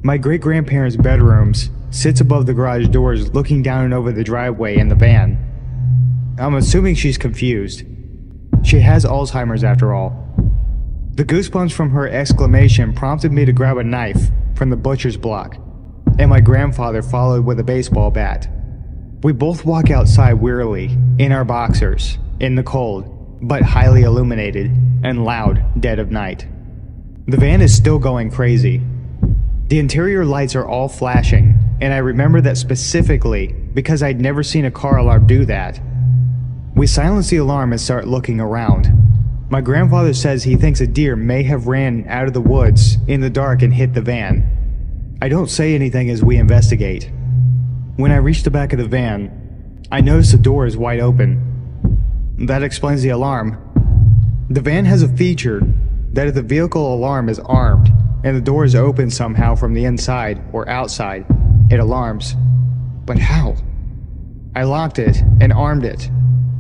S20: My great-grandparents' bedrooms sits above the garage doors looking down and over the driveway in the van. I'm assuming she's confused. She has Alzheimer's after all. The goosebumps from her exclamation prompted me to grab a knife from the butcher's block, and my grandfather followed with a baseball bat. We both walk outside wearily, in our boxers, in the cold, but highly illuminated and loud dead of night. The van is still going crazy. The interior lights are all flashing, and I remember that specifically because I'd never seen a car alarm do that. We silence the alarm and start looking around. My grandfather says he thinks a deer may have ran out of the woods in the dark and hit the van. I don't say anything as we investigate. When I reach the back of the van, I notice the door is wide open. That explains the alarm. The van has a feature that if the vehicle alarm is armed and the door is open somehow from the inside or outside, it alarms. But how? I locked it and armed it,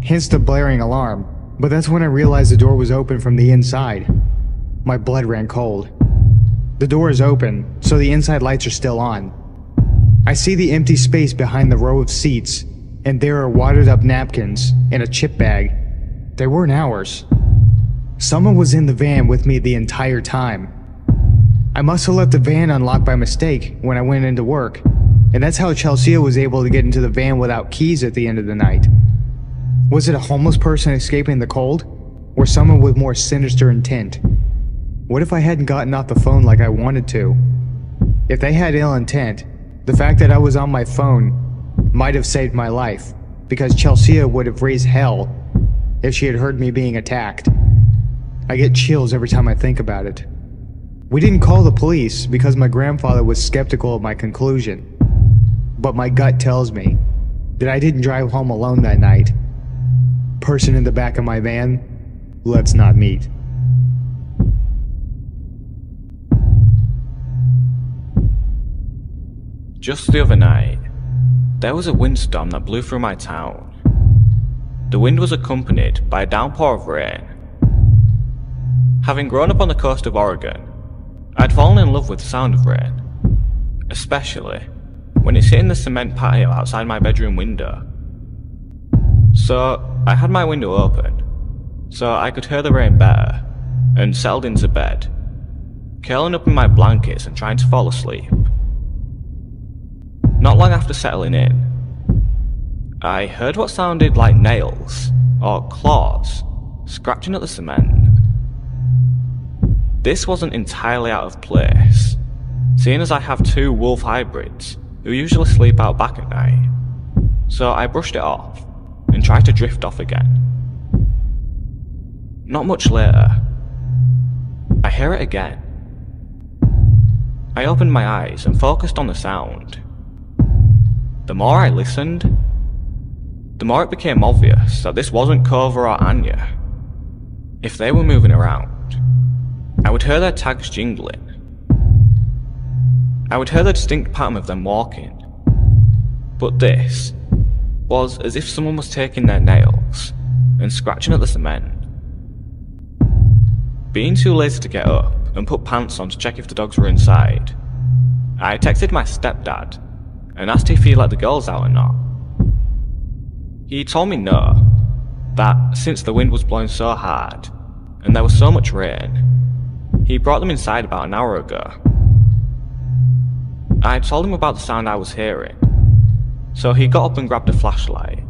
S20: hence the blaring alarm, but that's when I realized the door was open from the inside. My blood ran cold. The door is open, so the inside lights are still on. I see the empty space behind the row of seats, and there are watered up napkins and a chip bag. They weren't ours. Someone was in the van with me the entire time. I must have left the van unlocked by mistake when I went into work, and that's how Chelsea was able to get into the van without keys at the end of the night. Was it a homeless person escaping the cold, or someone with more sinister intent? What if I hadn't gotten off the phone like I wanted to? If they had ill intent, the fact that I was on my phone might have saved my life, because Chelsea would have raised hell if she had heard me being attacked. I get chills every time I think about it. We didn't call the police because my grandfather was skeptical of my conclusion, but my gut tells me that I didn't drive home alone that night. Person in the back of my van, let's not meet.
S3: Just the other night, there was a windstorm that blew through my town. The wind was accompanied by a downpour of rain. Having grown up on the coast of Oregon, I'd fallen in love with the sound of rain, especially when it's hitting the cement patio outside my bedroom window. So I had my window open, so I could hear the rain better, and settled into bed, curling up in my blankets and trying to fall asleep. Not long after settling in, I heard what sounded like nails, or claws, scratching at the cement. This wasn't entirely out of place, seeing as I have two wolf hybrids who usually sleep out back at night, so I brushed it off and tried to drift off again. Not much later, I hear it again. I opened my eyes and focused on the sound. The more I listened, the more it became obvious that this wasn't Cova or Anya. If they were moving around, I would hear their tags jingling. I would hear the distinct pattern of them walking. But this was as if someone was taking their nails and scratching at the cement. Being too lazy to get up and put pants on to check if the dogs were inside, I texted my stepdad and asked if he let the girls out or not. He told me no, that since the wind was blowing so hard and there was so much rain, he brought them inside about an hour ago. I told him about the sound I was hearing, so he got up and grabbed a flashlight.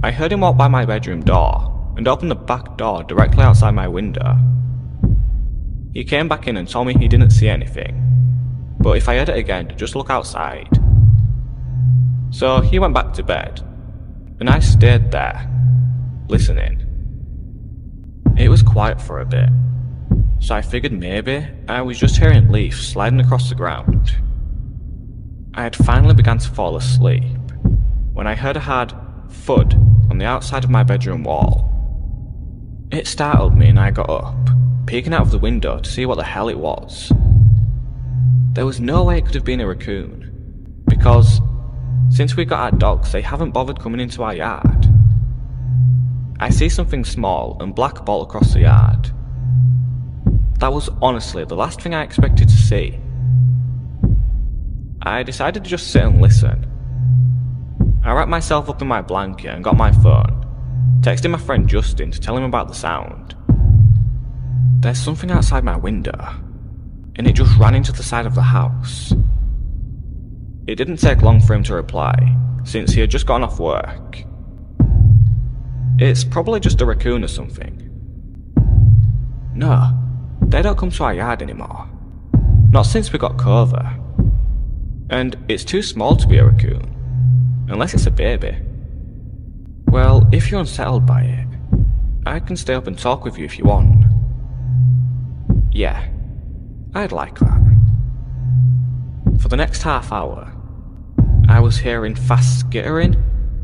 S3: I heard him walk by my bedroom door and open the back door directly outside my window. He came back in and told me he didn't see anything, but if I heard it again, to just look outside. So he went back to bed, and I stayed there, listening. It was quiet for a bit, so I figured maybe I was just hearing leaves sliding across the ground. I had finally begun to fall asleep when I heard a hard thud on the outside of my bedroom wall. It startled me and I got up, peeking out of the window to see what the hell it was. There was no way it could have been a raccoon, because since we got our dogs, they haven't bothered coming into our yard. I see something small and black bolt across the yard. That was honestly the last thing I expected to see. I decided to just sit and listen. I wrapped myself up in my blanket and got my phone, texting my friend Justin to tell him about the sound. There's something outside my window, and it just ran into the side of the house. It didn't take long for him to reply, since he had just gotten off work. It's probably just a raccoon or something. No, they don't come to our yard anymore. Not since we got Clover. And it's too small to be a raccoon, unless it's a baby. Well, if you're unsettled by it, I can stay up and talk with you if you want. Yeah, I'd like that. For the next half hour, I was hearing fast skittering,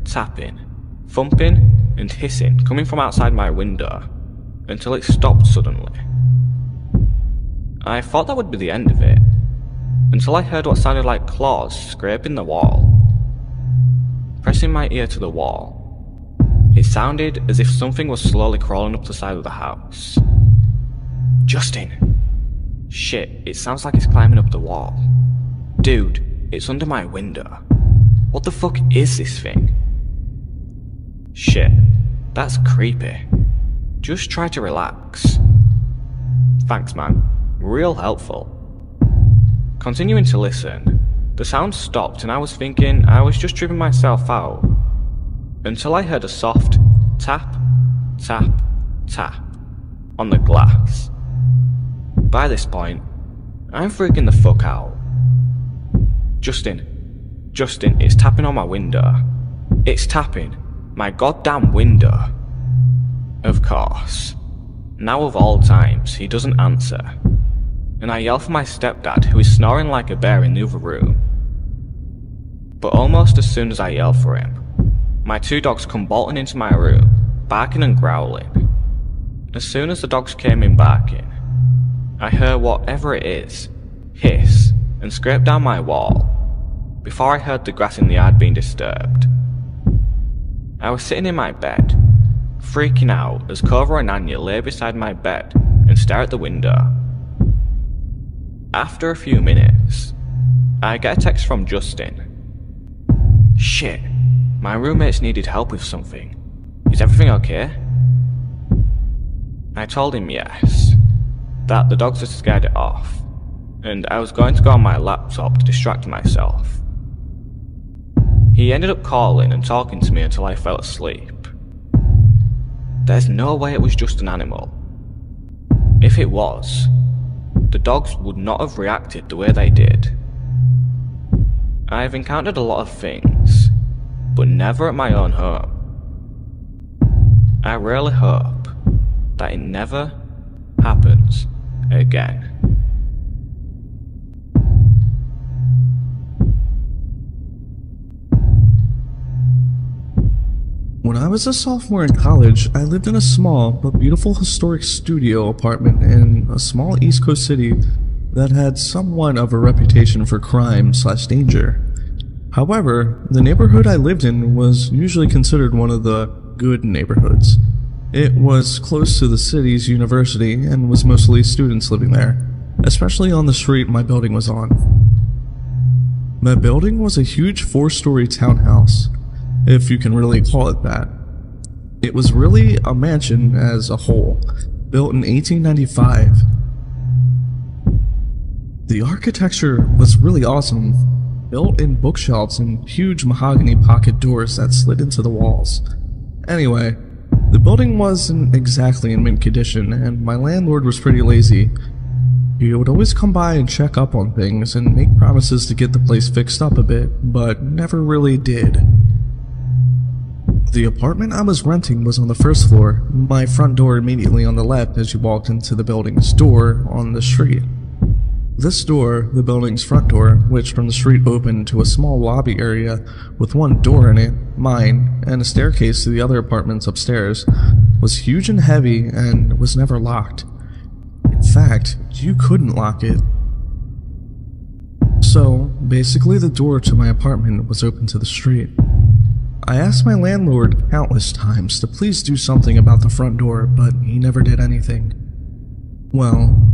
S3: tapping, thumping, and hissing coming from outside my window, until it stopped suddenly. I thought that would be the end of it, until I heard what sounded like claws scraping the wall. Pressing my ear to the wall, it sounded as if something was slowly crawling up the side of the house. Justin! Shit, it sounds like it's climbing up the wall. Dude, it's under my window. What the fuck is this thing? Shit, that's creepy. Just try to relax. Thanks, man. Real helpful. Continuing to listen, the sound stopped and I was thinking I was just tripping myself out, until I heard a soft tap, tap, tap on the glass. By this point, I'm freaking the fuck out. Justin, it's tapping on my window. It's tapping my goddamn window. Of course. Now of all times, he doesn't answer. And I yell for my stepdad, who is snoring like a bear in the other room. But almost as soon as I yell for him, my two dogs come bolting into my room, barking and growling. As soon as the dogs came in barking, I heard whatever it is hiss and scrape down my wall, before I heard the grass in the yard being disturbed. I was sitting in my bed, freaking out as Clover and Anya lay beside my bed and stare at the window. After a few minutes, I get a text from Justin. Shit, my roommates needed help with something. Is everything okay? I told him yes, that the dogs had scared it off, and I was going to go on my laptop to distract myself. He ended up calling and talking to me until I fell asleep. There's no way it was just an animal. If it was, the dogs would not have reacted the way they did. I've encountered a lot of things, but never at my own home. I really hope that it never happens again.
S5: When I was a sophomore in college, I lived in a small but beautiful historic studio apartment in a small East Coast city that had somewhat of a reputation for crime/danger. However, the neighborhood I lived in was usually considered one of the good neighborhoods. It was close to the city's university and was mostly students living there, especially on the street my building was on. My building was a huge 4-story townhouse, if you can really call it that. It was really a mansion as a whole, built in 1895. The architecture was really awesome, built-in bookshelves and huge mahogany pocket doors that slid into the walls. Anyway, the building wasn't exactly in mint condition, and my landlord was pretty lazy. He would always come by and check up on things and make promises to get the place fixed up a bit, but never really did. The apartment I was renting was on the first floor, my front door immediately on the left as you walked into the building's door on the street. This door, the building's front door, which from the street opened to a small lobby area with one door in it, mine, and a staircase to the other apartments upstairs, was huge and heavy and was never locked. In fact, you couldn't lock it. So, basically the door to my apartment was open to the street. I asked my landlord countless times to please do something about the front door, but he never did anything. Well,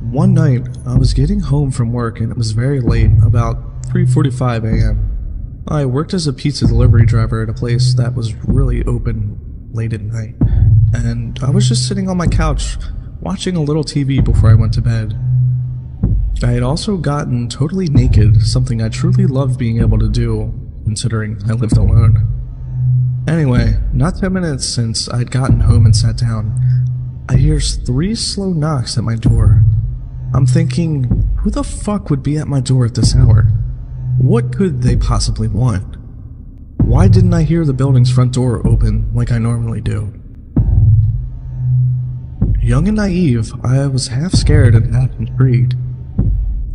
S5: one night I was getting home from work and it was very late, about 3:45 a.m. I worked as a pizza delivery driver at a place that was really open late at night, and I was just sitting on my couch watching a little TV before I went to bed. I had also gotten totally naked, something I truly loved being able to do, considering I lived alone. Anyway, not 10 minutes since I'd gotten home and sat down, I hear 3 slow knocks at my door. I'm thinking, who the fuck would be at my door at this hour? What could they possibly want? Why didn't I hear the building's front door open like I normally do? Young and naive, I was half scared and half intrigued.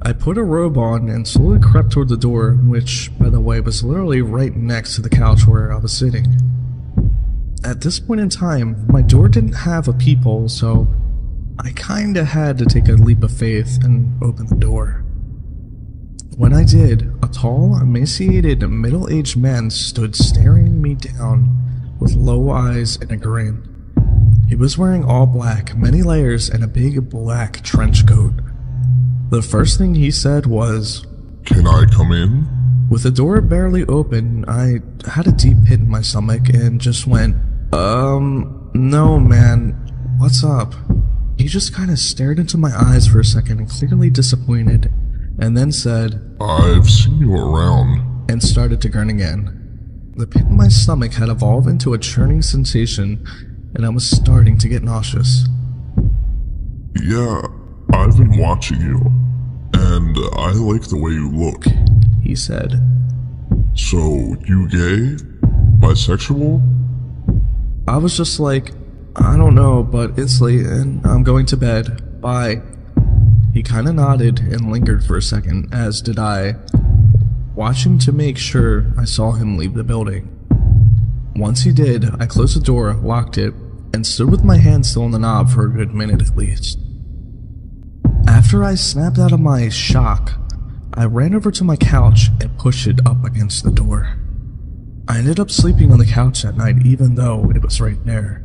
S5: I put a robe on and slowly crept toward the door, which, by the way, was literally right next to the couch where I was sitting. At this point in time, my door didn't have a peephole, so I kinda had to take a leap of faith and open the door. When I did, a tall, emaciated, middle-aged man stood staring me down with low eyes and a grin. He was wearing all black, many layers, and a big black trench coat. The first thing he said was,
S6: "Can I come in?"
S5: With the door barely open, I had a deep pit in my stomach and just went, no man, what's up?" He just kinda stared into my eyes for a second, clearly disappointed, and then said,
S6: "I've seen you around," and
S5: started to grin again. The pit in my stomach had evolved into a churning sensation, and I was starting to get nauseous.
S6: "Yeah, I've been watching you, and I like the way you look,"
S5: he said.
S6: "So, you gay? Bisexual?"
S5: I was just like, "I don't know, but it's late and I'm going to bed. Bye." He kinda nodded and lingered for a second, as did I, watching to make sure I saw him leave the building. Once he did, I closed the door, locked it, and stood with my hand still on the knob for a good minute at least. After I snapped out of my shock, I ran over to my couch and pushed it up against the door. I ended up sleeping on the couch that night even though it was right there.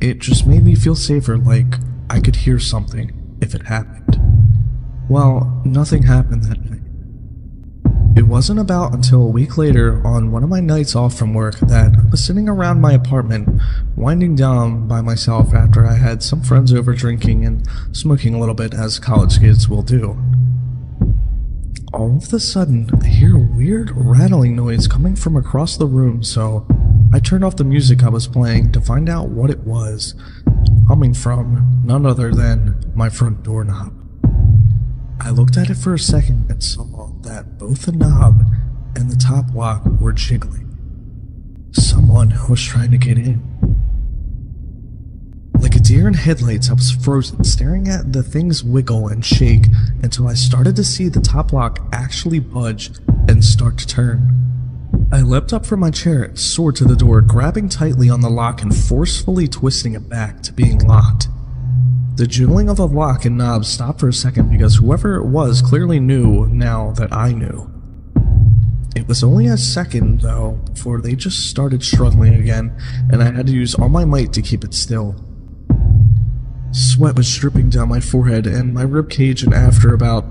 S5: It just made me feel safer, like I could hear something if it happened. Well, nothing happened that night. It wasn't about until a week later, on one of my nights off from work, that I was sitting around my apartment, winding down by myself after I had some friends over drinking and smoking a little bit, as college kids will do. All of a sudden, I hear a weird rattling noise coming from across the room, so I turned off the music I was playing to find out what it was, coming from none other than my front doorknob. I looked at it for a second and saw that both the knob and the top lock were jiggling. Someone was trying to get in. Like a deer in headlights, I was frozen, staring at the things wiggle and shake until I started to see the top lock actually budge and start to turn. I leapt up from my chair, soared to the door, grabbing tightly on the lock and forcefully twisting it back to being locked. The jiggling of the lock and knob stopped for a second because whoever it was clearly knew now that I knew. It was only a second, though, before they just started struggling again, and I had to use all my might to keep it still. Sweat was dripping down my forehead and my ribcage, and after about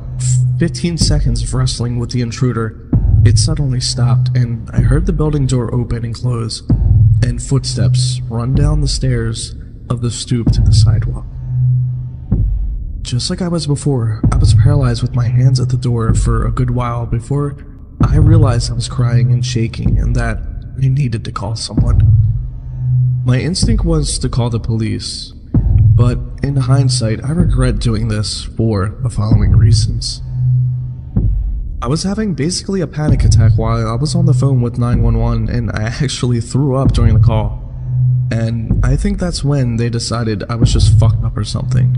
S5: 15 seconds of wrestling with the intruder, it suddenly stopped, and I heard the building door open and close, and footsteps run down the stairs of the stoop to the sidewalk. just like I was before, I was paralyzed with my hands at the door for a good while before I realized I was crying and shaking and that I needed to call someone. My instinct was to call the police, but in hindsight, I regret doing this for the following reasons. I was having basically a panic attack while I was on the phone with 911, and I actually threw up during the call. And I think that's when they decided I was just fucked up or something.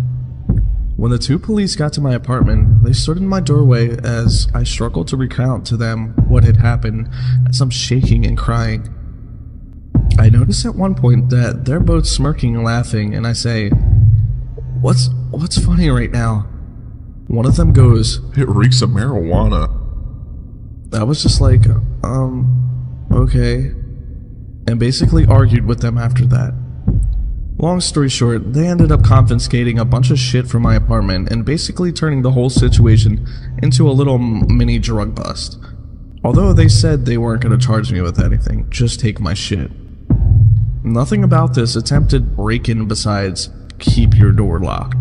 S5: When the two police got to my apartment, they stood in my doorway as I struggled to recount to them what had happened as I'm shaking and crying. I noticed at one point that they're both smirking and laughing, and I say, What's funny right now? One of them goes,
S6: "It reeks of marijuana."
S5: I was just like, okay, and basically argued with them after that. Long story short, they ended up confiscating a bunch of shit from my apartment and basically turning the whole situation into a little mini drug bust. Although they said they weren't going to charge me with anything, just take my shit. Nothing about this attempted break-in besides keep your door locked.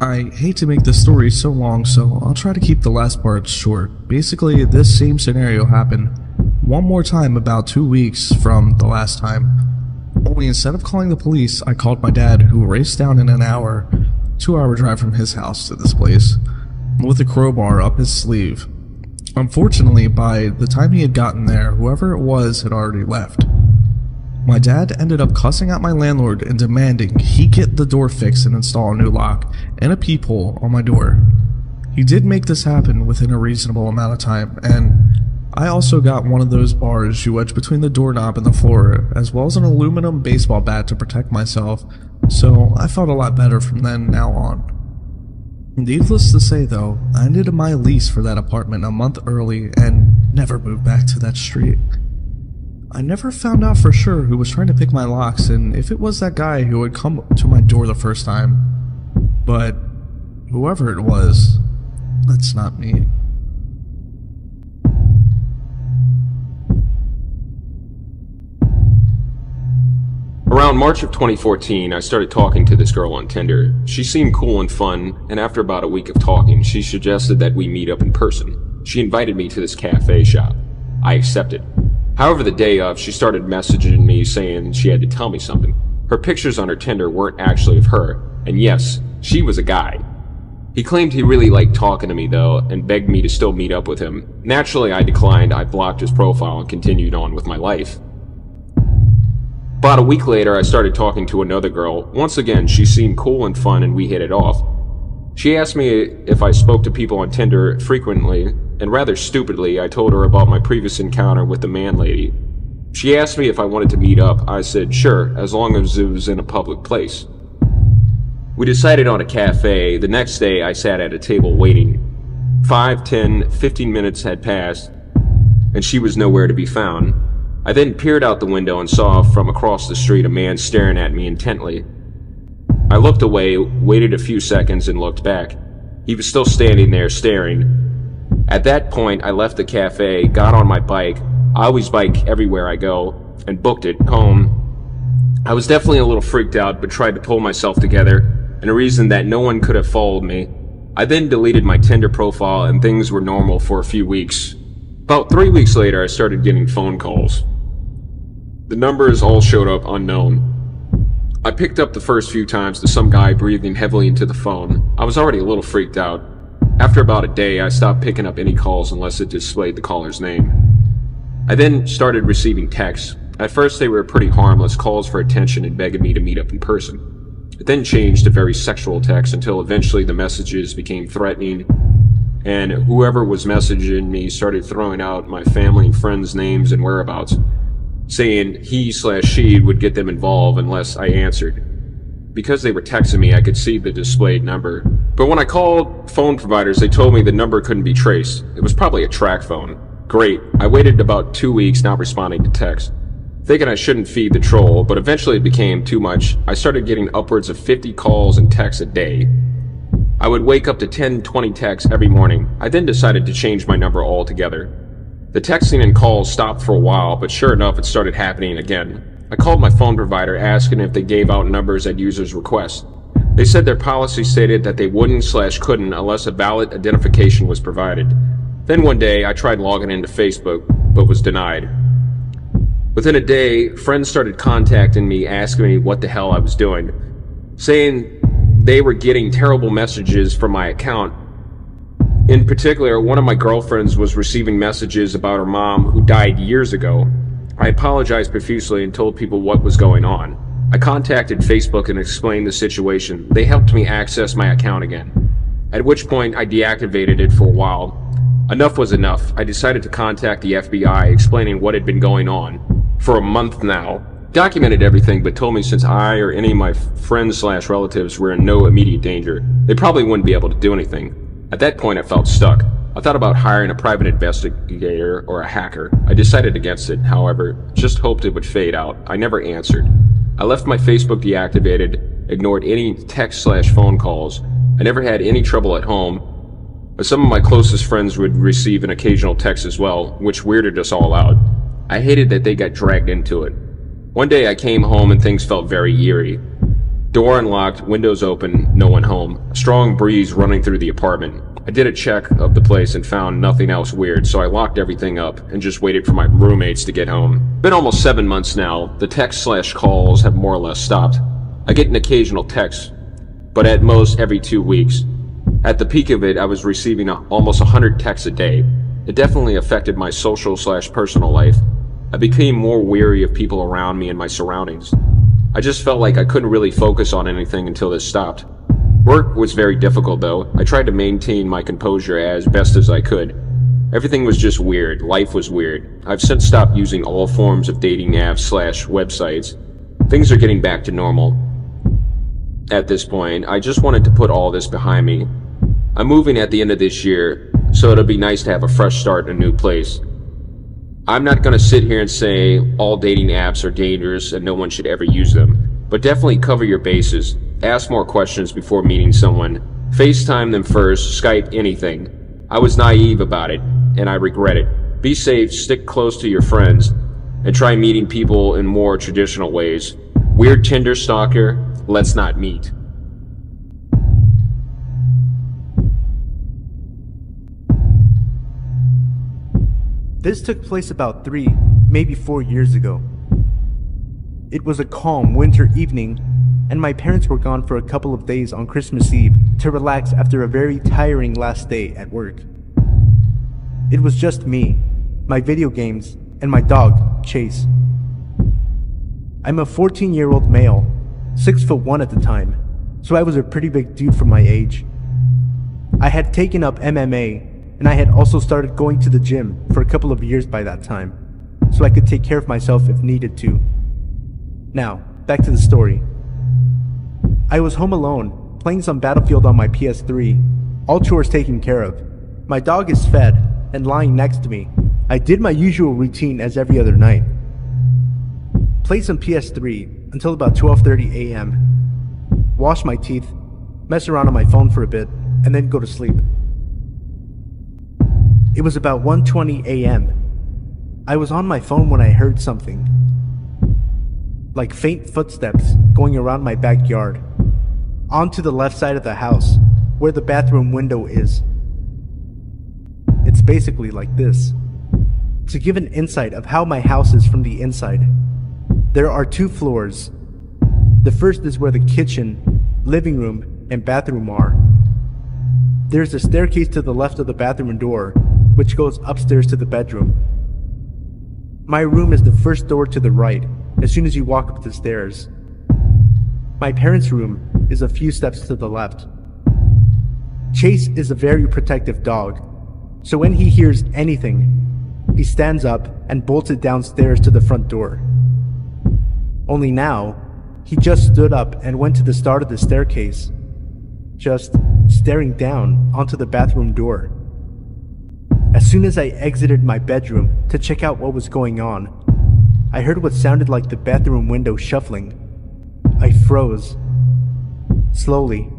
S5: I hate to make this story so long, so I'll try to keep the last part short. Basically, this same scenario happened one more time about 2 weeks from the last time. Only instead of calling the police, I called my dad, who raced down in an hour, 2-hour drive from his house to this place, with a crowbar up his sleeve. Unfortunately, by the time he had gotten there, whoever it was had already left. My dad ended up cussing out my landlord and demanding he get the door fixed and install a new lock and a peephole on my door. He did make this happen within a reasonable amount of time, and I also got one of those bars you wedge between the doorknob and the floor, as well as an aluminum baseball bat to protect myself, so I felt a lot better from then now on. Needless to say though, I ended my lease for that apartment a month early and never moved back to that street. I never found out for sure who was trying to pick my locks and if it was that guy who had come to my door the first time, but whoever it was, that's not me.
S7: Around March of 2014, I started talking to this girl on Tinder. She seemed cool and fun, and after about a week of talking, she suggested that we meet up in person. She invited me to this cafe shop. I accepted. However, the day of, she started messaging me saying she had to tell me something. Her pictures on her Tinder weren't actually of her, and yes, she was a guy. He claimed he really liked talking to me though, and begged me to still meet up with him. Naturally, I declined. I blocked his profile and continued on with my life. About a week later, I started talking to another girl. Once again, she seemed cool and fun and we hit it off. She asked me if I spoke to people on Tinder frequently, and rather stupidly, I told her about my previous encounter with the man lady. She asked me if I wanted to meet up. I said sure, as long as it was in a public place. We decided on a cafe. The next day, I sat at a table waiting. 5, 10, 15 minutes had passed, and she was nowhere to be found. I then peered out the window and saw from across the street a man staring at me intently. I looked away, waited a few seconds, and looked back. He was still standing there staring. At that point, I left the cafe, got on my bike. I always bike everywhere I go, and booked it home. I was definitely a little freaked out, but tried to pull myself together, and a reason that no one could have followed me. I then deleted my Tinder profile, and things were normal for a few weeks. About 3 weeks later, I started getting phone calls. The numbers all showed up unknown. I picked up the first few times to some guy breathing heavily into the phone. I was already a little freaked out. After about a day, I stopped picking up any calls unless it displayed the caller's name. I then started receiving texts. At first they were pretty harmless, calls for attention and begging me to meet up in person. It then changed to very sexual texts until eventually the messages became threatening, and whoever was messaging me started throwing out my family and friends' names and whereabouts, saying he/she would get them involved unless I answered. Because they were texting me, I could see the displayed number. But when I called phone providers, they told me the number couldn't be traced. It was probably a track phone. Great. I waited about 2 weeks not responding to texts, thinking I shouldn't feed the troll, but eventually it became too much. I started getting upwards of 50 calls and texts a day. I would wake up to 10, 20 texts every morning. I then decided to change my number altogether. The texting and calls stopped for a while, but sure enough, it started happening again. I called my phone provider asking if they gave out numbers at users' requests. They said their policy stated that they wouldn't/couldn't unless a valid identification was provided. Then one day, I tried logging into Facebook, but was denied. Within a day, friends started contacting me asking me what the hell I was doing, saying they were getting terrible messages from my account. In particular, one of my girlfriends was receiving messages about her mom who died years ago. I apologized profusely and told people what was going on. I contacted Facebook and explained the situation. They helped me access my account again, at which point I deactivated it for a while. Enough was enough. I decided to contact the FBI, explaining what had been going on for a month now. Documented everything, but told me since I or any of my friends/relatives were in no immediate danger, they probably wouldn't be able to do anything. At that point, I felt stuck. I thought about hiring a private investigator or a hacker. I decided against it, however, just hoped it would fade out. I never answered. I left my Facebook deactivated, ignored any text/phone calls. I never had any trouble at home, but some of my closest friends would receive an occasional text as well, which weirded us all out. I hated that they got dragged into it. One day I came home and things felt very eerie. Door unlocked, windows open, no one home. A strong breeze running through the apartment. I did a check of the place and found nothing else weird, so I locked everything up and just waited for my roommates to get home. Been almost 7 months now. The text/calls have more or less stopped. I get an occasional text, but at most every 2 weeks. At the peak of it, I was receiving almost 100 texts a day. It definitely affected my social/personal life. I became more weary of people around me and my surroundings. I just felt like I couldn't really focus on anything until this stopped. Work was very difficult though. I tried to maintain my composure as best as I could. Everything was just weird. Life was weird. I've since stopped using all forms of dating apps/websites. Things are getting back to normal. At this point, I just wanted to put all this behind me. I'm moving at the end of this year, so it'll be nice to have a fresh start in a new place. I'm not gonna sit here and say all dating apps are dangerous and no one should ever use them, but definitely cover your bases. Ask more questions before meeting someone. FaceTime them first, Skype, anything. I was naive about it, and I regret it. Be safe, stick close to your friends, and try meeting people in more traditional ways. Weird Tinder stalker, let's not meet.
S1: This took place about 3, maybe 4 years ago. It was a calm winter evening, and my parents were gone for a couple of days on Christmas Eve to relax after a very tiring last day at work. It was just me, my video games, and my dog, Chase. I'm a 14-year-old male, 6'1" at the time, so I was a pretty big dude for my age. I had taken up MMA, and I had also started going to the gym for a couple of years by that time, so I could take care of myself if needed to. Now, back to the story. I was home alone, playing some Battlefield on my PS3, all chores taken care of. My dog is fed and lying next to me. I did my usual routine as every other night. Played some PS3 until about 12:30 a.m. Wash my teeth, mess around on my phone for a bit, and then go to sleep. It was about 1:20 a.m. I was on my phone when I heard something. Like faint footsteps going around my backyard, onto the left side of the house, where the bathroom window is. It's basically like this. To give an insight of how my house is from the inside, there are 2 floors. The first is where the kitchen, living room, and bathroom are. There's a staircase to the left of the bathroom door, which goes upstairs to the bedroom. My room is the first door to the right, as soon as you walk up the stairs. My parents' room is a few steps to the left. Chase is a very protective dog, so when he hears anything, he stands up and bolts it downstairs to the front door. Only now, he just stood up and went to the start of the staircase, just staring down onto the bathroom door. As soon as I exited my bedroom to check out what was going on, I heard what sounded like the bathroom window shuffling. I froze. Slowly,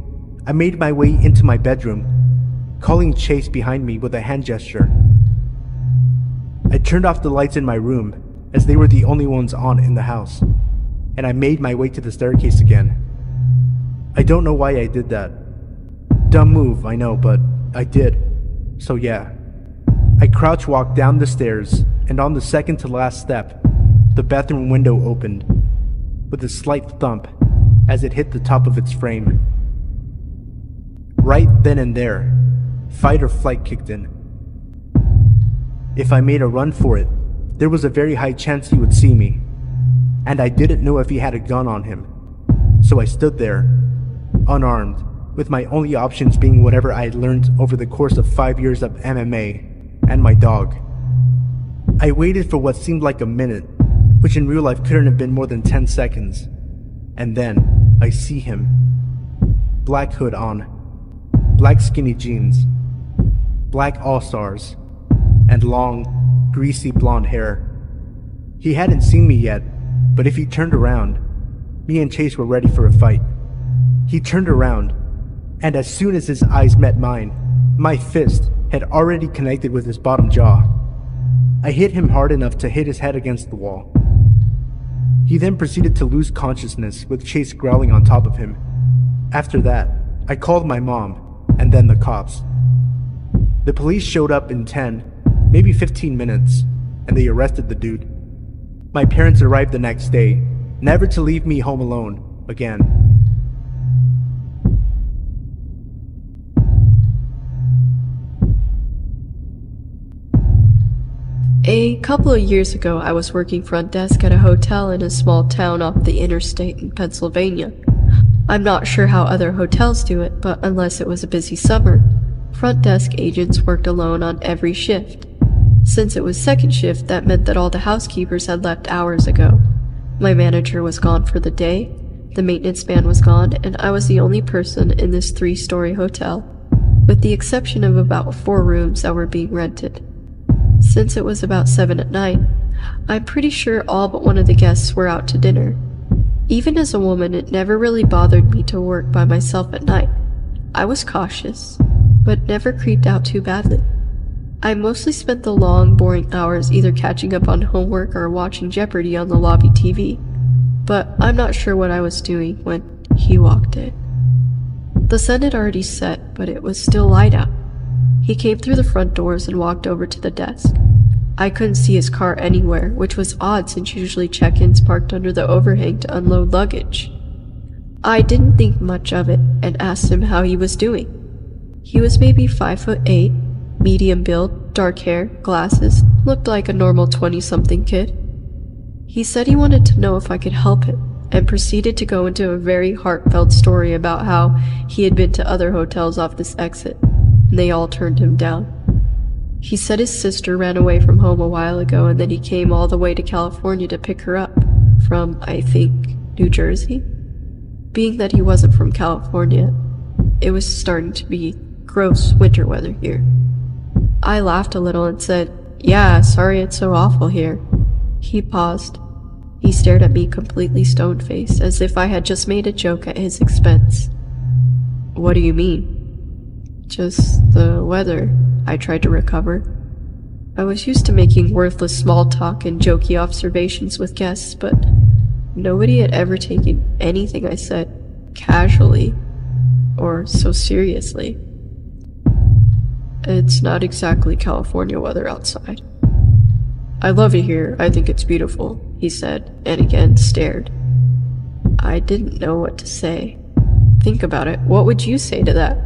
S1: I made my way into my bedroom, calling Chase behind me with a hand gesture. I turned off the lights in my room, as they were the only ones on in the house, and I made my way to the staircase again. I don't know why I did that. Dumb move, I know, but I did. So yeah. I crouch walked down the stairs, and on the second to last step, the bathroom window opened, with a slight thump as it hit the top of its frame. Right then and there, fight or flight kicked in. If I made a run for it, there was a very high chance he would see me, and I didn't know if he had a gun on him. So I stood there, unarmed, with my only options being whatever I had learned over the course of 5 years of MMA, and my dog. I waited for what seemed like a minute, which in real life couldn't have been more than 10 seconds. And then, I see him. Black hood on, black skinny jeans, black all-stars, and long, greasy blonde hair. He hadn't seen me yet, but if he turned around, me and Chase were ready for a fight. He turned around, and as soon as his eyes met mine, my fist had already connected with his bottom jaw. I hit him hard enough to hit his head against the wall. He then proceeded to lose consciousness with Chase growling on top of him. After that, I called my mom, and then the cops. The police showed up in 10, maybe 15 minutes, and they arrested the dude. My parents arrived the next day, never to leave me home alone again.
S4: A couple of years ago, I was working front desk at a hotel in a small town off the interstate in Pennsylvania. I'm not sure how other hotels do it, but unless it was a busy summer, front desk agents worked alone on every shift. Since it was second shift, that meant that all the housekeepers had left hours ago. My manager was gone for the day, the maintenance man was gone, and I was the only person in this 3-story hotel, with the exception of about 4 rooms that were being rented. Since it was about 7 at night, I'm pretty sure all but one of the guests were out to dinner. Even as a woman, it never really bothered me to work by myself at night. I was cautious, but never creeped out too badly. I mostly spent the long, boring hours either catching up on homework or watching Jeopardy on the lobby TV, but I'm not sure what I was doing when he walked in. The sun had already set, but it was still light out. He came through the front doors and walked over to the desk. I couldn't see his car anywhere, which was odd since usually check-ins parked under the overhang to unload luggage. I didn't think much of it and asked him how he was doing. He was maybe 5'8", medium build, dark hair, glasses, looked like a normal 20-something kid. He said he wanted to know if I could help him, and proceeded to go into a very heartfelt story about how he had been to other hotels off this exit. They all turned him down. He said his sister ran away from home a while ago and then he came all the way to California to pick her up from, I think, New Jersey? Being that he wasn't from California, it was starting to be gross winter weather here. I laughed a little and said, "Yeah, sorry it's so awful here." He paused. He stared at me completely stone-faced, as if I had just made a joke at his expense. "What do you mean?" "Just the weather," I tried to recover. I was used to making worthless small talk and jokey observations with guests, but nobody had ever taken anything I said casually or so seriously. "It's not exactly California weather outside." "I love it here. I think it's beautiful," he said, and again stared. I didn't know what to say. Think about it. What would you say to that?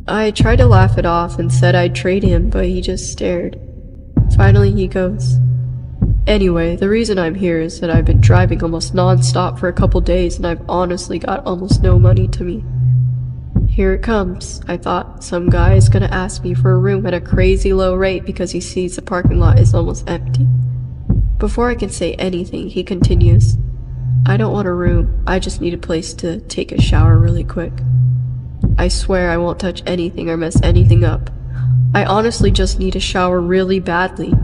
S4: I tried to laugh it off and said I'd trade him, but he just stared. Finally he goes, "Anyway, the reason I'm here is that I've been driving almost non-stop for a couple days and I've honestly got almost no money to me." Here it comes. I thought some guy is gonna ask me for a room at a crazy low rate because he sees the parking lot is almost empty. Before I can say anything, he continues, "I don't want a room, I just need a place to take a shower really quick. I swear I won't touch anything or mess anything up. I honestly just need a shower really badly."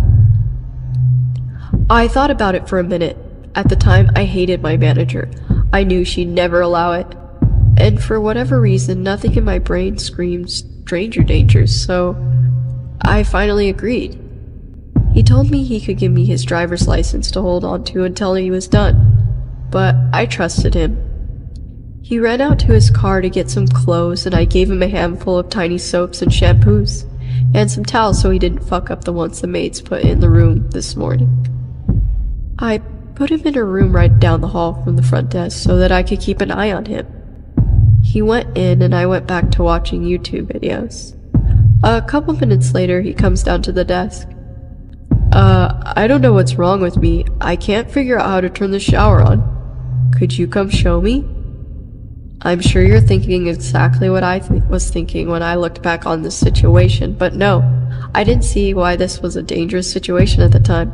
S4: I thought about it for a minute. At the time, I hated my manager. I knew she'd never allow it. And for whatever reason, nothing in my brain screamed stranger danger, so I finally agreed. He told me he could give me his driver's license to hold on to until he was done, but I trusted him. He ran out to his car to get some clothes, and I gave him a handful of tiny soaps and shampoos, and some towels so he didn't fuck up the ones the maids put in the room this morning. I put him in a room right down the hall from the front desk so that I could keep an eye on him. He went in and I went back to watching YouTube videos. A couple minutes later, he comes down to the desk. I don't know what's wrong with me. I can't figure out how to turn the shower on. Could you come show me? I'm sure you're thinking exactly what I was thinking when I looked back on this situation, but no, I didn't see why this was a dangerous situation at the time.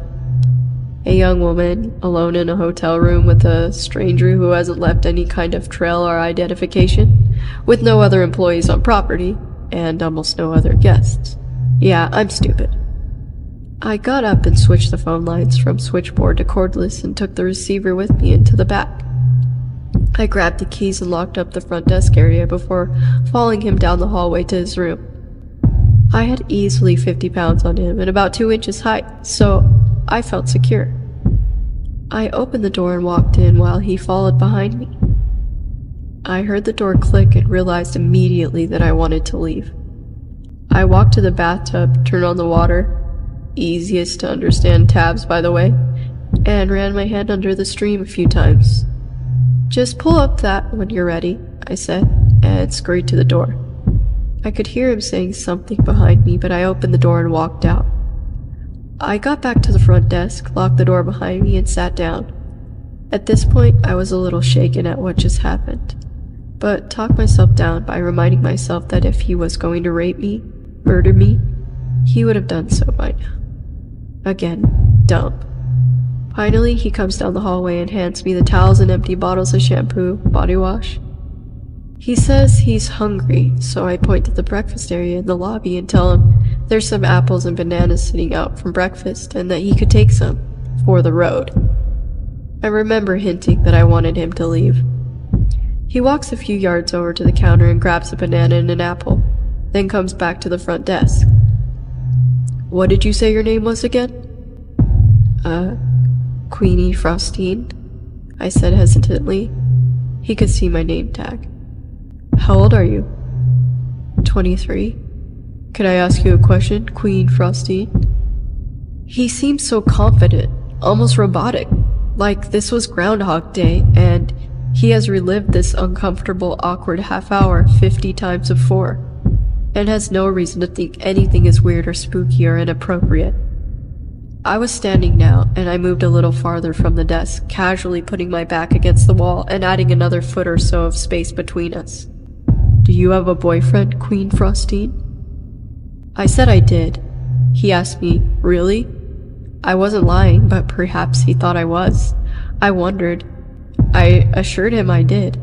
S4: A young woman, alone in a hotel room with a stranger who hasn't left any kind of trail or identification, with no other employees on property, and almost no other guests. Yeah, I'm stupid. I got up and switched the phone lines from switchboard to cordless and took the receiver with me into the back. I grabbed the keys and locked up the front desk area before following him down the hallway to his room. I had easily 50 pounds on him and about 2 inches height, so I felt secure. I opened the door and walked in while he followed behind me. I heard the door click and realized immediately that I wanted to leave. I walked to the bathtub, turned on the water, easiest to understand tabs by the way, and ran my hand under the stream a few times. Just pull up that when you're ready, I said, and scurried to the door. I could hear him saying something behind me, but I opened the door and walked out. I got back to the front desk, locked the door behind me, and sat down. At this point, I was a little shaken at what just happened, but talked myself down by reminding myself that if he was going to rape me, murder me, he would have done so by now. Again, dump. Finally, he comes down the hallway and hands me the towels and empty bottles of shampoo, body wash. He says he's hungry, so I point to the breakfast area in the lobby and tell him there's some apples and bananas sitting out from breakfast and that he could take some for the road. I remember hinting that I wanted him to leave. He walks a few yards over to the counter and grabs a banana and an apple, then comes back to the front desk. What did you say your name was again? Queenie Frostine, I said hesitantly. He could see my name tag. How old are you? 23. Could I ask you a question, Queen Frostine? He seemed so confident, almost robotic, like this was Groundhog Day, and he has relived this uncomfortable, awkward half hour 50 times before, and has no reason to think anything is weird or spooky or inappropriate. I was standing now, and I moved a little farther from the desk, casually putting my back against the wall and adding another foot or so of space between us. Do you have a boyfriend, Queen Frostine? I said I did. He asked me, really? I wasn't lying, but perhaps he thought I was. I wondered. I assured him I did,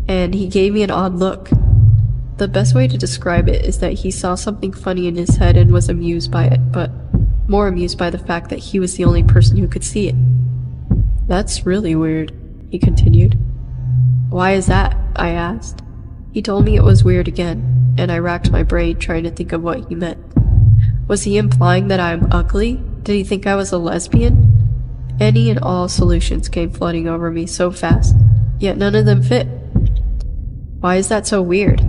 S4: and he gave me an odd look. The best way to describe it is that he saw something funny in his head and was amused by it, but more amused by the fact that he was the only person who could see it. That's really weird, he continued. Why is that? I asked. He told me it was weird again, and I racked my brain trying to think of what he meant. Was he implying that I'm ugly? Did he think I was a lesbian? Any and all solutions came flooding over me so fast, yet none of them fit. Why is that so weird?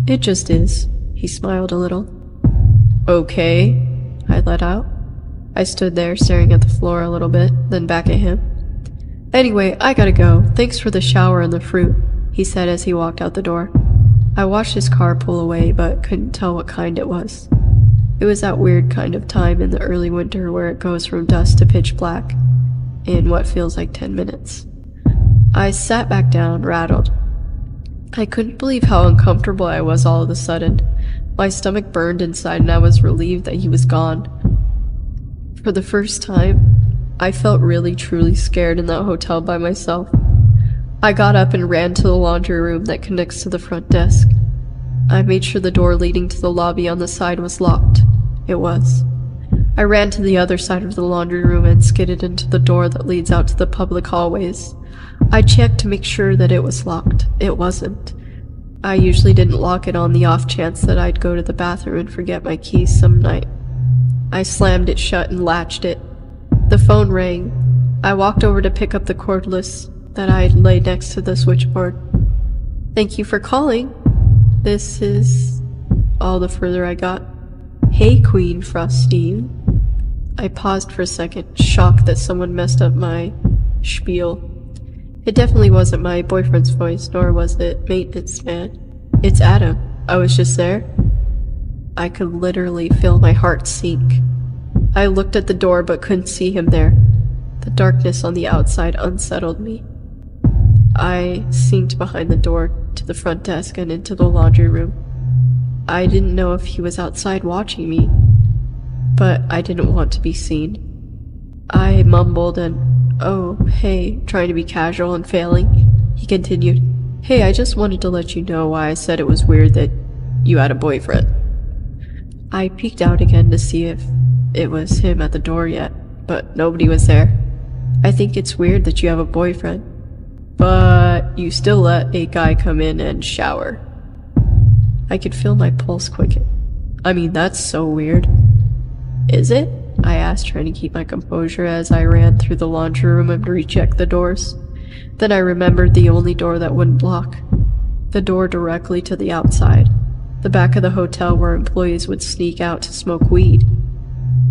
S4: It just is, he smiled a little. Okay, I let out. I stood there staring at the floor a little bit, then back at him. Anyway, I gotta go. Thanks for the shower and the fruit, he said as he walked out the door. I watched his car pull away, but couldn't tell what kind it was. It was that weird kind of time in the early winter where it goes from dusk to pitch black in what feels like 10 minutes. I sat back down, rattled. I couldn't believe how uncomfortable I was all of a sudden. My stomach burned inside and I was relieved that he was gone. For the first time, I felt really truly scared in that hotel by myself. I got up and ran to the laundry room that connects to the front desk. I made sure the door leading to the lobby on the side was locked. It was. I ran to the other side of the laundry room and skidded into the door that leads out to the public hallways. I checked to make sure that it was locked. It wasn't. I usually didn't lock it on the off chance that I'd go to the bathroom and forget my keys some night. I slammed it shut and latched it. The phone rang. I walked over to pick up the cordless, that I'd lay next to the switchboard. "Thank you for calling. This is..." All the further I got. "Hey, Queen Frostine." I paused for a second, shocked that someone messed up my spiel. It definitely wasn't my boyfriend's voice, nor was it maintenance man. "It's Adam. I was just there." I could literally feel my heart sink. I looked at the door but couldn't see him there. The darkness on the outside unsettled me. I sneaked behind the door to the front desk and into the laundry room. I didn't know if he was outside watching me, but I didn't want to be seen. I mumbled and, "Oh, hey," trying to be casual and failing. He continued, "Hey, I just wanted to let you know why I said it was weird that you had a boyfriend." I peeked out again to see if it was him at the door yet, but nobody was there. "I think it's weird that you have a boyfriend, but you still let a guy come in and shower." I could feel my pulse quicken. "I mean, that's so weird." "Is it?" I asked, trying to keep my composure as I ran through the laundry room and rechecked the doors. Then I remembered the only door that wouldn't lock. The door directly to the outside. The back of the hotel where employees would sneak out to smoke weed.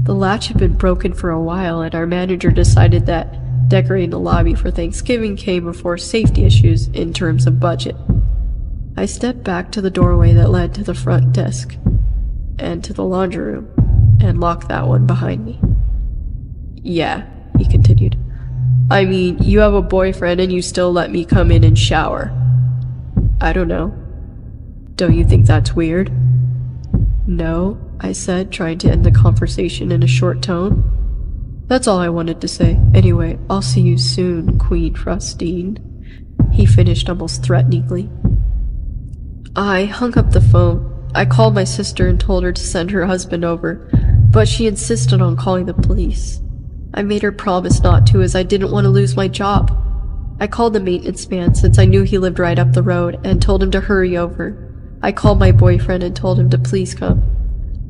S4: The latch had been broken for a while, and our manager decided that decorating the lobby for Thanksgiving came before safety issues in terms of budget. I stepped back to the doorway that led to the front desk and to the laundry room, and locked that one behind me. "Yeah," he continued. "I mean, you have a boyfriend and you still let me come in and shower." "I don't know. Don't you think that's weird?" "No," I said, trying to end the conversation in a short tone. "That's all I wanted to say. Anyway, I'll see you soon, Queen Frostine," he finished almost threateningly. I hung up the phone. I called my sister and told her to send her husband over, but she insisted on calling the police. I made her promise not to, as I didn't want to lose my job. I called the maintenance man, since I knew he lived right up the road, and told him to hurry over. I called my boyfriend and told him to please come.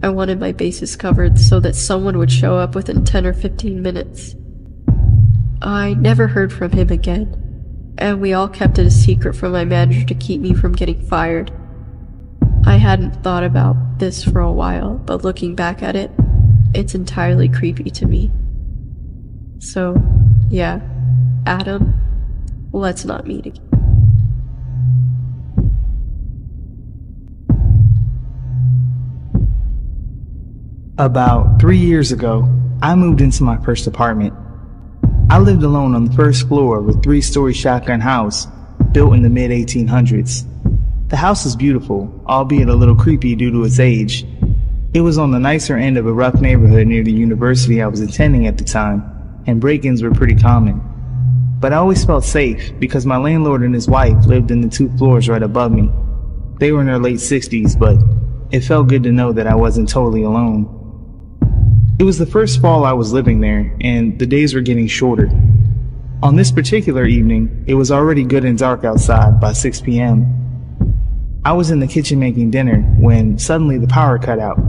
S4: I wanted my bases covered so that someone would show up within 10 or 15 minutes. I never heard from him again, and we all kept it a secret from my manager to keep me from getting fired. I hadn't thought about this for a while, but looking back at it, it's entirely creepy to me. So, yeah, Adam, let's not meet again.
S22: About 3 years ago, I moved into my first apartment. I lived alone on the first floor of a 3-story shotgun house built in the mid-1800s. The house was beautiful, albeit a little creepy due to its age. It was on the nicer end of a rough neighborhood near the university I was attending at the time, and break-ins were pretty common. But I always felt safe because my landlord and his wife lived in the 2 floors right above me. They were in their late 60s, but it felt good to know that I wasn't totally alone. It was the first fall I was living there, and the days were getting shorter. On this particular evening, it was already good and dark outside by 6 p.m. I was in the kitchen making dinner when suddenly the power cut out.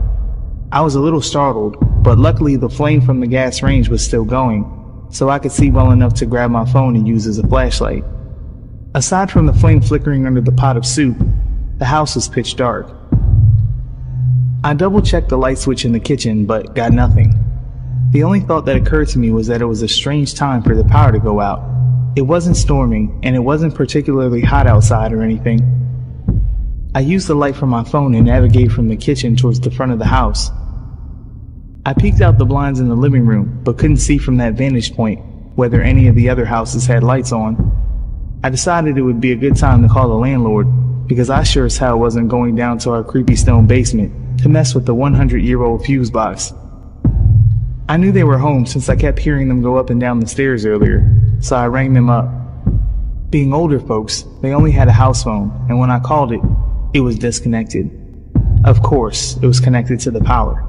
S22: I was a little startled, but luckily the flame from the gas range was still going, so I could see well enough to grab my phone and use as a flashlight. Aside from the flame flickering under the pot of soup, the house was pitch dark. I double-checked the light switch in the kitchen, but got nothing. The only thought that occurred to me was that it was a strange time for the power to go out. It wasn't storming, and it wasn't particularly hot outside or anything. I used the light from my phone and navigated from the kitchen towards the front of the house. I peeked out the blinds in the living room, but couldn't see from that vantage point whether any of the other houses had lights on. I decided it would be a good time to call the landlord, because I sure as hell wasn't going down to our creepy stone basement to mess with the 100-year-old fuse box. I knew they were home since I kept hearing them go up and down the stairs earlier, so I rang them up. Being older folks, they only had a house phone, and when I called it, it was disconnected. Of course, it was connected to the power.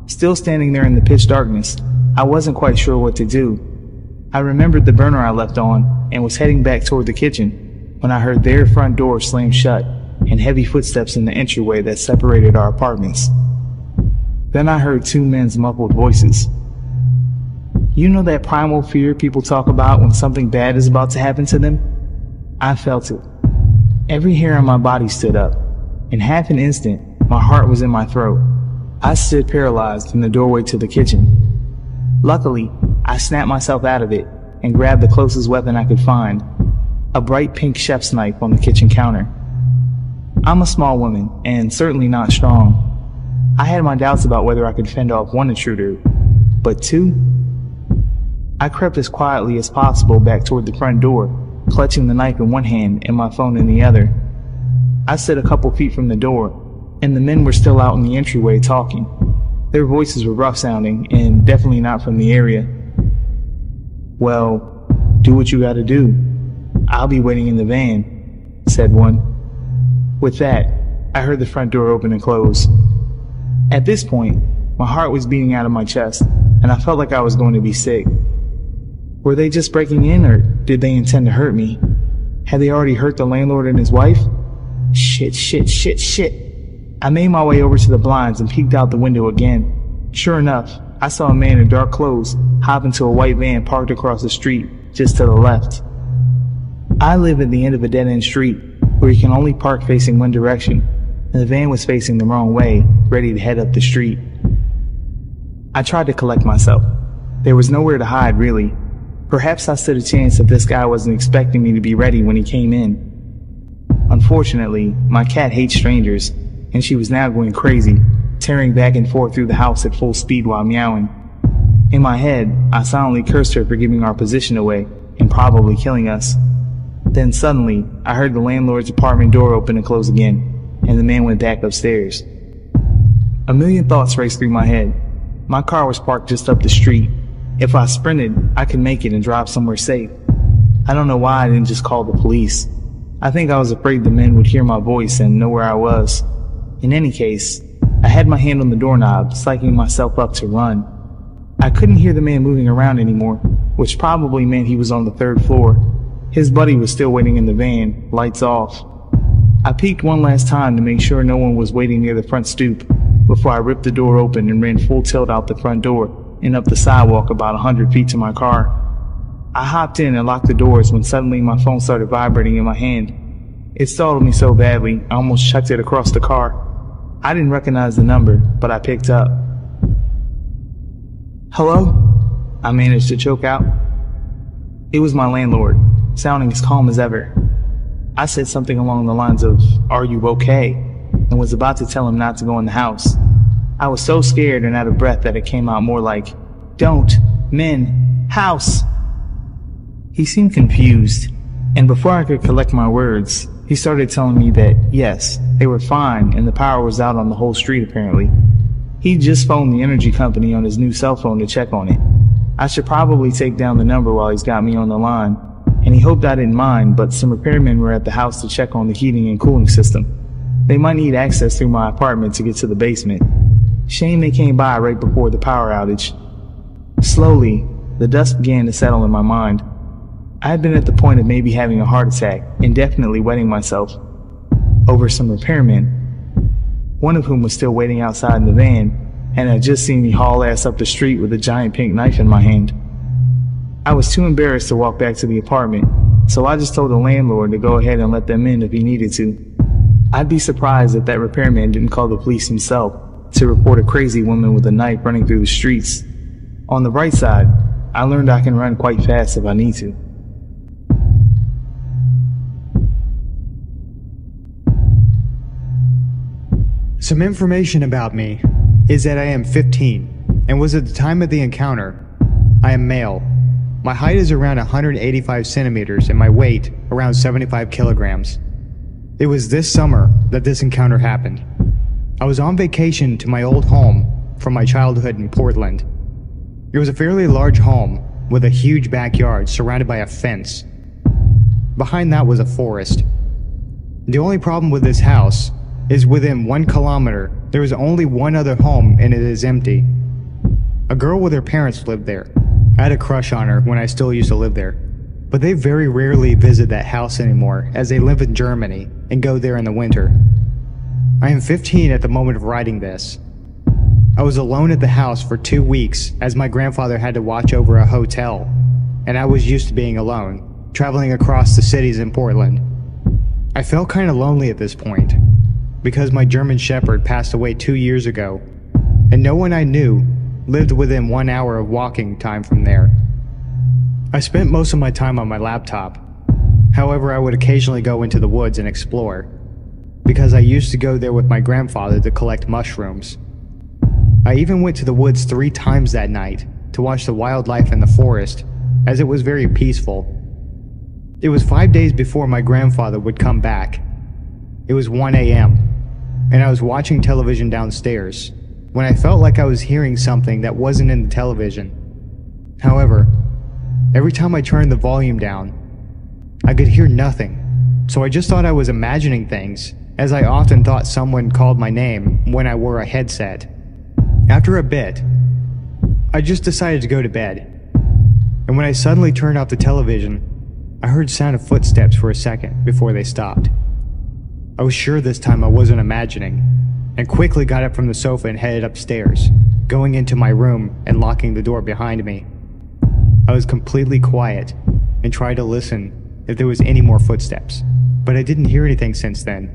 S22: Still standing there in the pitch darkness, I wasn't quite sure what to do. I remembered the burner I left on and was heading back toward the kitchen when I heard their front door slam shut and heavy footsteps in the entryway that separated our apartments. Then I heard 2 men's muffled voices. You know that primal fear people talk about when something bad is about to happen to them? I felt it. Every hair on my body stood up. In half an instant, my heart was in my throat. I stood paralyzed in the doorway to the kitchen. Luckily, I snapped myself out of it and grabbed the closest weapon I could find, a bright pink chef's knife on the kitchen counter. I'm a small woman, and certainly not strong. I had my doubts about whether I could fend off one intruder, but two? I crept as quietly as possible back toward the front door, clutching the knife in one hand and my phone in the other. I stood a couple feet from the door, and the men were still out in the entryway talking. Their voices were rough sounding, and definitely not from the area. "Well, do what you gotta do. I'll be waiting in the van," said one. With that, I heard the front door open and close. At this point, my heart was beating out of my chest, and I felt like I was going to be sick. Were they just breaking in, or did they intend to hurt me? Had they already hurt the landlord and his wife? Shit. I made my way over to the blinds and peeked out the window again. Sure enough, I saw a man in dark clothes hop into a white van parked across the street, just to the left. I live at the end of a dead-end street, where you can only park facing one direction, and the van was facing the wrong way, ready to head up the street. I tried to collect myself. There was nowhere to hide, really. Perhaps I stood a chance that this guy wasn't expecting me to be ready when he came in. Unfortunately, my cat hates strangers, and she was now going crazy, tearing back and forth through the house at full speed while meowing. In my head, I silently cursed her for giving our position away and probably killing us. Then suddenly, I heard the landlord's apartment door open and close again, and the man went back upstairs. A million thoughts raced through my head. My car was parked just up the street. If I sprinted, I could make it and drive somewhere safe. I don't know why I didn't just call the police. I think I was afraid the men would hear my voice and know where I was. In any case, I had my hand on the doorknob, psyching myself up to run. I couldn't hear the man moving around anymore, which probably meant he was on the third floor. His buddy was still waiting in the van, lights off. I peeked one last time to make sure no one was waiting near the front stoop, before I ripped the door open and ran full tilt out the front door and up the sidewalk about 100 feet to my car. I hopped in and locked the doors when suddenly my phone started vibrating in my hand. It startled me so badly, I almost chucked it across the car. I didn't recognize the number, but I picked up. "Hello?" I managed to choke out. It was my landlord, sounding as calm as ever. I said something along the lines of, "Are you okay?" and was about to tell him not to go in the house. I was so scared and out of breath that it came out more like, "Don't, men, house." He seemed confused, and before I could collect my words, he started telling me that, yes, they were fine and the power was out on the whole street apparently. He just phoned the energy company on his new cell phone to check on it. I should probably take down the number while he's got me on the line, and he hoped I didn't mind, but some repairmen were at the house to check on the heating and cooling system. They might need access through my apartment to get to the basement. Shame they came by right before the power outage. Slowly, the dust began to settle in my mind. I had been at the point of maybe having a heart attack and definitely wetting myself over some repairmen, one of whom was still waiting outside in the van and had just seen me haul ass up the street with a giant pink knife in my hand. I was too embarrassed to walk back to the apartment, so I just told the landlord to go ahead and let them in if he needed to. I'd be surprised if that repairman didn't call the police himself to report a crazy woman with a knife running through the streets. On the bright side, I learned I can run quite fast if I need to.
S20: Some information about me is that I am 15 and was at the time of the encounter. I am male. My height is around 185 centimeters and my weight around 75 kilograms. It was this summer that this encounter happened. I was on vacation to my old home from my childhood in Portland. It was a fairly large home with a huge backyard surrounded by a fence. Behind that was a forest. The only problem with this house is within 1 kilometer, there is only one other home and it is empty. A girl with her parents lived there. I had a crush on her when I still used to live there, but they very rarely visit that house anymore as they live in Germany and go there in the winter. I am 15 at the moment of writing this. I was alone at the house for 2 weeks as my grandfather had to watch over a hotel, and I was used to being alone, traveling across the cities in Portland. I felt kind of lonely at this point, because my German Shepherd passed away 2 years ago, and no one I knew lived within 1 hour of walking time from there. I spent most of my time on my laptop. However, I would occasionally go into the woods and explore, because I used to go there with my grandfather to collect mushrooms. I even went to the woods 3 times that night to watch the wildlife in the forest, as it was very peaceful. It was 5 days before my grandfather would come back. It was 1 a.m., and I was watching television downstairs when I felt like I was hearing something that wasn't in the television. However, every time I turned the volume down, I could hear nothing, so I just thought I was imagining things, as I often thought someone called my name when I wore a headset. After a bit, I just decided to go to bed, and when I suddenly turned off the television, I heard sound of footsteps for a second before they stopped. I was sure this time I wasn't imagining, and quickly got up from the sofa and headed upstairs, going into my room and locking the door behind me. I was completely quiet and tried to listen if there was any more footsteps, but I didn't hear anything since then.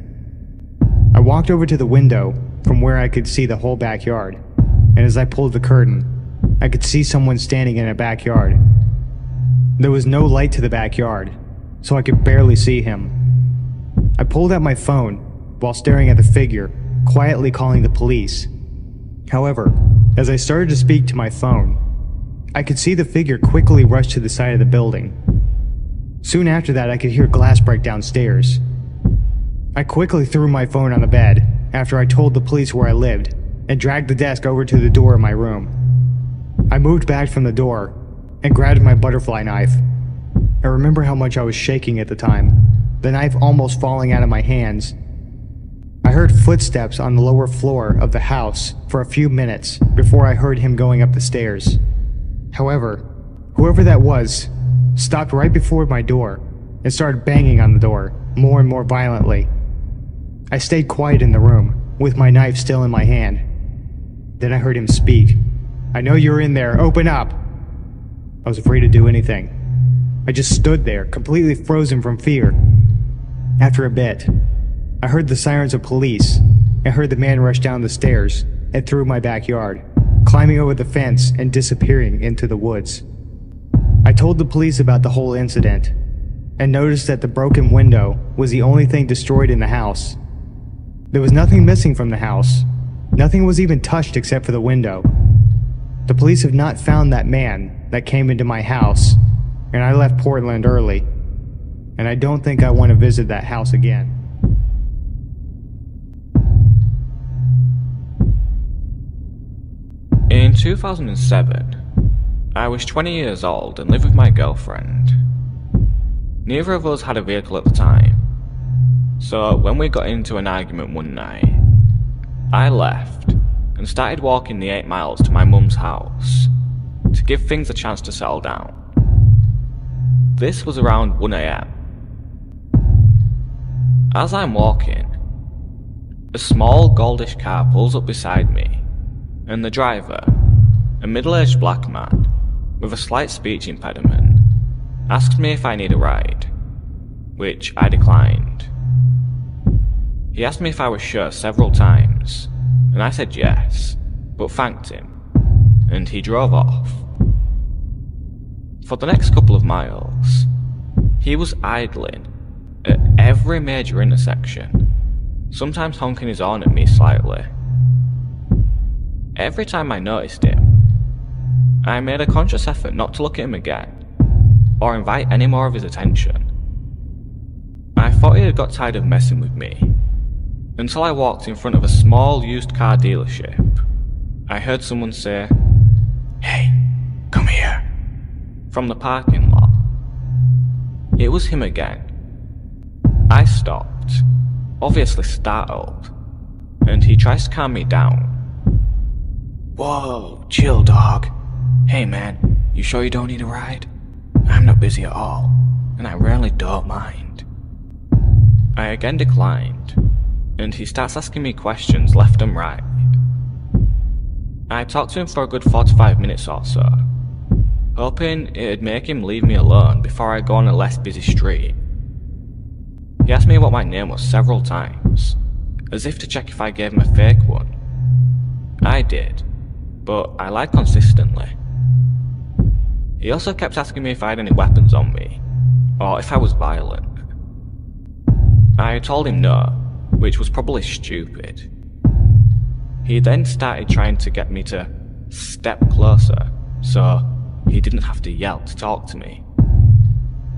S20: I walked over to the window from where I could see the whole backyard, and as I pulled the curtain, I could see someone standing in a backyard. There was no light to the backyard, so I could barely see him. I pulled out my phone while staring at the figure, quietly calling the police. However, as I started to speak to my phone, I could see the figure quickly rush to the side of the building. Soon after that, I could hear glass break downstairs. I quickly threw my phone on the bed after I told the police where I lived and dragged the desk over to the door of my room. I moved back from the door and grabbed my butterfly knife. I remember how much I was shaking at the time, the knife almost falling out of my hands. I heard footsteps on the lower floor of the house for a few minutes before I heard him going up the stairs. However, whoever that was stopped right before my door and started banging on the door more and more violently. I stayed quiet in the room with my knife still in my hand. Then I heard him speak. "I know you're in there, open up!" I was afraid to do anything. I just stood there, completely frozen from fear. After a bit, I heard the sirens of police and heard the man rush down the stairs and through my backyard, climbing over the fence and disappearing into the woods. I told the police about the whole incident and noticed that the broken window was the only thing destroyed in the house. There was nothing missing from the house. Nothing was even touched except for the window. The police have not found that man that came into my house, and I left Portland early, and I don't think I want to visit that house again.
S3: In 2007, I was 20 years old and lived with my girlfriend. Neither of us had a vehicle at the time, so when we got into an argument one night, I left and started walking the 8 miles to my mum's house to give things a chance to settle down. This was around 1 AM. As I'm walking, a small goldish car pulls up beside me, and the driver, a middle-aged black man with a slight speech impediment, asked me if I need a ride, which I declined. He asked me if I was sure several times, and I said yes, but thanked him, and he drove off. For the next couple of miles, he was idling at every major intersection, sometimes honking his horn at me slightly. Every time I noticed him, I made a conscious effort not to look at him again, or invite any more of his attention. I thought he had got tired of messing with me, until I walked in front of a small used car dealership. I heard someone say, "Hey, come here," from the parking lot. It was him again. I stopped, obviously startled, and he tries to calm me down. "Whoa, chill dog. Hey man, you sure you don't need a ride? I'm not busy at all, and I really don't mind." I again declined, and he starts asking me questions left and right. I talked to him for a good 45 minutes or so, hoping it'd make him leave me alone before I go on a less busy street. He asked me what my name was several times, as if to check if I gave him a fake one. I did, but I lied consistently. He also kept asking me if I had any weapons on me, or if I was violent. I told him no, which was probably stupid. He then started trying to get me to step closer, so he didn't have to yell to talk to me.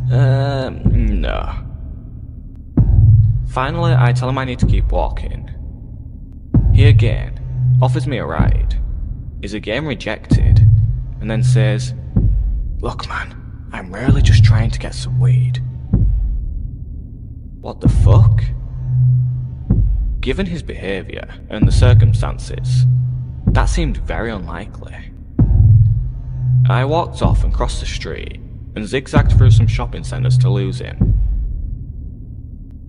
S3: No. Finally, I tell him I need to keep walking. He again offers me a ride, is again rejected, and then says, "Look man, I'm really just trying to get some weed." What the fuck? Given his behaviour and the circumstances, that seemed very unlikely. I walked off and crossed the street and zigzagged through some shopping centres to lose him.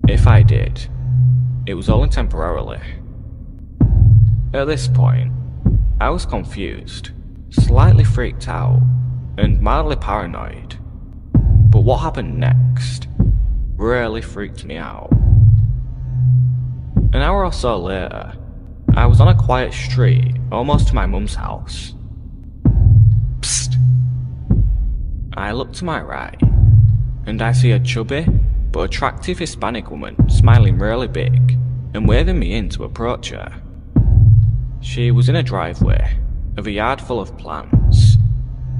S3: If I did, it was only temporarily. At this point, I was confused, slightly freaked out, and mildly paranoid. But what happened next really freaked me out. An hour or so later, I was on a quiet street, almost to my mum's house. Psst. I look to my right, and I see a chubby but attractive Hispanic woman smiling really big and waving me in to approach her. She was in a driveway of a yard full of plants,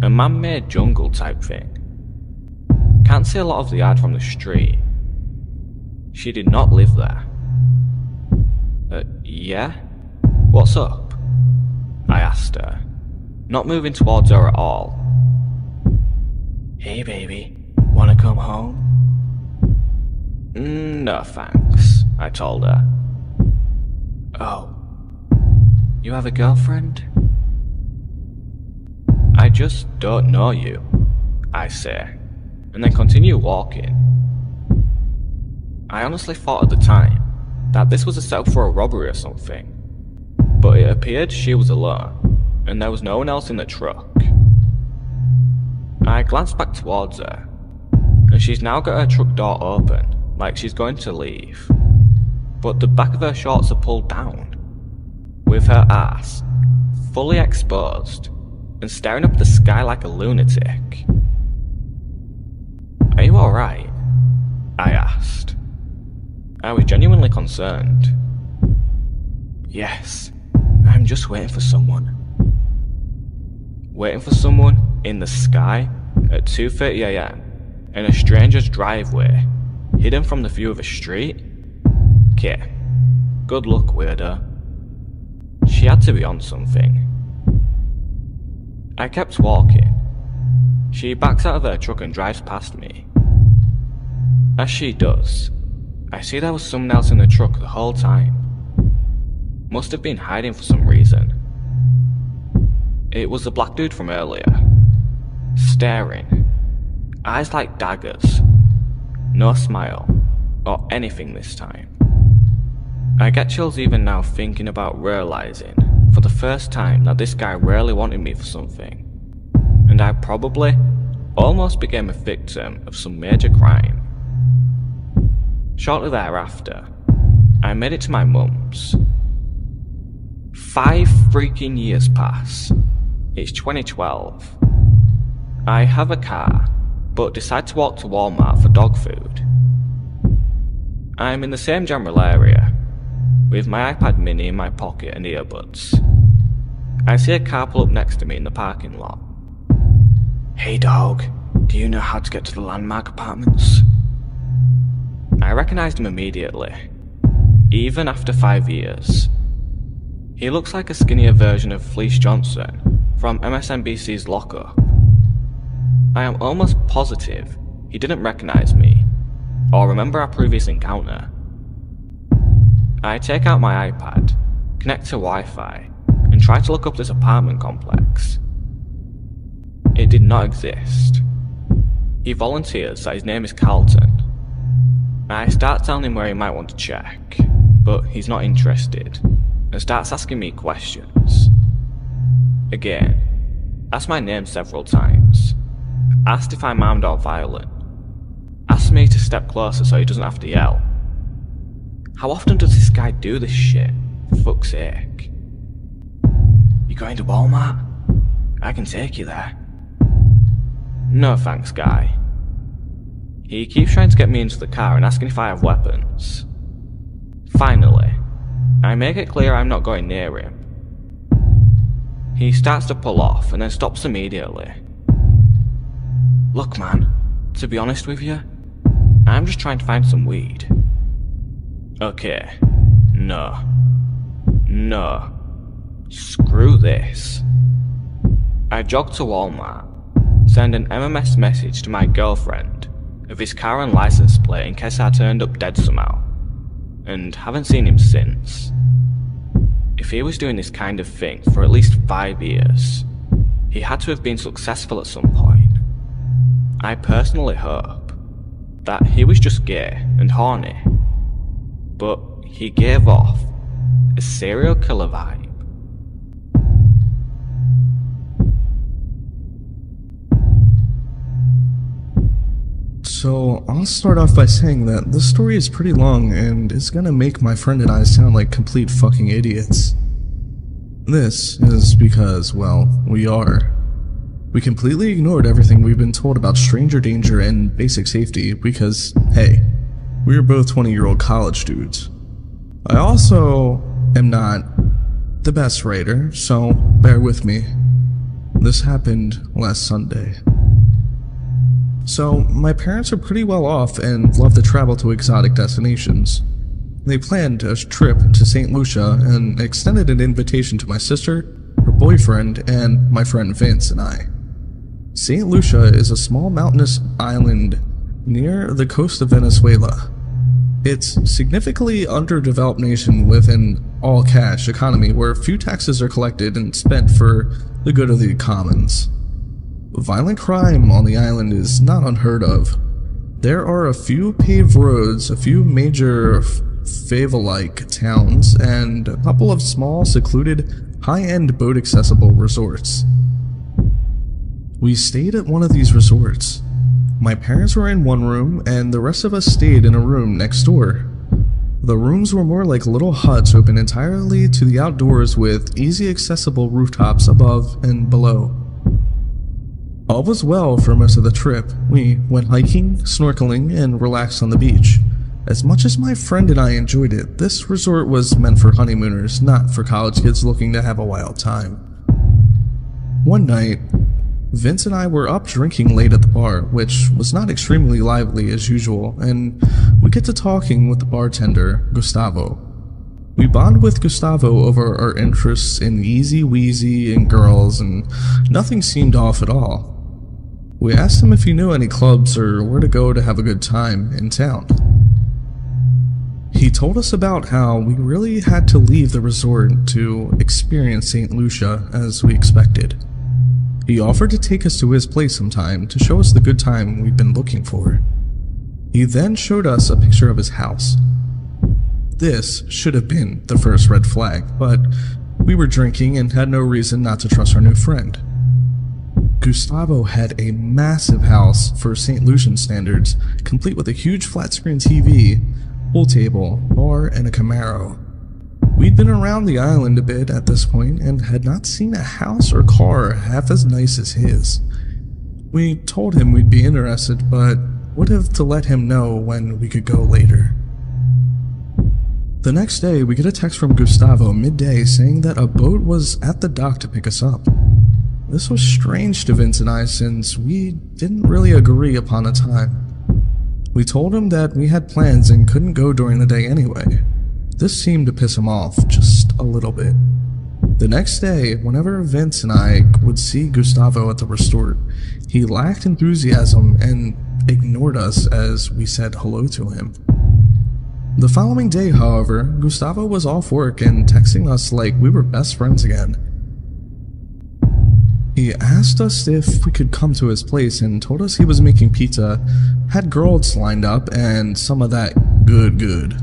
S3: a man-made jungle type thing. Can't see a lot of the yard from the street. She did not live there. Yeah? What's up? I asked her, not moving towards her at all. "Hey baby, wanna come home?" "No thanks," I told her. "Oh, you have a girlfriend?" "I just don't know you," I say, and then continue walking. I honestly thought at the time that this was a setup for a robbery or something, but it appeared she was alone, and there was no one else in the truck. I glanced back towards her, and she's now got her truck door open, like she's going to leave, but the back of her shorts are pulled down, with her ass fully exposed and staring up the sky like a lunatic. "Are you alright?" I asked. I was genuinely concerned. "Yes, I'm just waiting for someone." Waiting for someone in the sky at 2:30 AM in a stranger's driveway, hidden from the view of a street? Okay, good luck, weirdo. She had to be on something. I kept walking. She backs out of her truck and drives past me. As she does, I see there was someone else in the truck the whole time. Must have been hiding for some reason. It was the black dude from earlier. Staring. Eyes like daggers. No smile, or anything this time. I get chills even now thinking about realising for the first time that this guy really wanted me for something, and I probably almost became a victim of some major crime. Shortly thereafter, I made it to my mum's. 5 freaking years pass. It's 2012. I have a car, but decide to walk to Walmart for dog food. I'm in the same general area, with my iPad mini in my pocket and earbuds. I see a car pull up next to me in the parking lot. "Hey dog, do you know how to get to the Landmark Apartments?" I recognised him immediately, even after 5 years. He looks like a skinnier version of Fleece Johnson from MSNBC's Lockup. I am almost positive he didn't recognise me, or remember our previous encounter. I take out my iPad, connect to Wi-Fi, and try to look up this apartment complex. It did not exist. He volunteers that his name is Carlton. I start telling him where he might want to check, but he's not interested, and starts asking me questions. Again, asked my name several times. Asked if I'm armed or violent. Asked me to step closer so he doesn't have to yell. How often does this guy do this shit? For fuck's sake. You going to Walmart? I can take you there. No thanks, guy. He keeps trying to get me into the car and asking if I have weapons. Finally, I make it clear I'm not going near him. He starts to pull off and then stops immediately. Look man, to be honest with you, I'm just trying to find some weed. Okay, no. Screw this. I jog to Walmart, send an MMS message to my girlfriend of his car and license plate in case I turned up dead somehow, and haven't seen him since. If he was doing this kind of thing for at least 5 years, he had to have been successful at some point. I personally hope that he was just gay and horny, but he gave off a serial killer vibe.
S5: So, I'll start off by saying that this story is pretty long and is gonna make my friend and I sound like complete fucking idiots. This is because, well, we are. We completely ignored everything we've been told about stranger danger and basic safety because, hey, we are both 20-year-old college dudes. I also am not the best writer, so bear with me. This happened last Sunday. So, my parents are pretty well off and love to travel to exotic destinations. They planned a trip to St. Lucia and extended an invitation to my sister, her boyfriend, and my friend Vince and I. St. Lucia is a small mountainous island near the coast of Venezuela. It's a significantly underdeveloped nation with an all-cash economy where few taxes are collected and spent for the good of the commons. Violent crime on the island is not unheard of. There are a few paved roads, a few major favela-like towns, and a couple of small, secluded, high-end boat-accessible resorts. We stayed at one of these resorts. My parents were in one room, and the rest of us stayed in a room next door. The rooms were more like little huts open entirely to the outdoors with easy accessible rooftops above and below. All was well for most of the trip. We went hiking, snorkeling, and relaxed on the beach. As much as my friend and I enjoyed it, this resort was meant for honeymooners, not for college kids looking to have a wild time. One night, Vince and I were up drinking late at the bar, which was not extremely lively as usual, and we get to talking with the bartender, Gustavo. We bond with Gustavo over our interests in Easy Weezy and girls, and nothing seemed off at all. We asked him if he knew any clubs or where to go to have a good time in town. He told us about how we really had to leave the resort to experience St. Lucia as we expected. He offered to take us to his place sometime to show us the good time we'd been looking for. He then showed us a picture of his house. This should have been the first red flag, but we were drinking and had no reason not to trust our new friend. Gustavo had a massive house for St. Lucian standards, complete with a huge flat-screen TV, pool table, bar, and a Camaro. We'd been around the island a bit at this point and had not seen a house or car half as nice as his. We told him we'd be interested, but would have to let him know when we could go later. The next day, we get a text from Gustavo midday saying that a boat was at the dock to pick us up. This was strange to Vince and I since we didn't really agree upon a time. We told him that we had plans and couldn't go during the day anyway. This seemed to piss him off just a little bit. The next day, whenever Vince and I would see Gustavo at the resort, he lacked enthusiasm and ignored us as we said hello to him. The following day, however, Gustavo was off work and texting us like we were best friends again. He asked us if we could come to his place and told us he was making pizza, had girls lined up, and some of that good.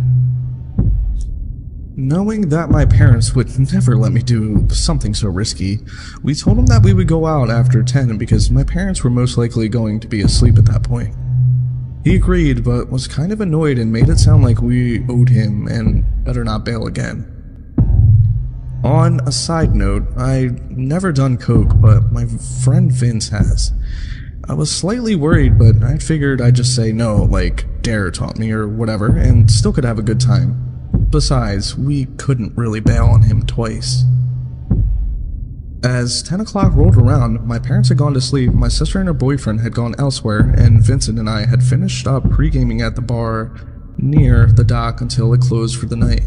S5: Knowing that my parents would never let me do something so risky, we told them that we would go out after 10 because my parents were most likely going to be asleep at that point. He agreed, but was kind of annoyed and made it sound like we owed him and better not bail again. On a side note, I've never done coke, but my friend Vince has. I was slightly worried, but I figured I'd just say no, like Dare taught me or whatever, and still could have a good time. Besides, we couldn't really bail on him twice. As 10 o'clock rolled around, my parents had gone to sleep, my sister and her boyfriend had gone elsewhere, and Vincent and I had finished up pre-gaming at the bar near the dock until it closed for the night.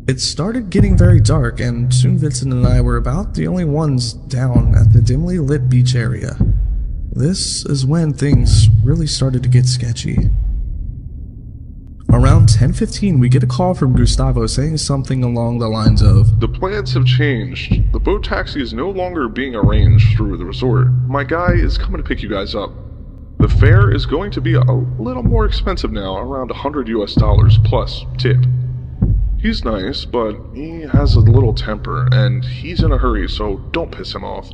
S5: It started getting very dark, and soon Vincent and I were about the only ones down at the dimly lit beach area. This is when things really started to get sketchy. Around 10:15, we get a call from Gustavo saying something along the lines of,
S6: "The plans have changed. The boat taxi is no longer being arranged through the resort. My guy is coming to pick you guys up. The fare is going to be a little more expensive now, around $100 plus tip. He's nice, but he has a little temper, and he's in a hurry, so don't piss him off.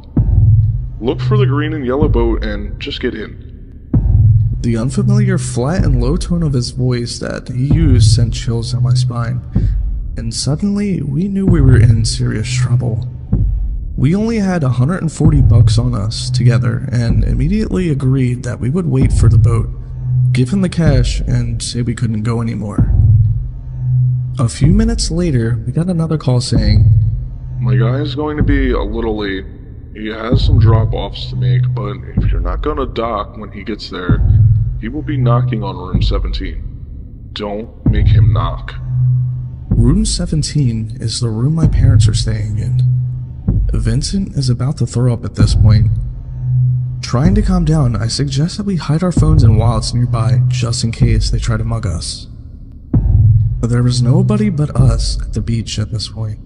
S6: Look for the green and yellow boat and just get in."
S5: The unfamiliar flat and low tone of his voice that he used sent chills down my spine, and suddenly we knew we were in serious trouble. We only had $140 on us together and immediately agreed that we would wait for the boat, give him the cash, and say we couldn't go anymore. A few minutes later, we got another call saying,
S6: "My guy is going to be a little late. He has some drop-offs to make, but if you're not gonna dock when he gets there, he will be knocking on room 17. Don't make him knock."
S5: Room 17 is the room my parents are staying in. Vincent is about to throw up at this point. Trying to calm down, I suggest that we hide our phones and wallets nearby just in case they try to mug us. There was nobody but us at the beach at this point.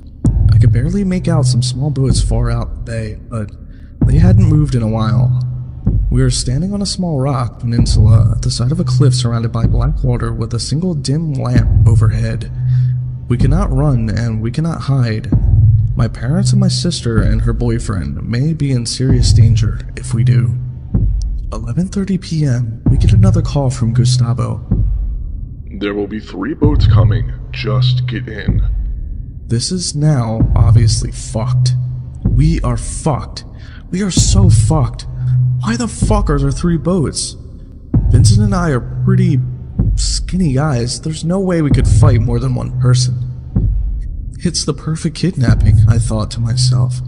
S5: I could barely make out some small boats far out the bay, but they hadn't moved in a while. We were standing on a small rock peninsula at the side of a cliff surrounded by black water with a single dim lamp overhead. We cannot run and we cannot hide. My parents and my sister and her boyfriend may be in serious danger if we do. 11:30 p.m., we get another call from Gustavo.
S6: "There will be 3 boats coming. Just get in."
S5: This is now obviously fucked. We are fucked. We are so fucked. Why the fuck are there 3 boats? Vincent and I are pretty skinny guys. There's no way we could fight more than one person. It's the perfect kidnapping, I thought to myself.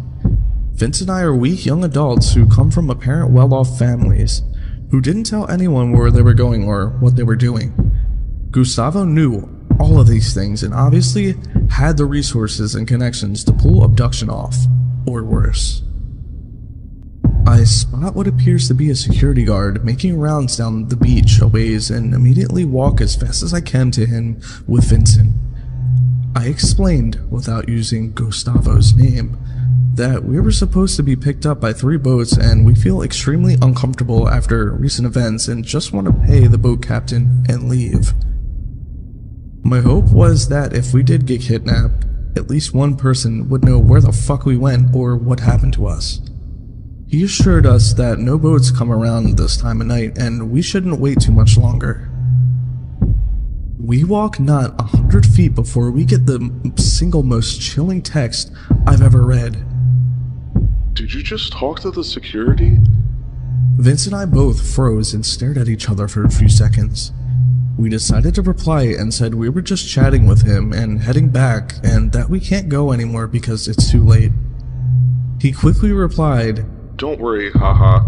S5: Vince and I are weak young adults who come from apparent well-off families, who didn't tell anyone where they were going or what they were doing. Gustavo knew all of these things and obviously had the resources and connections to pull abduction off, or worse. I spot what appears to be a security guard making rounds down the beach a ways and immediately walk as fast as I can to him with Vincent. I explained, without using Gustavo's name, that we were supposed to be picked up by 3 boats and we feel extremely uncomfortable after recent events and just want to pay the boat captain and leave. My hope was that if we did get kidnapped, at least one person would know where the fuck we went or what happened to us. He assured us that no boats come around this time of night and we shouldn't wait too much longer. We walk not 100 feet before we get the single most chilling text I've ever read.
S6: "Did you just talk to the security?"
S5: Vince and I both froze and stared at each other for a few seconds. We decided to reply and said we were just chatting with him and heading back and that we can't go anymore because it's too late. He quickly replied,
S6: "Don't worry, haha."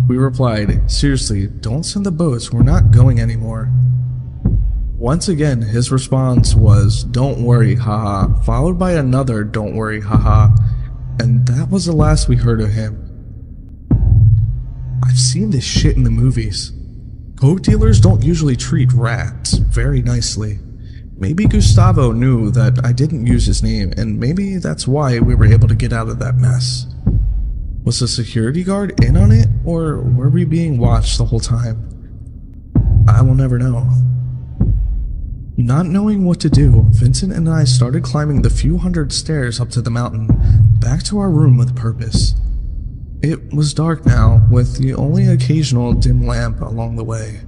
S5: We replied, "Seriously, don't send the boats, we're not going anymore." Once again, his response was, "Don't worry, haha," followed by another "Don't worry, haha," and that was the last we heard of him. I've seen this shit in the movies. Coke dealers don't usually treat rats very nicely. Maybe Gustavo knew that I didn't use his name, and maybe that's why we were able to get out of that mess. Was the security guard in on it, or were we being watched the whole time? I will never know. Not knowing what to do, Vincent and I started climbing the few hundred stairs up to the mountain, back to our room with purpose. It was dark now, with the only occasional dim lamp along the way.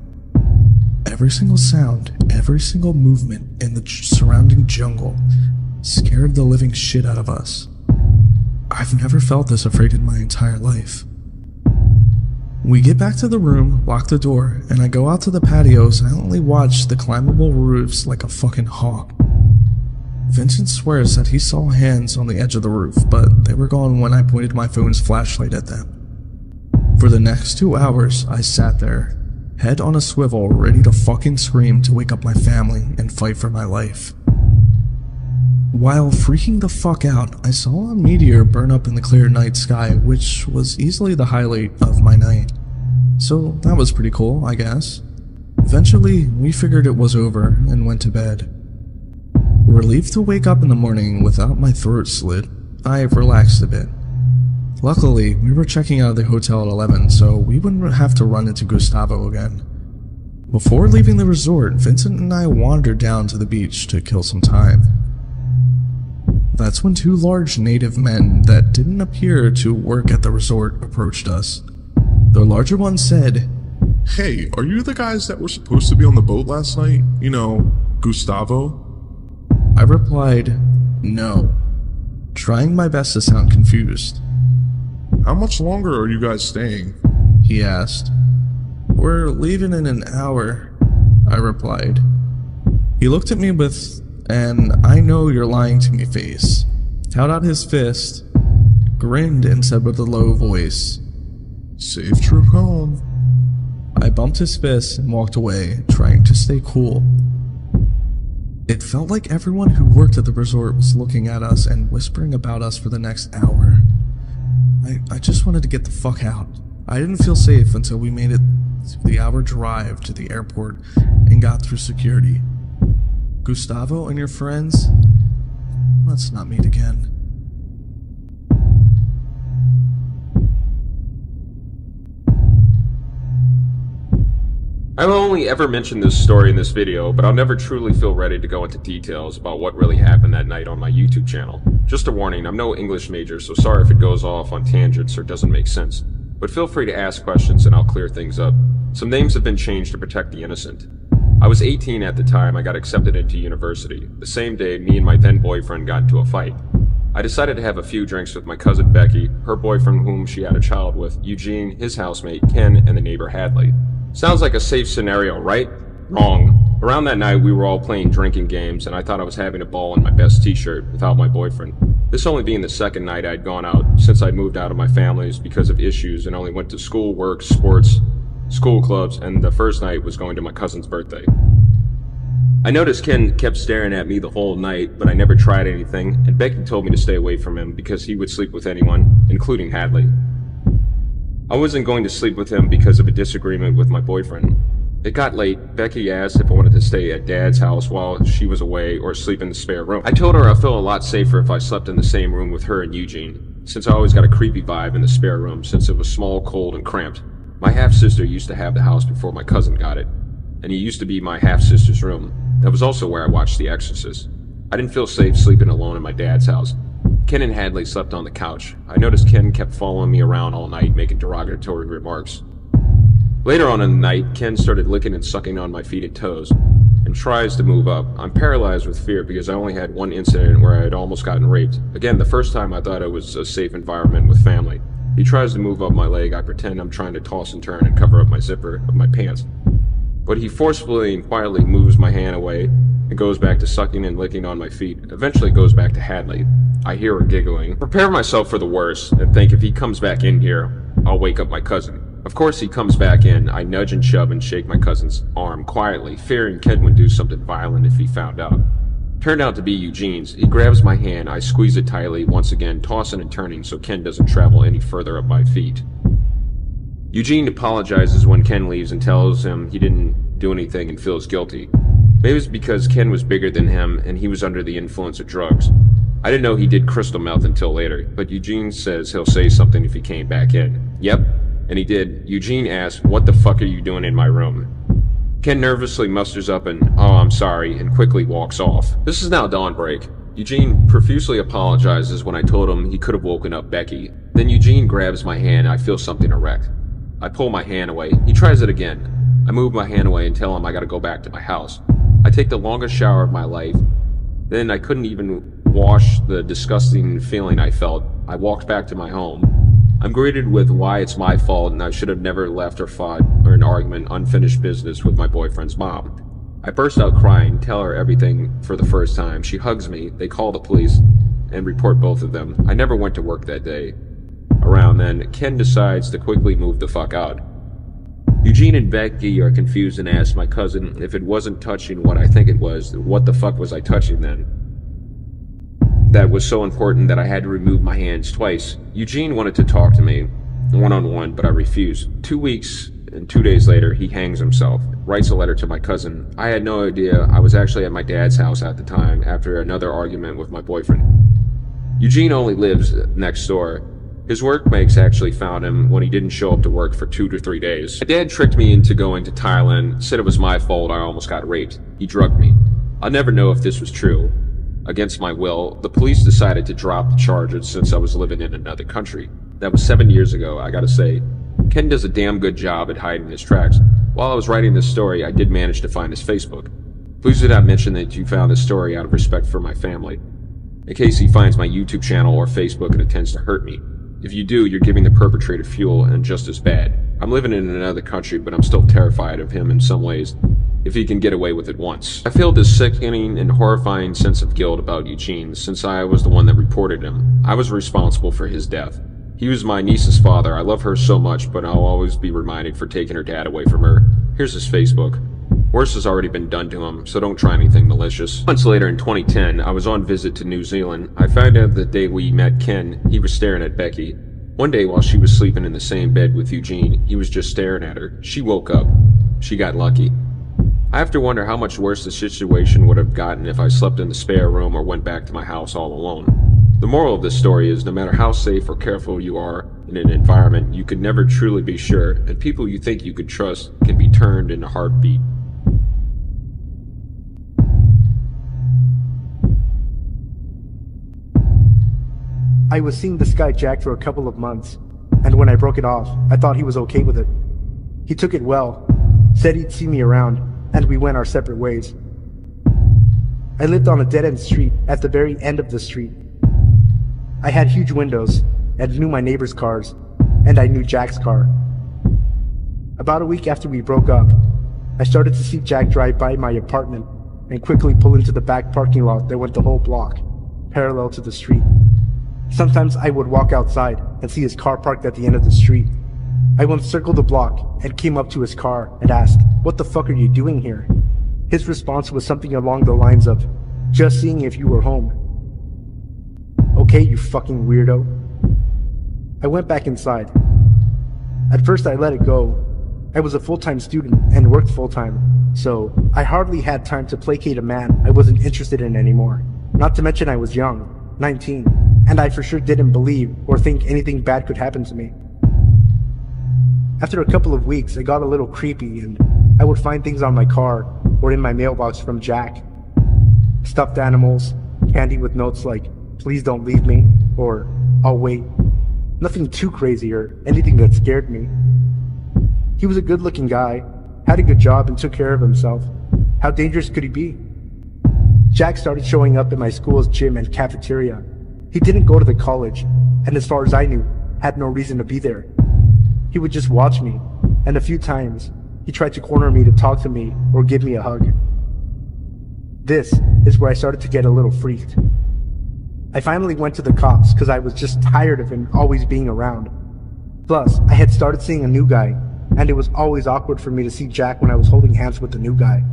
S5: Every single sound, every single movement in the surrounding jungle scared the living shit out of us. I've never felt this afraid in my entire life. We get back to the room, lock the door, and I go out to the patio, silently watch the climbable roofs like a fucking hawk. Vincent swears that he saw hands on the edge of the roof, but they were gone when I pointed my phone's flashlight at them. For the next 2 hours, I sat there, head on a swivel, ready to fucking scream to wake up my family and fight for my life. While freaking the fuck out, I saw a meteor burn up in the clear night sky, which was easily the highlight of my night. So that was pretty cool, I guess. Eventually, we figured it was over and went to bed. Relieved to wake up in the morning without my throat slit, I relaxed a bit. Luckily, we were checking out of the hotel at 11, so we wouldn't have to run into Gustavo again. Before leaving the resort, Vincent and I wandered down to the beach to kill some time. That's when 2 large native men that didn't appear to work at the resort approached us. The larger one said,
S6: "Hey, are you the guys that were supposed to be on the boat last night? You know, Gustavo?"
S5: I replied, "No," trying my best to sound confused.
S6: "How much longer are you guys staying?"
S5: he asked. "We're leaving in an hour," I replied. He looked at me with an "I know you're lying to me" face, held out his fist, grinned and said with a low voice,
S6: "Safe trip home."
S5: I bumped his fist and walked away, trying to stay cool. It felt like everyone who worked at the resort was looking at us and whispering about us for the next hour. I just wanted to get the fuck out. I didn't feel safe until we made it the hour drive to the airport and got through security. Gustavo and your friends? Let's not meet again.
S7: I've only ever mentioned this story in this video, but I'll never truly feel ready to go into details about what really happened that night on my YouTube channel. Just a warning, I'm no English major, so sorry if it goes off on tangents or doesn't make sense. But feel free to ask questions and I'll clear things up. Some names have been changed to protect the innocent. I was 18 at the time I got accepted into university. The same day, me and my then boyfriend got into a fight. I decided to have a few drinks with my cousin Becky, her boyfriend whom she had a child with, Eugene, his housemate, Ken, and the neighbor Hadley. Sounds like a safe scenario, right? Wrong. Around that night, we were all playing drinking games, and I thought I was having a ball in my best t-shirt without my boyfriend. This only being the second night I'd gone out since I'd moved out of my family's because of issues and only went to school, work, sports, school clubs, and the first night was going to my cousin's birthday. I noticed Ken kept staring at me the whole night, but I never tried anything, and Becky told me to stay away from him because he would sleep with anyone, including Hadley. I wasn't going to sleep with him because of a disagreement with my boyfriend. It got late. Becky asked if I wanted to stay at Dad's house while she was away or sleep in the spare room. I told her I felt a lot safer if I slept in the same room with her and Eugene, since I always got a creepy vibe in the spare room since it was small, cold, and cramped. My half-sister used to have the house before my cousin got it, and it used to be my half-sister's room. That was also where I watched The Exorcist. I didn't feel safe sleeping alone in my dad's house. Ken and Hadley slept on the couch. I noticed Ken kept following me around all night, making derogatory remarks. Later on in the night, Ken started licking and sucking on my feet and toes, and tries to move up. I'm paralyzed with fear because I only had one incident where I had almost gotten raped. Again, the first time I thought it was a safe environment with family. He tries to move up my leg. I pretend I'm trying to toss and turn and cover up my zipper of my pants. But he forcefully and quietly moves my hand away and goes back to sucking and licking on my feet. Eventually goes back to Hadley. I hear her giggling. Prepare myself for the worst and think if he comes back in here, I'll wake up my cousin. Of course he comes back in. I nudge and shove and shake my cousin's arm quietly, fearing Ken would do something violent if he found out. Turned out to be Eugene's. He grabs my hand, I squeeze it tightly, once again tossing and turning so Ken doesn't travel any further up my feet. Eugene apologizes when Ken leaves and tells him he didn't do anything and feels guilty. Maybe it's because Ken was bigger than him and he was under the influence of drugs. I didn't know he did crystal meth until later, but Eugene says he'll say something if he came back in. Yep, and he did. Eugene asked, "What the fuck are you doing in my room?" Ken nervously musters up an, "Oh, I'm sorry," and quickly walks off. This is now dawn break. Eugene profusely apologizes when I told him he could have woken up Becky. Then Eugene grabs my hand and I feel something erect. I pull my hand away. He tries it again. I move my hand away and tell him I gotta go back to my house. I take the longest shower of my life. Then I couldn't even wash the disgusting feeling I felt. I walked back to my home. I'm greeted with why it's my fault and I should have never left or fought or an argument, unfinished business with my boyfriend's mom. I burst out crying, tell her everything for the first time. She hugs me, they call the police, and report both of them. I never went to work that day. Around then, Ken decides to quickly move the fuck out. Eugene and Becky are confused and ask my cousin if it wasn't touching what I think it was, what the fuck was I touching then? That was so important that I had to remove my hands twice. Eugene wanted to talk to me, one-on-one, but I refused. 2 weeks and 2 days later, he hangs himself, writes a letter to my cousin. I had no idea I was actually at my dad's house at the time after another argument with my boyfriend. Eugene only lives next door. His workmates actually found him when he didn't show up to work for 2 to 3 days. My dad tricked me into going to Thailand, said it was my fault I almost got raped. He drugged me. I'll never know if this was true. Against my will, the police decided to drop the charges since I was living in another country. That was 7 years ago, I gotta say. Ken does a damn good job at hiding his tracks. While I was writing this story, I did manage to find his Facebook. Please do not mention that you found this story out of respect for my family, in case he finds my YouTube channel or Facebook and intends to hurt me. If you do, you're giving the perpetrator fuel and just as bad. I'm living in another country, but I'm still terrified of him in some ways, if he can get away with it once. I feel this sickening and horrifying sense of guilt about Eugene, since I was the one that reported him. I was responsible for his death. He was my niece's father. I love her so much, but I'll always be reminded for taking her dad away from her. Here's his Facebook. Worse has already been done to him, so don't try anything malicious. Months later in 2010, I was on visit to New Zealand. I found out the day we met Ken, he was staring at Becky. One day while she was sleeping in the same bed with Eugene, he was just staring at her. She woke up. She got lucky. I have to wonder how much worse the situation would have gotten if I slept in the spare room or went back to my house all alone. The moral of this story is no matter how safe or careful you are in an environment, you can never truly be sure, and people you think you could trust can be turned in a heartbeat.
S1: I was seeing this guy Jack for a couple of months, and when I broke it off, I thought he was okay with it. He took it well, said he'd see me around, and we went our separate ways. I lived on a dead-end street at the very end of the street. I had huge windows, and knew my neighbor's cars, and I knew Jack's car. About a week after we broke up, I started to see Jack drive by my apartment and quickly pull into the back parking lot that went the whole block, parallel to the street. Sometimes I would walk outside and see his car parked at the end of the street. I once circled the block and came up to his car and asked, "What the fuck are you doing here?" His response was something along the lines of, "Just seeing if you were home." "Okay, you fucking weirdo." I went back inside. At first I let it go. I was a full-time student and worked full-time, so I hardly had time to placate a man I wasn't interested in anymore. Not to mention I was young, 19, and I for sure didn't believe or think anything bad could happen to me. After a couple of weeks, it got a little creepy, and I would find things on my car or in my mailbox from Jack. Stuffed animals, candy with notes like, "Please don't leave me," or "I'll wait." Nothing too crazy or anything that scared me. He was a good-looking guy, had a good job, and took care of himself. How dangerous could he be? Jack started showing up at my school's gym and cafeteria. He didn't go to the college, and as far as I knew, had no reason to be there. He would just watch me, and a few times, he tried to corner me to talk to me or give me a hug. This is where I started to get a little freaked. I finally went to the cops because I was just tired of him always being around. Plus, I had started seeing a new guy, and it was always awkward for me to see Jack when I was holding hands with the new guy.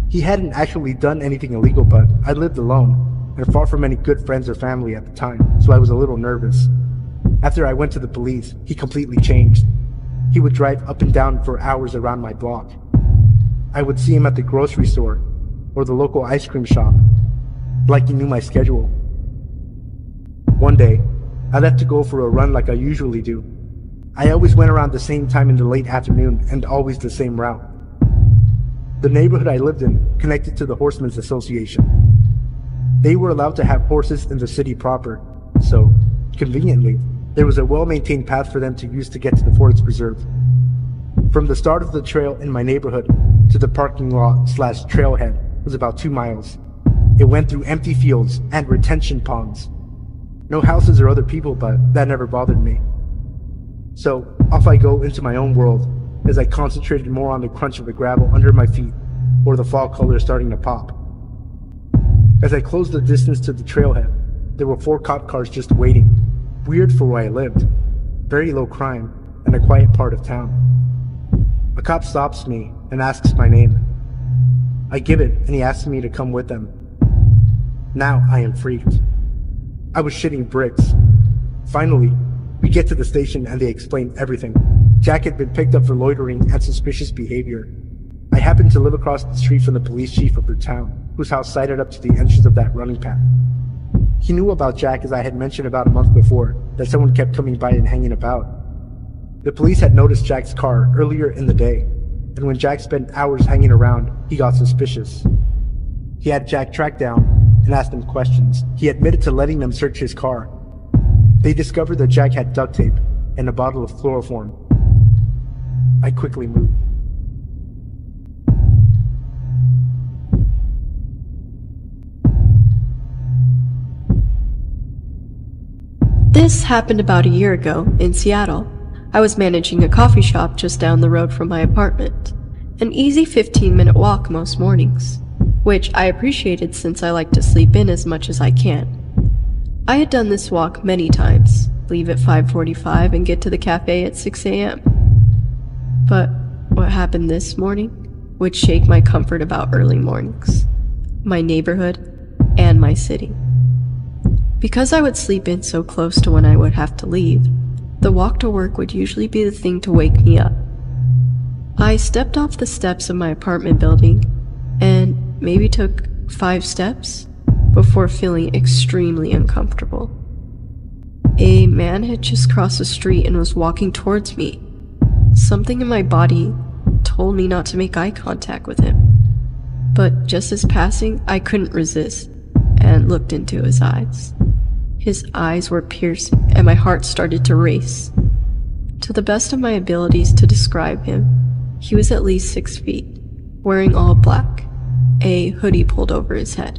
S1: He hadn't actually done anything illegal, but I lived alone, and far from any good friends or family at the time, so I was a little nervous. After I went to the police, he completely changed. He would drive up and down for hours around my block. I would see him at the grocery store, or the local ice cream shop, like he knew my schedule. One day, I left to go for a run like I usually do. I always went around the same time in the late afternoon and always the same route. The neighborhood I lived in connected to the Horsemen's Association. They were allowed to have horses in the city proper, so, conveniently, there was a well-maintained path for them to use to get to the forest preserve. From the start of the trail in my neighborhood to the parking lot/trailhead was about 2 miles. It went through empty fields and retention ponds. No houses or other people, but that never bothered me. So, off I go into my own world, as I concentrated more on the crunch of the gravel under my feet, or the fall color starting to pop. As I closed the distance to the trailhead, there were 4 cop cars just waiting. Weird for where I lived. Very low crime, and a quiet part of town. A cop stops me and asks my name. I give it, and he asks me to come with them. Now I am freaked. I was shitting bricks. Finally, we get to the station and they explain everything. Jack had been picked up for loitering and suspicious behavior. I happened to live across the street from the police chief of the town, whose house sided up to the entrance of that running path. He knew about Jack, as I had mentioned about a month before, that someone kept coming by and hanging about. The police had noticed Jack's car earlier in the day, and when Jack spent hours hanging around, he got suspicious. He had Jack tracked down and asked him questions. He admitted to letting them search his car. They discovered that Jack had duct tape and a bottle of chloroform. I quickly moved.
S4: This happened about a year ago in Seattle. I was managing a coffee shop just down the road from my apartment. An easy 15-minute walk most mornings, which I appreciated since I like to sleep in as much as I can. I had done this walk many times, leave at 5:45 and get to the cafe at 6 a.m. But what happened this morning would shake my comfort about early mornings, my neighborhood, and my city. Because I would sleep in so close to when I would have to leave, the walk to work would usually be the thing to wake me up. I stepped off the steps of my apartment building and maybe took 5 steps before feeling extremely uncomfortable. A man had just crossed the street and was walking towards me. Something in my body told me not to make eye contact with him. But just as passing, I couldn't resist and looked into his eyes. His eyes were piercing and my heart started to race. To the best of my abilities to describe him, he was at least 6 feet, wearing all black, a hoodie pulled over his head.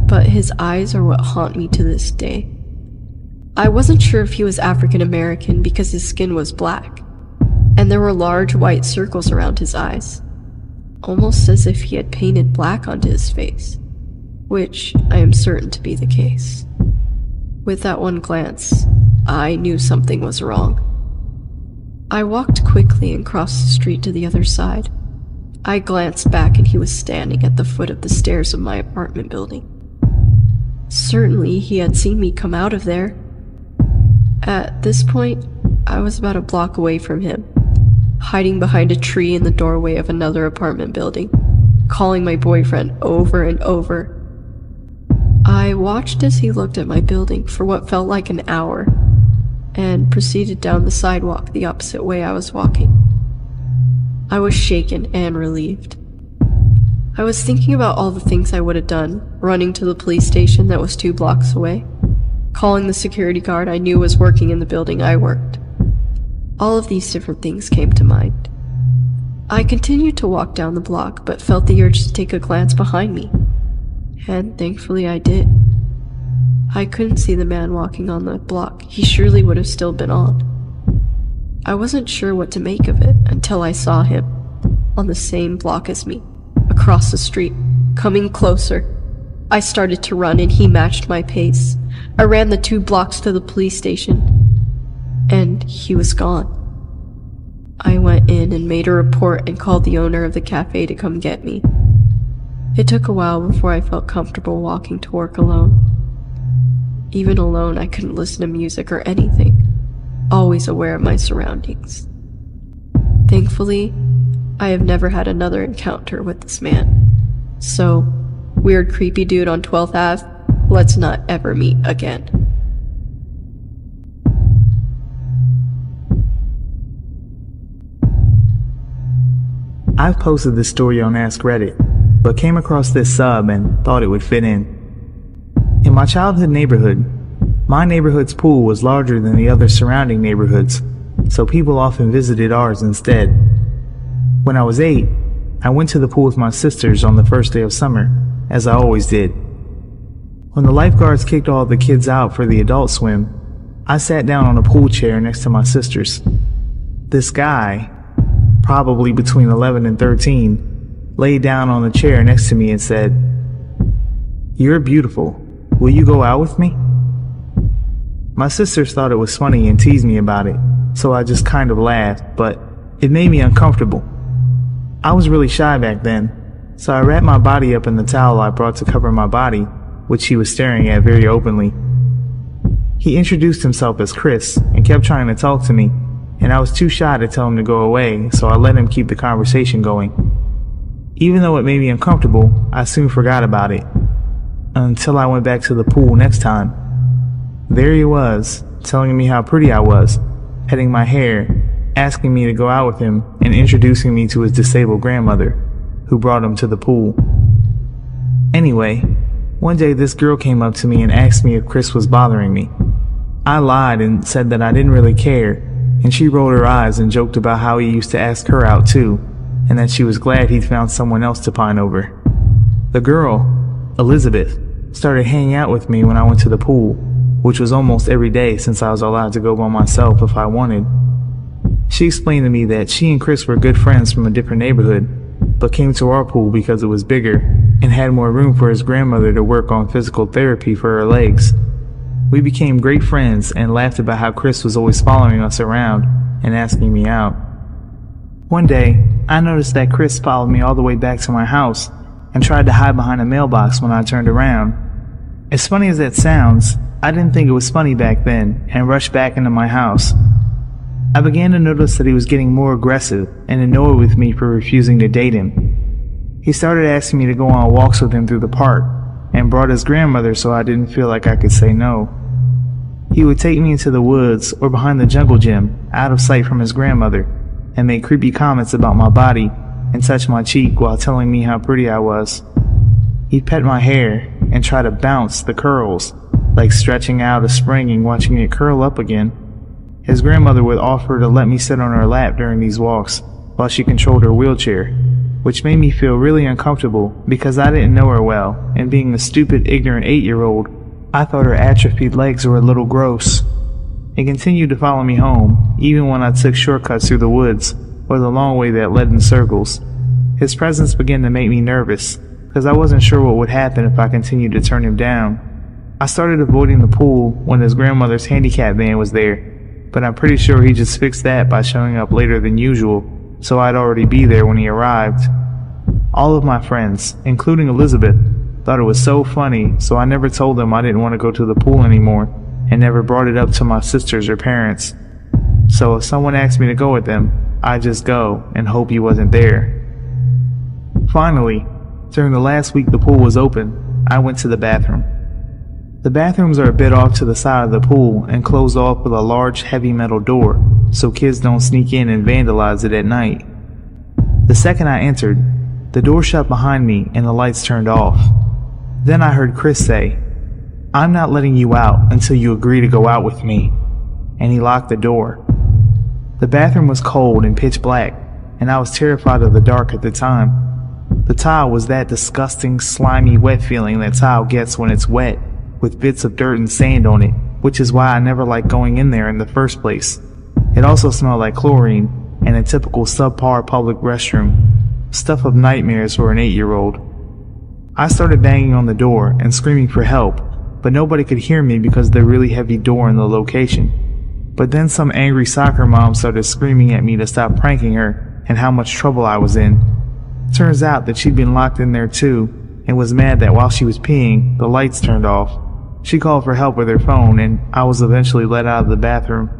S4: But his eyes are what haunt me to this day. I wasn't sure if he was African American because his skin was black, and there were large white circles around his eyes, almost as if he had painted black onto his face, which I am certain to be the case. With that one glance, I knew something was wrong. I walked quickly and crossed the street to the other side. I glanced back and he was standing at the foot of the stairs of my apartment building. Certainly he had seen me come out of there. At this point, I was about a block away from him, hiding behind a tree in the doorway of another apartment building, calling my boyfriend over and over. I watched as he looked at my building for what felt like an hour, and proceeded down the sidewalk the opposite way I was walking. I was shaken and relieved. I was thinking about all the things I would have done, running to the police station that was 2 blocks away, calling the security guard I knew was working in the building I worked. All of these different things came to mind. I continued to walk down the block, but felt the urge to take a glance behind me. And thankfully I did. I couldn't see the man walking on the block. He surely would have still been on. I wasn't sure what to make of it until I saw him, on the same block as me, across the street, coming closer. I started to run and he matched my pace. I ran the 2 blocks to the police station, and he was gone. I went in and made a report and called the owner of the cafe to come get me. It took a while before I felt comfortable walking to work alone. Even alone, I couldn't listen to music or anything, always aware of my surroundings. Thankfully, I have never had another encounter with this man. So, weird creepy dude on 12th Ave, let's not ever meet again.
S22: I've posted this story on Ask Reddit, but came across this sub and thought it would fit in. In my childhood neighborhood, my neighborhood's pool was larger than the other surrounding neighborhoods, so people often visited ours instead. When I was 8, I went to the pool with my sisters on the first day of summer, as I always did. When the lifeguards kicked all the kids out for the adult swim, I sat down on a pool chair next to my sisters. This guy, probably between 11 and 13, laid down on the chair next to me and said, "You're beautiful. Will you go out with me?" My sisters thought it was funny and teased me about it, so I just kind of laughed, but it made me uncomfortable. I was really shy back then, so I wrapped my body up in the towel I brought to cover my body, which he was staring at very openly. He introduced himself as Chris and kept trying to talk to me, and I was too shy to tell him to go away, so I let him keep the conversation going. Even though it made me uncomfortable, I soon forgot about it, until I went back to the pool next time. There he was, telling me how pretty I was, petting my hair, asking me to go out with him, and introducing me to his disabled grandmother, who brought him to the pool. Anyway, one day this girl came up to me and asked me if Chris was bothering me. I lied and said that I didn't really care, and she rolled her eyes and joked about how he used to ask her out too, and that she was glad he'd found someone else to pine over. The girl, Elizabeth, started hanging out with me when I went to the pool, which was almost every day since I was allowed to go by myself if I wanted. She explained to me that she and Chris were good friends from a different neighborhood, but came to our pool because it was bigger and had more room for his grandmother to work on physical therapy for her legs. We became great friends and laughed about how Chris was always following us around and asking me out. One day, I noticed that Chris followed me all the way back to my house and tried to hide behind a mailbox when I turned around. As funny as that sounds, I didn't think it was funny back then and rushed back into my house. I began to notice that he was getting more aggressive and annoyed with me for refusing to date him. He started asking me to go on walks with him through the park and brought his grandmother so I didn't feel like I could say no. He would take me into the woods or behind the jungle gym, out of sight from his grandmother, and make creepy comments about my body and touch my cheek while telling me how pretty I was. He'd pet my hair and try to bounce the curls, like stretching out a spring and watching it curl up again. His grandmother would offer to let me sit on her lap during these walks while she controlled her wheelchair, which made me feel really uncomfortable because I didn't know her well, and being a stupid, ignorant 8-year-old, I thought her atrophied legs were a little gross. He continued to follow me home, even when I took shortcuts through the woods or the long way that led in circles. His presence began to make me nervous, because I wasn't sure what would happen if I continued to turn him down. I started avoiding the pool when his grandmother's handicap van was there, but I'm pretty sure he just fixed that by showing up later than usual, so I'd already be there when he arrived. All of my friends, including Elizabeth, thought it was so funny, so I never told them I didn't want to go to the pool anymore, and never brought it up to my sisters or parents. So if someone asked me to go with them, I'd just go and hope he wasn't there. Finally, during the last week the pool was open, I went to the bathroom. The bathrooms are a bit off to the side of the pool and closed off with a large heavy metal door, so kids don't sneak in and vandalize it at night. The second I entered, the door shut behind me and the lights turned off. Then I heard Chris say, "I'm not letting you out until you agree to go out with me," and he locked the door. The bathroom was cold and pitch black, and I was terrified of the dark at the time. The tile was that disgusting, slimy, wet feeling that tile gets when it's wet, with bits of dirt and sand on it, which is why I never liked going in there in the first place. It also smelled like chlorine and a typical subpar public restroom, stuff of nightmares for an 8-year-old. I started banging on the door and screaming for help, but nobody could hear me because of the really heavy door in the location. But then some angry soccer mom started screaming at me to stop pranking her and how much trouble I was in. Turns out that she'd been locked in there too, and was mad that while she was peeing, the lights turned off. She called for help with her phone, and I was eventually let out of the bathroom.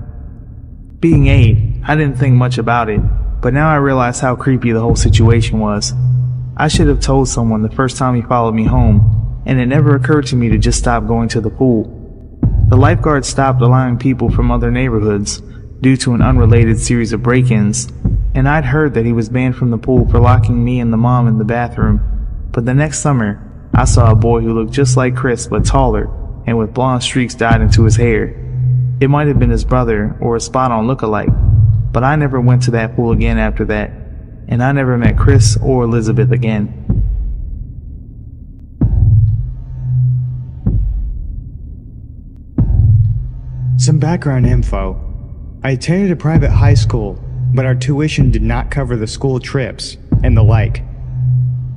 S22: Being 8, I didn't think much about it, but now I realize how creepy the whole situation was. I should have told someone the first time he followed me home, and it never occurred to me to just stop going to the pool. The lifeguard stopped allowing people from other neighborhoods due to an unrelated series of break-ins, and I'd heard that he was banned from the pool for locking me and the mom in the bathroom. But the next summer, I saw a boy who looked just like Chris but taller and with blonde streaks dyed into his hair. It might have been his brother or a spot-on look-alike, but I never went to that pool again after that, and I never met Chris or Elizabeth again.
S20: Some background info. I attended a private high school, but our tuition did not cover the school trips and the like.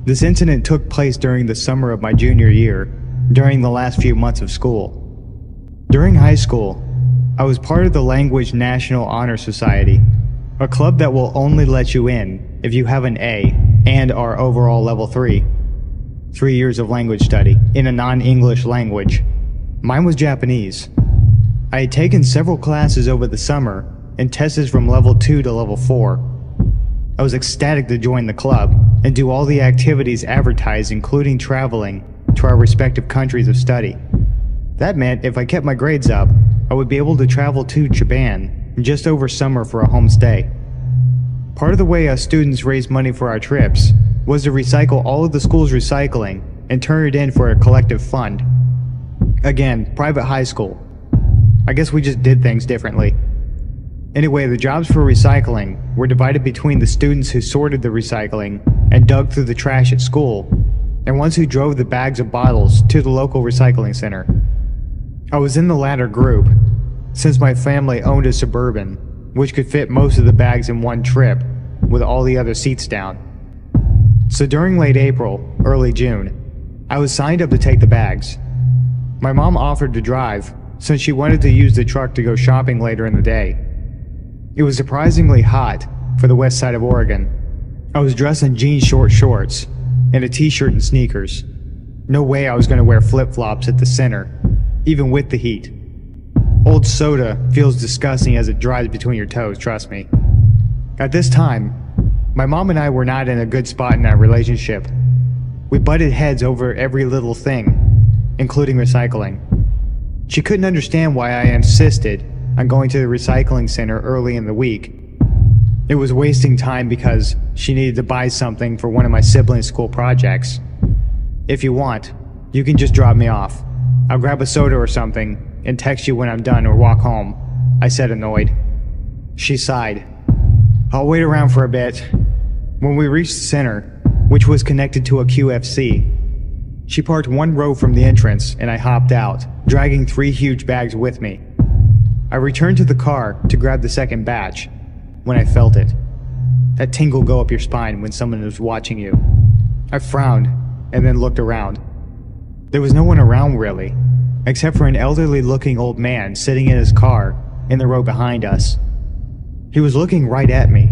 S20: This incident took place during the summer of my junior year, during the last few months of school. During high school, I was part of the Language National Honor Society, a club that will only let you in if you have an A and are overall level 3. 3 years of language study in a non-English language. Mine was Japanese. I had taken several classes over the summer and tested from level 2 to level 4. I was ecstatic to join the club and do all the activities advertised, including traveling to our respective countries of study. That meant if I kept my grades up, I would be able to travel to Japan just over summer for a home stay. Part of the way us students raised money for our trips was to recycle all of the school's recycling and turn it in for a collective fund. Again, private high school. I guess we just did things differently. Anyway, the jobs for recycling were divided between the students who sorted the recycling and dug through the trash at school, and ones who drove the bags of bottles to the local recycling center. I was in the latter group, since my family owned a Suburban, which could fit most of the bags in one trip, with all the other seats down. So during late April, early June, I was signed up to take the bags. My mom offered to drive, since she wanted to use the truck to go shopping later in the day. It was surprisingly hot for the west side of Oregon. I was dressed in jean short shorts and a t-shirt and sneakers. No way I was going to wear flip-flops at the center, even with the heat. Old soda feels disgusting as it dries between your toes, trust me. At this time, my mom and I were not in a good spot in our relationship. We butted heads over every little thing, including recycling. She couldn't understand why I insisted on going to the recycling center early in the week. It was wasting time because she needed to buy something for one of my siblings' school projects. If you want, you can just drop me off. I'll grab a soda or something and text you when I'm done or walk home, I said, annoyed. She sighed. I'll wait around for a bit. When we reached the center, which was connected to a QFC, she parked one row from the entrance and I hopped out, dragging 3 huge bags with me. I returned to the car to grab the second batch when I felt it. That tingle go up your spine when someone is watching you. I frowned and then looked around. There was no one around really, except for an elderly looking old man sitting in his car in the row behind us. He was looking right at me.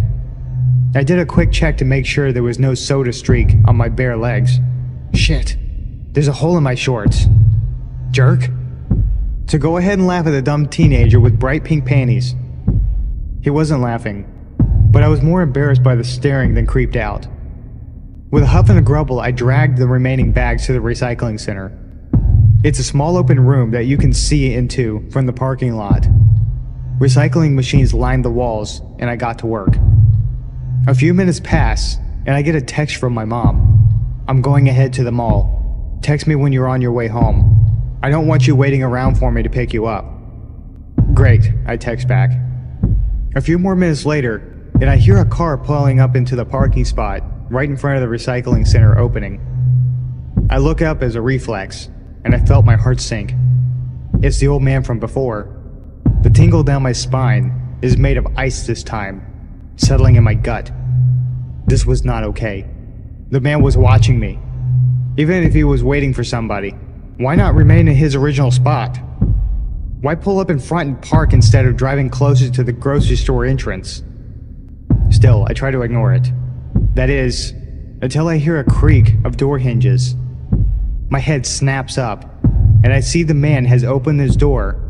S20: I did a quick check to make sure there was no soda streak on my bare legs. Shit, there's a hole in my shorts. Jerk. To go ahead and laugh at a dumb teenager with bright pink panties. He wasn't laughing, but I was more embarrassed by the staring than creeped out. With a huff and a grumble, I dragged the remaining bags to the recycling center. It's a small open room that you can see into from the parking lot. Recycling machines lined the walls, and I got to work. A few minutes pass, and I get a text from my mom. I'm going ahead to the mall. Text me when you're on your way home. I don't want you waiting around for me to pick you up. Great, I text back. A few more minutes later, and I hear a car pulling up into the parking spot right in front of the recycling center opening. I look up as a reflex, and I felt my heart sink. It's the old man from before. The tingle down my spine is made of ice this time, settling in my gut. This was not okay. The man was watching me. Even if he was waiting for somebody, why not remain in his original spot? Why pull up in front and park instead of driving closer to the grocery store entrance? Still, I try to ignore it. That is, until I hear a creak of door hinges. My head snaps up, and I see the man has opened his door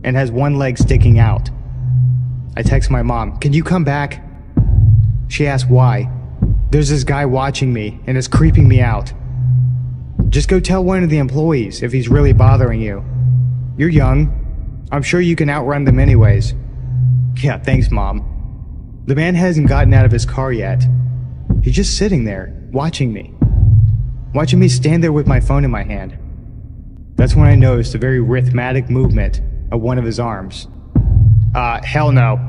S20: and has one leg sticking out. I text my mom, "Can you come back?" She asks why. There's this guy watching me and is creeping me out. Just go tell one of the employees if he's really bothering you. You're young. I'm sure you can outrun them anyways. Yeah, thanks, Mom. The man hasn't gotten out of his car yet. He's just sitting there, watching me. Watching me stand there with my phone in my hand. That's when I noticed a very rhythmic movement of one of his arms. Hell no.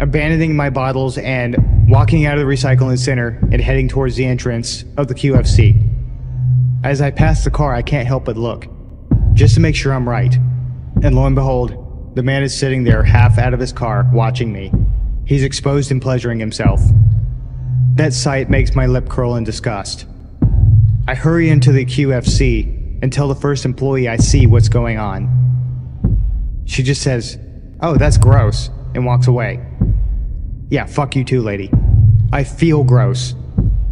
S20: Abandoning my bottles and walking out of the recycling center and heading towards the entrance of the QFC. As I pass the car, I can't help but look, just to make sure I'm right. And lo and behold, the man is sitting there half out of his car, watching me. He's exposed and pleasuring himself. That sight makes my lip curl in disgust. I hurry into the QFC and tell the first employee I see what's going on. She just says, "Oh, that's gross," and walks away. Yeah, fuck you too, lady. I feel gross.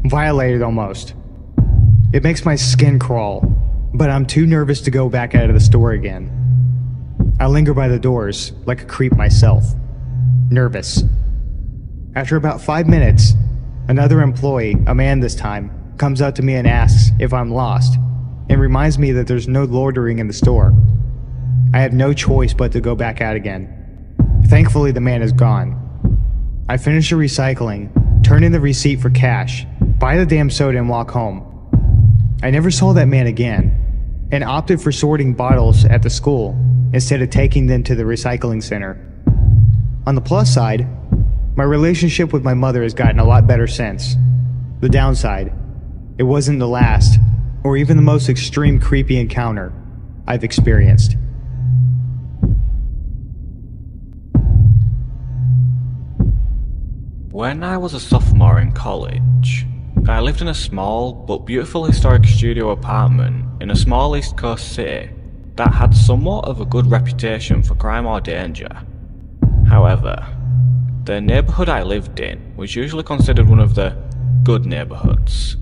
S20: Violated almost. It makes my skin crawl, but I'm too nervous to go back out of the store again. I linger by the doors, like a creep myself. Nervous. After about 5 minutes, another employee, a man this time, comes up to me and asks if I'm lost, and reminds me that there's no loitering in the store. I have no choice but to go back out again. Thankfully, the man is gone. I finish the recycling, turn in the receipt for cash, buy the damn soda and walk home. I never saw that man again, and opted for sorting bottles at the school instead of taking them to the recycling center. On the plus side, my relationship with my mother has gotten a lot better since. The downside, it wasn't the last, or even the most extreme creepy encounter I've experienced.
S3: When I was a sophomore in college, I lived in a small but beautiful historic studio apartment in a small East Coast city that had somewhat of a good reputation for crime or danger. However, the neighbourhood I lived in was usually considered one of the good neighbourhoods.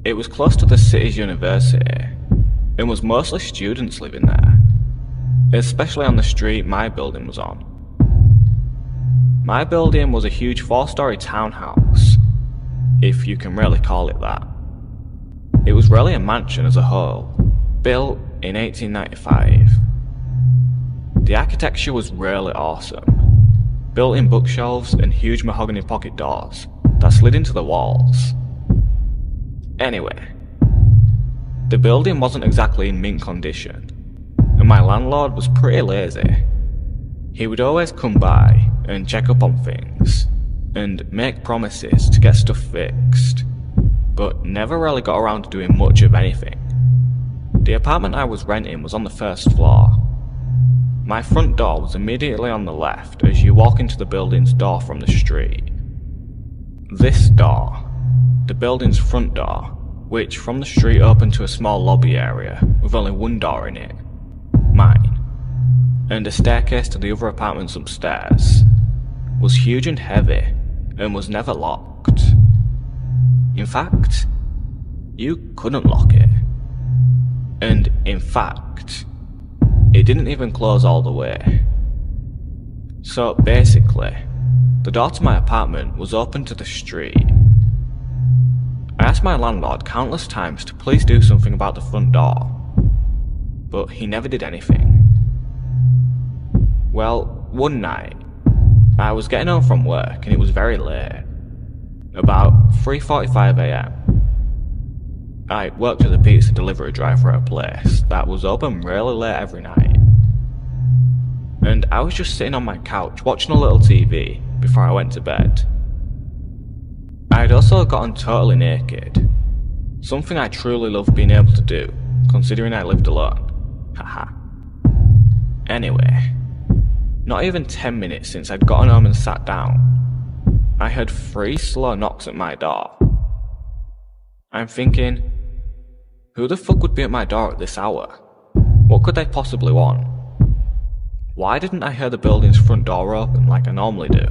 S3: It was close to the city's university, and was mostly students living there, especially on the street my building was on. My building was a huge 4-story townhouse, if you can really call it that. It was really a mansion as a whole, built in 1895. The architecture was really awesome. Built-in bookshelves and huge mahogany pocket doors that slid into the walls. Anyway, the building wasn't exactly in mint condition, and my landlord was pretty lazy. He would always come by and check up on things, and make promises to get stuff fixed, but never really got around to doing much of anything. The apartment I was renting was on the first floor. My front door was immediately on the left as you walk into the building's door from the street. This door, the building's front door, which from the street opened to a small lobby area with only one door in it, mine, and a staircase to the other apartments upstairs, was huge and heavy and was never locked. In fact, you couldn't lock it. And in fact, it didn't even close all the way. So basically, the door to my apartment was open to the street. I asked my landlord countless times to please do something about the front door, but he never did anything. Well, one night, I was getting home from work and it was very late, about 3:45 AM. I worked as a pizza delivery driver at a place that was open really late every night. And I was just sitting on my couch watching a little TV before I went to bed. I had also gotten totally naked, something I truly loved being able to do, considering I lived alone. Haha. Anyway, not even 10 minutes since I'd gotten home and sat down, I heard 3 slow knocks at my door. I'm thinking, who the fuck would be at my door at this hour? What could they possibly want? Why didn't I hear the building's front door open like I normally do?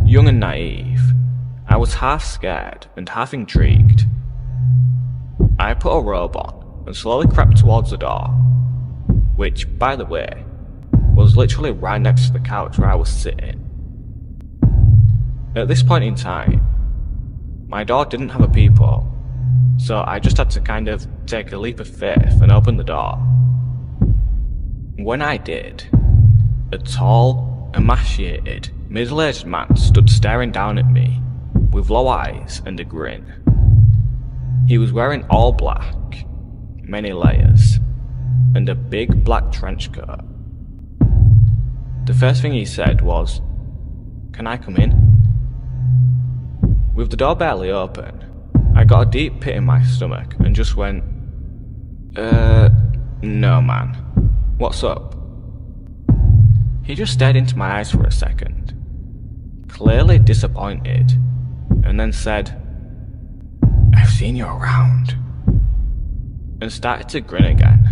S3: Young and naive, I was half scared and half intrigued. I put a robe on and slowly crept towards the door, which, by the way, was literally right next to the couch where I was sitting. At this point in time, my door didn't have a peephole, so I just had to kind of take a leap of faith and open the door. When I did, a tall, emaciated, middle-aged man stood staring down at me, with low eyes and a grin. He was wearing all black, many layers, and a big black trench coat. The first thing he said was, "Can I come in?" With the door barely open, I got a deep pit in my stomach and just went, no man, what's up?" He just stared into my eyes for a second, clearly disappointed, and then said, "I've seen you around," and started to grin again.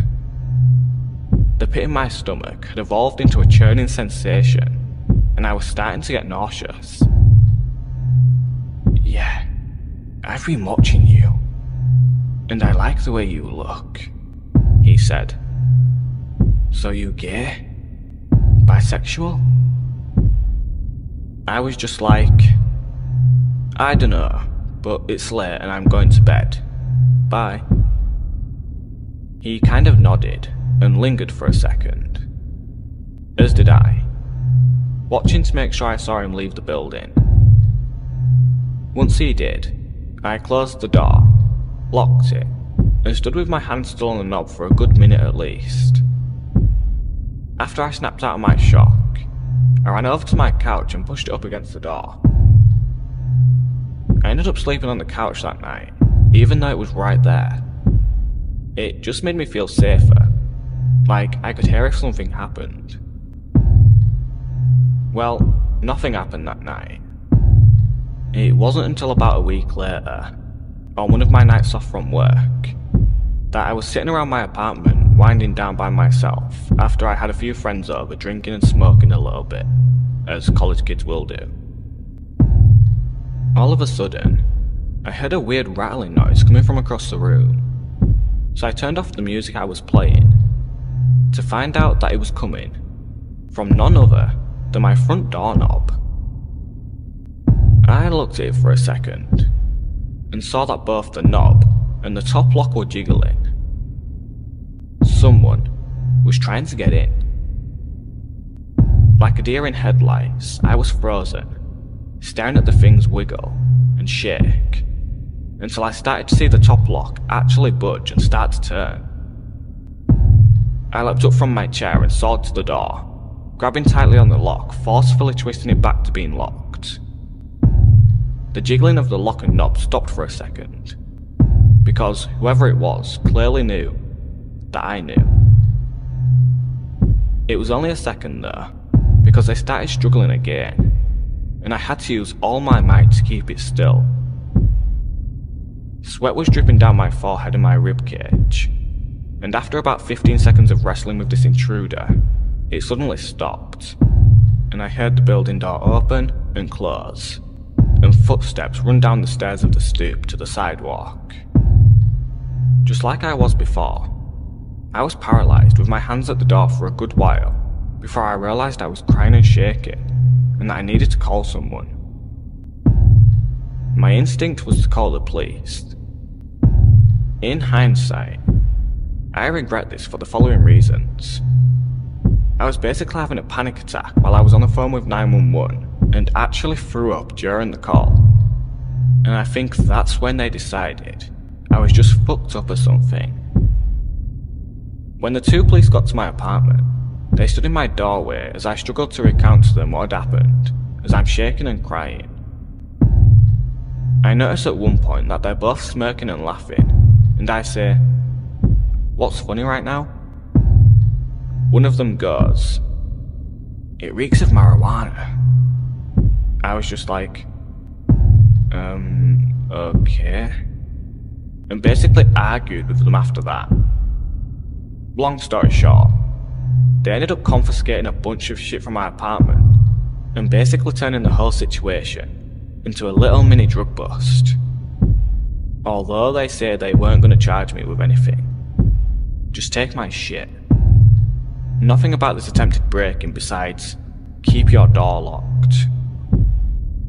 S3: The pit in my stomach had evolved into a churning sensation, and I was starting to get nauseous. "Yeah, I've been watching you, and I like the way you look," he said. "So you gay? Bisexual?" I was just like, "I dunno, but it's late and I'm going to bed. Bye." He kind of nodded and lingered for a second, as did I, watching to make sure I saw him leave the building. Once he did, I closed the door, locked it, and stood with my hand still on the knob for a good minute at least. After I snapped out of my shock, I ran over to my couch and pushed it up against the door. I ended up sleeping on the couch that night, even though it was right there. It just made me feel safer, like I could hear if something happened. Well, nothing happened that night. It wasn't until about a week later, on one of my nights off from work, that I was sitting around my apartment winding down by myself after I had a few friends over drinking and smoking a little bit, as college kids will do. All of a sudden, I heard a weird rattling noise coming from across the room, so I turned off the music I was playing, to find out that it was coming from none other than my front doorknob. I looked at it for a second, and saw that both the knob and the top lock were jiggling. Someone was trying to get in. Like a deer in headlights, I was frozen, staring at the things wiggle and shake, until I started to see the top lock actually budge and start to turn. I leapt up from my chair and sawed to the door, grabbing tightly on the lock, forcefully twisting it back to being locked. The jiggling of the lock and knob stopped for a second, because whoever it was clearly knew that I knew. It was only a second though, because I started struggling again, and I had to use all my might to keep it still. Sweat was dripping down my forehead and my ribcage, and after about 15 seconds of wrestling with this intruder, it suddenly stopped, and I heard the building door open and close, and footsteps run down the stairs of the stoop to the sidewalk. Just like I was before, I was paralysed with my hands at the door for a good while before I realised I was crying and shaking and that I needed to call someone. My instinct was to call the police. In hindsight, I regret this for the following reasons. I was basically having a panic attack while I was on the phone with 911 and actually threw up during the call, and I think that's when they decided I was just fucked up or something. When the two police got to my apartment, they stood in my doorway as I struggled to recount to them what had happened, as I'm shaking and crying. I noticed at one point that they're both smirking and laughing, and I say, "What's funny right now?" One of them goes, "It reeks of marijuana." I was just like, okay, and basically argued with them after that. Long story short, they ended up confiscating a bunch of shit from my apartment and basically turning the whole situation into a little mini drug bust. Although they say they weren't going to charge me with anything. Just take my shit. Nothing about this attempted break-in besides keep your door locked.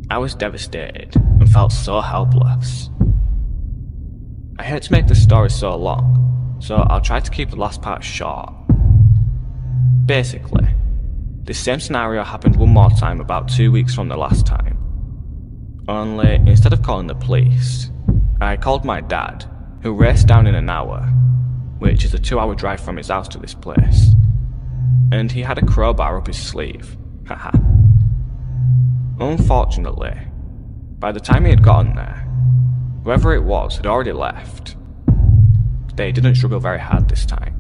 S3: I was devastated and felt so helpless. I hate to make this story so long, so I'll try to keep the last part short. Basically, this same scenario happened one more time about 2 weeks from the last time. Only, instead of calling the police, I called my dad, who raced down in an hour, which is a 2-hour drive from his house to this place. And he had a crowbar up his sleeve, haha. Unfortunately, by the time he had gotten there, whoever it was had already left. They didn't struggle very hard this time.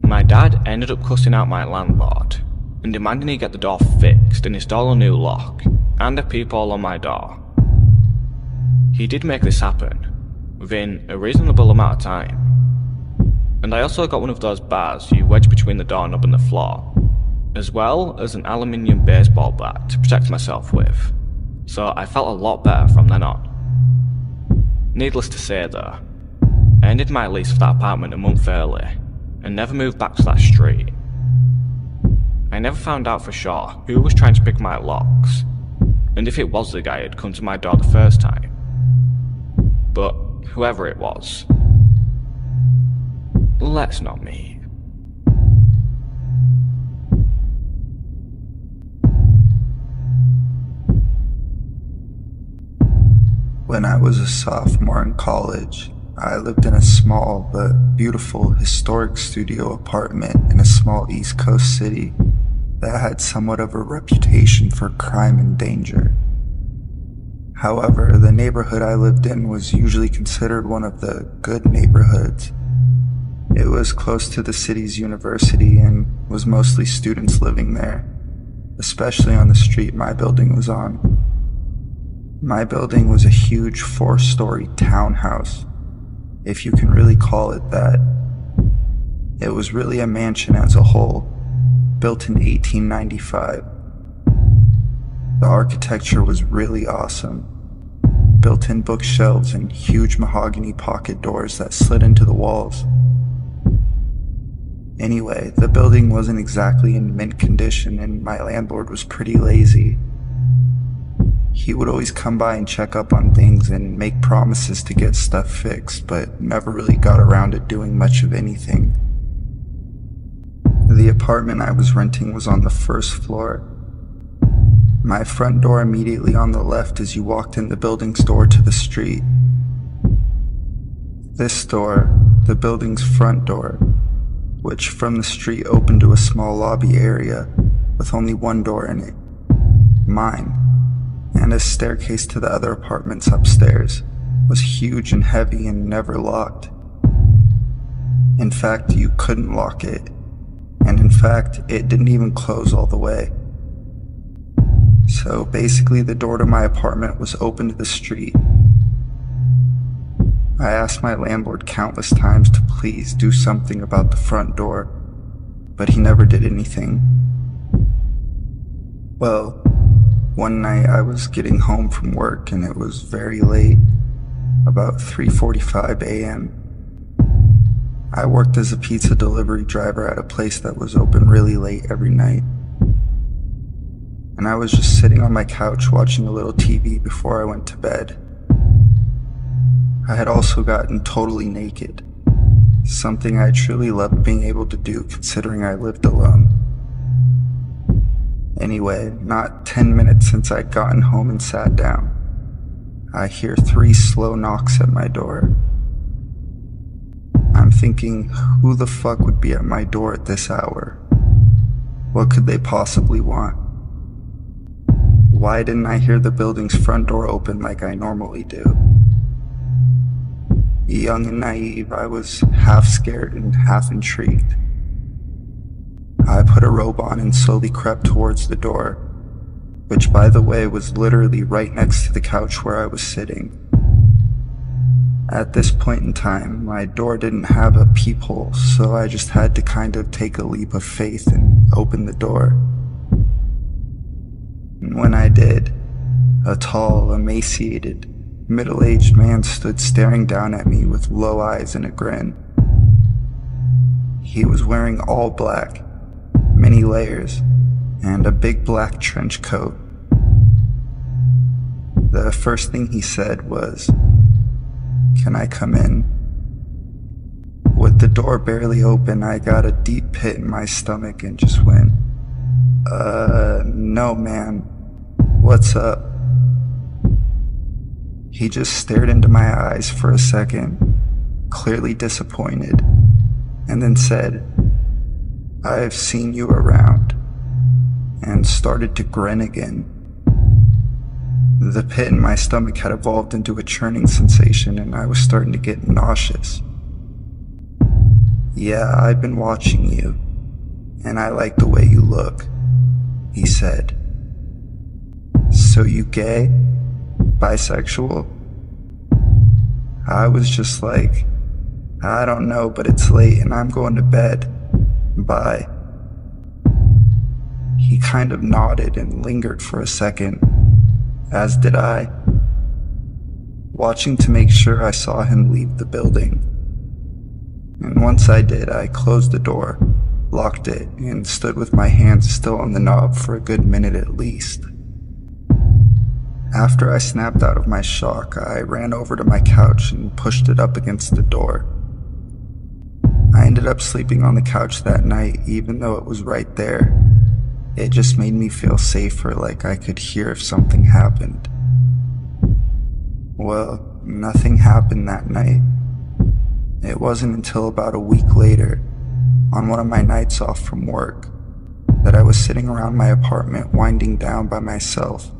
S3: My dad ended up cussing out my landlord and demanding he get the door fixed and install a new lock and a peephole on my door. He did make this happen within a reasonable amount of time. And I also got one of those bars you wedge between the doorknob and the floor, as well as an aluminium baseball bat to protect myself with, so I felt a lot better from then on. Needless to say though, I ended my lease for that apartment a month early, and never moved back to that street. I never found out for sure who was trying to pick my locks, and if it was the guy who had come to my door the first time. But whoever it was, let's not meet.
S8: When I was a sophomore in college, I lived in a small but beautiful historic studio apartment in a small East Coast city that had somewhat of a reputation for crime and danger. However, the neighborhood I lived in was usually considered one of the good neighborhoods. It was close to the city's university and was mostly students living there, especially on the street my building was on. My building was a huge 4-story townhouse, if you can really call it that. It was really a mansion as a whole, built in 1895. The architecture was really awesome. Built-in bookshelves and huge mahogany pocket doors that slid into the walls. Anyway, the building wasn't exactly in mint condition and my landlord was pretty lazy. He would always come by and check up on things and make promises to get stuff fixed, but never really got around to doing much of anything. The apartment I was renting was on the first floor. My front door immediately on the left as you walked in the building's door to the street. This door, the building's front door, which from the street opened to a small lobby area with only one door in it, mine, and a staircase to the other apartments upstairs, was huge and heavy and never locked. In fact, you couldn't lock it, and in fact, it didn't even close all the way. So basically the door to my apartment was open to the street. I asked my landlord countless times to please do something about the front door, but he never did anything. Well, one night I was getting home from work and it was very late, about 3:45 a.m. I worked as a pizza delivery driver at a place that was open really late every night. And I was just sitting on my couch watching a little TV before I went to bed. I had also gotten totally naked, something I truly loved being able to do considering I lived alone. Anyway, not 10 minutes since I'd gotten home and sat down, I hear 3 slow knocks at my door. I'm thinking, who the fuck would be at my door at this hour? What could they possibly want? Why didn't I hear the building's front door open like I normally do? Young and naive, I was half scared and half intrigued. I put a robe on and slowly crept towards the door, which by the way was literally right next to the couch where I was sitting. At this point in time, my door didn't have a peephole, so I just had to kind of take a leap of faith and open the door. And when I did, a tall, emaciated, middle-aged man stood staring down at me with low eyes and a grin. He was wearing all black, many layers, and a big black trench coat. The first thing he said was, "Can I come in?" With the door barely open, I got a deep pit in my stomach and just went, No, man. What's up? He just stared into my eyes for a second, clearly disappointed, and then said, "I've seen you around," and started to grin again. The pit in my stomach had evolved into a churning sensation, and I was starting to get nauseous. "Yeah, I've been watching you, and I like the way you look," he said. "So you gay? Bisexual?" I was just like, "I don't know, but it's late and I'm going to bed. Bye." He kind of nodded and lingered for a second, as did I, watching to make sure I saw him leave the building. And once I did, I closed the door, locked it, and stood with my hands still on the knob for a good minute at least. After I snapped out of my shock, I ran over to my couch and pushed it up against the door. I ended up sleeping on the couch that night, even though it was right there. It just made me feel safer, like I could hear if something happened. Well, nothing happened that night. It wasn't until about a week later, on one of my nights off from work, that I was sitting around my apartment winding down by myself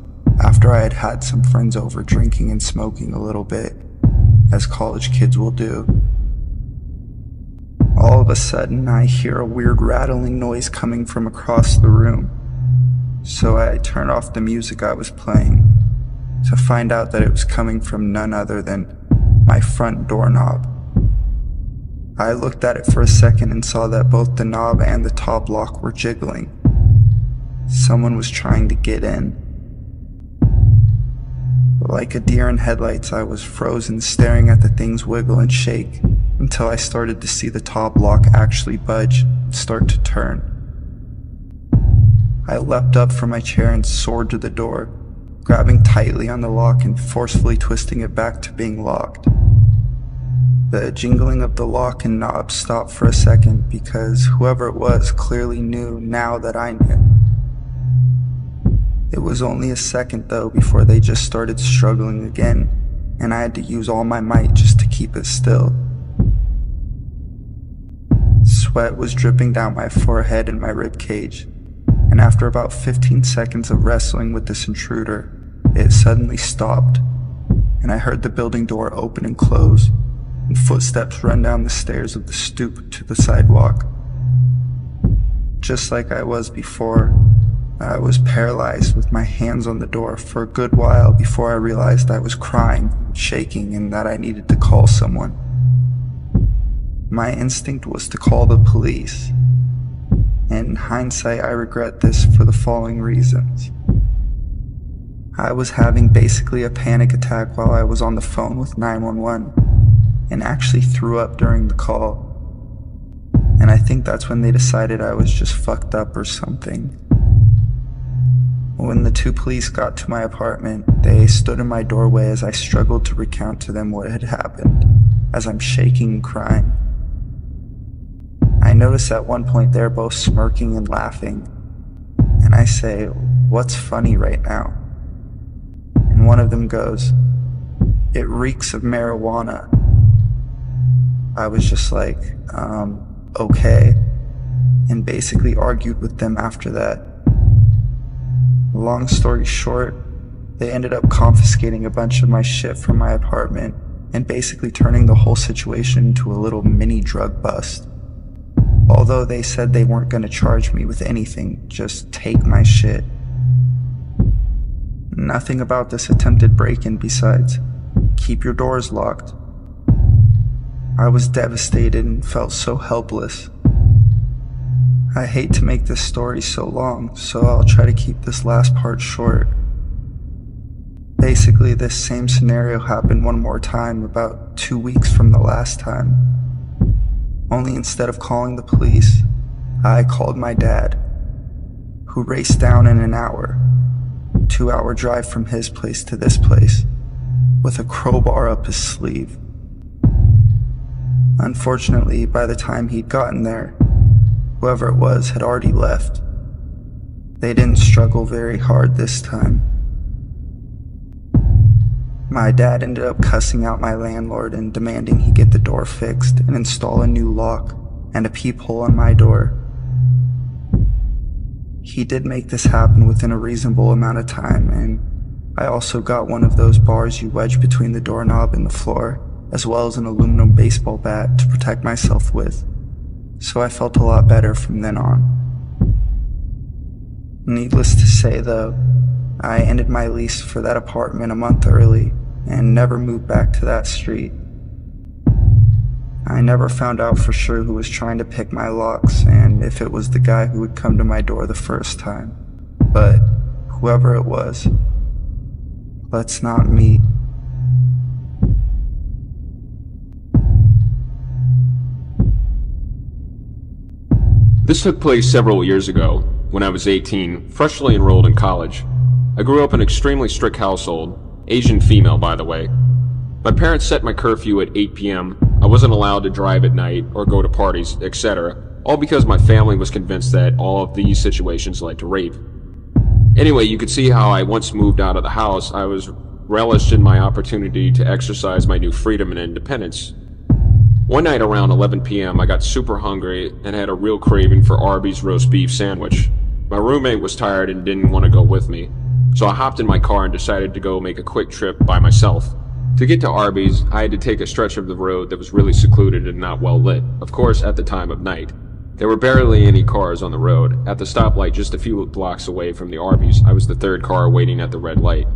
S8: after I had had some friends over drinking and smoking a little bit, as college kids will do. All of a sudden, I hear a weird rattling noise coming from across the room, so I turn off the music I was playing to find out that it was coming from none other than my front doorknob. I looked at it for a second and saw that both the knob and the top lock were jiggling. Someone was trying to get in. Like a deer in headlights, I was frozen, staring at the things wiggle and shake until I started to see the top lock actually budge and start to turn. I leapt up from my chair and soared to the door, grabbing tightly on the lock and forcefully twisting it back to being locked. The jingling of the lock and knob stopped for a second because whoever it was clearly knew now that I knew. It was only a second though before they just started struggling again, and I had to use all my might just to keep it still. Sweat was dripping down my forehead and my rib cage, and after about 15 seconds of wrestling with this intruder, it suddenly stopped, and I heard the building door open and close, and footsteps run down the stairs of the stoop to the sidewalk. Just like I was before, I was paralyzed with my hands on the door for a good while before I realized I was crying, shaking, and that I needed to call someone. My instinct was to call the police. In hindsight, I regret this for the following reasons. I was having basically a panic attack while I was on the phone with 911 and actually threw up during the call. And I think that's when they decided I was just fucked up or something. When the two police got to my apartment, they stood in my doorway as I struggled to recount to them what had happened, as I'm shaking and crying. I noticed at one point they're both smirking and laughing, and I say, "What's funny right now?" And one of them goes, "It reeks of marijuana." I was just like, okay, and basically argued with them after that. Long story short, they ended up confiscating a bunch of my shit from my apartment and basically turning the whole situation into a little mini drug bust. Although they said they weren't going to charge me with anything, just take my shit. Nothing about this attempted break-in besides, keep your doors locked. I was devastated and felt so helpless. I hate to make this story so long, so I'll try to keep this last part short. Basically, this same scenario happened one more time about 2 weeks from the last time. Only instead of calling the police, I called my dad, who raced down in an hour, 2-hour drive from his place to this place, with a crowbar up his sleeve. Unfortunately, by the time he'd gotten there, whoever it was had already left. They didn't struggle very hard this time. My dad ended up cussing out my landlord and demanding he get the door fixed and install a new lock and a peephole on my door. He did make this happen within a reasonable amount of time, and I also got one of those bars you wedge between the doorknob and the floor, as well as an aluminum baseball bat to protect myself with, so I felt a lot better from then on. Needless to say though, I ended my lease for that apartment a month early and never moved back to that street. I never found out for sure who was trying to pick my locks and if it was the guy who would come to my door the first time, but whoever it was, let's not meet.
S7: This took place several years ago, when I was 18, freshly enrolled in college. I grew up in an extremely strict household, Asian female by the way. My parents set my curfew at 8 p.m. I wasn't allowed to drive at night or go to parties, etc., all because my family was convinced that all of these situations led to rape. Anyway, you could see how I once moved out of the house, I was relished in my opportunity to exercise my new freedom and independence. One night around 11 p.m. I got super hungry and had a real craving for Arby's roast beef sandwich. My roommate was tired and didn't want to go with me, so I hopped in my car and decided to go make a quick trip by myself. To get to Arby's, I had to take a stretch of the road that was really secluded and not well lit, of course at the time of night. There were barely any cars on the road. At the stoplight just a few blocks away from the Arby's, I was the third car waiting at the red light.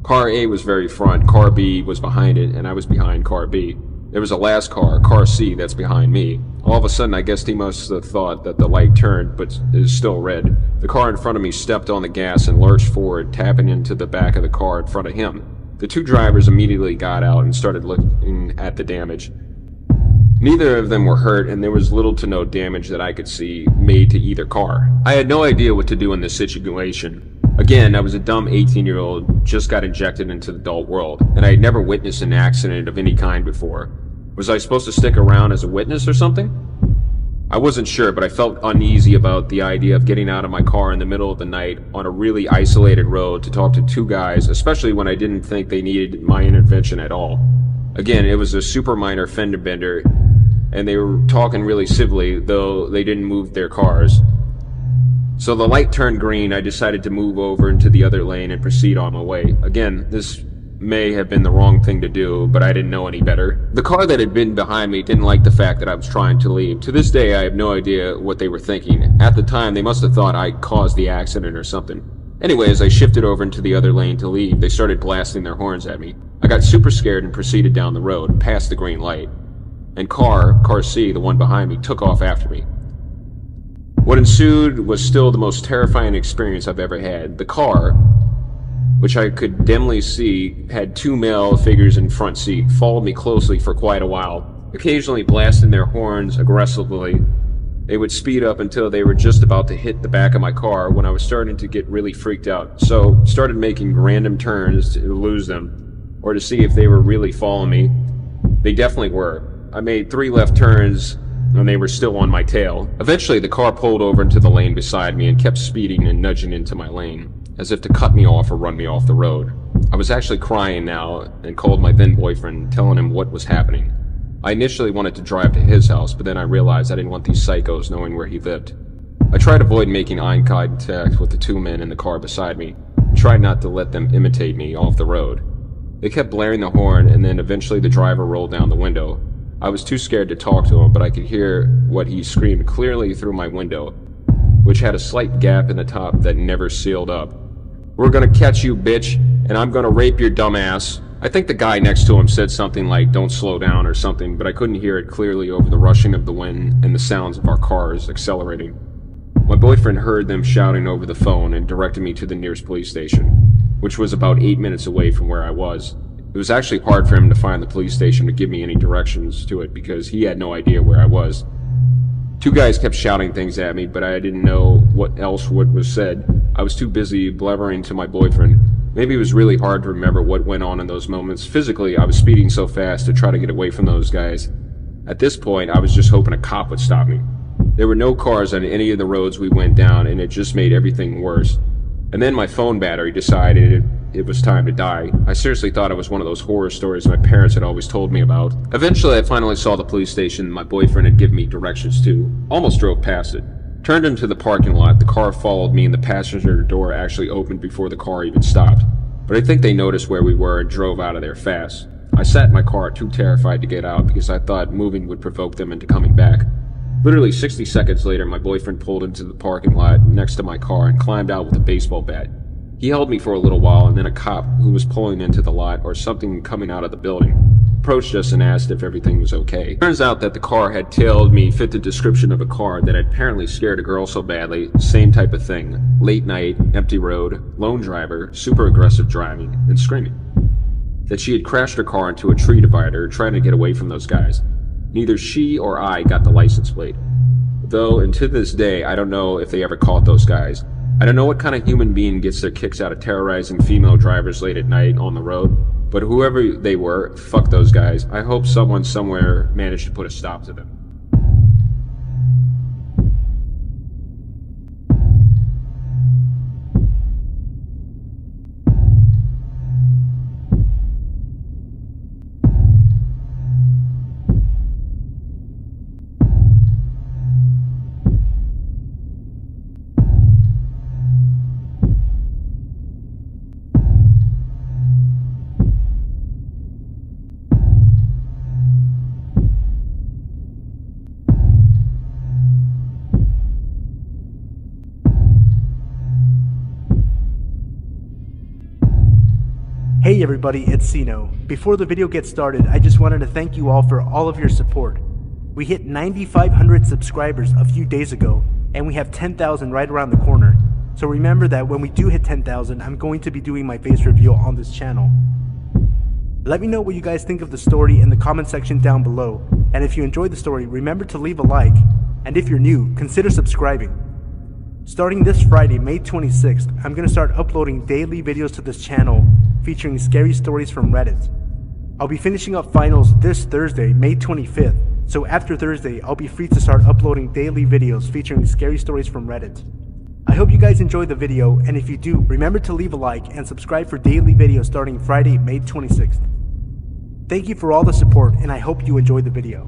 S7: Car A was very front, Car B was behind it, and I was behind Car B. There was a last car, Car C, that's behind me. All of a sudden, I guess he must have thought that the light turned, but is still red. The car in front of me stepped on the gas and lurched forward, tapping into the back of the car in front of him. The two drivers immediately got out and started looking at the damage. Neither of them were hurt, and there was little to no damage that I could see made to either car. I had no idea what to do in this situation. Again, I was a dumb 18-year-old, just got injected into the adult world, and I had never witnessed an accident of any kind before. Was I supposed to stick around as a witness or something? I wasn't sure, but I felt uneasy about the idea of getting out of my car in the middle of the night on a really isolated road to talk to two guys, especially when I didn't think they needed my intervention at all. Again, it was a super minor fender bender, and they were talking really civilly, though they didn't move their cars. So the light turned green, I decided to move over into the other lane and proceed on my way. Again, this may have been the wrong thing to do, but I didn't know any better. The car that had been behind me didn't like the fact that I was trying to leave. To this day, I have no idea what they were thinking. At the time, they must have thought I caused the accident or something. Anyway, as I shifted over into the other lane to leave, they started blasting their horns at me. I got super scared and proceeded down the road, past the green light. And Car C, the one behind me, took off after me. What ensued was still the most terrifying experience I've ever had. The car, which I could dimly see, had two male figures in front seat, followed me closely for quite a while, occasionally blasting their horns aggressively. They would speed up until they were just about to hit the back of my car when I was starting to get really freaked out, so started making random turns to lose them, or to see if they were really following me. They definitely were. I made 3 left turns, and they were still on my tail. Eventually, the car pulled over into the lane beside me and kept speeding and nudging into my lane, as if to cut me off or run me off the road. I was actually crying now and called my then boyfriend, telling him what was happening. I initially wanted to drive to his house, but then I realized I didn't want these psychos knowing where he lived. I tried to avoid making eye contact with the 2 men in the car beside me, and tried not to let them imitate me off the road. They kept blaring the horn, and then eventually the driver rolled down the window. I was too scared to talk to him, but I could hear what he screamed clearly through my window, which had a slight gap in the top that never sealed up. "We're gonna catch you, bitch, and I'm gonna rape your dumb ass." I think the guy next to him said something like, "Don't slow down" or something, but I couldn't hear it clearly over the rushing of the wind and the sounds of our cars accelerating. My boyfriend heard them shouting over the phone and directed me to the nearest police station, which was about 8 minutes away from where I was. It was actually hard for him to find the police station to give me any directions to it because he had no idea where I was. 2 guys kept shouting things at me, but I didn't know what else was said. I was too busy blabbering to my boyfriend. Maybe it was really hard to remember what went on in those moments. Physically, I was speeding so fast to try to get away from those guys. At this point, I was just hoping a cop would stop me. There were no cars on any of the roads we went down, and it just made everything worse. And then my phone battery decided it was time to die. I seriously thought it was one of those horror stories my parents had always told me about. Eventually, I finally saw the police station my boyfriend had given me directions to. Almost drove past it. Turned into the parking lot, the car followed me, and the passenger door actually opened before the car even stopped. But I think they noticed where we were and drove out of there fast. I sat in my car too terrified to get out because I thought moving would provoke them into coming back. Literally 60 seconds later, my boyfriend pulled into the parking lot next to my car and climbed out with a baseball bat. He held me for a little while, and then a cop who was pulling into the lot or something coming out of the building approached us and asked if everything was okay. Turns out that the car had tailed me fit the description of a car that had apparently scared a girl so badly, same type of thing. Late night, empty road, lone driver, super aggressive driving, and screaming. That she had crashed her car into a tree divider trying to get away from those guys. Neither she or I got the license plate. Though, and to this day, I don't know if they ever caught those guys. I don't know what kind of human being gets their kicks out of terrorizing female drivers late at night on the road, but whoever they were, fuck those guys. I hope someone somewhere managed to put a stop to them.
S1: Hey everybody, it's Sino. Before the video gets started, I just wanted to thank you all for all of your support. We hit 9,500 subscribers a few days ago, and we have 10,000 right around the corner. So remember that when we do hit 10,000, I'm going to be doing my face reveal on this channel. Let me know what you guys think of the story in the comment section down below, and if you enjoyed the story, remember to leave a like, and if you're new, consider subscribing. Starting this Friday, May 26th, I'm going to start uploading daily videos to this channel featuring scary stories from Reddit. I'll be finishing up finals this Thursday, May 25th, so after Thursday, I'll be free to start uploading daily videos featuring scary stories from Reddit. I hope you guys enjoyed the video, and if you do, remember to leave a like and subscribe for daily videos starting Friday, May 26th. Thank you for all the support, and I hope you enjoyed the video.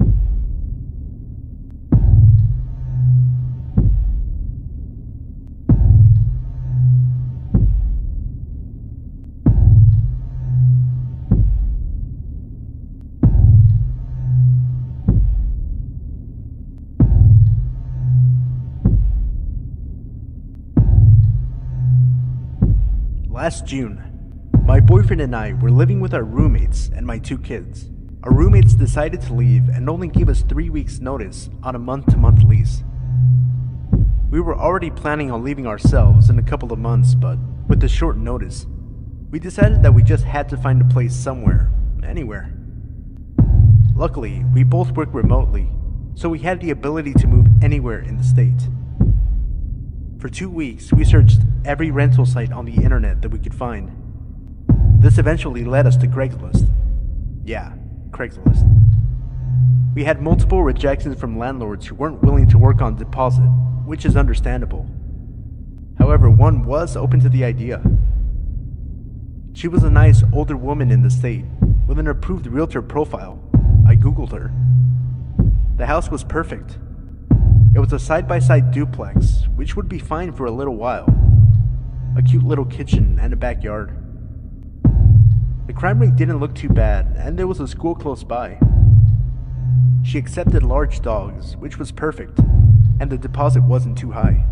S1: Last June, my boyfriend and I were living with our roommates and my 2 kids. Our roommates decided to leave and only gave us 3 weeks notice on a month-to-month lease. We were already planning on leaving ourselves in a couple of months, but with the short notice, we decided that we just had to find a place somewhere, anywhere. Luckily, we both work remotely, so we had the ability to move anywhere in the state. For 2 weeks, we searched every rental site on the internet that we could find. This eventually led us to Craigslist. Yeah, Craigslist. We had multiple rejections from landlords who weren't willing to work on deposit, which is understandable. However, one was open to the idea. She was a nice older woman in the state with an approved realtor profile. I googled her. The house was perfect. It was a side-by-side duplex, which would be fine for a little while. A cute little kitchen and a backyard. The crime rate didn't look too bad, and there was a school close by. She accepted large dogs, which was perfect, and the deposit wasn't too high.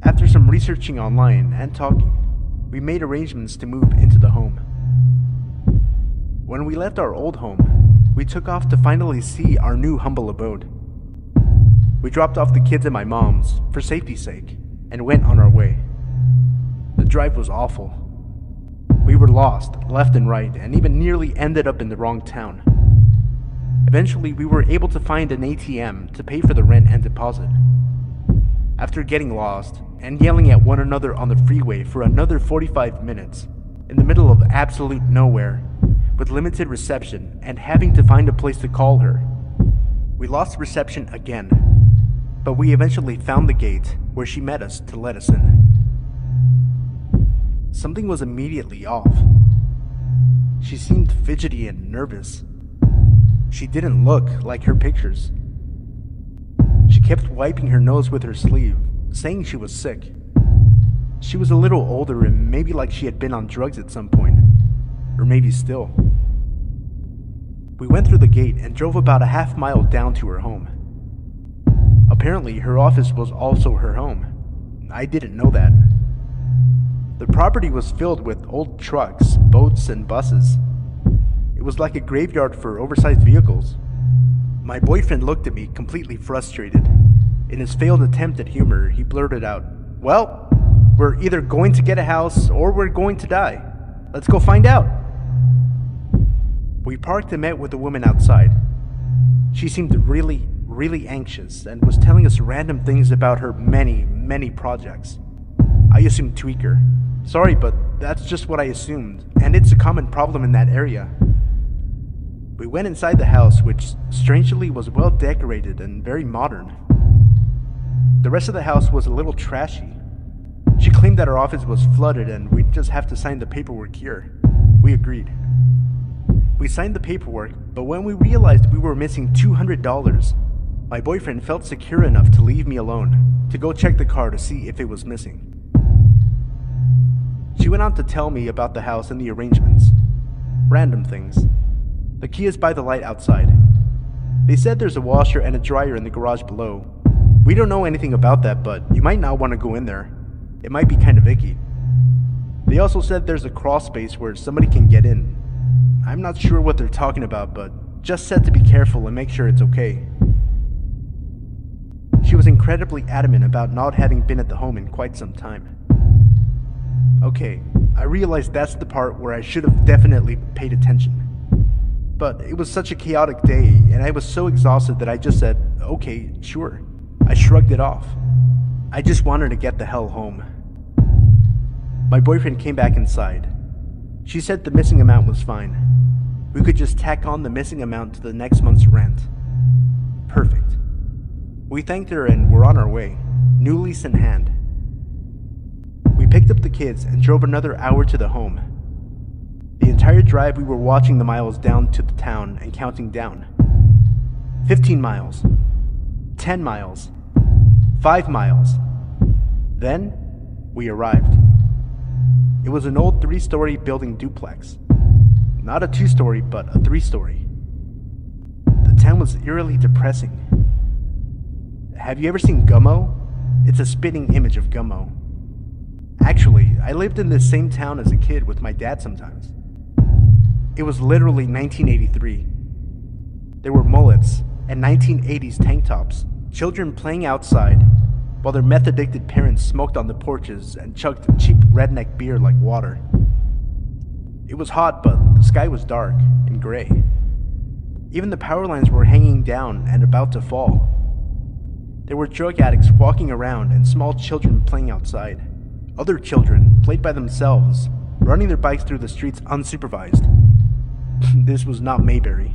S1: After some researching online and talking, we made arrangements to move into the home. When we left our old home, we took off to finally see our new humble abode. We dropped off the kids at my mom's, for safety's sake, and went on our way. The drive was awful. We were lost, left and right, and even nearly ended up in the wrong town. Eventually, we were able to find an ATM to pay for the rent and deposit. After getting lost, and yelling at one another on the freeway for another 45 minutes, in the middle of absolute nowhere, with limited reception and having to find a place to call her, we lost reception again. but we eventually found the gate where she met us to let us in. Something was immediately off. She seemed fidgety and nervous. She didn't look like her pictures. She kept wiping her nose with her sleeve, saying she was sick. She was a little older and maybe like she had been on drugs at some point, or maybe still. We went through the gate and drove about a half-mile down to her home. Apparently, her office was also her home. I didn't know that. The property was filled with old trucks, boats, and buses. It was like a graveyard for oversized vehicles. My boyfriend looked at me completely frustrated. In his failed attempt at humor, he blurted out, "Well, we're either going to get a house or we're going to die. Let's go find out." We parked and met with a woman outside. She seemed really anxious and was telling us random things about her many projects. I assumed tweaker. Sorry, but that's just what I assumed, and it's a common problem in that area. We went inside the house, which strangely was well decorated and very modern. The rest of the house was a little trashy. She claimed that our office was flooded and we'd just have to sign the paperwork here. We agreed. We signed the paperwork, but when we realized we were missing $200, my boyfriend felt secure enough to leave me alone, to go check the car to see if it was missing. She went on to tell me about the house and the arrangements. Random things. The key is by the light outside. They said there's a washer and a dryer in the garage below. We don't know anything about that, but you might not want to go in there. It might be kind of icky. They also said there's a crawl space where somebody can get in. I'm not sure what they're talking about, but just said to be careful and make sure it's okay. She was incredibly adamant about not having been at the home in quite some time. Okay, I realized that's the part where I should have definitely paid attention. But it was such a chaotic day, and I was so exhausted that I just said, okay, sure. I shrugged it off. I just wanted to get the hell home. My boyfriend came back inside. She said the missing amount was fine. We could just tack on the missing amount to the next month's rent. Perfect. We thanked her and were on our way, new lease in hand. We picked up the kids and drove another hour to the home. The entire drive we were watching the miles down to the town and counting down. 15 miles. 10 miles. 5 miles. Then, we arrived. It was an old 3-story building duplex. Not a 2-story, but a 3-story. The town was eerily depressing. Have you ever seen Gummo? It's a spitting image of Gummo. Actually, I lived in this same town as a kid with my dad sometimes. It was literally 1983. There were mullets and 1980s tank tops, children playing outside, while their meth-addicted parents smoked on the porches and chugged cheap redneck beer like water. It was hot, but the sky was dark and gray. Even the power lines were hanging down and about to fall. There were drug addicts walking around and small children playing outside. Other children played by themselves, running their bikes through the streets unsupervised. This was not Mayberry.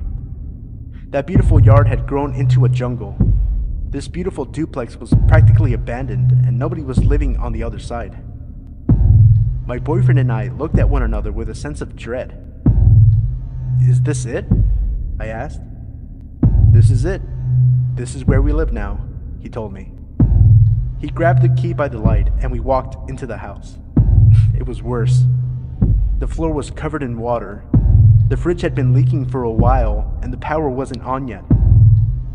S1: That beautiful yard had grown into a jungle. This beautiful duplex was practically abandoned and nobody was living on the other side. My boyfriend and I looked at one another with a sense of dread. "Is this it?" I asked. "This is it. This is where we live now," he told me. He grabbed the key by the light and we walked into the house. It was worse. The floor was covered in water. The fridge had been leaking for a while and the power wasn't on yet.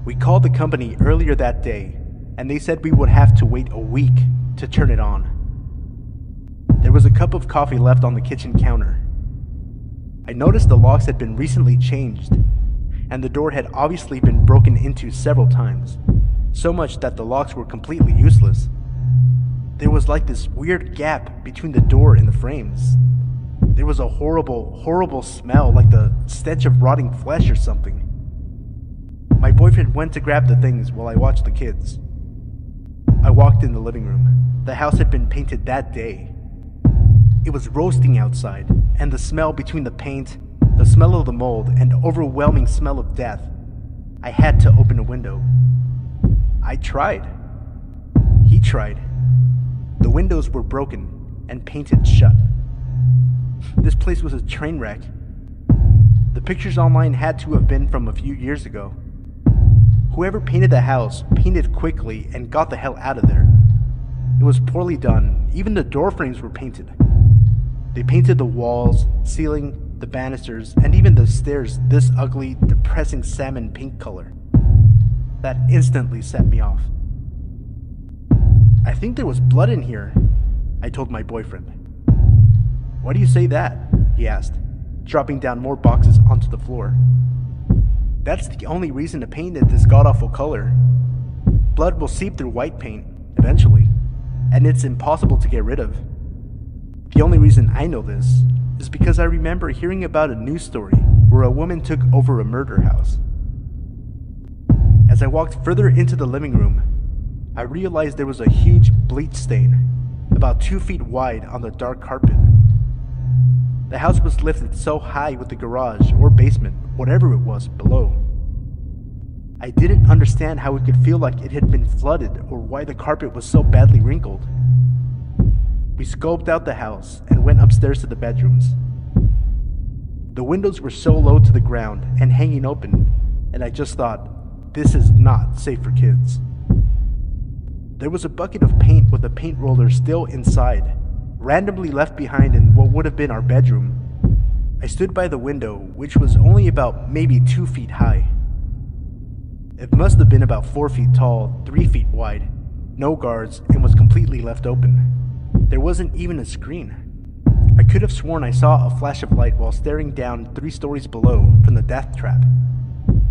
S1: We called the company earlier that day and they said we would have to wait a week to turn it on. There was a cup of coffee left on the kitchen counter. I noticed the locks had been recently changed and the door had obviously been broken into several times. So much that the locks were completely useless. There was like this weird gap between the door and the frames. There was a horrible smell, like the stench of rotting flesh or something. My boyfriend went to grab the things while I watched the kids. I walked in the living room. The house had been painted that day. It was roasting outside, and the smell between the paint, the smell of the mold, and overwhelming smell of death. I had to open a window. I tried. tried. The windows were broken and painted shut. This place was a train wreck. The pictures online had to have been from a few years ago. Whoever painted the house painted quickly and got the hell out of there. It was poorly done. Even the door frames were painted. They painted the walls, ceiling, the banisters, and even the stairs this ugly, depressing salmon pink color. That instantly set me off. "I think there was blood in here," I told my boyfriend. "Why do you say that?" he asked, dropping down more boxes onto the floor. "That's the only reason to paint it this god-awful color. Blood will seep through white paint, eventually, and it's impossible to get rid of. The only reason I know this is because I remember hearing about a news story where a woman took over a murder house." As I walked further into the living room, I realized there was a huge bleach stain, about 2 feet wide, on the dark carpet. The house was lifted so high with the garage or basement, whatever it was, below. I didn't understand how it could feel like it had been flooded or why the carpet was so badly wrinkled. We scoped out the house and went upstairs to the bedrooms. The windows were so low to the ground and hanging open, and I just thought, this is not safe for kids. There was a bucket of paint with a paint roller still inside, randomly left behind in what would have been our bedroom. I stood by the window, which was only about maybe 2 feet high. It must have been about 4 feet tall, 3 feet wide, no guards, and was completely left open. There wasn't even a screen. I could have sworn I saw a flash of light while staring down 3 stories below from the death trap.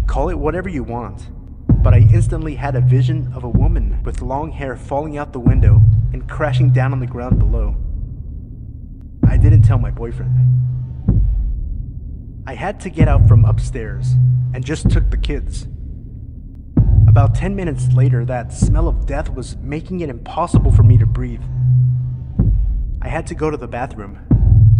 S1: Call it whatever you want, but I instantly had a vision of a woman with long hair falling out the window and crashing down on the ground below. I didn't tell my boyfriend. I had to get out from upstairs and just took the kids. About 10 minutes later, that smell of death was making it impossible for me to breathe. I had to go to the bathroom.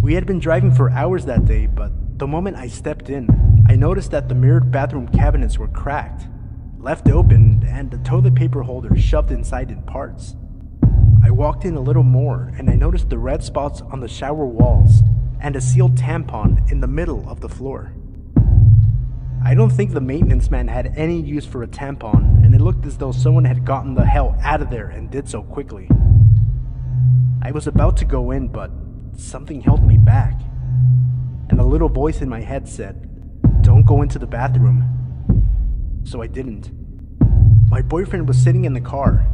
S1: We had been driving for hours that day, but the moment I stepped in, I noticed that the mirrored bathroom cabinets were cracked, left open, and the toilet paper holder shoved inside in parts. I walked in a little more, and I noticed the red spots on the shower walls and a sealed tampon in the middle of the floor. I don't think the maintenance man had any use for a tampon, and it looked as though someone had gotten the hell out of there and did so quickly. I was about to go in, but something held me back, and a little voice in my head said, "Don't go into the bathroom." So I didn't. My boyfriend was sitting in the car.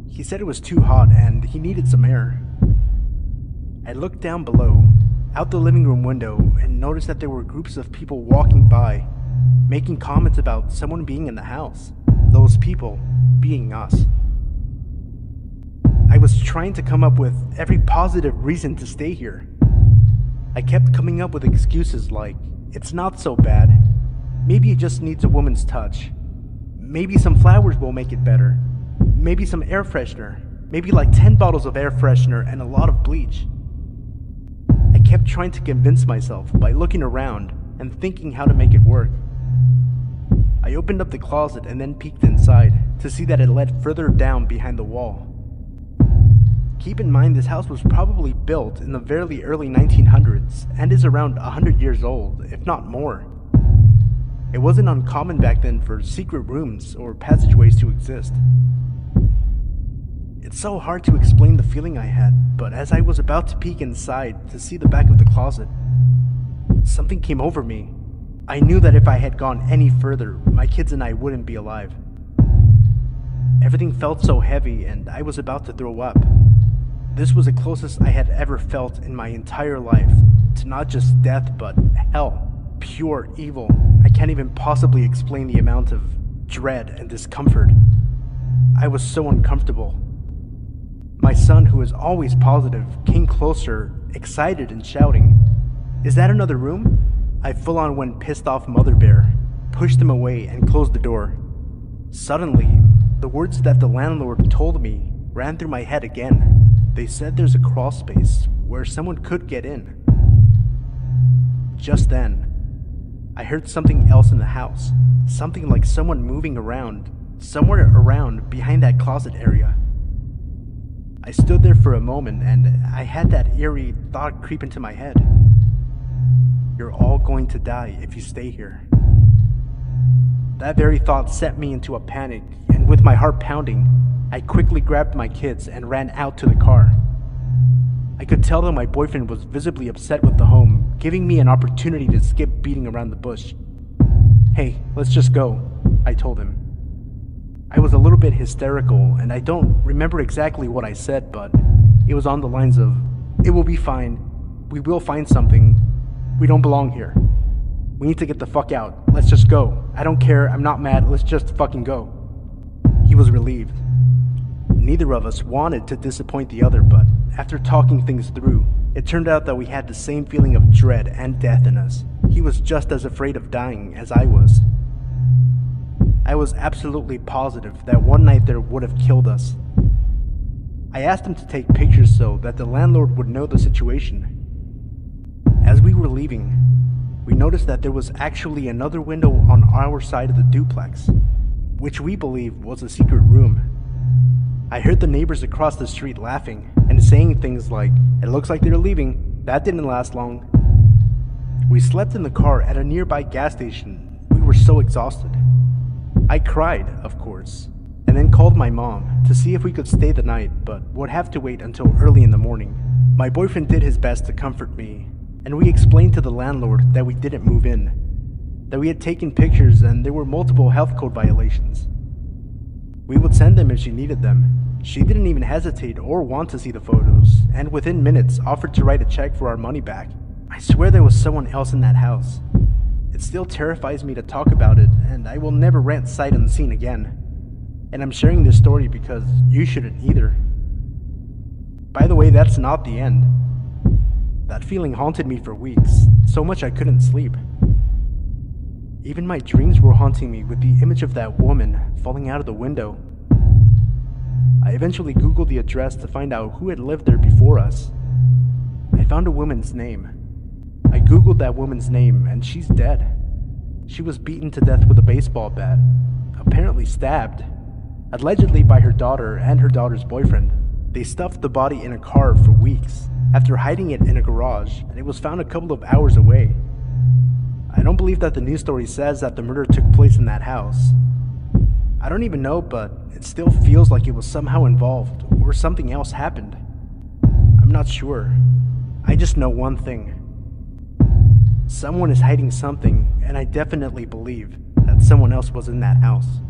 S1: He said it was too hot and he needed some air. I looked down below, out the living room window, and noticed that there were groups of people walking by, making comments about someone being in the house, those people being us. I was trying to come up with every positive reason to stay here. I kept coming up with excuses like, it's not so bad, maybe it just needs a woman's touch, maybe some flowers will make it better, maybe some air freshener, maybe like 10 bottles of air freshener and a lot of bleach. I kept trying to convince myself by looking around and thinking how to make it work. I opened up the closet and then peeked inside to see that it led further down behind the wall. Keep in mind this house was probably built in the very early 1900s and is around 100 years old, if not more. It wasn't uncommon back then for secret rooms or passageways to exist. It's so hard to explain the feeling I had, but as I was about to peek inside to see the back of the closet, something came over me. I knew that if I had gone any further, my kids and I wouldn't be alive. Everything felt so heavy and I was about to throw up. This was the closest I had ever felt in my entire life to not just death, but hell, pure evil. I can't even possibly explain the amount of dread and discomfort. I was so uncomfortable. My son, who is always positive, came closer, excited and shouting, "Is that another room?" I full-on went pissed off mother bear, pushed him away and closed the door. Suddenly, the words that the landlord told me ran through my head again. They said there's a crawl space where someone could get in. Just then, I heard something else in the house, something like someone moving around, somewhere around behind that closet area. I stood there for a moment and I had that eerie thought creep into my head. You're all going to die if you stay here. That very thought set me into a panic, and with my heart pounding, I quickly grabbed my kids and ran out to the car. I could tell that my boyfriend was visibly upset with the home, giving me an opportunity to skip beating around the bush. Hey, let's just go, I told him. I was a little bit hysterical, and I don't remember exactly what I said, but it was on the lines of, "It will be fine. We will find something. We don't belong here. We need to get the fuck out. Let's just go. I don't care. I'm not mad. Let's just fucking go." He was relieved. Neither of us wanted to disappoint the other, but after talking things through, it turned out that we had the same feeling of dread and death in us. He was just as afraid of dying as I was. I was absolutely positive that one night there would have killed us. I asked him to take pictures so that the landlord would know the situation. As we were leaving, we noticed that there was actually another window on our side of the duplex, which we believe was a secret room. I heard the neighbors across the street laughing and saying things like, "It looks like they're leaving. That didn't last long." We slept in the car at a nearby gas station. We were so exhausted. I cried, of course, and then called my mom to see if we could stay the night, but would have to wait until early in the morning. My boyfriend did his best to comfort me, and we explained to the landlord that we didn't move in, that we had taken pictures and there were multiple health code violations. We would send them if she needed them. She didn't even hesitate or want to see the photos, and within minutes offered to write a check for our money back. I swear there was someone else in that house. It still terrifies me to talk about it, and I will never rent sight unseen again. And I'm sharing this story because you shouldn't either. By the way, that's not the end. That feeling haunted me for weeks, so much I couldn't sleep. Even my dreams were haunting me with the image of that woman falling out of the window. I eventually Googled the address to find out who had lived there before us. I found a woman's name. I Googled that woman's name, and she's dead. She was beaten to death with a baseball bat, apparently stabbed, allegedly by her daughter and her daughter's boyfriend. They stuffed the body in a car for weeks, after hiding it in a garage, and it was found a couple of hours away. I don't believe that the news story says that the murder took place in that house. I don't even know, but it still feels like it was somehow involved, or something else happened. I'm not sure. I just know one thing. Someone is hiding something, and I definitely believe that someone else was in that house.